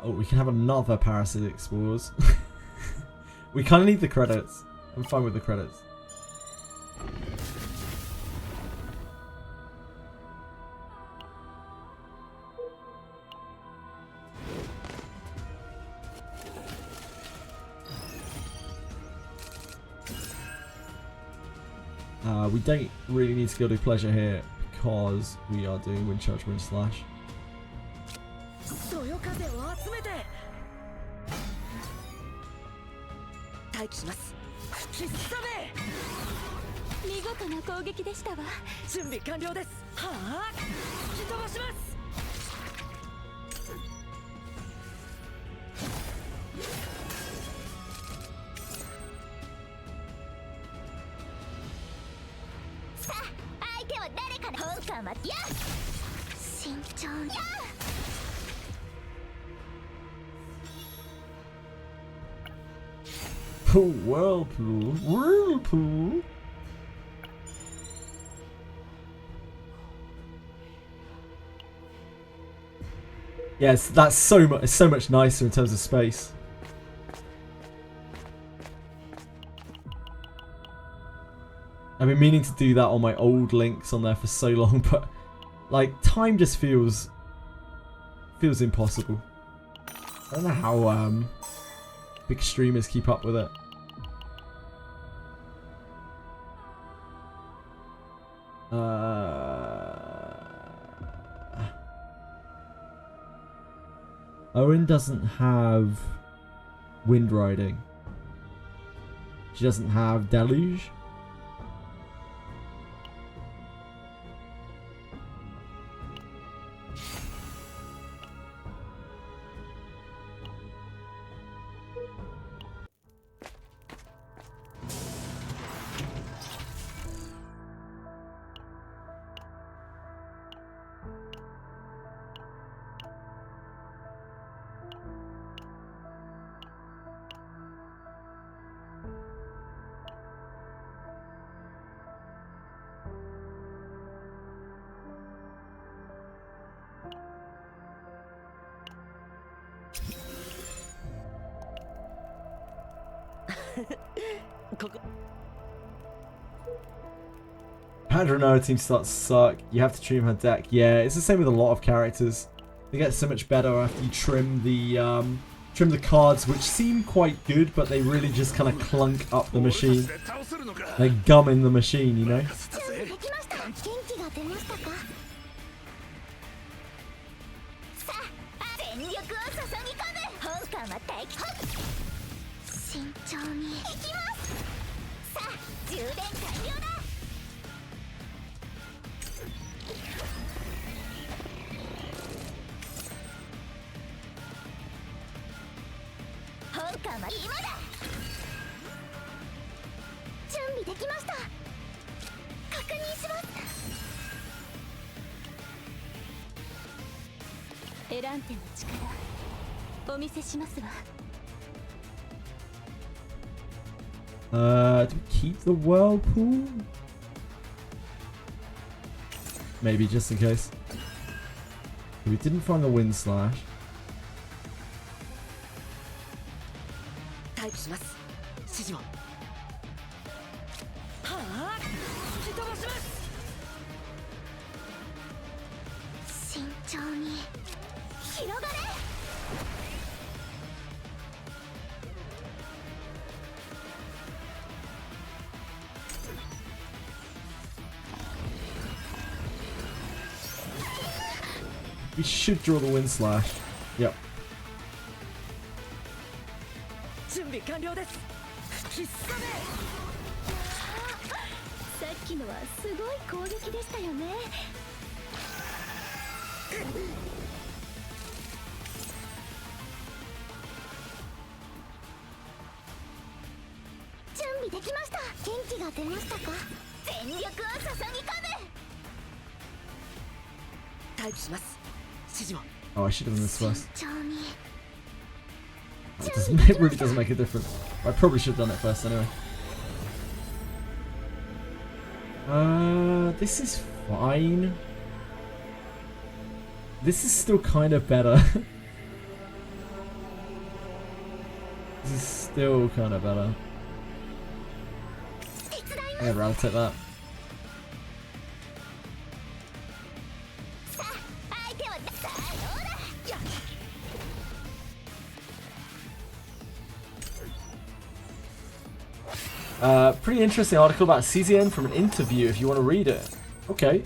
Oh, we can have another parasitic spores. We kind of need the credits. I'm fine with the credits. We don't really need to go to pleasure here because we are doing wind charge, wind slash. Whirlpool. Whirlpool. Yes, that's so much. It's so much nicer in terms of space. I've been meaning to do that on my old links on there for so long, but like time just feels impossible. I don't know how big streamers keep up with it. Owen doesn't have wind riding. She doesn't have Deluge. Her team starts to suck. You have to trim her deck. Yeah, it's the same with a lot of characters. They get so much better after you trim the cards, which seem quite good, but they really just kind of clunk up the machine. They gum in the machine, you know. Do we keep the whirlpool? Maybe, just in case. We didn't find the wind slash. We should draw the wind slash. Yep. Oh, I should have done this first. It really doesn't make a difference. I probably should have done it first anyway. This is fine. This is still kind of better. This is still kind of better. I'd rather take that. Pretty interesting article about CZN from an interview if you want to read it. Okay.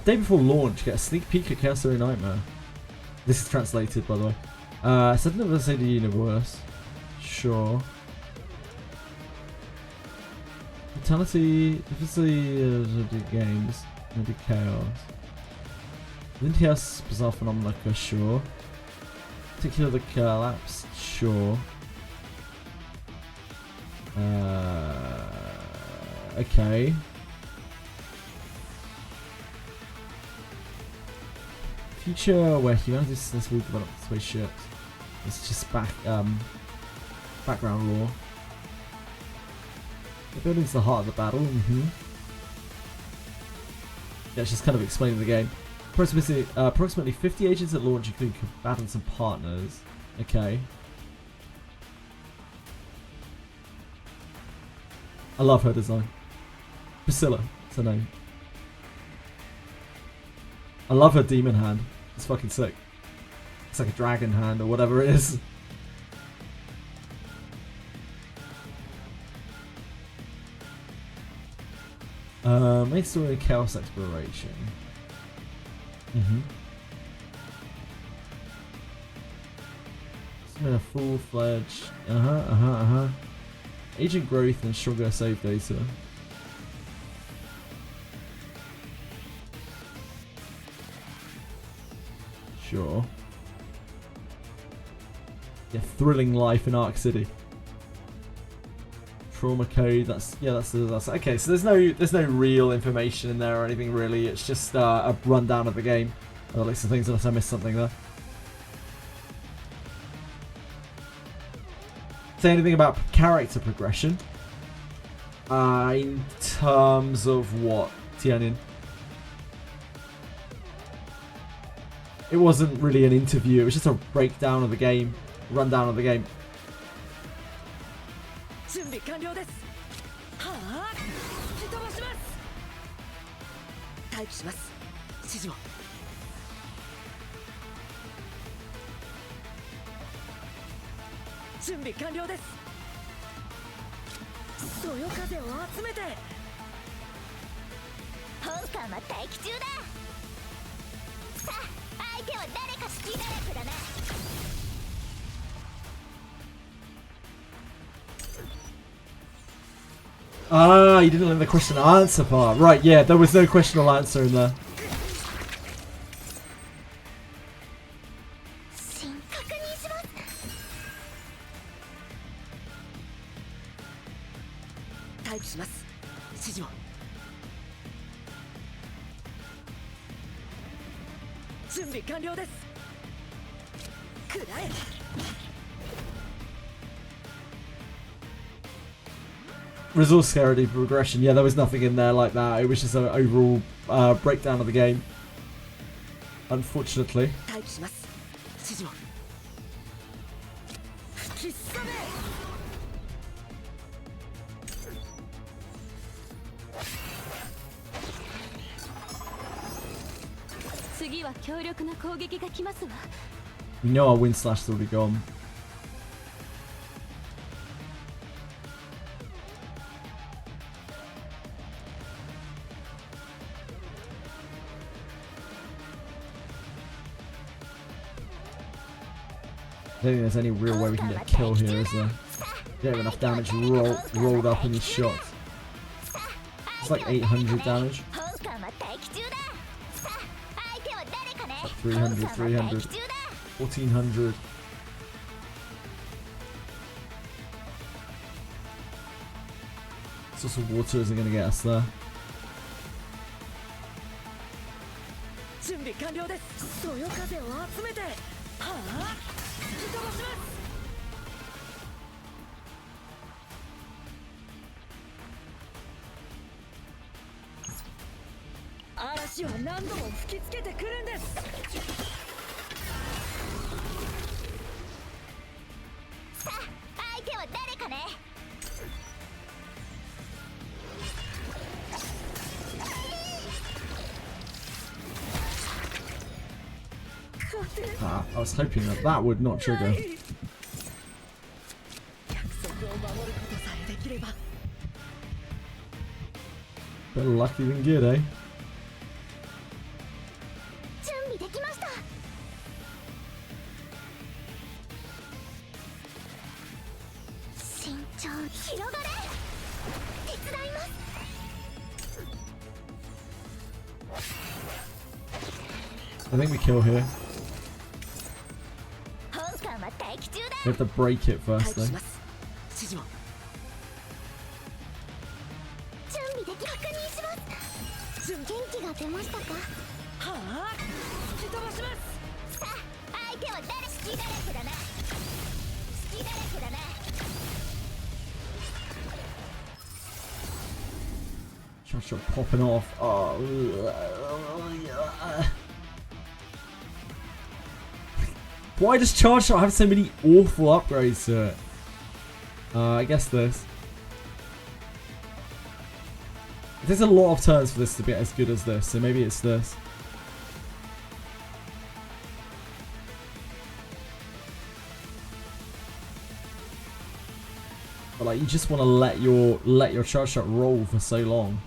Day before launch, get a sneak peek at Chaos Theory Nightmare. This is translated, by the way. Setting up the universe. Sure. Vitality, difficulty of the games, maybe chaos. Lintias bizarre phenomena, sure. Particular the collapse, sure. Okay. Future where humanity successfully developed spaceships. It's just background lore. The building's the heart of the battle. Yeah, it's just kind of explaining the game. Approximately 50 agents at launch, including combatants and partners. Okay. I love her design. Priscilla, it's her name. I love her demon hand. It's fucking sick. It's like a dragon hand or whatever it is. Main story Chaos Exploration. A full-fledged. Agent growth and stronger save data. Sure. Yeah, thrilling life in Arc City. Trauma code. That's okay. So there's no real information in there or anything really. It's just a rundown of the game. By the looks of things, unless I missed something there. Say anything about character progression? In terms of what, Tianin? It wasn't really an interview. It was just a breakdown of the game, rundown of the game. 準備完了です。はあ、吹き飛ばします。待機します。指示を。準備完了です。そよ風を集めて。本艦は待機中だ。さあ、相手は誰か好きだらけだな。Ah, you didn't leave the question and answer part. Right, yeah, there was no question or answer in there. Resource scarcity progression. Yeah, there was nothing in there like that. It was just an overall breakdown of the game. Unfortunately. We know our wind slash is already gone. I don't think there's any real way we can get a kill here, is there? Don't have enough damage rolled up in these shots. It's like 800 damage. Like 300, 300, 1400. Source of water isn't going to get us there. I was hoping that that would not trigger. Better lucky than good, eh? I think we kill here. We have to break it first, though. Shot popping off. Oh. Why does Charge Shot have so many awful upgrades to it? I guess this. There's a lot of turns for this to be as good as this, so maybe it's this. But like, you just want to let your Charge Shot roll for so long.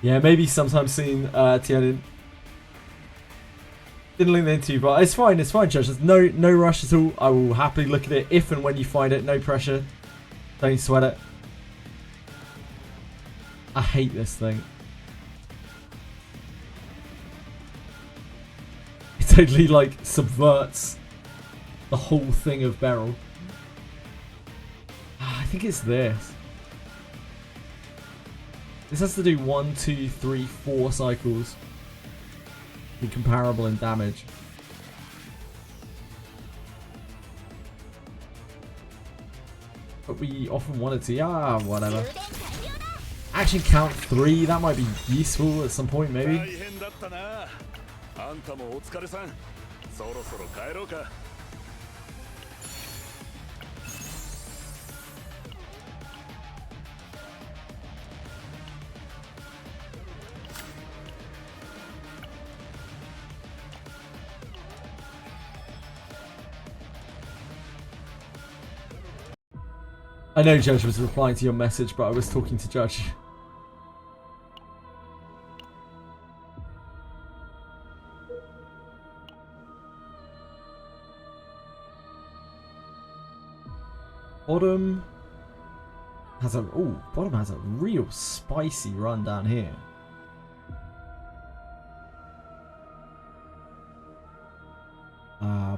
Yeah, maybe sometime soon, TENNANT. Didn't link the interview, but it's fine, Judge. There's no rush at all. I will happily look at it if and when you find it. No pressure. Don't sweat it. I hate this thing. It totally, like, subverts the whole thing of Beryl. I think it's this. This has to do 1, 2, 3, 4 cycles. Be comparable in damage. But we often wanted to. Yeah, whatever. Actually count 3. That might be useful at some point, maybe. I know Judge was replying to your message, but I was talking to Judge. Bottom has a real spicy run down here.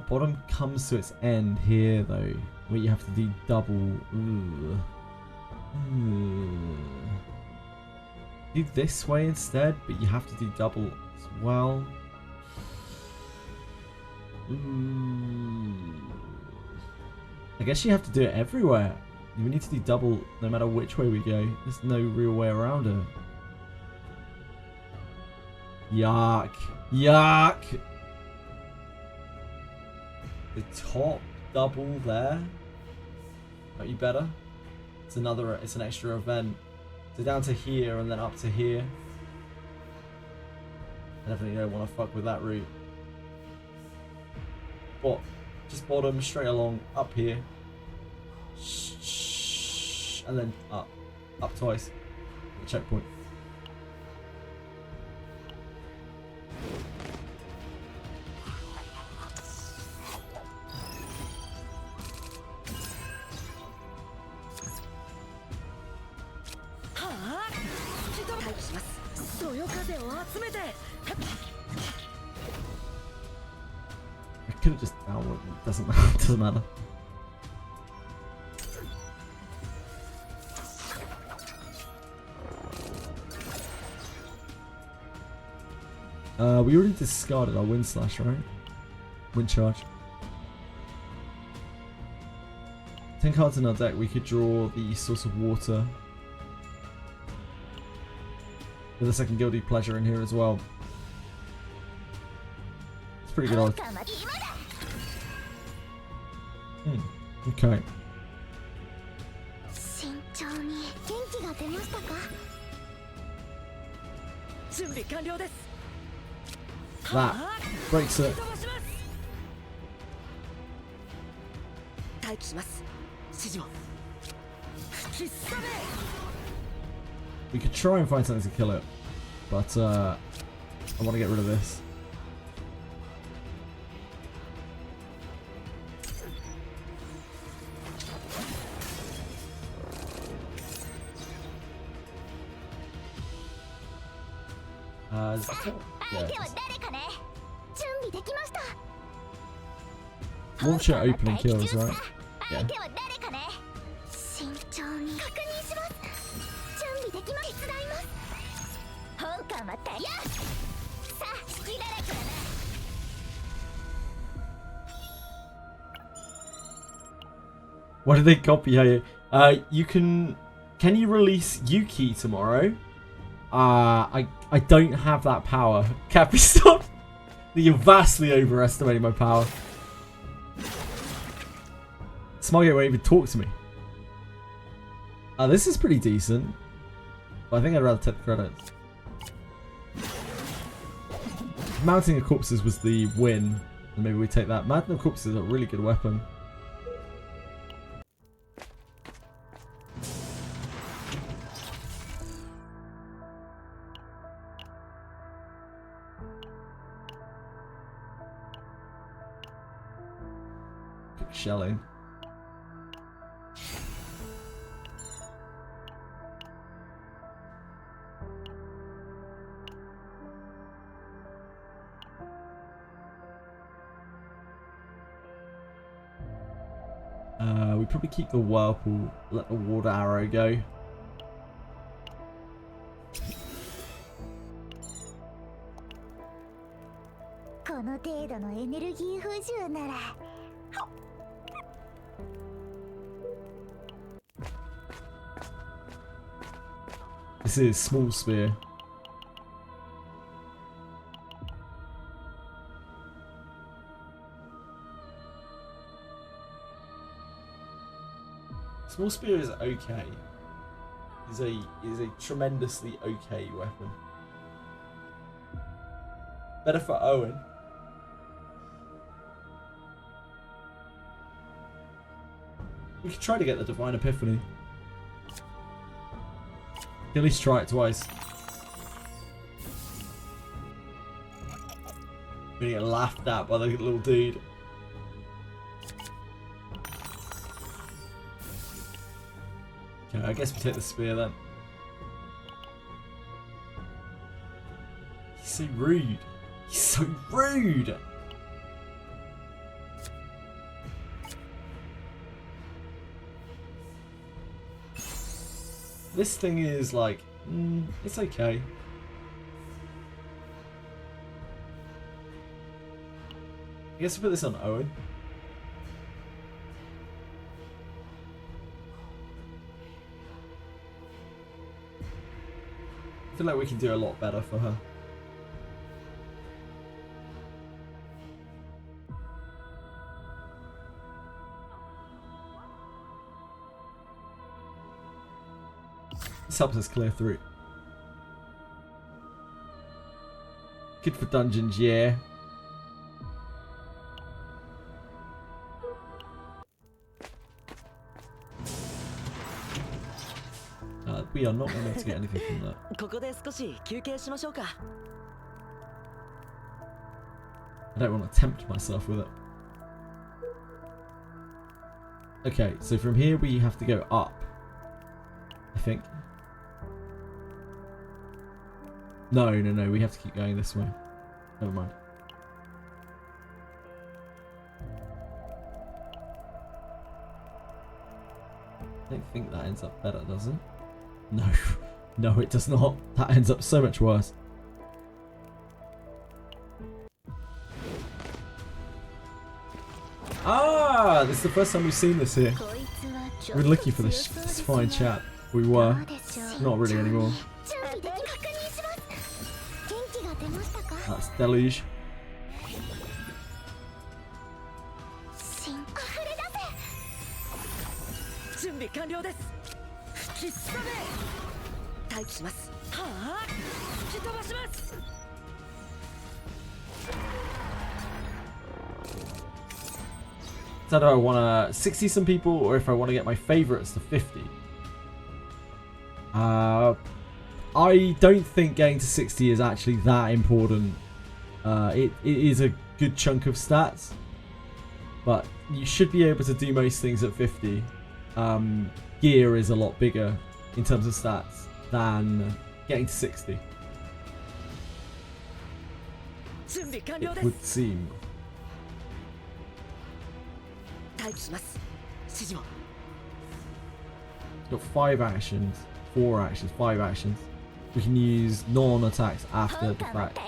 Bottom comes to its end here though, where you have to do double. Do this way instead, but you have to do double as well. I guess you have to do it everywhere. We need to do double no matter which way we go. There's no real way around it. Yuck. Yuck. The top double there. Might be better. It's an extra event. So down to here and then up to here. I definitely don't want to fuck with that route. But just bottom, straight along, up here. And then up. Up twice. Checkpoint. I could have just downward. It doesn't matter. It doesn't matter. We already discarded our wind slash, right? Wind charge. 10 cards in our deck. We could draw the source of water. With a second guilty pleasure in here as well. It's pretty good odds. Okay. That breaks it. We could try and find something to kill it, but I want to get rid of this. Launcher opening kills, right? Yeah. What did they copy here? You can you release Yuki tomorrow? I don't have that power. Cappy, stop! You're vastly overestimating my power. Smuggle won't even talk to me. This is pretty decent. But I think I'd rather take the credits. Mounting of Corpses was the win. And maybe we take that. Mounting of Corpses is a really good weapon. shelling. We probably keep the whirlpool, let the water arrow go. This is small spear. Small spear is okay. Is a tremendously okay weapon. Better for Owen. We could try to get the Divine Epiphany. At least try it twice. We get laughed at by the little dude. Okay, I guess we take the spear then. He's so rude. He's so rude! This thing is like, it's okay. I guess we put this on Owen. I feel like we can do a lot better for her. This helps us clear through. Good for dungeons, yeah. We are not going to get anything from that. I don't want to tempt myself with it. Okay, so from here we have to go up, I think. No, we have to keep going this way. Never mind. I don't think that ends up better, does it? No. No, it does not. That ends up so much worse. Ah! This is the first time we've seen this here. We're looking for this fine chap. We were. Not really anymore. That's Deluge. So do I want to 60 some people, or if I want to get my favorites to 50? I don't think getting to 60 is actually that important. It is a good chunk of stats, but you should be able to do most things at 50. Gear is a lot bigger in terms of stats than getting to 60. It would seem. Got 5 actions, 4 actions, 5 actions. We can use non-attacks after the fact.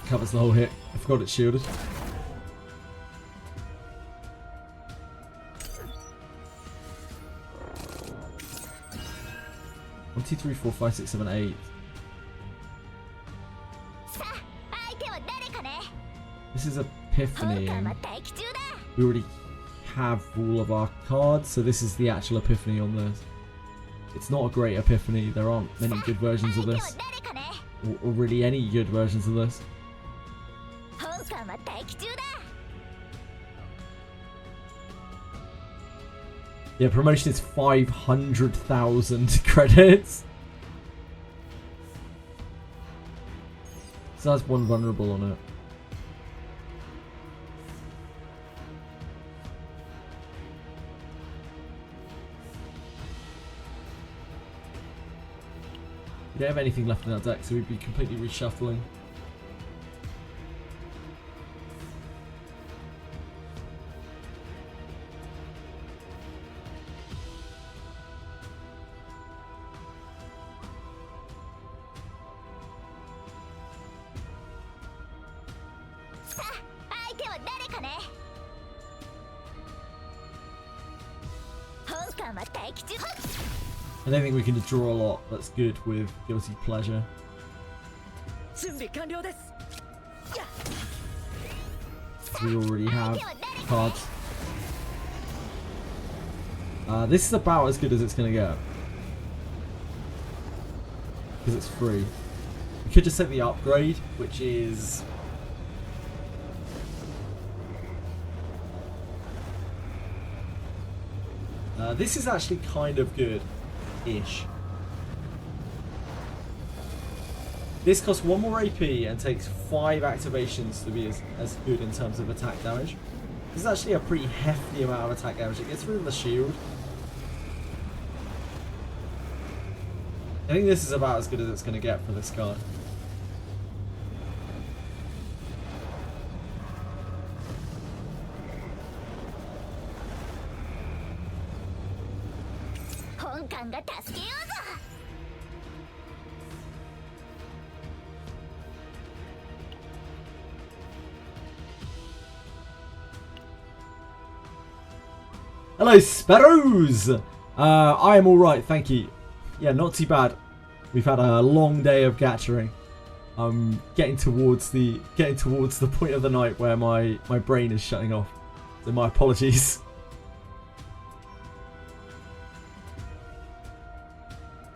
Covers the whole hit. I forgot it's shielded. 1, 2, 3, 4, 5, 6, 7, 8. This is Epiphany. And we already have all of our cards, so this is the actual epiphany on this. It's not a great epiphany. There aren't many good versions of this, or really any good versions of this. Yeah, promotion is 500,000 credits. So that's one vulnerable on it. We don't have anything left in that deck, so we'd be completely reshuffling. I don't think we can draw a lot that's good with Guilty Pleasure. We already have cards. This is about as good as it's going to get. Because it's free. We could just take the upgrade, which is... this is actually kind of good-ish. This costs 1 more AP and takes 5 activations to be as good in terms of attack damage. This is actually a pretty hefty amount of attack damage. It gets rid of the shield. I think this is about as good as it's going to get for this card. Hello, Sparrows! I am alright, thank you. Yeah, not too bad. We've had a long day of gathering. I'm getting towards the point of the night where my brain is shutting off. So my apologies.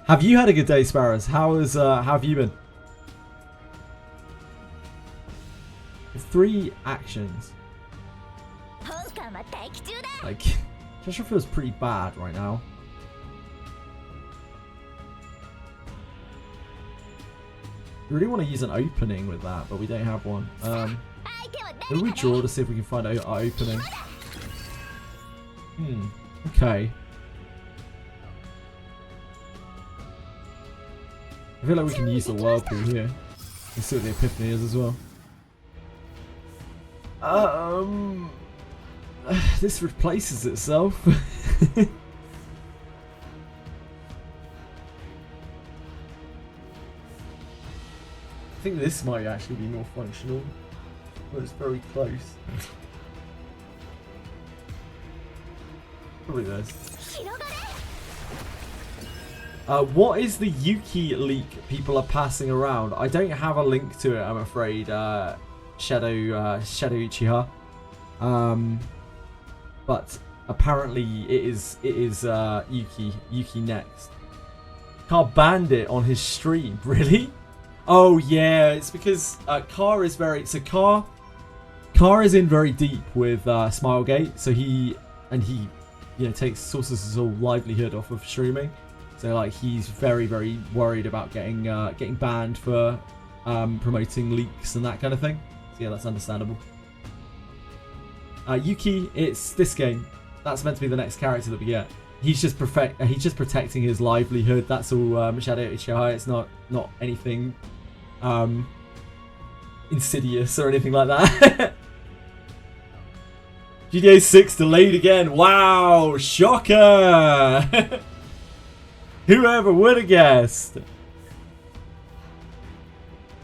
Have you had a good day, Sparrows? How have you been? 3 actions. Like, Kesha feels pretty bad right now. We really want to use an opening with that, but we don't have one. Maybe we draw to see if we can find our opening. Okay. I feel like we can use the whirlpool here. Let's see what the epiphany is as well. This replaces itself. I think this might actually be more functional, but it's very close. Probably this. What is the Yuki leak people are passing around? I don't have a link to it, I'm afraid. Shadow Uchiha. But apparently it is Yuki next. Car banned it on his stream, really? Oh yeah, it's because Car is very Car is in very deep with Smilegate, so he takes sources his whole livelihood off of streaming. So like he's very worried about getting banned for promoting leaks and that kind of thing. So yeah, that's understandable. Yuki, it's this game. That's meant to be the next character that we get. He's just protecting his livelihood. That's all. Shadow Uchiha. It's not anything insidious or anything like that. GTA 6 delayed again. Wow, shocker! Whoever would have guessed?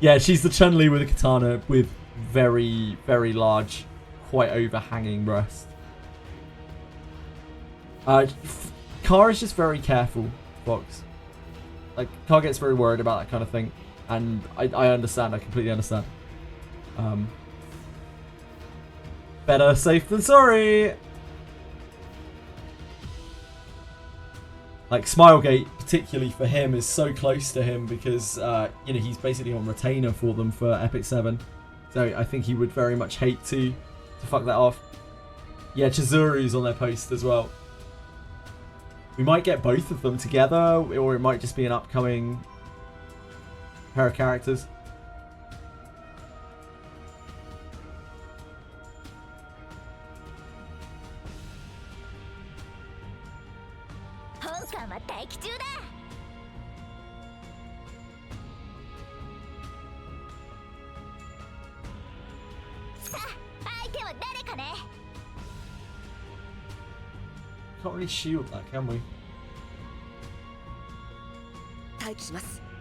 Yeah, she's the Chun-Li with a katana with very large, quite overhanging breast. Car is just very careful, Fox. Like, Car gets very worried about that kind of thing, and I understand. I completely understand. Better safe than sorry. Like Smilegate, particularly for him, is so close to him because you know, he's basically on retainer for them for Epic 7. So I think he would very much hate to fuck that off. Yeah, Chizuru's on their post as well. We might get both of them together, or it might just be an upcoming pair of characters. Can't really shield that, can we?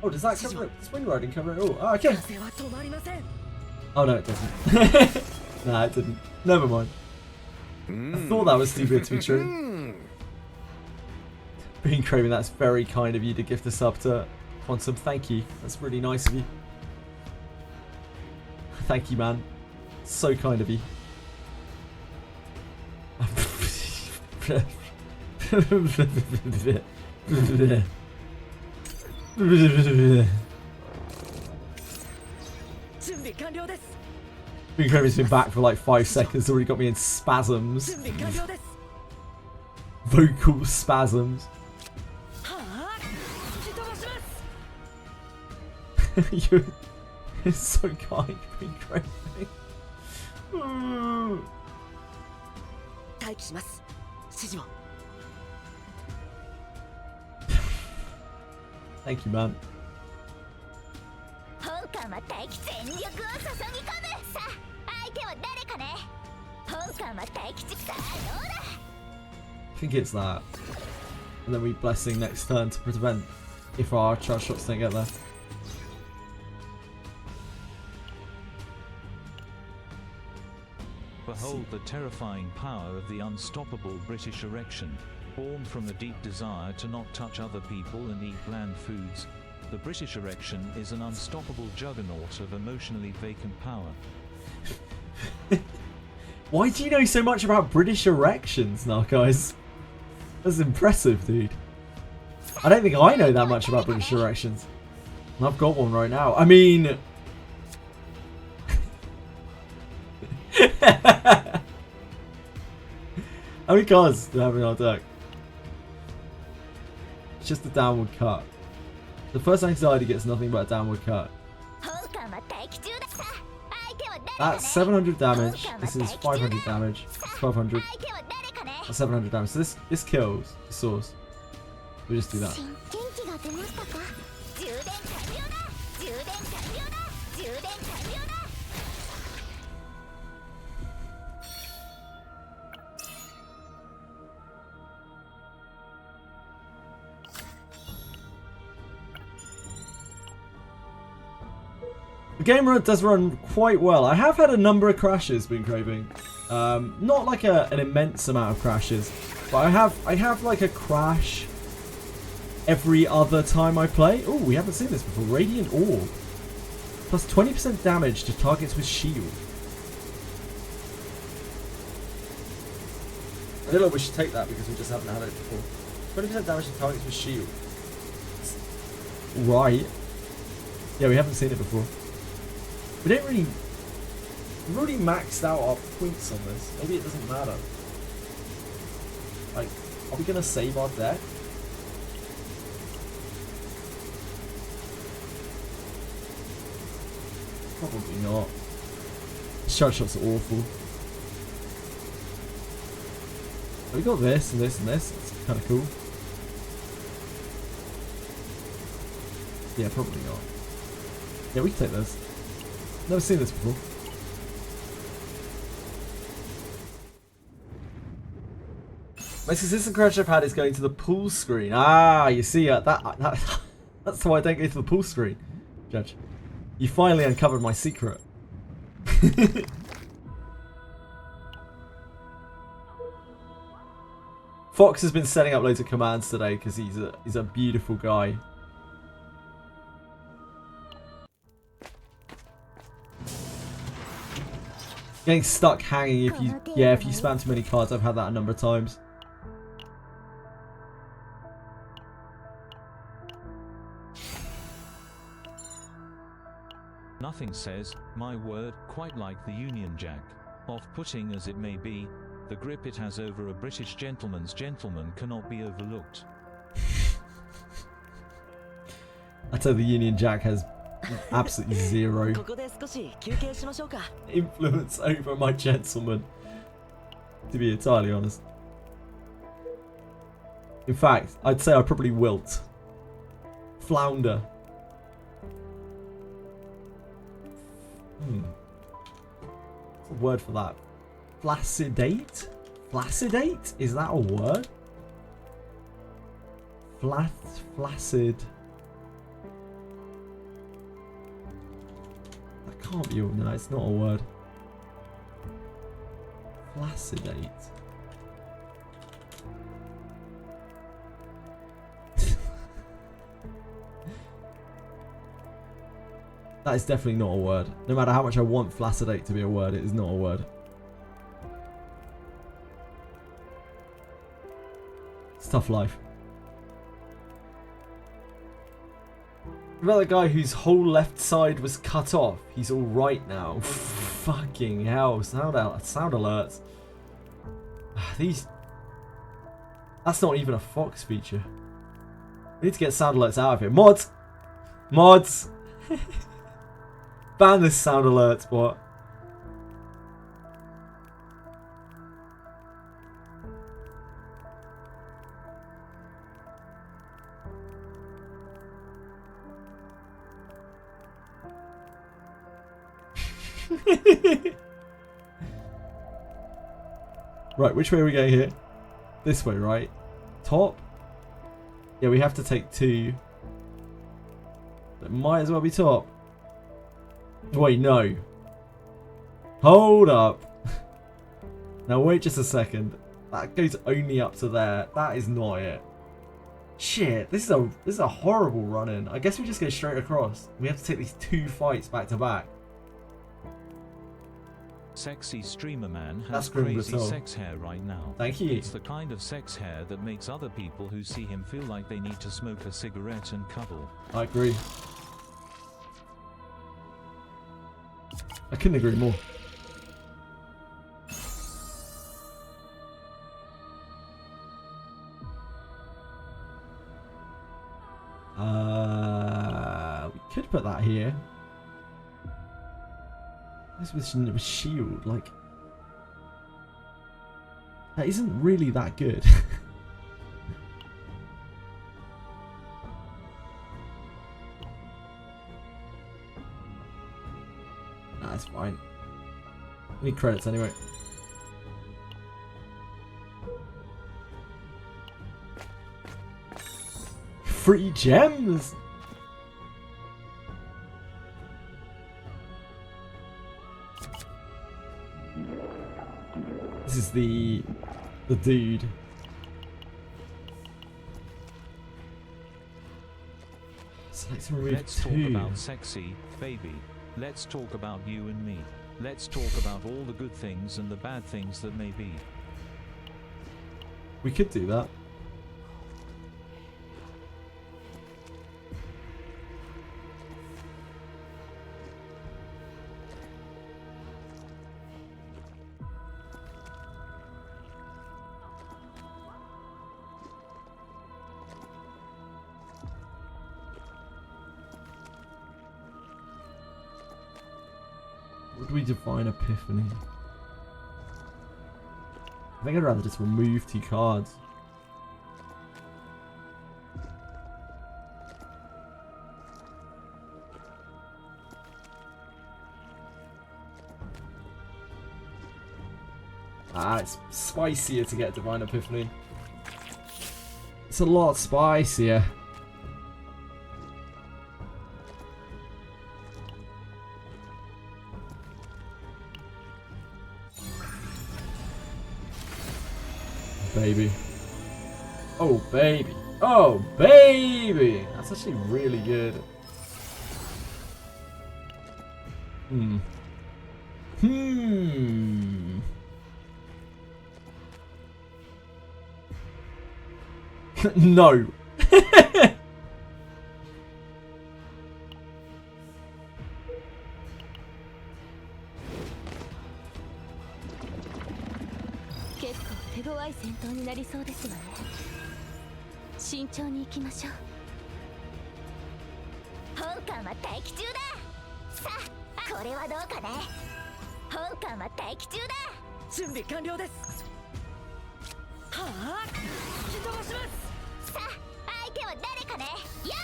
Oh, does that cover it? Does wind riding cover it all? Oh, okay. Oh no, it doesn't. Nah, it didn't. Never mind. I thought that was too good to be true. Being Craven, that's very kind of you to gift a sub to Quantum. Thank you. That's really nice of you. Thank you, man. So kind of you. Being Craven's been back for like 5 seconds, already got me in spasms. Vocal spasms. You're so kind, Being Craven. Thank you, man. I think it's that. And then we Blessing next turn to prevent if our charge shots don't get there. Behold the terrifying power of the unstoppable British erection. Born from a deep desire to not touch other people and eat bland foods, the British erection is an unstoppable juggernaut of emotionally vacant power. Why do you know so much about British erections now, guys? That's impressive, dude. I don't think I know that much about British erections. And I've got one right now. I mean... How many cards do we have in our deck? It's just a downward cut. The first anxiety gets nothing but a downward cut. That's 700 damage. This is 500 damage. 1200. That's 700 damage. So this kills the source. We just do that. The game does run quite well. I have had a number of crashes, Being Craving. Not like an immense amount of crashes, but I have like a crash every other time I play. Oh, we haven't seen this before. Radiant Orb. Plus 20% damage to targets with shield. I don't know if we should take that because we just haven't had it before. 20% damage to targets with shield. Right. Yeah, we haven't seen it before. We don't really... We've already maxed out our points on this. Maybe it doesn't matter. Like, are we going to save our deck? Probably not. Charge shots are awful. We got this and this and this. It's kind of cool. Yeah, probably not. Yeah, we can take this. Never seen this before. Most consistent crash I've had is going to the pool screen. Ah, you see, that's why I don't go to the pool screen. Judge, you finally uncovered my secret. Fox has been setting up loads of commands today because he's a beautiful guy. Getting stuck hanging if you spam too many cards. I've had that a number of times. Nothing says, my word, quite like the Union Jack. Off-putting as it may be, the grip it has over a British gentleman's gentleman cannot be overlooked. I'd say the Union Jack has absolutely zero influence over my gentleman, to be entirely honest. In fact, I'd say I probably wilt. Flounder. What's a word for that? Flaccidate? Flaccidate? Is that a word? Flaccid. That can't be. No, it's not a word. Flaccidate. That is definitely not a word. No matter how much I want flaccidate to be a word, it is not a word. It's tough life. About the guy whose whole left side was cut off. He's alright now. Fucking hell. Sound alerts. These... That's not even a Fox feature. We need to get sound alerts out of here. Mods! Mods! Ban this sound alert spot. Right, which way are we going here? This way, right? Top? Yeah, we have to take two. It might as well be top. Wait, no. Hold up. Now wait just a second. That goes only up to there. That is not it. Shit, this is a horrible run-in. I guess we just go straight across. We have to take these two fights back to back. Sexy streamer man has That's crazy sex hair right now. Thank you. It's the kind of sex hair that makes other people who see him feel like they need to smoke a cigarette and cuddle. I agree. I couldn't agree more. We could put that here. This with shield, like that isn't really that good. Nah, that's fine. We need credits anyway. Free gems. This is the dude. So let's talk about sexy, baby. Let's talk about you and me. Let's talk about all the good things and the bad things that may be. We could do that. Would we define epiphany? I think I'd rather just remove two cards. Ah, it's spicier to get divine epiphany. It's a lot spicier. Baby. Oh, baby. Oh, baby. That's actually really good. No. 手強い戦闘になりそうですわね。慎重に行きましょう。本艦は待機中だ。さあ、これはどうかね。本艦は待機中だ。準備完了です。はあ、吹き飛ばします。さあ、相手は誰かね。いや、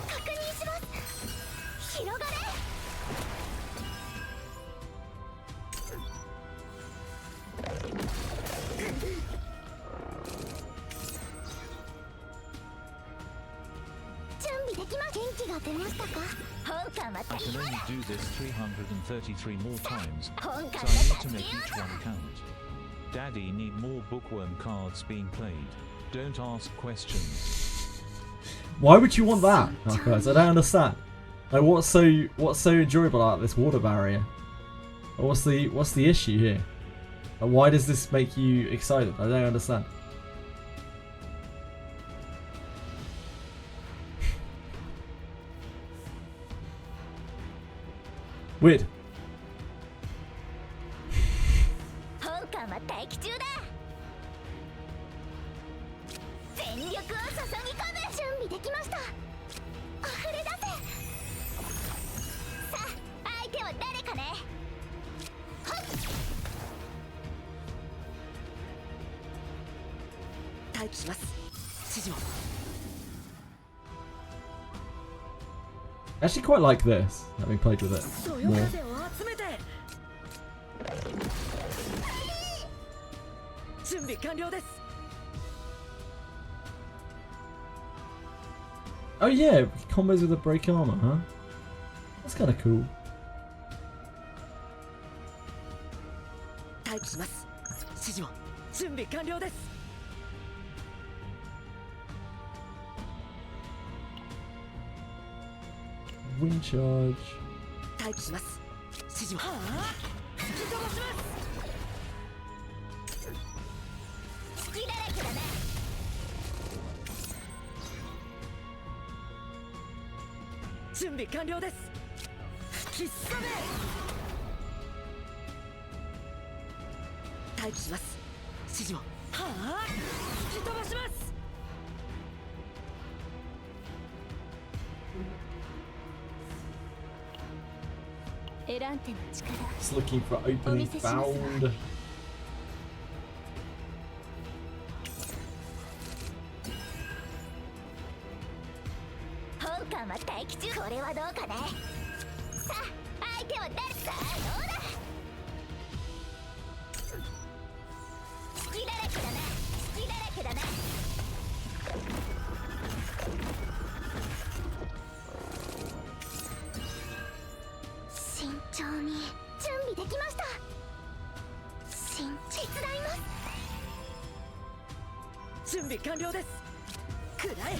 確認します。広がれ。準備できます。元気が出ましたか。本艦は I can only do this 333 more times, 本艦 so I の need to make each one count. Daddy need more bookworm cards being played. Don't ask questions. Why would you want that, Narcos? I don't understand. Like, what's so enjoyable about this water barrier? What's the issue here? Like, why does this make you excited? I don't understand. Weird. 本艦は待機中だ。全力を注ぎ込む。準備できました。溢れ出せ。さあ、相手は誰かね。はっ。待機します。指示を。I actually quite like this, having played with it そよ more. 風を集めて。準備完了です。 Oh yeah, combos with a break armor, huh? That's kind of cool. 待機します。指示を。準備完了です。 Wind charge. 待機します。指示を。はあ、吹き飛ばします。隙だらけだな。準備完了です。吹きすさめ。待機します。指示を。はあ、吹き飛ばします。 エランテの力。 Just looking for opening bound. 本艦は待機中。これはどうかね。さあ、相手は誰。さあ、どうだ。隙だらけだな。隙だらけだな。慎重に。準備できました。手伝います。準備完了です。くらえ。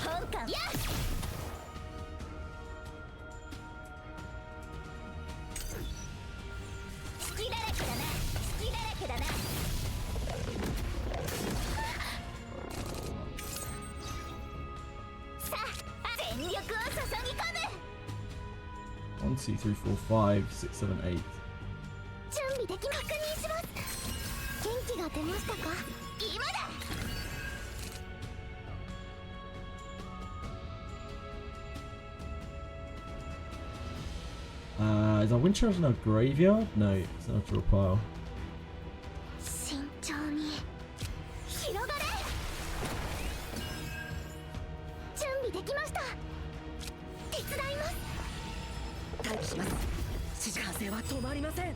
本艦。やっ。隙だらけだな。隙だらけだな。さあ、全力を注ぎ込む。 1, 2, 3, 4, 5, 6, 7, 8. 準備でき。確認します。元気が出ましたか。今だ。 Is our wind charge in our graveyard? No, it's an after a pile. 慎重に。広がれ。準備できました。手伝います。 待機します。指示風は止まりません。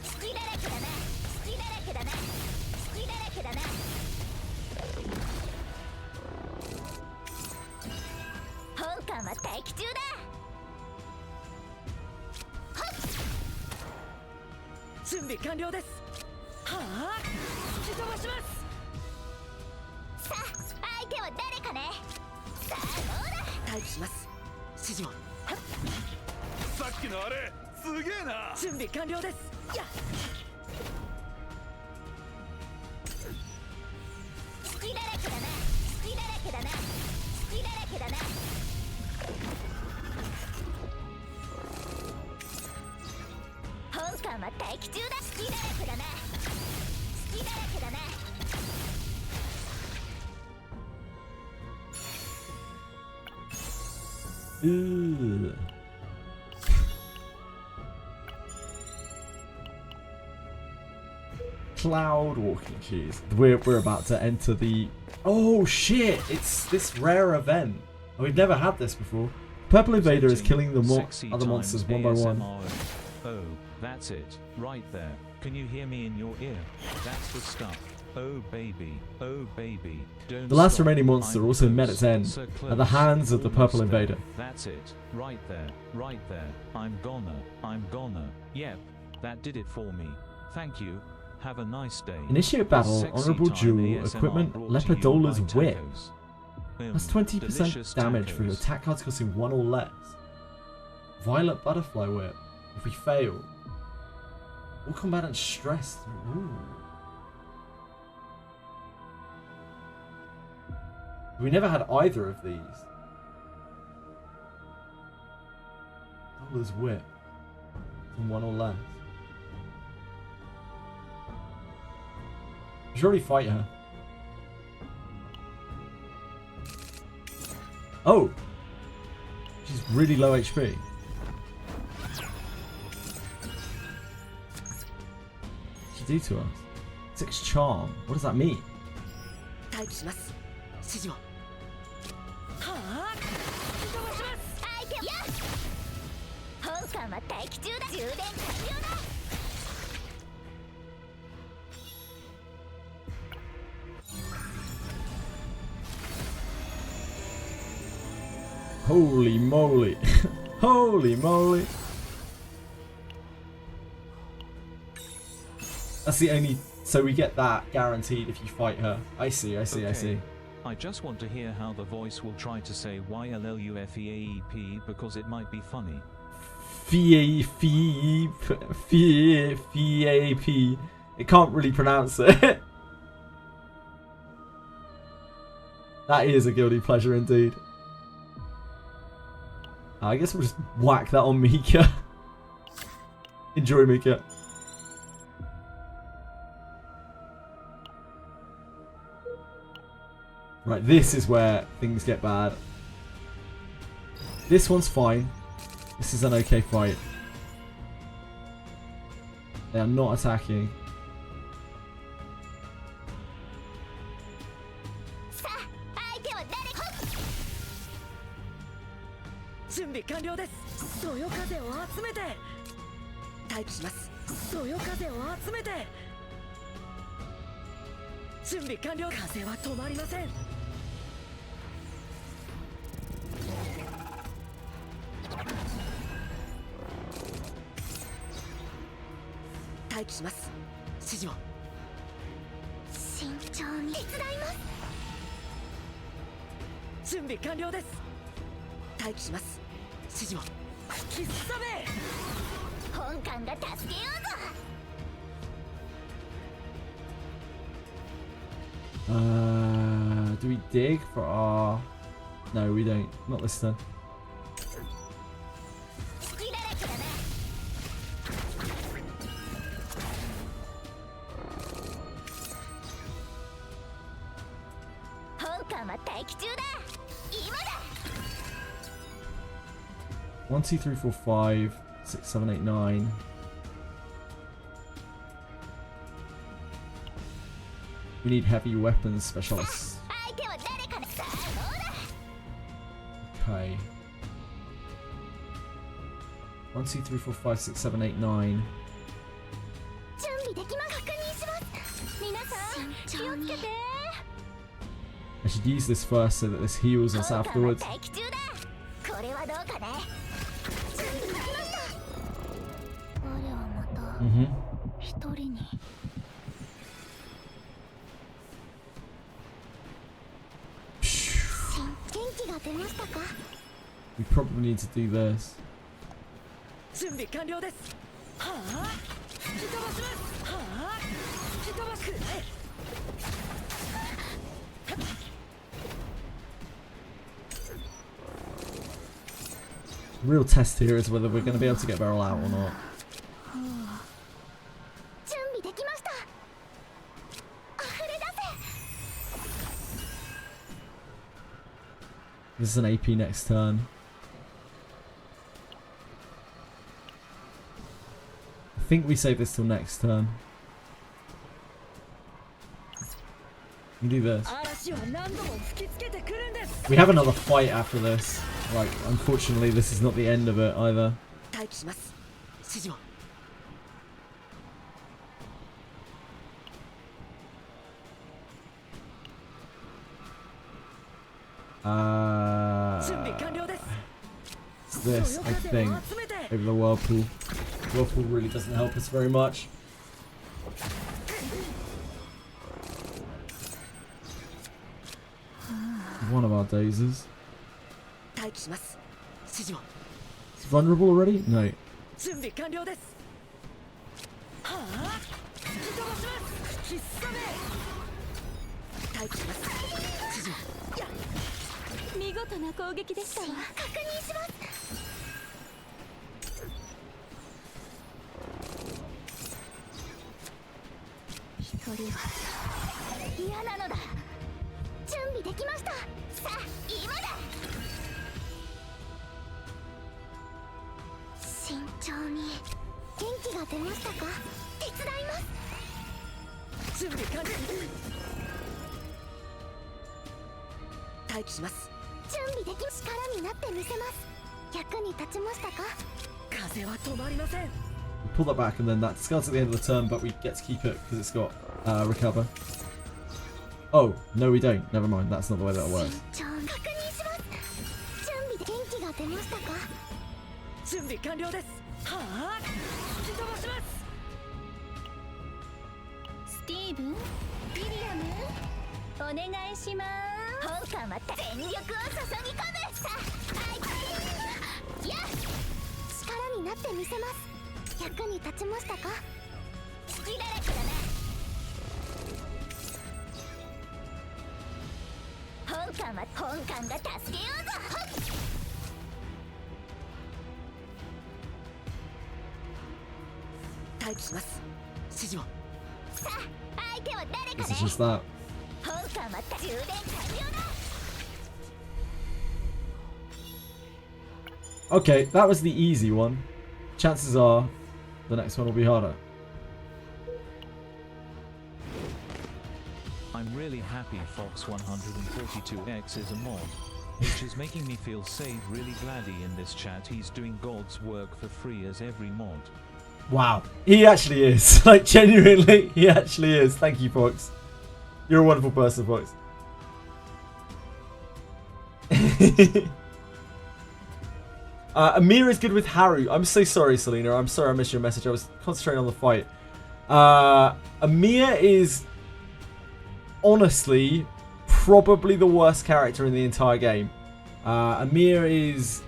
隙だらけだな。隙だらけだな。隙だらけだな。本艦は待機中だ。はっ。準備完了です。はあ、吹き飛ばします。さあ、相手は誰かね。さあ、どうだ。待機します。指示を。はっ。さっきのあれすげえな。準備完了です。やっ。隙だらけだな。隙だらけだな。隙だらけだな。Ooh. Cloud walking shoes. We're about to enter the... Oh shit! It's this rare event. We've never had this before. Purple Invader is killing the other monsters one by one. Oh, that's it. Right there. Can you hear me in your ear? That's the stuff. Oh baby. Oh baby. Don't The last stop. remaining monster I'm also met close. its end So at close. the hands of the Purple Almost there. Invader. That's it. Right there. Right there. I'm gonna. Yep. That did it for me. Thank you. Have a nice day. Initiate battle, Sexy Honorable time Jewel, ASMR equipment, brought to you Lepidola's by Whip. tacos. That's 20% delicious damage for your tacos. attack cards costing 1 or less. Violet Butterfly Whip. If we fail, all combatants stressed. Ooh. We never had either of these. Dollar's Whip. And 1 or less. You should already fight her. Oh! She's really low HP. What'd she do to us? 6 charm. What does that mean? Holy moly. Holy moly. That's the only... So we get that guaranteed if you fight her. I see. I see. I just want to hear how the voice will try to say YLLUFEAEP because it might be funny. FEAP. It can't really pronounce it. That is a guilty pleasure indeed. I guess we'll just whack that on Mika. Enjoy, Mika. Right, this is where things get bad. This one's fine. This is an okay fight. They are not attacking. Do we dig for our... No, we don't. Not this turn. One, 2, 3, 4, 5, 6, 7, 8, 9. We need heavy weapons specialists. Okay. 1, 2, 3, 4, 5, 6, 7, 8, 9. I should use this first so that this heals us afterwards. We probably need to do this. The real test here is whether we're going to be able to get Beryl out or not. This is an AP next turn. I think we save this till next turn. We can do this. We have another fight after this. Like, unfortunately, this is not the end of it either. It's this, I think, over the whirlpool. Whirlpool really doesn't help us very much. One of our dozers. It's vulnerable already? No. Pull that back and then that discards at the end of the turn, but we get to keep it because it's got recover. Oh, no we don't. Never mind, that's not the way that works. This is just that. Okay, that was the easy one. Chances are the next one will be harder. I'm really happy Fox 142X is a mod, which is making me feel saved really gladly in this chat. He's doing God's work for free as every mod. Wow, he actually is. Like, genuinely, he actually is. Thank you, Fox. You're a wonderful person, Fox. Amir is good with Haru. I'm so sorry, Selena. I'm sorry I missed your message. I was concentrating on the fight. Amir is honestly probably the worst character in the entire game. Amir is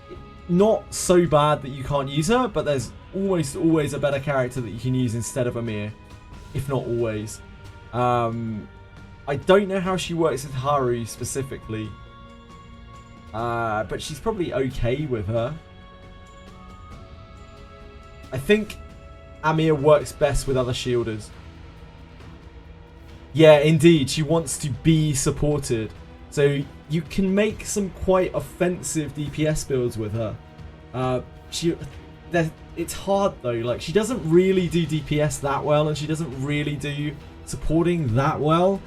not so bad that you can't use her, but there's almost always a better character that you can use instead of Amir, if not always. I don't know how she works with Haru specifically, but she's probably okay with her. I think Amir works best with other shielders. Yeah, indeed, she wants to be supported. So you can make some quite offensive DPS builds with her. It's hard though, like she doesn't really do DPS that well, and she doesn't really do supporting that well.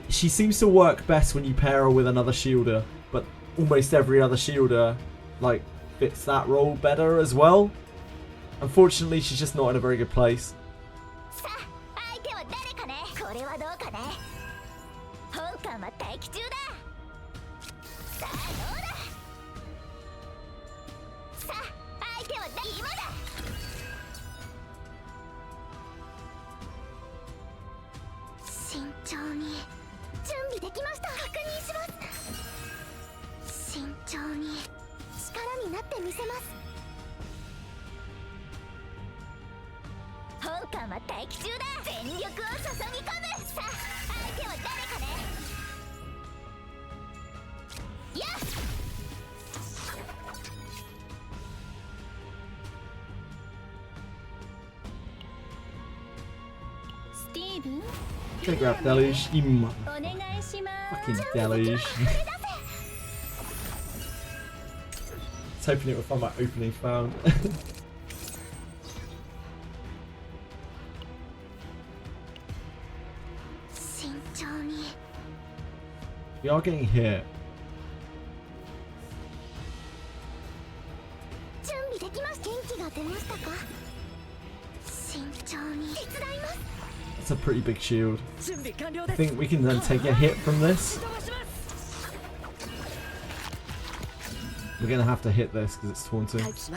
She seems to work best when you pair her with another shielder, but almost every other shielder like fits that role better as well. Unfortunately, she's just not in a very good place. Gonna grab Deluge, you motherfucking Deluge. was hoping it would find my opening found. We are getting hit. That's a pretty big shield. I think we can then take a hit from this. We're gonna have to hit this because it's taunting. Is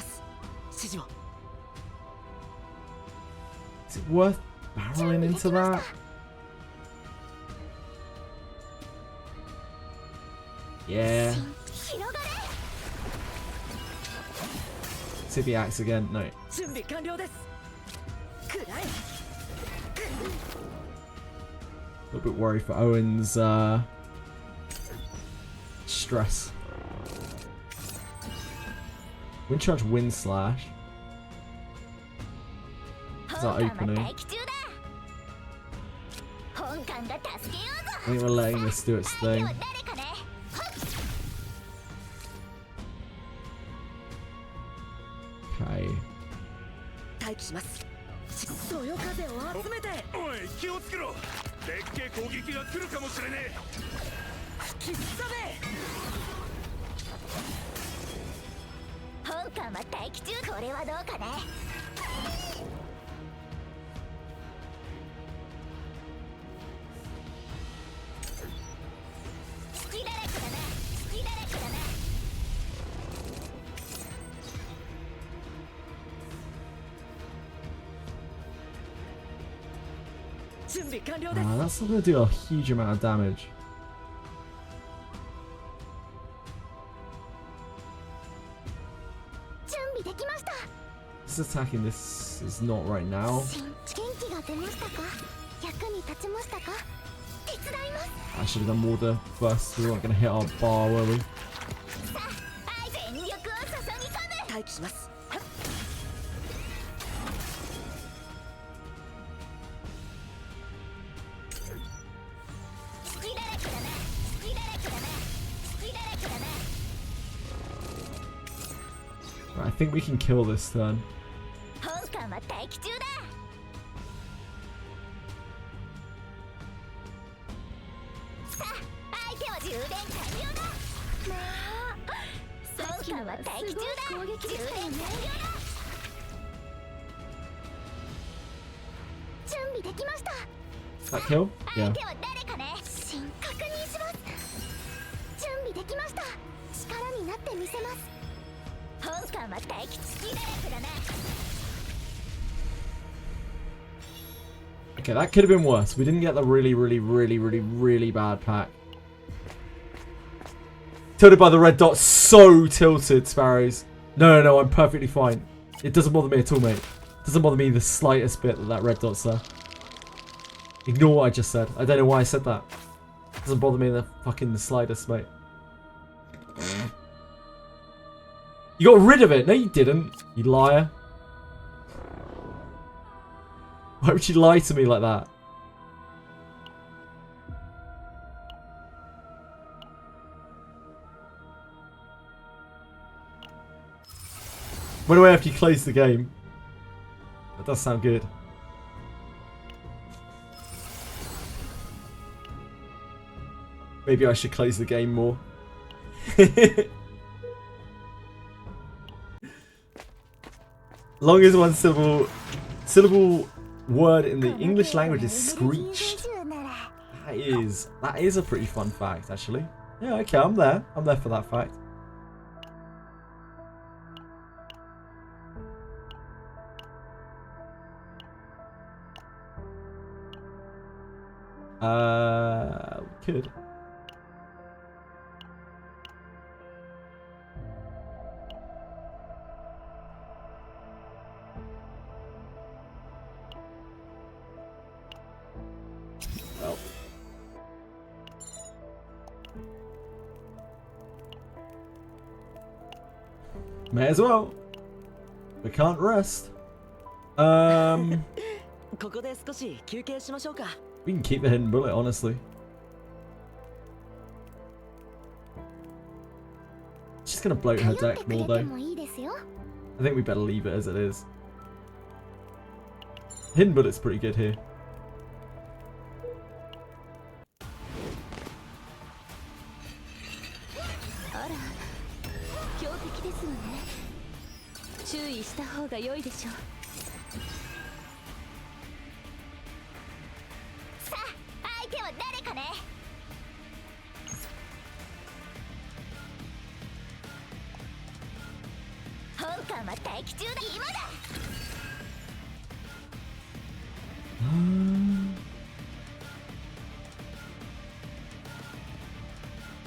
it worth barreling into that? Yeah. See the axe again? No. A little bit worried for Owen's stress. Wind charge, wind slash. Is that opening? I think we're letting this do its thing. Okay. おい気をつけろでっけえ攻撃が来るかもしれねえ吹きすさめ本艦は待機中これはどうかね That's not going to do a huge amount of damage. This attacking this is not right now. I should have done water first. We weren't going to hit our bar, were we? I think we can kill this turn. That kill? Yeah. Okay, that could have been worse. We didn't get the really bad pack. Tilted by the red dot. So tilted, Sparrows. No, I'm perfectly fine. It doesn't bother me at all, mate. It doesn't bother me the slightest bit that red dot's there. Ignore what I just said. I don't know why I said that. It doesn't bother me the slightest, mate. You got rid of it. No, you didn't. You liar. Why would you lie to me like that? Went away after you closed the game. That does sound good. Maybe I should close the game more. Longest one syllable word in the English language is screeched. That is a pretty fun fact, actually. Yeah, okay, I'm there. I'm there for that fact. We could. Well. May as well. We can't rest. We can keep the hidden bullet, honestly. She's gonna bloat her deck more though. I think we better leave it as it is. Hidden Bullet's pretty good here.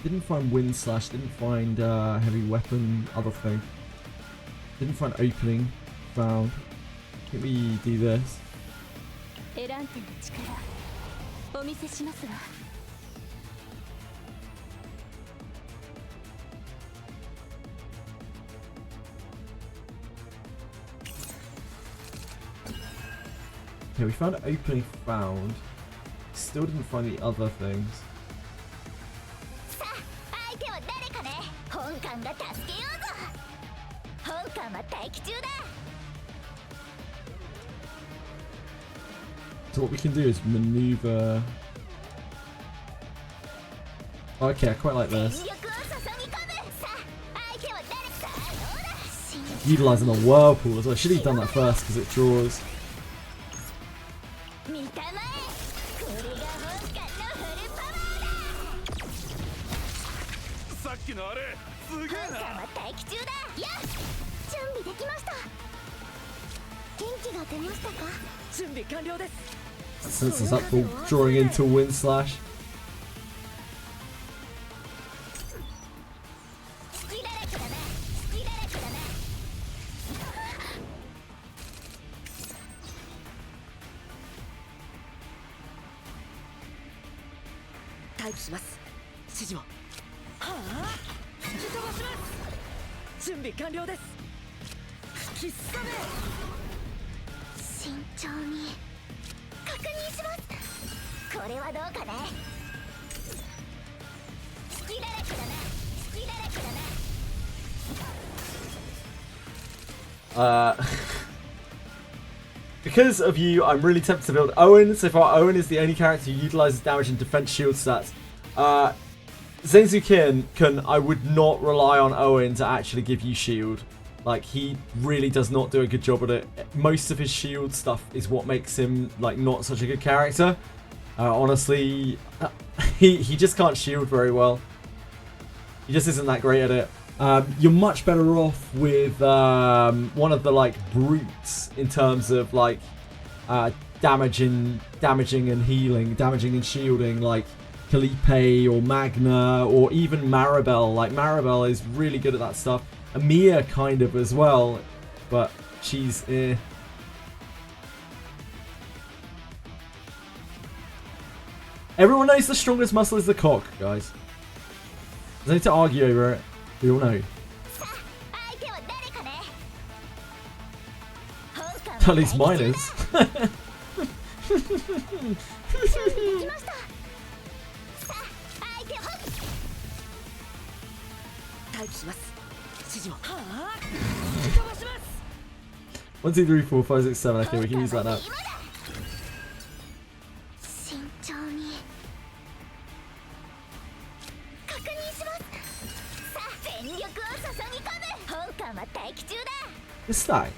Didn't find Wind Slash, didn't find Heavy Weapon, other thing. Didn't find Opening, found. I think we do this. Okay, we found Opening, found. Still didn't find the other things. So what we can do is maneuver. Okay, I quite like this. Utilising the Whirlpool as well. I should have done that first because it draws. Since it's up for drawing into Wind Slash. Because of you, I'm really tempted to build Owen. So far, Owen is the only character who utilizes damage and defense shield stats. Zenzu-kun, I would not rely on Owen to actually give you shield. Like, he really does not do a good job at it. Most of his shield stuff is what makes him, like, not such a good character. Honestly, he just can't shield very well. He just isn't that great at it. You're much better off with one of the like brutes in terms of like damaging and healing, damaging and shielding, like Calliope or Magna or even Maribel. Like Maribel is really good at that stuff. Amia kind of as well, but she's Everyone knows the strongest muscle is the cock, guys. There's no need to argue over it. We all know. At least mine is. One, two, three, four, five, six, seven. Okay, we can use that now. This stack.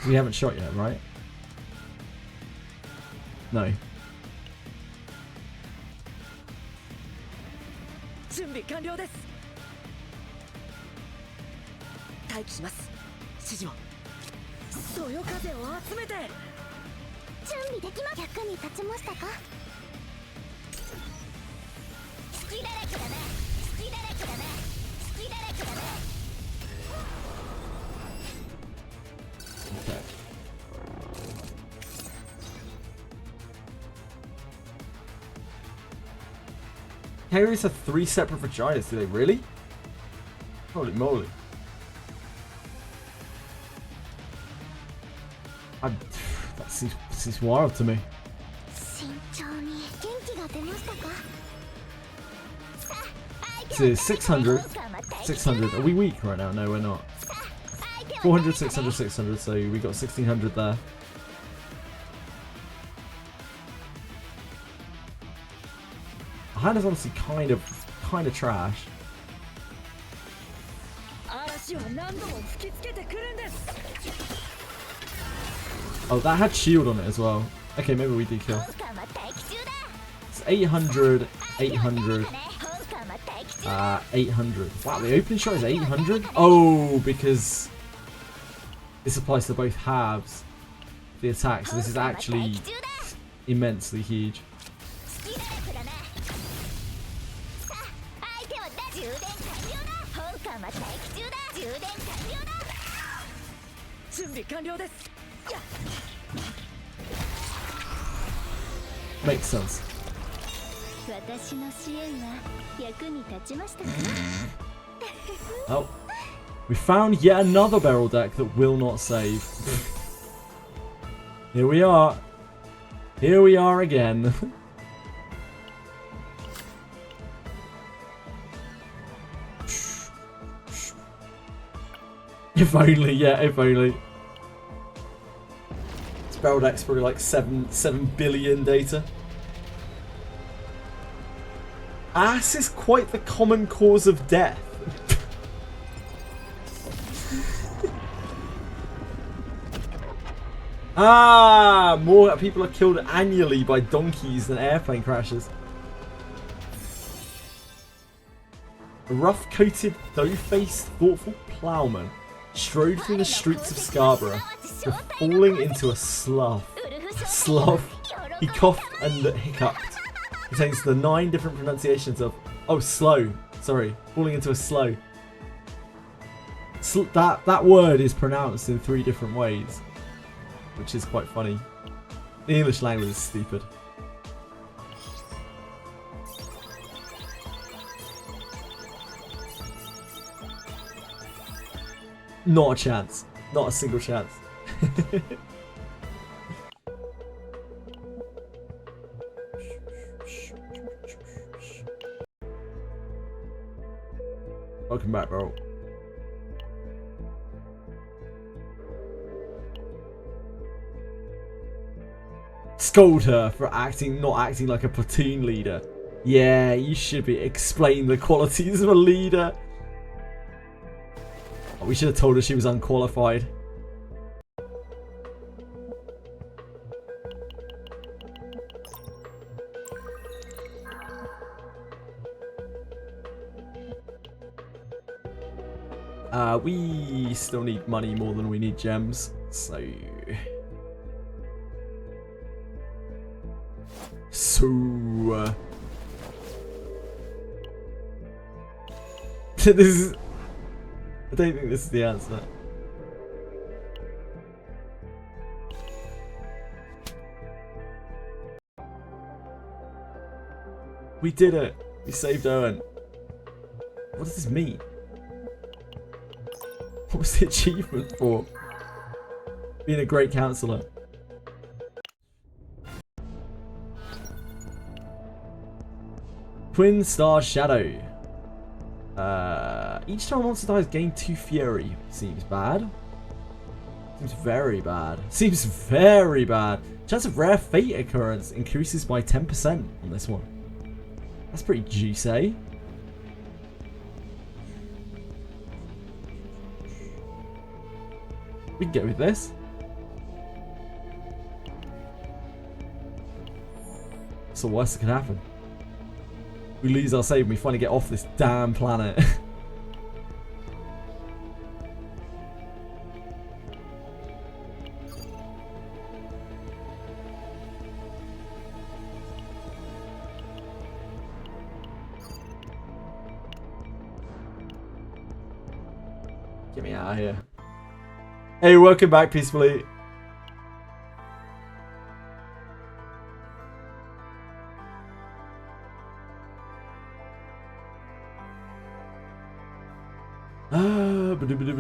We haven't shot yet, right? No. Harriers have 3 separate vaginas, do they really? Holy moly. That seems wild to me. This is 600. 600. Are we weak right now? No, we're not. 400, 600, 600. So we got 1600 there. Our hand is honestly kind of trash. Oh, that had shield on it as well. Okay, maybe we do kill. It's 800, 800, 800. Wow, the opening shot is 800? Oh, because this applies to both halves of the attack, so this is actually immensely huge. Makes sense. Oh, we found yet another barrel deck that will not save. Here we are. Here we are again. If only, yeah, if only. This barrel deck's probably like 7 billion data. Ass is quite the common cause of death. More people are killed annually by donkeys than airplane crashes. A rough-coated, dough-faced, thoughtful ploughman strode through the streets of Scarborough before falling into a slough. He coughed and hiccuped. Contains the 9 different pronunciations of... Oh, slow. Sorry. Falling into a slough. That word is pronounced in 3 different ways. Which is quite funny. The English language is stupid. Not a chance. Not a single chance. Welcome back, bro. Scold her for not acting like a platoon leader. Yeah, you should be. Explain the qualities of a leader. Oh, we should have told her she was unqualified. We still need money more than we need gems, so... this is... I don't think this is the answer. We did it! We saved Owen. What does this mean? What was the achievement for? Being a great counsellor. Twin Star Shadow. Each time a monster dies, gain 2 fury. Seems bad. Seems very bad. Seems very bad. Chance of rare fate occurrence increases by 10% on this one. That's pretty juicy. We can get with this. What's the worst that could happen? We lose our save and we finally get off this damn planet. Get me out of here. Hey, welcome back, Peacefully.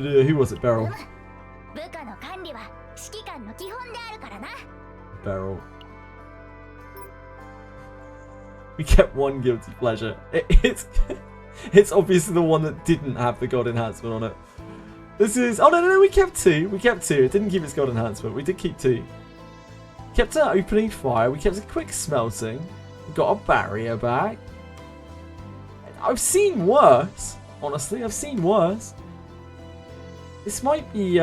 Who was it? Beryl. Beryl. We kept one guilty pleasure. It's It's obviously the one that didn't have the god enhancement on it. This is... Oh, no, we kept 2. We kept 2. It didn't keep its god enhancement. We did keep 2. Kept an opening fire. We kept a quick smelting. We got a barrier back. I've seen worse. Honestly, I've seen worse. This might be...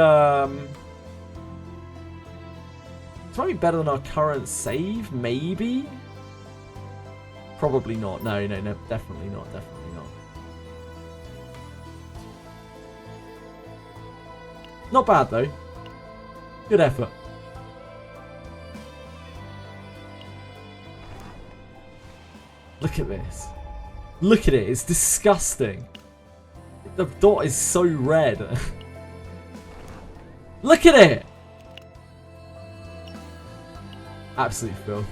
This might be better than our current save, maybe? Probably not. No, definitely not. Definitely not. Not bad, though. Good effort. Look at this. Look at it. It's disgusting. The dot is so red. Look at it. Absolute filth.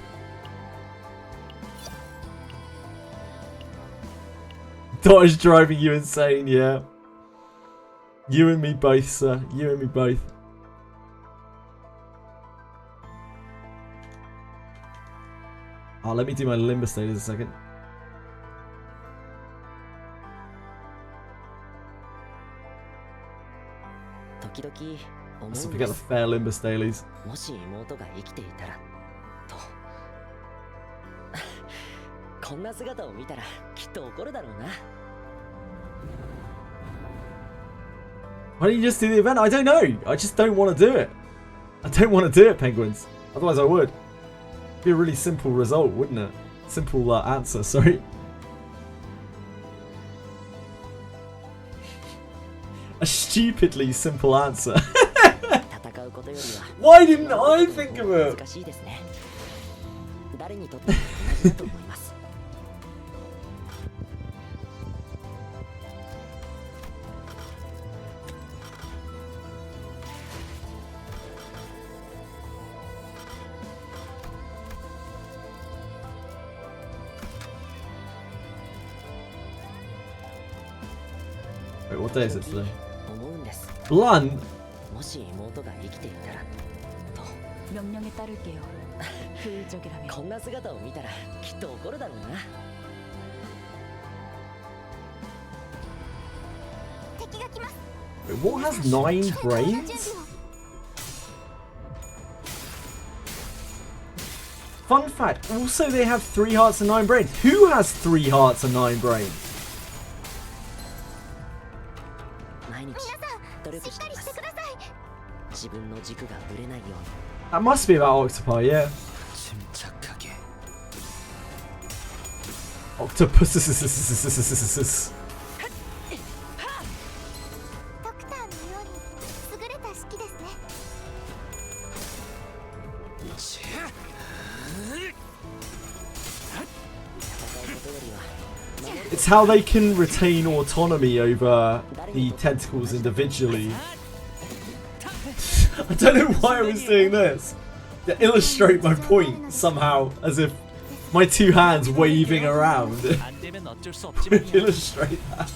Dot is driving you insane, yeah. You and me both, sir. You and me both. Oh, let me do my Limbus status a second. So forget the fair Limbus dailies. Why don't you just do the event? I don't know. I just don't want to do it. I don't want to do it, penguins. Otherwise I would. It'd be a really simple result, wouldn't it? Simple answer, sorry. A stupidly simple answer. Why didn't I think of it? Wait, what day is it today? Blunt? 명령에 따를게요. 효율적이라면. こんな姿を見たらきっと怒るだろうな。 Wait, what has 9 brains? Fun fact, also they have 3 hearts and 9 brains. Who has 3 hearts and 9 brains? That must be about Octopi, yeah. Octopus. It's how they can retain autonomy over the tentacles individually. I don't know why I was doing this. To illustrate my point somehow, as if my 2 hands waving around would illustrate that.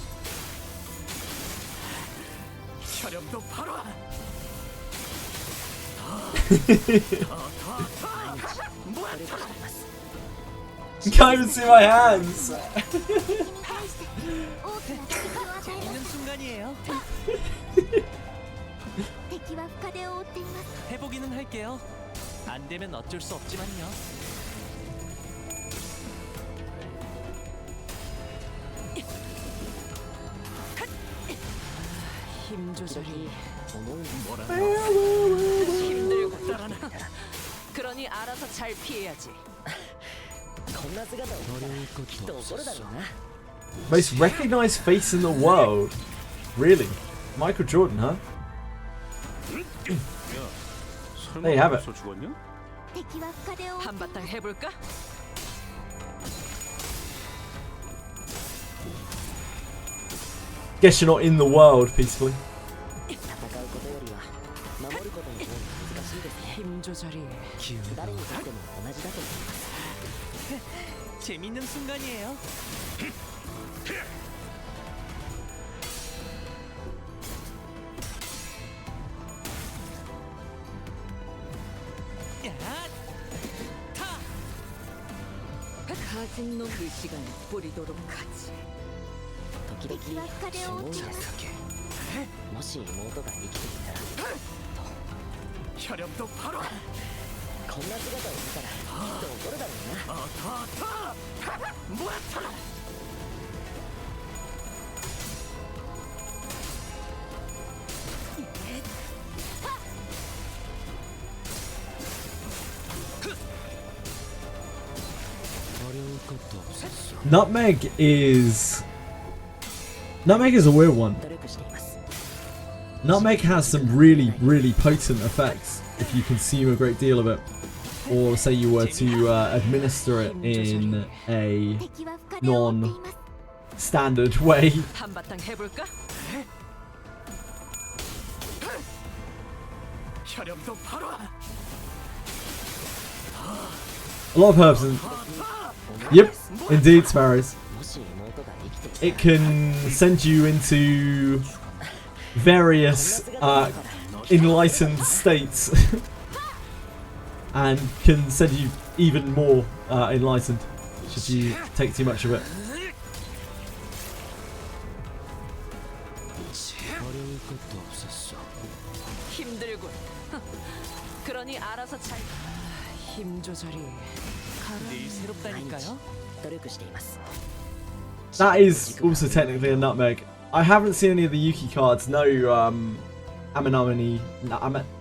You can't even see my hands. 해보기는 할게요. 안 되면 어쩔 수 없지만요. 힘 조절이 뭐라고? 힘들고 그러니 알아서 잘 피해야지. Most recognized face in the world. Really? Michael Jordan, huh? There you have it. 한바탕 해볼까? Guess you're not in the world peacefully. 힘 조절이 재밌는 순간이에요. 가진 놈 그 시간에 뿌리도록 하지. 敵は深手を負っています。もし妹が生きていたらシャリャットパロこんな姿を見たらきっと怒るだろうな。あったあったもらったNutmeg is a weird one. Nutmeg has some really, really potent effects if you consume a great deal of it. Or say you were to administer it in a non-standard way. 한바탕 해볼까? 샤렴도 바로 A lot of herbs and... Yep, indeed, sparrows. It can send you into various enlightened states and can send you even more enlightened should you take too much of it. 힘들군. 그러니 알아서 잘. 힘 조절이 늘 새롭다니까요. That is also technically a nutmeg. I haven't seen any of the Yuki cards. No, Aminamini.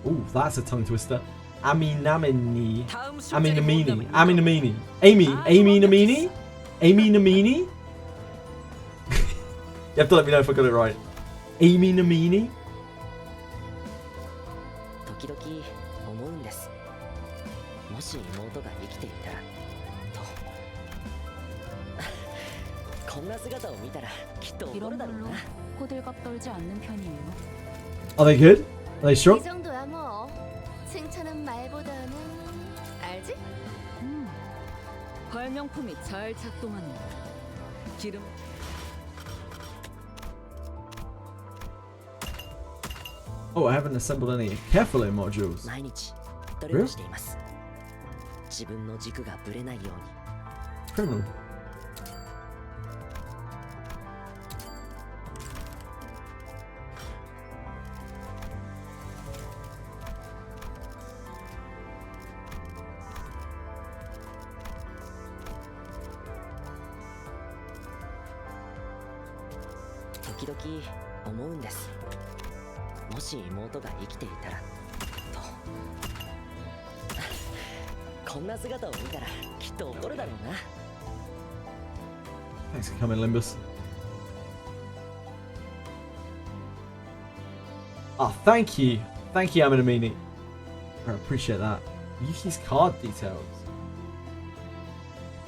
Ooh, that's a tongue twister. Aminamini. Aminamini. Aminamini. Amy Namini? Amy Namini? You have to let me know if I got it right. Amy Namini? 時々思うんです。もし妹が生きていたらと。こんな姿を見たらきっと怒るだろうな。 호들갑 떨지 않는 편이에요. Are they good? Are they strong? 이 정도야 뭐. 칭찬은 말보다는 알지? 발명품이 잘 작동하는 기름. Oh, I haven't assembled any carefully modules. 毎日努力しています。自分の軸がぶれないように。 Criminal.時々思うんです。もし妹が生きていたらと。こんな姿を見たらきっと怒るだろうな。 Thanks for coming, Limbus. Ah, thank you. Thank you, Aminamini. I appreciate that. Yuki's card details.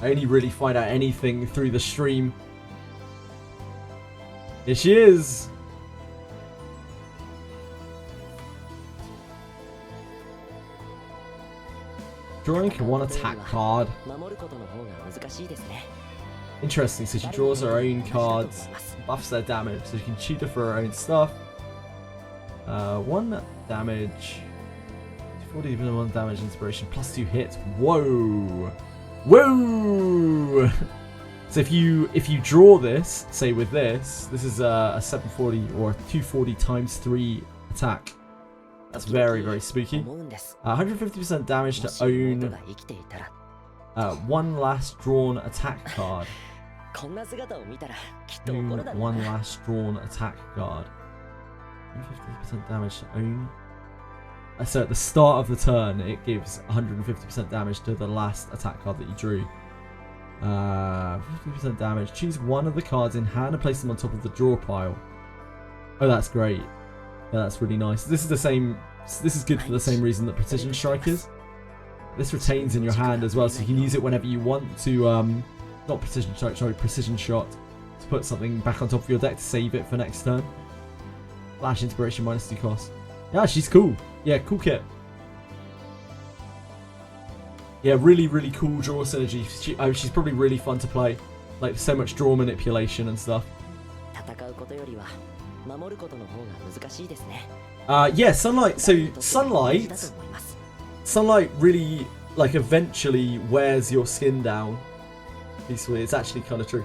I only really find out anything through the stream. Here she is. Drawing one attack card. Interesting, so she draws her own cards, buffs their damage, so she can tutor for her own stuff. 1 damage, 41 damage inspiration, plus 2 hits. Whoa! Whoa! So if you draw this, say with this is a 740 or a 240 times 3 attack. That's very, very spooky. 150% damage to own 1 last drawn attack card. Own 1 last drawn attack card. 150% damage to own. So at the start of the turn, it gives 150% damage to the last attack card that you drew. 50% damage. Choose one of the cards in hand and place them on top of the draw pile. Oh, that's great. Yeah, that's really nice. This is the same. This is good for the same reason that Precision Strike is. This retains in your hand as well, so you can use it whenever you want to. Not Precision Strike, sorry, Precision Shot, to put something back on top of your deck to save it for next turn. Flash Inspiration -2 cost. Yeah, she's cool. Yeah, cool kit. Yeah, really, really cool draw synergy. She's probably really fun to play. Like, so much draw manipulation and stuff. Yeah, Sunlight. So, Sunlight really, like, eventually wears your skin down. Peacefully. It's actually kind of true.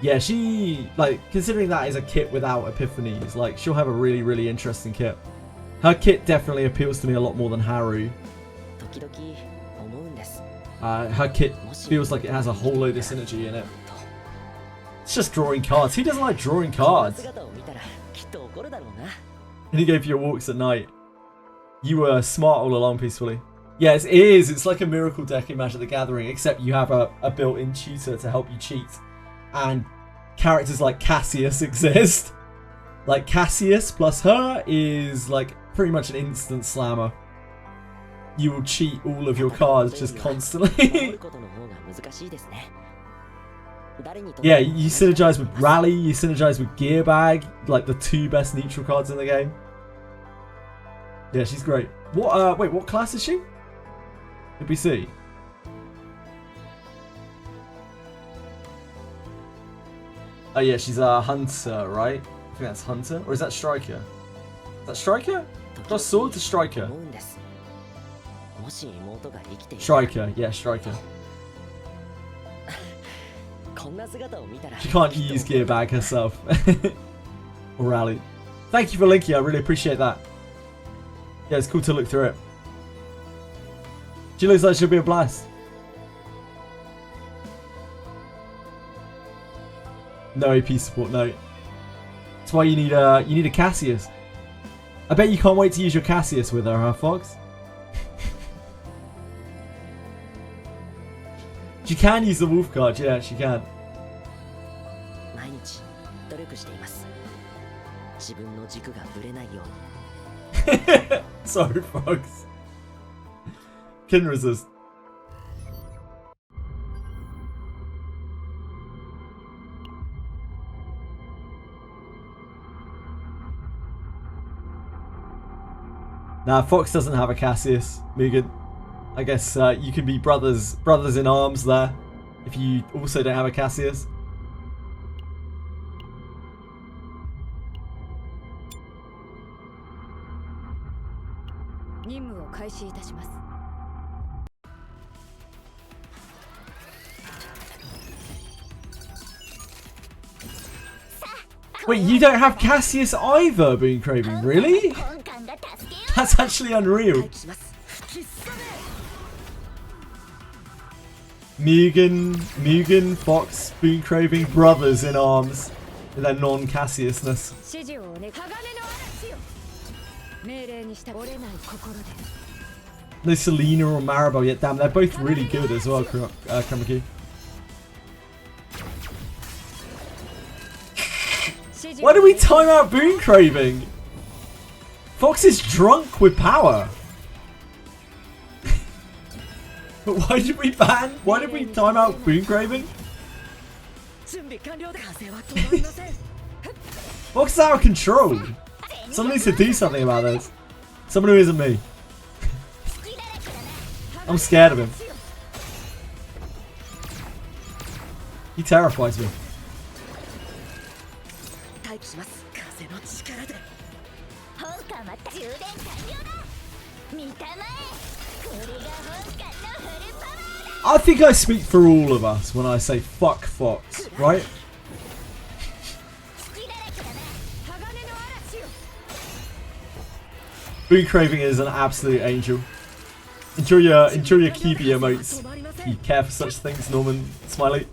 Yeah, she, like, considering that is a kit without epiphanies, like, she'll have a really, really interesting kit. Her kit definitely appeals to me a lot more than Haru. Her kit feels like it has a whole load of synergy in it. It's just drawing cards. Who doesn't like drawing cards? And you go for your walks at night. You were smart all along, peacefully. Yes, it is. It's like a miracle deck in Magic the Gathering, except you have a built-in tutor to help you cheat. And characters like Cassius exist. Like, Cassius plus her is like pretty much an instant slammer. You will cheat all of your cards just constantly. Yeah, you synergize with Rally, you synergize with Gearbag, like the 2 best neutral cards in the game. Yeah, she's great. What, wait, what class is she? Did we see? Oh yeah, she's a Hunter, right? I think that's Hunter. Or is that Striker? Is that Striker? Cross Sword to Striker. Striker, yeah, Striker. She can't use Gearbag herself. Or Rally. Thank you for linking, I really appreciate that. Yeah, it's cool to look through it. She looks like she'll be a blast. No AP support, no. That's why you need a Cassius. I bet you can't wait to use your Cassius with her, huh, Fox? She can use the wolf card, yeah, she can. Sorry, Fox. Couldn't resist. Nah, Fox doesn't have a Cassius, Megan. I guess you can be brothers in arms there if you also don't have a Cassius. Wait, you don't have Cassius either, Boon Craving, really? That's actually unreal. Mugen, Fox, Boon Craving, brothers in arms with their non-Cassiusness. No Selena or Maribel yet. Damn, they're both really good as well, Kramaki. Why do we time out Boon Craving? Fox is drunk with power. But why did we ban? Why did we time out Boon Craving? Fox is out of control. Someone needs to do something about this. Someone who isn't me. I'm scared of him. He terrifies me. I think I speak for all of us when I say fuck Fox, right? Boon Craving is an absolute angel. Enjoy your Kibi emotes. You care for such things, Norman Smiley.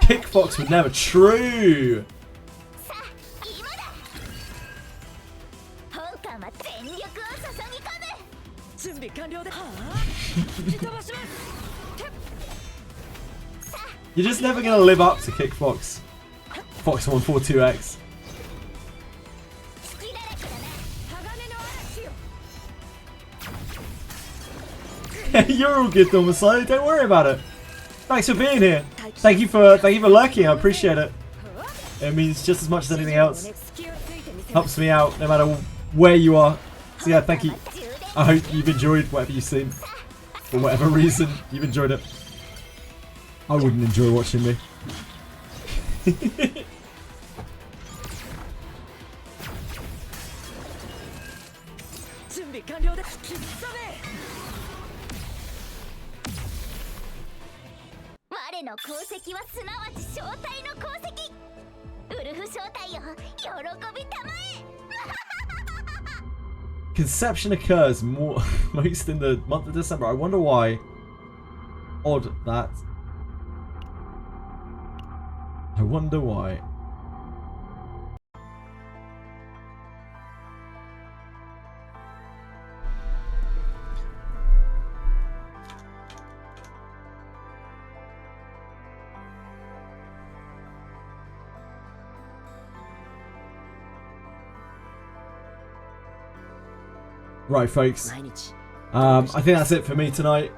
Kick Fox would never. True. You're just never gonna live up to Kick Fox. Fox 142X. You're all good, Domicile. Don't worry about it. Thanks for being here. Thank you for lurking. I appreciate it. It means just as much as anything else. Helps me out no matter where you are. So yeah, thank you. I hope you've enjoyed whatever you've seen. For whatever reason, you've enjoyed it. I wouldn't enjoy watching me. 準備完了です。刻め。我の功績はすなわち正体の功績。ウルフ正体よ、喜びたまえ。Conception occurs most in the month of December. I wonder why. Odd that. I wonder why. Right, folks. I think that's it for me tonight.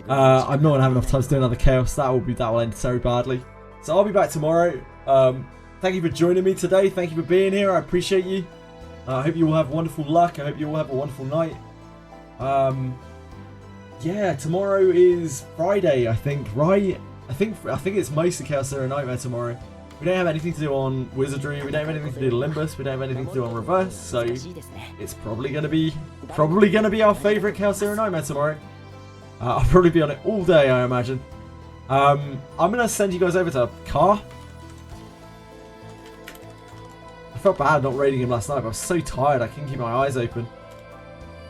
I'm not gonna have enough time to do another chaos. That will end so badly. So I'll be back tomorrow. Thank you for joining me today. Thank you for being here. I appreciate you. I hope you all have wonderful luck. I hope you all have a wonderful night. Yeah, tomorrow is Friday, I think, right? I think it's mostly Chaos Zero Nightmare tomorrow. We don't have anything to do on Wizardry. We don't have anything to do to Limbus. We don't have anything to do on Reverse. So it's probably gonna be our favourite Chaos Zero Nightmare tomorrow. I'll probably be on it all day, I imagine. I'm gonna send you guys over to Car. I felt bad not raiding him last night, but I was so tired I couldn't keep my eyes open.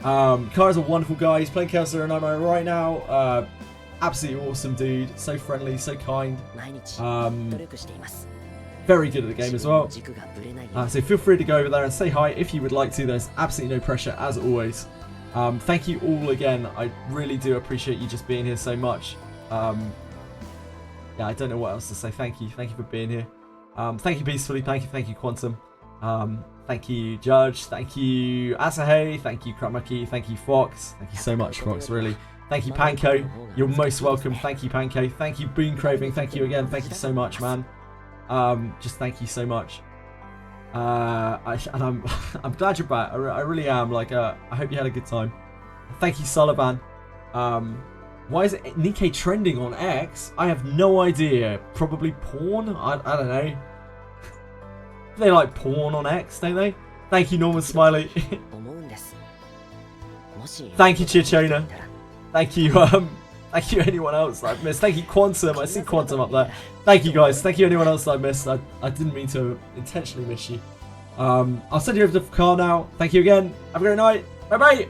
Car is a wonderful guy. He's playing Chaos Zero Nightmare right now. Absolutely awesome dude. So friendly, so kind. Very good at the game as well. So feel free to go over there and say hi if you would like to. There's absolutely no pressure as always. Thank you all again. I really do appreciate you just being here so much. Yeah, I don't know what else to say. Thank you for being here. Thank you Peacefully. Thank you Quantum. Thank you Judge. Thank you Asahe. Thank you Kramaki. Thank you Fox. Thank you so much Fox, really. Thank you Panko. You're most welcome. Thank you Panko. Thank you Boon Craving. Thank you again. Thank you so much, man. Just thank you so much. I'm glad you're back. I really am. Like, I hope you had a good time. Thank you, Sullivan. Why is it Nikkei trending on X? I have no idea. Probably porn? I don't know. They like porn on X, don't they? Thank you, Norman Smiley. Thank you, Chichona. Thank you, anyone else that I've missed. Thank you, Quantum. I see Quantum up there. Thank you, guys. Thank you, anyone else that I missed. I didn't mean to intentionally miss you. I'll send you over to the car now. Thank you again. Have a great night. Bye-bye.